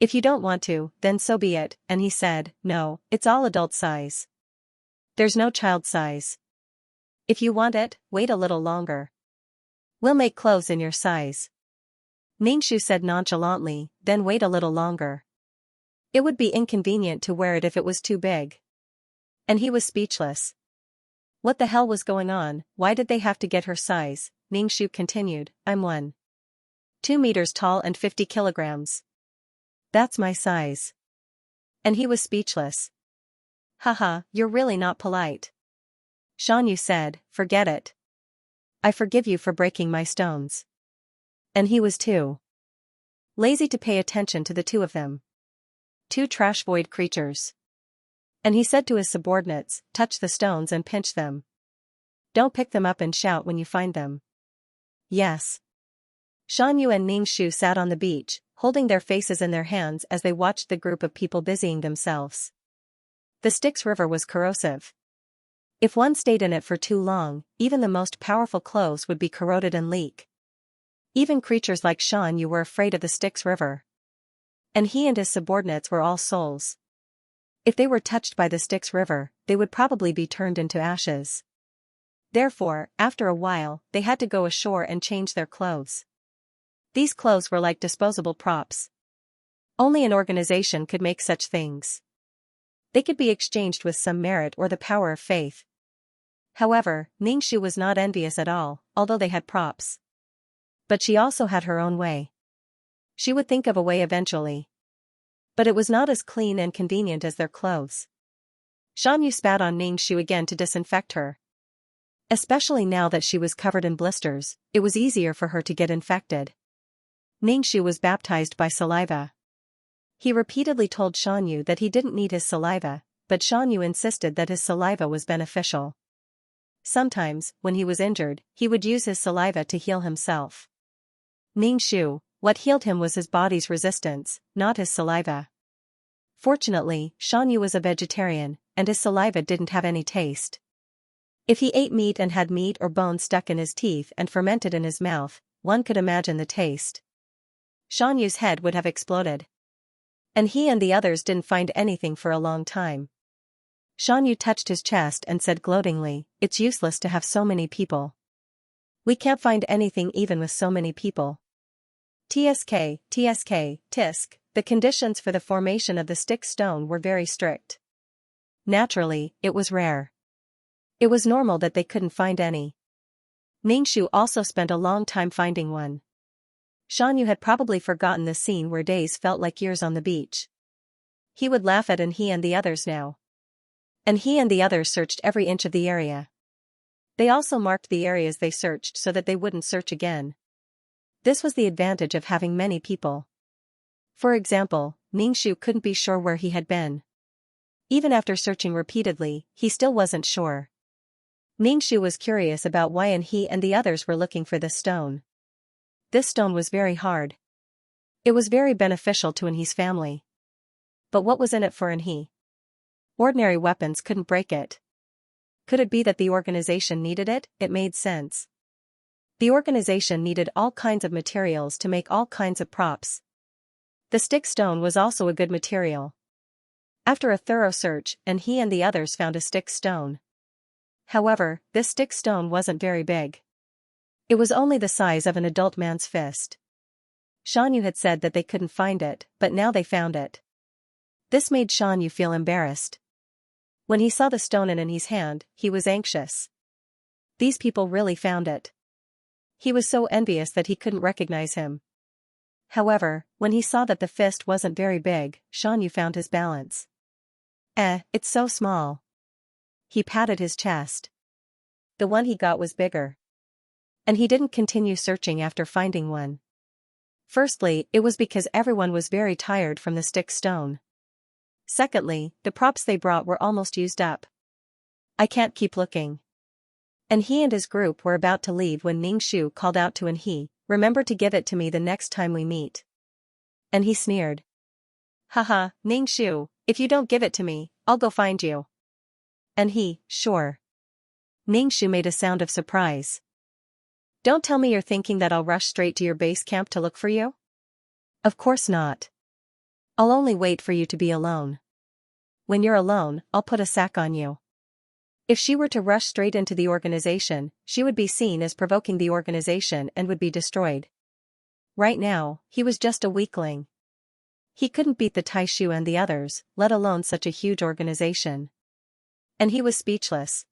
Speaker 1: If you don't want to, then so be it, and he said, no, it's all adult size. There's no child size. If you want it, wait a little longer. We'll make clothes in your size. Ningxu said nonchalantly, then wait a little longer. It would be inconvenient to wear it if it was too big. And he was speechless. What the hell was going on? Why did they have to get her size? Ningxu continued, I'm 1.2 meters tall and 50 kilograms. That's my size. And he was speechless. Haha, you're really not polite. Xianxia said, forget it. I forgive you for breaking my stones. And he was too lazy to pay attention to the two of them. Two trash void creatures. And he said to his subordinates, touch the stones and pinch them. Don't pick them up and shout when you find them. Yes. Xianxia and Ningxu sat on the beach, holding their faces in their hands as they watched the group of people busying themselves. The Styx River was corrosive. If one stayed in it for too long, even the most powerful clothes would be corroded and leak. Even creatures like Xianxia were afraid of the Styx River. And he and his subordinates were all souls. If they were touched by the Styx River, they would probably be turned into ashes. Therefore, after a while, they had to go ashore and change their clothes. These clothes were like disposable props. Only an organization could make such things. They could be exchanged with some merit or the power of faith. However, Ningxu was not envious at all, although they had props. But she also had her own way. She would think of a way eventually. But it was not as clean and convenient as their clothes. Xianxia spat on Ningxu again to disinfect her. Especially now that she was covered in blisters, it was easier for her to get infected. Ningxu was baptized by saliva. He repeatedly told Xianxia that he didn't need his saliva, but Xianxia insisted that his saliva was beneficial. Sometimes, when he was injured, he would use his saliva to heal himself. Ningxu, what healed him was his body's resistance, not his saliva. Fortunately, Xianxia was a vegetarian, and his saliva didn't have any taste. If he ate meat and had meat or bone stuck in his teeth and fermented in his mouth, one could imagine the taste. Xianxia's head would have exploded. And he and the others didn't find anything for a long time. Xianxia touched his chest and said gloatingly, "It's useless to have so many people. We can't find anything even with so many people." TSK, TSK. The conditions for the formation of the stick stone were very strict. Naturally, it was rare. It was normal that they couldn't find any. Ningxu also spent a long time finding one. Xianxia had probably forgotten the scene where days felt like years on the beach. He would laugh at he and the others now. And he and the others searched every inch of the area. They also marked the areas they searched so that they wouldn't search again. This was the advantage of having many people. For example, Ningxu couldn't be sure where he had been. Even after searching repeatedly, he still wasn't sure. Ningxu was curious about why he and the others were looking for this stone. This stone was very hard. It was very beneficial to He's family. But what was in it for he? Ordinary weapons couldn't break it. Could it be that the organization needed it? It made sense. The organization needed all kinds of materials to make all kinds of props. The stick stone was also a good material. After a thorough search, he and the others found a stick stone. However, this stick stone wasn't very big. It was only the size of an adult man's fist. Xianxia had said that they couldn't find it, but now they found it. This made Xianxia feel embarrassed. When he saw the stone in his hand, he was anxious. These people really found it. He was so envious that he couldn't recognize him. However, when he saw that the fist wasn't very big, Xianxia found his balance. It's so small. He patted his chest. The one he got was bigger. And he didn't continue searching after finding one. Firstly, it was because everyone was very tired from the stick stone. Secondly, the props they brought were almost used up. I can't keep looking. And he and his group were about to leave when Ningxu called out to he, "Remember to give it to me the next time we meet." And he sneered. "Haha, Ningxu, if you don't give it to me, I'll go find you." And he, "Sure." Ningxu made a sound of surprise. "Don't tell me you're thinking that I'll rush straight to your base camp to look for you?" "Of course not. I'll only wait for you to be alone. When you're alone, I'll put a sack on you." If she were to rush straight into the organization, she would be seen as provoking the organization and would be destroyed. Right now, he was just a weakling. He couldn't beat the Taishu and the others, let alone such a huge organization. And he was speechless.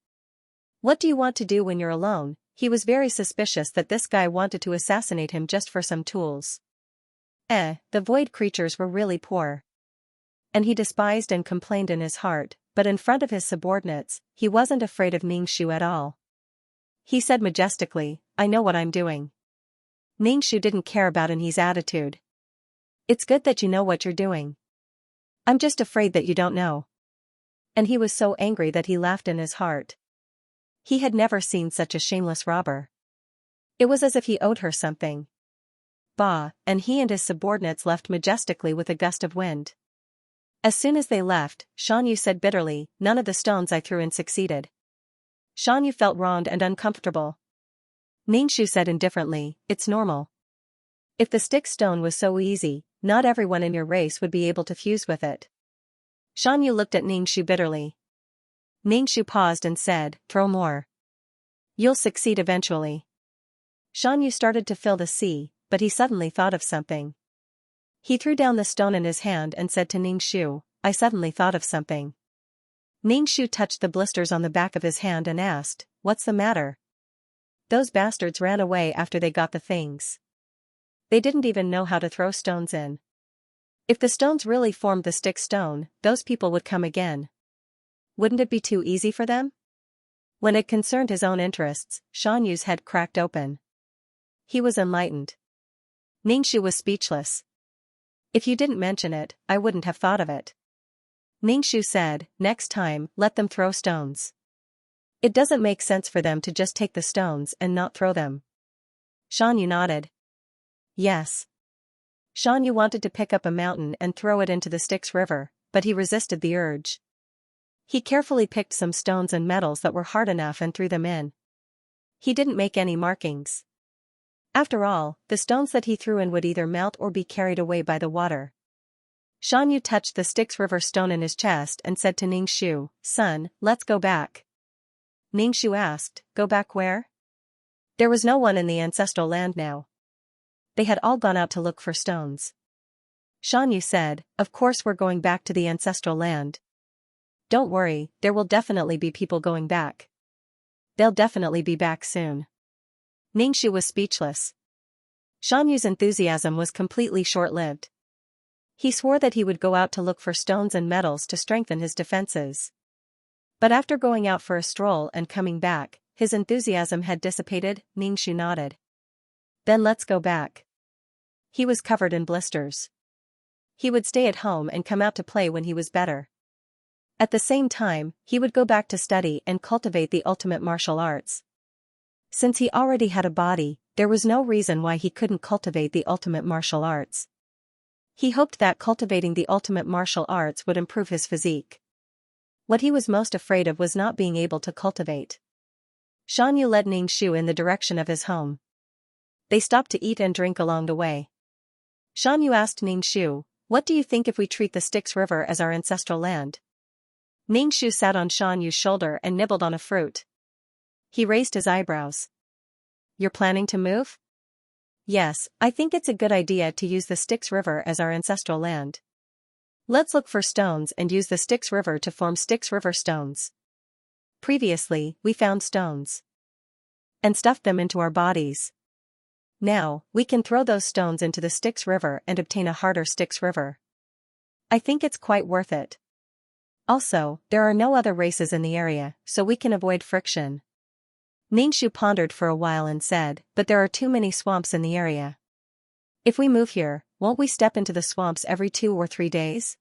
Speaker 1: What do you want to do when you're alone? He was very suspicious that this guy wanted to assassinate him just for some tools. The void creatures were really poor. And he despised and complained in his heart, but in front of his subordinates, he wasn't afraid of Ningxu at all. He said majestically, "I know what I'm doing." Ningxu didn't care about his attitude. "It's good that you know what you're doing. I'm just afraid that you don't know." And he was so angry that he laughed in his heart. He had never seen such a shameless robber. It was as if he owed her something. Bah, and he and his subordinates left majestically with a gust of wind. As soon as they left, Xianxia said bitterly, "None of the stones I threw in succeeded." Xianxia felt wronged and uncomfortable. Ningxu said indifferently, "It's normal. If the stick stone was so easy, not everyone in your race would be able to fuse with it." Xianxia looked at Ningxu bitterly. Ningxu paused and said, "Throw more. You'll succeed eventually." Xianxia started to fill the sea, but he suddenly thought of something. He threw down the stone in his hand and said to Ningxu, "I suddenly thought of something." Ningxu touched the blisters on the back of his hand and asked, "What's the matter?" "Those bastards ran away after they got the things. They didn't even know how to throw stones in. If the stones really formed the stick stone, those people would come again. Wouldn't it be too easy for them?" When it concerned his own interests, Xianxu's head cracked open. He was enlightened. Ningxu was speechless. "If you didn't mention it, I wouldn't have thought of it." Ningxu said, "Next time, let them throw stones. It doesn't make sense for them to just take the stones and not throw them. Xianxia nodded. Yes. Xianxia wanted to pick up a mountain and throw it into the Styx River, but he resisted the urge. He carefully picked some stones and metals that were hard enough and threw them in. He didn't make any markings. After all, the stones that he threw in would either melt or be carried away by the water. Xianxia touched the Styx River stone in his chest and said to Ningxu, "Son, let's go back." Ningxu asked, "Go back where?" There was no one in the ancestral land now. They had all gone out to look for stones. Xianxia said, "Of course we're going back to the ancestral land. Don't worry, there will definitely be people going back. They'll definitely be back soon." Ningxu was speechless. Xianxia's enthusiasm was completely short-lived. He swore that he would go out to look for stones and metals to strengthen his defenses. But after going out for a stroll and coming back, his enthusiasm had dissipated. Ningxu nodded. "Then let's go back." He was covered in blisters. He would stay at home and come out to play when he was better. At the same time, he would go back to study and cultivate the ultimate martial arts. Since he already had a body, there was no reason why he couldn't cultivate the ultimate martial arts. He hoped that cultivating the ultimate martial arts would improve his physique. What he was most afraid of was not being able to cultivate. Xianxia led Ningxu in the direction of his home. They stopped to eat and drink along the way. Xianxia asked Ningxu, "What do you think if we treat the Styx River as our ancestral land?" Ningxu sat on Xianxia's shoulder and nibbled on a fruit. He raised his eyebrows. "You're planning to move?" "Yes, I think it's a good idea to use the Styx River as our ancestral land. Let's look for stones and use the Styx River to form Styx River stones. Previously, we found stones and stuffed them into our bodies. Now, we can throw those stones into the Styx River and obtain a harder Styx River. I think it's quite worth it. Also, there are no other races in the area, so we can avoid friction." Ningxu pondered for a while and said, "But there are too many swamps in the area. If we move here, won't we step into the swamps every 2 or 3 days?"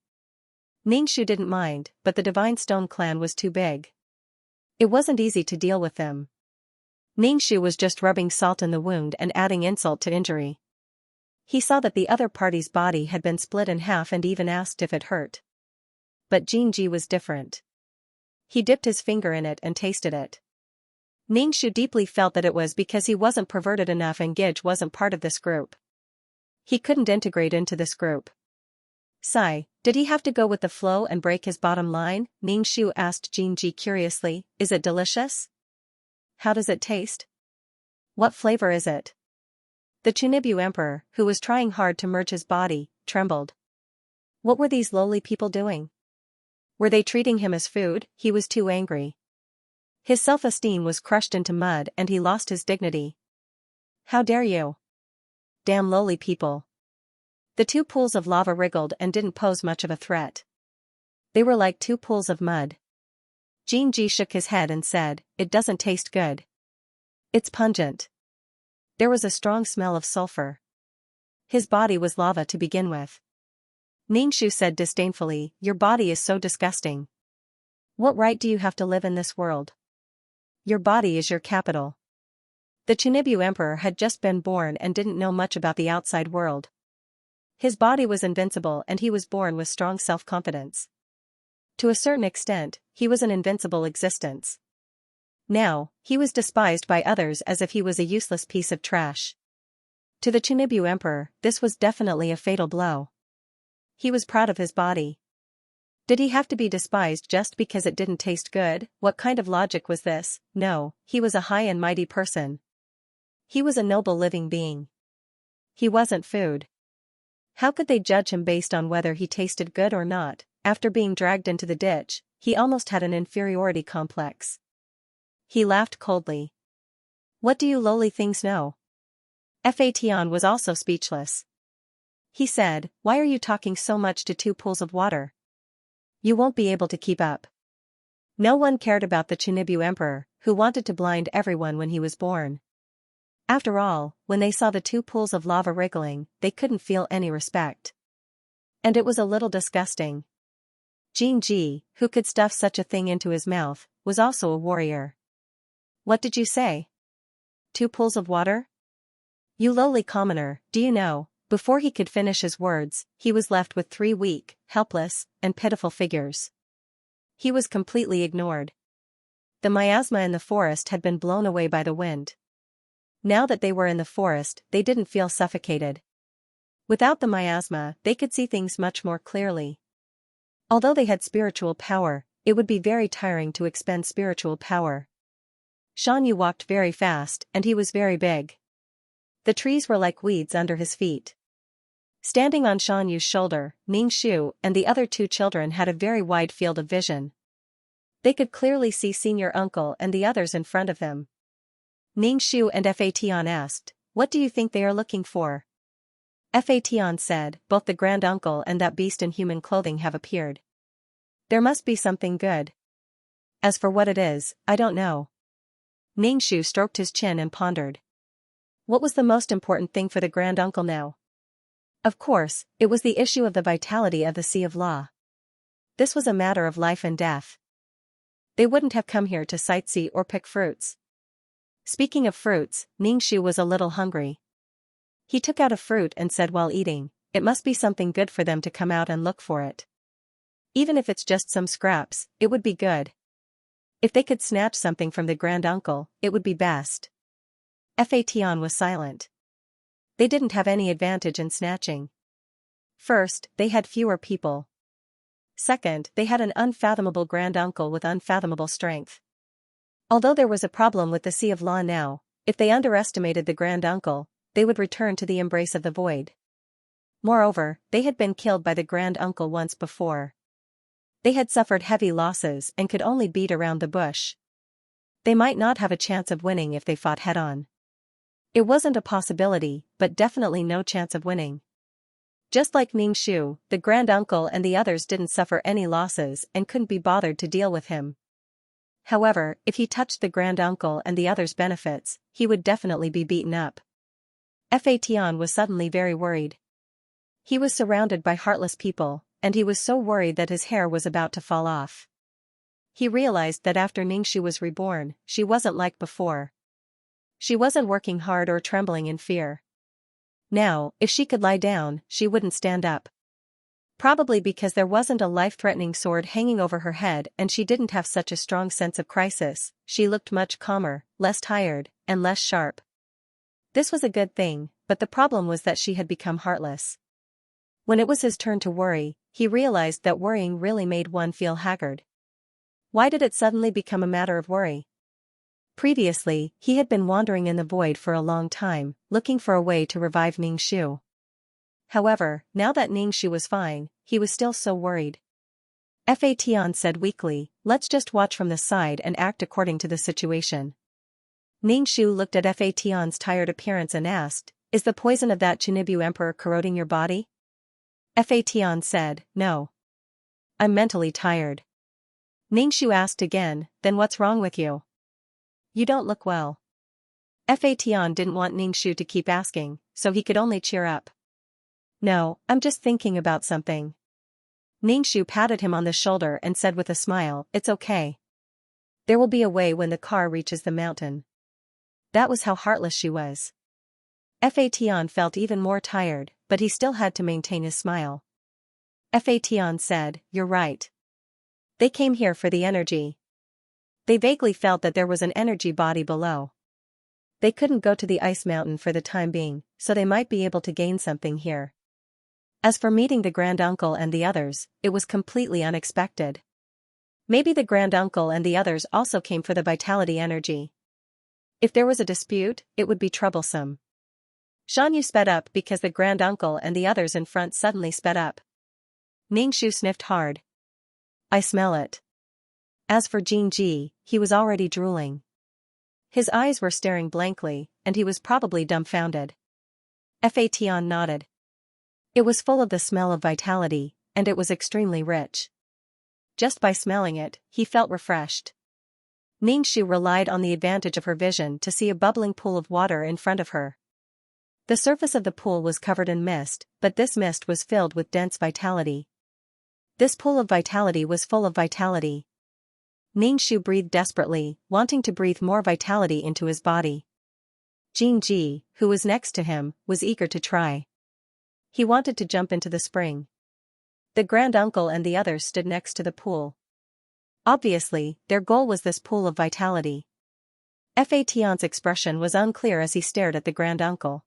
Speaker 1: Ningxu didn't mind, but the Divine Stone clan was too big. It wasn't easy to deal with them. Ningxu was just rubbing salt in the wound and adding insult to injury. He saw that the other party's body had been split in half and even asked if it hurt. But Xianxia was different. He dipped his finger in it and tasted it. Ningxu deeply felt that it was because he wasn't perverted enough and Gij wasn't part of this group. He couldn't integrate into this group. Sigh, did he have to go with the flow and break his bottom line? Ningxu asked Xianxia curiously, "Is it delicious? How does it taste? What flavor is it?" The Chunibu Emperor, who was trying hard to merge his body, trembled. What were these lowly people doing? Were they treating him as food? He was too angry. His self-esteem was crushed into mud and he lost his dignity. "How dare you? Damn lowly people." The 2 pools of lava wriggled and didn't pose much of a threat. They were like 2 pools of mud. Xianxia shook his head and said, "It doesn't taste good. It's pungent." There was a strong smell of sulfur. His body was lava to begin with. Ningxu said disdainfully, "Your body is so disgusting. What right do you have to live in this world? Your body is your capital." The Chunibu Emperor had just been born and didn't know much about the outside world. His body was invincible and he was born with strong self-confidence. To a certain extent, he was an invincible existence. Now, he was despised by others as if he was a useless piece of trash. To the Chunibu Emperor, this was definitely a fatal blow. He was proud of his body. Did he have to be despised just because it didn't taste good? What kind of logic was this? No, he was a high and mighty person. He was a noble living being. He wasn't food. How could they judge him based on whether he tasted good or not? After being dragged into the ditch, he almost had an inferiority complex. He laughed coldly. "What do you lowly things know?" Fatian was also speechless. He said, "Why are you talking so much to 2 pools of water? You won't be able to keep up." No one cared about the Chunibu Emperor, who wanted to blind everyone when he was born. After all, when they saw the 2 pools of lava wriggling, they couldn't feel any respect. And it was a little disgusting. Xianxia, who could stuff such a thing into his mouth, was also a warrior. What did you say? 2 pools of water? You lowly commoner, do you know? Before he could finish his words, he was left with 3 weak, helpless, and pitiful figures. He was completely ignored. The miasma in the forest had been blown away by the wind. Now that they were in the forest, they didn't feel suffocated. Without the miasma, they could see things much more clearly. Although they had spiritual power, it would be very tiring to expend spiritual power. Xianxia walked very fast, and he was very big. The trees were like weeds under his feet. Standing on Xianxia's shoulder, Ningxu and the other 2 children had a very wide field of vision. They could clearly see senior uncle and the others in front of them. Ningxu and Fatian asked, "What do you think they are looking for?" Fatian said, "Both the grand uncle and that beast in human clothing have appeared. There must be something good. As for what it is, I don't know." Ningxu stroked his chin and pondered. What was the most important thing for the grand uncle now? Of course, it was the issue of the vitality of the Sea of Law. This was a matter of life and death. They wouldn't have come here to sightsee or pick fruits. Speaking of fruits, Ningxu was a little hungry. He took out a fruit and said while eating, "It must be something good for them to come out and look for it. Even if it's just some scraps, it would be good. If they could snatch something from the grand uncle, it would be best." Fatian was silent. They didn't have any advantage in snatching. First, they had fewer people. Second, they had an unfathomable grand uncle with unfathomable strength. Although there was a problem with the Sea of Law now, if they underestimated the grand uncle, they would return to the embrace of the void. Moreover, they had been killed by the grand uncle once before. They had suffered heavy losses and could only beat around the bush. They might not have a chance of winning if they fought head-on. It wasn't a possibility, but definitely no chance of winning. Just like Ningxu, the grand uncle and the others didn't suffer any losses and couldn't be bothered to deal with him. However, if he touched the grand uncle and the others' benefits, he would definitely be beaten up. Fatian was suddenly very worried. He was surrounded by heartless people, and he was so worried that his hair was about to fall off. He realized that after Ningxu was reborn, she wasn't like before. She wasn't working hard or trembling in fear. Now, if she could lie down, she wouldn't stand up. Probably because there wasn't a life-threatening sword hanging over her head and she didn't have such a strong sense of crisis, she looked much calmer, less tired, and less sharp. This was a good thing, but the problem was that she had become heartless. When it was his turn to worry, he realized that worrying really made one feel haggard. Why did it suddenly become a matter of worry? Previously, he had been wandering in the void for a long time, looking for a way to revive Ningxu. However, now that Ningxu was fine, he was still so worried. Fatian said weakly, "Let's just watch from the side and act according to the situation." Ningxu looked at Fatian's tired appearance and asked, "Is the poison of that Chinibu emperor corroding your body?" Fatian said, "No. I'm mentally tired." Ningxu asked again, "Then what's wrong with you? You don't look well." Fatian didn't want Ningxu to keep asking, so he could only cheer up. "No, I'm just thinking about something." Ningxu patted him on the shoulder and said with a smile, "It's okay. There will be a way when the car reaches the mountain." That was how heartless she was. Fatian felt even more tired, but he still had to maintain his smile. Fatian said, "You're right. They came here for the energy." They vaguely felt that there was an energy body below. They couldn't go to the ice mountain for the time being, so they might be able to gain something here. As for meeting the grand uncle and the others, it was completely unexpected. Maybe the grand uncle and the others also came for the vitality energy. If there was a dispute, it would be troublesome. Xianxia sped up because the grand uncle and the others in front suddenly sped up. Ningxu sniffed hard. "I smell it." As for Jingji, he was already drooling. His eyes were staring blankly, and he was probably dumbfounded. Fatian nodded. It was full of the smell of vitality, and it was extremely rich. Just by smelling it, he felt refreshed. Ningxu relied on the advantage of her vision to see a bubbling pool of water in front of her. The surface of the pool was covered in mist, but this mist was filled with dense vitality. This pool of vitality was full of vitality. Ningxu breathed desperately, wanting to breathe more vitality into his body. Jingji, who was next to him, was eager to try. He wanted to jump into the spring. The granduncle and the others stood next to the pool. Obviously, their goal was this pool of vitality. Fa Tian's expression was unclear as he stared at the granduncle.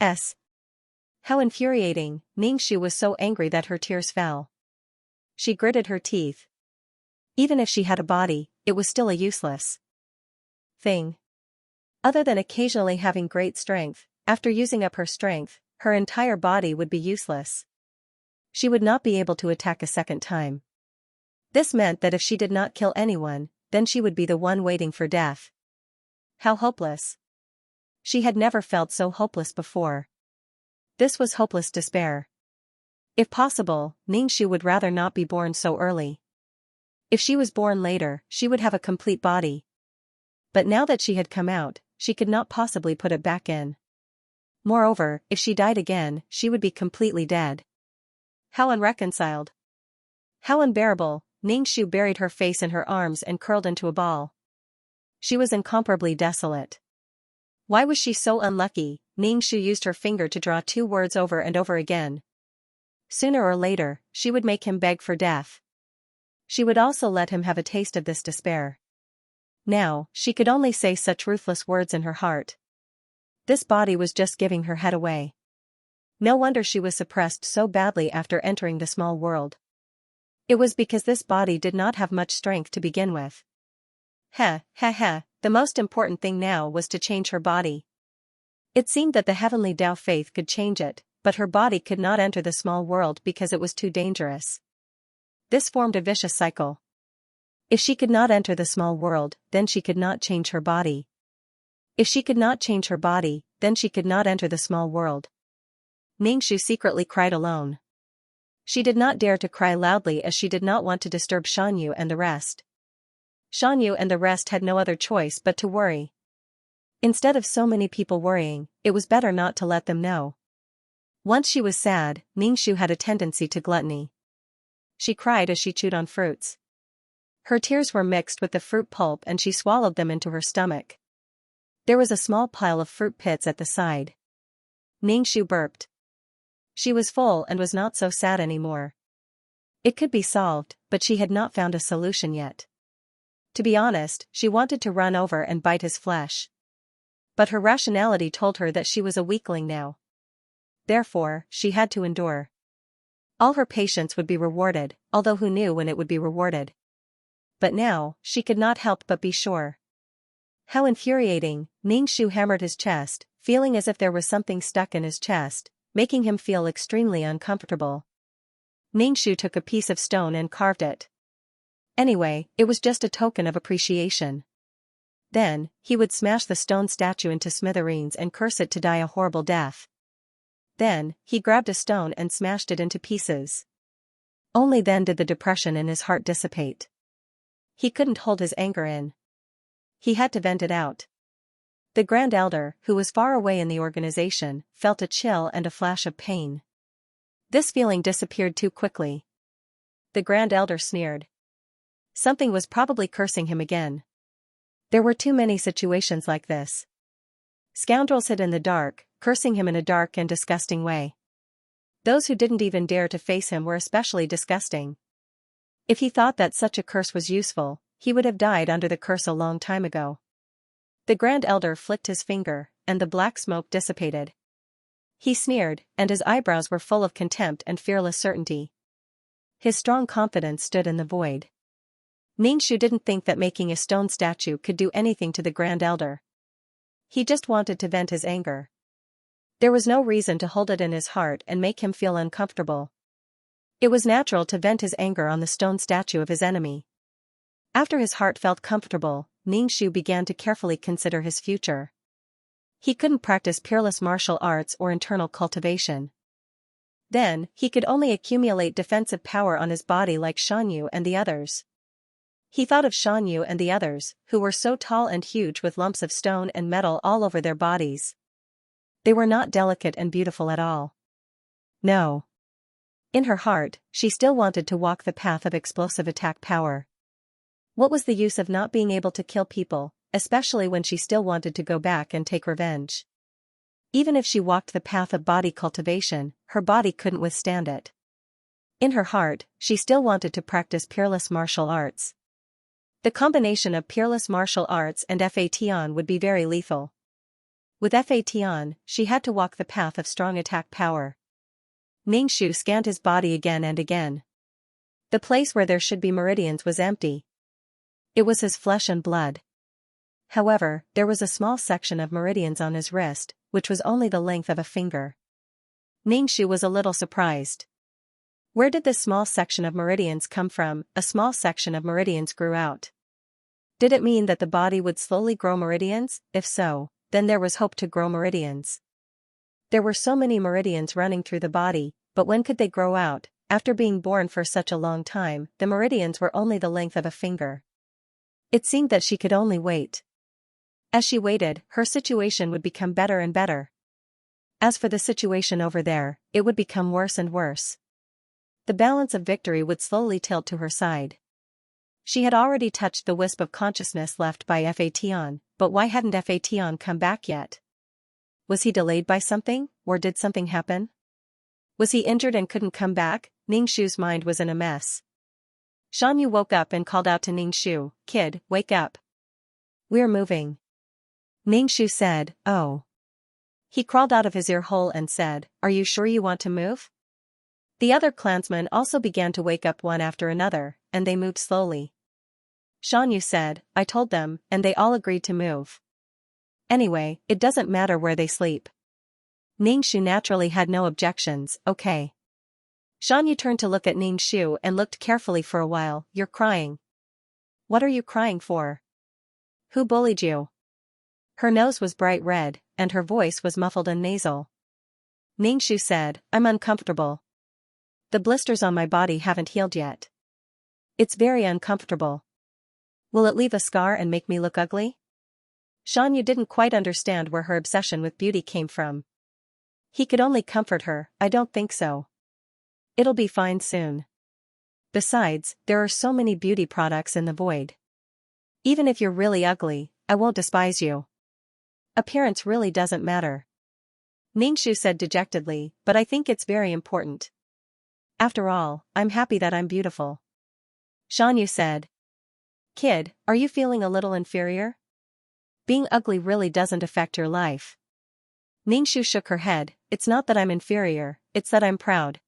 Speaker 1: How infuriating! Ningxu was so angry that her tears fell. She gritted her teeth. Even if she had a body, it was still a useless thing. Other than occasionally having great strength, after using up her strength, her entire body would be useless. She would not be able to attack a second time. This meant that if she did not kill anyone, then she would be the one waiting for death. How hopeless! She had never felt so hopeless before. This was hopeless despair. If possible, Ningxu would rather not be born so early. If she was born later, she would have a complete body. But now that she had come out, she could not possibly put it back in. Moreover, if she died again, she would be completely dead. How unreconciled! How unbearable! Ningxu buried her face in her arms and curled into a ball. She was incomparably desolate. Why was she so unlucky? Ningxu used her finger to draw 2 words over and over again. Sooner or later, she would make him beg for death. She would also let him have a taste of this despair. Now, she could only say such ruthless words in her heart. This body was just giving her head away. No wonder she was suppressed so badly after entering the small world. It was because this body did not have much strength to begin with. The most important thing now was to change her body. It seemed that the heavenly Tao faith could change it, but her body could not enter the small world because it was too dangerous. This formed a vicious cycle. If she could not enter the small world, then she could not change her body. If she could not change her body, then she could not enter the small world. Ningxu secretly cried alone. She did not dare to cry loudly as she did not want to disturb Xianyu and the rest. Xianyu and the rest had no other choice but to worry. Instead of so many people worrying, it was better not to let them know. Once she was sad, Ningxu had a tendency to gluttony. She cried as she chewed on fruits. Her tears were mixed with the fruit pulp and she swallowed them into her stomach. There was a small pile of fruit pits at the side. Ningxu burped. She was full and was not so sad anymore. It could be solved, but she had not found a solution yet. To be honest, she wanted to run over and bite his flesh. But her rationality told her that she was a weakling now. Therefore, she had to endure. All her patience would be rewarded, although who knew when it would be rewarded. But now, she could not help but be sure. How infuriating! Ningxu hammered his chest, feeling as if there was something stuck in his chest, making him feel extremely uncomfortable. Ningxu took a piece of stone and carved it. Anyway, it was just a token of appreciation. Then, he would smash the stone statue into smithereens and curse it to die a horrible death. Then, he grabbed a stone and smashed it into pieces. Only then did the depression in his heart dissipate. He couldn't hold his anger in. He had to vent it out. The Grand Elder, who was far away in the organization, felt a chill and a flash of pain. This feeling disappeared too quickly. The Grand Elder sneered. Something was probably cursing him again. There were too many situations like this. Scoundrels hid in the dark, cursing him in a dark and disgusting way. Those who didn't even dare to face him were especially disgusting. If he thought that such a curse was useful, he would have died under the curse a long time ago. The Grand Elder flicked his finger, and the black smoke dissipated. He sneered, and his eyebrows were full of contempt and fearless certainty. His strong confidence stood in the void. Ningxu didn't think that making a stone statue could do anything to the Grand Elder. He just wanted to vent his anger. There was no reason to hold it in his heart and make him feel uncomfortable. It was natural to vent his anger on the stone statue of his enemy. After his heart felt comfortable, Ningxu began to carefully consider his future. He couldn't practice peerless martial arts or internal cultivation. Then, he could only accumulate defensive power on his body like Xianyu and the others. He thought of Xianyu and the others, who were so tall and huge with lumps of stone and metal all over their bodies. They were not delicate and beautiful at all. No. In her heart, she still wanted to walk the path of explosive attack power. What was the use of not being able to kill people, especially when she still wanted to go back and take revenge? Even if she walked the path of body cultivation, her body couldn't withstand it. In her heart, she still wanted to practice peerless martial arts. The combination of peerless martial arts and Fation would be very lethal. With Fation, she had to walk the path of strong attack power. Ningxu scanned his body again and again. The place where there should be meridians was empty. It was his flesh and blood. However, there was a small section of meridians on his wrist, which was only the length of a finger. Ningxu was a little surprised. Where did this small section of meridians come from? A small section of meridians grew out. Did it mean that the body would slowly grow meridians? If so, then there was hope to grow meridians. There were so many meridians running through the body, but when could they grow out? After being born for such a long time, the meridians were only the length of a finger. It seemed that she could only wait. As she waited, her situation would become better and better. As for the situation over there, it would become worse and worse. The balance of victory would slowly tilt to her side. She had already touched the wisp of consciousness left by Fation, but why hadn't Fation come back yet? Was he delayed by something, or did something happen? Was he injured and couldn't come back? Ningxu's mind was in a mess. Xianxia woke up and called out to Ningxu, "Kid, wake up. We're moving." Ningxu said, "Oh." He crawled out of his ear hole and said, "Are you sure you want to move?" The other clansmen also began to wake up one after another, and they moved slowly. Xianxia said, "I told them, and they all agreed to move. Anyway, it doesn't matter where they sleep." Ningxu naturally had no objections. "Okay." Xianxia turned to look at Ningxu and looked carefully for a while. "You're crying. What are you crying for? Who bullied you?" Her nose was bright red, and her voice was muffled and nasal. Ningxu said, "I'm uncomfortable. The blisters on my body haven't healed yet. It's very uncomfortable. Will it leave a scar and make me look ugly?" Xianxia didn't quite understand where her obsession with beauty came from. He could only comfort her, "I don't think so. It'll be fine soon. Besides, there are so many beauty products in the void. Even if you're really ugly, I won't despise you. Appearance really doesn't matter." Ningxu said dejectedly, "But I think it's very important. After all, I'm happy that I'm beautiful." Xianxia said, "Kid, are you feeling a little inferior? Being ugly really doesn't affect your life." Ningxu shook her head, "It's not that I'm inferior, it's that I'm proud.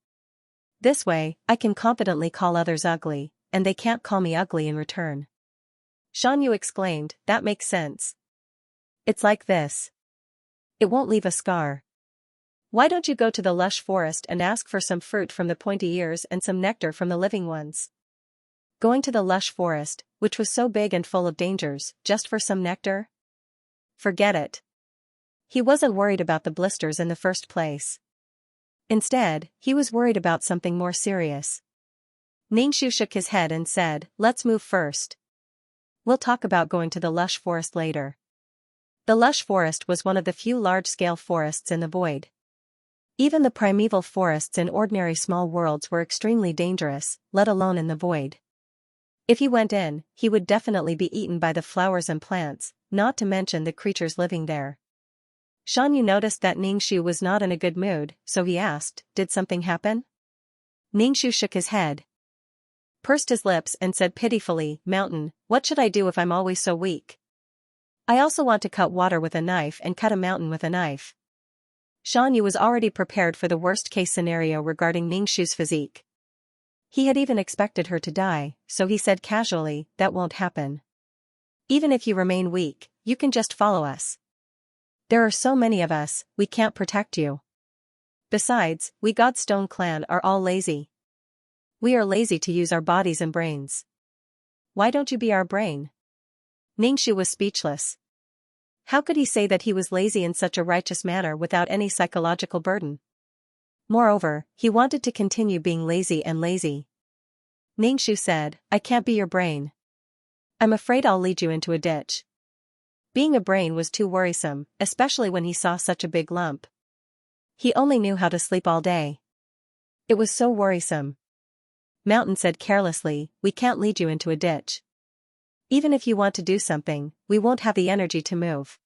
Speaker 1: This way, I can confidently call others ugly, and they can't call me ugly in return." Xianxia exclaimed, "That makes sense. It's like this. It won't leave a scar. Why don't you go to the lush forest and ask for some fruit from the pointy ears and some nectar from the living ones?" Going to the lush forest, which was so big and full of dangers, just for some nectar? Forget it. He wasn't worried about the blisters in the first place. Instead, he was worried about something more serious. Ningxu shook his head and said, "Let's move first. We'll talk about going to the lush forest later." The lush forest was one of the few large-scale forests in the void. Even the primeval forests in ordinary small worlds were extremely dangerous, let alone in the void. If he went in, he would definitely be eaten by the flowers and plants, not to mention the creatures living there. Xianxia noticed that Ningxu was not in a good mood, so he asked, "Did something happen?" Ningxu shook his head, pursed his lips and said pitifully, "Mountain, what should I do if I'm always so weak? I also want to cut water with a knife and cut a mountain with a knife." Xianxia was already prepared for the worst-case scenario regarding Ningxu's physique. He had even expected her to die, so he said casually, "That won't happen. Even if you remain weak, you can just follow us. There are so many of us, we can't protect you. Besides, we Godstone clan are all lazy. We are lazy to use our bodies and brains. Why don't you be our brain?" Ningxu was speechless. How could he say that he was lazy in such a righteous manner without any psychological burden? Moreover, he wanted to continue being lazy and lazy. Ningxu said, "I can't be your brain. I'm afraid I'll lead you into a ditch." Being a brain was too worrisome, especially when he saw such a big lump. He only knew how to sleep all day. It was so worrisome. Mountain said carelessly, "We can't lead you into a ditch. Even if you want to do something, we won't have the energy to move.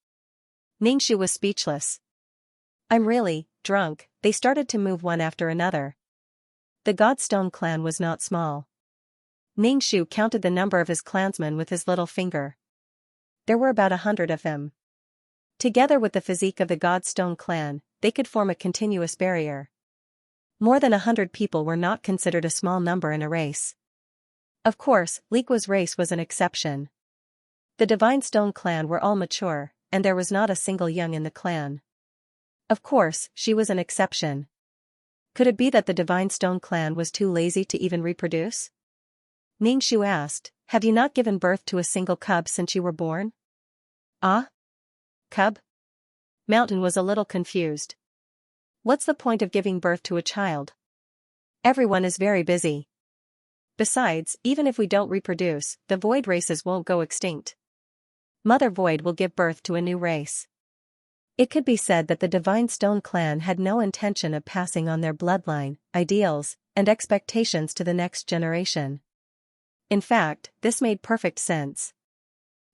Speaker 1: Ningxu was speechless. I'm really drunk. They started to move one after another. The Godstone clan was not small. Ningxu counted the number of his clansmen with his little finger. There were about 100 of them. Together with the physique of the Godstone clan, they could form a continuous barrier. More than 100 people were not considered a small number in a race. Of course, Liqua's race was an exception. The Divine Stone clan were all mature, and there was not a single young in the clan. Of course, she was an exception. Could it be that the Divine Stone clan was too lazy to even reproduce? Ningxu asked, have you not given birth to a single cub since you were born? Ah? Cub? Mountain was a little confused. What's the point of giving birth to a child? Everyone is very busy. Besides, even if we don't reproduce, the void races won't go extinct. Mother Void will give birth to a new race. It could be said that the Divine Stone clan had no intention of passing on their bloodline, ideals, and expectations to the next generation. In fact, this made perfect sense.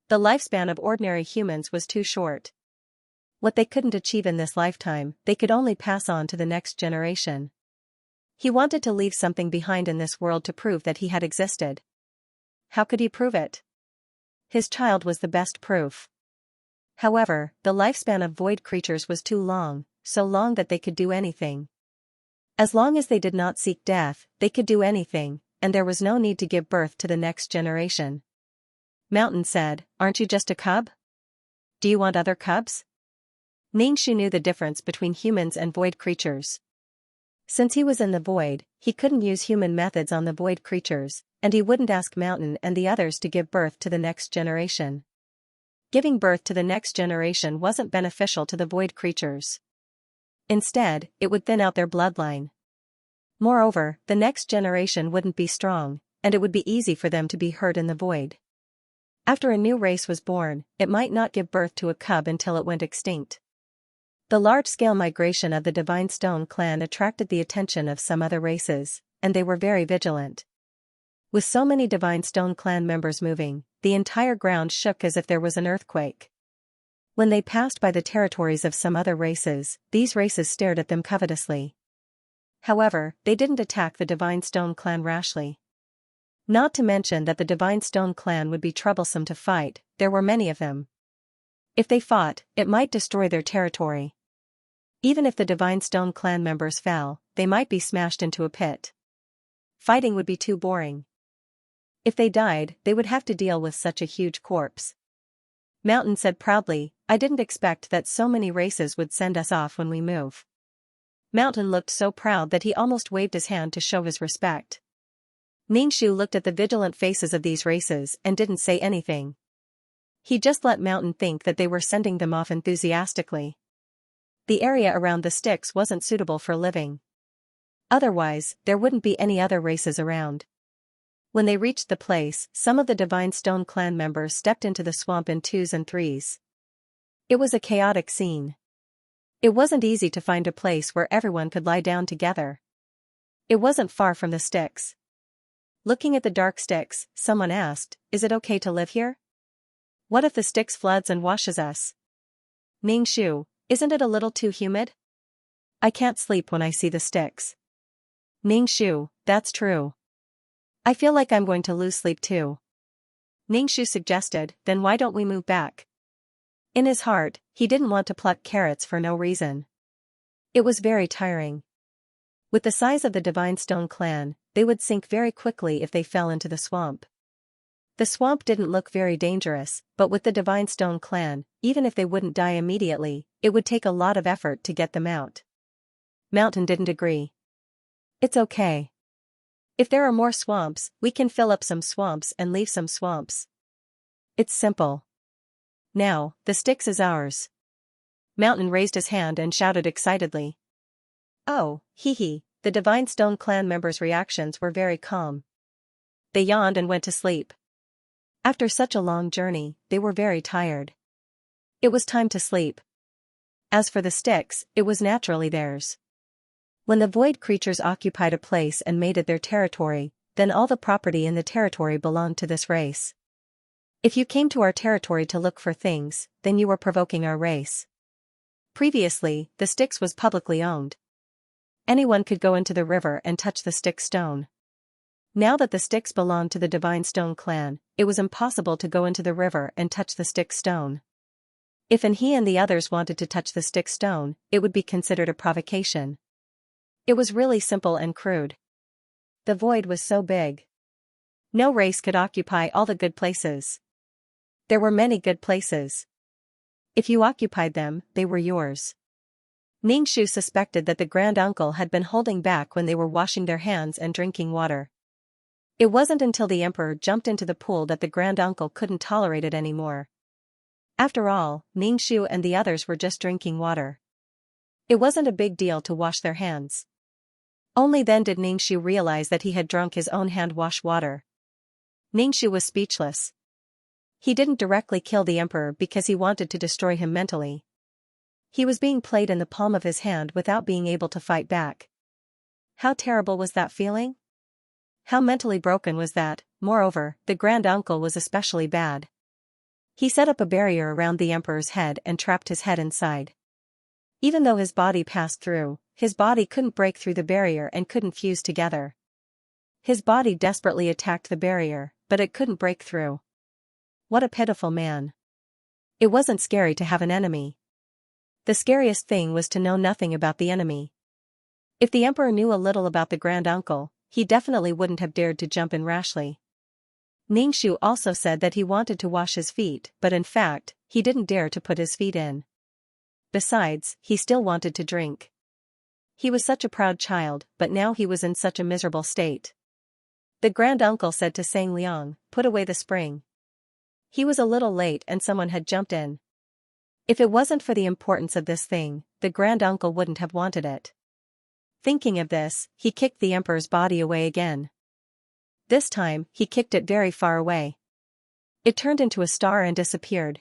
Speaker 1: The lifespan of ordinary humans was too short. What they couldn't achieve in this lifetime, they could only pass on to the next generation. He wanted to leave something behind in this world to prove that he had existed. How could he prove it? His child was the best proof. However, the lifespan of void creatures was too long, so long that they could do anything. As long as they did not seek death, they could do anything, and there was no need to give birth to the next generation. Mountain said, aren't you just a cub? Do you want other cubs? Ningxu knew the difference between humans and void creatures. Since he was in the void, he couldn't use human methods on the void creatures, and he wouldn't ask Mountain and the others to give birth to the next generation. Giving birth to the next generation wasn't beneficial to the void creatures. Instead, it would thin out their bloodline. Moreover, the next generation wouldn't be strong, and it would be easy for them to be hurt in the void. After a new race was born, it might not give birth to a cub until it went extinct. The large-scale migration of the Divine Stone clan attracted the attention of some other races, and they were very vigilant. With so many Divine Stone clan members moving, the entire ground shook as if there was an earthquake. When they passed by the territories of some other races, these races stared at them covetously. However, they didn't attack the Divine Stone clan rashly. Not to mention that the Divine Stone clan would be troublesome to fight, there were many of them. If they fought, it might destroy their territory. Even if the Divine Stone clan members fell, they might be smashed into a pit. Fighting would be too boring. If they died, they would have to deal with such a huge corpse. Mountain said proudly, I didn't expect that so many races would send us off when we move. Mountain looked so proud that he almost waved his hand to show his respect. Ningxu looked at the vigilant faces of these races and didn't say anything. He just let Mountain think that they were sending them off enthusiastically. The area around the sticks wasn't suitable for living. Otherwise, there wouldn't be any other races around. When they reached the place, some of the Divine Stone clan members stepped into the swamp in 2s and 3s. It was a chaotic scene. It wasn't easy to find a place where everyone could lie down together. It wasn't far from the sticks. Looking at the dark sticks, someone asked, is it okay to live here? What if the sticks floods and washes us? Ningxu, isn't it a little too humid? I can't sleep when I see the sticks. Ningxu, that's true. I feel like I'm going to lose sleep too. Ningxu suggested, then why don't we move back? In his heart, he didn't want to pluck carrots for no reason. It was very tiring. With the size of the Divine Stone clan, they would sink very quickly if they fell into the swamp. The swamp didn't look very dangerous, but with the Divine Stone clan, even if they wouldn't die immediately, it would take a lot of effort to get them out. Mountain didn't agree. It's okay. If there are more swamps, we can fill up some swamps and leave some swamps. It's simple. Now, the sticks is ours. Mountain raised his hand and shouted excitedly. Oh, hee. The Divine Stone clan members' reactions were very calm. They yawned and went to sleep. After such a long journey, they were very tired. It was time to sleep. As for the sticks, it was naturally theirs. When the void creatures occupied a place and made it their territory, then all the property in the territory belonged to this race. If you came to our territory to look for things, then you were provoking our race. Previously, the Styx was publicly owned. Anyone could go into the river and touch the Styx stone. Now that the Styx belonged to the Divine Stone clan, it was impossible to go into the river and touch the Styx stone. If he and the others wanted to touch the Styx stone, it would be considered a provocation. It was really simple and crude. The void was so big. No race could occupy all the good places. There were many good places. If you occupied them, they were yours. Ningxu suspected that the grand uncle had been holding back when they were washing their hands and drinking water. It wasn't until the emperor jumped into the pool that the grand uncle couldn't tolerate it anymore. After all, Ningxu and the others were just drinking water. It wasn't a big deal to wash their hands. Only then did Ningxu realize that he had drunk his own hand-wash water. Ningxu was speechless. He didn't directly kill the emperor because he wanted to destroy him mentally. He was being played in the palm of his hand without being able to fight back. How terrible was that feeling? How mentally broken was that? Moreover, the grand uncle was especially bad. He set up a barrier around the emperor's head and trapped his head inside. Even though his body passed through, his body couldn't break through the barrier and couldn't fuse together. His body desperately attacked the barrier, but it couldn't break through. What a pitiful man. It wasn't scary to have an enemy. The scariest thing was to know nothing about the enemy. If the emperor knew a little about the grand uncle, he definitely wouldn't have dared to jump in rashly. Ningxu also said that he wanted to wash his feet, but in fact, he didn't dare to put his feet in. Besides, he still wanted to drink. He was such a proud child, but now he was in such a miserable state. The grand uncle said to Sang Liang, "Put away the spring." He was a little late and someone had jumped in. If it wasn't for the importance of this thing, the grand uncle wouldn't have wanted it. Thinking of this, he kicked the emperor's body away again. This time, he kicked it very far away. It turned into a star and disappeared.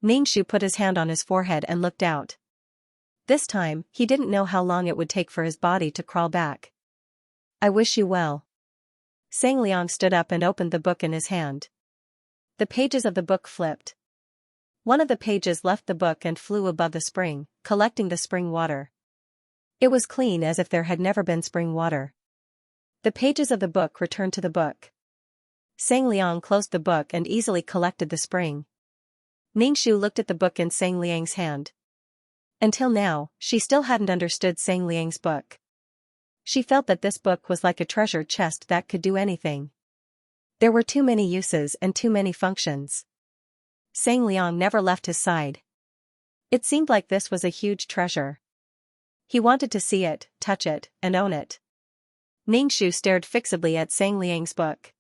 Speaker 1: Ningxu put his hand on his forehead and looked out. This time, he didn't know how long it would take for his body to crawl back. "I wish you well." Sang Liang stood up and opened the book in his hand. The pages of the book flipped. One of the pages left the book and flew above the spring, collecting the spring water. It was clean as if there had never been spring water. The pages of the book returned to the book. Sang Liang closed the book and easily collected the spring. Ningxu looked at the book in Sang Liang's hand. Until now, she still hadn't understood Sang Liang's book. She felt that this book was like a treasure chest that could do anything. There were too many uses and too many functions. Sang Liang never left his side. It seemed like this was a huge treasure. He wanted to see it, touch it, and own it. Ningxu stared fixedly at Sang Liang's book.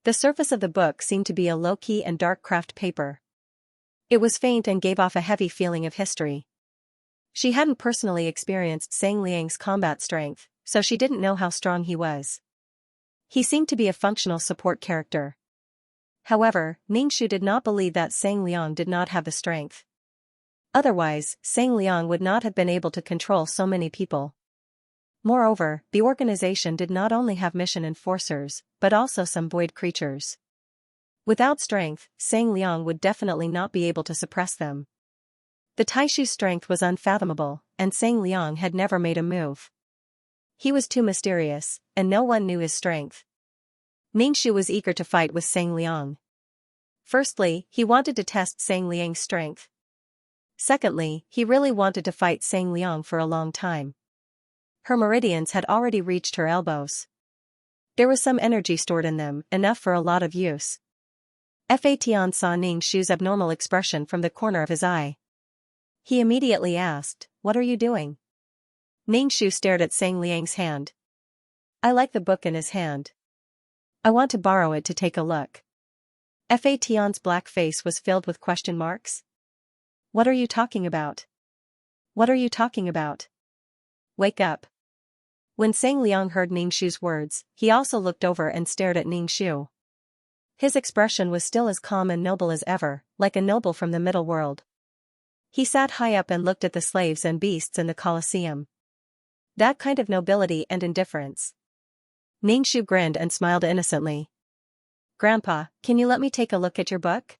Speaker 1: The surface of the book seemed to be a low-key and dark craft paper. It was faint and gave off a heavy feeling of history. She hadn't personally experienced Sang Liang's combat strength, so she didn't know how strong he was. He seemed to be a functional support character. However, Ningxu did not believe that Sang Liang did not have the strength. Otherwise, Sang Liang would not have been able to control so many people. Moreover, the organization did not only have mission enforcers, but also some void creatures. Without strength, Sang Liang would definitely not be able to suppress them. The Taishu's strength was unfathomable, and Sang Liang had never made a move. He was too mysterious, and no one knew his strength. Ningxu was eager to fight with Sang Liang. Firstly, he wanted to test Sang Liang's strength. Secondly, he really wanted to fight Sang Liang for a long time. Her meridians had already reached her elbows. There was some energy stored in them, enough for a lot of use. Fatian saw Ningxu's abnormal expression from the corner of his eye. He immediately asked, "What are you doing?" Ningxu stared at Sang Liang's hand. "I like the book in his hand. I want to borrow it to take a look." Fatian's black face was filled with question marks. "What are you talking about? What are you talking about? Wake up." When Sang Liang heard Ningxu's words, he also looked over and stared at Ningxu. His expression was still as calm and noble as ever, like a noble from the middle world. He sat high up and looked at the slaves and beasts in the Colosseum. That kind of nobility and indifference. Ningxu grinned and smiled innocently. Grandpa, can you let me take a look at your book?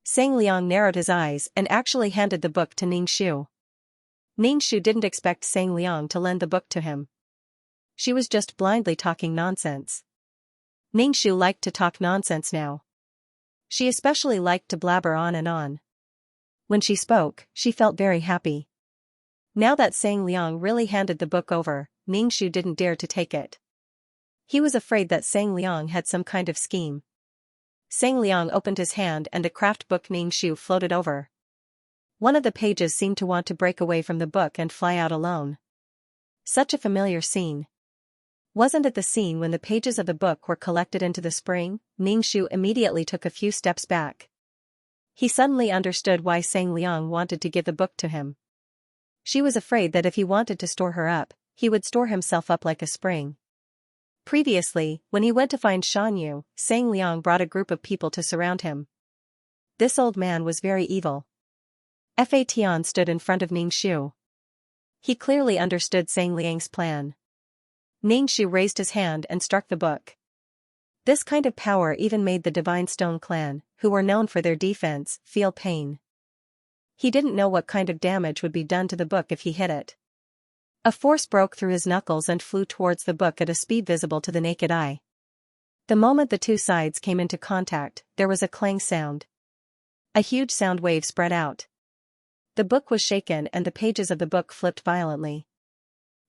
Speaker 1: Sang Liang narrowed his eyes and actually handed the book to Ningxu. Ningxu didn't expect Sang Liang to lend the book to him. She was just blindly talking nonsense. Ningxu liked to talk nonsense now. She especially liked to blabber on and on. When she spoke, she felt very happy. Now that Sang Liang really handed the book over, Ningxu didn't dare to take it. He was afraid that Sang Liang had some kind of scheme. Sang Liang opened his hand and a craft book Ningxu floated over. One of the pages seemed to want to break away from the book and fly out alone. Such a familiar scene. Wasn't it the scene when the pages of the book were collected into the spring? Ningxu immediately took a few steps back. He suddenly understood why Sang Liang wanted to give the book to him. She was afraid that if he wanted to store her up, he would store himself up like a spring. Previously, when he went to find Xianxia, Sang Liang brought a group of people to surround him. This old man was very evil. Fa Tian stood in front of Ningxu. He clearly understood Sang Liang's plan. Ningxu raised his hand and struck the book. This kind of power even made the Divine Stone clan, who were known for their defense, feel pain. He didn't know what kind of damage would be done to the book if he hit it. A force broke through his knuckles and flew towards the book at a speed visible to the naked eye. The moment the two sides came into contact, there was a clang sound. A huge sound wave spread out. The book was shaken and the pages of the book flipped violently.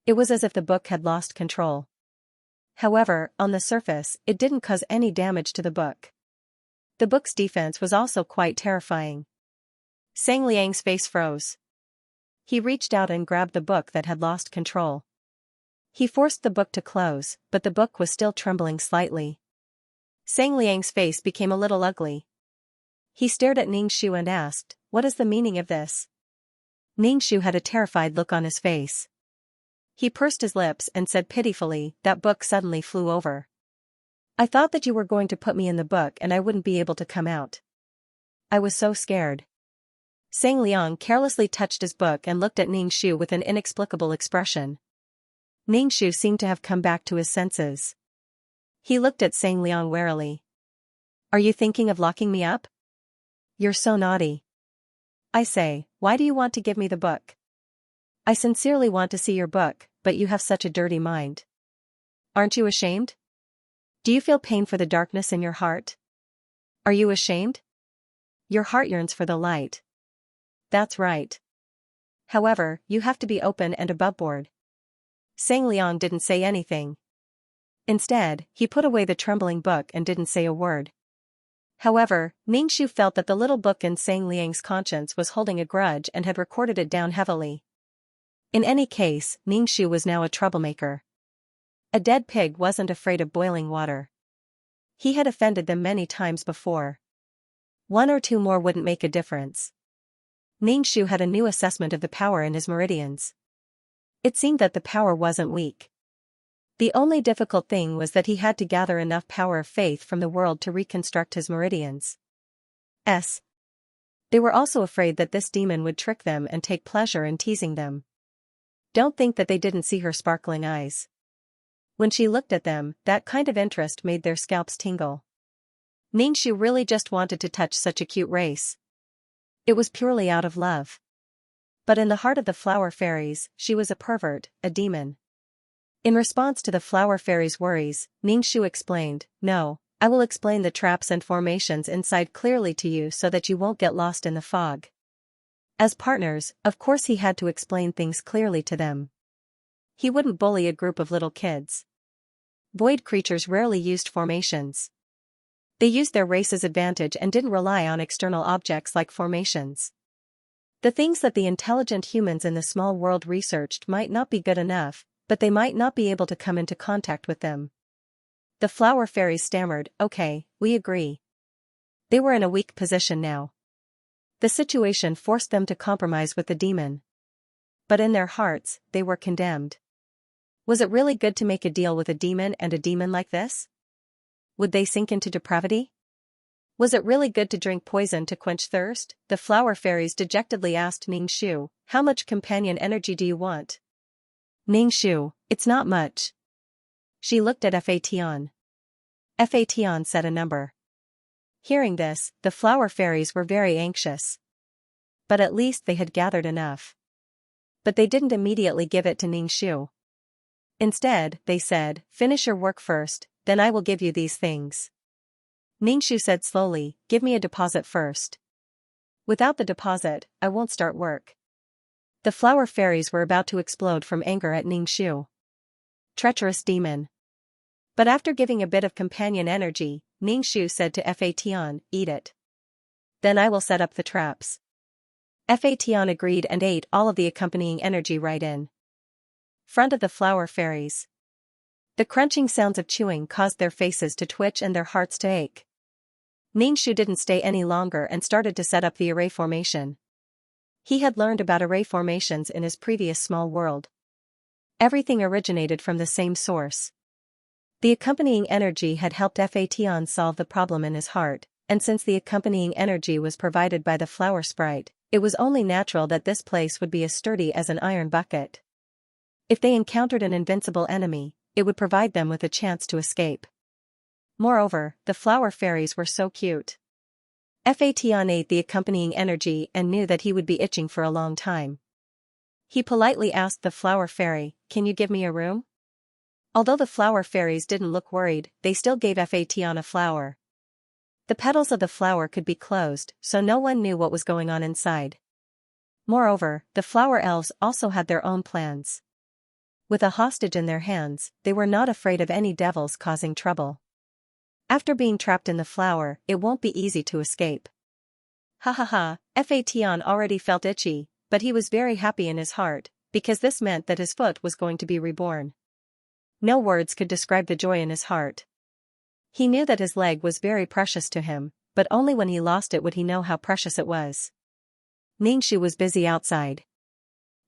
Speaker 1: It was as if the book had lost control. However, on the surface, it didn't cause any damage to the book. The book's defense was also quite terrifying. Sang Liang's face froze. He reached out and grabbed the book that had lost control. He forced the book to close, but the book was still trembling slightly. Sang Liang's face became a little ugly. He stared at Ningxu and asked, "What is the meaning of this?" Ningxu had a terrified look on his face. He pursed his lips and said pitifully, "That book suddenly flew over. I thought that you were going to put me in the book and I wouldn't be able to come out. I was so scared." Sang Liang carelessly touched his book and looked at Ningxu with an inexplicable expression. Ningxu seemed to have come back to his senses. He looked at Sang Liang warily. "Are you thinking of locking me up? You're so naughty. I say, why do you want to give me the book? I sincerely want to see your book, but you have such a dirty mind. Aren't you ashamed? Do you feel pain for the darkness in your heart? Are you ashamed? Your heart yearns for the light. That's right. However, you have to be open and aboveboard." Sang Liang didn't say anything. Instead, he put away the trembling book and didn't say a word. However, Ningxu felt that the little book in Sang Liang's conscience was holding a grudge and had recorded it down heavily. In any case, Ningxu was now a troublemaker. A dead pig wasn't afraid of boiling water. He had offended them many times before. One or two more wouldn't make a difference. Ningxu had a new assessment of the power in his meridians. It seemed that the power wasn't weak. The only difficult thing was that he had to gather enough power of faith from the world to reconstruct his meridians. They were also afraid that this demon would trick them and take pleasure in teasing them. Don't think that they didn't see her sparkling eyes. When she looked at them, that kind of interest made their scalps tingle. Ningxu really just wanted to touch such a cute race. It was purely out of love. But in the heart of the flower fairies, she was a pervert, a demon. In response to the flower fairy's worries, Ningxu explained, "No, I will explain the traps and formations inside clearly to you so that you won't get lost in the fog." As partners, of course he had to explain things clearly to them. He wouldn't bully a group of little kids. Void creatures rarely used formations. They used their race's advantage and didn't rely on external objects like formations. The things that the intelligent humans in the small world researched might not be good enough, but they might not be able to come into contact with them. The flower fairies stammered, "Okay, we agree." They were in a weak position now. The situation forced them to compromise with the demon. But in their hearts, they were condemned. Was it really good to make a deal with a demon and a demon like this? Would they sink into depravity? Was it really good to drink poison to quench thirst? The flower fairies dejectedly asked Ningxu, "How much companion energy do you want?" Ningxu, "It's not much." She looked at Fa Tian. Fation said a number. Hearing this, the flower fairies were very anxious. But at least they had gathered enough. But they didn't immediately give it to Ningxu. Instead, they said, "Finish your work first, then I will give you these things." Ningxu said slowly, "Give me a deposit first. Without the deposit, I won't start work." The flower fairies were about to explode from anger at Ningxu. Treacherous demon. But after giving a bit of companion energy, Ningxu said to Fation, "Eat it. Then I will set up the traps." Fation agreed and ate all of the accompanying energy right in front of the flower fairies. The crunching sounds of chewing caused their faces to twitch and their hearts to ache. Ningxu didn't stay any longer and started to set up the array formation. He had learned about array formations in his previous small world. Everything originated from the same source. The accompanying energy had helped Fation solve the problem in his heart, and since the accompanying energy was provided by the flower sprite, it was only natural that this place would be as sturdy as an iron bucket. If they encountered an invincible enemy, it would provide them with a chance to escape. Moreover, the flower fairies were so cute. Fation ate the accompanying energy and knew that he would be itching for a long time. He politely asked the flower fairy, "Can you give me a room?" Although the flower fairies didn't look worried, they still gave Fation a flower. The petals of the flower could be closed, so no one knew what was going on inside. Moreover, the flower elves also had their own plans. With a hostage in their hands, they were not afraid of any devils causing trouble. After being trapped in the flower, it won't be easy to escape. Ha ha ha, Fation already felt itchy, but he was very happy in his heart, because this meant that his foot was going to be reborn. No words could describe the joy in his heart. He knew that his leg was very precious to him, but only when he lost it would he know how precious it was. Ningxu was busy outside.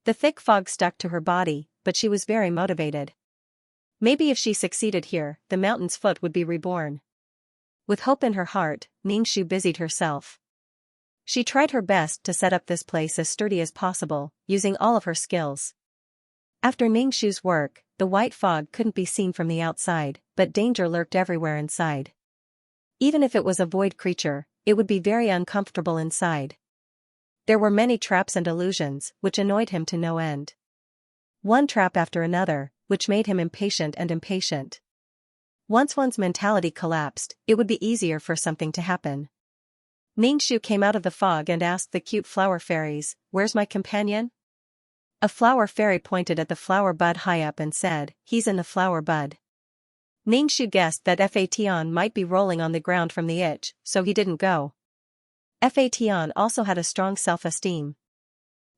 Speaker 1: The thick fog stuck to her body, but she was very motivated. Maybe if she succeeded here, the mountain's foot would be reborn. With hope in her heart, Ningxu busied herself. She tried her best to set up this place as sturdy as possible, using all of her skills. After Ningxu's work, the white fog couldn't be seen from the outside, but danger lurked everywhere inside. Even if it was a void creature, it would be very uncomfortable inside. There were many traps and illusions, which annoyed him to no end. One trap after another, which made him impatient. Once one's mentality collapsed, it would be easier for something to happen. Ningxu came out of the fog and asked the cute flower fairies, "Where's my companion?" A flower fairy pointed at the flower bud high up and said, "He's in the flower bud." Ningxu guessed that Fation might be rolling on the ground from the itch, so he didn't go. Fation also had a strong self-esteem.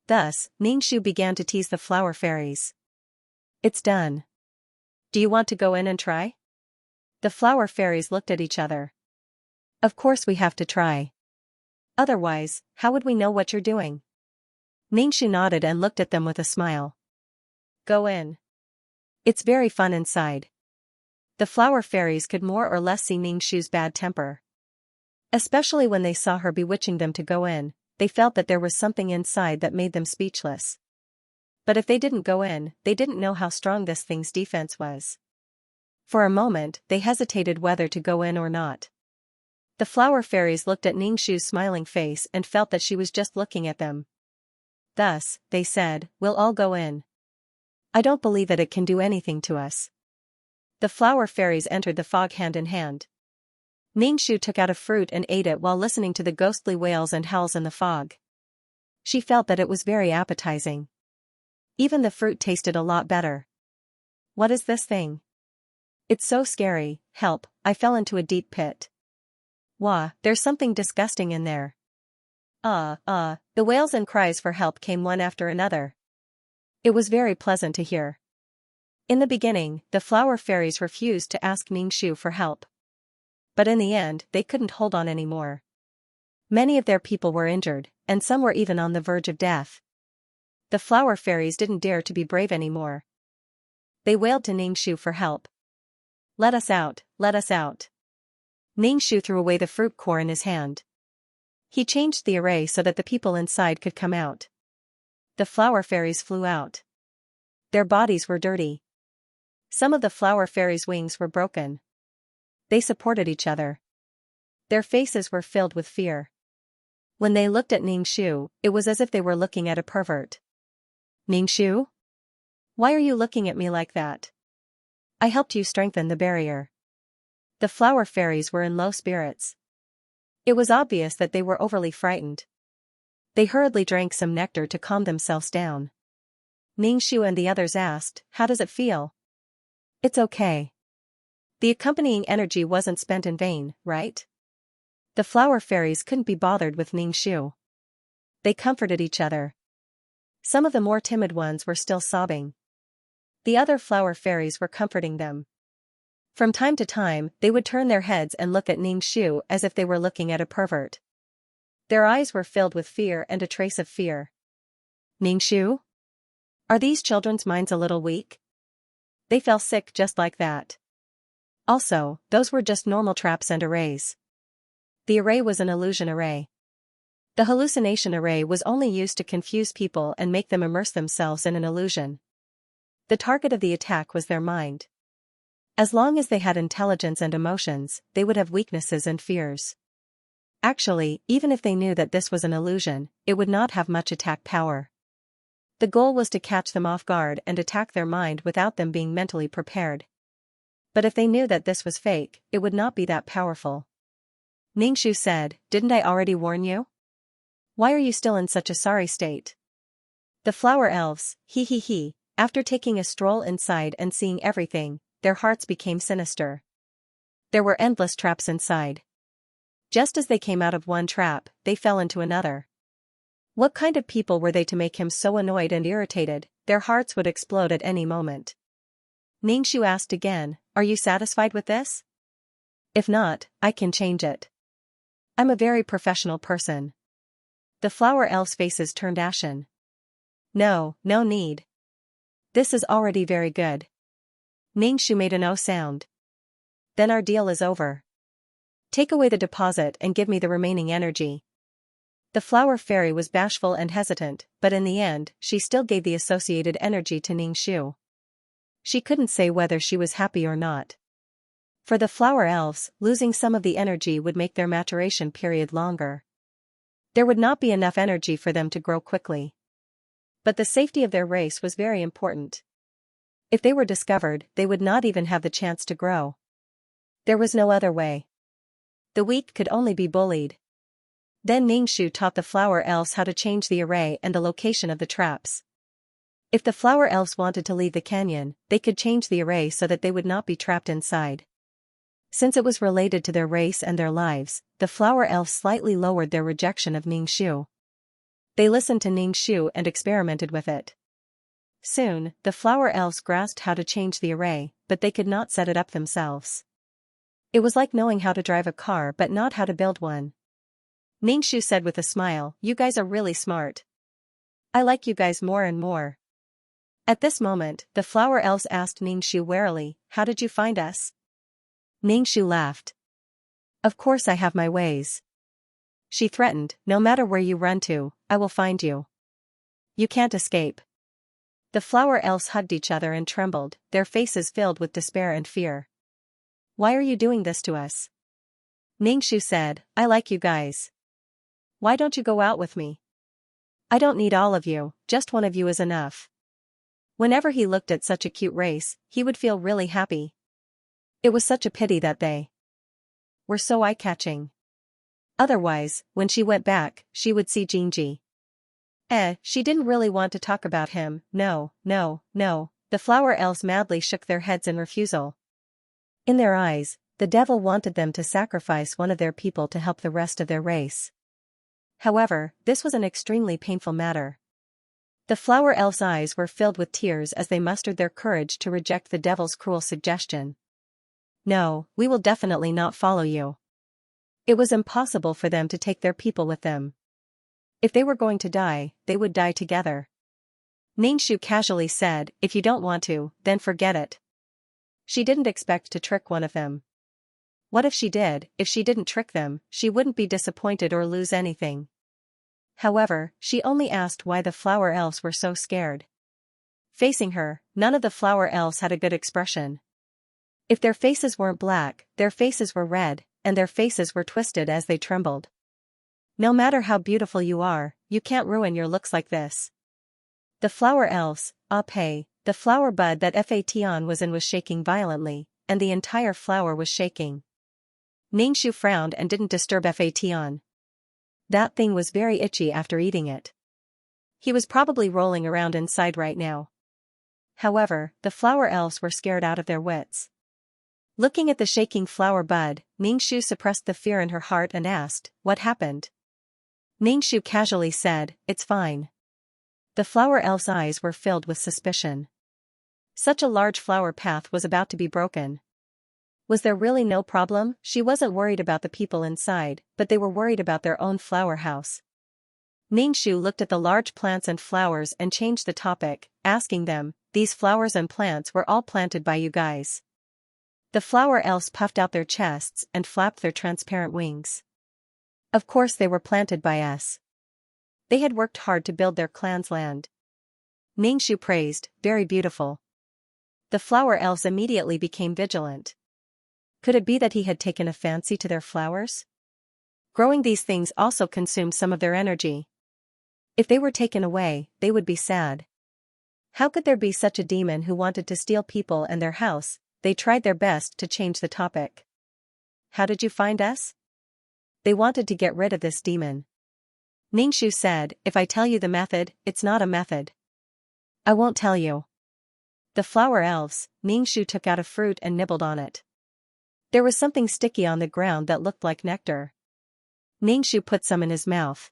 Speaker 1: Thus, Ningxu began to tease the flower fairies. "It's done. Do you want to go in and try?" The flower fairies looked at each other. "Of course we have to try. Otherwise, how would we know what you're doing?" Ningxu nodded and looked at them with a smile. "Go in. It's very fun inside." The flower fairies could more or less see Ningxu's bad temper. Especially when they saw her bewitching them to go in, they felt that there was something inside that made them speechless. But if they didn't go in, they didn't know how strong this thing's defense was. For a moment, they hesitated whether to go in or not. The flower fairies looked at Ningxu's smiling face and felt that she was just looking at them. Thus, they said, "We'll all go in. I don't believe that it can do anything to us." The flower fairies entered the fog hand in hand. Ningxu took out a fruit and ate it while listening to the ghostly wails and howls in the fog. She felt that it was very appetizing. Even the fruit tasted a lot better. "What is this thing? It's so scary, help, I fell into a deep pit. Wah, there's something disgusting in there." The wails and cries for help came one after another. It was very pleasant to hear. In the beginning, the flower fairies refused to ask Ningxu for help. But in the end, they couldn't hold on anymore. Many of their people were injured, and some were even on the verge of death. The flower fairies didn't dare to be brave anymore. They wailed to Ningxu for help. "Let us out, let us out." Ningxu threw away the fruit core in his hand. He changed the array so that the people inside could come out. The flower fairies flew out. Their bodies were dirty. Some of the flower fairies' wings were broken. They supported each other. Their faces were filled with fear. When they looked at Ningxu, it was as if they were looking at a pervert. Ningxu? Why are you looking at me like that? I helped you strengthen the barrier. The flower fairies were in low spirits. It was obvious that they were overly frightened. They hurriedly drank some nectar to calm themselves down. Ningxu and the others asked, "How does it feel?" "It's okay. The accompanying energy wasn't spent in vain, right?" The flower fairies couldn't be bothered with Ningxu. They comforted each other. Some of the more timid ones were still sobbing. The other flower fairies were comforting them. From time to time, they would turn their heads and look at Ningxu as if they were looking at a pervert. Their eyes were filled with fear and a trace of fear. Ningxu? Are these children's minds a little weak? They fell sick just like that. Also, those were just normal traps and arrays. The array was an illusion array. The hallucination array was only used to confuse people and make them immerse themselves in an illusion. The target of the attack was their mind. As long as they had intelligence and emotions, they would have weaknesses and fears. Actually, even if they knew that this was an illusion, it would not have much attack power. The goal was to catch them off guard and attack their mind without them being mentally prepared. But if they knew that this was fake, it would not be that powerful. Ningxu said, "Didn't I already warn you? Why are you still in such a sorry state?" The flower elves, he, after taking a stroll inside and seeing everything, their hearts became sinister. There were endless traps inside. Just as they came out of one trap, they fell into another. What kind of people were they to make him so annoyed and irritated? Their hearts would explode at any moment. Ningxu asked again, "Are you satisfied with this? If not, I can change it. I'm a very professional person." The flower elves' faces turned ashen. No need. This is already very good." Ningxu made a no sound. "Then our deal is over. Take away the deposit and give me the remaining energy." The flower fairy was bashful and hesitant, but in the end, she still gave the associated energy to Ningxu. She couldn't say whether she was happy or not. For the flower elves, losing some of the energy would make their maturation period longer. There would not be enough energy for them to grow quickly. But the safety of their race was very important. If they were discovered, they would not even have the chance to grow. There was no other way. The weak could only be bullied. Then Ningxu taught the flower elves how to change the array and the location of the traps. If the flower elves wanted to leave the canyon, they could change the array so that they would not be trapped inside. Since it was related to their race and their lives, the flower elves slightly lowered their rejection of Ningxu. They listened to Ningxu and experimented with it. Soon, the flower elves grasped how to change the array, but they could not set it up themselves. It was like knowing how to drive a car but not how to build one. Ningxu said with a smile, "You guys are really smart. I like you guys more and more." At this moment, the flower elves asked Ningxu warily, "How did you find us?" Ningxu laughed. "Of course I have my ways." She threatened, "No matter where you run to, I will find you. You can't escape." The flower elves hugged each other and trembled, their faces filled with despair and fear. "Why are you doing this to us?" Ningxu said, "I like you guys. Why don't you go out with me? I don't need all of you, just one of you is enough." Whenever he looked at such a cute race, he would feel really happy. It was such a pity that they were so eye-catching. Otherwise, when she went back, she would see Xianxia. She didn't really want to talk about him. No. The flower elves madly shook their heads in refusal. In their eyes, the devil wanted them to sacrifice one of their people to help the rest of their race. However, this was an extremely painful matter. The flower elves' eyes were filled with tears as they mustered their courage to reject the devil's cruel suggestion. "No, we will definitely not follow you." It was impossible for them to take their people with them. If they were going to die, they would die together. Ningxu casually said, "If you don't want to, then forget it." She didn't expect to trick one of them. What if she did? If she didn't trick them, she wouldn't be disappointed or lose anything. However, she only asked why the flower elves were so scared. Facing her, none of the flower elves had a good expression. If their faces weren't black, their faces were red, and their faces were twisted as they trembled. No matter how beautiful you are, you can't ruin your looks like this. The flower elves, the flower bud that Fation was in was shaking violently, and the entire flower was shaking. Ningxu frowned and didn't disturb Fation. That thing was very itchy after eating it. He was probably rolling around inside right now. However, the flower elves were scared out of their wits. Looking at the shaking flower bud, Ningxu suppressed the fear in her heart and asked, "What happened?" Ningxu casually said, "It's fine." The flower elf's eyes were filled with suspicion. Such a large flower path was about to be broken. Was there really no problem? She wasn't worried about the people inside, but they were worried about their own flower house. Ningxu looked at the large plants and flowers and changed the topic, asking them, "These flowers and plants were all planted by you guys?" The flower elves puffed out their chests and flapped their transparent wings. Of course they were planted by us. They had worked hard to build their clan's land. Ningxu praised, "Very beautiful." The flower elves immediately became vigilant. Could it be that he had taken a fancy to their flowers? Growing these things also consumed some of their energy. If they were taken away, they would be sad. How could there be such a demon who wanted to steal people and their house? They tried their best to change the topic. "How did you find us?" They wanted to get rid of this demon. Ningxu said, "If I tell you the method, it's not a method. I won't tell you." The flower elves, Ningxu took out a fruit and nibbled on it. There was something sticky on the ground that looked like nectar. Ningxu put some in his mouth.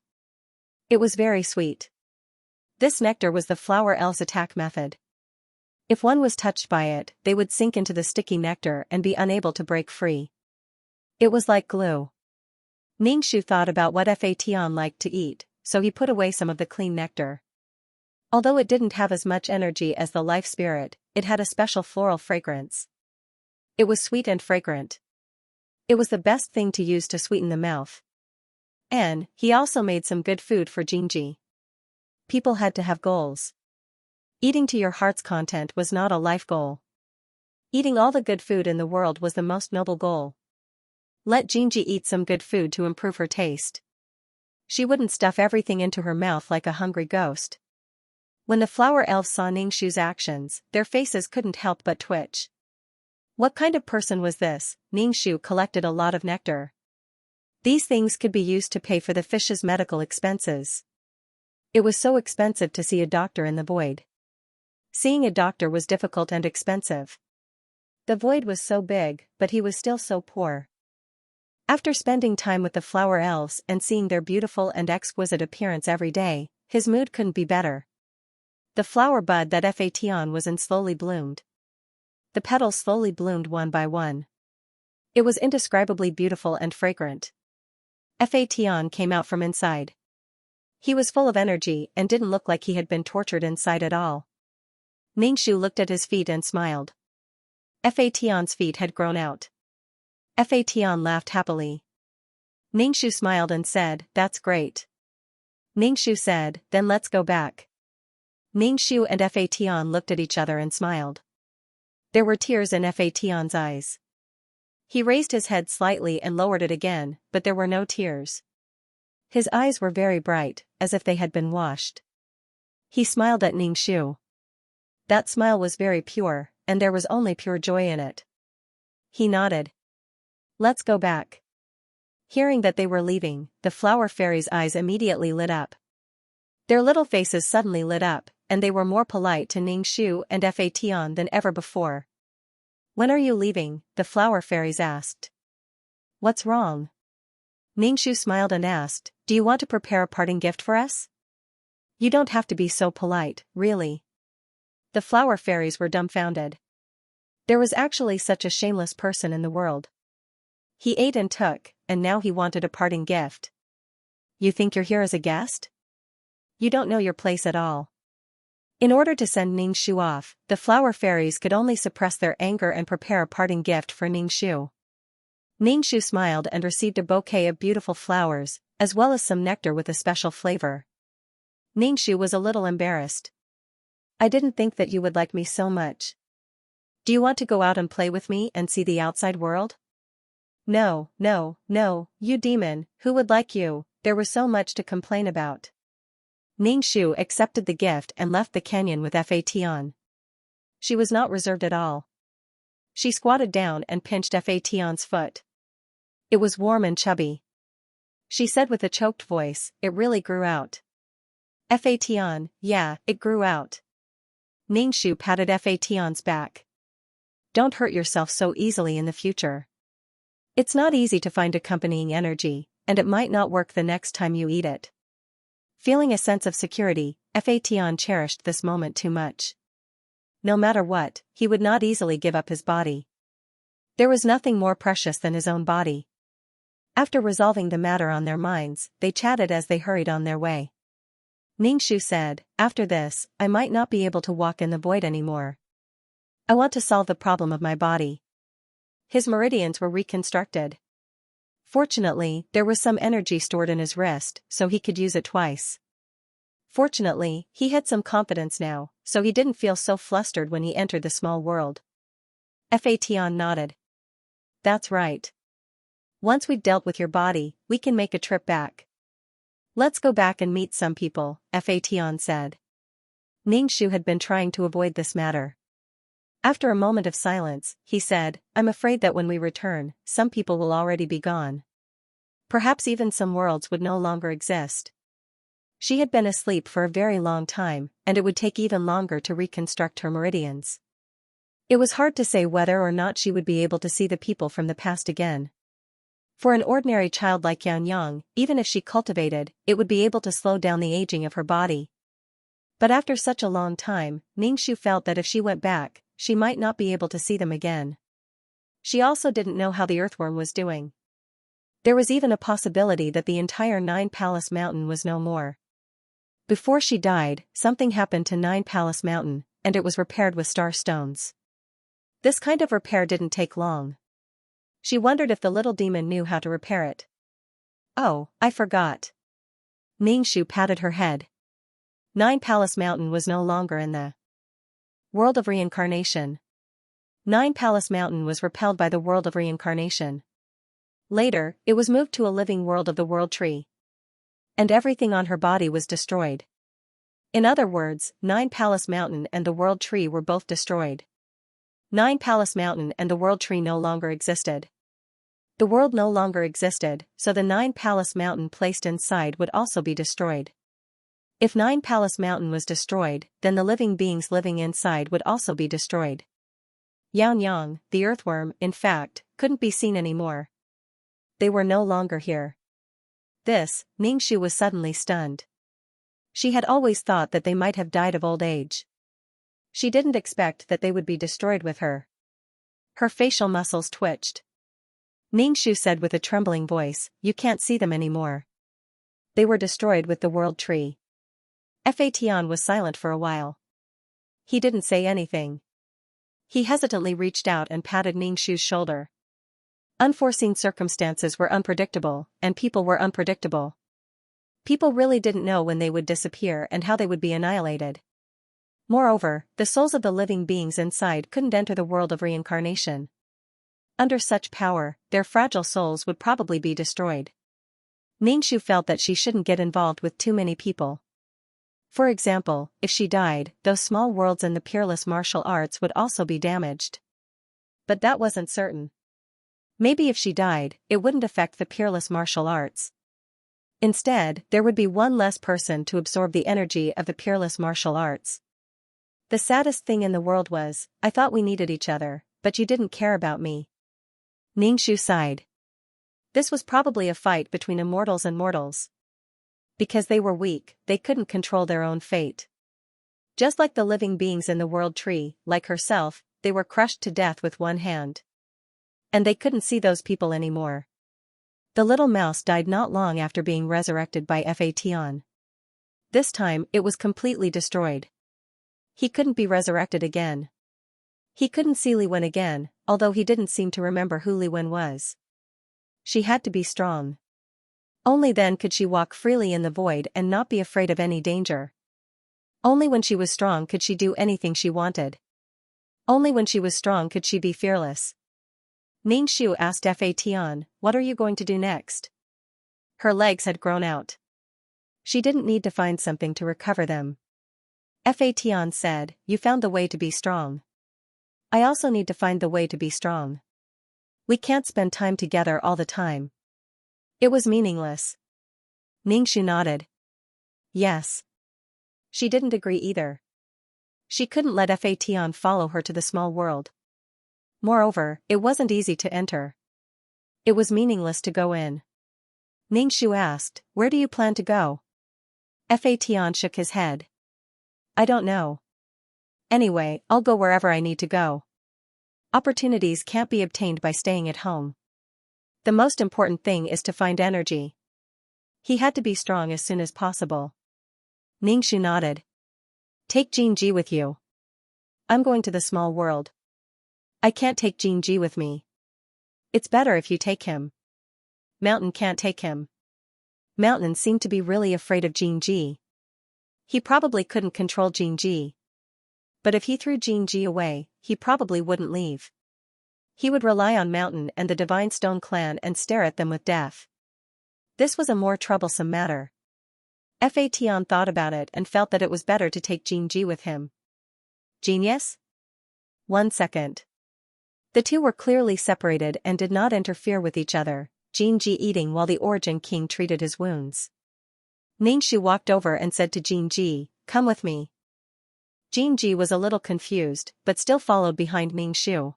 Speaker 1: It was very sweet. This nectar was the flower elves' attack method. If one was touched by it, they would sink into the sticky nectar and be unable to break free. It was like glue. Ningxu thought about what Fation liked to eat, so he put away some of the clean nectar. Although it didn't have as much energy as the life spirit, it had a special floral fragrance. It was sweet and fragrant. It was the best thing to use to sweeten the mouth. And he also made some good food for Xianxia. People had to have goals. Eating to your heart's content was not a life goal. Eating all the good food in the world was the most noble goal. Let Xianxia eat some good food to improve her taste. She wouldn't stuff everything into her mouth like a hungry ghost. When the flower elves saw Ningxu's actions, their faces couldn't help but twitch. What kind of person was this? Ningxu collected a lot of nectar. These things could be used to pay for the fish's medical expenses. It was so expensive to see a doctor in the void. Seeing a doctor was difficult and expensive. The void was so big, but he was still so poor. After spending time with the flower elves and seeing their beautiful and exquisite appearance every day, his mood couldn't be better. The flower bud that Fation was in slowly bloomed. The petals slowly bloomed one by one. It was indescribably beautiful and fragrant. Fation came out from inside. He was full of energy and didn't look like he had been tortured inside at all. Ningxu looked at his feet and smiled. Fation's feet had grown out. Fation laughed happily. Ningxu smiled and said, "That's great." Ningxu said, "Then let's go back." Ningxu and Fation looked at each other and smiled. There were tears in Fation's eyes. He raised his head slightly and lowered it again, but there were no tears. His eyes were very bright, as if they had been washed. He smiled at Ningxu. That smile was very pure, and there was only pure joy in it. He nodded. "Let's go back." Hearing that they were leaving, the flower fairy's eyes immediately lit up. Their little faces suddenly lit up, and they were more polite to Ningxu and Fation than ever before. "When are you leaving?" the flower fairies asked. "What's wrong?" Ningxu smiled and asked, "Do you want to prepare a parting gift for us?" "You don't have to be so polite, really." The flower fairies were dumbfounded. There was actually such a shameless person in the world. He ate and took, and now he wanted a parting gift. "You think you're here as a guest? You don't know your place at all." In order to send Ningxu off, the flower fairies could only suppress their anger and prepare a parting gift for Ningxu. Ningxu smiled and received a bouquet of beautiful flowers, as well as some nectar with a special flavor. Ningxu was a little embarrassed. "I didn't think that you would like me so much." Do you want to go out and play with me and see the outside world? No, no, no, you demon, who would like you? There was so much to complain about. Ningxu accepted the gift and left the canyon with Fatian. She was not reserved at all. She squatted down and pinched Fatian's foot. It was warm and chubby. She said with a choked voice, "It really grew out." Fatian, yeah, it grew out. Ningxu patted Fatian's back. Don't hurt yourself so easily in the future. It's not easy to find accompanying energy, and it might not work the next time you eat it. Feeling a sense of security, Fatian cherished this moment too much. No matter what, he would not easily give up his body. There was nothing more precious than his own body. After resolving the matter on their minds, they chatted as they hurried on their way. Ningxu said, "After this, I might not be able to walk in the void anymore. I want to solve the problem of my body." His meridians were reconstructed. Fortunately, there was some energy stored in his wrist, so he could use it twice. Fortunately, he had some confidence now, so he didn't feel so flustered when he entered the small world. Fatian nodded. That's right. Once we've dealt with your body, we can make a trip back. Let's go back and meet some people, Fatian said. Ningxu had been trying to avoid this matter. After a moment of silence, he said, "I'm afraid that when we return, some people will already be gone. Perhaps even some worlds would no longer exist." She had been asleep for a very long time, and it would take even longer to reconstruct her meridians. It was hard to say whether or not she would be able to see the people from the past again. For an ordinary child like Xianxia, even if she cultivated, it would be able to slow down the aging of her body. But after such a long time, Ningxu felt that if she went back, she might not be able to see them again. She also didn't know how the earthworm was doing. There was even a possibility that the entire Nine Palace Mountain was no more. Before she died, something happened to Nine Palace Mountain, and it was repaired with star stones. This kind of repair didn't take long. She wondered if the little demon knew how to repair it. Oh, I forgot. Ningxu patted her head. Nine Palace Mountain was no longer in the world of reincarnation. Nine Palace Mountain was repelled by the world of reincarnation. Later, it was moved to a living world of the World Tree. And everything on her body was destroyed. In other words, Nine Palace Mountain and the World Tree were both destroyed. Nine Palace Mountain and the World Tree no longer existed. The world no longer existed, so the Nine Palace Mountain placed inside would also be destroyed. If Nine Palace Mountain was destroyed, then the living beings living inside would also be destroyed. Xianxia, the earthworm, in fact, couldn't be seen anymore. They were no longer here. This, Ningxu was suddenly stunned. She had always thought that they might have died of old age. She didn't expect that they would be destroyed with her. Her facial muscles twitched. Ningxu said with a trembling voice, "You can't see them anymore. They were destroyed with the World Tree." Fatian was silent for a while. He didn't say anything. He hesitantly reached out and patted Ningxu's shoulder. Unforeseen circumstances were unpredictable, and people were unpredictable. People really didn't know when they would disappear and how they would be annihilated. Moreover, the souls of the living beings inside couldn't enter the world of reincarnation. Under such power, their fragile souls would probably be destroyed. Ningxu felt that she shouldn't get involved with too many people. For example, if she died, those small worlds in the peerless martial arts would also be damaged. But that wasn't certain. Maybe if she died, it wouldn't affect the peerless martial arts. Instead, there would be one less person to absorb the energy of the peerless martial arts. The saddest thing in the world was, I thought we needed each other, but you didn't care about me. Ningxu sighed. This was probably a fight between immortals and mortals. Because they were weak, they couldn't control their own fate. Just like the living beings in the World Tree, like herself, they were crushed to death with one hand. And they couldn't see those people anymore. The little mouse died not long after being resurrected by Fatian. This time, it was completely destroyed. He couldn't be resurrected again. He couldn't see Li Wen again, although he didn't seem to remember who Li Wen was. She had to be strong. Only then could she walk freely in the void and not be afraid of any danger. Only when she was strong could she do anything she wanted. Only when she was strong could she be fearless. Ningxiu asked Fa Tian, what are you going to do next? Her legs had grown out. She didn't need to find something to recover them. Fa Tian said, you found the way to be strong. I also need to find the way to be strong. We can't spend time together all the time. It was meaningless. Ningxiu nodded. Yes. She didn't agree either. She couldn't let Fa Tian follow her to the small world. Moreover, it wasn't easy to enter. It was meaningless to go in. Ningxiu asked, where do you plan to go? Fa Tian shook his head. I don't know. Anyway, I'll go wherever I need to go. Opportunities can't be obtained by staying at home. The most important thing is to find energy. He had to be strong as soon as possible. Ningxiu nodded. Take Xianxia with you. I'm going to the small world. I can't take Xianxia with me. It's better if you take him. Mountain can't take him. Mountain seemed to be really afraid of Xianxia. He probably couldn't control Xianxia. But if he threw Xianxia away, he probably wouldn't leave. He would rely on Mountain and the Divine Stone clan and stare at them with death. This was a more troublesome matter. Fa Tian thought about it and felt that it was better to take Xianxia with him. Genius? 1 second. The two were clearly separated and did not interfere with each other, Xianxia eating while the Origin King treated his wounds. Ningxiu walked over and said to Xianxia, come with me. Xianxia was a little confused, but still followed behind Ningxiu.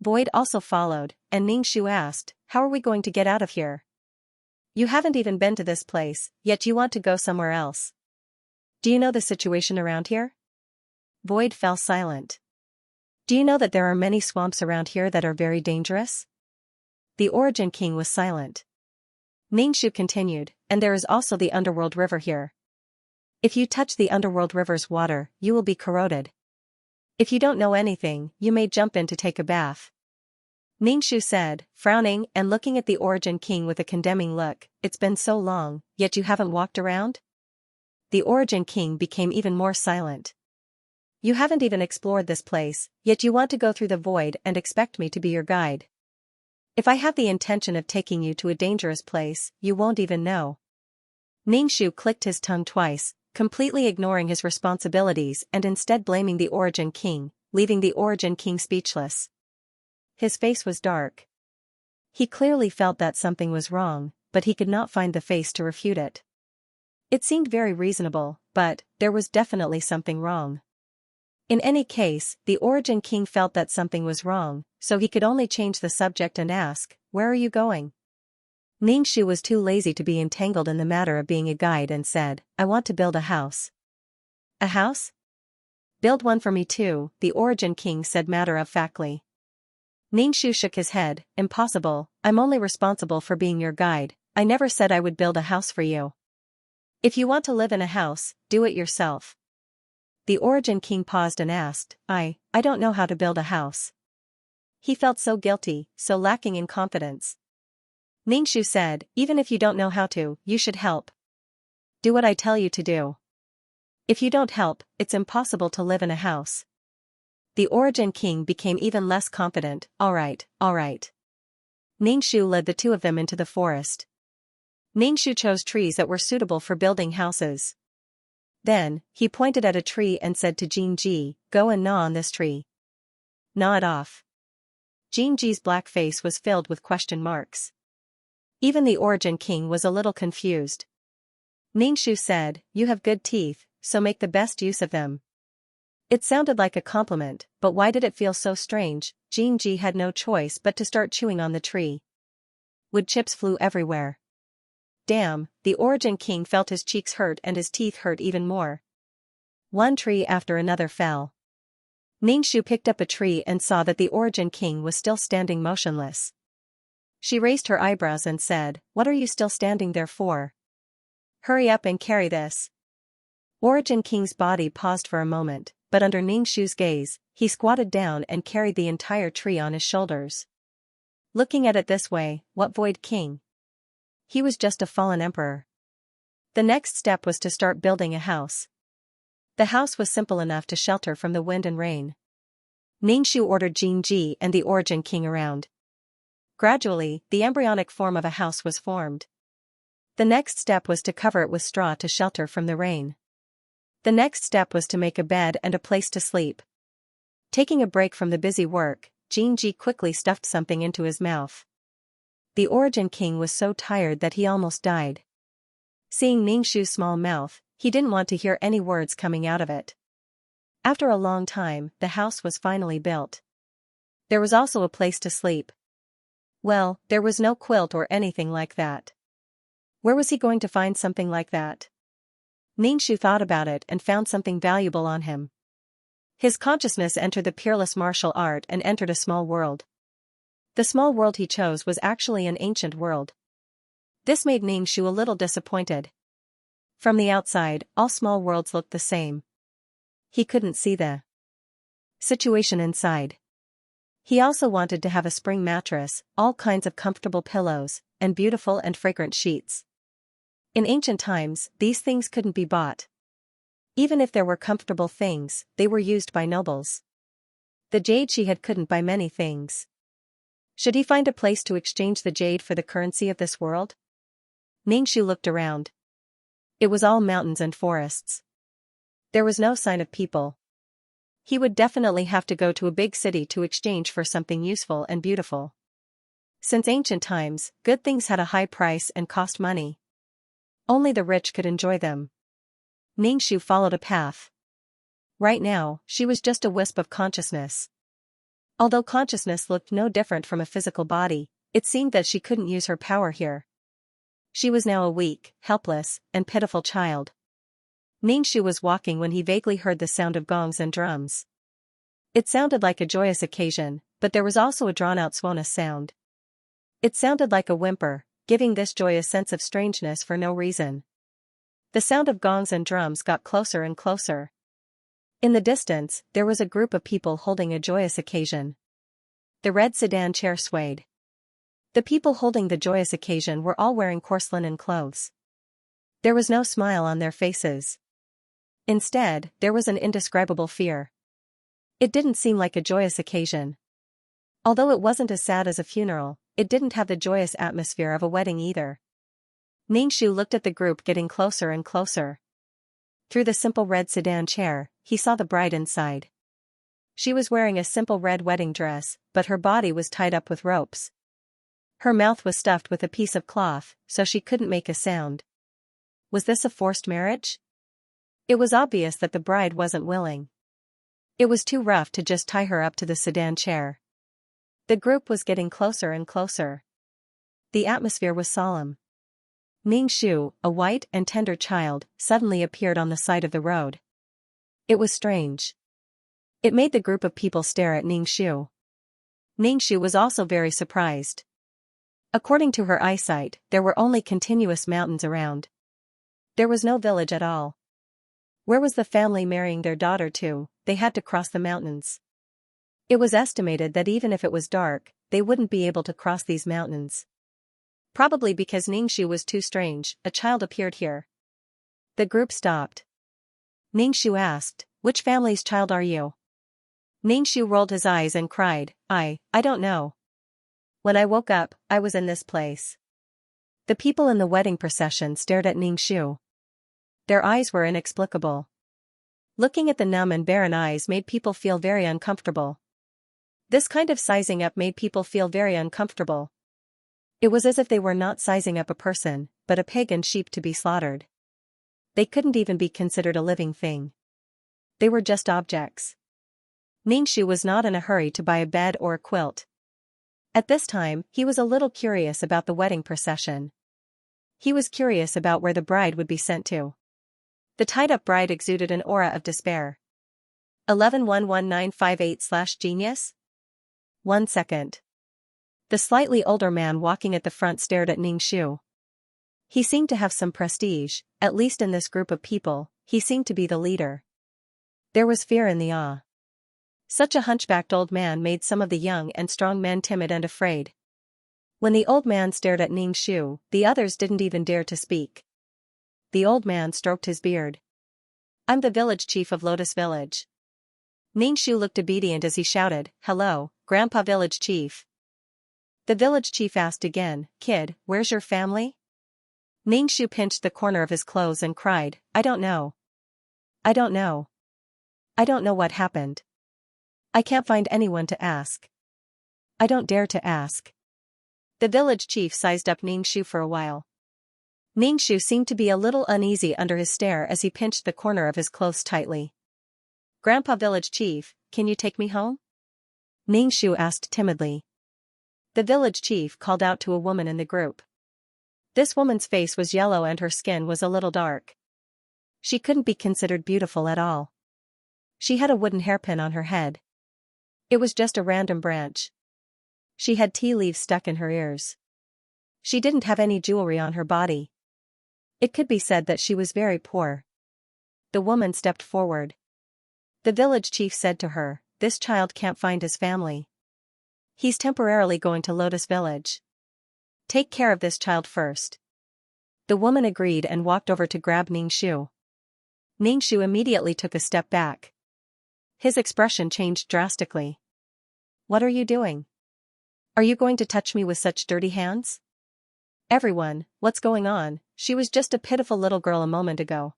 Speaker 1: Void also followed, and Ningxiu asked, how are we going to get out of here? You haven't even been to this place, yet you want to go somewhere else. Do you know the situation around here? Void fell silent. Do you know that there are many swamps around here that are very dangerous? The Origin King was silent. Ningxiu continued, and there is also the Underworld River here. If you touch the Underworld River's water, you will be corroded. If you don't know anything, you may jump in to take a bath. Ningxiu said, frowning and looking at the Origin King with a condemning look, it's been so long, yet you haven't walked around? The Origin King became even more silent. You haven't even explored this place, yet you want to go through the void and expect me to be your guide. If I have the intention of taking you to a dangerous place, you won't even know. Ningxiu clicked his tongue twice, completely ignoring his responsibilities and instead blaming the Origin King, leaving the Origin King speechless. His face was dark. He clearly felt that something was wrong, but he could not find the face to refute it. It seemed very reasonable, but there was definitely something wrong. In any case, the Origin King felt that something was wrong, so he could only change the subject and ask, where are you going? Ningxiu was too lazy to be entangled in the matter of being a guide and said, I want to build a house. A house? Build one for me too, the Origin King said matter-of-factly. Ningxiu shook his head, impossible, I'm only responsible for being your guide, I never said I would build a house for you. If you want to live in a house, do it yourself. The Origin King paused and asked, I don't know how to build a house. He felt so guilty, so lacking in confidence. Ningxiu said, even if you don't know how to, you should help. Do what I tell you to do. If you don't help, it's impossible to live in a house. The Origin King became even less confident, all right. Ningxiu led the two of them into the forest. Ningxiu chose trees that were suitable for building houses. Then, he pointed at a tree and said to Xianxia, go and gnaw on this tree. Gnaw it off. Xianxia's black face was filled with question marks. Even the Origin King was a little confused. Ningxiu said, you have good teeth, so make the best use of them. It sounded like a compliment, but why did it feel so strange? Xianxia had no choice but to start chewing on the tree. Wood chips flew everywhere. Damn, the Origin King felt his cheeks hurt and his teeth hurt even more. One tree after another fell. Ningxiu picked up a tree and saw that the Origin King was still standing motionless. She raised her eyebrows and said, what are you still standing there for? Hurry up and carry this. Origin King's body paused for a moment, but under Ningxiu's gaze, he squatted down and carried the entire tree on his shoulders. Looking at it this way, what Void King? He was just a fallen emperor. The next step was to start building a house. The house was simple enough to shelter from the wind and rain. Ningxu ordered Xianxia and the Origin King around. Gradually, the embryonic form of a house was formed. The next step was to cover it with straw to shelter from the rain. The next step was to make a bed and a place to sleep. Taking a break from the busy work, Xianxia quickly stuffed something into his mouth. The Origin King was so tired that he almost died. Seeing Ningxu's small mouth, he didn't want to hear any words coming out of it. After a long time, the house was finally built. There was also a place to sleep. Well, there was no quilt or anything like that. Where was he going to find something like that? Ningxu thought about it and found something valuable on him. His consciousness entered the peerless martial art and entered a small world. The small world he chose was actually an ancient world. This made Ningxu a little disappointed. From the outside, all small worlds looked the same. He couldn't see the situation inside. He also wanted to have a spring mattress, all kinds of comfortable pillows, and beautiful and fragrant sheets. In ancient times, these things couldn't be bought. Even if there were comfortable things, they were used by nobles. The jade she had couldn't buy many things. Should he find a place to exchange the jade for the currency of this world? Ningxu looked around. It was all mountains and forests. There was no sign of people. He would definitely have to go to a big city to exchange for something useful and beautiful. Since ancient times, good things had a high price and cost money. Only the rich could enjoy them. Ningxu followed a path. Right now, she was just a wisp of consciousness. Although consciousness looked no different from a physical body, it seemed that she couldn't use her power here. She was now a weak, helpless, and pitiful child. Ningxu was walking when he vaguely heard the sound of gongs and drums. It sounded like a joyous occasion, but there was also a drawn-out sonorous sound. It sounded like a whimper, giving this joy a sense of strangeness for no reason. The sound of gongs and drums got closer and closer. In the distance, there was a group of people holding a joyous occasion. The red sedan chair swayed. The people holding the joyous occasion were all wearing coarse linen clothes. There was no smile on their faces. Instead, there was an indescribable fear. It didn't seem like a joyous occasion. Although it wasn't as sad as a funeral, it didn't have the joyous atmosphere of a wedding either. Ningxu looked at the group getting closer and closer. Through the simple red sedan chair, he saw the bride inside. She was wearing a simple red wedding dress, but her body was tied up with ropes. Her mouth was stuffed with a piece of cloth, so she couldn't make a sound. Was this a forced marriage? It was obvious that the bride wasn't willing. It was too rough to just tie her up to the sedan chair. The group was getting closer and closer. The atmosphere was solemn. Ningxu, a white and tender child, suddenly appeared on the side of the road. It was strange. It made the group of people stare at Ningxu. Ningxu was also very surprised. According to her eyesight, there were only continuous mountains around. There was no village at all. Where was the family marrying their daughter to? They had to cross the mountains. It was estimated that even if it was dark, they wouldn't be able to cross these mountains. Probably because Ningxu was too strange, a child appeared here. The group stopped. Ningxu asked, "Which family's child are you?" Ningxu rolled his eyes and cried, I don't know. When I woke up, I was in this place." The people in the wedding procession stared at Ningxu. Their eyes were inexplicable. Looking at the numb and barren eyes made people feel very uncomfortable. This kind of sizing up made people feel very uncomfortable. It was as if they were not sizing up a person, but a pig and sheep to be slaughtered. They couldn't even be considered a living thing. They were just objects. Ningxu was not in a hurry to buy a bed or a quilt. At this time, he was a little curious about the wedding procession. He was curious about where the bride would be sent to. The tied-up bride exuded an aura of despair. 11-11958/genius? 1 second. The slightly older man walking at the front stared at Ningxu. He seemed to have some prestige, at least in this group of people. He seemed to be the leader. There was fear in the awe. Such a hunchbacked old man made some of the young and strong men timid and afraid. When the old man stared at Ningxu, the others didn't even dare to speak. The old man stroked his beard. "I'm the village chief of Lotus Village. Ningxu looked obedient as he shouted, "Hello, Grandpa Village Chief." The village chief asked again, "Kid, where's your family?" Ningxu pinched the corner of his clothes and cried, "I don't know. I don't know. I don't know what happened. I can't find anyone to ask. I don't dare to ask." The village chief sized up Ningxu for a while. Ningxu seemed to be a little uneasy under his stare as he pinched the corner of his clothes tightly. "Grandpa Village Chief, can you take me home?" Ningxu asked timidly. The village chief called out to a woman in the group. This woman's face was yellow and her skin was a little dark. She couldn't be considered beautiful at all. She had a wooden hairpin on her head. It was just a random branch. She had tea leaves stuck in her ears. She didn't have any jewelry on her body. It could be said that she was very poor. The woman stepped forward. The village chief said to her, "This child can't find his family. He's temporarily going to Lotus Village. Take care of this child first." The woman agreed and walked over to grab Ningxu. Ningxu immediately took a step back. His expression changed drastically. "What are you doing? Are you going to touch me with such dirty hands? Everyone, what's going on? She was just a pitiful little girl a moment ago."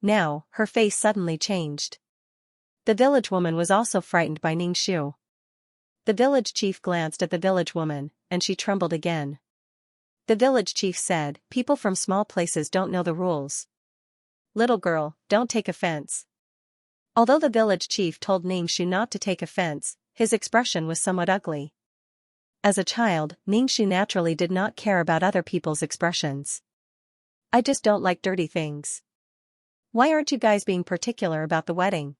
Speaker 1: Now, her face suddenly changed. The village woman was also frightened by Ningxu. The village chief glanced at the village woman, and she trembled again. The village chief said, "People from small places don't know the rules. Little girl, don't take offense." Although the village chief told Ningxu not to take offense, his expression was somewhat ugly. As a child, Ningxu naturally did not care about other people's expressions. "I just don't like dirty things. Why aren't you guys being particular about the wedding?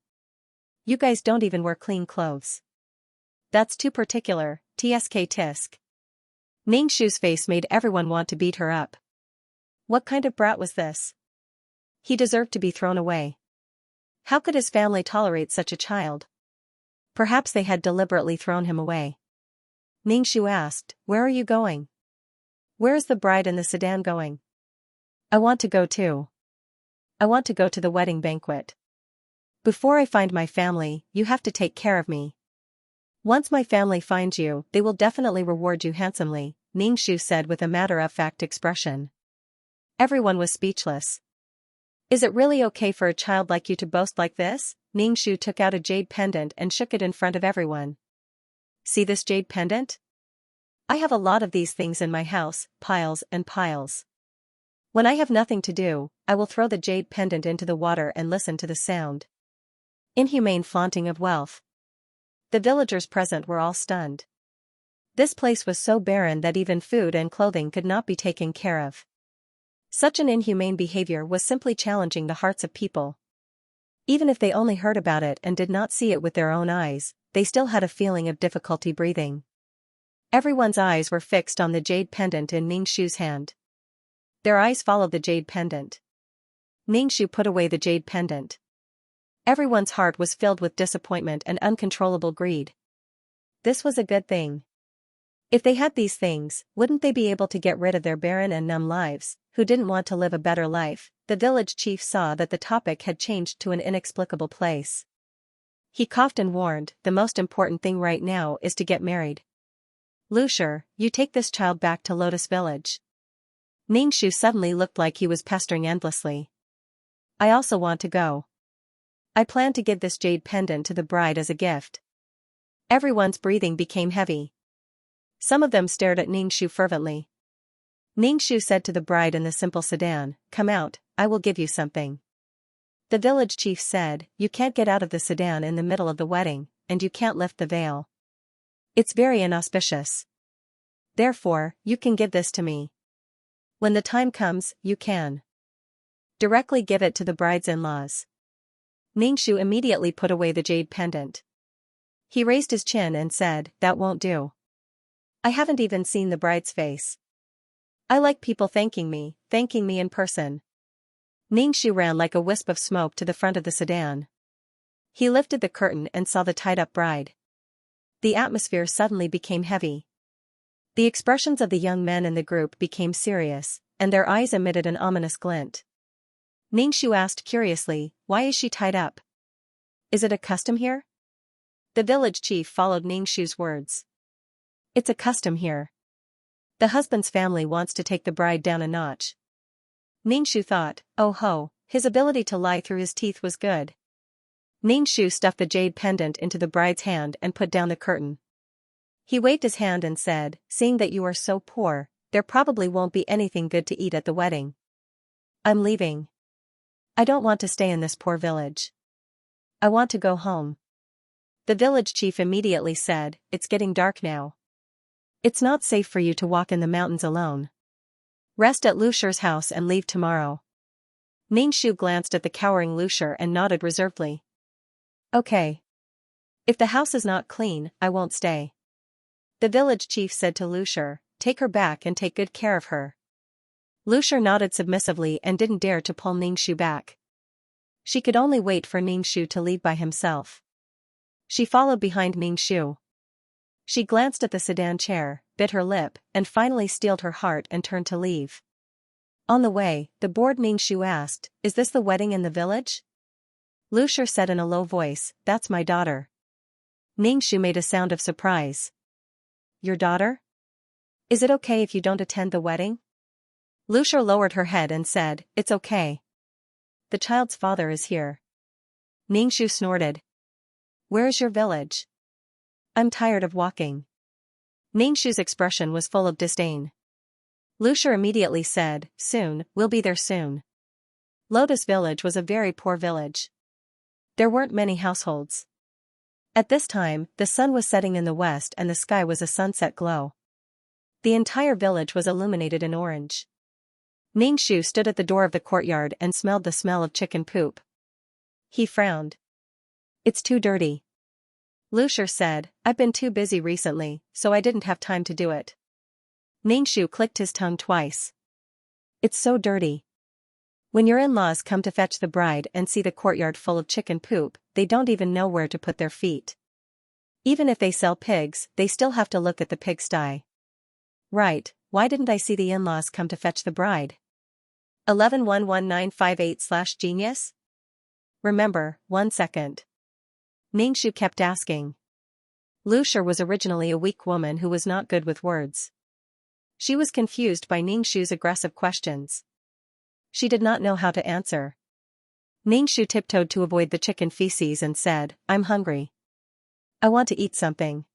Speaker 1: You guys don't even wear clean clothes. That's too particular, tsk tisk." Ningxu's face made everyone want to beat her up. What kind of brat was this? He deserved to be thrown away. How could his family tolerate such a child? Perhaps they had deliberately thrown him away. Ningxu asked, "Where are you going? Where is the bride in the sedan going?" "I want to go too. I want to go to the wedding banquet. Before I find my family, you have to take care of me. Once my family finds you, they will definitely reward you handsomely," Ningxu said with a matter-of-fact expression. Everyone was speechless. "Is it really okay for a child like you to boast like this?" Ningxu took out a jade pendant and shook it in front of everyone. "See this jade pendant? I have a lot of these things in my house, piles and piles. When I have nothing to do, I will throw the jade pendant into the water and listen to the sound." Inhumane flaunting of wealth. The villagers present were all stunned. This place was so barren that even food and clothing could not be taken care of. Such an inhumane behavior was simply challenging the hearts of people. Even if they only heard about it and did not see it with their own eyes, they still had a feeling of difficulty breathing. Everyone's eyes were fixed on the jade pendant in Ningxu's hand. Their eyes followed the jade pendant. Ningxu put away the jade pendant. Everyone's heart was filled with disappointment and uncontrollable greed. This was a good thing. If they had these things, wouldn't they be able to get rid of their barren and numb lives, who didn't want to live a better life? The village chief saw that the topic had changed to an inexplicable place. He coughed and warned, "The most important thing right now is to get married. Lucier, you take this child back to Lotus Village." Ningxu suddenly looked like he was pestering endlessly. "I also want to go. I plan to give this jade pendant to the bride as a gift." Everyone's breathing became heavy. Some of them stared at Ningxu fervently. Ningxu said to the bride in the simple sedan, "Come out, I will give you something." The village chief said, "You can't get out of the sedan in the middle of the wedding, and you can't lift the veil. It's very inauspicious. Therefore, you can give this to me. When the time comes, you can directly give it to the bride's in-laws." Ningxu immediately put away the jade pendant. He raised his chin and said, "That won't do. I haven't even seen the bride's face. I like people thanking me in person." Ningxu ran like a wisp of smoke to the front of the sedan. He lifted the curtain and saw the tied-up bride. The atmosphere suddenly became heavy. The expressions of the young men in the group became serious, and their eyes emitted an ominous glint. Ningxu asked curiously, "Why is she tied up? Is it a custom here? The village chief followed Ningshu's words. It's a custom here. The husband's family wants to take the bride down a notch. Ningshu thought, oh ho, his ability to lie through his teeth was good. Ningshu stuffed the jade pendant into the bride's hand and put down the curtain. He waved his hand and said, seeing that you are so poor, there probably won't be anything good to eat at the wedding. I'm leaving. I don't want to stay in this poor village. I want to go home. The village chief immediately said, it's getting dark now. It's not safe for you to walk in the mountains alone. Rest at Lusher's house and leave tomorrow. Ningshu glanced at the cowering Lusher and nodded reservedly. Okay. If the house is not clean, I won't stay. The village chief said to Lusher, take her back and take good care of her. Lusher nodded submissively and didn't dare to pull Ningshu back. She could only wait for Ningshu to leave by himself. She followed behind Ningshu. She glanced at the sedan chair, bit her lip, and finally steeled her heart and turned to leave. On the way, the bored Ningshu asked, is this the wedding in the village? Lusher said in a low voice, that's my daughter. Ningshu made a sound of surprise. Your daughter? Is it okay if you don't attend the wedding? Lusher lowered her head and said, it's okay. The child's father is here. Ningshu snorted. Where is your village? I'm tired of walking. Ningshu's expression was full of disdain. Lusher immediately said, soon, we'll be there soon. Lotus Village was a very poor village. There weren't many households. At this time, the sun was setting in the west and the sky was a sunset glow. The entire village was illuminated in orange. Ningshu stood at the door of the courtyard and smelled the smell of chicken poop. He frowned. It's too dirty. Lusher said, I've been too busy recently, so I didn't have time to do it. Ningshu clicked his tongue twice. It's so dirty. When your in-laws come to fetch the bride and see the courtyard full of chicken poop, they don't even know where to put their feet. Even if they sell pigs, they still have to look at the pigsty. Right, why didn't I see the in-laws come to fetch the bride? 11111958/genius? Remember, 1 second. Ningshu kept asking. Lusher was originally a weak woman who was not good with words. She was confused by Ningshu's aggressive questions. She did not know how to answer. Ningshu tiptoed to avoid the chicken feces and said, I'm hungry. I want to eat something.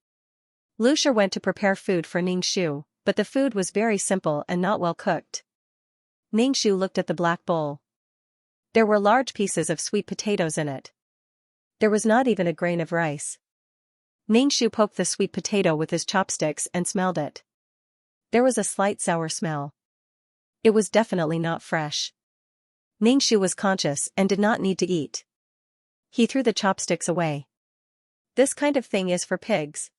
Speaker 1: Lusher went to prepare food for Ningshu, but the food was very simple and not well cooked. Ningshu looked at the black bowl. There were large pieces of sweet potatoes in it. There was not even a grain of rice. Ningshu poked the sweet potato with his chopsticks and smelled it. There was a slight sour smell. It was definitely not fresh. Ningshu was conscious and did not need to eat. He threw the chopsticks away. This kind of thing is for pigs.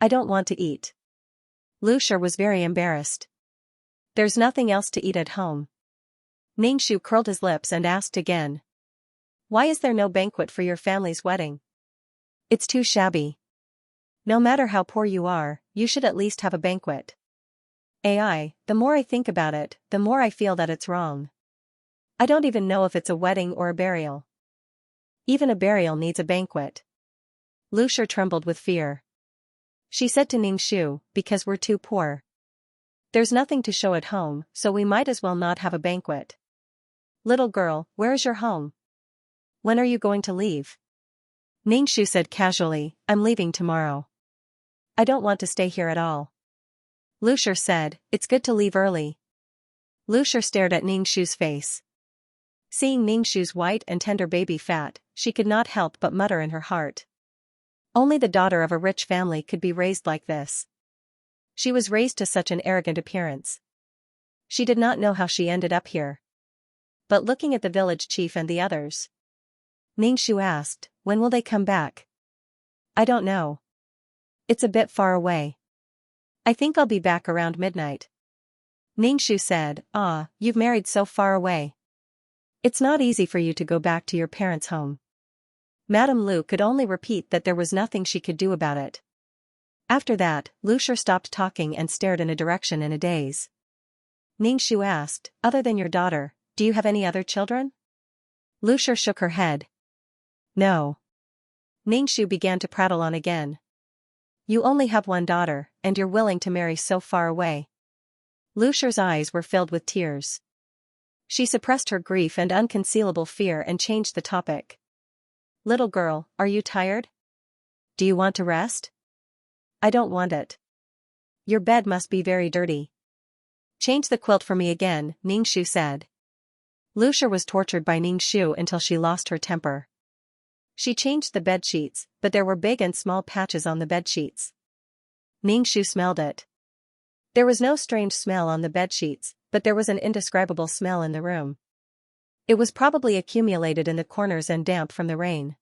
Speaker 1: I don't want to eat. Lusher was very embarrassed. There's nothing else to eat at home. Ningshu curled his lips and asked again. Why is there no banquet for your family's wedding? It's too shabby. No matter how poor you are, you should at least have a banquet. The more I think about it, the more I feel that it's wrong. I don't even know if it's a wedding or a burial. Even a burial needs a banquet. Lusher trembled with fear. She said to Ningshu, because we're too poor. There's nothing to show at home, so we might as well not have a banquet. Little girl, where is your home? When are you going to leave? Ningshu said casually, I'm leaving tomorrow. I don't want to stay here at all. Lusher said, it's good to leave early. Lusher stared at Ningshu's face. Seeing Ningshu's white and tender baby fat, she could not help but mutter in her heart. Only the daughter of a rich family could be raised like this. She was raised to such an arrogant appearance. She did not know how she ended up here. But looking at the village chief and the others, Ningshu asked, when will they come back? I don't know. It's a bit far away. I think I'll be back around midnight. Ningshu said, you've married so far away. It's not easy for you to go back to your parents' home. Madame Lu could only repeat that there was nothing she could do about it. After that, Lusher stopped talking and stared in a direction in a daze. Ningshu asked, other than your daughter, do you have any other children? Lusher shook her head. No. Ningxu began to prattle on again. You only have one daughter, and you're willing to marry so far away. Lu Shi's eyes were filled with tears. She suppressed her grief and unconcealable fear and changed the topic. Little girl, are you tired? Do you want to rest? I don't want it. Your bed must be very dirty. Change the quilt for me again, Ningxu said. Lu Shi was tortured by Ningxu until she lost her temper. She changed the bedsheets, but there were big and small patches on the bedsheets. Ningxu smelled it. There was no strange smell on the bedsheets, but there was an indescribable smell in the room. It was probably accumulated in the corners and damp from the rain.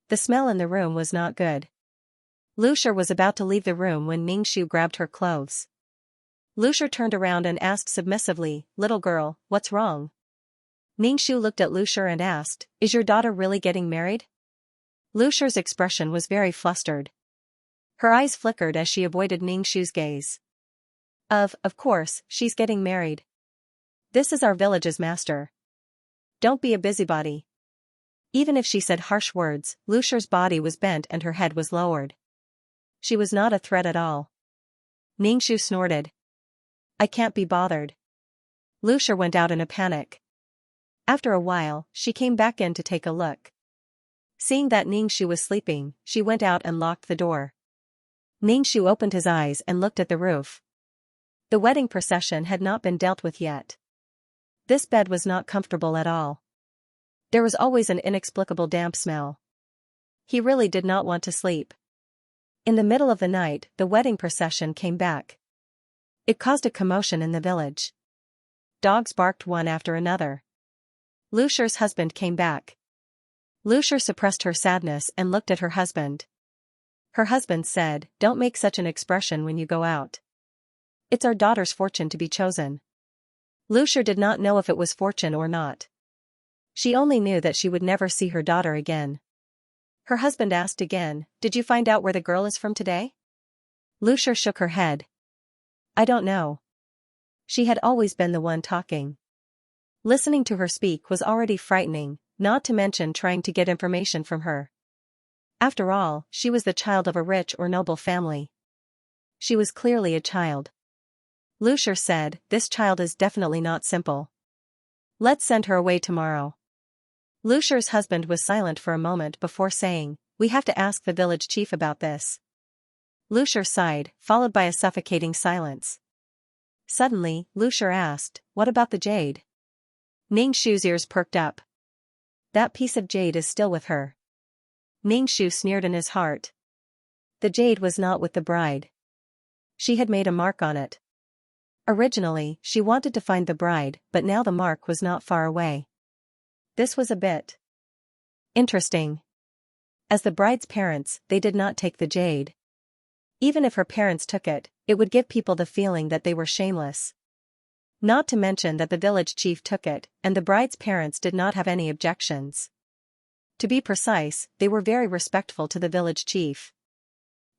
Speaker 1: The smell in the room was not good. Lu Shi was about to leave the room when Ningxu grabbed her clothes. Lu Shi turned around and asked submissively, Little girl, what's wrong? Ningxu looked at Lu Shi and asked, Is your daughter really getting married? Lu Shi's expression was very flustered. Her eyes flickered as she avoided Ningxu's gaze. Of course, she's getting married. This is our village's master. Don't be a busybody. Even if she said harsh words, Lu Shi's body was bent and her head was lowered. She was not a threat at all. Ningxu snorted. I can't be bothered. Lu Shi went out in a panic. After a while, she came back in to take a look. Seeing that Ningxu was sleeping, she went out and locked the door. Ningxu opened his eyes and looked at the roof. The wedding procession had not been dealt with yet. This bed was not comfortable at all. There was always an inexplicable damp smell. He really did not want to sleep. In the middle of the night, the wedding procession came back. It caused a commotion in the village. Dogs barked one after another. Lu Shi's husband came back. Lu Shi suppressed her sadness and looked at her husband. Her husband said, Don't make such an expression when you go out. It's our daughter's fortune to be chosen. Lu Shi did not know if it was fortune or not. She only knew that she would never see her daughter again. Her husband asked again, Did you find out where the girl is from today? Lu Shi shook her head. I don't know. She had always been the one talking. Listening to her speak was already frightening, not to mention trying to get information from her. After all, she was the child of a rich or noble family. She was clearly a child. Lu Shi said, This child is definitely not simple. Let's send her away tomorrow. Lu Shi's husband was silent for a moment before saying, We have to ask the village chief about this. Lu Shi sighed, followed by a suffocating silence. Suddenly, Lu Shi asked, What about the jade? Ningxu's ears perked up. That piece of jade is still with her. Ningxu sneered in his heart. The jade was not with the bride. She had made a mark on it. Originally, she wanted to find the bride, but now the mark was not far away. This was a bit interesting. As the bride's parents, they did not take the jade. Even if her parents took it, it would give people the feeling that they were shameless. Not to mention that the village chief took it, and the bride's parents did not have any objections. To be precise, they were very respectful to the village chief.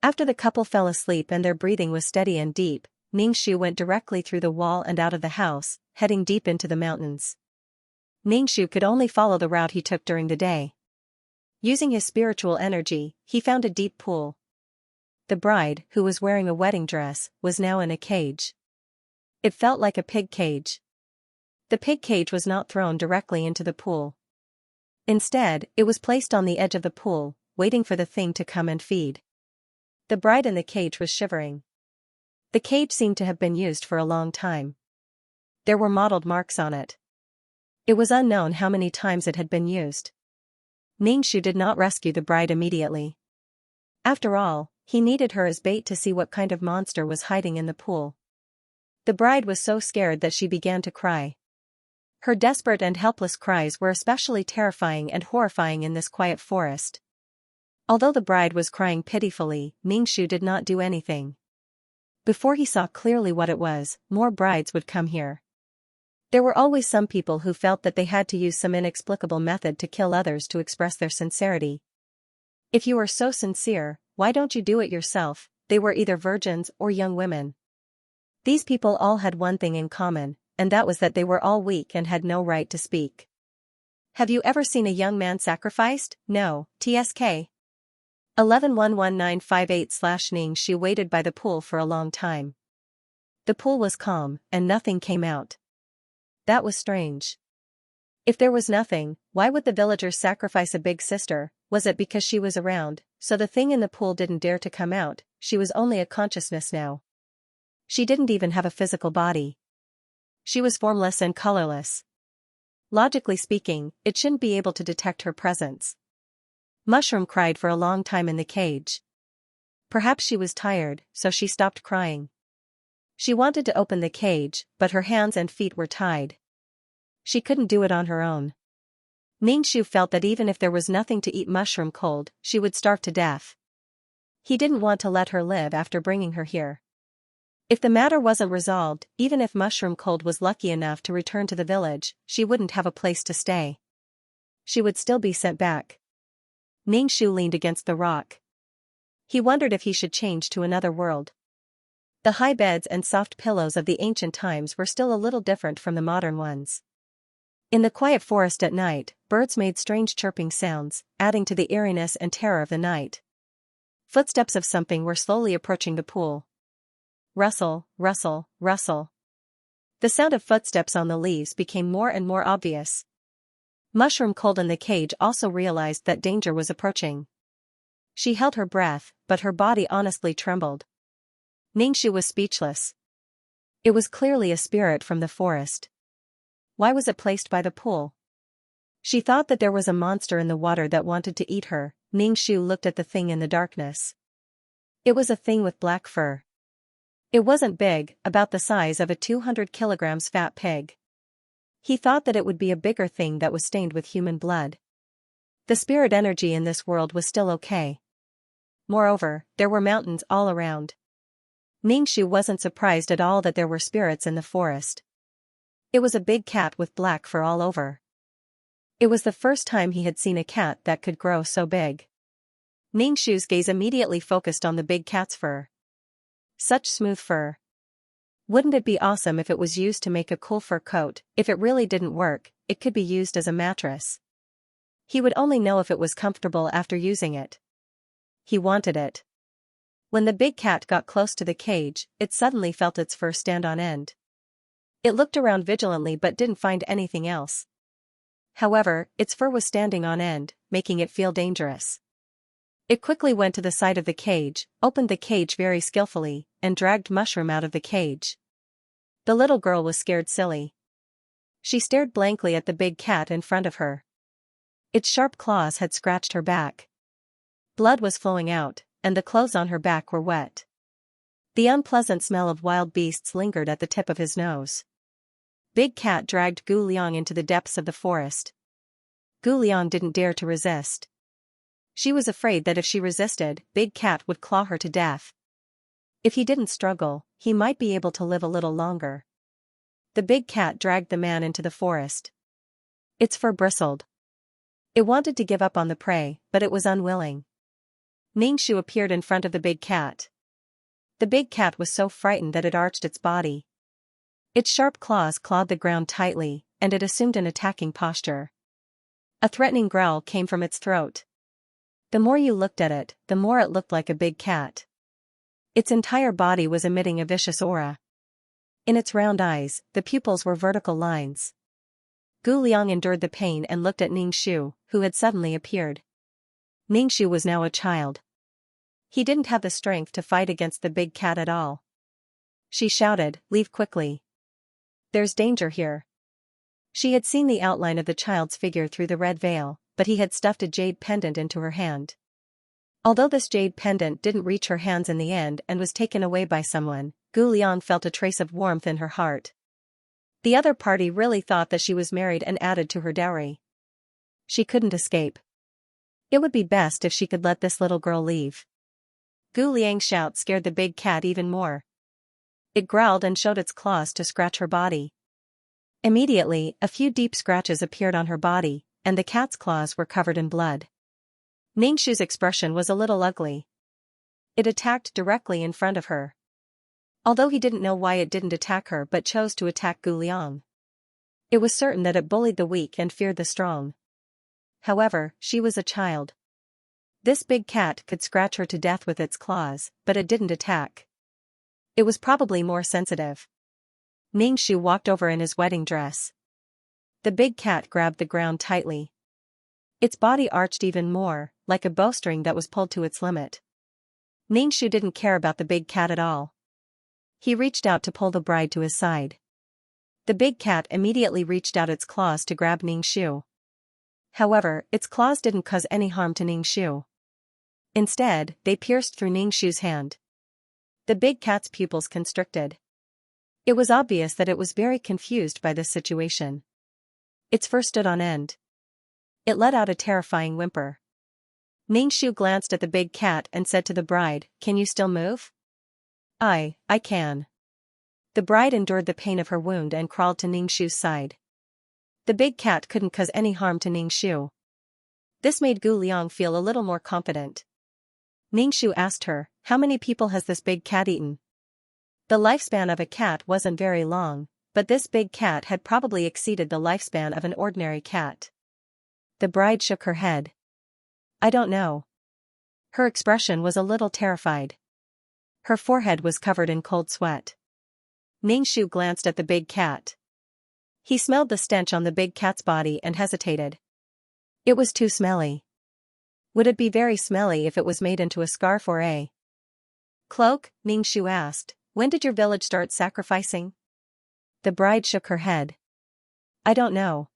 Speaker 1: After the couple fell asleep and their breathing was steady and deep, Ningxu went directly through the wall and out of the house, heading deep into the mountains. Ningxu could only follow the route he took during the day. Using his spiritual energy, he found a deep pool. The bride, who was wearing a wedding dress, was now in a cage. It felt like a pig cage. The pig cage was not thrown directly into the pool. Instead, it was placed on the edge of the pool, waiting for the thing to come and feed. The bride in the cage was shivering. The cage seemed to have been used for a long time. There were mottled marks on it. It was unknown how many times it had been used. Ningxu did not rescue the bride immediately. After all, he needed her as bait to see what kind of monster was hiding in the pool. The bride was so scared that she began to cry. Her desperate and helpless cries were especially terrifying and horrifying in this quiet forest. Although the bride was crying pitifully, Ningxu did not do anything. Before he saw clearly what it was, more brides would come here. There were always some people who felt that they had to use some inexplicable method to kill others to express their sincerity. If you are so sincere, why don't you do it yourself? They were either virgins or young women. These people all had one thing in common, and that was that they were all weak and had no right to speak. Have you ever seen a young man sacrificed? No, TSK. 11-11958/Ning waited by the pool for a long time. The pool was calm, and nothing came out. That was strange. If there was nothing, why would the villagers sacrifice a big sister? Was it because she was around, so the thing in the pool didn't dare to come out? She was only a consciousness now. She didn't even have a physical body. She was formless and colorless. Logically speaking, it shouldn't be able to detect her presence. Mushroom cried for a long time in the cage. Perhaps she was tired, so she stopped crying. She wanted to open the cage, but her hands and feet were tied. She couldn't do it on her own. Ningxu felt that even if there was nothing to eat Mushroom cold, she would starve to death. He didn't want to let her live after bringing her here. If the matter wasn't resolved, even if Mushroom Cold was lucky enough to return to the village, she wouldn't have a place to stay. She would still be sent back. Ningxu leaned against the rock. He wondered if he should change to another world. The high beds and soft pillows of the ancient times were still a little different from the modern ones. In the quiet forest at night, birds made strange chirping sounds, adding to the eeriness and terror of the night. Footsteps of something were slowly approaching the pool. Rustle, rustle, rustle. The sound of footsteps on the leaves became more and more obvious. Mushroom Cold in the cage also realized that danger was approaching. She held her breath, but her body honestly trembled. Ningxu was speechless. It was clearly a spirit from the forest. Why was it placed by the pool? She thought that there was a monster in the water that wanted to eat her. Ningxu looked at the thing in the darkness. It was a thing with black fur. It wasn't big, about the size of a 200 kilograms fat pig. He thought that it would be a bigger thing that was stained with human blood. The spirit energy in this world was still okay. Moreover, there were mountains all around. Ningxu wasn't surprised at all that there were spirits in the forest. It was a big cat with black fur all over. It was the first time he had seen a cat that could grow so big. Ningxu's gaze immediately focused on the big cat's fur. Such smooth fur. Wouldn't it be awesome if it was used to make a cool fur coat? If it really didn't work, it could be used as a mattress. He would only know if it was comfortable after using it. He wanted it. When the big cat got close to the cage, it suddenly felt its fur stand on end. It looked around vigilantly but didn't find anything else. However, its fur was standing on end, making it feel dangerous. It quickly went to the side of the cage, opened the cage very skillfully, and dragged Mushroom out of the cage. The little girl was scared silly. She stared blankly at the big cat in front of her. Its sharp claws had scratched her back. Blood was flowing out, and the clothes on her back were wet. The unpleasant smell of wild beasts lingered at the tip of his nose. Big Cat dragged Gu Liang into the depths of the forest. Gu Liang didn't dare to resist. She was afraid that if she resisted, Big Cat would claw her to death. If he didn't struggle, he might be able to live a little longer. The big cat dragged the man into the forest. Its fur bristled. It wanted to give up on the prey, but it was unwilling. Ningxu appeared in front of the big cat. The big cat was so frightened that it arched its body. Its sharp claws clawed the ground tightly, and it assumed an attacking posture. A threatening growl came from its throat. The more you looked at it, the more it looked like a big cat. Its entire body was emitting a vicious aura. In its round eyes, the pupils were vertical lines. Gu Liang endured the pain and looked at Ningxu, who had suddenly appeared. Ningxu was now a child. He didn't have the strength to fight against the big cat at all. She shouted, "Leave quickly. There's danger here." She had seen the outline of the child's figure through the red veil, but he had stuffed a jade pendant into her hand. Although this jade pendant didn't reach her hands in the end and was taken away by someone, Gu Liang felt a trace of warmth in her heart. The other party really thought that she was married and added to her dowry. She couldn't escape. It would be best if she could let this little girl leave. Gu Liang's shout scared the big cat even more. It growled and showed its claws to scratch her body. Immediately, a few deep scratches appeared on her body, and the cat's claws were covered in blood. Ningxu's expression was a little ugly. It attacked directly in front of her. Although he didn't know why it didn't attack her but chose to attack Gu Liang. It was certain that it bullied the weak and feared the strong. However, she was a child. This big cat could scratch her to death with its claws, but it didn't attack. It was probably more sensitive. Ningxu walked over in his wedding dress. The big cat grabbed the ground tightly. Its body arched even more, like a bowstring that was pulled to its limit. Ningxu didn't care about the big cat at all. He reached out to pull the bride to his side. The big cat immediately reached out its claws to grab Ningxu. However, its claws didn't cause any harm to Ningxu. Instead, they pierced through Ningxu's hand. The big cat's pupils constricted. It was obvious that it was very confused by this situation. Its fur stood on end. It let out a terrifying whimper. Ningxu glanced at the big cat and said to the bride, "Can you still move?" I can." The bride endured the pain of her wound and crawled to Ningxu's side. The big cat couldn't cause any harm to Ningxu. This made Gu Liang feel a little more confident. Ningxu asked her, "How many people has this big cat eaten?" The lifespan of a cat wasn't very long, but this big cat had probably exceeded the lifespan of an ordinary cat. The bride shook her head. "I don't know." Her expression was a little terrified. Her forehead was covered in cold sweat. Ningxu glanced at the big cat. He smelled the stench on the big cat's body and hesitated. It was too smelly. Would it be very smelly if it was made into a scarf or a cloak? Ningxu asked. "When did your village start sacrificing?" The bride shook her head. "I don't know.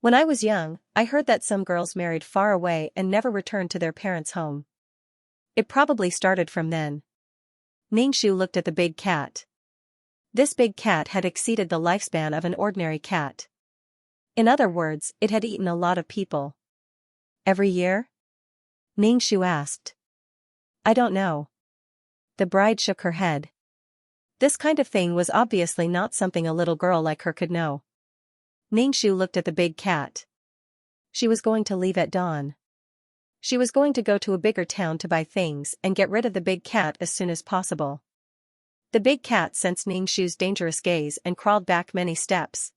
Speaker 1: When I was young, I heard that some girls married far away and never returned to their parents' home. It probably started from then." Ningxu looked at the big cat. This big cat had exceeded the lifespan of an ordinary cat. In other words, it had eaten a lot of people. "Every year?" Ningxu asked. "I don't know." The bride shook her head. This kind of thing was obviously not something a little girl like her could know. Ningxu looked at the big cat. She was going to leave at dawn. She was going to go to a bigger town to buy things and get rid of the big cat as soon as possible. The big cat sensed Ningxu's dangerous gaze and crawled back many steps.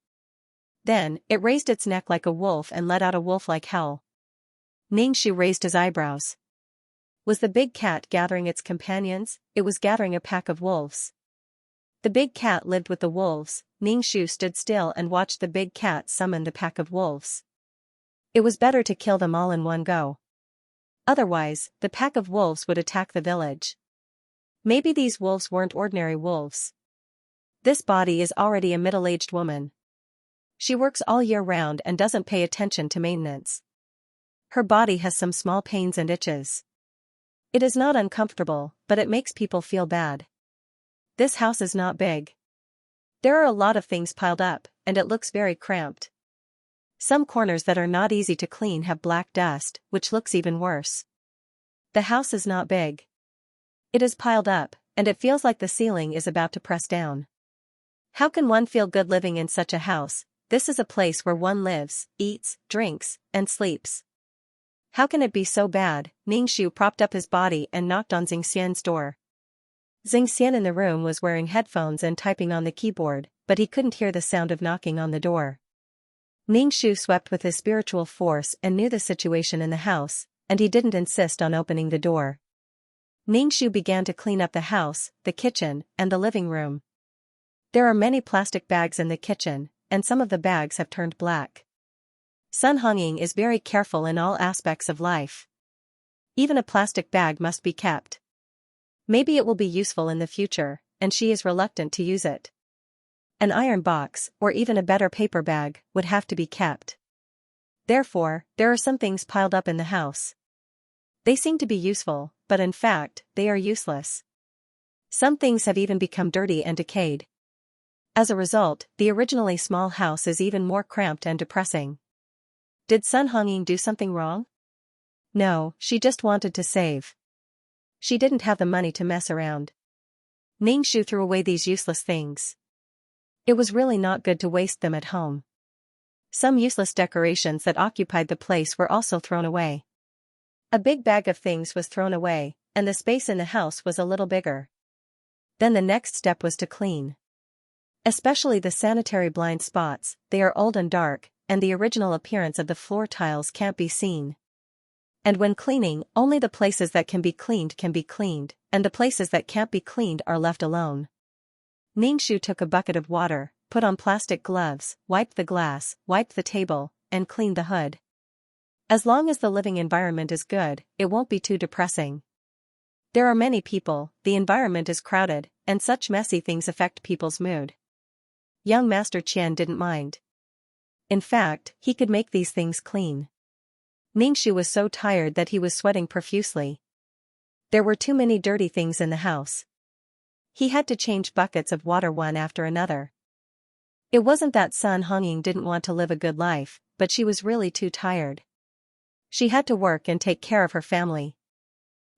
Speaker 1: Then, it raised its neck like a wolf and let out a wolf-like howl. Ningxu raised his eyebrows. Was the big cat gathering its companions? It was gathering a pack of wolves. The big cat lived with the wolves. Ningxu stood still and watched the big cat summon the pack of wolves. It was better to kill them all in one go. Otherwise, the pack of wolves would attack the village. Maybe these wolves weren't ordinary wolves. This body is already a middle-aged woman. She works all year round and doesn't pay attention to maintenance. Her body has some small pains and itches. It is not uncomfortable, but it makes people feel bad. This house is not big. There are a lot of things piled up, and it looks very cramped. Some corners that are not easy to clean have black dust, which looks even worse. The house is not big. It is piled up, and it feels like the ceiling is about to press down. How can one feel good living in such a house? This is a place where one lives, eats, drinks, and sleeps. How can it be so bad? Ningxu propped up his body and knocked on Xianxia's door. Xianxia in the room was wearing headphones and typing on the keyboard, but he couldn't hear the sound of knocking on the door. Ningxu swept with his spiritual force and knew the situation in the house, and he didn't insist on opening the door. Ningxu began to clean up the house, the kitchen, and the living room. There are many plastic bags in the kitchen, and some of the bags have turned black. Sun Hongying is very careful in all aspects of life. Even a plastic bag must be kept. Maybe it will be useful in the future, and she is reluctant to use it. An iron box, or even a better paper bag, would have to be kept. Therefore, there are some things piled up in the house. They seem to be useful, but in fact, they are useless. Some things have even become dirty and decayed. As a result, the originally small house is even more cramped and depressing. Did Sun Hongying do something wrong? No, she just wanted to save. She didn't have the money to mess around. Ningxu threw away these useless things. It was really not good to waste them at home. Some useless decorations that occupied the place were also thrown away. A big bag of things was thrown away, and the space in the house was a little bigger. Then the next step was to clean. Especially the sanitary blind spots, they are old and dark, and the original appearance of the floor tiles can't be seen. And when cleaning, only the places that can be cleaned, and the places that can't be cleaned are left alone. Ningxu took a bucket of water, put on plastic gloves, wiped the glass, wiped the table, and cleaned the hood. As long as the living environment is good, it won't be too depressing. There are many people, the environment is crowded, and such messy things affect people's mood. Young Master Qian didn't mind. In fact, he could make these things clean. Ningxu was so tired that he was sweating profusely. There were too many dirty things in the house. He had to change buckets of water one after another. It wasn't that Sun Hongying didn't want to live a good life, but she was really too tired. She had to work and take care of her family.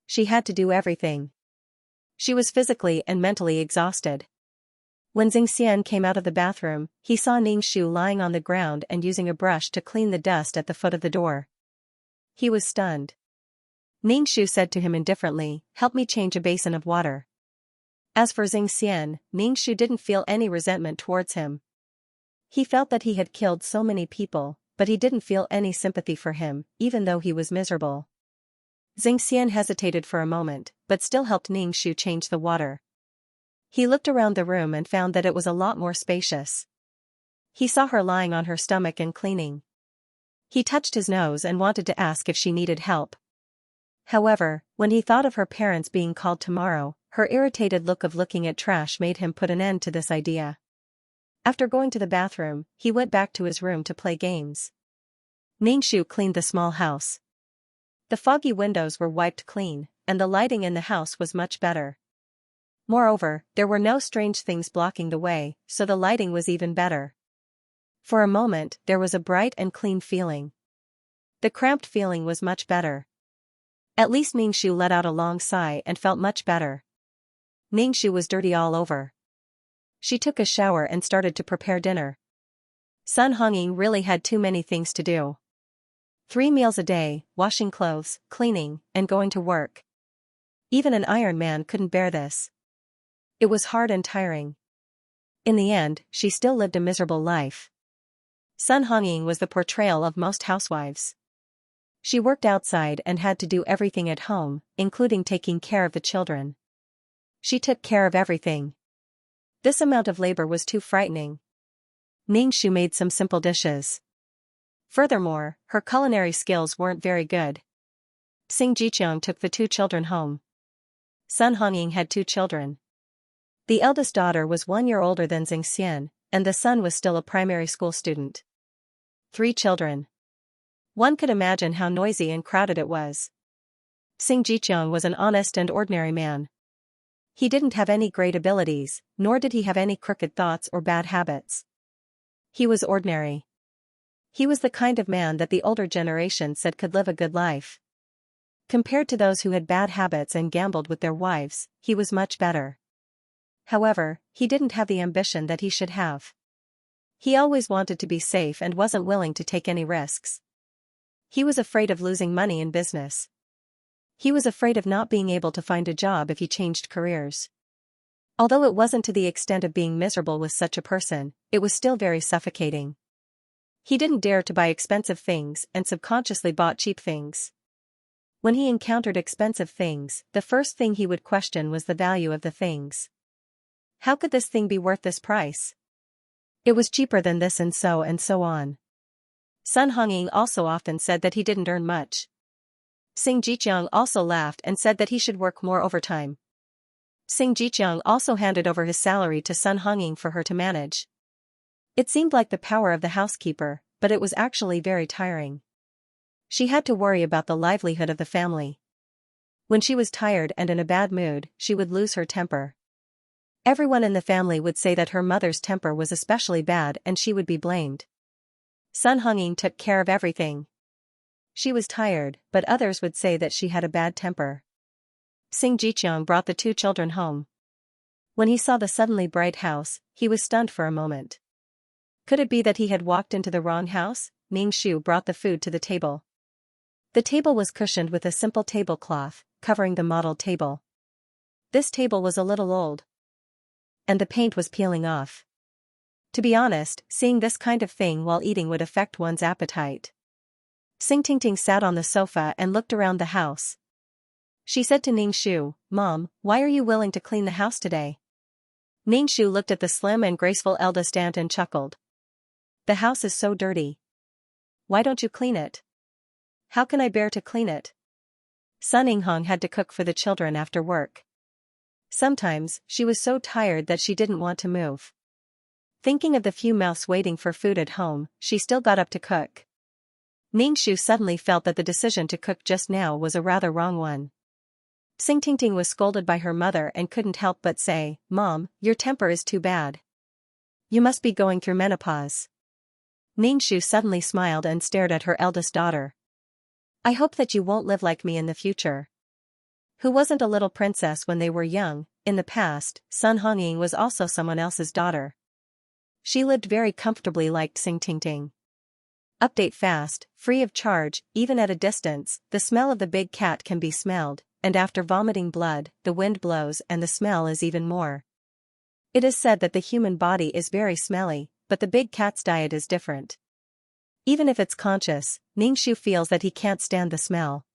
Speaker 1: She had to do everything. She was physically and mentally exhausted. When Xianxia came out of the bathroom, he saw Ningxu lying on the ground and using a brush to clean the dust at the foot of the door. He was stunned. Ningxu said to him indifferently, "Help me change a basin of water." As for Xianxia, Ningxu didn't feel any resentment towards him. He felt that he had killed so many people, but he didn't feel any sympathy for him, even though he was miserable. Xianxia hesitated for a moment, but still helped Ningxu change the water. He looked around the room and found that it was a lot more spacious. He saw her lying on her stomach and cleaning. He touched his nose and wanted to ask if she needed help. However, when he thought of her parents being called tomorrow, her irritated look of looking at trash made him put an end to this idea. After going to the bathroom, he went back to his room to play games. Ningxu cleaned the small house. The foggy windows were wiped clean, and the lighting in the house was much better. Moreover, there were no strange things blocking the way, so the lighting was even better. For a moment, there was a bright and clean feeling. The cramped feeling was much better. At least Ningxu let out a long sigh and felt much better. Ningxu was dirty all over. She took a shower and started to prepare dinner. Sun Hongying really had too many things to do. 3 meals a day, washing clothes, cleaning, and going to work. Even an Iron Man couldn't bear this. It was hard and tiring. In the end, she still lived a miserable life. Sun Hongying was the portrayal of most housewives. She worked outside and had to do everything at home, including taking care of the children. She took care of everything. This amount of labor was too frightening. Ningxu made some simple dishes. Furthermore, her culinary skills weren't very good. Xianxia took the 2 children home. Sun Hongying had 2 children. The eldest daughter was 1 year older than Xianxia, and the son was still a primary school student. 3 children. One could imagine how noisy and crowded it was. Xianxia was an honest and ordinary man. He didn't have any great abilities, nor did he have any crooked thoughts or bad habits. He was ordinary. He was the kind of man that the older generation said could live a good life. Compared to those who had bad habits and gambled with their wives, he was much better. However, he didn't have the ambition that he should have. He always wanted to be safe and wasn't willing to take any risks. He was afraid of losing money in business. He was afraid of not being able to find a job if he changed careers. Although it wasn't to the extent of being miserable with such a person, it was still very suffocating. He didn't dare to buy expensive things and subconsciously bought cheap things. When he encountered expensive things, the first thing he would question was the value of the things. How could this thing be worth this price? It was cheaper than this and so on. Sun Hongying also often said that he didn't earn much. Xianxia also laughed and said that he should work more overtime. Xianxia also handed over his salary to Sun Hongying for her to manage. It seemed like the power of the housekeeper, but it was actually very tiring. She had to worry about the livelihood of the family. When she was tired and in a bad mood, she would lose her temper. Everyone in the family would say that her mother's temper was especially bad and she would be blamed. Sun Hongying took care of everything. She was tired, but others would say that she had a bad temper. Xianxia brought the 2 children home. When he saw the suddenly bright house, he was stunned for a moment. Could it be that he had walked into the wrong house? Ningxu brought the food to the table. The table was cushioned with a simple tablecloth, covering the model table. This table was a little old, and the paint was peeling off. To be honest, seeing this kind of thing while eating would affect one's appetite. Xing sat on the sofa and looked around the house. She said to Ningxu, "Mom, why are you willing to clean the house today?" Ningxu looked at the slim and graceful eldest aunt and chuckled. "The house is so dirty. Why don't you clean it?" "How can I bear to clean it?" Sun Yinghong had to cook for the children after work. Sometimes, she was so tired that she didn't want to move. Thinking of the few mouths waiting for food at home, she still got up to cook. Ningxu suddenly felt that the decision to cook just now was a rather wrong one. Xing was scolded by her mother and couldn't help but say, "Mom, your temper is too bad. You must be going through menopause." Ningxu suddenly smiled and stared at her eldest daughter. "I hope that you won't live like me in the future." Who wasn't a little princess when they were young? In the past, Sun Hongying was also someone else's daughter. She lived very comfortably, liked Xing. Update fast, free of charge, even at a distance, the smell of the big cat can be smelled, and after vomiting blood, the wind blows and the smell is even more. It is said that the human body is very smelly, but the big cat's diet is different. Even if it's conscious, Ningxu feels that he can't stand the smell.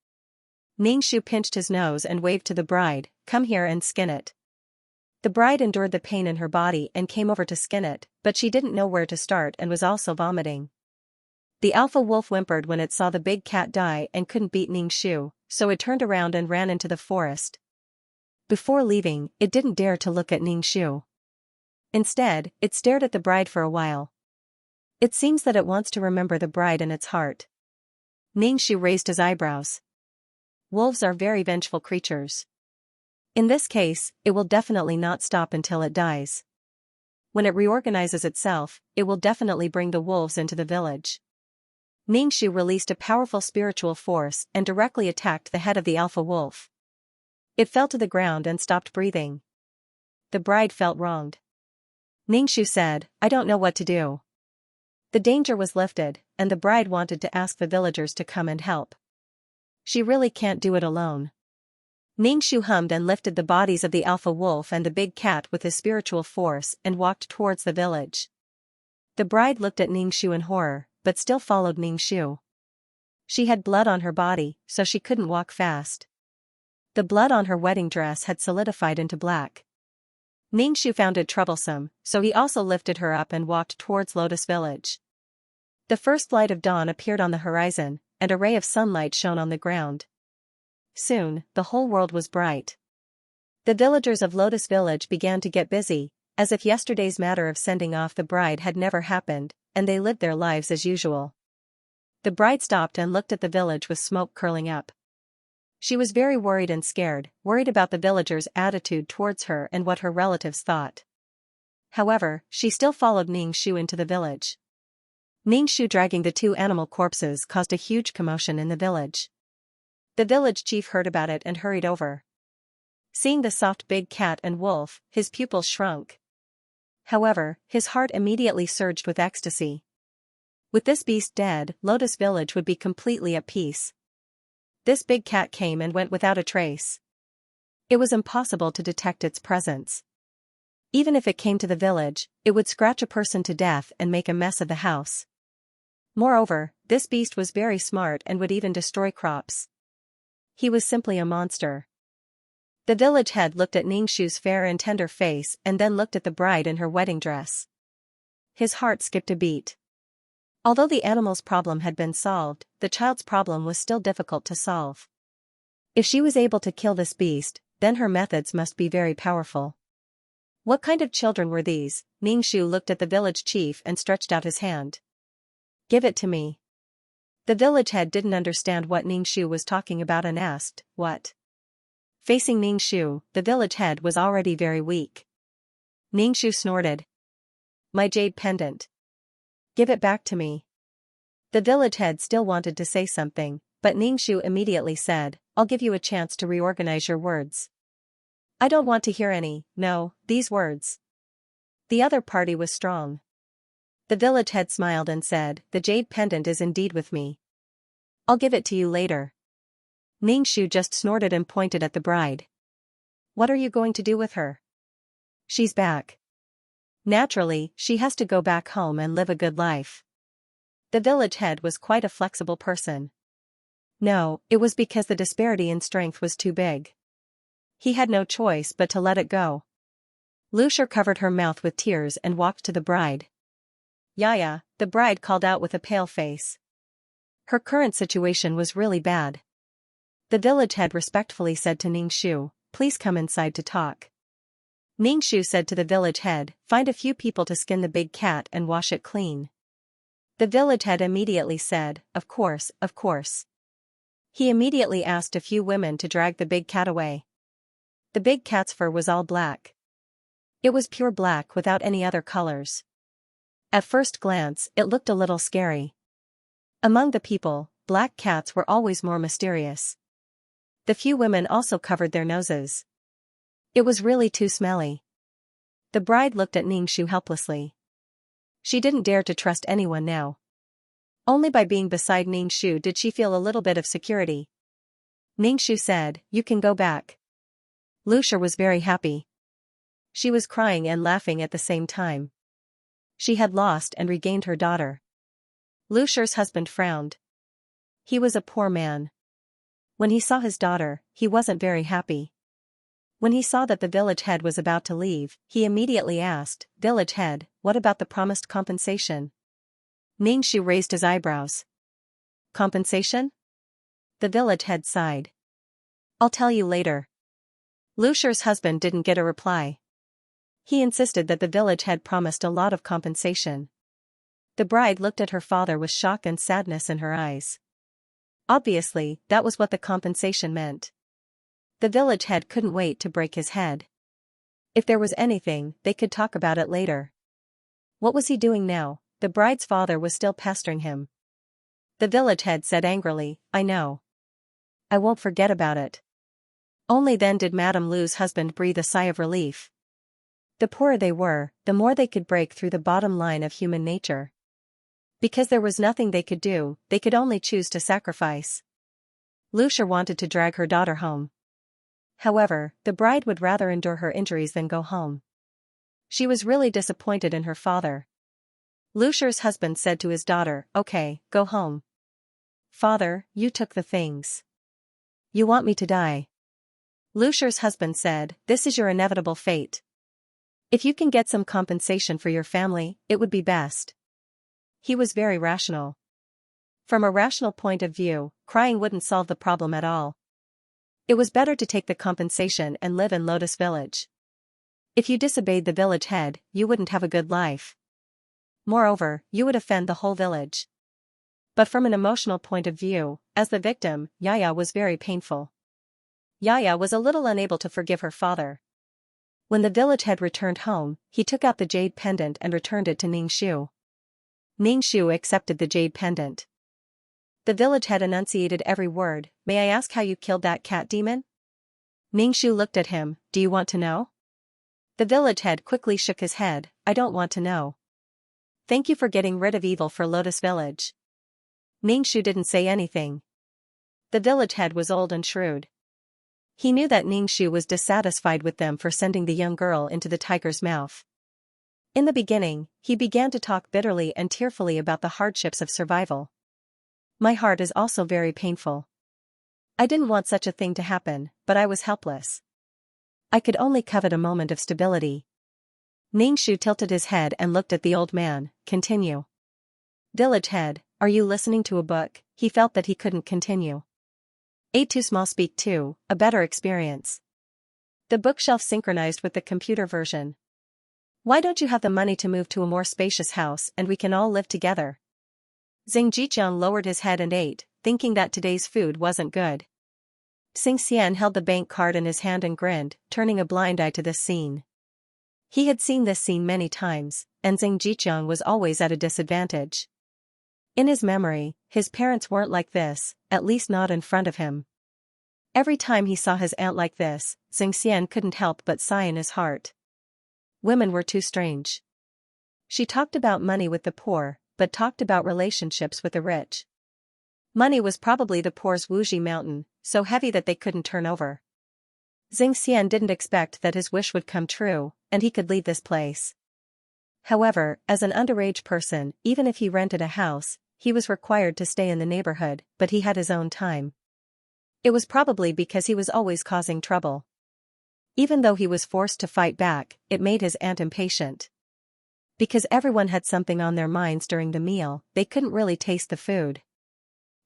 Speaker 1: Ningxu pinched his nose and waved to the bride, "Come here and skin it." The bride endured the pain in her body and came over to skin it, but she didn't know where to start and was also vomiting. The alpha wolf whimpered when it saw the big cat die and couldn't beat Ningxu, so it turned around and ran into the forest. Before leaving, it didn't dare to look at Ningxu. Instead, it stared at the bride for a while. It seems that it wants to remember the bride in its heart. Ningxu raised his eyebrows. Wolves are very vengeful creatures. In this case, it will definitely not stop until it dies. When it reorganizes itself, it will definitely bring the wolves into the village. Ningxu released a powerful spiritual force and directly attacked the head of the alpha wolf. It fell to the ground and stopped breathing. The bride felt wronged. Ningxu said, "I don't know what to do." The danger was lifted, and the bride wanted to ask the villagers to come and help. She really can't do it alone. Ningxu hummed and lifted the bodies of the alpha wolf and the big cat with his spiritual force and walked towards the village. The bride looked at Ningxu in horror, but still followed Ningxu. She had blood on her body, so she couldn't walk fast. The blood on her wedding dress had solidified into black. Ningxu found it troublesome, so he also lifted her up and walked towards Lotus Village. The first light of dawn appeared on the horizon, and a ray of sunlight shone on the ground. Soon, the whole world was bright. The villagers of Lotus Village began to get busy, as if yesterday's matter of sending off the bride had never happened, and they lived their lives as usual. The bride stopped and looked at the village with smoke curling up. She was very worried and scared, worried about the villagers' attitude towards her and what her relatives thought. However, she still followed Ningxu into the village. Ningxu dragging the two animal corpses caused a huge commotion in the village. The village chief heard about it and hurried over. Seeing the soft big cat and wolf, his pupils shrunk. However, his heart immediately surged with ecstasy. With this beast dead, Lotus Village would be completely at peace. This big cat came and went without a trace. It was impossible to detect its presence. Even if it came to the village, it would scratch a person to death and make a mess of the house. Moreover, this beast was very smart and would even destroy crops. He was simply a monster. The village head looked at Ningxu's fair and tender face and then looked at the bride in her wedding dress. His heart skipped a beat. Although the animal's problem had been solved, the child's problem was still difficult to solve. If she was able to kill this beast, then her methods must be very powerful. What kind of children were these? Ningxu looked at the village chief and stretched out his hand. "Give it to me." The village head didn't understand what Ningxu was talking about and asked, "What?" Facing Ningxu, the village head was already very weak. Ningxu snorted. "My jade pendant. Give it back to me." The village head still wanted to say something, but Ningxu immediately said, "I'll give you a chance to reorganize your words." "I don't want to hear these words." The other party was strong. The village head smiled and said, "The jade pendant is indeed with me. I'll give it to you later." Ningxu just snorted and pointed at the bride. "What are you going to do with her?" "She's back. Naturally, she has to go back home and live a good life." The village head was quite a flexible person. No, it was because the disparity in strength was too big. He had no choice but to let it go. Lucia covered her mouth with tears and walked to the bride. Yaya, the bride called out with a pale face. Her current situation was really bad. The village head respectfully said to Ningxu, "Please come inside to talk." Ningxu said to the village head, "Find a few people to skin the big cat and wash it clean." The village head immediately said, "Of course, of course." He immediately asked a few women to drag the big cat away. The big cat's fur was all black. It was pure black without any other colors. At first glance, it looked a little scary. Among the people, black cats were always more mysterious. The few women also covered their noses. It was really too smelly. The bride looked at Ningxu helplessly. She didn't dare to trust anyone now. Only by being beside Ningxu did she feel a little bit of security. Ningxu said, "You can go back." Lucia was very happy. She was crying and laughing at the same time. She had lost and regained her daughter. Lucia's husband frowned. He was a poor man. When he saw his daughter, he wasn't very happy. When he saw that the village head was about to leave, he immediately asked, "Village head, what about the promised compensation?" Ningxu raised his eyebrows. "Compensation?" The village head sighed. "I'll tell you later." Lucia's husband didn't get a reply. He insisted that the village head promised a lot of compensation. The bride looked at her father with shock and sadness in her eyes. Obviously, that was what the compensation meant. The village head couldn't wait to break his head. If there was anything, they could talk about it later. What was he doing now? The bride's father was still pestering him. The village head said angrily, "I know. I won't forget about it." Only then did Madame Lu's husband breathe a sigh of relief. The poorer they were, the more they could break through the bottom line of human nature. Because there was nothing they could do, they could only choose to sacrifice. Lucia wanted to drag her daughter home. However, the bride would rather endure her injuries than go home. She was really disappointed in her father. Lucia's husband said to his daughter, "Okay, go home." "Father, you took the things. You want me to die." Lucia's husband said, "This is your inevitable fate. If you can get some compensation for your family, it would be best." He was very rational. From a rational point of view, crying wouldn't solve the problem at all. It was better to take the compensation and live in Lotus Village. If you disobeyed the village head, you wouldn't have a good life. Moreover, you would offend the whole village. But from an emotional point of view, as the victim, Yaya was very painful. Yaya was a little unable to forgive her father. When the village head returned home, he took out the jade pendant and returned it to Ningxu. Ningxu accepted the jade pendant. The village head enunciated every word, "May I ask how you killed that cat demon?" Ningxu looked at him, "Do you want to know?" The village head quickly shook his head, "I don't want to know. Thank you for getting rid of evil for Lotus Village." Ningxu didn't say anything. The village head was old and shrewd. He knew that Ningxu was dissatisfied with them for sending the young girl into the tiger's mouth. In the beginning, he began to talk bitterly and tearfully about the hardships of survival. "My heart is also very painful. I didn't want such a thing to happen, but I was helpless. I could only covet a moment of stability." Ningxu tilted his head and looked at the old man. "Continue." "Village head, are you listening to a book?" He felt that he couldn't continue. A too small speak to, a better experience. The bookshelf synchronized with the computer version. "Why don't you have the money to move to a more spacious house and we can all live together?" Xianxia lowered his head and ate, thinking that today's food wasn't good. Xianxia held the bank card in his hand and grinned, turning a blind eye to this scene. He had seen this scene many times, and Xianxia was always at a disadvantage. In his memory, his parents weren't like this, at least not in front of him. Every time he saw his aunt like this, Xianxia couldn't help but sigh in his heart. Women were too strange. She talked about money with the poor, but talked about relationships with the rich. Money was probably the poor's Wuji mountain, so heavy that they couldn't turn over. Xianxia didn't expect that his wish would come true, and he could leave this place. However, as an underage person, even if he rented a house, he was required to stay in the neighborhood, but he had his own time. It was probably because he was always causing trouble. Even though he was forced to fight back, it made his aunt impatient. Because everyone had something on their minds during the meal, they couldn't really taste the food.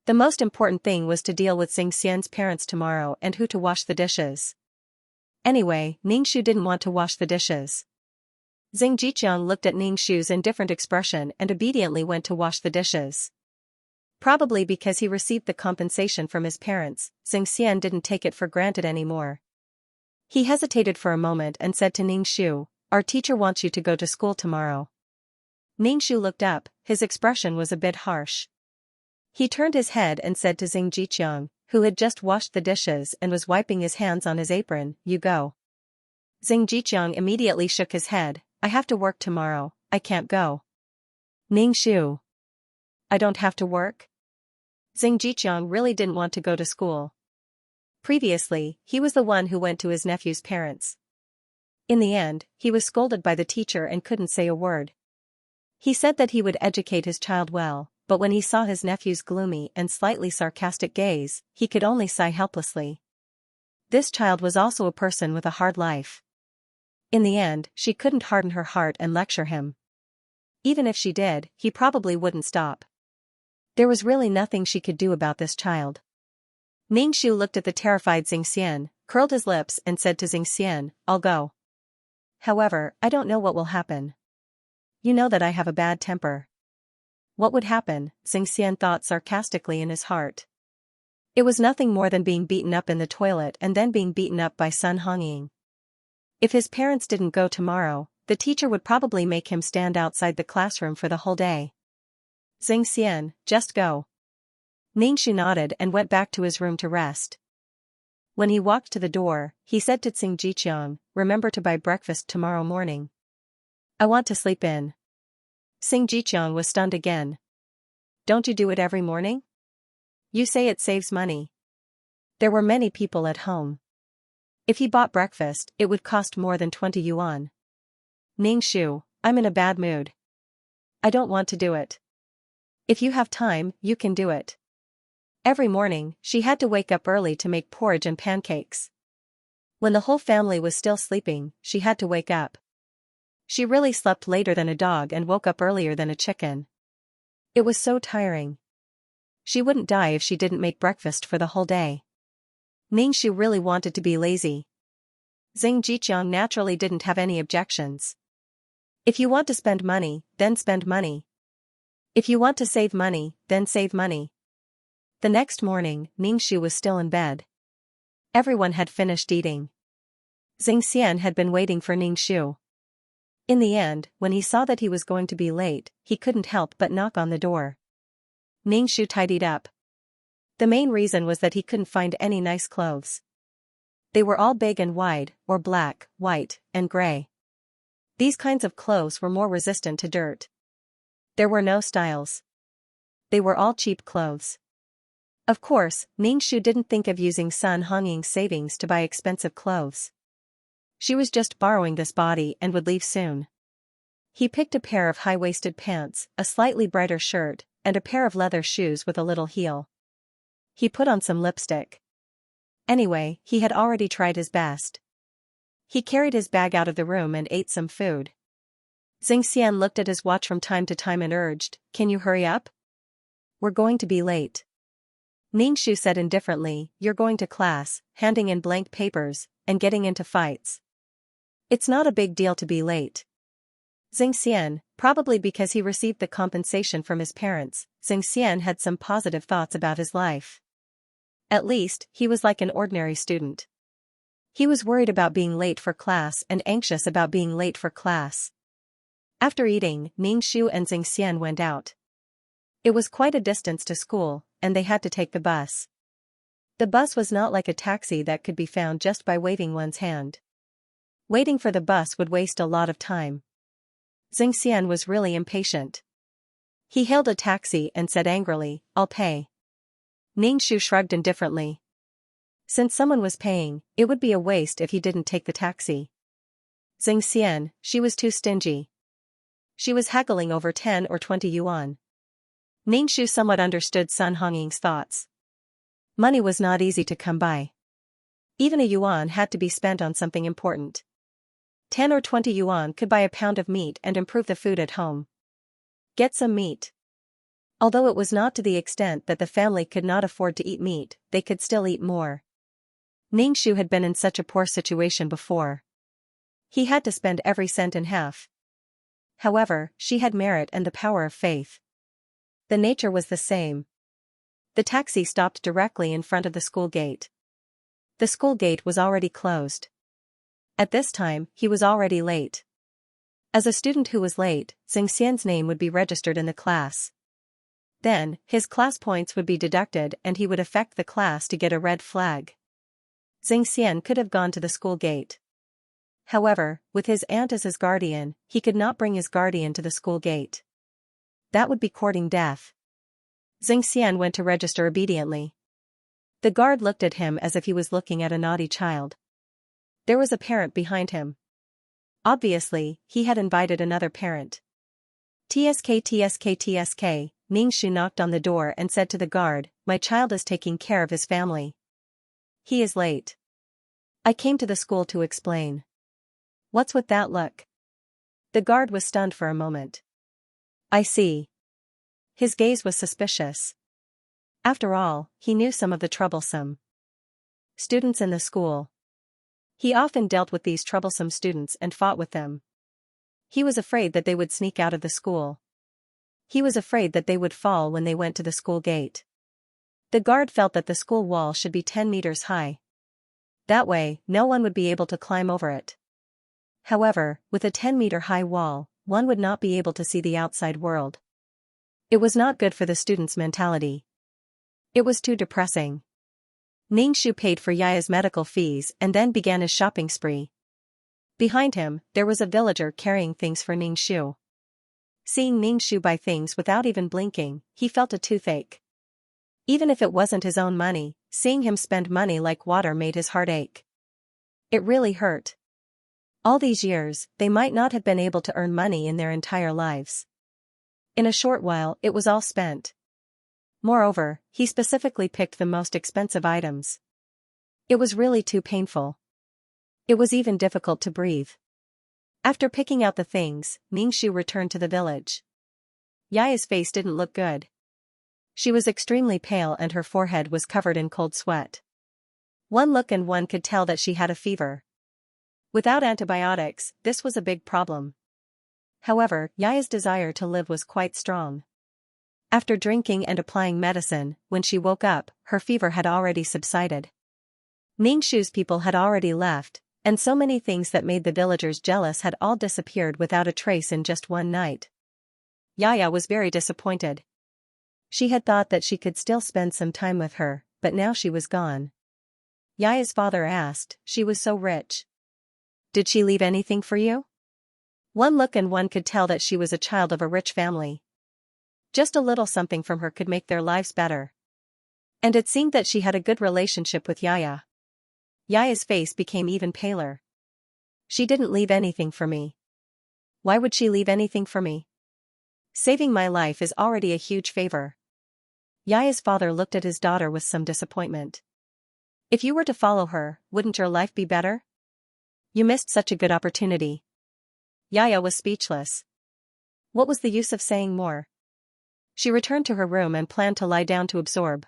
Speaker 1: The most important thing was to deal with Xianxia's parents tomorrow and who to wash the dishes. Anyway, Ningxu didn't want to wash the dishes. Xianxia looked at Ningxu's indifferent expression and obediently went to wash the dishes. Probably because he received the compensation from his parents, Xianxia didn't take it for granted anymore. He hesitated for a moment and said to Ningxu, "Our teacher wants you to go to school tomorrow." Ningxu looked up, his expression was a bit harsh. He turned his head and said to Xianxia, who had just washed the dishes and was wiping his hands on his apron, "You go." Xianxia immediately shook his head, "I have to work tomorrow, I can't go." Ningxu. "I don't have to work?" Xianxia really didn't want to go to school. Previously, he was the one who went to his nephew's parents. In the end, he was scolded by the teacher and couldn't say a word. He said that he would educate his child well, but when he saw his nephew's gloomy and slightly sarcastic gaze, he could only sigh helplessly. This child was also a person with a hard life. In the end, she couldn't harden her heart and lecture him. Even if she did, he probably wouldn't stop. There was really nothing she could do about this child. Ningxu looked at the terrified Xianxia, curled his lips and said to Xianxia, "I'll go. However, I don't know what will happen. You know that I have a bad temper." What would happen? Xianxia thought sarcastically in his heart. It was nothing more than being beaten up in the toilet and then being beaten up by Sun Hongying. If his parents didn't go tomorrow, the teacher would probably make him stand outside the classroom for the whole day. Xianxia, just go. Ningxu nodded and went back to his room to rest. When he walked to the door, he said to Xianxia, "Remember to buy breakfast tomorrow morning. I want to sleep in." Xianxia was stunned again. "Don't you do it every morning? You say it saves money." There were many people at home. If he bought breakfast, it would cost more than 20 yuan. "Ningxu, I'm in a bad mood. I don't want to do it. If you have time, you can do it." Every morning, she had to wake up early to make porridge and pancakes. When the whole family was still sleeping, she had to wake up. She really slept later than a dog and woke up earlier than a chicken. It was so tiring. She wouldn't die if she didn't make breakfast for the whole day. Ningxu really wanted to be lazy. Xianxia naturally didn't have any objections. If you want to spend money, then spend money. If you want to save money, then save money. The next morning, Ningxu was still in bed. Everyone had finished eating. Xianxia had been waiting for Ningxu. In the end, when he saw that he was going to be late, he couldn't help but knock on the door. Ningxu tidied up. The main reason was that he couldn't find any nice clothes. They were all big and wide, or black, white, and gray. These kinds of clothes were more resistant to dirt. There were no styles. They were all cheap clothes. Of course, Ningxu didn't think of using Sun Hongying's savings to buy expensive clothes. She was just borrowing this body and would leave soon. He picked a pair of high-waisted pants, a slightly brighter shirt, and a pair of leather shoes with a little heel. He put on some lipstick. Anyway, he had already tried his best. He carried his bag out of the room and ate some food. Xianxia looked at his watch from time to time and urged, "Can you hurry up? We're going to be late." Ningxu said indifferently, "You're going to class, handing in blank papers, and getting into fights. It's not a big deal to be late." Xianxia, probably because he received the compensation from his parents, Xianxia had some positive thoughts about his life. At least, he was like an ordinary student. He was worried about being late for class and anxious about being late for class. After eating, Ningxu and Xianxia went out. It was quite a distance to school, and they had to take the bus. The bus was not like a taxi that could be found just by waving one's hand. Waiting for the bus would waste a lot of time. Xianxia was really impatient. He hailed a taxi and said angrily, "I'll pay." Ningxu shrugged indifferently. Since someone was paying, it would be a waste if he didn't take the taxi. Xianxia, she was too stingy. She was haggling over 10 or 20 yuan. Ningxu somewhat understood Sun Hongying's thoughts. Money was not easy to come by. Even a yuan had to be spent on something important. 10 or 20 yuan could buy a pound of meat and improve the food at home. Get some meat. Although it was not to the extent that the family could not afford to eat meat, they could still eat more. Ningxu had been in such a poor situation before. He had to spend every cent in half. However, she had merit and the power of faith. The nature was the same. The taxi stopped directly in front of the school gate. The school gate was already closed. At this time, he was already late. As a student who was late, Xianxia's name would be registered in the class. Then, his class points would be deducted and he would affect the class to get a red flag. Xianxia could have gone to the school gate. However, with his aunt as his guardian, he could not bring his guardian to the school gate. That would be courting death. Xianxia went to register obediently. The guard looked at him as if he was looking at a naughty child. There was a parent behind him. Obviously, he had invited another parent. TSK. Ningxu knocked on the door and said to the guard, "My child is taking care of his family. He is late. I came to the school to explain." "What's with that look?" The guard was stunned for a moment. "I see." His gaze was suspicious. After all, he knew some of the troublesome students in the school. He often dealt with these troublesome students and fought with them. He was afraid that they would sneak out of the school. He was afraid that they would fall when they went to the school gate. The guard felt that the school wall should be 10 meters high. That way, no one would be able to climb over it. However, with a 10-meter-high wall, one would not be able to see the outside world. It was not good for the student's mentality. It was too depressing. Ningxu paid for Yaya's medical fees and then began his shopping spree. Behind him, there was a villager carrying things for Ningxu. Seeing Ningxu buy things without even blinking, he felt a toothache. Even if it wasn't his own money, seeing him spend money like water made his heart ache. It really hurt. All these years, they might not have been able to earn money in their entire lives. In a short while, it was all spent. Moreover, he specifically picked the most expensive items. It was really too painful. It was even difficult to breathe. After picking out the things, Ningxu returned to the village. Yaya's face didn't look good. She was extremely pale and her forehead was covered in cold sweat. One look and one could tell that she had a fever. Without antibiotics, this was a big problem. However, Yaya's desire to live was quite strong. After drinking and applying medicine, when she woke up, her fever had already subsided. Ningxu's people had already left, and so many things that made the villagers jealous had all disappeared without a trace in just one night. Yaya was very disappointed. She had thought that she could still spend some time with her, but now she was gone. Yaya's father asked, "She was so rich. Did she leave anything for you?" One look and one could tell that she was a child of a rich family. Just a little something from her could make their lives better. And it seemed that she had a good relationship with Yaya. Yaya's face became even paler. "She didn't leave anything for me. Why would she leave anything for me? Saving my life is already a huge favor." Yaya's father looked at his daughter with some disappointment. "If you were to follow her, wouldn't your life be better? You missed such a good opportunity." Yaya was speechless. What was the use of saying more? She returned to her room and planned to lie down to absorb.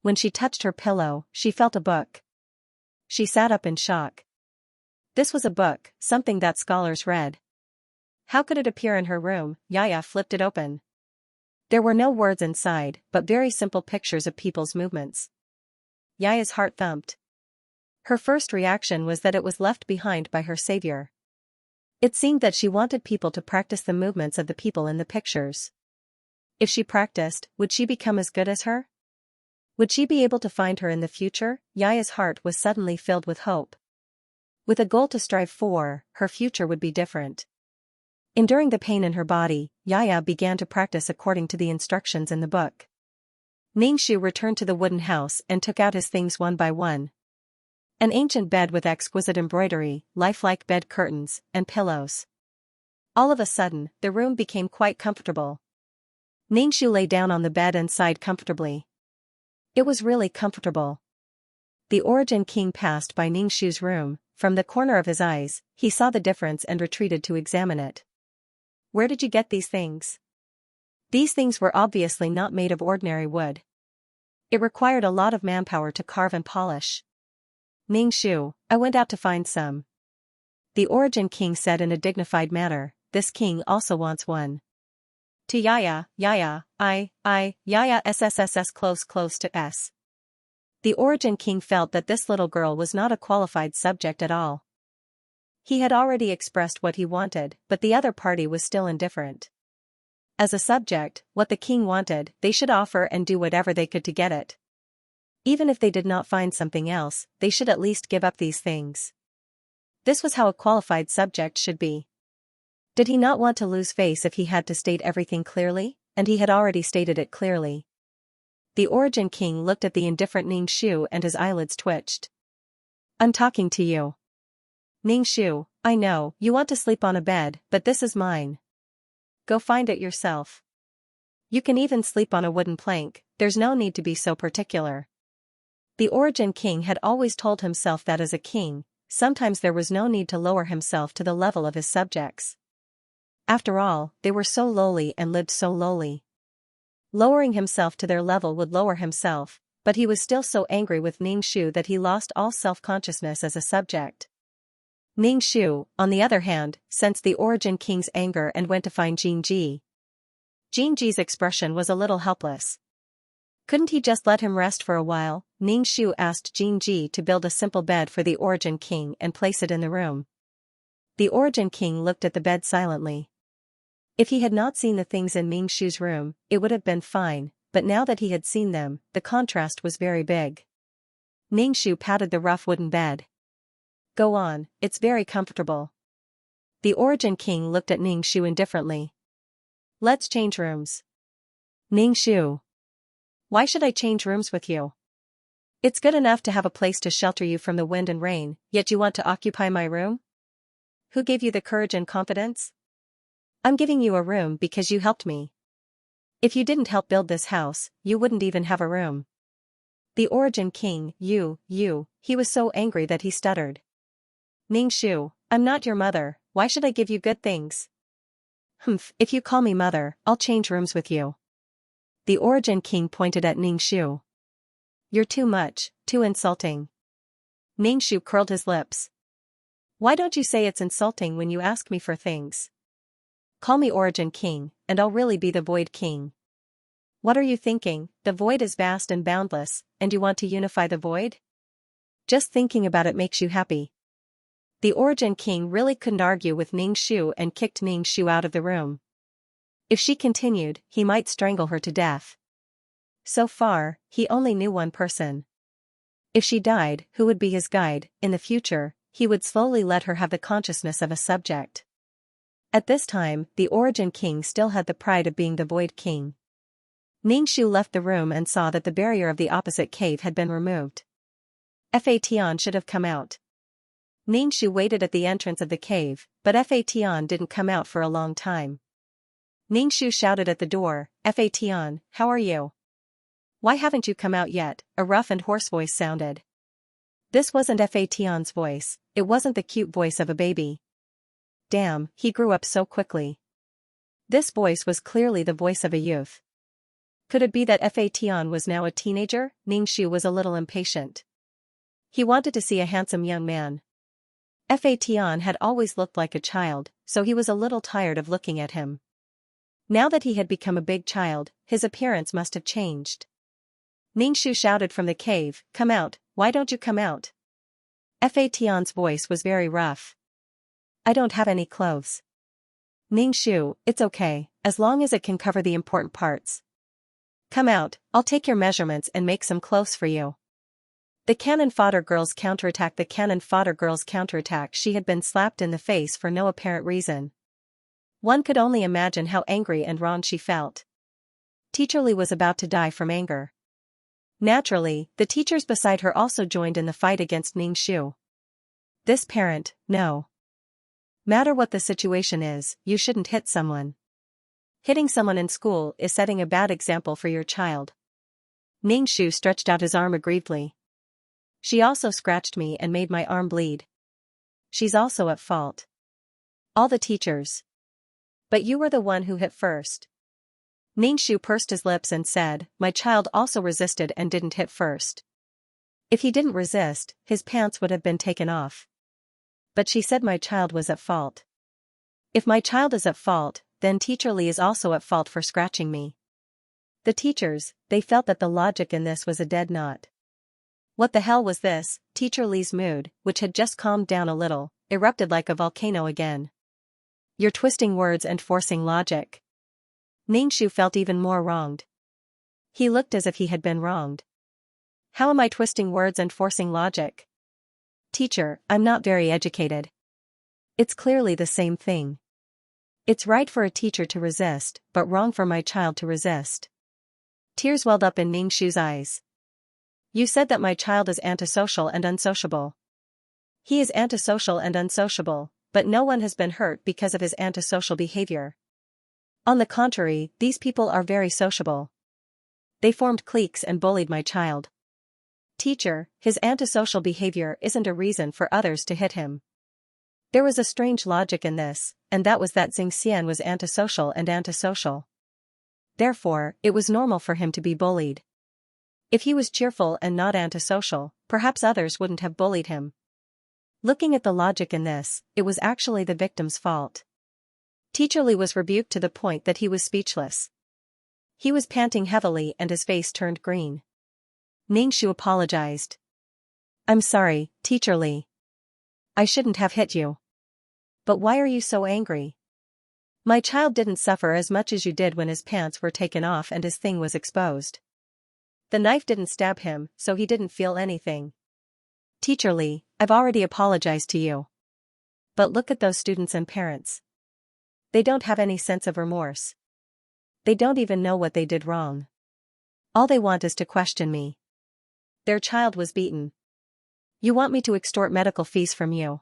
Speaker 1: When she touched her pillow, she felt a book. She sat up in shock. This was a book, something that scholars read. How could it appear in her room? Yaya flipped it open. There were no words inside, but very simple pictures of people's movements. Yaya's heart thumped. Her first reaction was that it was left behind by her savior. It seemed that she wanted people to practice the movements of the people in the pictures. If she practiced, would she become as good as her? Would she be able to find her in the future? Yaya's heart was suddenly filled with hope. With a goal to strive for, her future would be different. Enduring the pain in her body, Yaya began to practice according to the instructions in the book. Ningxu returned to the wooden house and took out his things one by one. An ancient bed with exquisite embroidery, lifelike bed curtains, and pillows. All of a sudden, the room became quite comfortable. Ningxu lay down on the bed and sighed comfortably. It was really comfortable. The Origin King passed by Ningxu's room. From the corner of his eyes, he saw the difference and retreated to examine it. Where did you get these things? These things were obviously not made of ordinary wood. It required a lot of manpower to carve and polish. Ningxu, I went out to find some. The Origin King said in a dignified manner. This king also wants one. To Yaya, Yaya SSSS close to S. The Origin King felt that this little girl was not a qualified subject at all. He had already expressed what he wanted, but the other party was still indifferent. As a subject, what the king wanted, they should offer and do whatever they could to get it. Even if they did not find something else, they should at least give up these things. This was how a qualified subject should be. Did he not want to lose face if he had to state everything clearly? And he had already stated it clearly. The Origin King looked at the indifferent Ningxu and his eyelids twitched. I'm talking to you. Ningxu, I know, you want to sleep on a bed, but this is mine. Go find it yourself. You can even sleep on a wooden plank, there's no need to be so particular. The Origin King had always told himself that as a king, sometimes there was no need to lower himself to the level of his subjects. After all, they were so lowly and lived so lowly. Lowering himself to their level would lower himself, but he was still so angry with Ningxu that he lost all self-consciousness as a subject. Ningxu, on the other hand, sensed the Origin King's anger and went to find Xianxia. Xianxia's expression was a little helpless. Couldn't he just let him rest for a while? Ningxu asked Xianxia to build a simple bed for the Origin King and place it in the room. The Origin King looked at the bed silently. If he had not seen the things in Ningxu's room, it would have been fine, but now that he had seen them, the contrast was very big. Ningxu patted the rough wooden bed. Go on, it's very comfortable. The Origin King looked at Ningxu indifferently. Let's change rooms. Ningxu. Why should I change rooms with you? It's good enough to have a place to shelter you from the wind and rain, yet you want to occupy my room? Who gave you the courage and confidence? I'm giving you a room because you helped me. If you didn't help build this house, you wouldn't even have a room. The Origin King, he was so angry that he stuttered. Ningxu, I'm not your mother, why should I give you good things? Humph, if you call me mother, I'll change rooms with you. The Origin King pointed at Ningxu. You're too much, too insulting. Ningxu curled his lips. Why don't you say it's insulting when you ask me for things? Call me Origin King, and I'll really be the Void King. What are you thinking? The void is vast and boundless, and you want to unify the void? Just thinking about it makes you happy. The Origin King really couldn't argue with Ningxu and kicked Ningxu out of the room. If she continued, he might strangle her to death. So far, he only knew one person. If she died, who would be his guide? In the future, he would slowly let her have the consciousness of a subject. At this time, the Origin King still had the pride of being the Void King. Ningxu left the room and saw that the barrier of the opposite cave had been removed. Fatian should have come out. Ningxu waited at the entrance of the cave, but Fatian didn't come out for a long time. Ningxu shouted at the door, Fatian, how are you? Why haven't you come out yet? A rough and hoarse voice sounded. This wasn't Fatian's voice, it wasn't the cute voice of a baby. Damn, he grew up so quickly. This voice was clearly the voice of a youth. Could it be that Fatian was now a teenager? Ningxu was a little impatient. He wanted to see a handsome young man. Fatian had always looked like a child, so he was a little tired of looking at him. Now that he had become a big child, his appearance must have changed. Ningxu shouted from the cave, come out, why don't you come out? Fatian's voice was very rough. I don't have any clothes. Ningxu, it's okay, as long as it can cover the important parts. Come out, I'll take your measurements and make some clothes for you. The cannon fodder girls counterattack. The cannon fodder girls counterattack. She had been slapped in the face for no apparent reason. One could only imagine how angry and wrong she felt. Teacher Li was about to die from anger. Naturally, the teachers beside her also joined in the fight against Ningxu. This parent, no matter what the situation is, you shouldn't hit someone. Hitting someone in school is setting a bad example for your child. Ningxu stretched out his arm aggrievedly. She also scratched me and made my arm bleed. She's also at fault. All the teachers. But you were the one who hit first. Ningxu pursed his lips and said, my child also resisted and didn't hit first. If he didn't resist, his pants would have been taken off. But she said my child was at fault. If my child is at fault, then Teacher Li is also at fault for scratching me. The teachers, they felt that the logic in this was a dead knot. What the hell was this? Teacher Li's mood, which had just calmed down a little, erupted like a volcano again. You're twisting words and forcing logic. Ningxu felt even more wronged. He looked as if he had been wronged. How am I twisting words and forcing logic? Teacher, I'm not very educated. It's clearly the same thing. It's right for a teacher to resist, but wrong for my child to resist. Tears welled up in Ningxu's eyes. You said that my child is antisocial and unsociable. He is antisocial and unsociable, but no one has been hurt because of his antisocial behavior. On the contrary, these people are very sociable. They formed cliques and bullied my child. Teacher, his antisocial behavior isn't a reason for others to hit him. There was a strange logic in this, and that was that Xianxia was antisocial and antisocial. Therefore, it was normal for him to be bullied. If he was cheerful and not antisocial, perhaps others wouldn't have bullied him. Looking at the logic in this, it was actually the victim's fault. Teacher Li was rebuked to the point that he was speechless. He was panting heavily and his face turned green. Ningxu apologized. I'm sorry, Teacher Li. I shouldn't have hit you. But why are you so angry? My child didn't suffer as much as you did when his pants were taken off and his thing was exposed. The knife didn't stab him, so he didn't feel anything. Teacher Li, I've already apologized to you. But look at those students and parents. They don't have any sense of remorse. They don't even know what they did wrong. All they want is to question me. Their child was beaten. You want me to extort medical fees from you?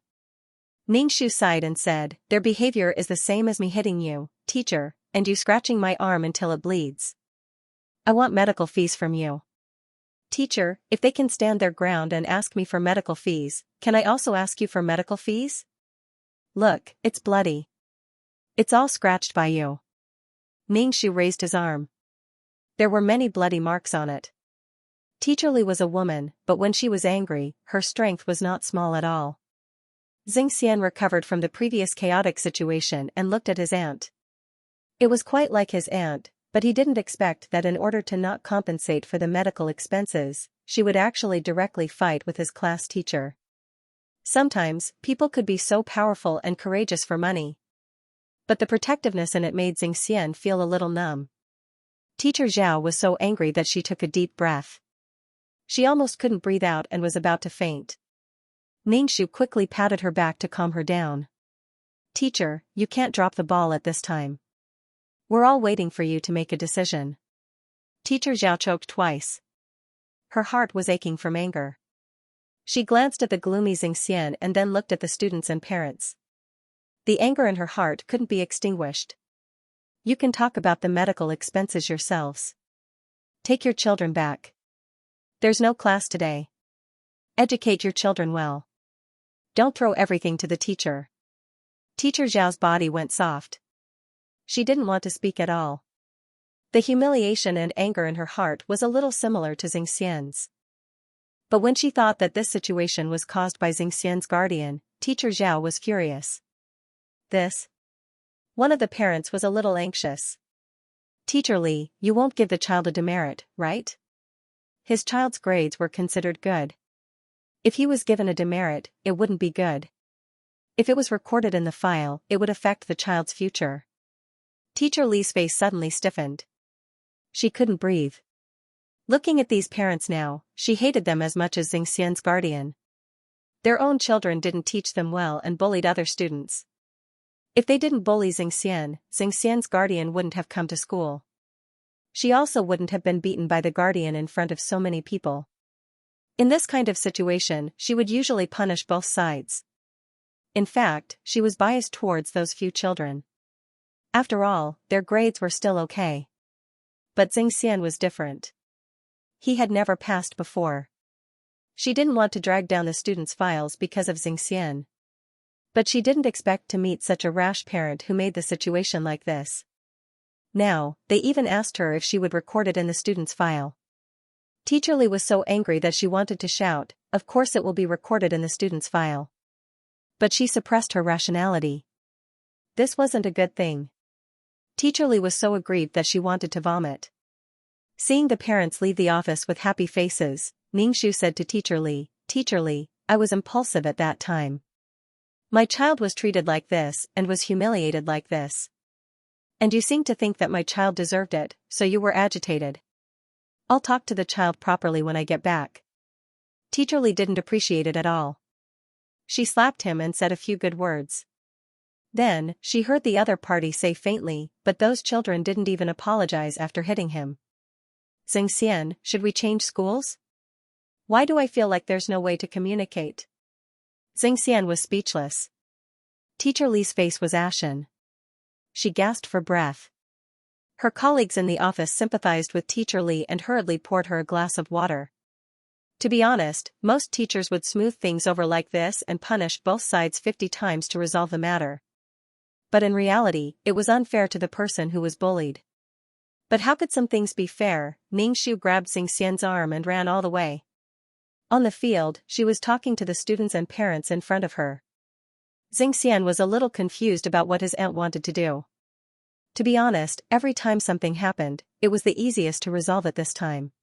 Speaker 1: Ningxu sighed and said, their behavior is the same as me hitting you, teacher, and you scratching my arm until it bleeds. I want medical fees from you. Teacher, if they can stand their ground and ask me for medical fees, can I also ask you for medical fees? Look, it's bloody. It's all scratched by you. Ningxu raised his arm. There were many bloody marks on it. Teacher Li was a woman, but when she was angry, her strength was not small at all. Xianxia recovered from the previous chaotic situation and looked at his aunt. It was quite like his aunt, but he didn't expect that in order to not compensate for the medical expenses, she would actually directly fight with his class teacher. Sometimes, people could be so powerful and courageous for money. But the protectiveness in it made Xianxia feel a little numb. Teacher Zhao was so angry that she took a deep breath. She almost couldn't breathe out and was about to faint. Ningxu quickly patted her back to calm her down. Teacher, you can't drop the ball at this time. We're all waiting for you to make a decision. Teacher Zhao choked twice. Her heart was aching from anger. She glanced at the gloomy Xianxia and then looked at the students and parents. The anger in her heart couldn't be extinguished. You can talk about the medical expenses yourselves. Take your children back. There's no class today. Educate your children well. Don't throw everything to the teacher. Teacher Zhao's body went soft. She didn't want to speak at all. The humiliation and anger in her heart was a little similar to Xianxia's. But when she thought that this situation was caused by Xianxia's guardian, Teacher Zhao was furious. One of the parents was a little anxious. Teacher Li, you won't give the child a demerit, right? His child's grades were considered good. If he was given a demerit, it wouldn't be good. If it was recorded in the file, it would affect the child's future. Teacher Li's face suddenly stiffened. She couldn't breathe. Looking at these parents now, she hated them as much as Xianxia's guardian. Their own children didn't teach them well and bullied other students. If they didn't bully Xianxia's guardian wouldn't have come to school. She also wouldn't have been beaten by the guardian in front of so many people. In this kind of situation, she would usually punish both sides. In fact, she was biased towards those few children. After all, their grades were still okay. But Xianxia was different. He had never passed before. She didn't want to drag down the students' files because of Xianxia. But she didn't expect to meet such a rash parent who made the situation like this. Now, they even asked her if she would record it in the student's file. Teacher Li was so angry that she wanted to shout, "Of course it will be recorded in the student's file." But she suppressed her rationality. This wasn't a good thing. Teacher Li was so aggrieved that she wanted to vomit. Seeing the parents leave the office with happy faces, Ningxu said to Teacher Li, "Teacher Li, I was impulsive at that time. My child was treated like this and was humiliated like this. And you seem to think that my child deserved it, so you were agitated. I'll talk to the child properly when I get back." Teacher Li didn't appreciate it at all. She slapped him and said a few good words. Then, she heard the other party say faintly, "But those children didn't even apologize after hitting him. Xianxia, should we change schools? Why do I feel like there's no way to communicate?" Xianxia was speechless. Teacher Li's face was ashen. She gasped for breath. Her colleagues in the office sympathized with Teacher Li and hurriedly poured her a glass of water. To be honest, most teachers would smooth things over like this and punish both sides 50 times to resolve the matter. But in reality, it was unfair to the person who was bullied. But how could some things be fair? Ningxu grabbed Xianxia's arm and ran all the way. On the field, she was talking to the students and parents in front of her. Xianxia was a little confused about what his aunt wanted to do. To be honest, every time something happened, it was the easiest to resolve it this time.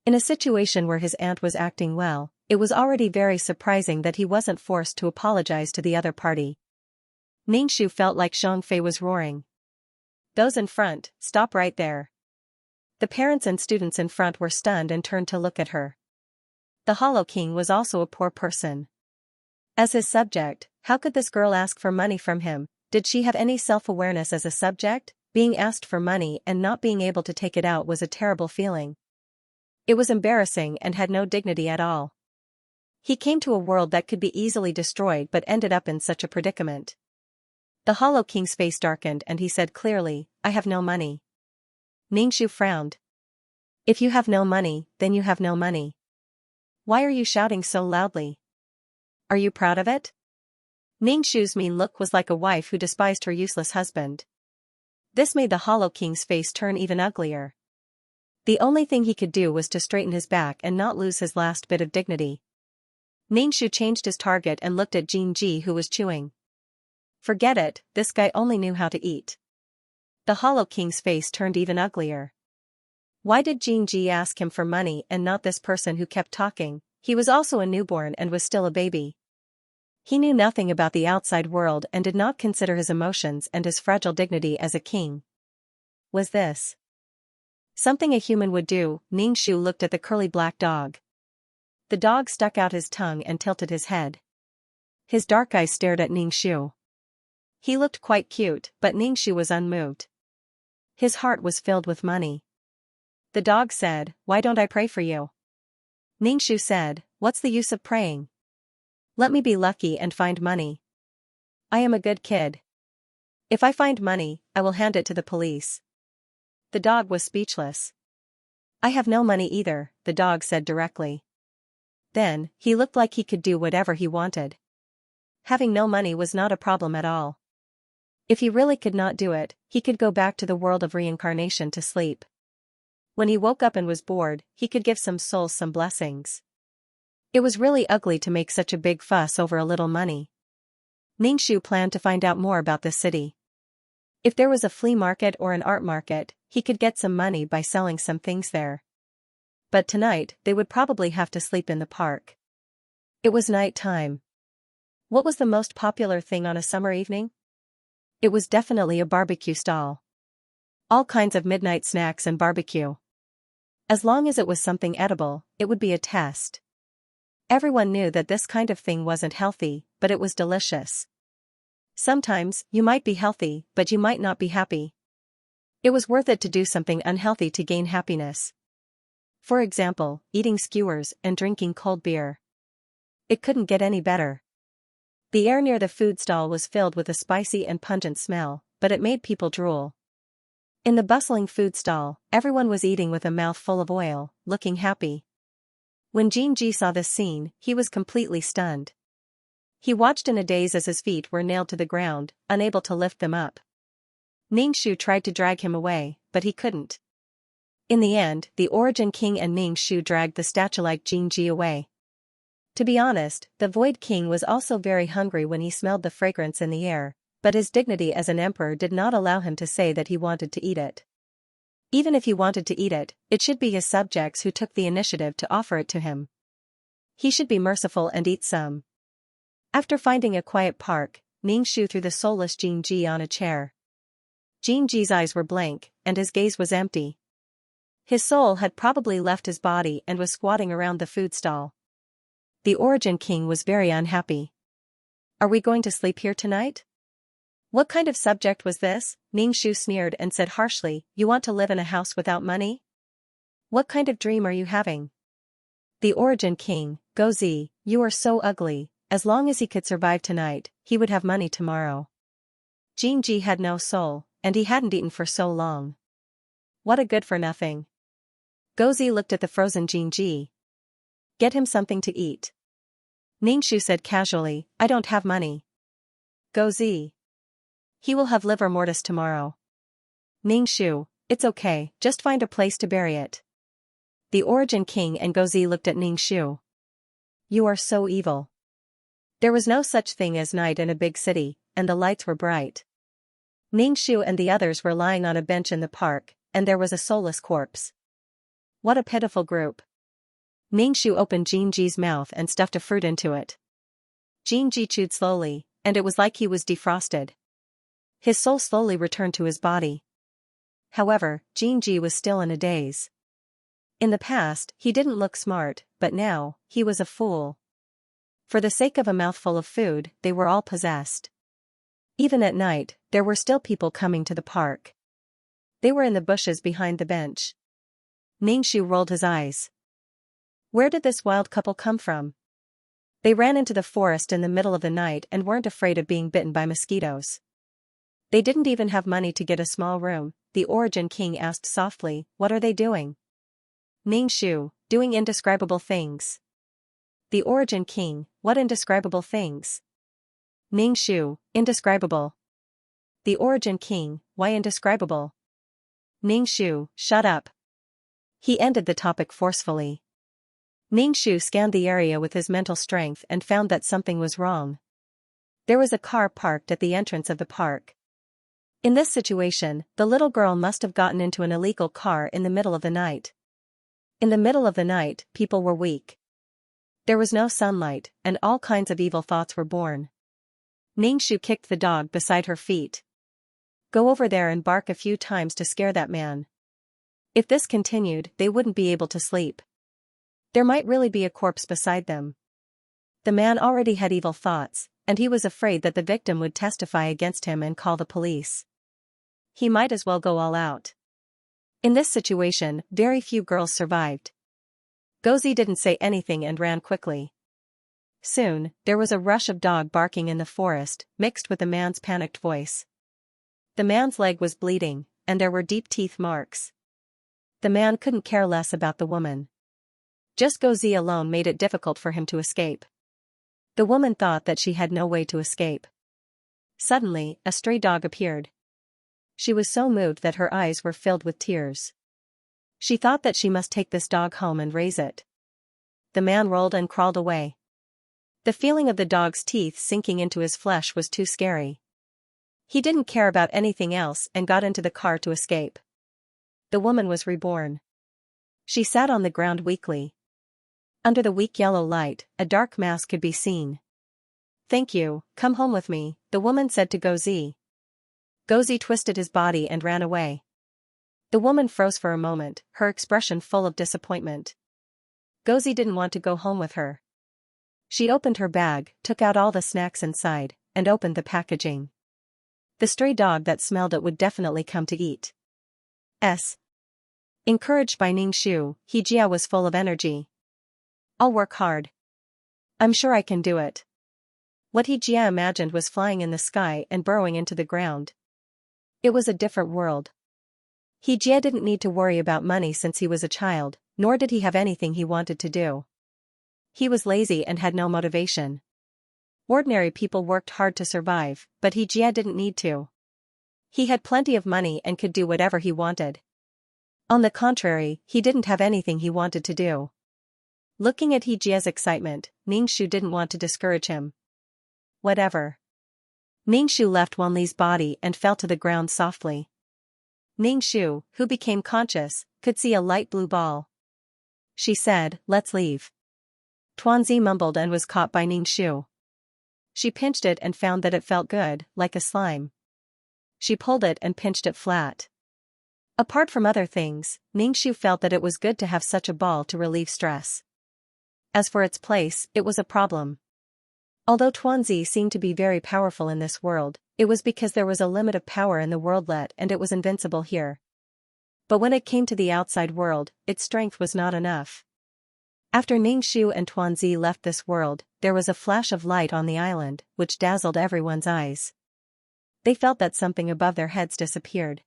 Speaker 1: In a situation where his aunt was acting well, it was already very surprising that he wasn't forced to apologize to the other party. Ningxu felt like Xianxia was roaring. "Those in front, stop right there." The parents and students in front were stunned and turned to look at her. The Hollow King was also a poor person. As his subject, how could this girl ask for money from him? Did she have any self-awareness as a subject? Being asked for money and not being able to take it out was a terrible feeling. It was embarrassing and had no dignity at all. He came to a world that could be easily destroyed but ended up in such a predicament. The Hollow King's face darkened and he said clearly, "I have no money." Ningxu frowned. "If you have no money, then you have no money. Why are you shouting so loudly? Are you proud of it?" Ningxu's mean look was like a wife who despised her useless husband. This made the Hollow King's face turn even uglier. The only thing he could do was to straighten his back and not lose his last bit of dignity. Ningxu changed his target and looked at Jinji, who was chewing. Forget it, this guy only knew how to eat. The Hollow King's face turned even uglier. Why did Jinji ask him for money and not this person who kept talking? He was also a newborn and was still a baby. He knew nothing about the outside world and did not consider his emotions and his fragile dignity as a king. Was this something a human would do? Ningxu looked at the curly black dog. The dog stuck out his tongue and tilted his head. His dark eyes stared at Ningxu. He looked quite cute, but Ningxu was unmoved. His heart was filled with money. The dog said, "Why don't I pray for you?" Ningxu said, "What's the use of praying? Let me be lucky and find money. I am a good kid. If I find money, I will hand it to the police." The dog was speechless. "I have no money either," the dog said directly. Then, he looked like he could do whatever he wanted. Having no money was not a problem at all. If he really could not do it, he could go back to the world of reincarnation to sleep. When he woke up and was bored, he could give some souls some blessings. It was really ugly to make such a big fuss over a little money. Ningxu planned to find out more about the city. If there was a flea market or an art market, he could get some money by selling some things there. But tonight, they would probably have to sleep in the park. It was night time. What was the most popular thing on a summer evening? It was definitely a barbecue stall. All kinds of midnight snacks and barbecue. As long as it was something edible, it would be a test. Everyone knew that this kind of thing wasn't healthy, but it was delicious. Sometimes, you might be healthy, but you might not be happy. It was worth it to do something unhealthy to gain happiness. For example, eating skewers and drinking cold beer. It couldn't get any better. The air near the food stall was filled with a spicy and pungent smell, but it made people drool. In the bustling food stall, everyone was eating with a mouth full of oil, looking happy. When Xianxia saw this scene, he was completely stunned. He watched in a daze as his feet were nailed to the ground, unable to lift them up. Ningxu tried to drag him away, but he couldn't. In the end, the Origin King and Ningxu dragged the statue-like Xianxia away. To be honest, the Void King was also very hungry when he smelled the fragrance in the air, but his dignity as an emperor did not allow him to say that he wanted to eat it. Even if he wanted to eat it, it should be his subjects who took the initiative to offer it to him. He should be merciful and eat some. After finding a quiet park, Ningxu threw the soulless Xianxia on a chair. Xianxia's eyes were blank, and his gaze was empty. His soul had probably left his body and was squatting around the food stall. The Origin King was very unhappy. "Are we going to sleep here tonight?" "What kind of subject was this?" Ningxu sneered and said harshly, "You want to live in a house without money? What kind of dream are you having?" The Origin King, Gozi, "You are so ugly. As long as he could survive tonight, he would have money tomorrow." Xianxia had no soul, and he hadn't eaten for so long. What a good-for-nothing. Gozi looked at the frozen Xianxia. "Get him something to eat." Ningxu said casually, "I don't have money." Gozi. "He will have livor mortis tomorrow." Ningxu, "It's okay, just find a place to bury it." The Origin King and Gozi looked at Ningxu. "You are so evil." There was no such thing as night in a big city, and the lights were bright. Ningxu and the others were lying on a bench in the park, and there was a soulless corpse. What a pitiful group. Ningxu opened Xianxia's mouth and stuffed a fruit into it. Xianxia chewed slowly, and it was like he was defrosted. His soul slowly returned to his body. However, Xianxia was still in a daze. In the past, he didn't look smart, but now, he was a fool. For the sake of a mouthful of food, they were all possessed. Even at night, there were still people coming to the park. They were in the bushes behind the bench. Ningxu rolled his eyes. Where did this wild couple come from? They ran into the forest in the middle of the night and weren't afraid of being bitten by mosquitoes. They didn't even have money to get a small room. The Origin King asked softly, "What are they doing?" Ningxu, "Doing indescribable things." The Origin King, "What indescribable things?" Ningxu, "Indescribable." The Origin King, "Why indescribable?" Ningxu, "Shut up." He ended the topic forcefully. Ningxu scanned the area with his mental strength and found that something was wrong. There was a car parked at the entrance of the park. In this situation, the little girl must have gotten into an illegal car in the middle of the night. In the middle of the night, people were weak. There was no sunlight, and all kinds of evil thoughts were born. Ningxu kicked the dog beside her feet. "Go over there and bark a few times to scare that man." If this continued, they wouldn't be able to sleep. There might really be a corpse beside them. The man already had evil thoughts, and he was afraid that the victim would testify against him and call the police. He might as well go all out. In this situation, very few girls survived. Gozi didn't say anything and ran quickly. Soon, there was a rush of dog barking in the forest, mixed with the man's panicked voice. The man's leg was bleeding, and there were deep teeth marks. The man couldn't care less about the woman. Just Gozi alone made it difficult for him to escape. The woman thought that she had no way to escape. Suddenly, a stray dog appeared. She was so moved that her eyes were filled with tears. She thought that she must take this dog home and raise it. The man rolled and crawled away. The feeling of the dog's teeth sinking into his flesh was too scary. He didn't care about anything else and got into the car to escape. The woman was reborn. She sat on the ground weakly. Under the weak yellow light, a dark mass could be seen. "Thank you, come home with me," the woman said to Gozi. Gozi twisted his body and ran away. The woman froze for a moment, her expression full of disappointment. Gozi didn't want to go home with her. She opened her bag, took out all the snacks inside, and opened the packaging. The stray dog that smelled it would definitely come to eat. Encouraged by Ningxu, Jia was full of energy. "I'll work hard. I'm sure I can do it." What Jia imagined was flying in the sky and burrowing into the ground. It was a different world. Jia didn't need to worry about money since he was a child, nor did he have anything he wanted to do. He was lazy and had no motivation. Ordinary people worked hard to survive, but Jia didn't need to. He had plenty of money and could do whatever he wanted. On the contrary, he didn't have anything he wanted to do. Looking at Jia's excitement, Ningxu didn't want to discourage him. Whatever. Ningxu left Wanli's body and fell to the ground softly. Ningxu, who became conscious, could see a light blue ball. She said, "Let's leave." Tuanzi mumbled and was caught by Ningxu. She pinched it and found that it felt good, like a slime. She pulled it and pinched it flat. Apart from other things, Ningxu felt that it was good to have such a ball to relieve stress. As for its place, it was a problem. Although Tuanzi seemed to be very powerful in this world, it was because there was a limit of power in the worldlet and it was invincible here. But when it came to the outside world, its strength was not enough. After Ningxu and Tuanzi left this world, there was a flash of light on the island, which dazzled everyone's eyes. They felt that something above their heads disappeared.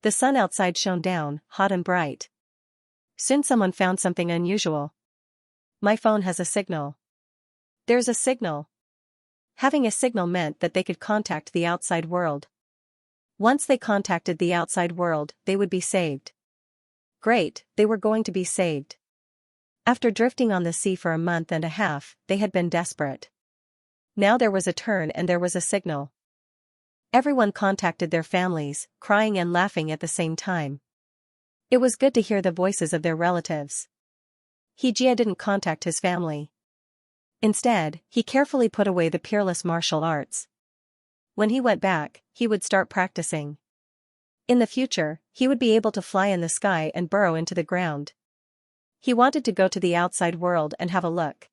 Speaker 1: The sun outside shone down, hot and bright. Soon someone found something unusual. "My phone has a signal." "There's a signal." Having a signal meant that they could contact the outside world. Once they contacted the outside world, they would be saved. Great, they were going to be saved. After drifting on the sea for a month and a half, they had been desperate. Now there was a turn and there was a signal. Everyone contacted their families, crying and laughing at the same time. It was good to hear the voices of their relatives. Jia didn't contact his family. Instead, he carefully put away the peerless martial arts. When he went back, he would start practicing. In the future, he would be able to fly in the sky and burrow into the ground. He wanted to go to the outside world and have a look.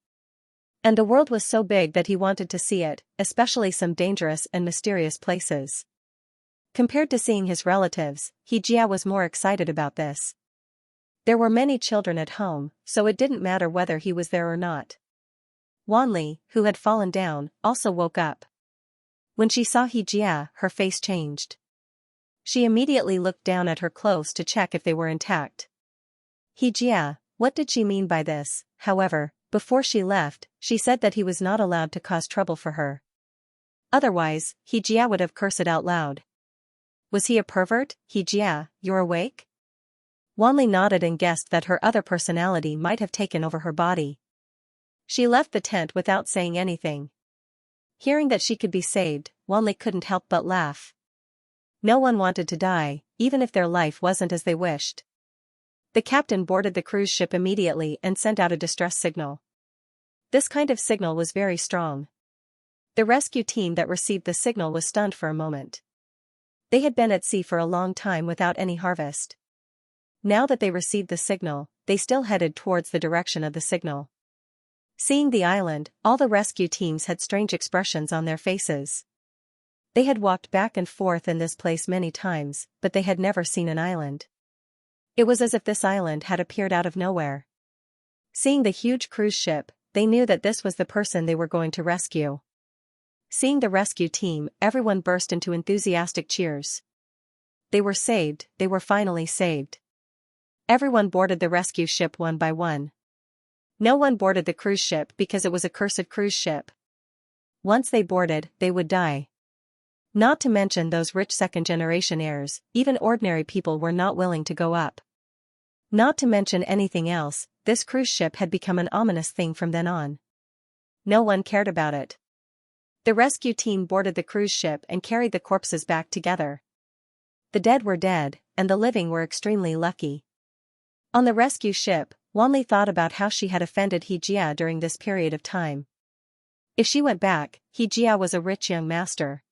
Speaker 1: And the world was so big that he wanted to see it, especially some dangerous and mysterious places. Compared to seeing his relatives, Jia was more excited about this. There were many children at home, so it didn't matter whether he was there or not. Wanli, who had fallen down, also woke up. When she saw Jia, her face changed. She immediately looked down at her clothes to check if they were intact. Jia, what did she mean by this? However, before she left, she said that he was not allowed to cause trouble for her. Otherwise, Jia would have cursed out loud. Was he a pervert? Jia, you're awake? Wanli nodded and guessed that her other personality might have taken over her body. She left the tent without saying anything. Hearing that she could be saved, Wanli couldn't help but laugh. No one wanted to die, even if their life wasn't as they wished. The captain boarded the cruise ship immediately and sent out a distress signal. This kind of signal was very strong. The rescue team that received the signal was stunned for a moment. They had been at sea for a long time without any harvest. Now that they received the signal, they still headed towards the direction of the signal. Seeing the island, all the rescue teams had strange expressions on their faces. They had walked back and forth in this place many times, but they had never seen an island. It was as if this island had appeared out of nowhere. Seeing the huge cruise ship, they knew that this was the person they were going to rescue. Seeing the rescue team, everyone burst into enthusiastic cheers. They were saved, they were finally saved. Everyone boarded the rescue ship one by one. No one boarded the cruise ship because it was a cursed cruise ship. Once they boarded, they would die. Not to mention those rich second-generation heirs, even ordinary people were not willing to go up. Not to mention anything else, this cruise ship had become an ominous thing from then on. No one cared about it. The rescue team boarded the cruise ship and carried the corpses back together. The dead were dead, and the living were extremely lucky. On the rescue ship, Wanli thought about how she had offended Jia during this period of time. If she went back, Jia was a rich young master.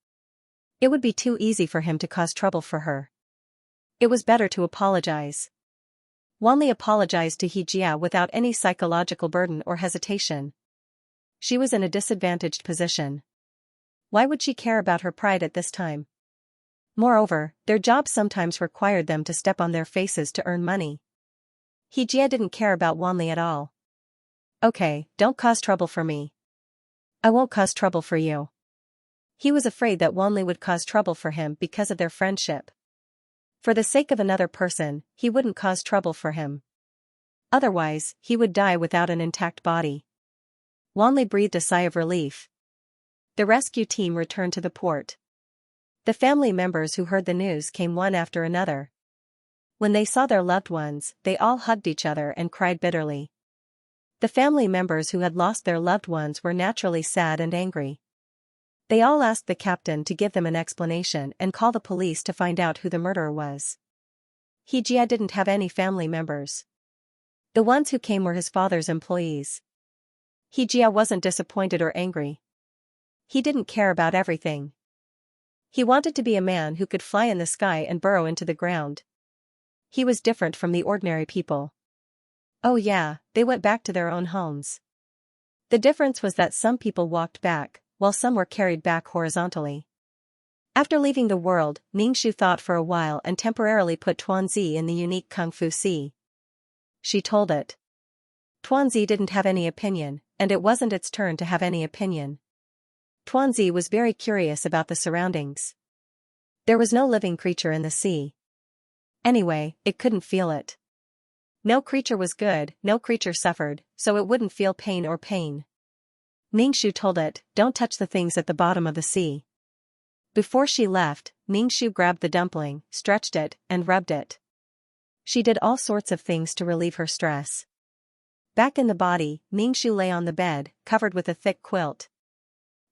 Speaker 1: It would be too easy for him to cause trouble for her. It was better to apologize. Wanli apologized to Jia without any psychological burden or hesitation. She was in a disadvantaged position. Why would she care about her pride at this time? Moreover, their jobs sometimes required them to step on their faces to earn money. Jia didn't care about Wanli at all. Okay, don't cause trouble for me. I won't cause trouble for you. He was afraid that Wanli would cause trouble for him because of their friendship. For the sake of another person, he wouldn't cause trouble for him. Otherwise, he would die without an intact body. Wanli breathed a sigh of relief. The rescue team returned to the port. The family members who heard the news came one after another. When they saw their loved ones, they all hugged each other and cried bitterly. The family members who had lost their loved ones were naturally sad and angry. They all asked the captain to give them an explanation and call the police to find out who the murderer was. Xianxia didn't have any family members. The ones who came were his father's employees. Xianxia wasn't disappointed or angry. He didn't care about everything. He wanted to be a man who could fly in the sky and burrow into the ground. He was different from the ordinary people. Oh yeah, they went back to their own homes. The difference was that some people walked back, while some were carried back horizontally. After leaving the world, Ningxu thought for a while and temporarily put Tuanzi in the unique Kung Fu Sea. She told it. Tuanzi didn't have any opinion, and it wasn't its turn to have any opinion. Tuanzi was very curious about the surroundings. There was no living creature in the sea. Anyway, it couldn't feel it. No creature was good, no creature suffered, so it wouldn't feel pain or pain. Ningxu told it, don't touch the things at the bottom of the sea. Before she left, Ningxu grabbed the dumpling, stretched it, and rubbed it. She did all sorts of things to relieve her stress. Back in the body, Ningxu lay on the bed, covered with a thick quilt.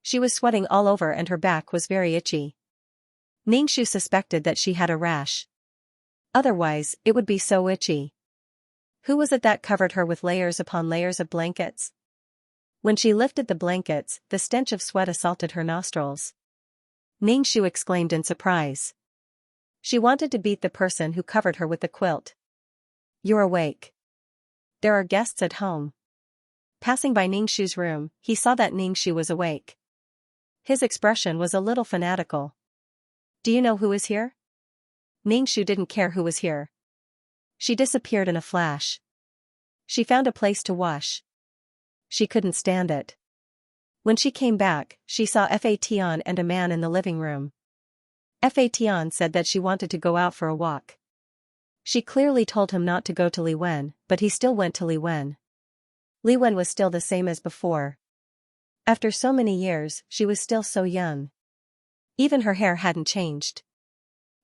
Speaker 1: She was sweating all over and her back was very itchy. Ningxu suspected that she had a rash. Otherwise, it would be so itchy. Who was it that covered her with layers upon layers of blankets? When she lifted the blankets, the stench of sweat assaulted her nostrils. Ningxu exclaimed in surprise. She wanted to beat the person who covered her with the quilt. You're awake. There are guests at home. Passing by Ningxu's room, he saw that Ningxu was awake. His expression was a little fanatical. Do you know who is here? Ningxu didn't care who was here. She disappeared in a flash. She found a place to wash. She couldn't stand it. When she came back, she saw Fa Tian and a man in the living room. Fa Tian said that she wanted to go out for a walk. She clearly told him not to go to Li Wen, but he still went to Li Wen. Li Wen was still the same as before. After so many years, she was still so young. Even her hair hadn't changed.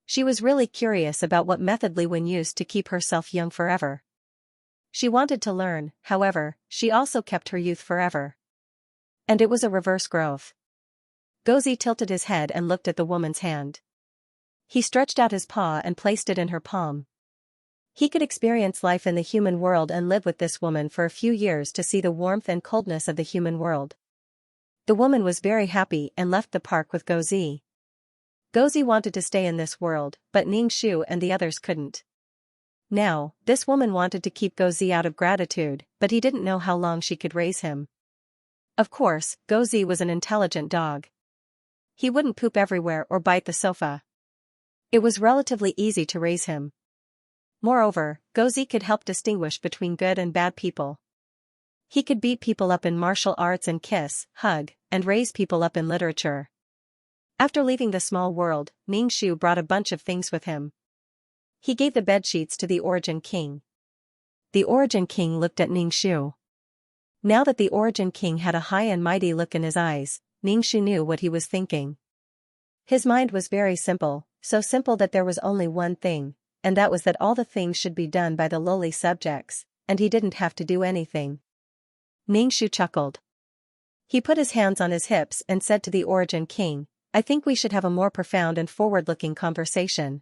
Speaker 1: She was really curious about what method Li Wen used to keep herself young forever. She wanted to learn, however, she also kept her youth forever. And it was a reverse growth. Gozi tilted his head and looked at the woman's hand. He stretched out his paw and placed it in her palm. He could experience life in the human world and live with this woman for a few years to see the warmth and coldness of the human world. The woman was very happy and left the park with Gozi. Gozi wanted to stay in this world, but Ningxu and the others couldn't. Now, this woman wanted to keep Gozi out of gratitude, but he didn't know how long she could raise him. Of course, Gozi was an intelligent dog. He wouldn't poop everywhere or bite the sofa. It was relatively easy to raise him. Moreover, Gozi could help distinguish between good and bad people. He could beat people up in martial arts and kiss, hug, and raise people up in literature. After leaving the small world, Ningxu brought a bunch of things with him. He gave the bedsheets to the Origin King. The Origin King looked at Ningxu. Now that the Origin King had a high and mighty look in his eyes, Ningxu knew what he was thinking. His mind was very simple, so simple that there was only one thing, and that was that all the things should be done by the lowly subjects, and he didn't have to do anything. Ningxu chuckled. He put his hands on his hips and said to the Origin King, I think we should have a more profound and forward-looking conversation.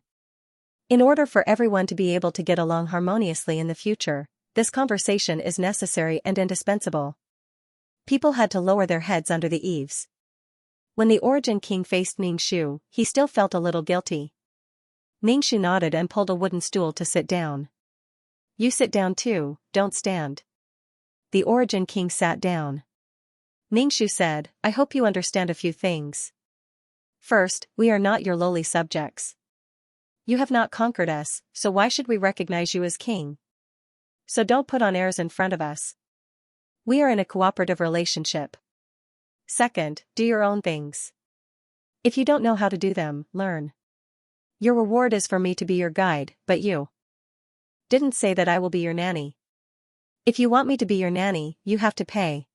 Speaker 1: In order for everyone to be able to get along harmoniously in the future, this conversation is necessary and indispensable. People had to lower their heads under the eaves. When the Origin King faced Ningxu, he still felt a little guilty. Ningxu nodded and pulled a wooden stool to sit down. You sit down too, don't stand. The Origin King sat down. Ningxu said, I hope you understand a few things. First, we are not your lowly subjects. You have not conquered us, so why should we recognize you as king? So don't put on airs in front of us. We are in a cooperative relationship. Second, do your own things. If you don't know how to do them, learn. Your reward is for me to be your guide, but you didn't say that I will be your nanny. If you want me to be your nanny, you have to pay.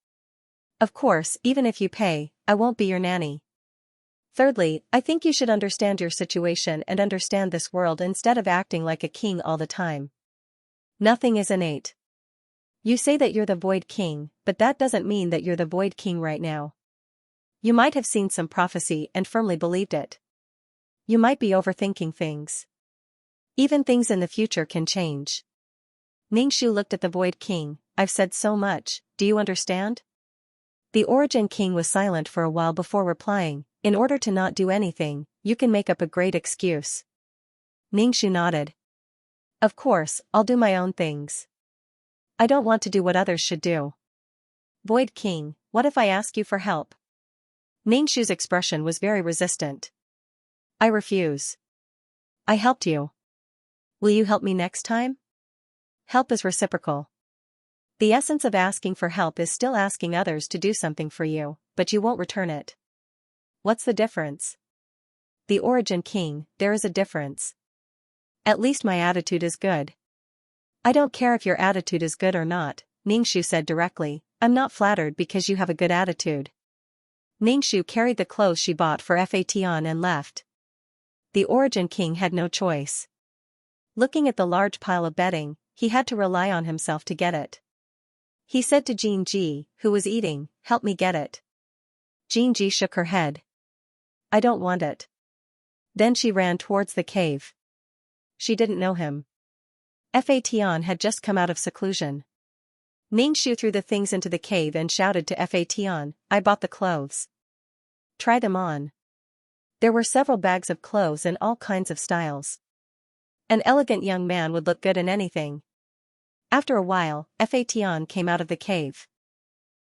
Speaker 1: Of course, even if you pay, I won't be your nanny. Thirdly, I think you should understand your situation and understand this world instead of acting like a king all the time. Nothing is innate. You say that you're the Void King, but that doesn't mean that you're the Void King right now. You might have seen some prophecy and firmly believed it. You might be overthinking things. Even things in the future can change. Ningxu looked at the Void King. I've said so much, do you understand? The Origin King was silent for a while before replying. In order to not do anything, you can make up a great excuse. Ningxu nodded. Of course, I'll do my own things. I don't want to do what others should do. Void King, what if I ask you for help? Ningxu's expression was very resistant. I refuse. I helped you. Will you help me next time? Help is reciprocal. The essence of asking for help is still asking others to do something for you, but you won't return it. What's the difference? The Origin King, there is a difference. At least my attitude is good. I don't care if your attitude is good or not, Ningxu said directly. I'm not flattered because you have a good attitude. Ningxu carried the clothes she bought for Fation and left. The Origin King had no choice. Looking at the large pile of bedding, he had to rely on himself to get it. He said to Xianxia, who was eating, help me get it. Xianxia shook her head. I don't want it. Then she ran towards the cave. She didn't know him. Fation had just come out of seclusion. Ningxu threw the things into the cave and shouted to Fation, I bought the clothes. Try them on. There were several bags of clothes in all kinds of styles. An elegant young man would look good in anything. After a while, Fation came out of the cave.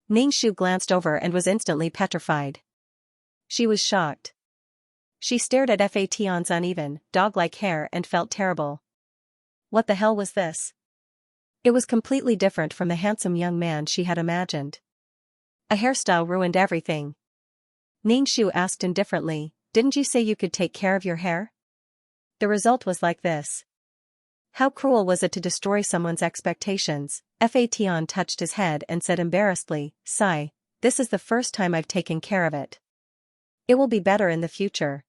Speaker 1: Ningxu glanced over and was instantly petrified. She was shocked. She stared at Fation's uneven, dog-like hair and felt terrible. What the hell was this? It was completely different from the handsome young man she had imagined. A hairstyle ruined everything. Ningxu asked indifferently, didn't you say you could take care of your hair? The result was like this. How cruel was it to destroy someone's expectations? Fation touched his head and said embarrassedly, sigh, this is the first time I've taken care of it. It will be better in the future.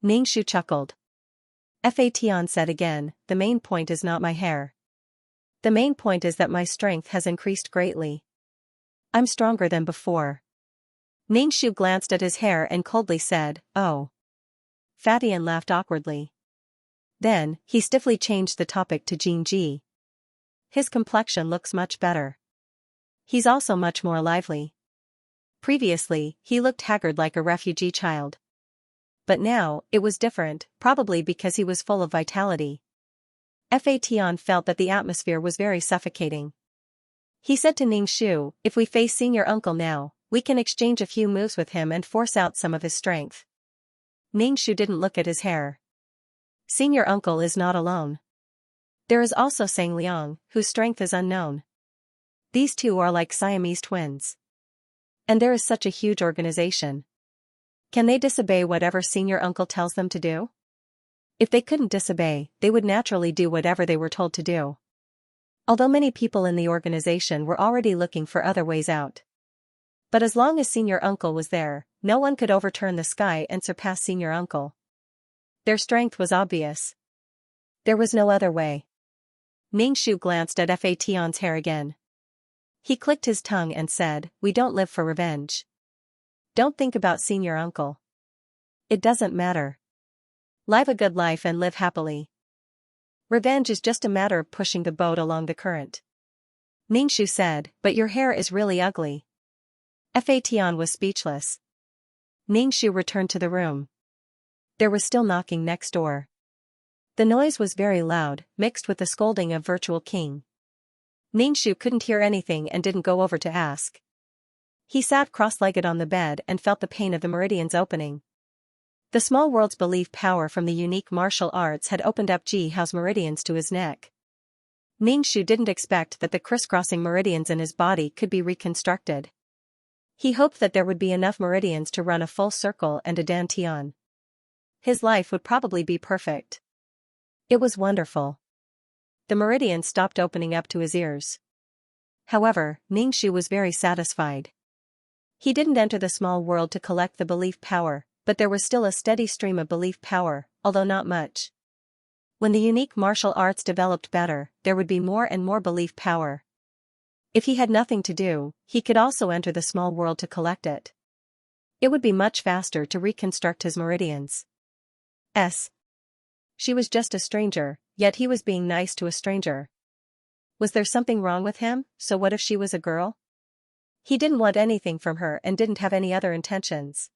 Speaker 1: Ningxu chuckled. Fation said again, the main point is not my hair. The main point is that my strength has increased greatly. I'm stronger than before. Ningxu glanced at his hair and coldly said, oh. Fation laughed awkwardly. Then, he stiffly changed the topic to Xianxia. His complexion looks much better. He's also much more lively. Previously, he looked haggard like a refugee child. But now, it was different, probably because he was full of vitality. Fation felt that the atmosphere was very suffocating. He said to Ningxu, if we face senior uncle now, we can exchange a few moves with him and force out some of his strength. Ningxu didn't look at his hair. Senior uncle is not alone. There is also Sang Liang, whose strength is unknown. These two are like Siamese twins. And there is such a huge organization. Can they disobey whatever senior uncle tells them to do? If they couldn't disobey, they would naturally do whatever they were told to do. Although many people in the organization were already looking for other ways out. But as long as senior uncle was there, no one could overturn the sky and surpass senior uncle. Their strength was obvious. There was no other way. Ningxu glanced at Fation's hair again. He clicked his tongue and said, we don't live for revenge. Don't think about senior uncle. It doesn't matter. Live a good life and live happily. Revenge is just a matter of pushing the boat along the current. Ningxu said, but your hair is really ugly. Fation was speechless. Ningxu returned to the room. There was still knocking next door. The noise was very loud, mixed with the scolding of Virtual King. Ningxu couldn't hear anything and didn't go over to ask. He sat cross-legged on the bed and felt the pain of the meridians opening. The small world's belief power from the unique martial arts had opened up Ji Hao's meridians to his neck. Ningxu didn't expect that the crisscrossing meridians in his body could be reconstructed. He hoped that there would be enough meridians to run a full circle and a dantian. His life would probably be perfect. It was wonderful. The meridians stopped opening up to his ears. However, Ningxu was very satisfied. He didn't enter the small world to collect the belief power, but there was still a steady stream of belief power, although not much. When the unique martial arts developed better, there would be more and more belief power. If he had nothing to do, he could also enter the small world to collect it. It would be much faster to reconstruct his meridians. She was just a stranger, yet he was being nice to a stranger. Was there something wrong with him? So what if she was a girl? He didn't want anything from her and didn't have any other intentions.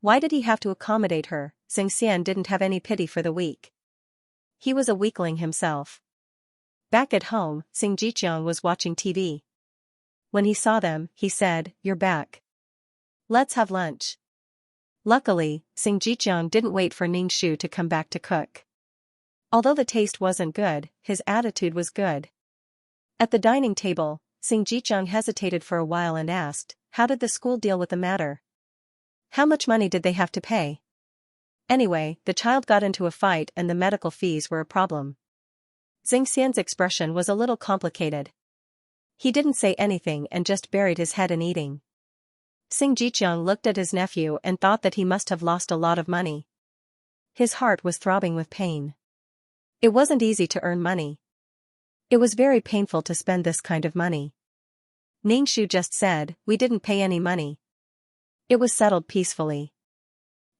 Speaker 1: Why did he have to accommodate her? Xianxia didn't have any pity for the weak. He was a weakling himself. Back at home, Xianxia was watching TV. When he saw them, he said, "You're back. Let's have lunch." Luckily, Xianxia didn't wait for Ningxu to come back to cook. Although the taste wasn't good, his attitude was good. At the dining table, Xianxia hesitated for a while and asked, "How did the school deal with the matter? How much money did they have to pay?" Anyway, the child got into a fight and the medical fees were a problem. Xianxia's expression was a little complicated. He didn't say anything and just buried his head in eating. Xianxia looked at his nephew and thought that he must have lost a lot of money. His heart was throbbing with pain. It wasn't easy to earn money. It was very painful to spend this kind of money. Ningxu just said, "We didn't pay any money." It was settled peacefully.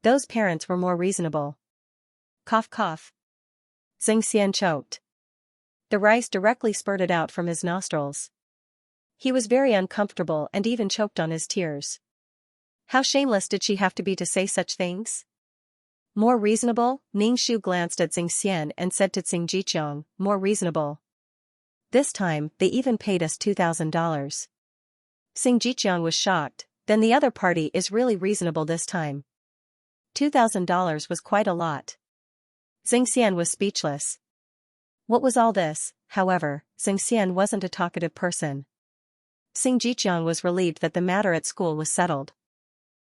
Speaker 1: Those parents were more reasonable. Cough cough. Xianxia choked. The rice directly spurted out from his nostrils. He was very uncomfortable and even choked on his tears. How shameless did she have to be to say such things? More reasonable? Ningxu glanced at Xianxia and said to Xianxia, "More reasonable. This time, they even paid us $2,000. Xianxia was shocked. Then the other party is really reasonable this time. $2,000 was quite a lot. Xianxia was speechless. What was all this? However, Xianxia wasn't a talkative person. Xianxia was relieved that the matter at school was settled.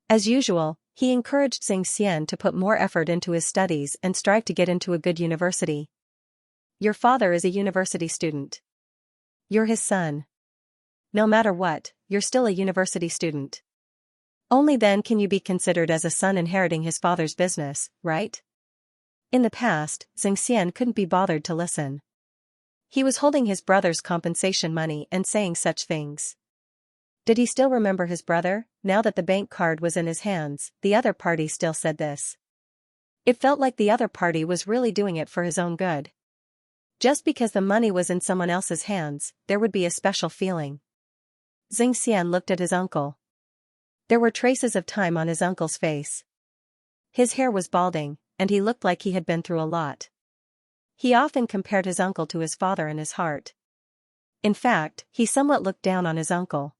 Speaker 1: As usual, he encouraged Xianxia to put more effort into his studies and strive to get into a good university. "Your father is a university student. You're his son. No matter what, you're still a university student. Only then can you be considered as a son inheriting his father's business, right?" In the past, Xianxia couldn't be bothered to listen. He was holding his brother's compensation money and saying such things. Did he still remember his brother? Now that the bank card was in his hands, the other party still said this. It felt like the other party was really doing it for his own good. Just because the money was in someone else's hands, there would be a special feeling. Xianxia looked at his uncle. There were traces of time on his uncle's face. His hair was balding, and he looked like he had been through a lot. He often compared his uncle to his father in his heart. In fact, he somewhat looked down on his uncle.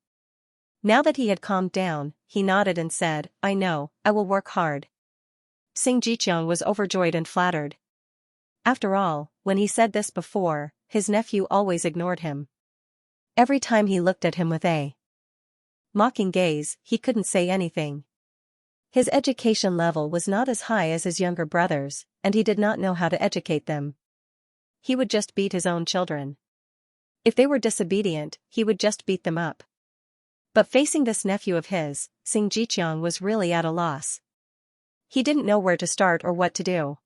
Speaker 1: Now that he had calmed down, he nodded and said, "I know, I will work hard." Xianxia was overjoyed and flattered. After all, when he said this before, his nephew always ignored him. Every time he looked at him with a mocking gaze, he couldn't say anything. His education level was not as high as his younger brothers, and he did not know how to educate them. He would just beat his own children. If they were disobedient, he would just beat them up. But facing this nephew of his, Xianxia was really at a loss. He didn't know where to start or what to do.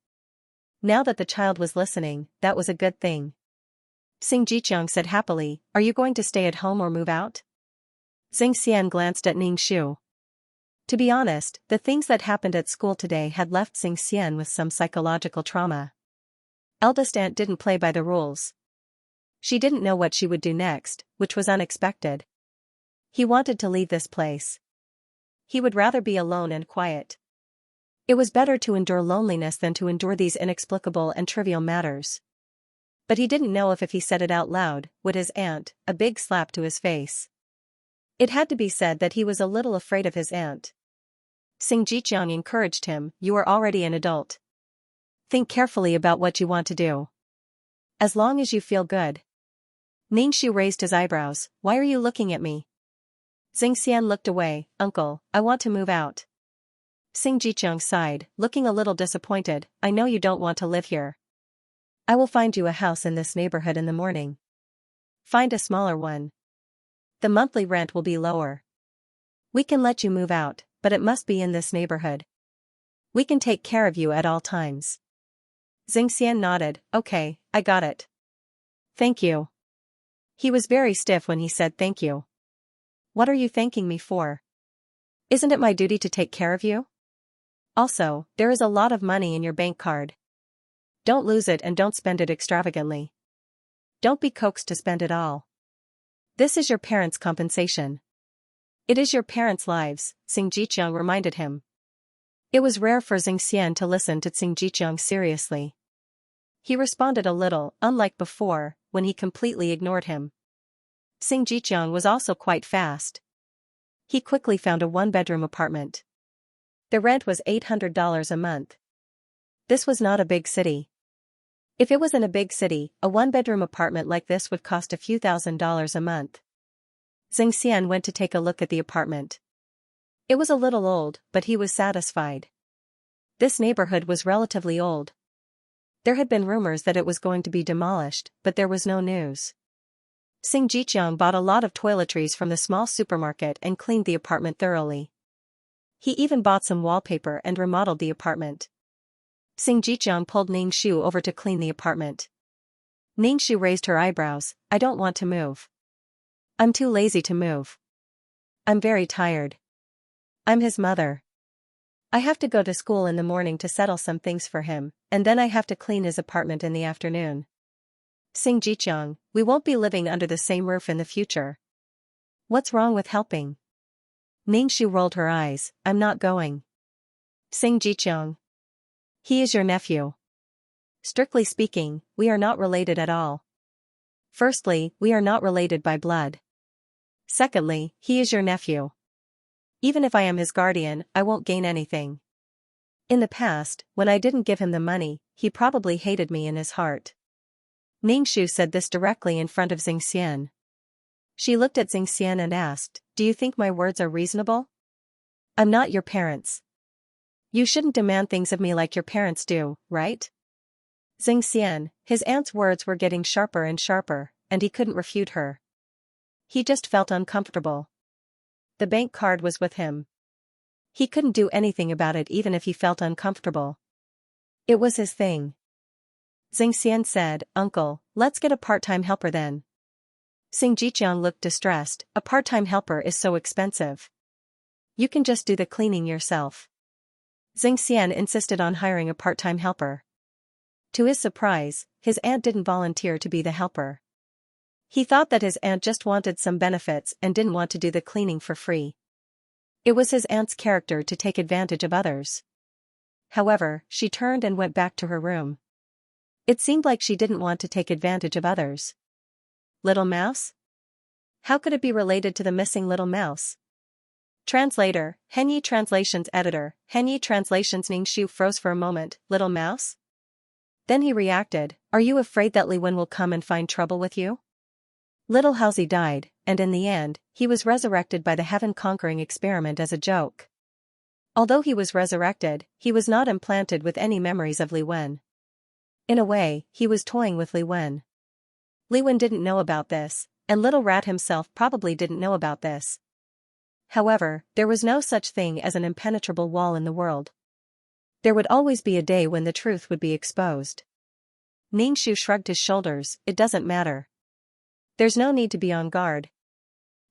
Speaker 1: Now that the child was listening, that was a good thing. Xianxia said happily, "Are you going to stay at home or move out?" Xianxia glanced at Ningxu. To be honest, the things that happened at school today had left Xianxia with some psychological trauma. Eldest aunt didn't play by the rules. She didn't know what she would do next, which was unexpected. He wanted to leave this place. He would rather be alone and quiet. It was better to endure loneliness than to endure these inexplicable and trivial matters. But he didn't know if he said it out loud, would his aunt, a big slap to his face. It had to be said that he was a little afraid of his aunt. Xianxia encouraged him, "You are already an adult. Think carefully about what you want to do. As long as you feel good." Ningxu raised his eyebrows, "Why are you looking at me?" Xianxia looked away. Uncle, I want to move out. Xing Jiqiang sighed, looking a little disappointed. I know you don't want to live here. I will find you a house in this neighborhood in the morning. Find a smaller one. The monthly rent will be lower. We can let you move out, but it must be in this neighborhood. We can take care of you at all times. Xianxia nodded. Okay, I got it. Thank you. He was very stiff when he said thank you. What are you thanking me for? Isn't it my duty to take care of you? Also, there is a lot of money in your bank card. Don't lose it and don't spend it extravagantly. Don't be coaxed to spend it all. This is your parents' compensation. It is your parents' lives, Xing Jiqiang reminded him. It was rare for Xianxia to listen to Xing Jiqiang seriously. He responded a little, unlike before, when he completely ignored him. Xing Jiqiang was also quite fast. He quickly found a one-bedroom apartment. The rent was $800 a month. This was not a big city. If it was in a big city, a one-bedroom apartment like this would cost a few $1,000s a month. Xianxia went to take a look at the apartment. It was a little old, but he was satisfied. This neighborhood was relatively old. There had been rumors that it was going to be demolished, but there was no news. Xing Jiqiang bought a lot of toiletries from the small supermarket and cleaned the apartment thoroughly. He even bought some wallpaper and remodeled the apartment. Xing Jiqiang pulled Ningxu over to clean the apartment. Ningxu raised her eyebrows. I don't want to move. I'm too lazy to move. I'm very tired. I'm his mother. I have to go to school in the morning to settle some things for him, and then I have to clean his apartment in the afternoon. Xing Jiqiang, we won't be living under the same roof in the future. What's wrong with helping? Ningxu rolled her eyes. I'm not going. Xing Jiqiang. He is your nephew. Strictly speaking, we are not related at all. Firstly, we are not related by blood. Secondly, he is your nephew. Even if I am his guardian, I won't gain anything. In the past, when I didn't give him the money, he probably hated me in his heart. Ningxu said this directly in front of Xianxia. She looked at Xianxia and asked, do you think my words are reasonable? I'm not your parents. You shouldn't demand things of me like your parents do, right? Xianxia, his aunt's words were getting sharper and sharper, and he couldn't refute her. He just felt uncomfortable. The bank card was with him. He couldn't do anything about it even if he felt uncomfortable. It was his thing. Xianxia said, Uncle, let's get a part-time helper then. Xing Jiqiang looked distressed. A part-time helper is so expensive. You can just do the cleaning yourself. Xianxia insisted on hiring a part-time helper. To his surprise, his aunt didn't volunteer to be the helper. He thought that his aunt just wanted some benefits and didn't want to do the cleaning for free. It was his aunt's character to take advantage of others. However, she turned and went back to her room. It seemed like she didn't want to take advantage of others. Little mouse? How could it be related to the missing little mouse? Translator, Henyi Translations Editor, Henyi Translations. Ningxu froze for a moment. Little mouse? Then he reacted, are you afraid that Li Wen will come and find trouble with you? Little Halsey died, and in the end, he was resurrected by the heaven-conquering experiment as a joke. Although he was resurrected, he was not implanted with any memories of Li Wen. In a way, he was toying with Li Wen. Li Wen didn't know about this, and Little Rat himself probably didn't know about this. However, there was no such thing as an impenetrable wall in the world. There would always be a day when the truth would be exposed. Ningxu shrugged his shoulders. It doesn't matter. There's no need to be on guard.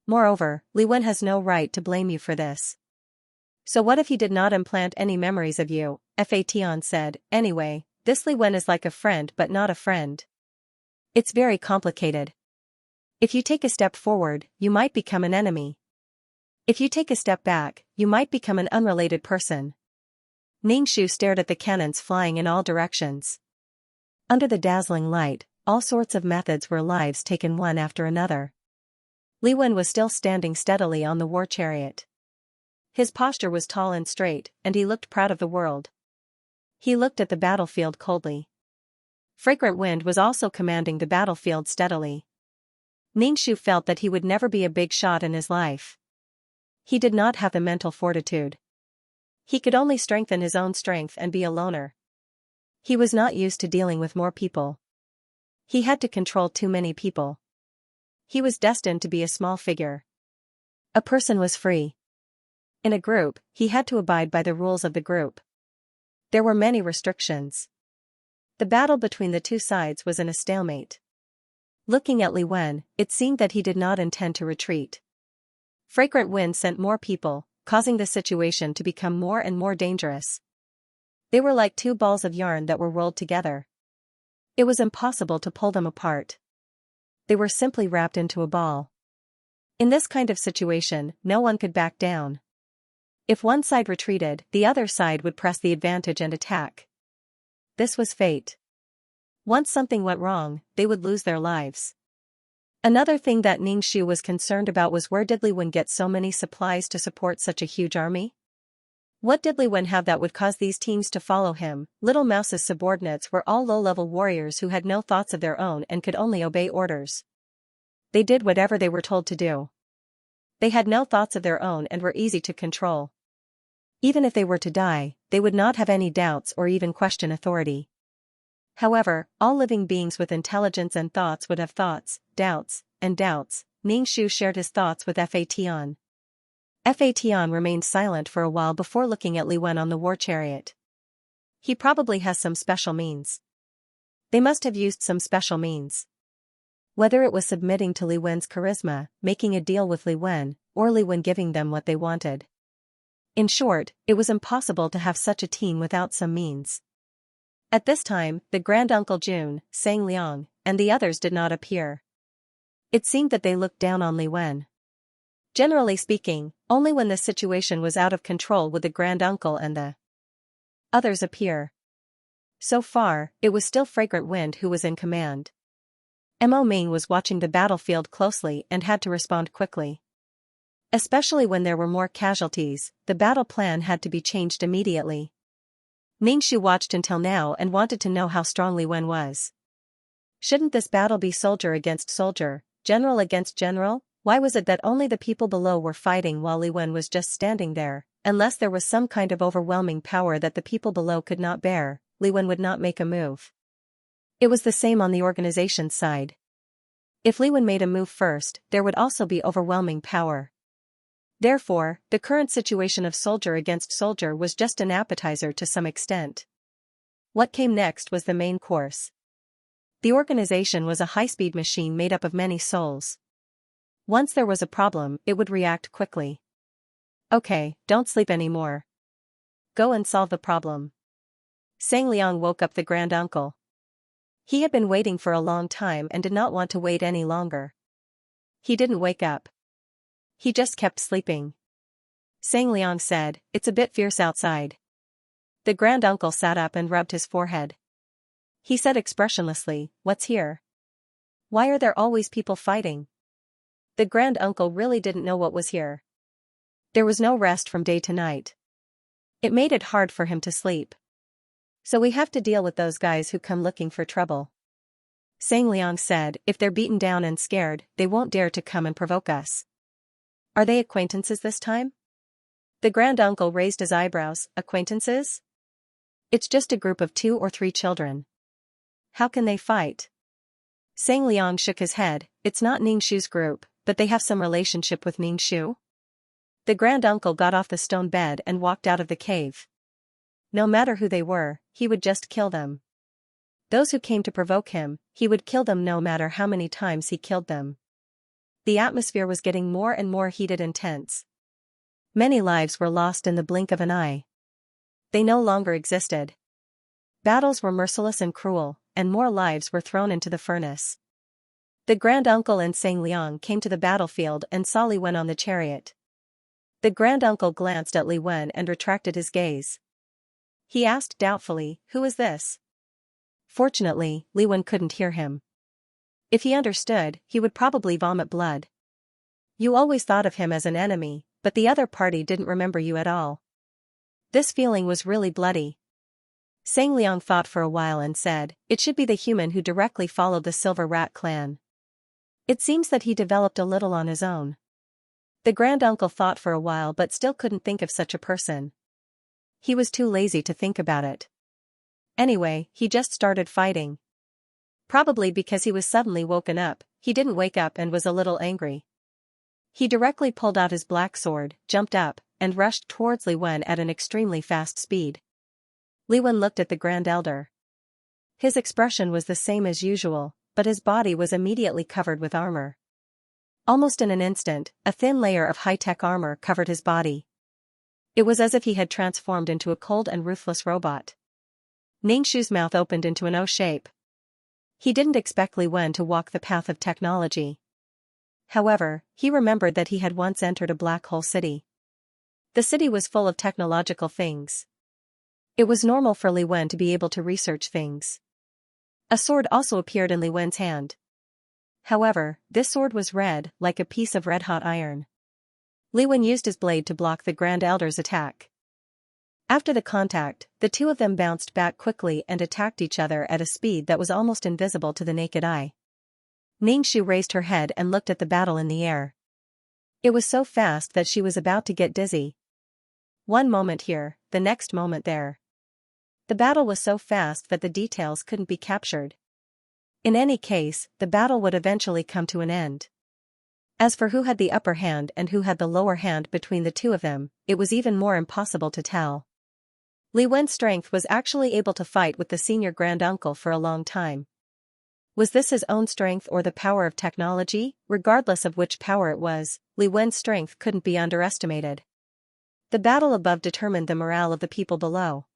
Speaker 1: Moreover, Li Wen has no right to blame you for this. So what if he did not implant any memories of you? Fation said. Anyway, this Li Wen is like a friend but not a friend. It's very complicated. If you take a step forward, you might become an enemy. If you take a step back, you might become an unrelated person. Ningxu stared at the cannons flying in all directions. Under the dazzling light, all sorts of methods were lives taken one after another. Li Wen was still standing steadily on the war chariot. His posture was tall and straight, and he looked proud of the world. He looked at the battlefield coldly. Fragrant Wind was also commanding the battlefield steadily. Ningxu felt that he would never be a big shot in his life. He did not have the mental fortitude. He could only strengthen his own strength and be a loner. He was not used to dealing with more people. He had to control too many people. He was destined to be a small figure. A person was free. In a group, he had to abide by the rules of the group. There were many restrictions. The battle between the two sides was in a stalemate. Looking at Li Wen, it seemed that he did not intend to retreat. Fragrant wind sent more people, causing the situation to become more and more dangerous. They were like two balls of yarn that were rolled together. It was impossible to pull them apart. They were simply wrapped into a ball. In this kind of situation, no one could back down. If one side retreated, the other side would press the advantage and attack. This was fate. Once something went wrong, they would lose their lives. Another thing that Ningxu was concerned about was where did Li Wen get so many supplies to support such a huge army? What did Li Wen have that would cause these teams to follow him? Little Mouse's subordinates were all low-level warriors who had no thoughts of their own and could only obey orders. They did whatever they were told to do. They had no thoughts of their own and were easy to control. Even if they were to die, they would not have any doubts or even question authority. However, all living beings with intelligence and thoughts would have thoughts, doubts, and doubts. Ningxu shared his thoughts with Fa Tian. Fa Tian remained silent for a while before looking at Li Wen on the war chariot. He probably has some special means. They must have used some special means. Whether it was submitting to Li Wen's charisma, making a deal with Li Wen, or Li Wen giving them what they wanted. In short, it was impossible to have such a team without some means. At this time, the Granduncle Jun, Sang Liang, and the others did not appear. It seemed that they looked down on Li Wen. Generally speaking, only when the situation was out of control would the Granduncle and the others appear. So far, it was still Fragrant Wind who was in command. Mo Ming was watching the battlefield closely and had to respond quickly. Especially when there were more casualties, the battle plan had to be changed immediately. Ningxu watched until now and wanted to know how strong Li Wen was. Shouldn't this battle be soldier against soldier, general against general? Why was it that only the people below were fighting while Li Wen was just standing there? Unless there was some kind of overwhelming power that the people below could not bear, Li Wen would not make a move. It was the same on the organization's side. If Li Wen made a move first, there would also be overwhelming power. Therefore, the current situation of soldier against soldier was just an appetizer to some extent. What came next was the main course. The organization was a high-speed machine made up of many souls. Once there was a problem, it would react quickly. Okay, don't sleep anymore. Go and solve the problem. Sang Liang woke up the Granduncle. He had been waiting for a long time and did not want to wait any longer. He didn't wake up. He just kept sleeping. Sang Liang said, "It's a bit fierce outside." The Granduncle sat up and rubbed his forehead. He said expressionlessly, "What's here? Why are there always people fighting?" The Granduncle really didn't know what was here. There was no rest from day to night. It made it hard for him to sleep. So we have to deal with those guys who come looking for trouble. Sang Liang said, "If they're beaten down and scared, they won't dare to come and provoke us." Are they acquaintances this time? The Granduncle raised his eyebrows. Acquaintances? It's just a group of 2 or 3 children. How can they fight? Sang Liang shook his head. It's not Ningxu's group, but they have some relationship with Ningxu. The Granduncle got off the stone bed and walked out of the cave. No matter who they were, he would just kill them. Those who came to provoke him, he would kill them no matter how many times he killed them. The atmosphere was getting more and more heated and tense. Many lives were lost in the blink of an eye. They no longer existed. Battles were merciless and cruel, and more lives were thrown into the furnace. The Granduncle and Sang Liang came to the battlefield and saw Li Wen on the chariot. The Granduncle glanced at Li Wen and retracted his gaze. He asked doubtfully, "Who is this?" Fortunately, Li Wen couldn't hear him. If he understood, he would probably vomit blood. You always thought of him as an enemy, but the other party didn't remember you at all. This feeling was really bloody. Sang Liang thought for a while and said, "It should be the human who directly followed the Silver Rat clan. It seems that he developed a little on his own." The granduncle thought for a while but still couldn't think of such a person. He was too lazy to think about it. Anyway, he just started fighting. Probably because he was suddenly woken up, he didn't wake up and was a little angry. He directly pulled out his black sword, jumped up, and rushed towards Li Wen at an extremely fast speed. Li Wen looked at the Grand Elder. His expression was the same as usual, but his body was immediately covered with armor. Almost in an instant, a thin layer of high-tech armor covered his body. It was as if he had transformed into a cold and ruthless robot. Ningxu's mouth opened into an O shape. He didn't expect Li Wen to walk the path of technology. However, he remembered that he had once entered a black hole city. The city was full of technological things. It was normal for Li Wen to be able to research things. A sword also appeared in Li Wen's hand. However, this sword was red, like a piece of red-hot iron. Li Wen used his blade to block the Grand Elder's attack. After the contact, the two of them bounced back quickly and attacked each other at a speed that was almost invisible to the naked eye. Ningxu raised her head and looked at the battle in the air. It was so fast that she was about to get dizzy. One moment here, the next moment there. The battle was so fast that the details couldn't be captured. In any case, the battle would eventually come to an end. As for who had the upper hand and who had the lower hand between the two of them, it was even more impossible to tell. Li Wen's strength was actually able to fight with the senior granduncle for a long time. Was this his own strength or the power of technology? Regardless of which power it was, Li Wen's strength couldn't be underestimated. The battle above determined the morale of the people below.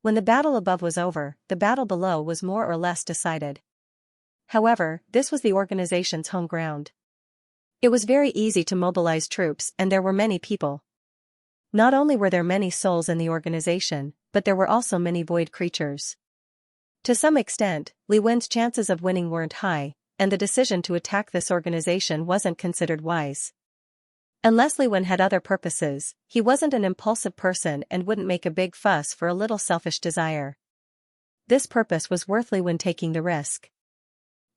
Speaker 1: When the battle above was over, the battle below was more or less decided. However, this was the organization's home ground. It was very easy to mobilize troops and there were many people. Not only were there many souls in the organization, but there were also many void creatures. To some extent, Li Wen's chances of winning weren't high, and the decision to attack this organization wasn't considered wise. Unless Li Wen had other purposes, he wasn't an impulsive person and wouldn't make a big fuss for a little selfish desire. This purpose was worth Li Wen taking the risk.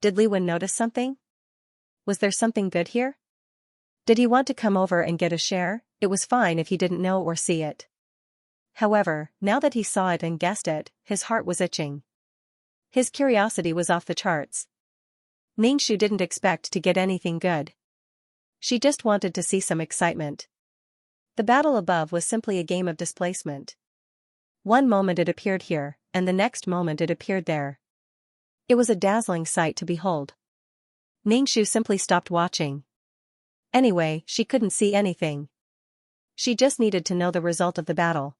Speaker 1: Did Li Wen notice something? Was there something good here? Did he want to come over and get a share? It was fine if he didn't know or see it. However, now that he saw it and guessed it, his heart was itching. His curiosity was off the charts. Ningxu didn't expect to get anything good. She just wanted to see some excitement. The battle above was simply a game of displacement. One moment it appeared here, and the next moment it appeared there. It was a dazzling sight to behold. Ningxu simply stopped watching. Anyway, she couldn't see anything. She just needed to know the result of the battle.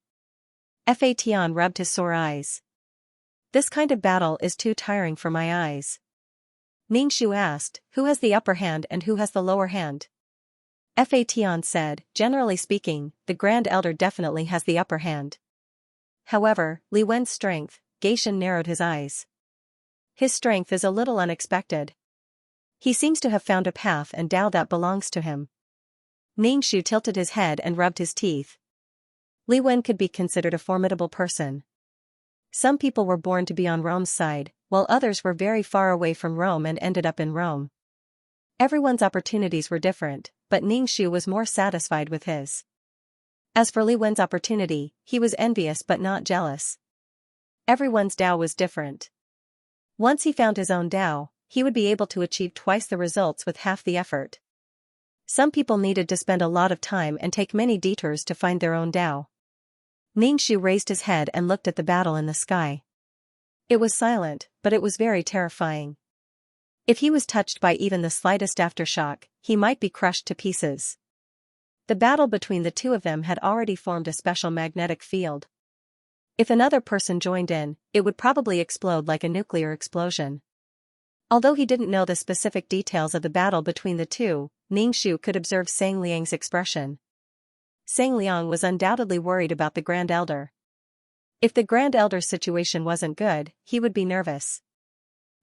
Speaker 1: Fa Tian rubbed his sore eyes. This kind of battle is too tiring for my eyes. Ningxu asked, who has the upper hand and who has the lower hand? Fa Tian said, generally speaking, the Grand Elder definitely has the upper hand. However, Li Wen's strength, Gaishan narrowed his eyes. His strength is a little unexpected. He seems to have found a path and Tao that belongs to him. Ningxu tilted his head and rubbed his teeth. Li Wen could be considered a formidable person. Some people were born to be on Rome's side, while others were very far away from Rome and ended up in Rome. Everyone's opportunities were different, but Ningxu was more satisfied with his. As for Li Wen's opportunity, he was envious but not jealous. Everyone's Tao was different. Once he found his own Tao, he would be able to achieve twice the results with half the effort. Some people needed to spend a lot of time and take many detours to find their own Tao. Ningxu raised his head and looked at the battle in the sky. It was silent, but it was very terrifying. If he was touched by even the slightest aftershock, he might be crushed to pieces. The battle between the two of them had already formed a special magnetic field. If another person joined in, it would probably explode like a nuclear explosion. Although he didn't know the specific details of the battle between the two, Ningxu could observe Sang Liang's expression. Sang Liang was undoubtedly worried about the Grand Elder. If the Grand Elder's situation wasn't good, he would be nervous.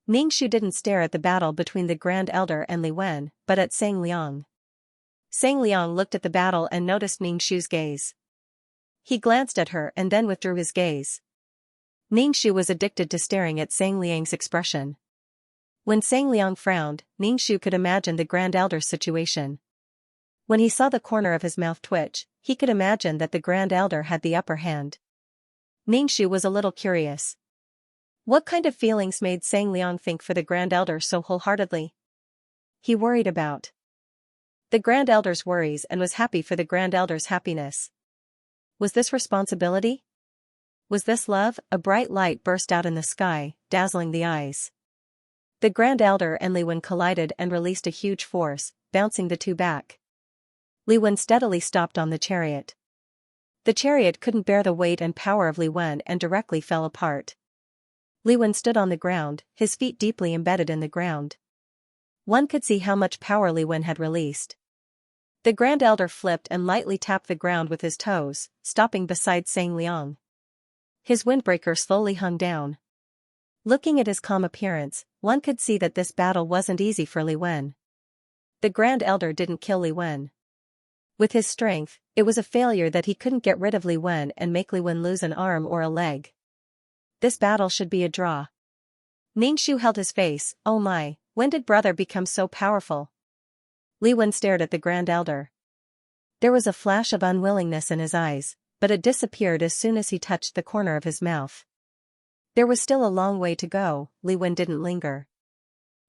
Speaker 1: Ningxu didn't stare at the battle between the Grand Elder and Li Wen, but at Sang Liang. Sang Liang looked at the battle and noticed Ningxu's gaze. He glanced at her and then withdrew his gaze. Ningxu was addicted to staring at Sang Liang's expression. When Sang Liang frowned, Ningxu could imagine the Grand Elder's situation. When he saw the corner of his mouth twitch, he could imagine that the Grand Elder had the upper hand. Ningxu was a little curious. What kind of feelings made Xianxia think for the Grand Elder so wholeheartedly? He worried about the Grand Elder's worries and was happy for the Grand Elder's happiness. Was this responsibility? Was this love? A bright light burst out in the sky, dazzling the eyes. The Grand Elder and Li Wen collided and released a huge force, bouncing the two back. Li Wen steadily stopped on the chariot. The chariot couldn't bear the weight and power of Li Wen and directly fell apart. Li Wen stood on the ground, his feet deeply embedded in the ground. One could see how much power Li Wen had released. The Grand Elder flipped and lightly tapped the ground with his toes, stopping beside Xianxia. His windbreaker slowly hung down. Looking at his calm appearance, one could see that this battle wasn't easy for Li Wen. The Grand Elder didn't kill Li Wen. With his strength, it was a failure that he couldn't get rid of Li Wen and make Li Wen lose an arm or a leg. This battle should be a draw. Ningxu held his face. Oh my, when did brother become so powerful? Li Wen stared at the Grand Elder. There was a flash of unwillingness in his eyes, but it disappeared as soon as he touched the corner of his mouth. There was still a long way to go. Li Wen didn't linger.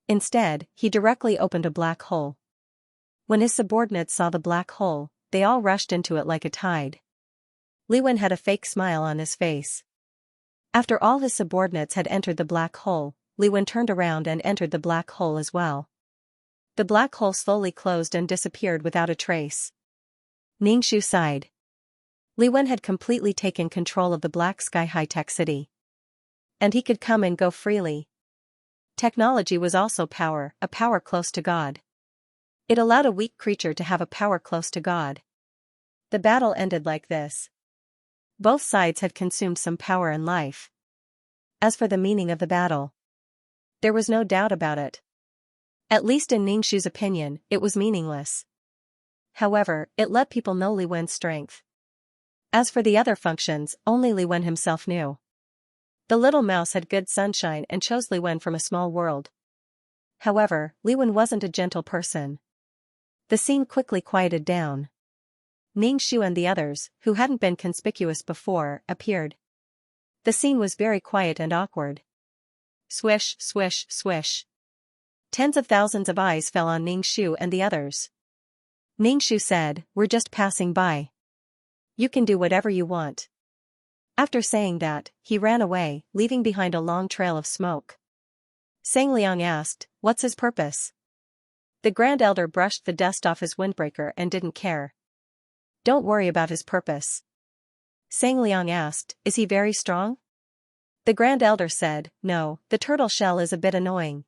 Speaker 1: Instead, he directly opened a black hole. When his subordinates saw the black hole, they all rushed into it like a tide. Li Wen had a fake smile on his face. After all his subordinates had entered the black hole, Li Wen turned around and entered the black hole as well. The black hole slowly closed and disappeared without a trace. Ningxu sighed. Li Wen had completely taken control of the Black Sky high-tech city. And he could come and go freely. Technology was also power, a power close to God. It allowed a weak creature to have a power close to God. The battle ended like this. Both sides had consumed some power and life. As for the meaning of the battle, there was no doubt about it. At least in Ningxu's opinion, it was meaningless. However, it let people know Li Wen's strength. As for the other functions, only Li Wen himself knew. The little mouse had good sunshine and chose Li Wen from a small world. However, Li Wen wasn't a gentle person. The scene quickly quieted down. Ningxu and the others, who hadn't been conspicuous before, appeared. The scene was very quiet and awkward. Swish, swish, swish. Tens of thousands of eyes fell on Ningxu and the others. Ningxu said, "We're just passing by. You can do whatever you want." After saying that, he ran away, leaving behind a long trail of smoke. Xianxia asked, "What's his purpose?" The Grand Elder brushed the dust off his windbreaker and didn't care. "Don't worry about his purpose." Xianxia asked, "Is he very strong?" The Grand Elder said, "No, the turtle shell is a bit annoying."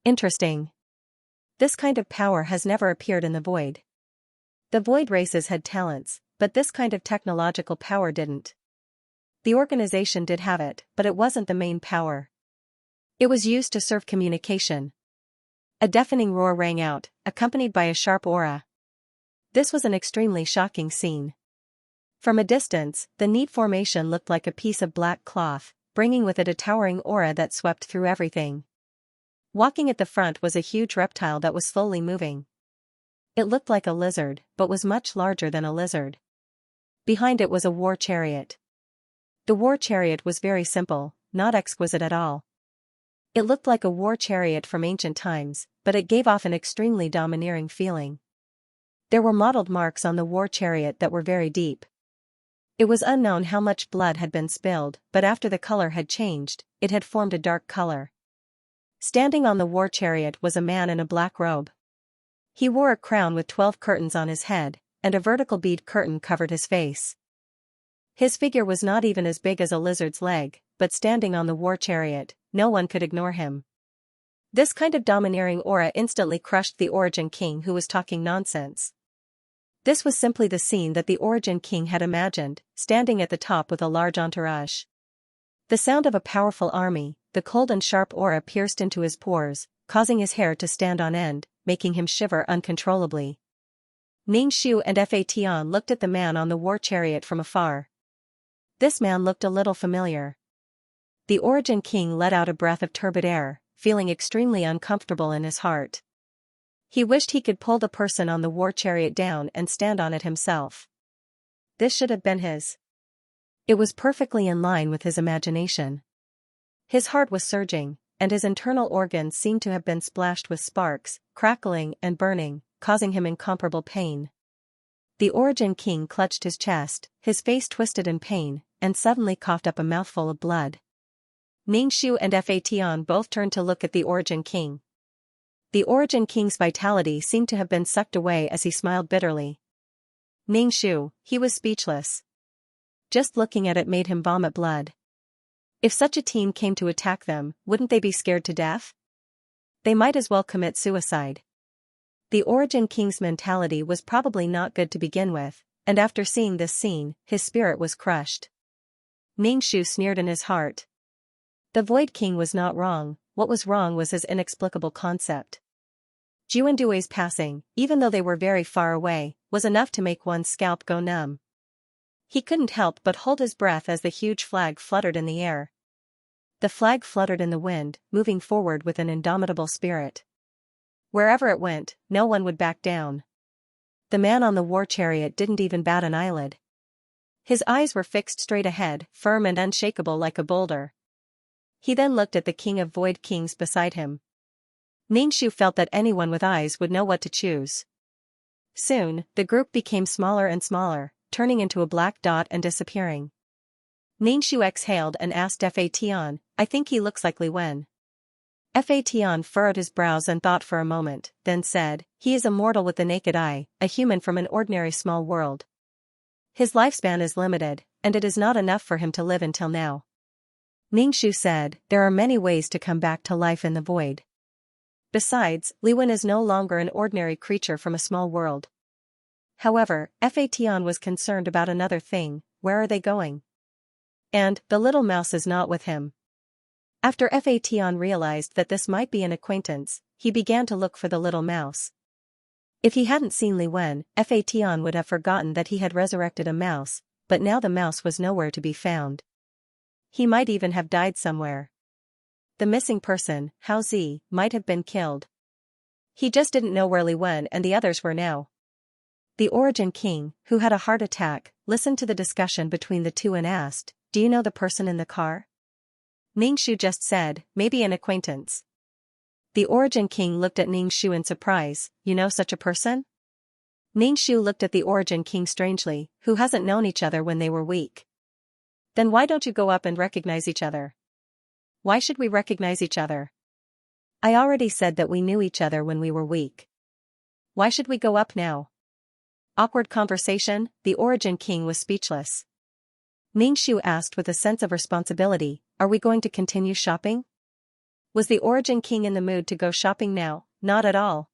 Speaker 1: Interesting. This kind of power has never appeared in the void. The void races had talents, but this kind of technological power didn't. The organization did have it, but it wasn't the main power. It was used to serve communication. A deafening roar rang out, accompanied by a sharp aura. This was an extremely shocking scene. From a distance, the neat formation looked like a piece of black cloth, bringing with it a towering aura that swept through everything. Walking at the front was a huge reptile that was slowly moving. It looked like a lizard, but was much larger than a lizard. Behind it was a war chariot. The war chariot was very simple, not exquisite at all. It looked like a war chariot from ancient times, but it gave off an extremely domineering feeling. There were mottled marks on the war chariot that were very deep. It was unknown how much blood had been spilled, but after the color had changed, it had formed a dark color. Standing on the war chariot was a man in a black robe. He wore a crown with 12 curtains on his head, and a vertical bead curtain covered his face. His figure was not even as big as a lizard's leg, but standing on the war chariot, no one could ignore him. This kind of domineering aura instantly crushed the Origin King who was talking nonsense. This was simply the scene that the Origin King had imagined, standing at the top with a large entourage. The sound of a powerful army, the cold and sharp aura pierced into his pores, causing his hair to stand on end, making him shiver uncontrollably. Ningxu and Fa Tian looked at the man on the war chariot from afar. This man looked a little familiar. The Origin King let out a breath of turbid air, feeling extremely uncomfortable in his heart. He wished he could pull the person on the war chariot down and stand on it himself. This should have been his. It was perfectly in line with his imagination. His heart was surging, and his internal organs seemed to have been splashed with sparks, crackling and burning, causing him incomparable pain. The Origin King clutched his chest, his face twisted in pain, and suddenly coughed up a mouthful of blood. Ningxu and Fation both turned to look at the Origin King. The Origin King's vitality seemed to have been sucked away as he smiled bitterly. Ningxu, he was speechless. Just looking at it made him vomit blood. If such a team came to attack them, wouldn't they be scared to death? They might as well commit suicide. The Origin King's mentality was probably not good to begin with, and after seeing this scene, his spirit was crushed. Ningxu sneered in his heart. The Void King was not wrong, what was wrong was his inexplicable concept. Juandui's passing, even though they were very far away, was enough to make one's scalp go numb. He couldn't help but hold his breath as the huge flag fluttered in the air. The flag fluttered in the wind, moving forward with an indomitable spirit. Wherever it went, no one would back down. The man on the war chariot didn't even bat an eyelid. His eyes were fixed straight ahead, firm and unshakable like a boulder. He then looked at the King of Void Kings beside him. Ningxu felt that anyone with eyes would know what to choose. Soon, the group became smaller and smaller, turning into a black dot and disappearing. Ningxu exhaled and asked Fation, "I think he looks like Li Wen." Fation furrowed his brows and thought for a moment, then said, "He is a mortal with the naked eye, a human from an ordinary small world. His lifespan is limited, and it is not enough for him to live until now." Ningxu said, "There are many ways to come back to life in the void. Besides, Li Wen is no longer an ordinary creature from a small world." However, Fation was concerned about another thing: where are they going? And, the little mouse is not with him. After Fation realized that this might be an acquaintance, he began to look for the little mouse. If he hadn't seen Li Wen, Fation would have forgotten that he had resurrected a mouse, but now the mouse was nowhere to be found. He might even have died somewhere. The missing person, Hao Zi, might have been killed. He just didn't know where Li Wen and the others were now. The Origin King, who had a heart attack, listened to the discussion between the two and asked, "Do you know the person in the car?" Ningxu just said, "Maybe an acquaintance." The Origin King looked at Ningxu in surprise, "You know such a person?" Ningxu looked at the Origin King strangely, "Who hasn't known each other when they were weak?" "Then why don't you go up and recognize each other?" "Why should we recognize each other? I already said that we knew each other when we were weak. Why should we go up now?" Awkward conversation, the Origin King was speechless. Ningxu asked with a sense of responsibility, "Are we going to continue shopping?" Was the Origin King in the mood to go shopping now? Not at all.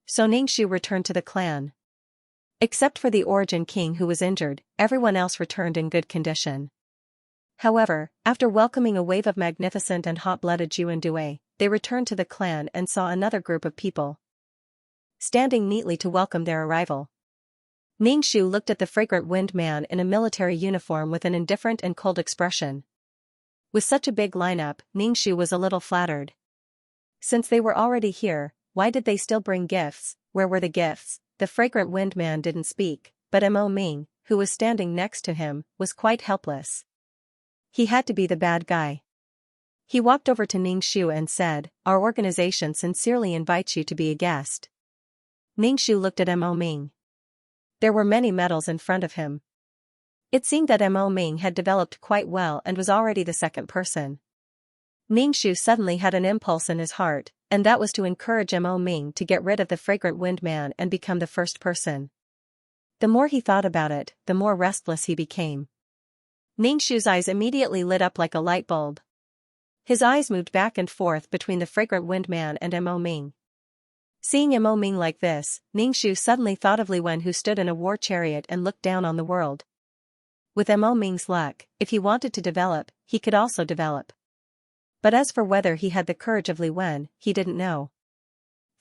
Speaker 1: So Ningxu returned to the clan. Except for the Origin King who was injured, everyone else returned in good condition. However, after welcoming a wave of magnificent and hot-blooded Juandue, they returned to the clan and saw another group of people standing neatly to welcome their arrival. Ningxu looked at the fragrant wind man in a military uniform with an indifferent and cold expression. With such a big lineup, Ningxu was a little flattered. Since they were already here, why did they still bring gifts? Where were the gifts? The fragrant wind man didn't speak, but Mo Ming, who was standing next to him, was quite helpless. He had to be the bad guy. He walked over to Ningxu and said, "Our organization sincerely invites you to be a guest." Ningxu looked at Mo Ming. There were many medals in front of him. It seemed that Mo Ming had developed quite well and was already the second person. Ningxu suddenly had an impulse in his heart, and that was to encourage Mo Ming to get rid of the fragrant wind man and become the first person. The more he thought about it, the more restless he became. Ningxu's eyes immediately lit up like a light bulb. His eyes moved back and forth between the fragrant wind man and Mo Ming. Seeing Mo Ming like this, Ningxu suddenly thought of Li Wen, who stood in a war chariot and looked down on the world. With Mo Ming's luck, if he wanted to develop, he could also develop. But as for whether he had the courage of Li Wen, he didn't know.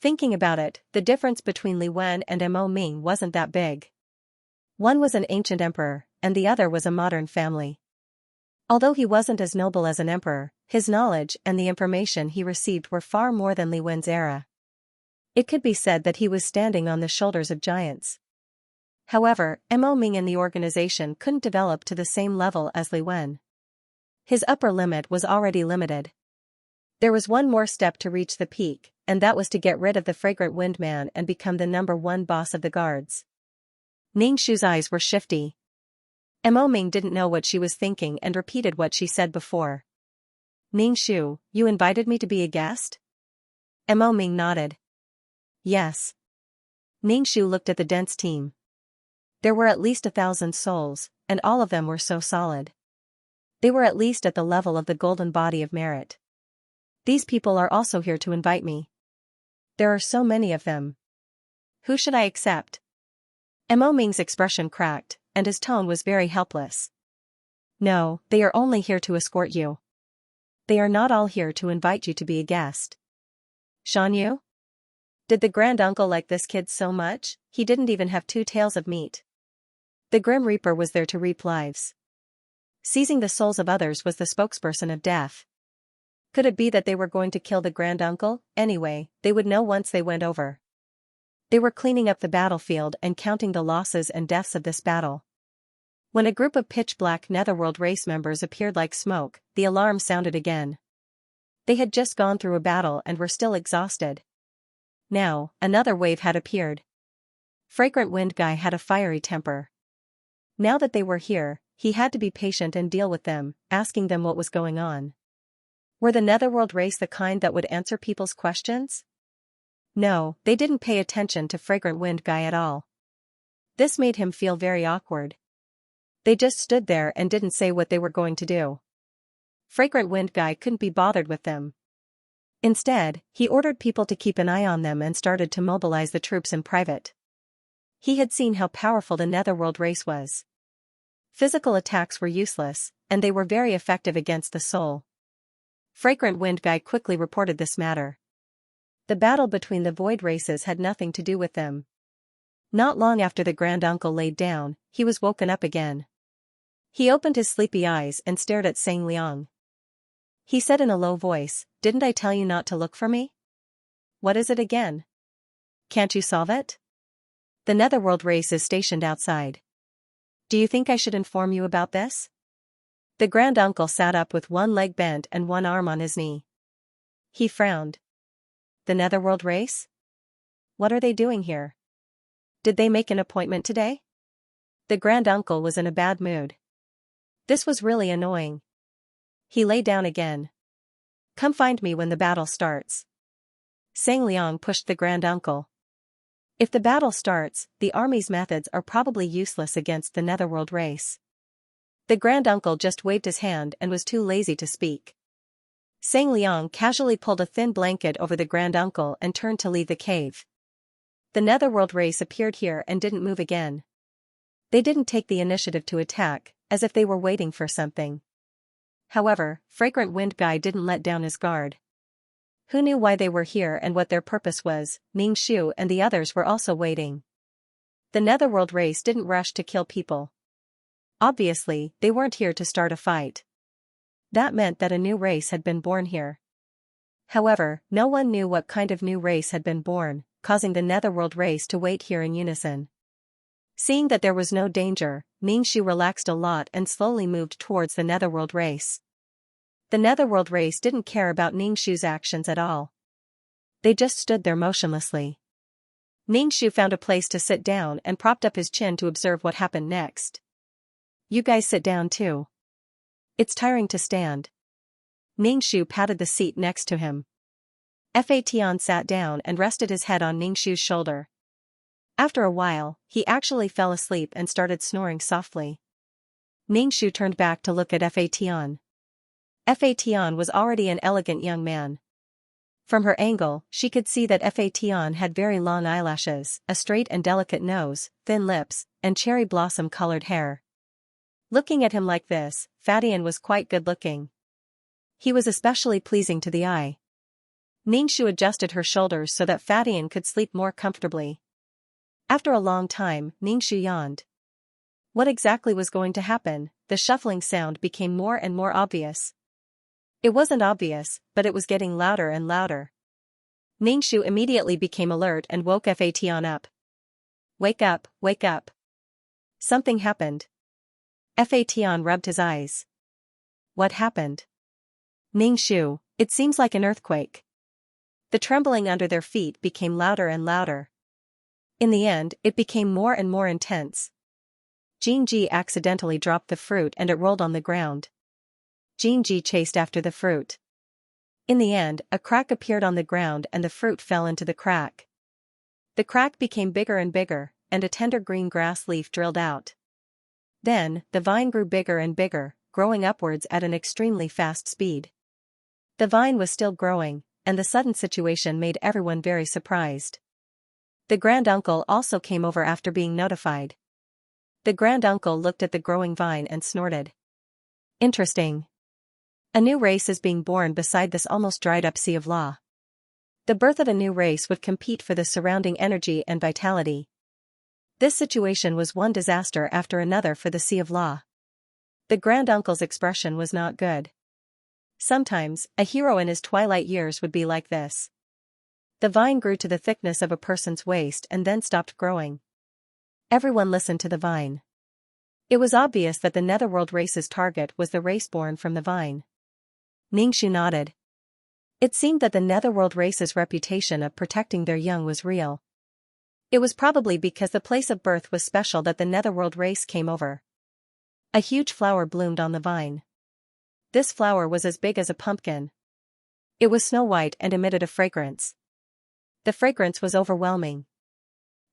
Speaker 1: Thinking about it, the difference between Li Wen and Mo Ming wasn't that big. One was an ancient emperor, and the other was a modern family. Although he wasn't as noble as an emperor, his knowledge and the information he received were far more than Li Wen's era. It could be said that he was standing on the shoulders of giants. However, Mo Ming and the organization couldn't develop to the same level as Li Wen. His upper limit was already limited. There was one more step to reach the peak, and that was to get rid of the fragrant wind man and become the #1 boss of the guards. Ningshu's eyes were shifty. Mo Ming didn't know what she was thinking and repeated what she said before. Ningshu, you invited me to be a guest? Mo Ming nodded. Yes. Ningshu looked at the dense team. There were at least 1,000 souls, and all of them were so solid. They were at least at the level of the golden body of merit. These people are also here to invite me. There are so many of them. Who should I accept? Mo Ming's expression cracked, and his tone was very helpless. No, they are only here to escort you. They are not all here to invite you to be a guest. Xianxia? Did the grand uncle like this kid so much, he didn't even have 2 tails of meat? The Grim Reaper was there to reap lives. Seizing the souls of others was the spokesperson of death. Could it be that they were going to kill the grand uncle? Anyway, they would know once they went over. They were cleaning up the battlefield and counting the losses and deaths of this battle. When a group of pitch-black Netherworld race members appeared like smoke, the alarm sounded again. They had just gone through a battle and were still exhausted. Now, another wave had appeared. Fragrant Wind Guy had a fiery temper. Now that they were here, he had to be patient and deal with them, asking them what was going on. Were the Netherworld race the kind that would answer people's questions? No, they didn't pay attention to Fragrant Wind Guy at all. This made him feel very awkward. They just stood there and didn't say what they were going to do. Fragrant Wind Guy couldn't be bothered with them. Instead, he ordered people to keep an eye on them and started to mobilize the troops in private. He had seen how powerful the Netherworld race was. Physical attacks were useless, and they were very effective against the soul. Fragrant Wind Guy quickly reported this matter. The battle between the void races had nothing to do with them. Not long after the Grand Uncle laid down, he was woken up again. He opened his sleepy eyes and stared at Sang Liang. He said in a low voice, "Didn't I tell you not to look for me? What is it again? Can't you solve it? The Netherworld race is stationed outside. Do you think I should inform you about this?" The Grand Uncle sat up with one leg bent and one arm on his knee. He frowned. The Netherworld race? What are they doing here? Did they make an appointment today? The Grand Uncle was in a bad mood. This was really annoying. He lay down again. Come find me when the battle starts. Sang Liang pushed the Grand Uncle. If the battle starts, the army's methods are probably useless against the Netherworld race. The Grand Uncle just waved his hand and was too lazy to speak. Sang Liang casually pulled a thin blanket over the Grand Uncle and turned to leave the cave. The Netherworld race appeared here and didn't move again. They didn't take the initiative to attack, as if they were waiting for something. However, Fragrant Wind Guy didn't let down his guard. Who knew why they were here and what their purpose was? Ningshu and the others were also waiting. The Netherworld race didn't rush to kill people. Obviously, they weren't here to start a fight. That meant that a new race had been born here. However, no one knew what kind of new race had been born, causing the Netherworld race to wait here in unison. Seeing that there was no danger, Ningshu relaxed a lot and slowly moved towards the Netherworld race. The Netherworld race didn't care about Ningshu's actions at all. They just stood there motionlessly. Ningshu found a place to sit down and propped up his chin to observe what happened next. You guys sit down too. It's tiring to stand. Ningshu patted the seat next to him. Fa Tian sat down and rested his head on Ningshu's shoulder. After a while, he actually fell asleep and started snoring softly. Ningshu turned back to look at Fa Tian. Fa Tian was already an elegant young man. From her angle, she could see that Fa Tian had very long eyelashes, a straight and delicate nose, thin lips, and cherry blossom-colored hair. Looking at him like this, Fadian was quite good-looking. He was especially pleasing to the eye. Ningshu adjusted her shoulders so that Fadian could sleep more comfortably. After a long time, Ningshu yawned. What exactly was going to happen? The shuffling sound became more and more obvious. It wasn't obvious, but it was getting louder and louder. Ningxu immediately became alert and woke Fatian up. Wake up, wake up. Something happened. Fatian rubbed his eyes. What happened? Ningxu, it seems like an earthquake. The trembling under their feet became louder and louder. In the end, it became more and more intense. Xianxia accidentally dropped the fruit and it rolled on the ground. Xianxia chased after the fruit. In the end, a crack appeared on the ground and the fruit fell into the crack. The crack became bigger and bigger, and a tender green grass leaf drilled out. Then, the vine grew bigger and bigger, growing upwards at an extremely fast speed. The vine was still growing, and the sudden situation made everyone very surprised. The granduncle also came over after being notified. The granduncle looked at the growing vine and snorted. Interesting. A new race is being born beside this almost dried-up sea of law. The birth of a new race would compete for the surrounding energy and vitality. This situation was one disaster after another for the sea of law. The granduncle's expression was not good. Sometimes, a hero in his twilight years would be like this. The vine grew to the thickness of a person's waist and then stopped growing. Everyone listened to the vine. It was obvious that the Netherworld race's target was the race born from the vine. Ningxu nodded. It seemed that the Netherworld race's reputation of protecting their young was real. It was probably because the place of birth was special that the Netherworld race came over. A huge flower bloomed on the vine. This flower was as big as a pumpkin. It was snow-white and emitted a fragrance. The fragrance was overwhelming.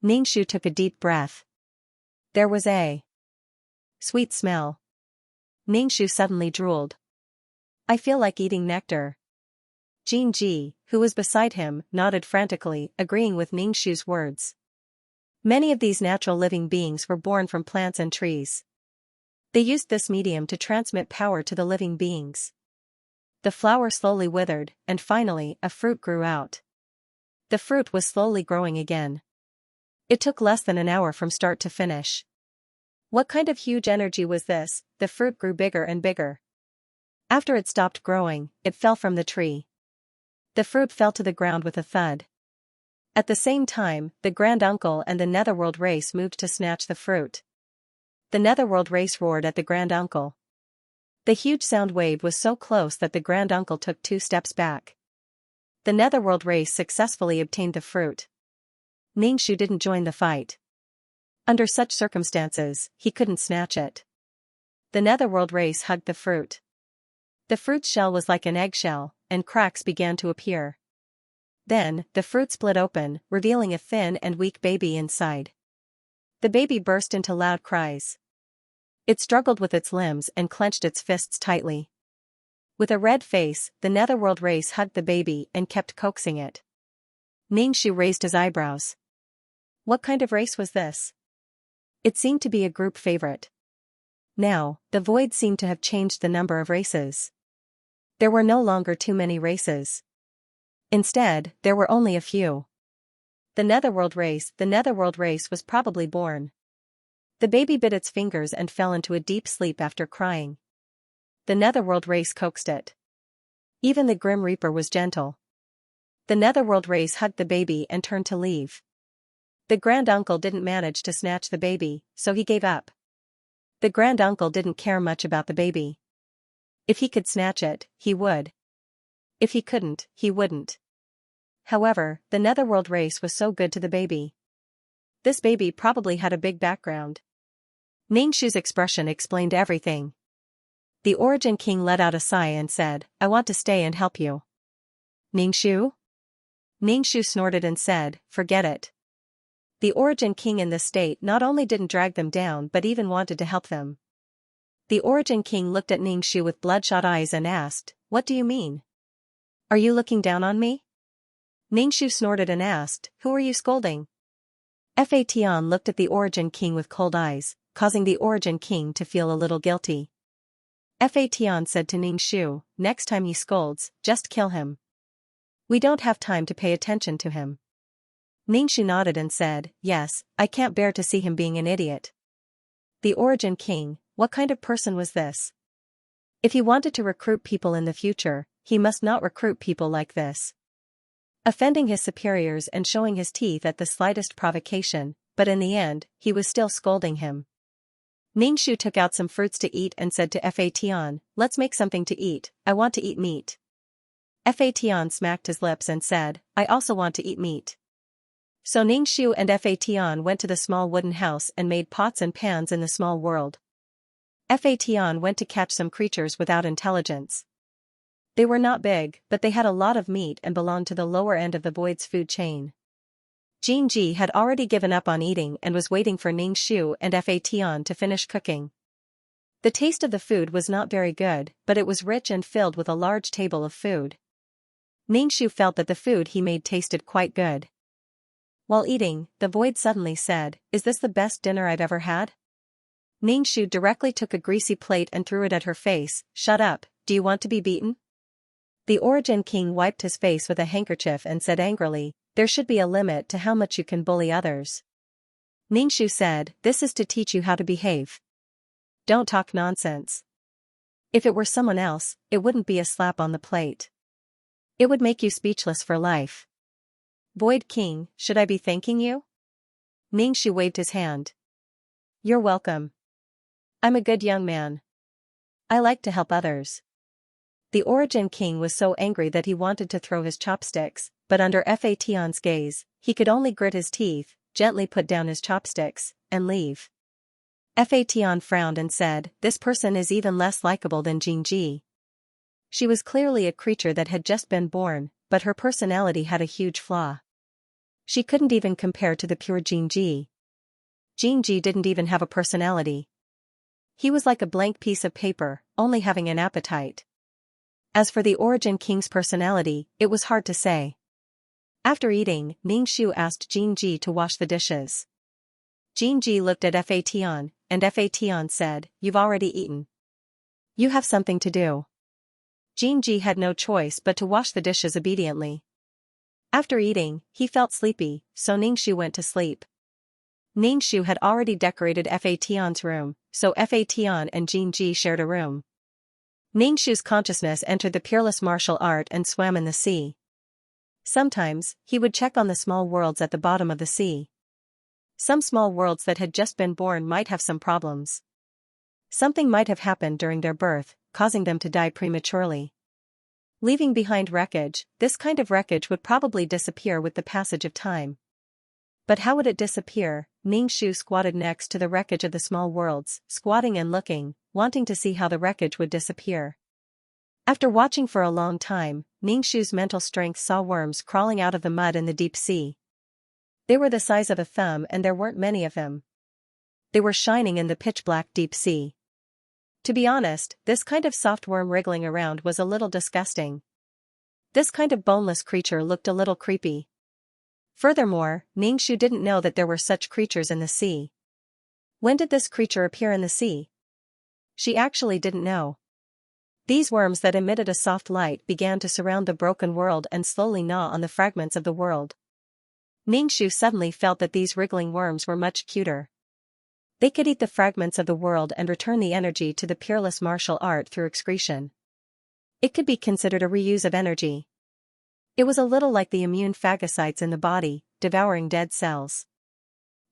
Speaker 1: Ningxu took a deep breath. There was a sweet smell. Ningxu suddenly drooled. I feel like eating nectar. Xianxia, who was beside him, nodded frantically, agreeing with Ningxu's words. Many of these natural living beings were born from plants and trees. They used this medium to transmit power to the living beings. The flower slowly withered, and finally, a fruit grew out. The fruit was slowly growing again. It took less than an hour from start to finish. What kind of huge energy was this? The fruit grew bigger and bigger. After it stopped growing, it fell from the tree. The fruit fell to the ground with a thud. At the same time, the granduncle and the Netherworld race moved to snatch the fruit. The Netherworld race roared at the granduncle. The huge sound wave was so close that the granduncle took 2 steps back. The Netherworld race successfully obtained the fruit. Ningxu didn't join the fight. Under such circumstances, he couldn't snatch it. The Netherworld race hugged the fruit. The fruit's shell was like an eggshell, and cracks began to appear. Then, the fruit split open, revealing a thin and weak baby inside. The baby burst into loud cries. It struggled with its limbs and clenched its fists tightly. With a red face, the Netherworld race hugged the baby and kept coaxing it. Ningxu raised his eyebrows. What kind of race was this? It seemed to be a group favorite. Now, the void seemed to have changed the number of races. There were no longer too many races. Instead, there were only a few. The Netherworld race was probably born. The baby bit its fingers and fell into a deep sleep after crying. The Netherworld race coaxed it. Even the Grim Reaper was gentle. The Netherworld race hugged the baby and turned to leave. The granduncle didn't manage to snatch the baby, so he gave up. The granduncle didn't care much about the baby. If he could snatch it, he would. If he couldn't, he wouldn't. However, the Netherworld race was so good to the baby. This baby probably had a big background. Ningxu's expression explained everything. The Origin King let out a sigh and said, I want to stay and help you. Ningxu? Ningxu snorted and said, forget it. The Origin King in this state not only didn't drag them down but even wanted to help them. The Origin King looked at Ningxu with bloodshot eyes and asked, what do you mean? Are you looking down on me? Ningxu snorted and asked, who are you scolding? Fatian looked at the Origin King with cold eyes, causing the Origin King to feel a little guilty. Fatian said to Ningxu, next time he scolds, just kill him. We don't have time to pay attention to him. Ningxu nodded and said, yes, I can't bear to see him being an idiot. The Origin King, what kind of person was this? If he wanted to recruit people in the future, he must not recruit people like this. offending his superiors and showing his teeth at the slightest provocation, but in the end, he was still scolding him. Ningxu took out some fruits to eat and said to Fa Tian, "Let's make something to eat, I want to eat meat." Fa Tian smacked his lips and said, "I also want to eat meat." So Ningxu and Fa Tian went to the small wooden house and made pots and pans in the small world. Fa Tian went to catch some creatures without intelligence. They were not big, but they had a lot of meat and belonged to the lower end of the void's food chain. Xianxia had already given up on eating and was waiting for Ningxu and Fa Tian to finish cooking. The taste of the food was not very good, but it was rich and filled with a large table of food. Ningxu felt that the food he made tasted quite good. While eating, the void suddenly said, "Is this the best dinner I've ever had?" Ningxu directly took a greasy plate and threw it at her face. "Shut up, do you want to be beaten?" The Origin King wiped his face with a handkerchief and said angrily, "There should be a limit to how much you can bully others." Ningxu said, "This is to teach you how to behave. Don't talk nonsense. If it were someone else, it wouldn't be a slap on the plate. It would make you speechless for life." "Void King, should I be thanking you?" Ningxu waved his hand. "You're welcome. I'm a good young man. I like to help others." The Origin King was so angry that he wanted to throw his chopsticks, but under Fa Tian's gaze, he could only grit his teeth, gently put down his chopsticks, and leave. Fa Tian frowned and said, "This person is even less likable than Xianxia." She was clearly a creature that had just been born, but her personality had a huge flaw. She couldn't even compare to the pure Xianxia. Xianxia didn't even have a personality. He was like a blank piece of paper, only having an appetite. As for the Origin King's personality, it was hard to say. After eating, Ningxu asked Xianxia to wash the dishes. Xianxia looked at Fa Tian, and Fa Tian said, "You've already eaten. You have something to do." Xianxia had no choice but to wash the dishes obediently. After eating, he felt sleepy, so Ningxu went to sleep. Ningxu had already decorated Fa Tian's room, so Fa Tian and Xianxia shared a room. Ningxu's consciousness entered the peerless martial art and swam in the sea. Sometimes, he would check on the small worlds at the bottom of the sea. Some small worlds that had just been born might have some problems. Something might have happened during their birth, causing them to die prematurely. Leaving behind wreckage, this kind of wreckage would probably disappear with the passage of time. But how would it disappear? Ningxu squatted next to the wreckage of the small worlds, squatting and looking, wanting to see how the wreckage would disappear. After watching for a long time, Ningxu's mental strength saw worms crawling out of the mud in the deep sea. They were the size of a thumb and there weren't many of them. They were shining in the pitch-black deep sea. To be honest, this kind of soft worm wriggling around was a little disgusting. This kind of boneless creature looked a little creepy. Furthermore, Ningxu didn't know that there were such creatures in the sea. When did this creature appear in the sea? She actually didn't know. These worms that emitted a soft light began to surround the broken world and slowly gnaw on the fragments of the world. Ningxu suddenly felt that these wriggling worms were much cuter. They could eat the fragments of the world and return the energy to the peerless martial art through excretion. It could be considered a reuse of energy. It was a little like the immune phagocytes in the body, devouring dead cells.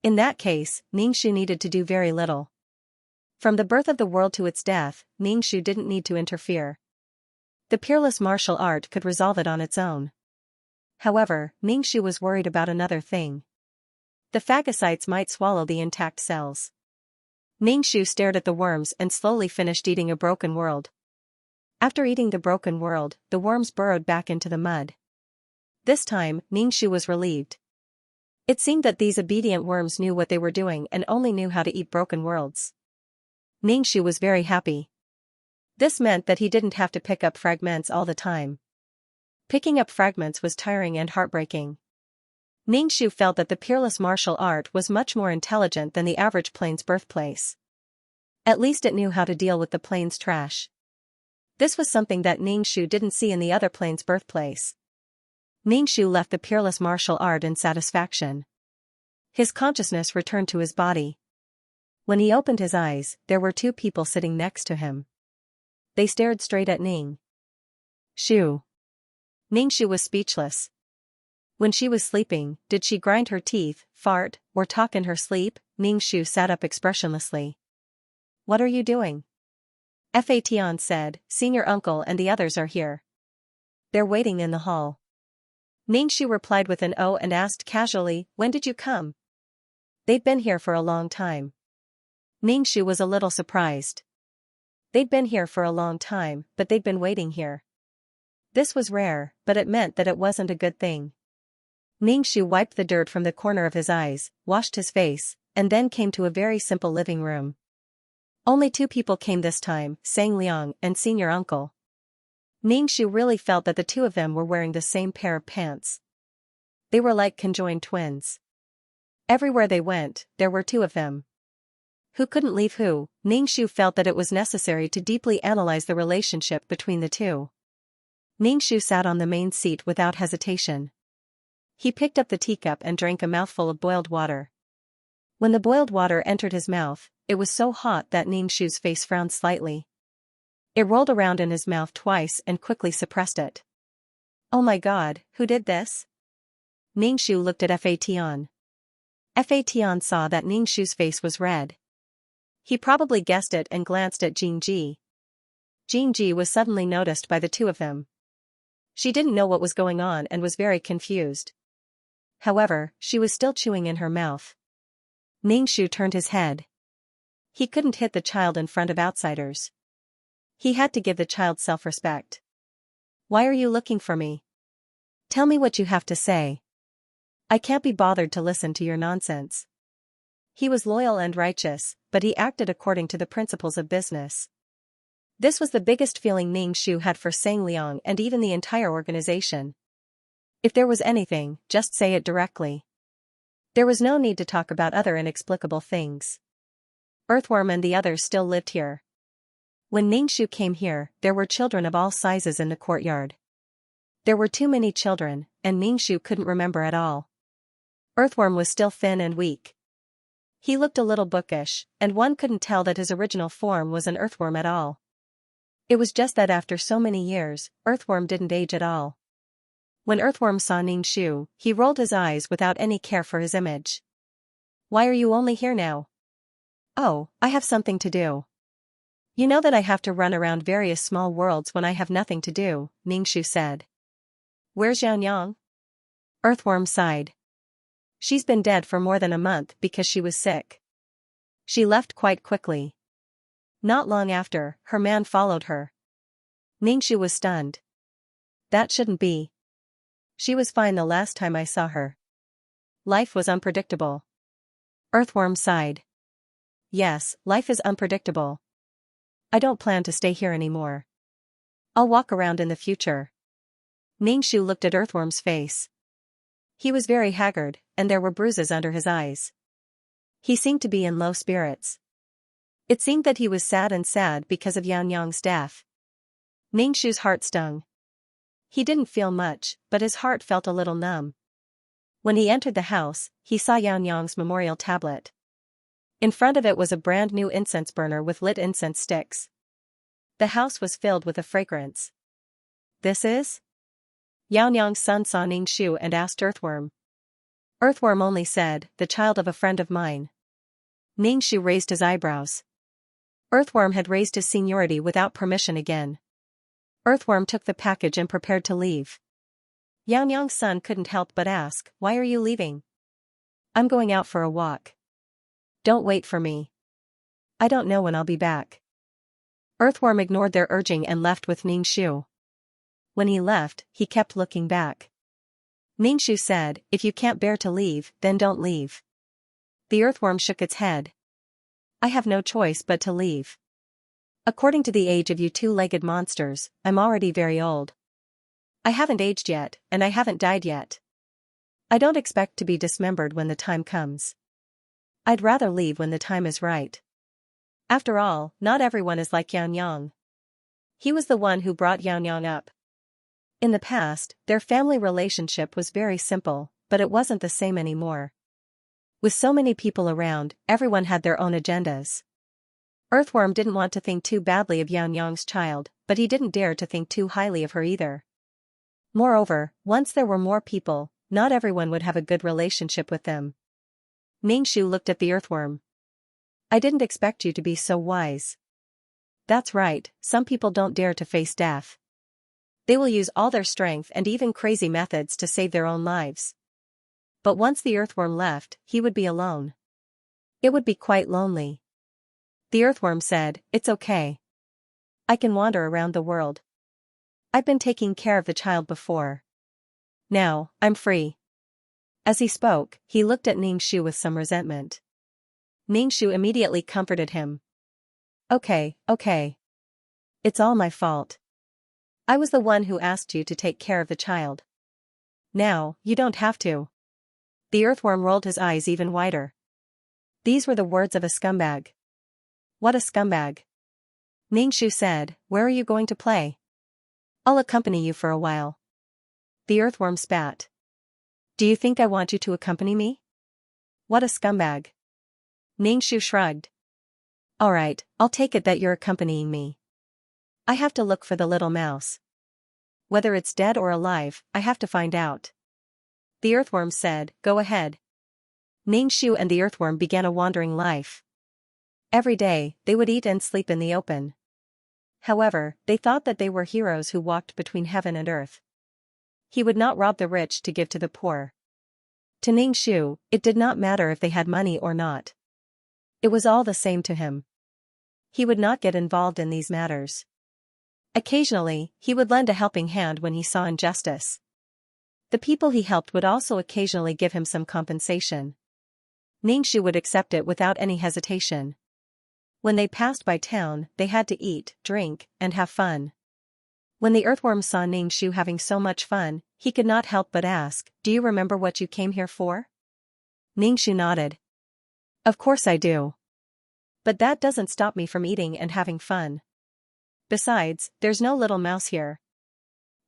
Speaker 1: In that case, Ningxu needed to do very little. From the birth of the world to its death, Ningxu didn't need to interfere. The peerless martial art could resolve it on its own. However, Ningxu was worried about another thing. The phagocytes might swallow the intact cells. Ningxu stared at the worms and slowly finished eating a broken world. After eating the broken world, the worms burrowed back into the mud. This time, Ningxu was relieved. It seemed that these obedient worms knew what they were doing and only knew how to eat broken worlds. Ningxu was very happy. This meant that he didn't have to pick up fragments all the time. Picking up fragments was tiring and heartbreaking. Ningxu felt that the peerless martial art was much more intelligent than the average plane's birthplace. At least it knew how to deal with the plane's trash. This was something that Ningxu didn't see in the other plane's birthplace. Ningxu left the peerless martial art in satisfaction. His consciousness returned to his body. When he opened his eyes, there were two people sitting next to him. They stared straight at Ningxu. Ningxu was speechless. When she was sleeping, did she grind her teeth, fart, or talk in her sleep? Ningxu sat up expressionlessly. What are you doing? Fatian said, Senior uncle and the others are here. They're waiting in the hall. Ningxu replied with an "oh" and asked casually, when did you come? They'd been here for a long time. Ningxu was a little surprised. They'd been here for a long time, but they'd been waiting here. This was rare, but it meant that it wasn't a good thing. Ningxu wiped the dirt from the corner of his eyes, washed his face, and then came to a very simple living room. Only 2 people came this time, Sang Liang and Senior Uncle. Ningxu really felt that the 2 of them were wearing the same pair of pants. They were like conjoined twins. Everywhere they went, there were 2 of them. Who couldn't leave who? Ningxu felt that it was necessary to deeply analyze the relationship between the 2. Ningxu sat on the main seat without hesitation. He picked up the teacup and drank a mouthful of boiled water. When the boiled water entered his mouth, it was so hot that Ningxu's face frowned slightly. It rolled around in his mouth twice and quickly suppressed it. Oh my god, who did this? Ningxu looked at Fatian. Fatian saw that Ningxu's face was red. He probably guessed it and glanced at Jingji. Jingji was suddenly noticed by the 2 of them. She didn't know what was going on and was very confused. However, she was still chewing in her mouth. Ningxu turned his head. He couldn't hit the child in front of outsiders. He had to give the child self-respect. Why are you looking for me? Tell me what you have to say. I can't be bothered to listen to your nonsense. He was loyal and righteous, but he acted according to the principles of business. This was the biggest feeling Ningxu had for Sang Liang and even the entire organization. If there was anything, just say it directly. There was no need to talk about other inexplicable things. Earthworm and the others still lived here. When Ningxu came here, there were children of all sizes in the courtyard. There were too many children, and Ningxu couldn't remember at all. Earthworm was still thin and weak. He looked a little bookish, and one couldn't tell that his original form was an earthworm at all. It was just that after so many years, Earthworm didn't age at all. When Earthworm saw Ningxu, he rolled his eyes without any care for his image. Why are you only here now? Oh, I have something to do. You know that I have to run around various small worlds when I have nothing to do, Ningxu said. Where's Xianxia? Earthworm sighed. She's been dead for more than a month because she was sick. She left quite quickly. Not long after, her man followed her. Ningxu was stunned. That shouldn't be. She was fine the last time I saw her. Life was unpredictable. Earthworm sighed. Yes, life is unpredictable. I don't plan to stay here anymore. I'll walk around in the future. Ningxu looked at Earthworm's face. He was very haggard, and there were bruises under his eyes. He seemed to be in low spirits. It seemed that he was sad because of Xianxia's death. Ningxu's heart stung. He didn't feel much, but his heart felt a little numb. When he entered the house, he saw Xianxia's memorial tablet. In front of it was a brand new incense burner with lit incense sticks. The house was filled with a fragrance. This is? Xianxia's son saw Ningxu and asked Earthworm. Earthworm only said, the child of a friend of mine. Ningxu raised his eyebrows. Earthworm had raised his seniority without permission again. Earthworm took the package and prepared to leave. Xianxia's son couldn't help but ask, why are you leaving? I'm going out for a walk. Don't wait for me. I don't know when I'll be back. Earthworm ignored their urging and left with Ningxu. When he left, he kept looking back. Ningxu said, if you can't bear to leave, then don't leave. The earthworm shook its head. I have no choice but to leave. According to the age of you 2-legged monsters, I'm already very old. I haven't aged yet, and I haven't died yet. I don't expect to be dismembered when the time comes. I'd rather leave when the time is right. After all, not everyone is like Xianxia. He was the one who brought Xianxia up. In the past, their family relationship was very simple, but it wasn't the same anymore. With so many people around, everyone had their own agendas. Earthworm didn't want to think too badly of Xianxia's child, but he didn't dare to think too highly of her either. Moreover, once there were more people, not everyone would have a good relationship with them. Ningxu looked at the earthworm. I didn't expect you to be so wise. That's right, some people don't dare to face death. They will use all their strength and even crazy methods to save their own lives. But once the earthworm left, he would be alone. It would be quite lonely. The earthworm said, It's okay. I can wander around the world. I've been taking care of the child before. Now, I'm free. As he spoke, he looked at Ningxu with some resentment. Ningxu immediately comforted him. Okay. It's all my fault. I was the one who asked you to take care of the child. Now, you don't have to. The earthworm rolled his eyes even wider. These were the words of a scumbag. What a scumbag. Ningxu said, Where are you going to play? I'll accompany you for a while. The earthworm spat. Do you think I want you to accompany me? What a scumbag. Ningxu shrugged. Alright, I'll take it that you're accompanying me. I have to look for the little mouse. Whether it's dead or alive, I have to find out. The earthworm said, Go ahead. Ningxu and the earthworm began a wandering life. Every day, they would eat and sleep in the open. However, they thought that they were heroes who walked between heaven and earth. He would not rob the rich to give to the poor. To Ningxu, it did not matter if they had money or not. It was all the same to him. He would not get involved in these matters. Occasionally, he would lend a helping hand when he saw injustice. The people he helped would also occasionally give him some compensation. Ningxu would accept it without any hesitation. When they passed by town, they had to eat, drink, and have fun. When the earthworm saw Ningxu having so much fun, he could not help but ask, Do you remember what you came here for? Ningxu nodded. Of course I do. But that doesn't stop me from eating and having fun. Besides, there's no little mouse here.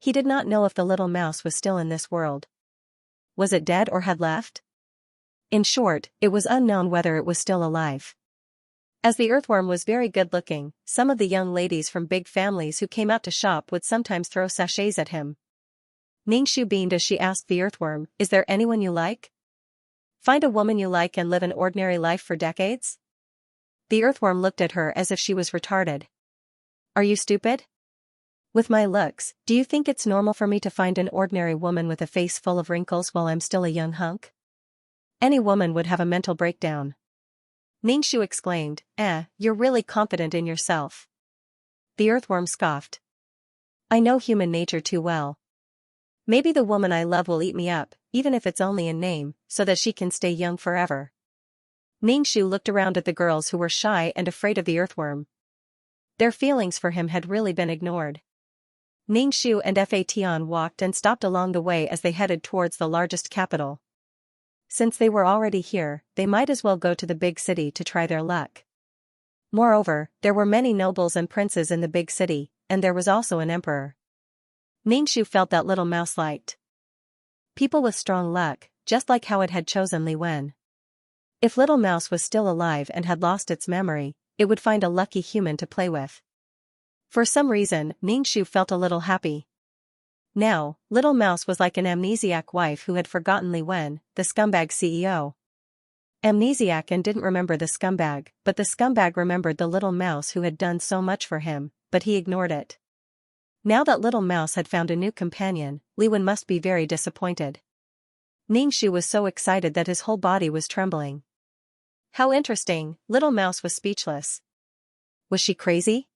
Speaker 1: He did not know if the little mouse was still in this world. Was it dead or had left? In short, it was unknown whether it was still alive. As the earthworm was very good-looking, some of the young ladies from big families who came out to shop would sometimes throw sachets at him. Ningxu beamed as she asked the earthworm, Is there anyone you like? Find a woman you like and live an ordinary life for decades? The earthworm looked at her as if she was retarded. Are you stupid? With my looks, do you think it's normal for me to find an ordinary woman with a face full of wrinkles while I'm still a young hunk? Any woman would have a mental breakdown. Ningxu exclaimed, You're really confident in yourself. The earthworm scoffed. I know human nature too well. Maybe the woman I love will eat me up, even if it's only in name, so that she can stay young forever. Ningxu looked around at the girls who were shy and afraid of the earthworm. Their feelings for him had really been ignored. Ningxu and Fatian walked and stopped along the way as they headed towards the largest capital. Since they were already here, they might as well go to the big city to try their luck. Moreover, there were many nobles and princes in the big city, and there was also an emperor. Ningxu felt that little mouse liked people with strong luck, just like how it had chosen Li Wen. If Little Mouse was still alive and had lost its memory, it would find a lucky human to play with. For some reason, Ningxu felt a little happy. Now, Little Mouse was like an amnesiac wife who had forgotten Li Wen, the scumbag CEO. Amnesiac and didn't remember the scumbag, but the scumbag remembered the little mouse who had done so much for him, but he ignored it. Now that Little Mouse had found a new companion, Li Wen must be very disappointed. Ningxu was so excited that his whole body was trembling. How interesting, Little Mouse was speechless. Was she crazy?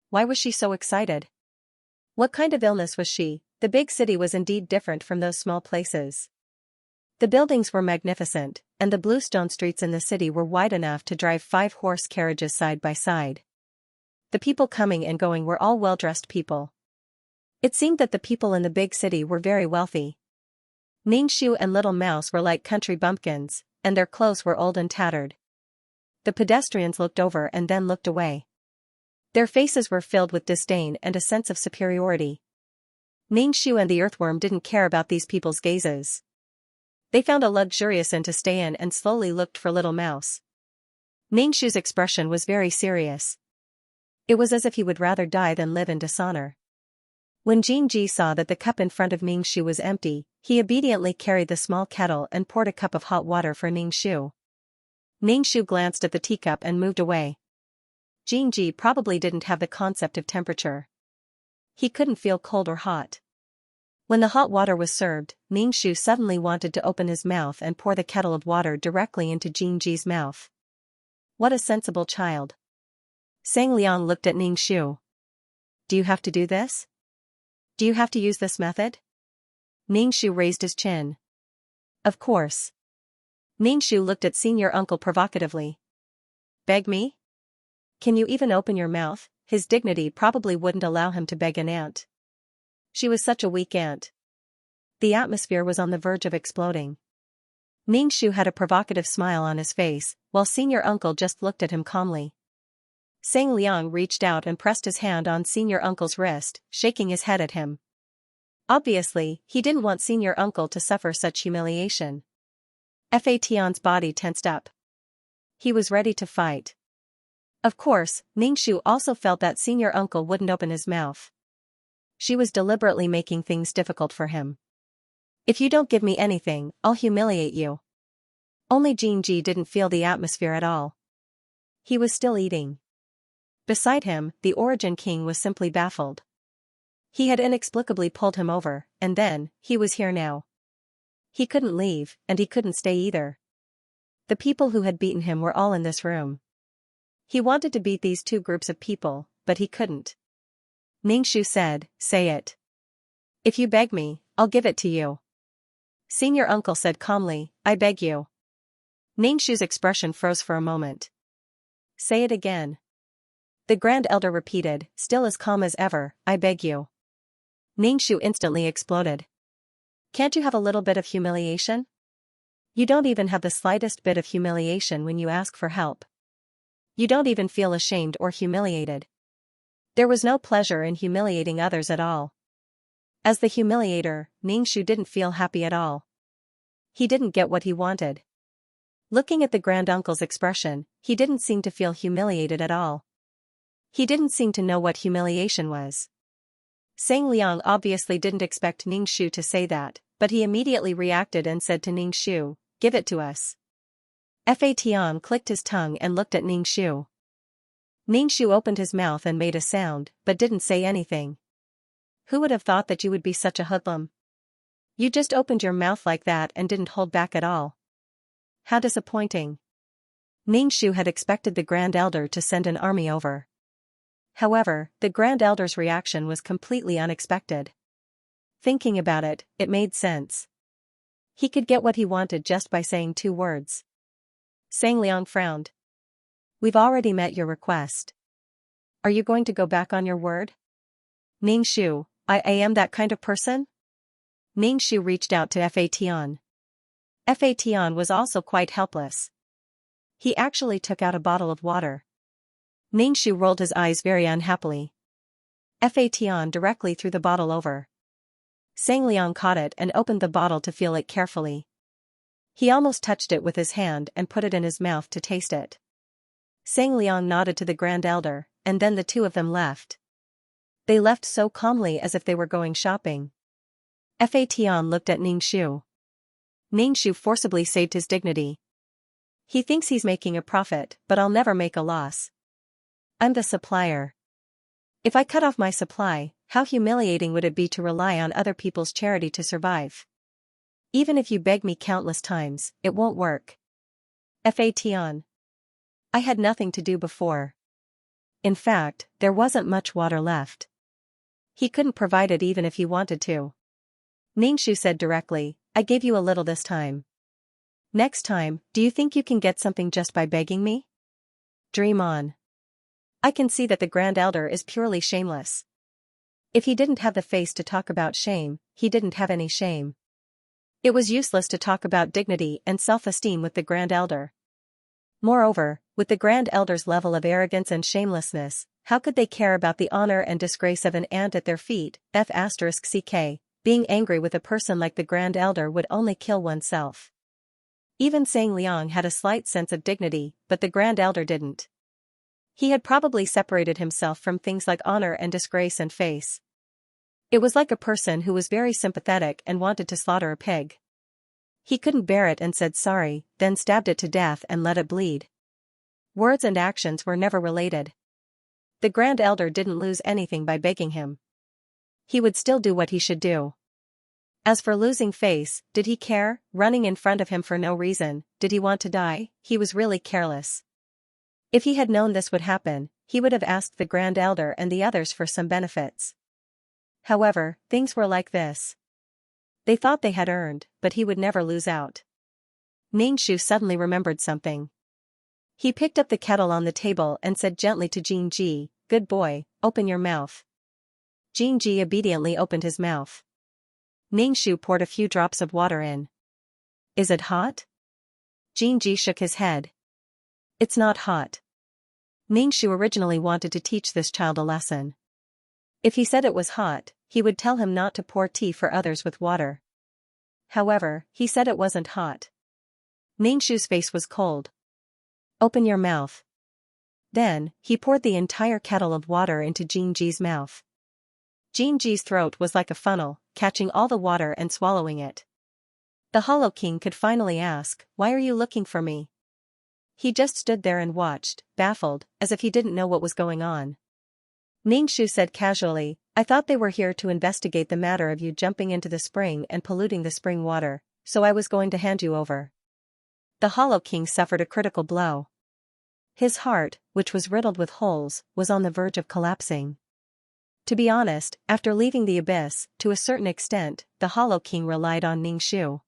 Speaker 1: Why was she so excited? What kind of illness was she? The big city was indeed different from those small places. The buildings were magnificent, and the bluestone streets in the city were wide enough to drive 5-horse carriages side by side. The people coming and going were all well-dressed people. It seemed that the people in the big city were very wealthy. Ningxu and Little Mouse were like country bumpkins, and their clothes were old and tattered. The pedestrians looked over and then looked away. Their faces were filled with disdain and a sense of superiority. Ningxu and the earthworm didn't care about these people's gazes. They found a luxurious inn to stay in and slowly looked for Little Mouse. Ningxu's expression was very serious. It was as if he would rather die than live in dishonor. When Xianxia saw that the cup in front of Ningxu was empty, he obediently carried the small kettle and poured a cup of hot water for Ningxu. Ningxu glanced at the teacup and moved away. Xianxia probably didn't have the concept of temperature. He couldn't feel cold or hot. When the hot water was served, Ningxu suddenly wanted to open his mouth and pour the kettle of water directly into Xianxia's mouth. What a sensible child. Xiangliang looked at Ningxu. Do you have to do this? Do you have to use this method? Ningxu raised his chin. Of course. Ningxu looked at senior uncle provocatively. Beg me? Can you even open your mouth? His dignity probably wouldn't allow him to beg an ant. She was such a weak ant. The atmosphere was on the verge of exploding. Ningxu had a provocative smile on his face, while senior uncle just looked at him calmly. Xiangliang reached out and pressed his hand on senior uncle's wrist, shaking his head at him. Obviously, he didn't want senior uncle to suffer such humiliation. Tian's body tensed up. He was ready to fight. Of course, Ningxu also felt that senior uncle wouldn't open his mouth. She was deliberately making things difficult for him. If you don't give me anything, I'll humiliate you. Only Xianxia didn't feel the atmosphere at all. He was still eating. Beside him, the Origin King was simply baffled. He had inexplicably pulled him over, and then, he was here now. He couldn't leave, and he couldn't stay either. The people who had beaten him were all in this room. He wanted to beat these two groups of people, but he couldn't. Ningxu said, say it. If you beg me, I'll give it to you. Senior uncle said calmly, I beg you. Ningxu's expression froze for a moment. Say it again. The Grand Elder repeated, still as calm as ever, I beg you. Ningxu instantly exploded. Can't you have a little bit of humiliation? You don't even have the slightest bit of humiliation when you ask for help. You don't even feel ashamed or humiliated. There was no pleasure in humiliating others at all. As the humiliator, Ningxu didn't feel happy at all. He didn't get what he wanted. Looking at the Grand Uncle's expression, he didn't seem to feel humiliated at all. He didn't seem to know what humiliation was. Xiangliang obviously didn't expect Ningxu to say that, but he immediately reacted and said to Ningxu, give it to us. Tian clicked his tongue and looked at Ningxu. Ningxu opened his mouth and made a sound, but didn't say anything. Who would have thought that you would be such a hoodlum? You just opened your mouth like that and didn't hold back at all. How disappointing. Ningxu had expected the Grand Elder to send an army over. However, the Grand Elder's reaction was completely unexpected. Thinking about it, it made sense. He could get what he wanted just by saying 2 words. Xiangliang frowned. We've already met your request. Are you going to go back on your word? Ningxu, I am that kind of person? Ningxu reached out to Tian. Tian was also quite helpless. He actually took out a bottle of water. Ningxu rolled his eyes very unhappily. Tian directly threw the bottle over. Xiangliang caught it and opened the bottle to feel it carefully. He almost touched it with his hand and put it in his mouth to taste it. Xiangliang nodded to the Grand Elder, and then the two of them left. They left so calmly as if they were going shopping. Tian looked at Ningxu. Ningxu forcibly saved his dignity. He thinks he's making a profit, but I'll never make a loss. I'm the supplier. If I cut off my supply, how humiliating would it be to rely on other people's charity to survive? Even if you beg me countless times, it won't work. Tian. I had nothing to do before. In fact, there wasn't much water left. He couldn't provide it even if he wanted to. Ningxu said directly, I gave you a little this time. Next time, do you think you can get something just by begging me? Dream on. I can see that the Grand Elder is purely shameless. If he didn't have the face to talk about shame, he didn't have any shame. It was useless to talk about dignity and self-esteem with the Grand Elder. Moreover, with the Grand Elder's level of arrogance and shamelessness, how could they care about the honor and disgrace of an ant at their feet? F***ck, being angry with a person like the Grand Elder would only kill oneself. Even Xiangliang had a slight sense of dignity, but the Grand Elder didn't. He had probably separated himself from things like honor and disgrace and face. It was like a person who was very sympathetic and wanted to slaughter a pig. He couldn't bear it and said sorry, then stabbed it to death and let it bleed. Words and actions were never related. The Grand Elder didn't lose anything by begging him. He would still do what he should do. As for losing face, did he care? Running in front of him for no reason, did he want to die? He was really careless. If he had known this would happen, he would have asked the Grand Elder and the others for some benefits. However, things were like this. They thought they had earned, but he would never lose out. Ningxu suddenly remembered something. He picked up the kettle on the table and said gently to Xianxia, "Good boy, open your mouth." Xianxia obediently opened his mouth. Ningxu poured a few drops of water in. "Is it hot?" Xianxia shook his head. "It's not hot." Ningxu originally wanted to teach this child a lesson. If he said it was hot, he would tell him not to pour tea for others with water. However, he said it wasn't hot. Ningxu's face was cold. "Open your mouth." Then, he poured the entire kettle of water into Xianxia's mouth. Xianxia's throat was like a funnel, catching all the water and swallowing it. The Hollow King could finally ask, "Why are you looking for me?" He just stood there and watched, baffled, as if he didn't know what was going on. Ningxu said casually, "I thought they were here to investigate the matter of you jumping into the spring and polluting the spring water, so I was going to hand you over." The Hollow King suffered a critical blow. His heart, which was riddled with holes, was on the verge of collapsing. To be honest, after leaving the abyss, to a certain extent, the Hollow King relied on Ningxu.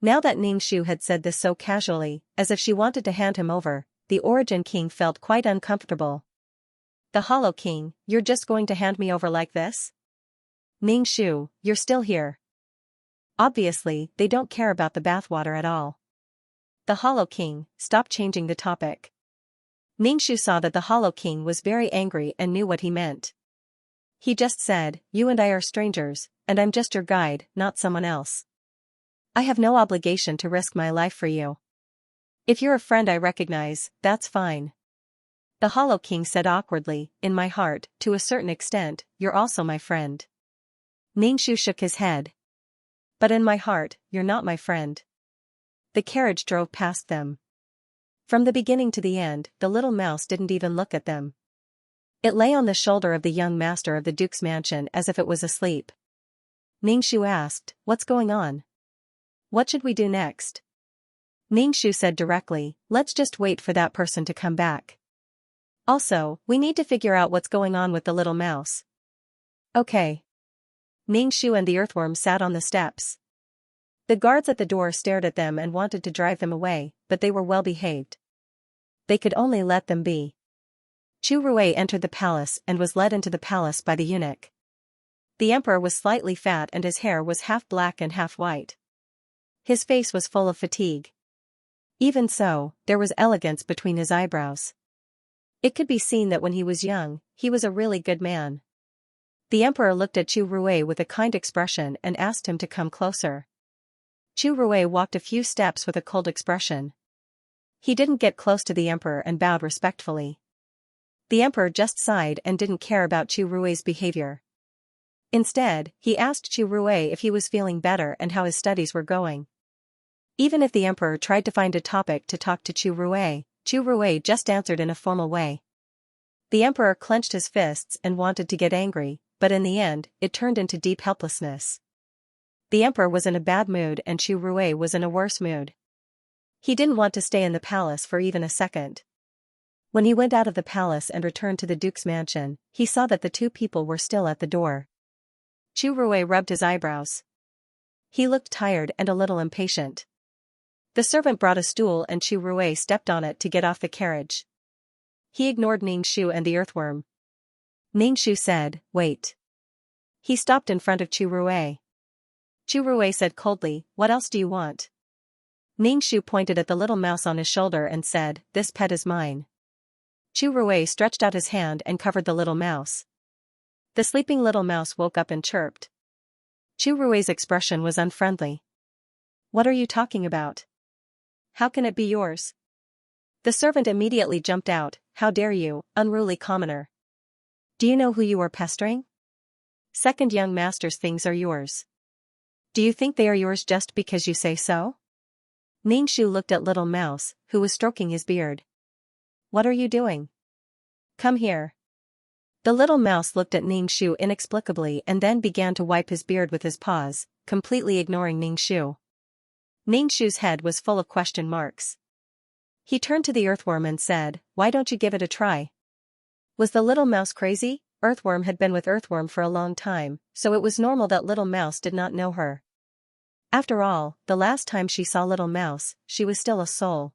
Speaker 1: Now that Ningxu had said this so casually, as if she wanted to hand him over, the Origin King felt quite uncomfortable. "The Hollow King, you're just going to hand me over like this? Ningxu, you're still here." Obviously, they don't care about the bathwater at all. The Hollow King, stop changing the topic. Ningxu saw that the Hollow King was very angry and knew what he meant. He just said, "You and I are strangers, and I'm just your guide, not someone else. I have no obligation to risk my life for you. If you're a friend I recognize, that's fine." The Hollow King said awkwardly, "In my heart, to a certain extent, you're also my friend." Ningxu shook his head. "But in my heart, you're not my friend." The carriage drove past them. From the beginning to the end, the little mouse didn't even look at them. It lay on the shoulder of the young master of the Duke's mansion as if it was asleep. Ningxu asked, "What's going on? What should we do next?" Ningxu said directly, "Let's just wait for that person to come back. Also, we need to figure out what's going on with the little mouse." "Okay." Ningxu and the earthworm sat on the steps. The guards at the door stared at them and wanted to drive them away, but they were well behaved. They could only let them be. Chu Rui entered the palace and was led into the palace by the eunuch. The emperor was slightly fat and his hair was half black and half white. His face was full of fatigue. Even so, there was elegance between his eyebrows. It could be seen that when he was young, he was a really good man. The emperor looked at Chu Rui with a kind expression and asked him to come closer. Chu Rui walked a few steps with a cold expression. He didn't get close to the emperor and bowed respectfully. The emperor just sighed and didn't care about Chu Rui's behavior. Instead, he asked Chu Rui if he was feeling better and how his studies were going. Even if the emperor tried to find a topic to talk to Chu Rui just answered in a formal way. The emperor clenched his fists and wanted to get angry, but in the end, it turned into deep helplessness. The emperor was in a bad mood and Chu Rui was in a worse mood. He didn't want to stay in the palace for even a second. When he went out of the palace and returned to the Duke's mansion, he saw that the two people were still at the door. Chu Rui rubbed his eyebrows. He looked tired and a little impatient. The servant brought a stool and Chu Rui stepped on it to get off the carriage. He ignored Ningxu and the earthworm. Ningxu said, "Wait." He stopped in front of Chu Rui. Chu Rui said coldly, "What else do you want?" Ningxu pointed at the little mouse on his shoulder and said, "This pet is mine." Chu Rui stretched out his hand and covered the little mouse. The sleeping little mouse woke up and chirped. Chu Rui's expression was unfriendly. "What are you talking about? How can it be yours?" The servant immediately jumped out, "How dare you, unruly commoner! Do you know who you are pestering?" Second young master's things are yours. Do you think they are yours just because you say so? Ningxu looked at Little Mouse, who was stroking his beard. What are you doing? Come here. The little mouse looked at Ningxu inexplicably and then began to wipe his beard with his paws, completely ignoring Ningxu. Ningxu's head was full of question marks. He turned to the earthworm and said, "Why don't you give it a try?" Was the little mouse crazy? Earthworm had been with Earthworm for a long time, so it was normal that Little Mouse did not know her. After all, the last time she saw Little Mouse, she was still a soul.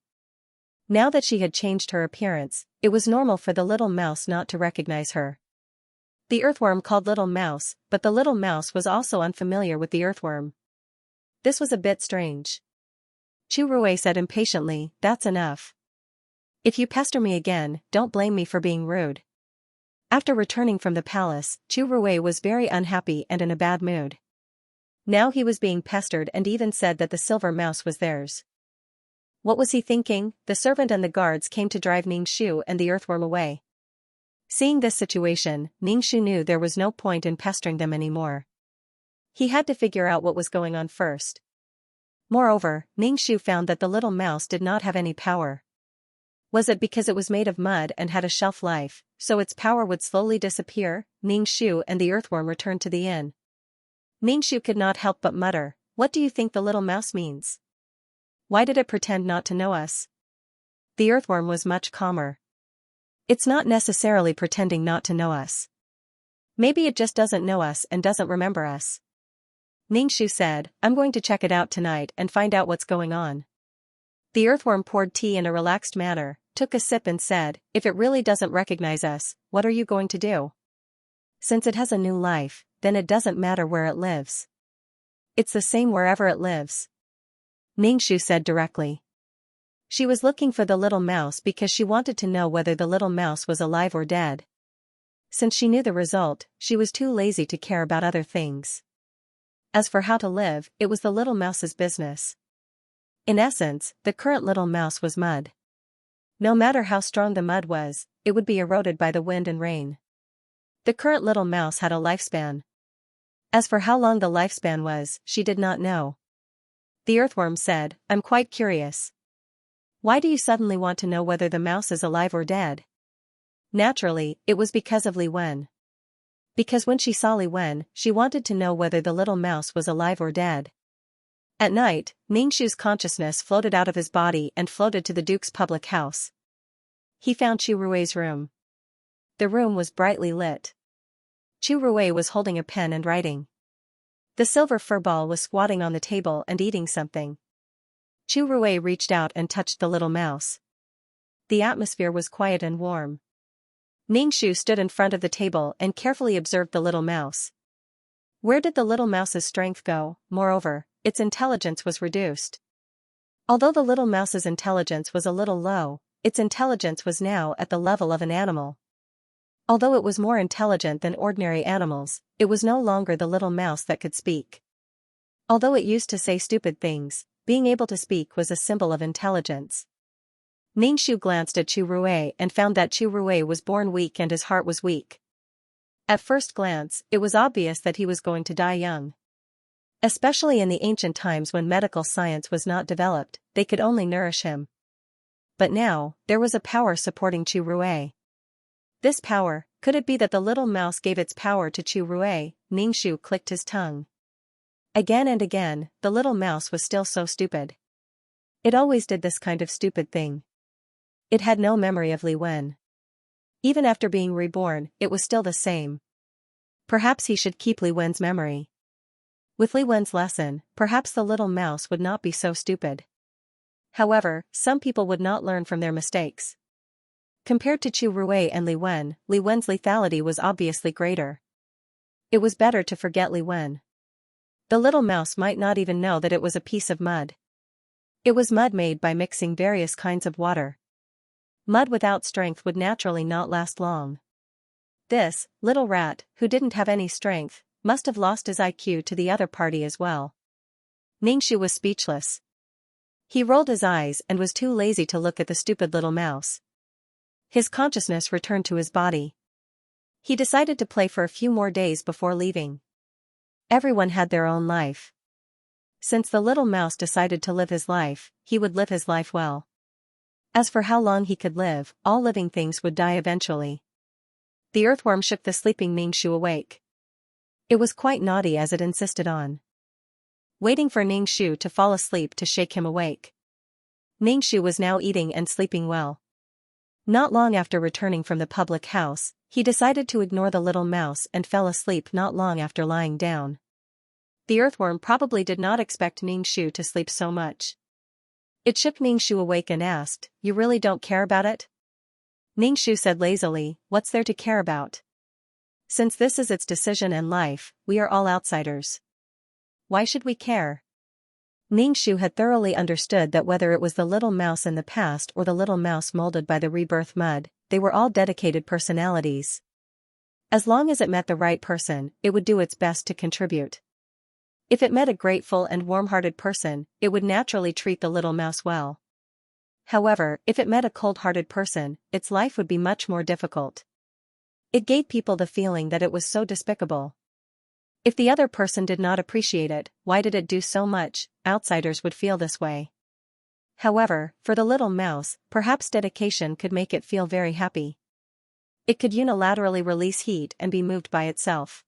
Speaker 1: Now that she had changed her appearance, it was normal for the little mouse not to recognize her. The earthworm called Little Mouse, but the little mouse was also unfamiliar with the earthworm. This was a bit strange. Chu Rui said impatiently, "That's enough. If you pester me again, don't blame me for being rude." After returning from the palace, Chu Rui was very unhappy and in a bad mood. Now he was being pestered and even said that the silver mouse was theirs. What was he thinking? The servant and the guards came to drive Ningxu and the earthworm away. Seeing this situation, Ningxu knew there was no point in pestering them anymore. He had to figure out what was going on first. Moreover, Ningxu found that the little mouse did not have any power. Was it because it was made of mud and had a shelf life, so its power would slowly disappear? Ningxu and the earthworm returned to the inn. Ningxu could not help but mutter, "What do you think the little mouse means? Why did it pretend not to know us?" The earthworm was much calmer. "It's not necessarily pretending not to know us. Maybe it just doesn't know us and doesn't remember us." Ningxu said, "I'm going to check it out tonight and find out what's going on." The earthworm poured tea in a relaxed manner, took a sip and said, "If it really doesn't recognize us, what are you going to do? Since it has a new life, then it doesn't matter where it lives. It's the same wherever it lives," Ningxu said directly. She was looking for the little mouse because she wanted to know whether the little mouse was alive or dead. Since she knew the result, she was too lazy to care about other things. As for how to live, it was the little mouse's business. In essence, the current little mouse was mud. No matter how strong the mud was, it would be eroded by the wind and rain. The current little mouse had a lifespan. As for how long the lifespan was, she did not know. The earthworm said, "I'm quite curious. Why do you suddenly want to know whether the mouse is alive or dead?" Naturally, it was because of Li Wen. Because when she saw Li Wen, she wanted to know whether the little mouse was alive or dead. At night, Ningxu's consciousness floated out of his body and floated to the Duke's public house. He found Chu Rui's room. The room was brightly lit. Chu Rui was holding a pen and writing. The silver fur ball was squatting on the table and eating something. Chu Rui reached out and touched the little mouse. The atmosphere was quiet and warm. Ningxu stood in front of the table and carefully observed the little mouse. Where did the little mouse's strength go? Moreover, its intelligence was reduced. Although the little mouse's intelligence was a little low, its intelligence was now at the level of an animal. Although it was more intelligent than ordinary animals, it was no longer the little mouse that could speak. Although it used to say stupid things, being able to speak was a symbol of intelligence. Ningxu glanced at Chu Rui and found that Chu Rui was born weak and his heart was weak. At first glance, it was obvious that he was going to die young. Especially in the ancient times when medical science was not developed, they could only nourish him. But now, there was a power supporting Chu Rui. This power, could it be that the little mouse gave its power to Chu Rui? Ningxu clicked his tongue. Again and again, the little mouse was still so stupid. It always did this kind of stupid thing. It had no memory of Li Wen. Even after being reborn, it was still the same. Perhaps he should keep Li Wen's memory. With Li Wen's lesson, perhaps the little mouse would not be so stupid. However, some people would not learn from their mistakes. Compared to Chu Rui and Li Wen's lethality was obviously greater. It was better to forget Li Wen. The little mouse might not even know that it was a piece of mud. It was mud made by mixing various kinds of water. Mud without strength would naturally not last long. This little rat, who didn't have any strength, must have lost his IQ to the other party as well. Ningxu was speechless. He rolled his eyes and was too lazy to look at the stupid little mouse. His consciousness returned to his body. He decided to play for a few more days before leaving. Everyone had their own life. Since the little mouse decided to live his life, he would live his life well. As for how long he could live, all living things would die eventually. The earthworm shook the sleeping Ningxu awake. It was quite naughty as it insisted on waiting for Ningxu to fall asleep to shake him awake. Ningxu was now eating and sleeping well. Not long after returning from the public house, he decided to ignore the little mouse and fell asleep not long after lying down. The earthworm probably did not expect Ningxu to sleep so much. It shook Ningxu awake and asked, "You really don't care about it?" Ningxu said lazily, "What's there to care about? Since this is its decision and life, we are all outsiders. Why should we care?" Ningxu had thoroughly understood that whether it was the little mouse in the past or the little mouse molded by the rebirth mud, they were all dedicated personalities. As long as it met the right person, it would do its best to contribute. If it met a grateful and warm-hearted person, it would naturally treat the little mouse well. However, if it met a cold-hearted person, its life would be much more difficult. It gave people the feeling that it was so despicable. If the other person did not appreciate it, why did it do so much? Outsiders would feel this way. However, for the little mouse, perhaps dedication could make it feel very happy. It could unilaterally release heat and be moved by itself.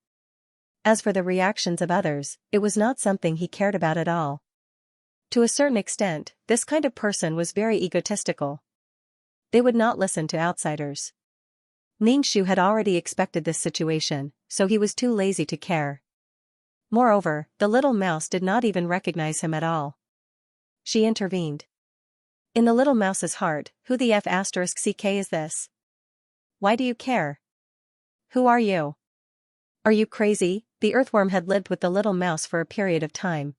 Speaker 1: As for the reactions of others, it was not something he cared about at all. To a certain extent, this kind of person was very egotistical. They would not listen to outsiders. Ningxu had already expected this situation, so he was too lazy to care. Moreover, the little mouse did not even recognize him at all. She intervened. In the little mouse's heart, who the f***ck is this? Why do you care? Who are you? Are you crazy? The earthworm had lived with the little mouse for a period of time.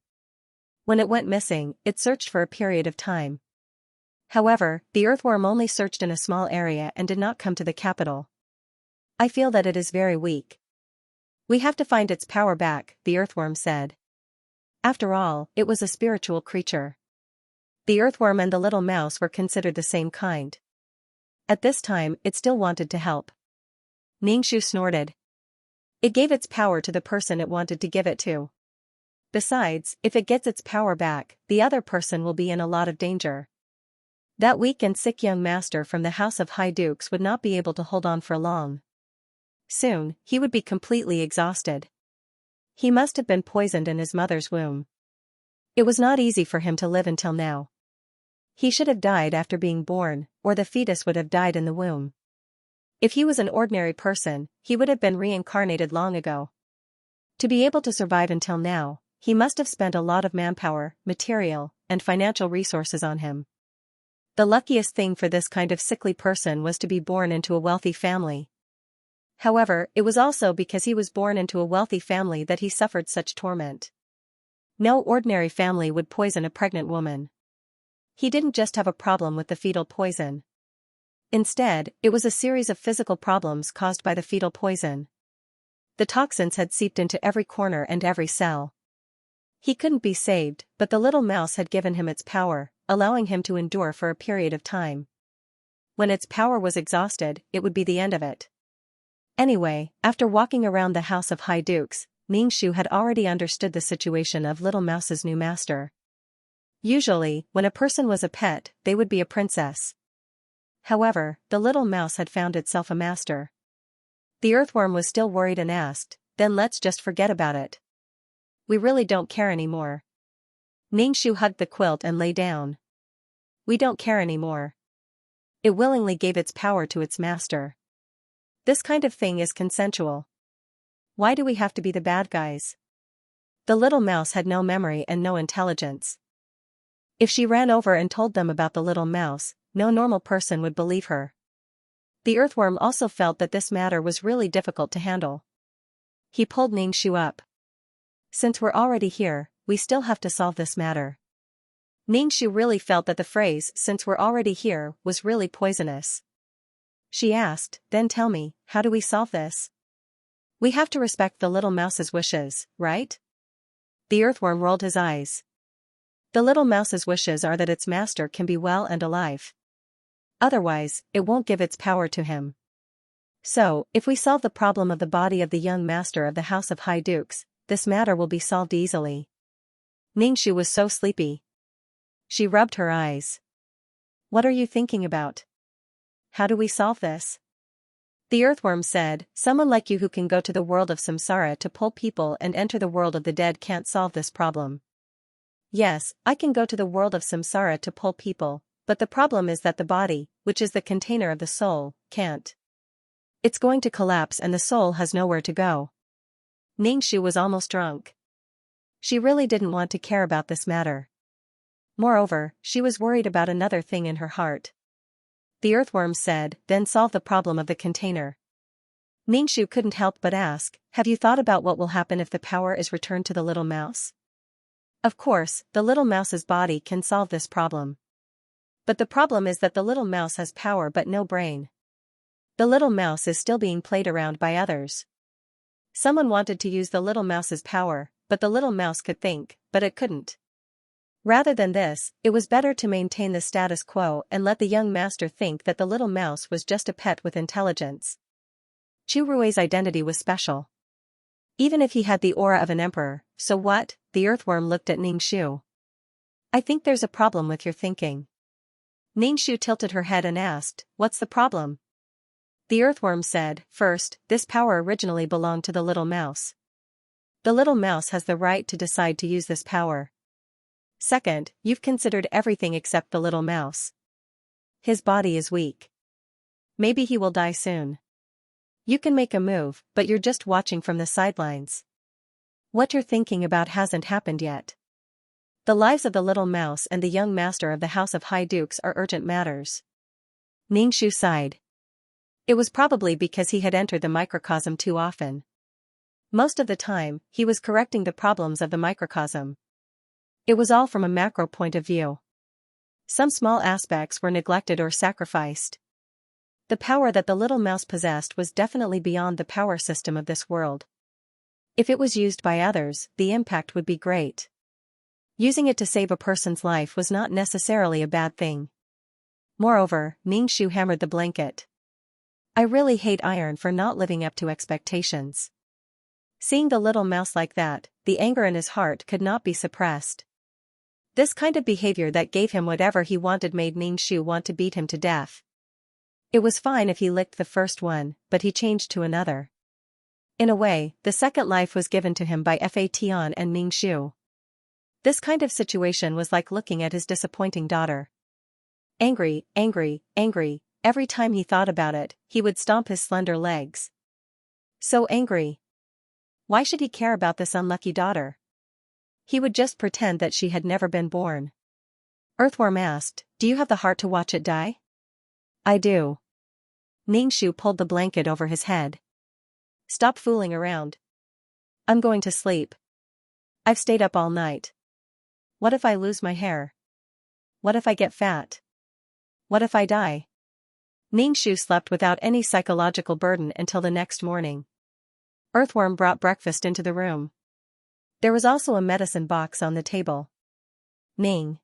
Speaker 1: When it went missing, it searched for a period of time. However, the earthworm only searched in a small area and did not come to the capital. I feel that it is very weak. We have to find its power back, the earthworm said. After all, it was a spiritual creature. The earthworm and the little mouse were considered the same kind. At this time, it still wanted to help. Ningxu snorted. It gave its power to the person it wanted to give it to. Besides, if it gets its power back, the other person will be in a lot of danger. That weak and sick young master from the House of High Dukes would not be able to hold on for long. Soon, he would be completely exhausted. He must have been poisoned in his mother's womb. It was not easy for him to live until now. He should have died after being born, or the fetus would have died in the womb. If he was an ordinary person, he would have been reincarnated long ago. To be able to survive until now, he must have spent a lot of manpower, material, and financial resources on him. The luckiest thing for this kind of sickly person was to be born into a wealthy family. However, it was also because he was born into a wealthy family that he suffered such torment. No ordinary family would poison a pregnant woman. He didn't just have a problem with the fetal poison. Instead, it was a series of physical problems caused by the fetal poison. The toxins had seeped into every corner and every cell. He couldn't be saved, but the little mouse had given him its power, allowing him to endure for a period of time. When its power was exhausted, it would be the end of it. Anyway, after walking around the House of High Dukes, Ningxu had already understood the situation of Little Mouse's new master. Usually, when a person was a pet, they would be a princess. However, the little mouse had found itself a master. The earthworm was still worried and asked, "Then let's just forget about it. We really don't care anymore." Ningxu hugged the quilt and lay down. "We don't care anymore." It willingly gave its power to its master. This kind of thing is consensual. Why do we have to be the bad guys? The little mouse had no memory and no intelligence. If she ran over and told them about the little mouse, no normal person would believe her. The earthworm also felt that this matter was really difficult to handle. He pulled Ningxu up. "Since we're already here, we still have to solve this matter." Ningxu really felt that the phrase, "since we're already here," was really poisonous. She asked, "Then tell me, how do we solve this? We have to respect the little mouse's wishes, right?" The earthworm rolled his eyes. The little mouse's wishes are that its master can be well and alive. Otherwise, it won't give its power to him. So, if we solve the problem of the body of the young master of the House of High Dukes, this matter will be solved easily. Ningxu was so sleepy. She rubbed her eyes. What are you thinking about? How do we solve this? The earthworm said, someone like you who can go to the world of samsara to pull people and enter the world of the dead can't solve this problem. Yes, I can go to the world of samsara to pull people, but the problem is that the body, which is the container of the soul, can't. It's going to collapse and the soul has nowhere to go. Ningxu was almost drunk. She really didn't want to care about this matter. Moreover, she was worried about another thing in her heart. The earthworm said, then solve the problem of the container. Ningxu couldn't help but ask, have you thought about what will happen if the power is returned to the little mouse? Of course, the little mouse's body can solve this problem. But the problem is that the little mouse has power but no brain. The little mouse is still being played around by others. Someone wanted to use the little mouse's power, but the little mouse could think, but it couldn't. Rather than this, it was better to maintain the status quo and let the young master think that the little mouse was just a pet with intelligence. Chu Rui's identity was special. Even if he had the aura of an emperor, so what? The earthworm looked at Ningxu. I think there's a problem with your thinking. Ningxu tilted her head and asked, what's the problem? The earthworm said, first, this power originally belonged to the little mouse. The little mouse has the right to decide to use this power. Second, you've considered everything except the little mouse. His body is weak. Maybe he will die soon. You can make a move, but you're just watching from the sidelines. What you're thinking about hasn't happened yet. The lives of the little mouse and the young master of the House of High Dukes are urgent matters. Ningxu sighed. It was probably because he had entered the microcosm too often. Most of the time, he was correcting the problems of the microcosm. It was all from a macro point of view. Some small aspects were neglected or sacrificed. The power that the little mouse possessed was definitely beyond the power system of this world. If it was used by others, the impact would be great. Using it to save a person's life was not necessarily a bad thing. Moreover, Ningxu hammered the blanket. I really hate iron for not living up to expectations. Seeing the little mouse like that, the anger in his heart could not be suppressed. This kind of behavior that gave him whatever he wanted made Ningxu want to beat him to death. It was fine if he licked the first one, but he changed to another. In a way, the second life was given to him by Fatian and Ningxu. This kind of situation was like looking at his disappointing daughter. Angry, angry, angry, every time he thought about it, he would stomp his slender legs. So angry. Why should he care about this unlucky daughter? He would just pretend that she had never been born. Earthworm asked, do you have the heart to watch it die? I do. Ningxu pulled the blanket over his head. Stop fooling around. I'm going to sleep. I've stayed up all night. What if I lose my hair? What if I get fat? What if I die? Ningxu slept without any psychological burden until the next morning. Earthworm brought breakfast into the room. There was also a medicine box on the table. Ning.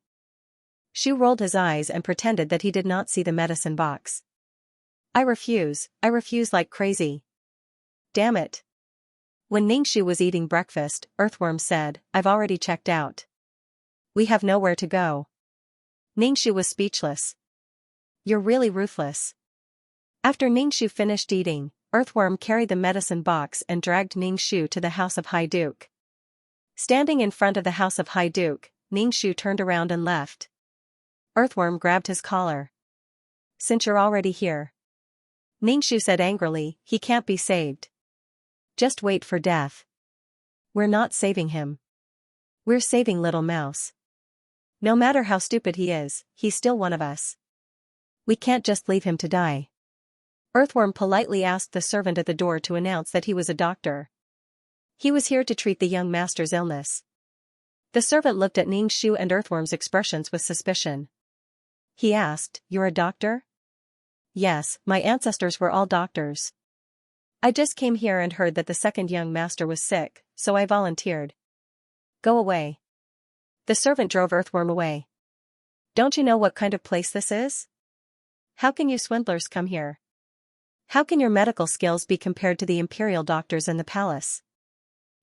Speaker 1: Shu rolled his eyes and pretended that he did not see the medicine box. I refuse like crazy. Damn it. When Ningxu was eating breakfast, Earthworm said, I've already checked out. We have nowhere to go. Ningxu was speechless. You're really ruthless. After Ningxu finished eating, Earthworm carried the medicine box and dragged Ningxu to the House of High Duke. Standing in front of the House of High Duke, Ningxu turned around and left. Earthworm grabbed his collar. Since you're already here. Ningxu said angrily, he can't be saved. Just wait for death. We're not saving him. We're saving Little Mouse. No matter how stupid he is, he's still one of us. We can't just leave him to die. Earthworm politely asked the servant at the door to announce that he was a doctor. He was here to treat the young master's illness. The servant looked at Ningxu and Earthworm's expressions with suspicion. He asked, You're a doctor? Yes, my ancestors were all doctors. I just came here and heard that the second young master was sick, so I volunteered. Go away. The servant drove Earthworm away. Don't you know what kind of place this is? How can you swindlers come here? How can your medical skills be compared to the imperial doctors in the palace?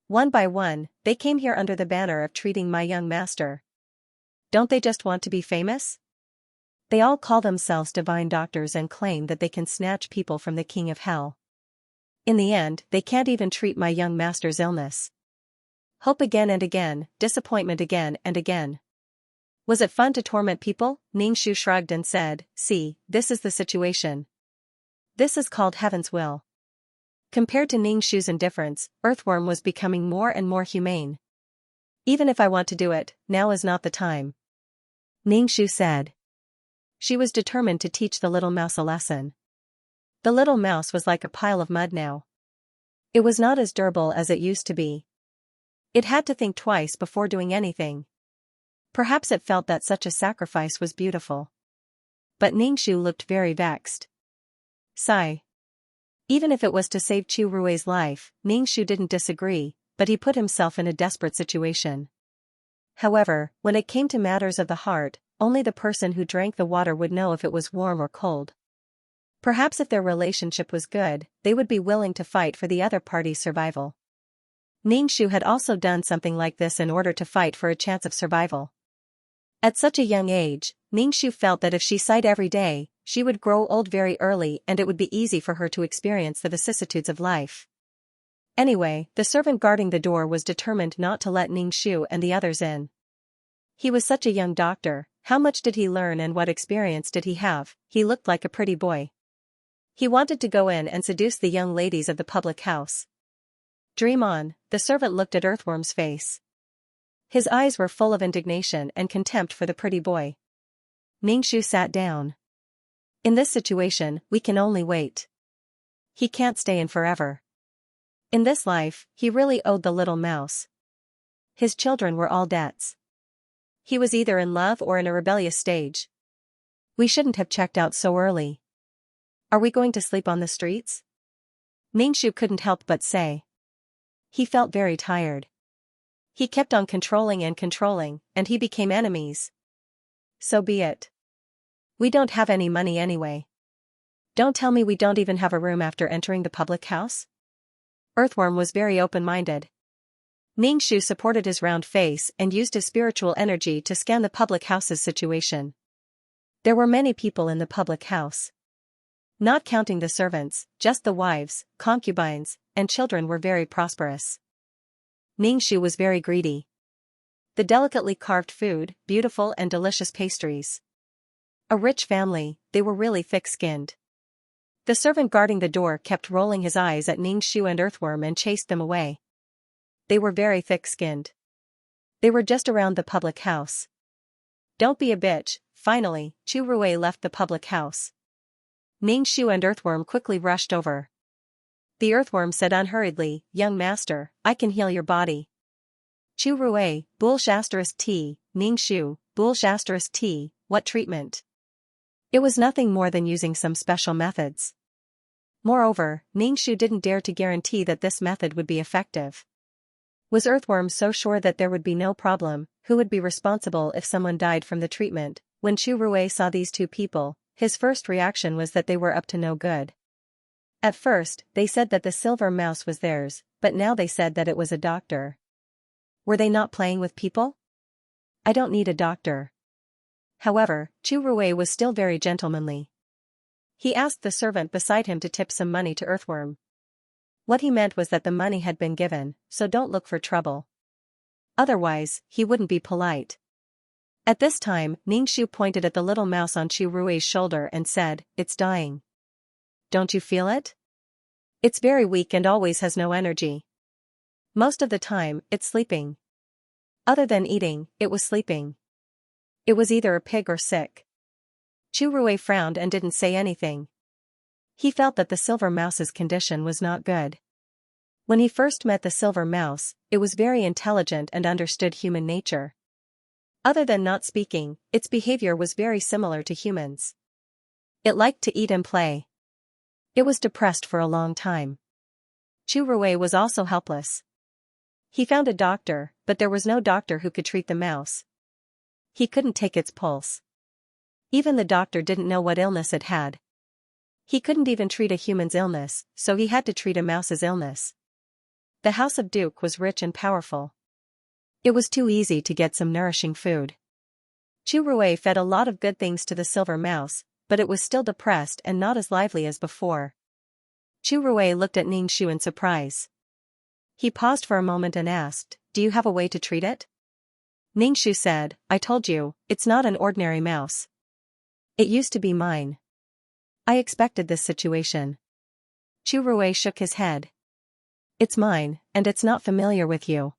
Speaker 1: One by one, they came here under the banner of treating my young master. Don't they just want to be famous? They all call themselves divine doctors and claim that they can snatch people from the king of hell. In the end, they can't even treat my young master's illness. Hope again and again, disappointment again and again. Was it fun to torment people? Ningxu shrugged and said, "See, this is the situation. This is called heaven's will." Compared to Ningxu's indifference, Earthworm was becoming more and more humane. "Even if I want to do it, now is not the time," Ningxu said. She was determined to teach the little mouse a lesson. The little mouse was like a pile of mud now. It was not as durable as it used to be. It had to think twice before doing anything. Perhaps it felt that such a sacrifice was beautiful. But Ningxu looked very vexed. Sigh. Even if it was to save Chu Rui's life, Ningxu didn't disagree, but he put himself in a desperate situation. However, when it came to matters of the heart, only the person who drank the water would know if it was warm or cold. Perhaps if their relationship was good, they would be willing to fight for the other party's survival. Ningxu had also done something like this in order to fight for a chance of survival. At such a young age, Ningxu felt that if she sighed every day, she would grow old very early and it would be easy for her to experience the vicissitudes of life. Anyway, the servant guarding the door was determined not to let Ningxu and the others in. He was such a young doctor, how much did he learn and what experience did he have? He looked like a pretty boy. He wanted to go in and seduce the young ladies of the public house. Dream on, the servant looked at Earthworm's face. His eyes were full of indignation and contempt for the pretty boy. Ningxu sat down. In this situation, we can only wait. He can't stay in forever. In this life, he really owed the little mouse. His children were all debts. He was either in love or in a rebellious stage. We shouldn't have checked out so early. Are we going to sleep on the streets? Ningxu couldn't help but say. He felt very tired. He kept on controlling, and he became enemies. So be it. We don't have any money anyway. Don't tell me we don't even have a room after entering the public house? Earthworm was very open-minded. Ningxu supported his round face and used his spiritual energy to scan the public house's situation. There were many people in the public house. Not counting the servants, just the wives, concubines, and children were very prosperous. Ningxu was very greedy. The delicately carved food, beautiful and delicious pastries. A rich family, they were really thick-skinned. The servant guarding the door kept rolling his eyes at Ningxu and Earthworm and chased them away. They were very thick-skinned. They were just around the public house. Don't be a bitch. Finally, Chu Rui left the public house. Ningxu and Earthworm quickly rushed over. The Earthworm said unhurriedly, "Young master, I can heal your body." Chu Rui, *T, Ningxu, *T, what treatment? It was nothing more than using some special methods. Moreover, Ningxu didn't dare to guarantee that this method would be effective. Was Earthworm so sure that there would be no problem? Who would be responsible if someone died from the treatment? When Chu Rui saw these two people, his first reaction was that they were up to no good. At first, they said that the silver mouse was theirs, but now they said that it was a doctor. Were they not playing with people? I don't need a doctor. However, Chu Rui was still very gentlemanly. He asked the servant beside him to tip some money to Earthworm. What he meant was that the money had been given, so don't look for trouble. Otherwise, he wouldn't be polite. At this time, Ningxu pointed at the little mouse on Chu Rui's shoulder and said, "It's dying. Don't you feel it? It's very weak and always has no energy. Most of the time, it's sleeping. Other than eating, it was sleeping. It was either a pig or sick." Chu Rui frowned and didn't say anything. He felt that the silver mouse's condition was not good. When he first met the silver mouse, it was very intelligent and understood human nature. Other than not speaking, its behavior was very similar to humans. It liked to eat and play. It was depressed for a long time. Chu Rui was also helpless. He found a doctor, but there was no doctor who could treat the mouse. He couldn't take its pulse. Even the doctor didn't know what illness it had. He couldn't even treat a human's illness, so he had to treat a mouse's illness. The House of Duke was rich and powerful. It was too easy to get some nourishing food. Chu Rui fed a lot of good things to the silver mouse, but it was still depressed and not as lively as before. Chu Rui looked at Ningxu in surprise. He paused for a moment and asked, "Do you have a way to treat it?" Ningxu said, "I told you, it's not an ordinary mouse. It used to be mine. I expected this situation." Chu Rui shook his head. "It's mine, and it's not familiar with you.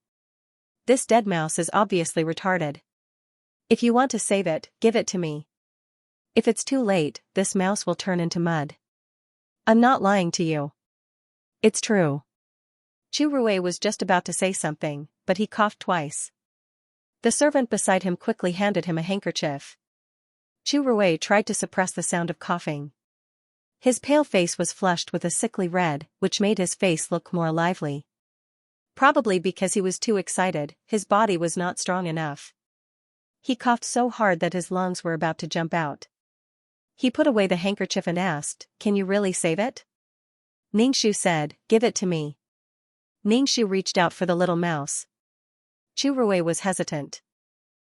Speaker 1: This dead mouse is obviously retarded. If you want to save it, give it to me. If it's too late, this mouse will turn into mud. I'm not lying to you. It's true." Chu Rui was just about to say something, but he coughed twice. The servant beside him quickly handed him a handkerchief. Chu Rui tried to suppress the sound of coughing. His pale face was flushed with a sickly red, which made his face look more lively. Probably because he was too excited, his body was not strong enough. He coughed so hard that his lungs were about to jump out. He put away the handkerchief and asked, "Can you really save it?" Ningxu said, "Give it to me." Ningxu reached out for the little mouse. Chu Rui was hesitant.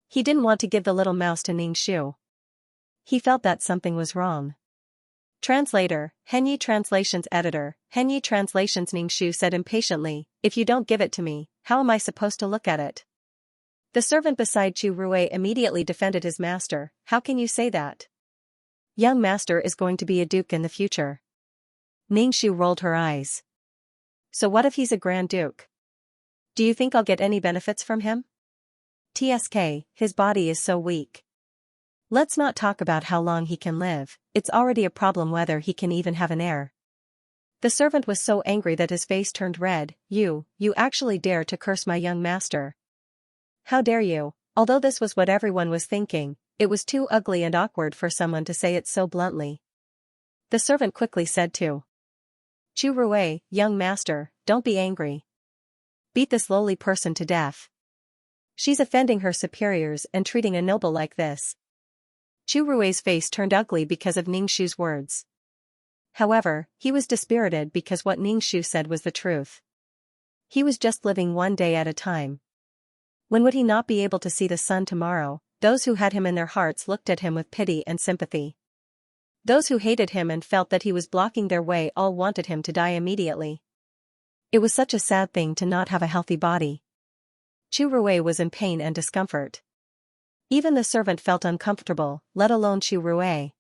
Speaker 1: He didn't want to give the little mouse to Ningxu. He felt that something was wrong. Translator, Henyi Translations Editor, Henyi Translations. Ningxu said impatiently, "If you don't give it to me, how am I supposed to look at it?" The servant beside Chu Rui immediately defended his master. "How can you say that? Young master is going to be a duke in the future." Ningxu rolled her eyes. "So what if he's a grand duke? Do you think I'll get any benefits from him? TSK, his body is so weak. Let's not talk about how long he can live, it's already a problem whether he can even have an heir." The servant was so angry that his face turned red. You actually dare to curse my young master. How dare you?" Although this was what everyone was thinking, it was too ugly and awkward for someone to say it so bluntly. The servant quickly said to Chu Rui, "Young master, don't be angry. Beat this lowly person to death. She's offending her superiors and treating a noble like this." Chu Rui's face turned ugly because of Ningxu's words. However, he was dispirited because what Ningxu said was the truth. He was just living one day at a time. When would he not be able to see the sun tomorrow? Those who had him in their hearts looked at him with pity and sympathy. Those who hated him and felt that he was blocking their way all wanted him to die immediately. It was such a sad thing to not have a healthy body. Chu Rui was in pain and discomfort. Even the servant felt uncomfortable, let alone Chu Rui.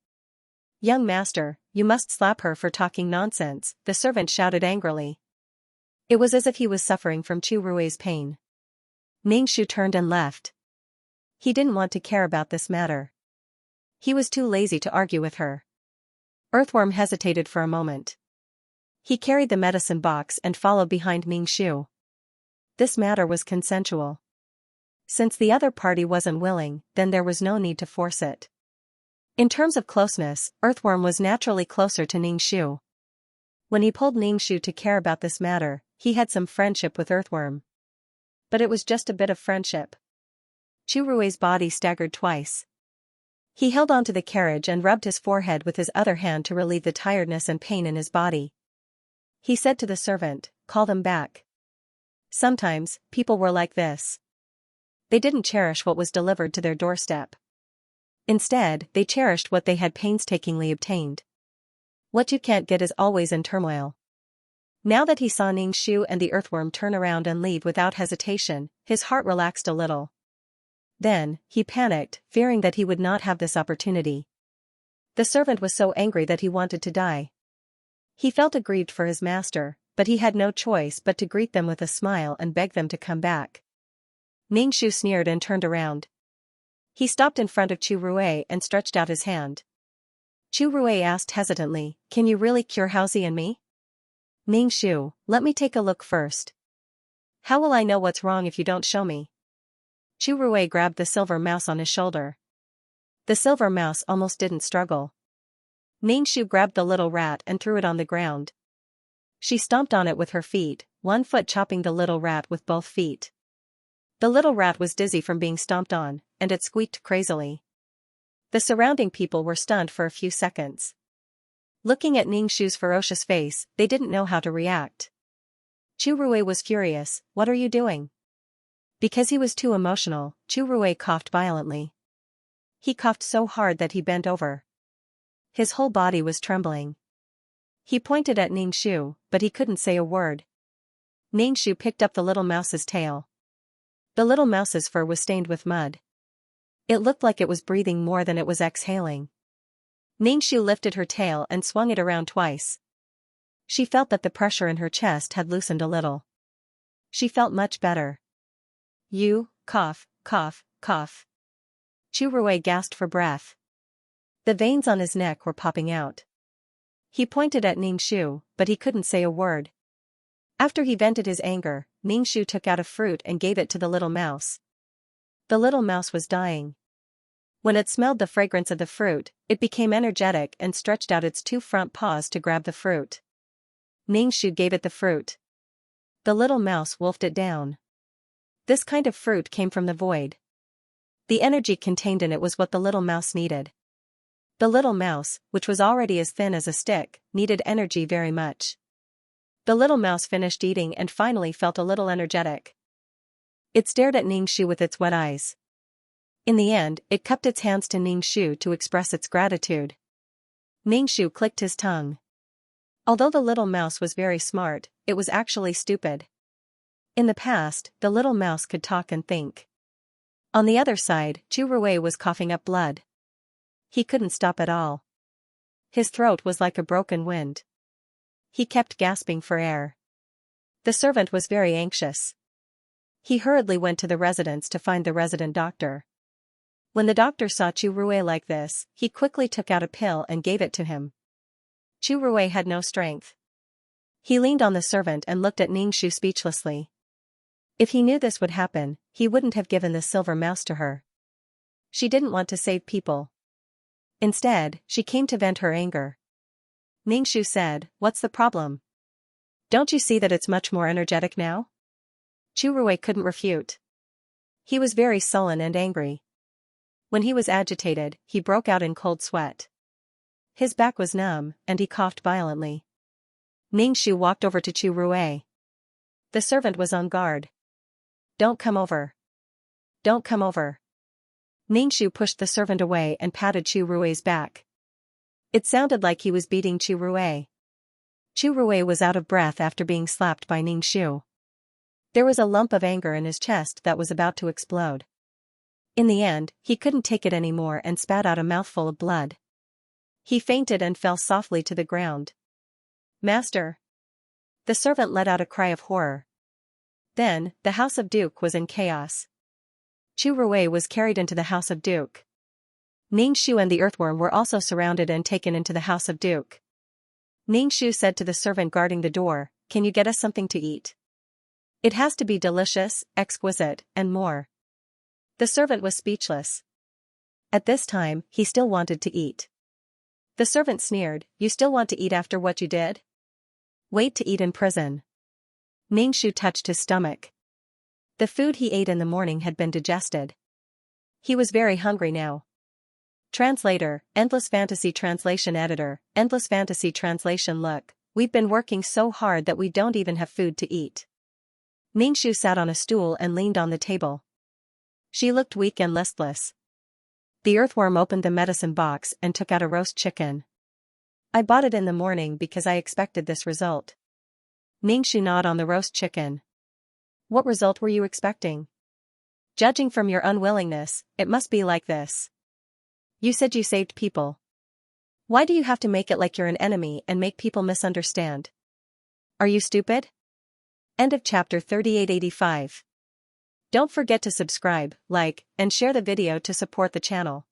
Speaker 1: "Young master, you must slap her for talking nonsense," the servant shouted angrily. It was as if he was suffering from Chu Rui's pain. Ningxu turned and left. He didn't want to care about this matter. He was too lazy to argue with her. Earthworm hesitated for a moment. He carried the medicine box and followed behind Ningxu. This matter was consensual. Since the other party wasn't willing, then there was no need to force it. In terms of closeness, Earthworm was naturally closer to Ningxu. When he pulled Ningxu to care about this matter, he had some friendship with Earthworm. But it was just a bit of friendship. Chu Rui's body staggered twice. He held onto the carriage and rubbed his forehead with his other hand to relieve the tiredness and pain in his body. He said to the servant, "Call them back." Sometimes, people were like this. They didn't cherish what was delivered to their doorstep. Instead, they cherished what they had painstakingly obtained. What you can't get is always in turmoil. Now that he saw Ningxu and the earthworm turn around and leave without hesitation, his heart relaxed a little. Then, he panicked, fearing that he would not have this opportunity. The servant was so angry that he wanted to die. He felt aggrieved for his master, but he had no choice but to greet them with a smile and beg them to come back. Ningxu sneered and turned around. He stopped in front of Chu Rui and stretched out his hand. Chu Rui asked hesitantly, "Can you really cure Haozi and me?" "Ningxu, let me take a look first." "How will I know what's wrong if you don't show me?" Chu Rui grabbed the silver mouse on his shoulder. The silver mouse almost didn't struggle. Ningxu grabbed the little rat and threw it on the ground. She stomped on it with her feet, one foot chopping the little rat with both feet. The little rat was dizzy from being stomped on, and it squeaked crazily. The surrounding people were stunned for a few seconds. Looking at Ningxu's ferocious face, they didn't know how to react. Chu Rui was furious. What are you doing? Because he was too emotional, Chu Rui coughed violently. He coughed so hard that he bent over. His whole body was trembling. He pointed at Ningxu, but he couldn't say a word. Ningxu picked up the little mouse's tail. The little mouse's fur was stained with mud. It looked like it was breathing more than it was exhaling. Ningxu lifted her tail and swung it around twice. She felt that the pressure in her chest had loosened a little. She felt much better. You, cough, cough, cough. Chu Rui gasped for breath. The veins on his neck were popping out. He pointed at Ningxu, but he couldn't say a word. After he vented his anger, Ningxu took out a fruit and gave it to the little mouse. The little mouse was dying. When it smelled the fragrance of the fruit, it became energetic and stretched out its two front paws to grab the fruit. Ningxu gave it the fruit. The little mouse wolfed it down. This kind of fruit came from the void. The energy contained in it was what the little mouse needed. The little mouse, which was already as thin as a stick, needed energy very much. The little mouse finished eating and finally felt a little energetic. It stared at Ningxu with its wet eyes. In the end, it cupped its hands to Ningxu to express its gratitude. Ningxu clicked his tongue. Although the little mouse was very smart, it was actually stupid. In the past, the little mouse could talk and think. On the other side, Chu Rui was coughing up blood. He couldn't stop at all. His throat was like a broken wind. He kept gasping for air. The servant was very anxious. He hurriedly went to the residence to find the resident doctor. When the doctor saw Chu Rui like this, he quickly took out a pill and gave it to him. Chu Rui had no strength. He leaned on the servant and looked at Ningxu speechlessly. If he knew this would happen, he wouldn't have given the silver mouse to her. She didn't want to save people. Instead, she came to vent her anger. Ningxu said, "What's the problem? Don't you see that it's much more energetic now?" Chu Rui couldn't refute. He was very sullen and angry. When he was agitated, he broke out in cold sweat. His back was numb, and he coughed violently. Ningxu walked over to Chu Rui. The servant was on guard. "Don't come over. Don't come over." Ningxu pushed the servant away and patted Chu Rui's back. It sounded like he was beating Chu Rui. Chu Rui was out of breath after being slapped by Ningxu. There was a lump of anger in his chest that was about to explode. In the end, he couldn't take it anymore and spat out a mouthful of blood. He fainted and fell softly to the ground. "Master!" The servant let out a cry of horror. Then, the house of Duke was in chaos. Chu Rui was carried into the house of Duke. Ningxu and the earthworm were also surrounded and taken into the house of Duke. Ningxu said to the servant guarding the door, "Can you get us something to eat? It has to be delicious, exquisite, and more." The servant was speechless. At this time, he still wanted to eat. The servant sneered, "You still want to eat after what you did? Wait to eat in prison." Ningxu touched his stomach. The food he ate in the morning had been digested. He was very hungry now. Translator, Endless Fantasy Translation Editor, Endless Fantasy Translation. Look, we've been working so hard that we don't even have food to eat. Ningxu sat on a stool and leaned on the table. She looked weak and listless. The earthworm opened the medicine box and took out a roast chicken. "I bought it in the morning because I expected this result." Ningxu gnawed on the roast chicken. "What result were you expecting? Judging from your unwillingness, it must be like this. You said you saved people. Why do you have to make it like you're an enemy and make people misunderstand? Are you stupid?" End of chapter 3885. Don't forget to subscribe, like, and share the video to support the channel.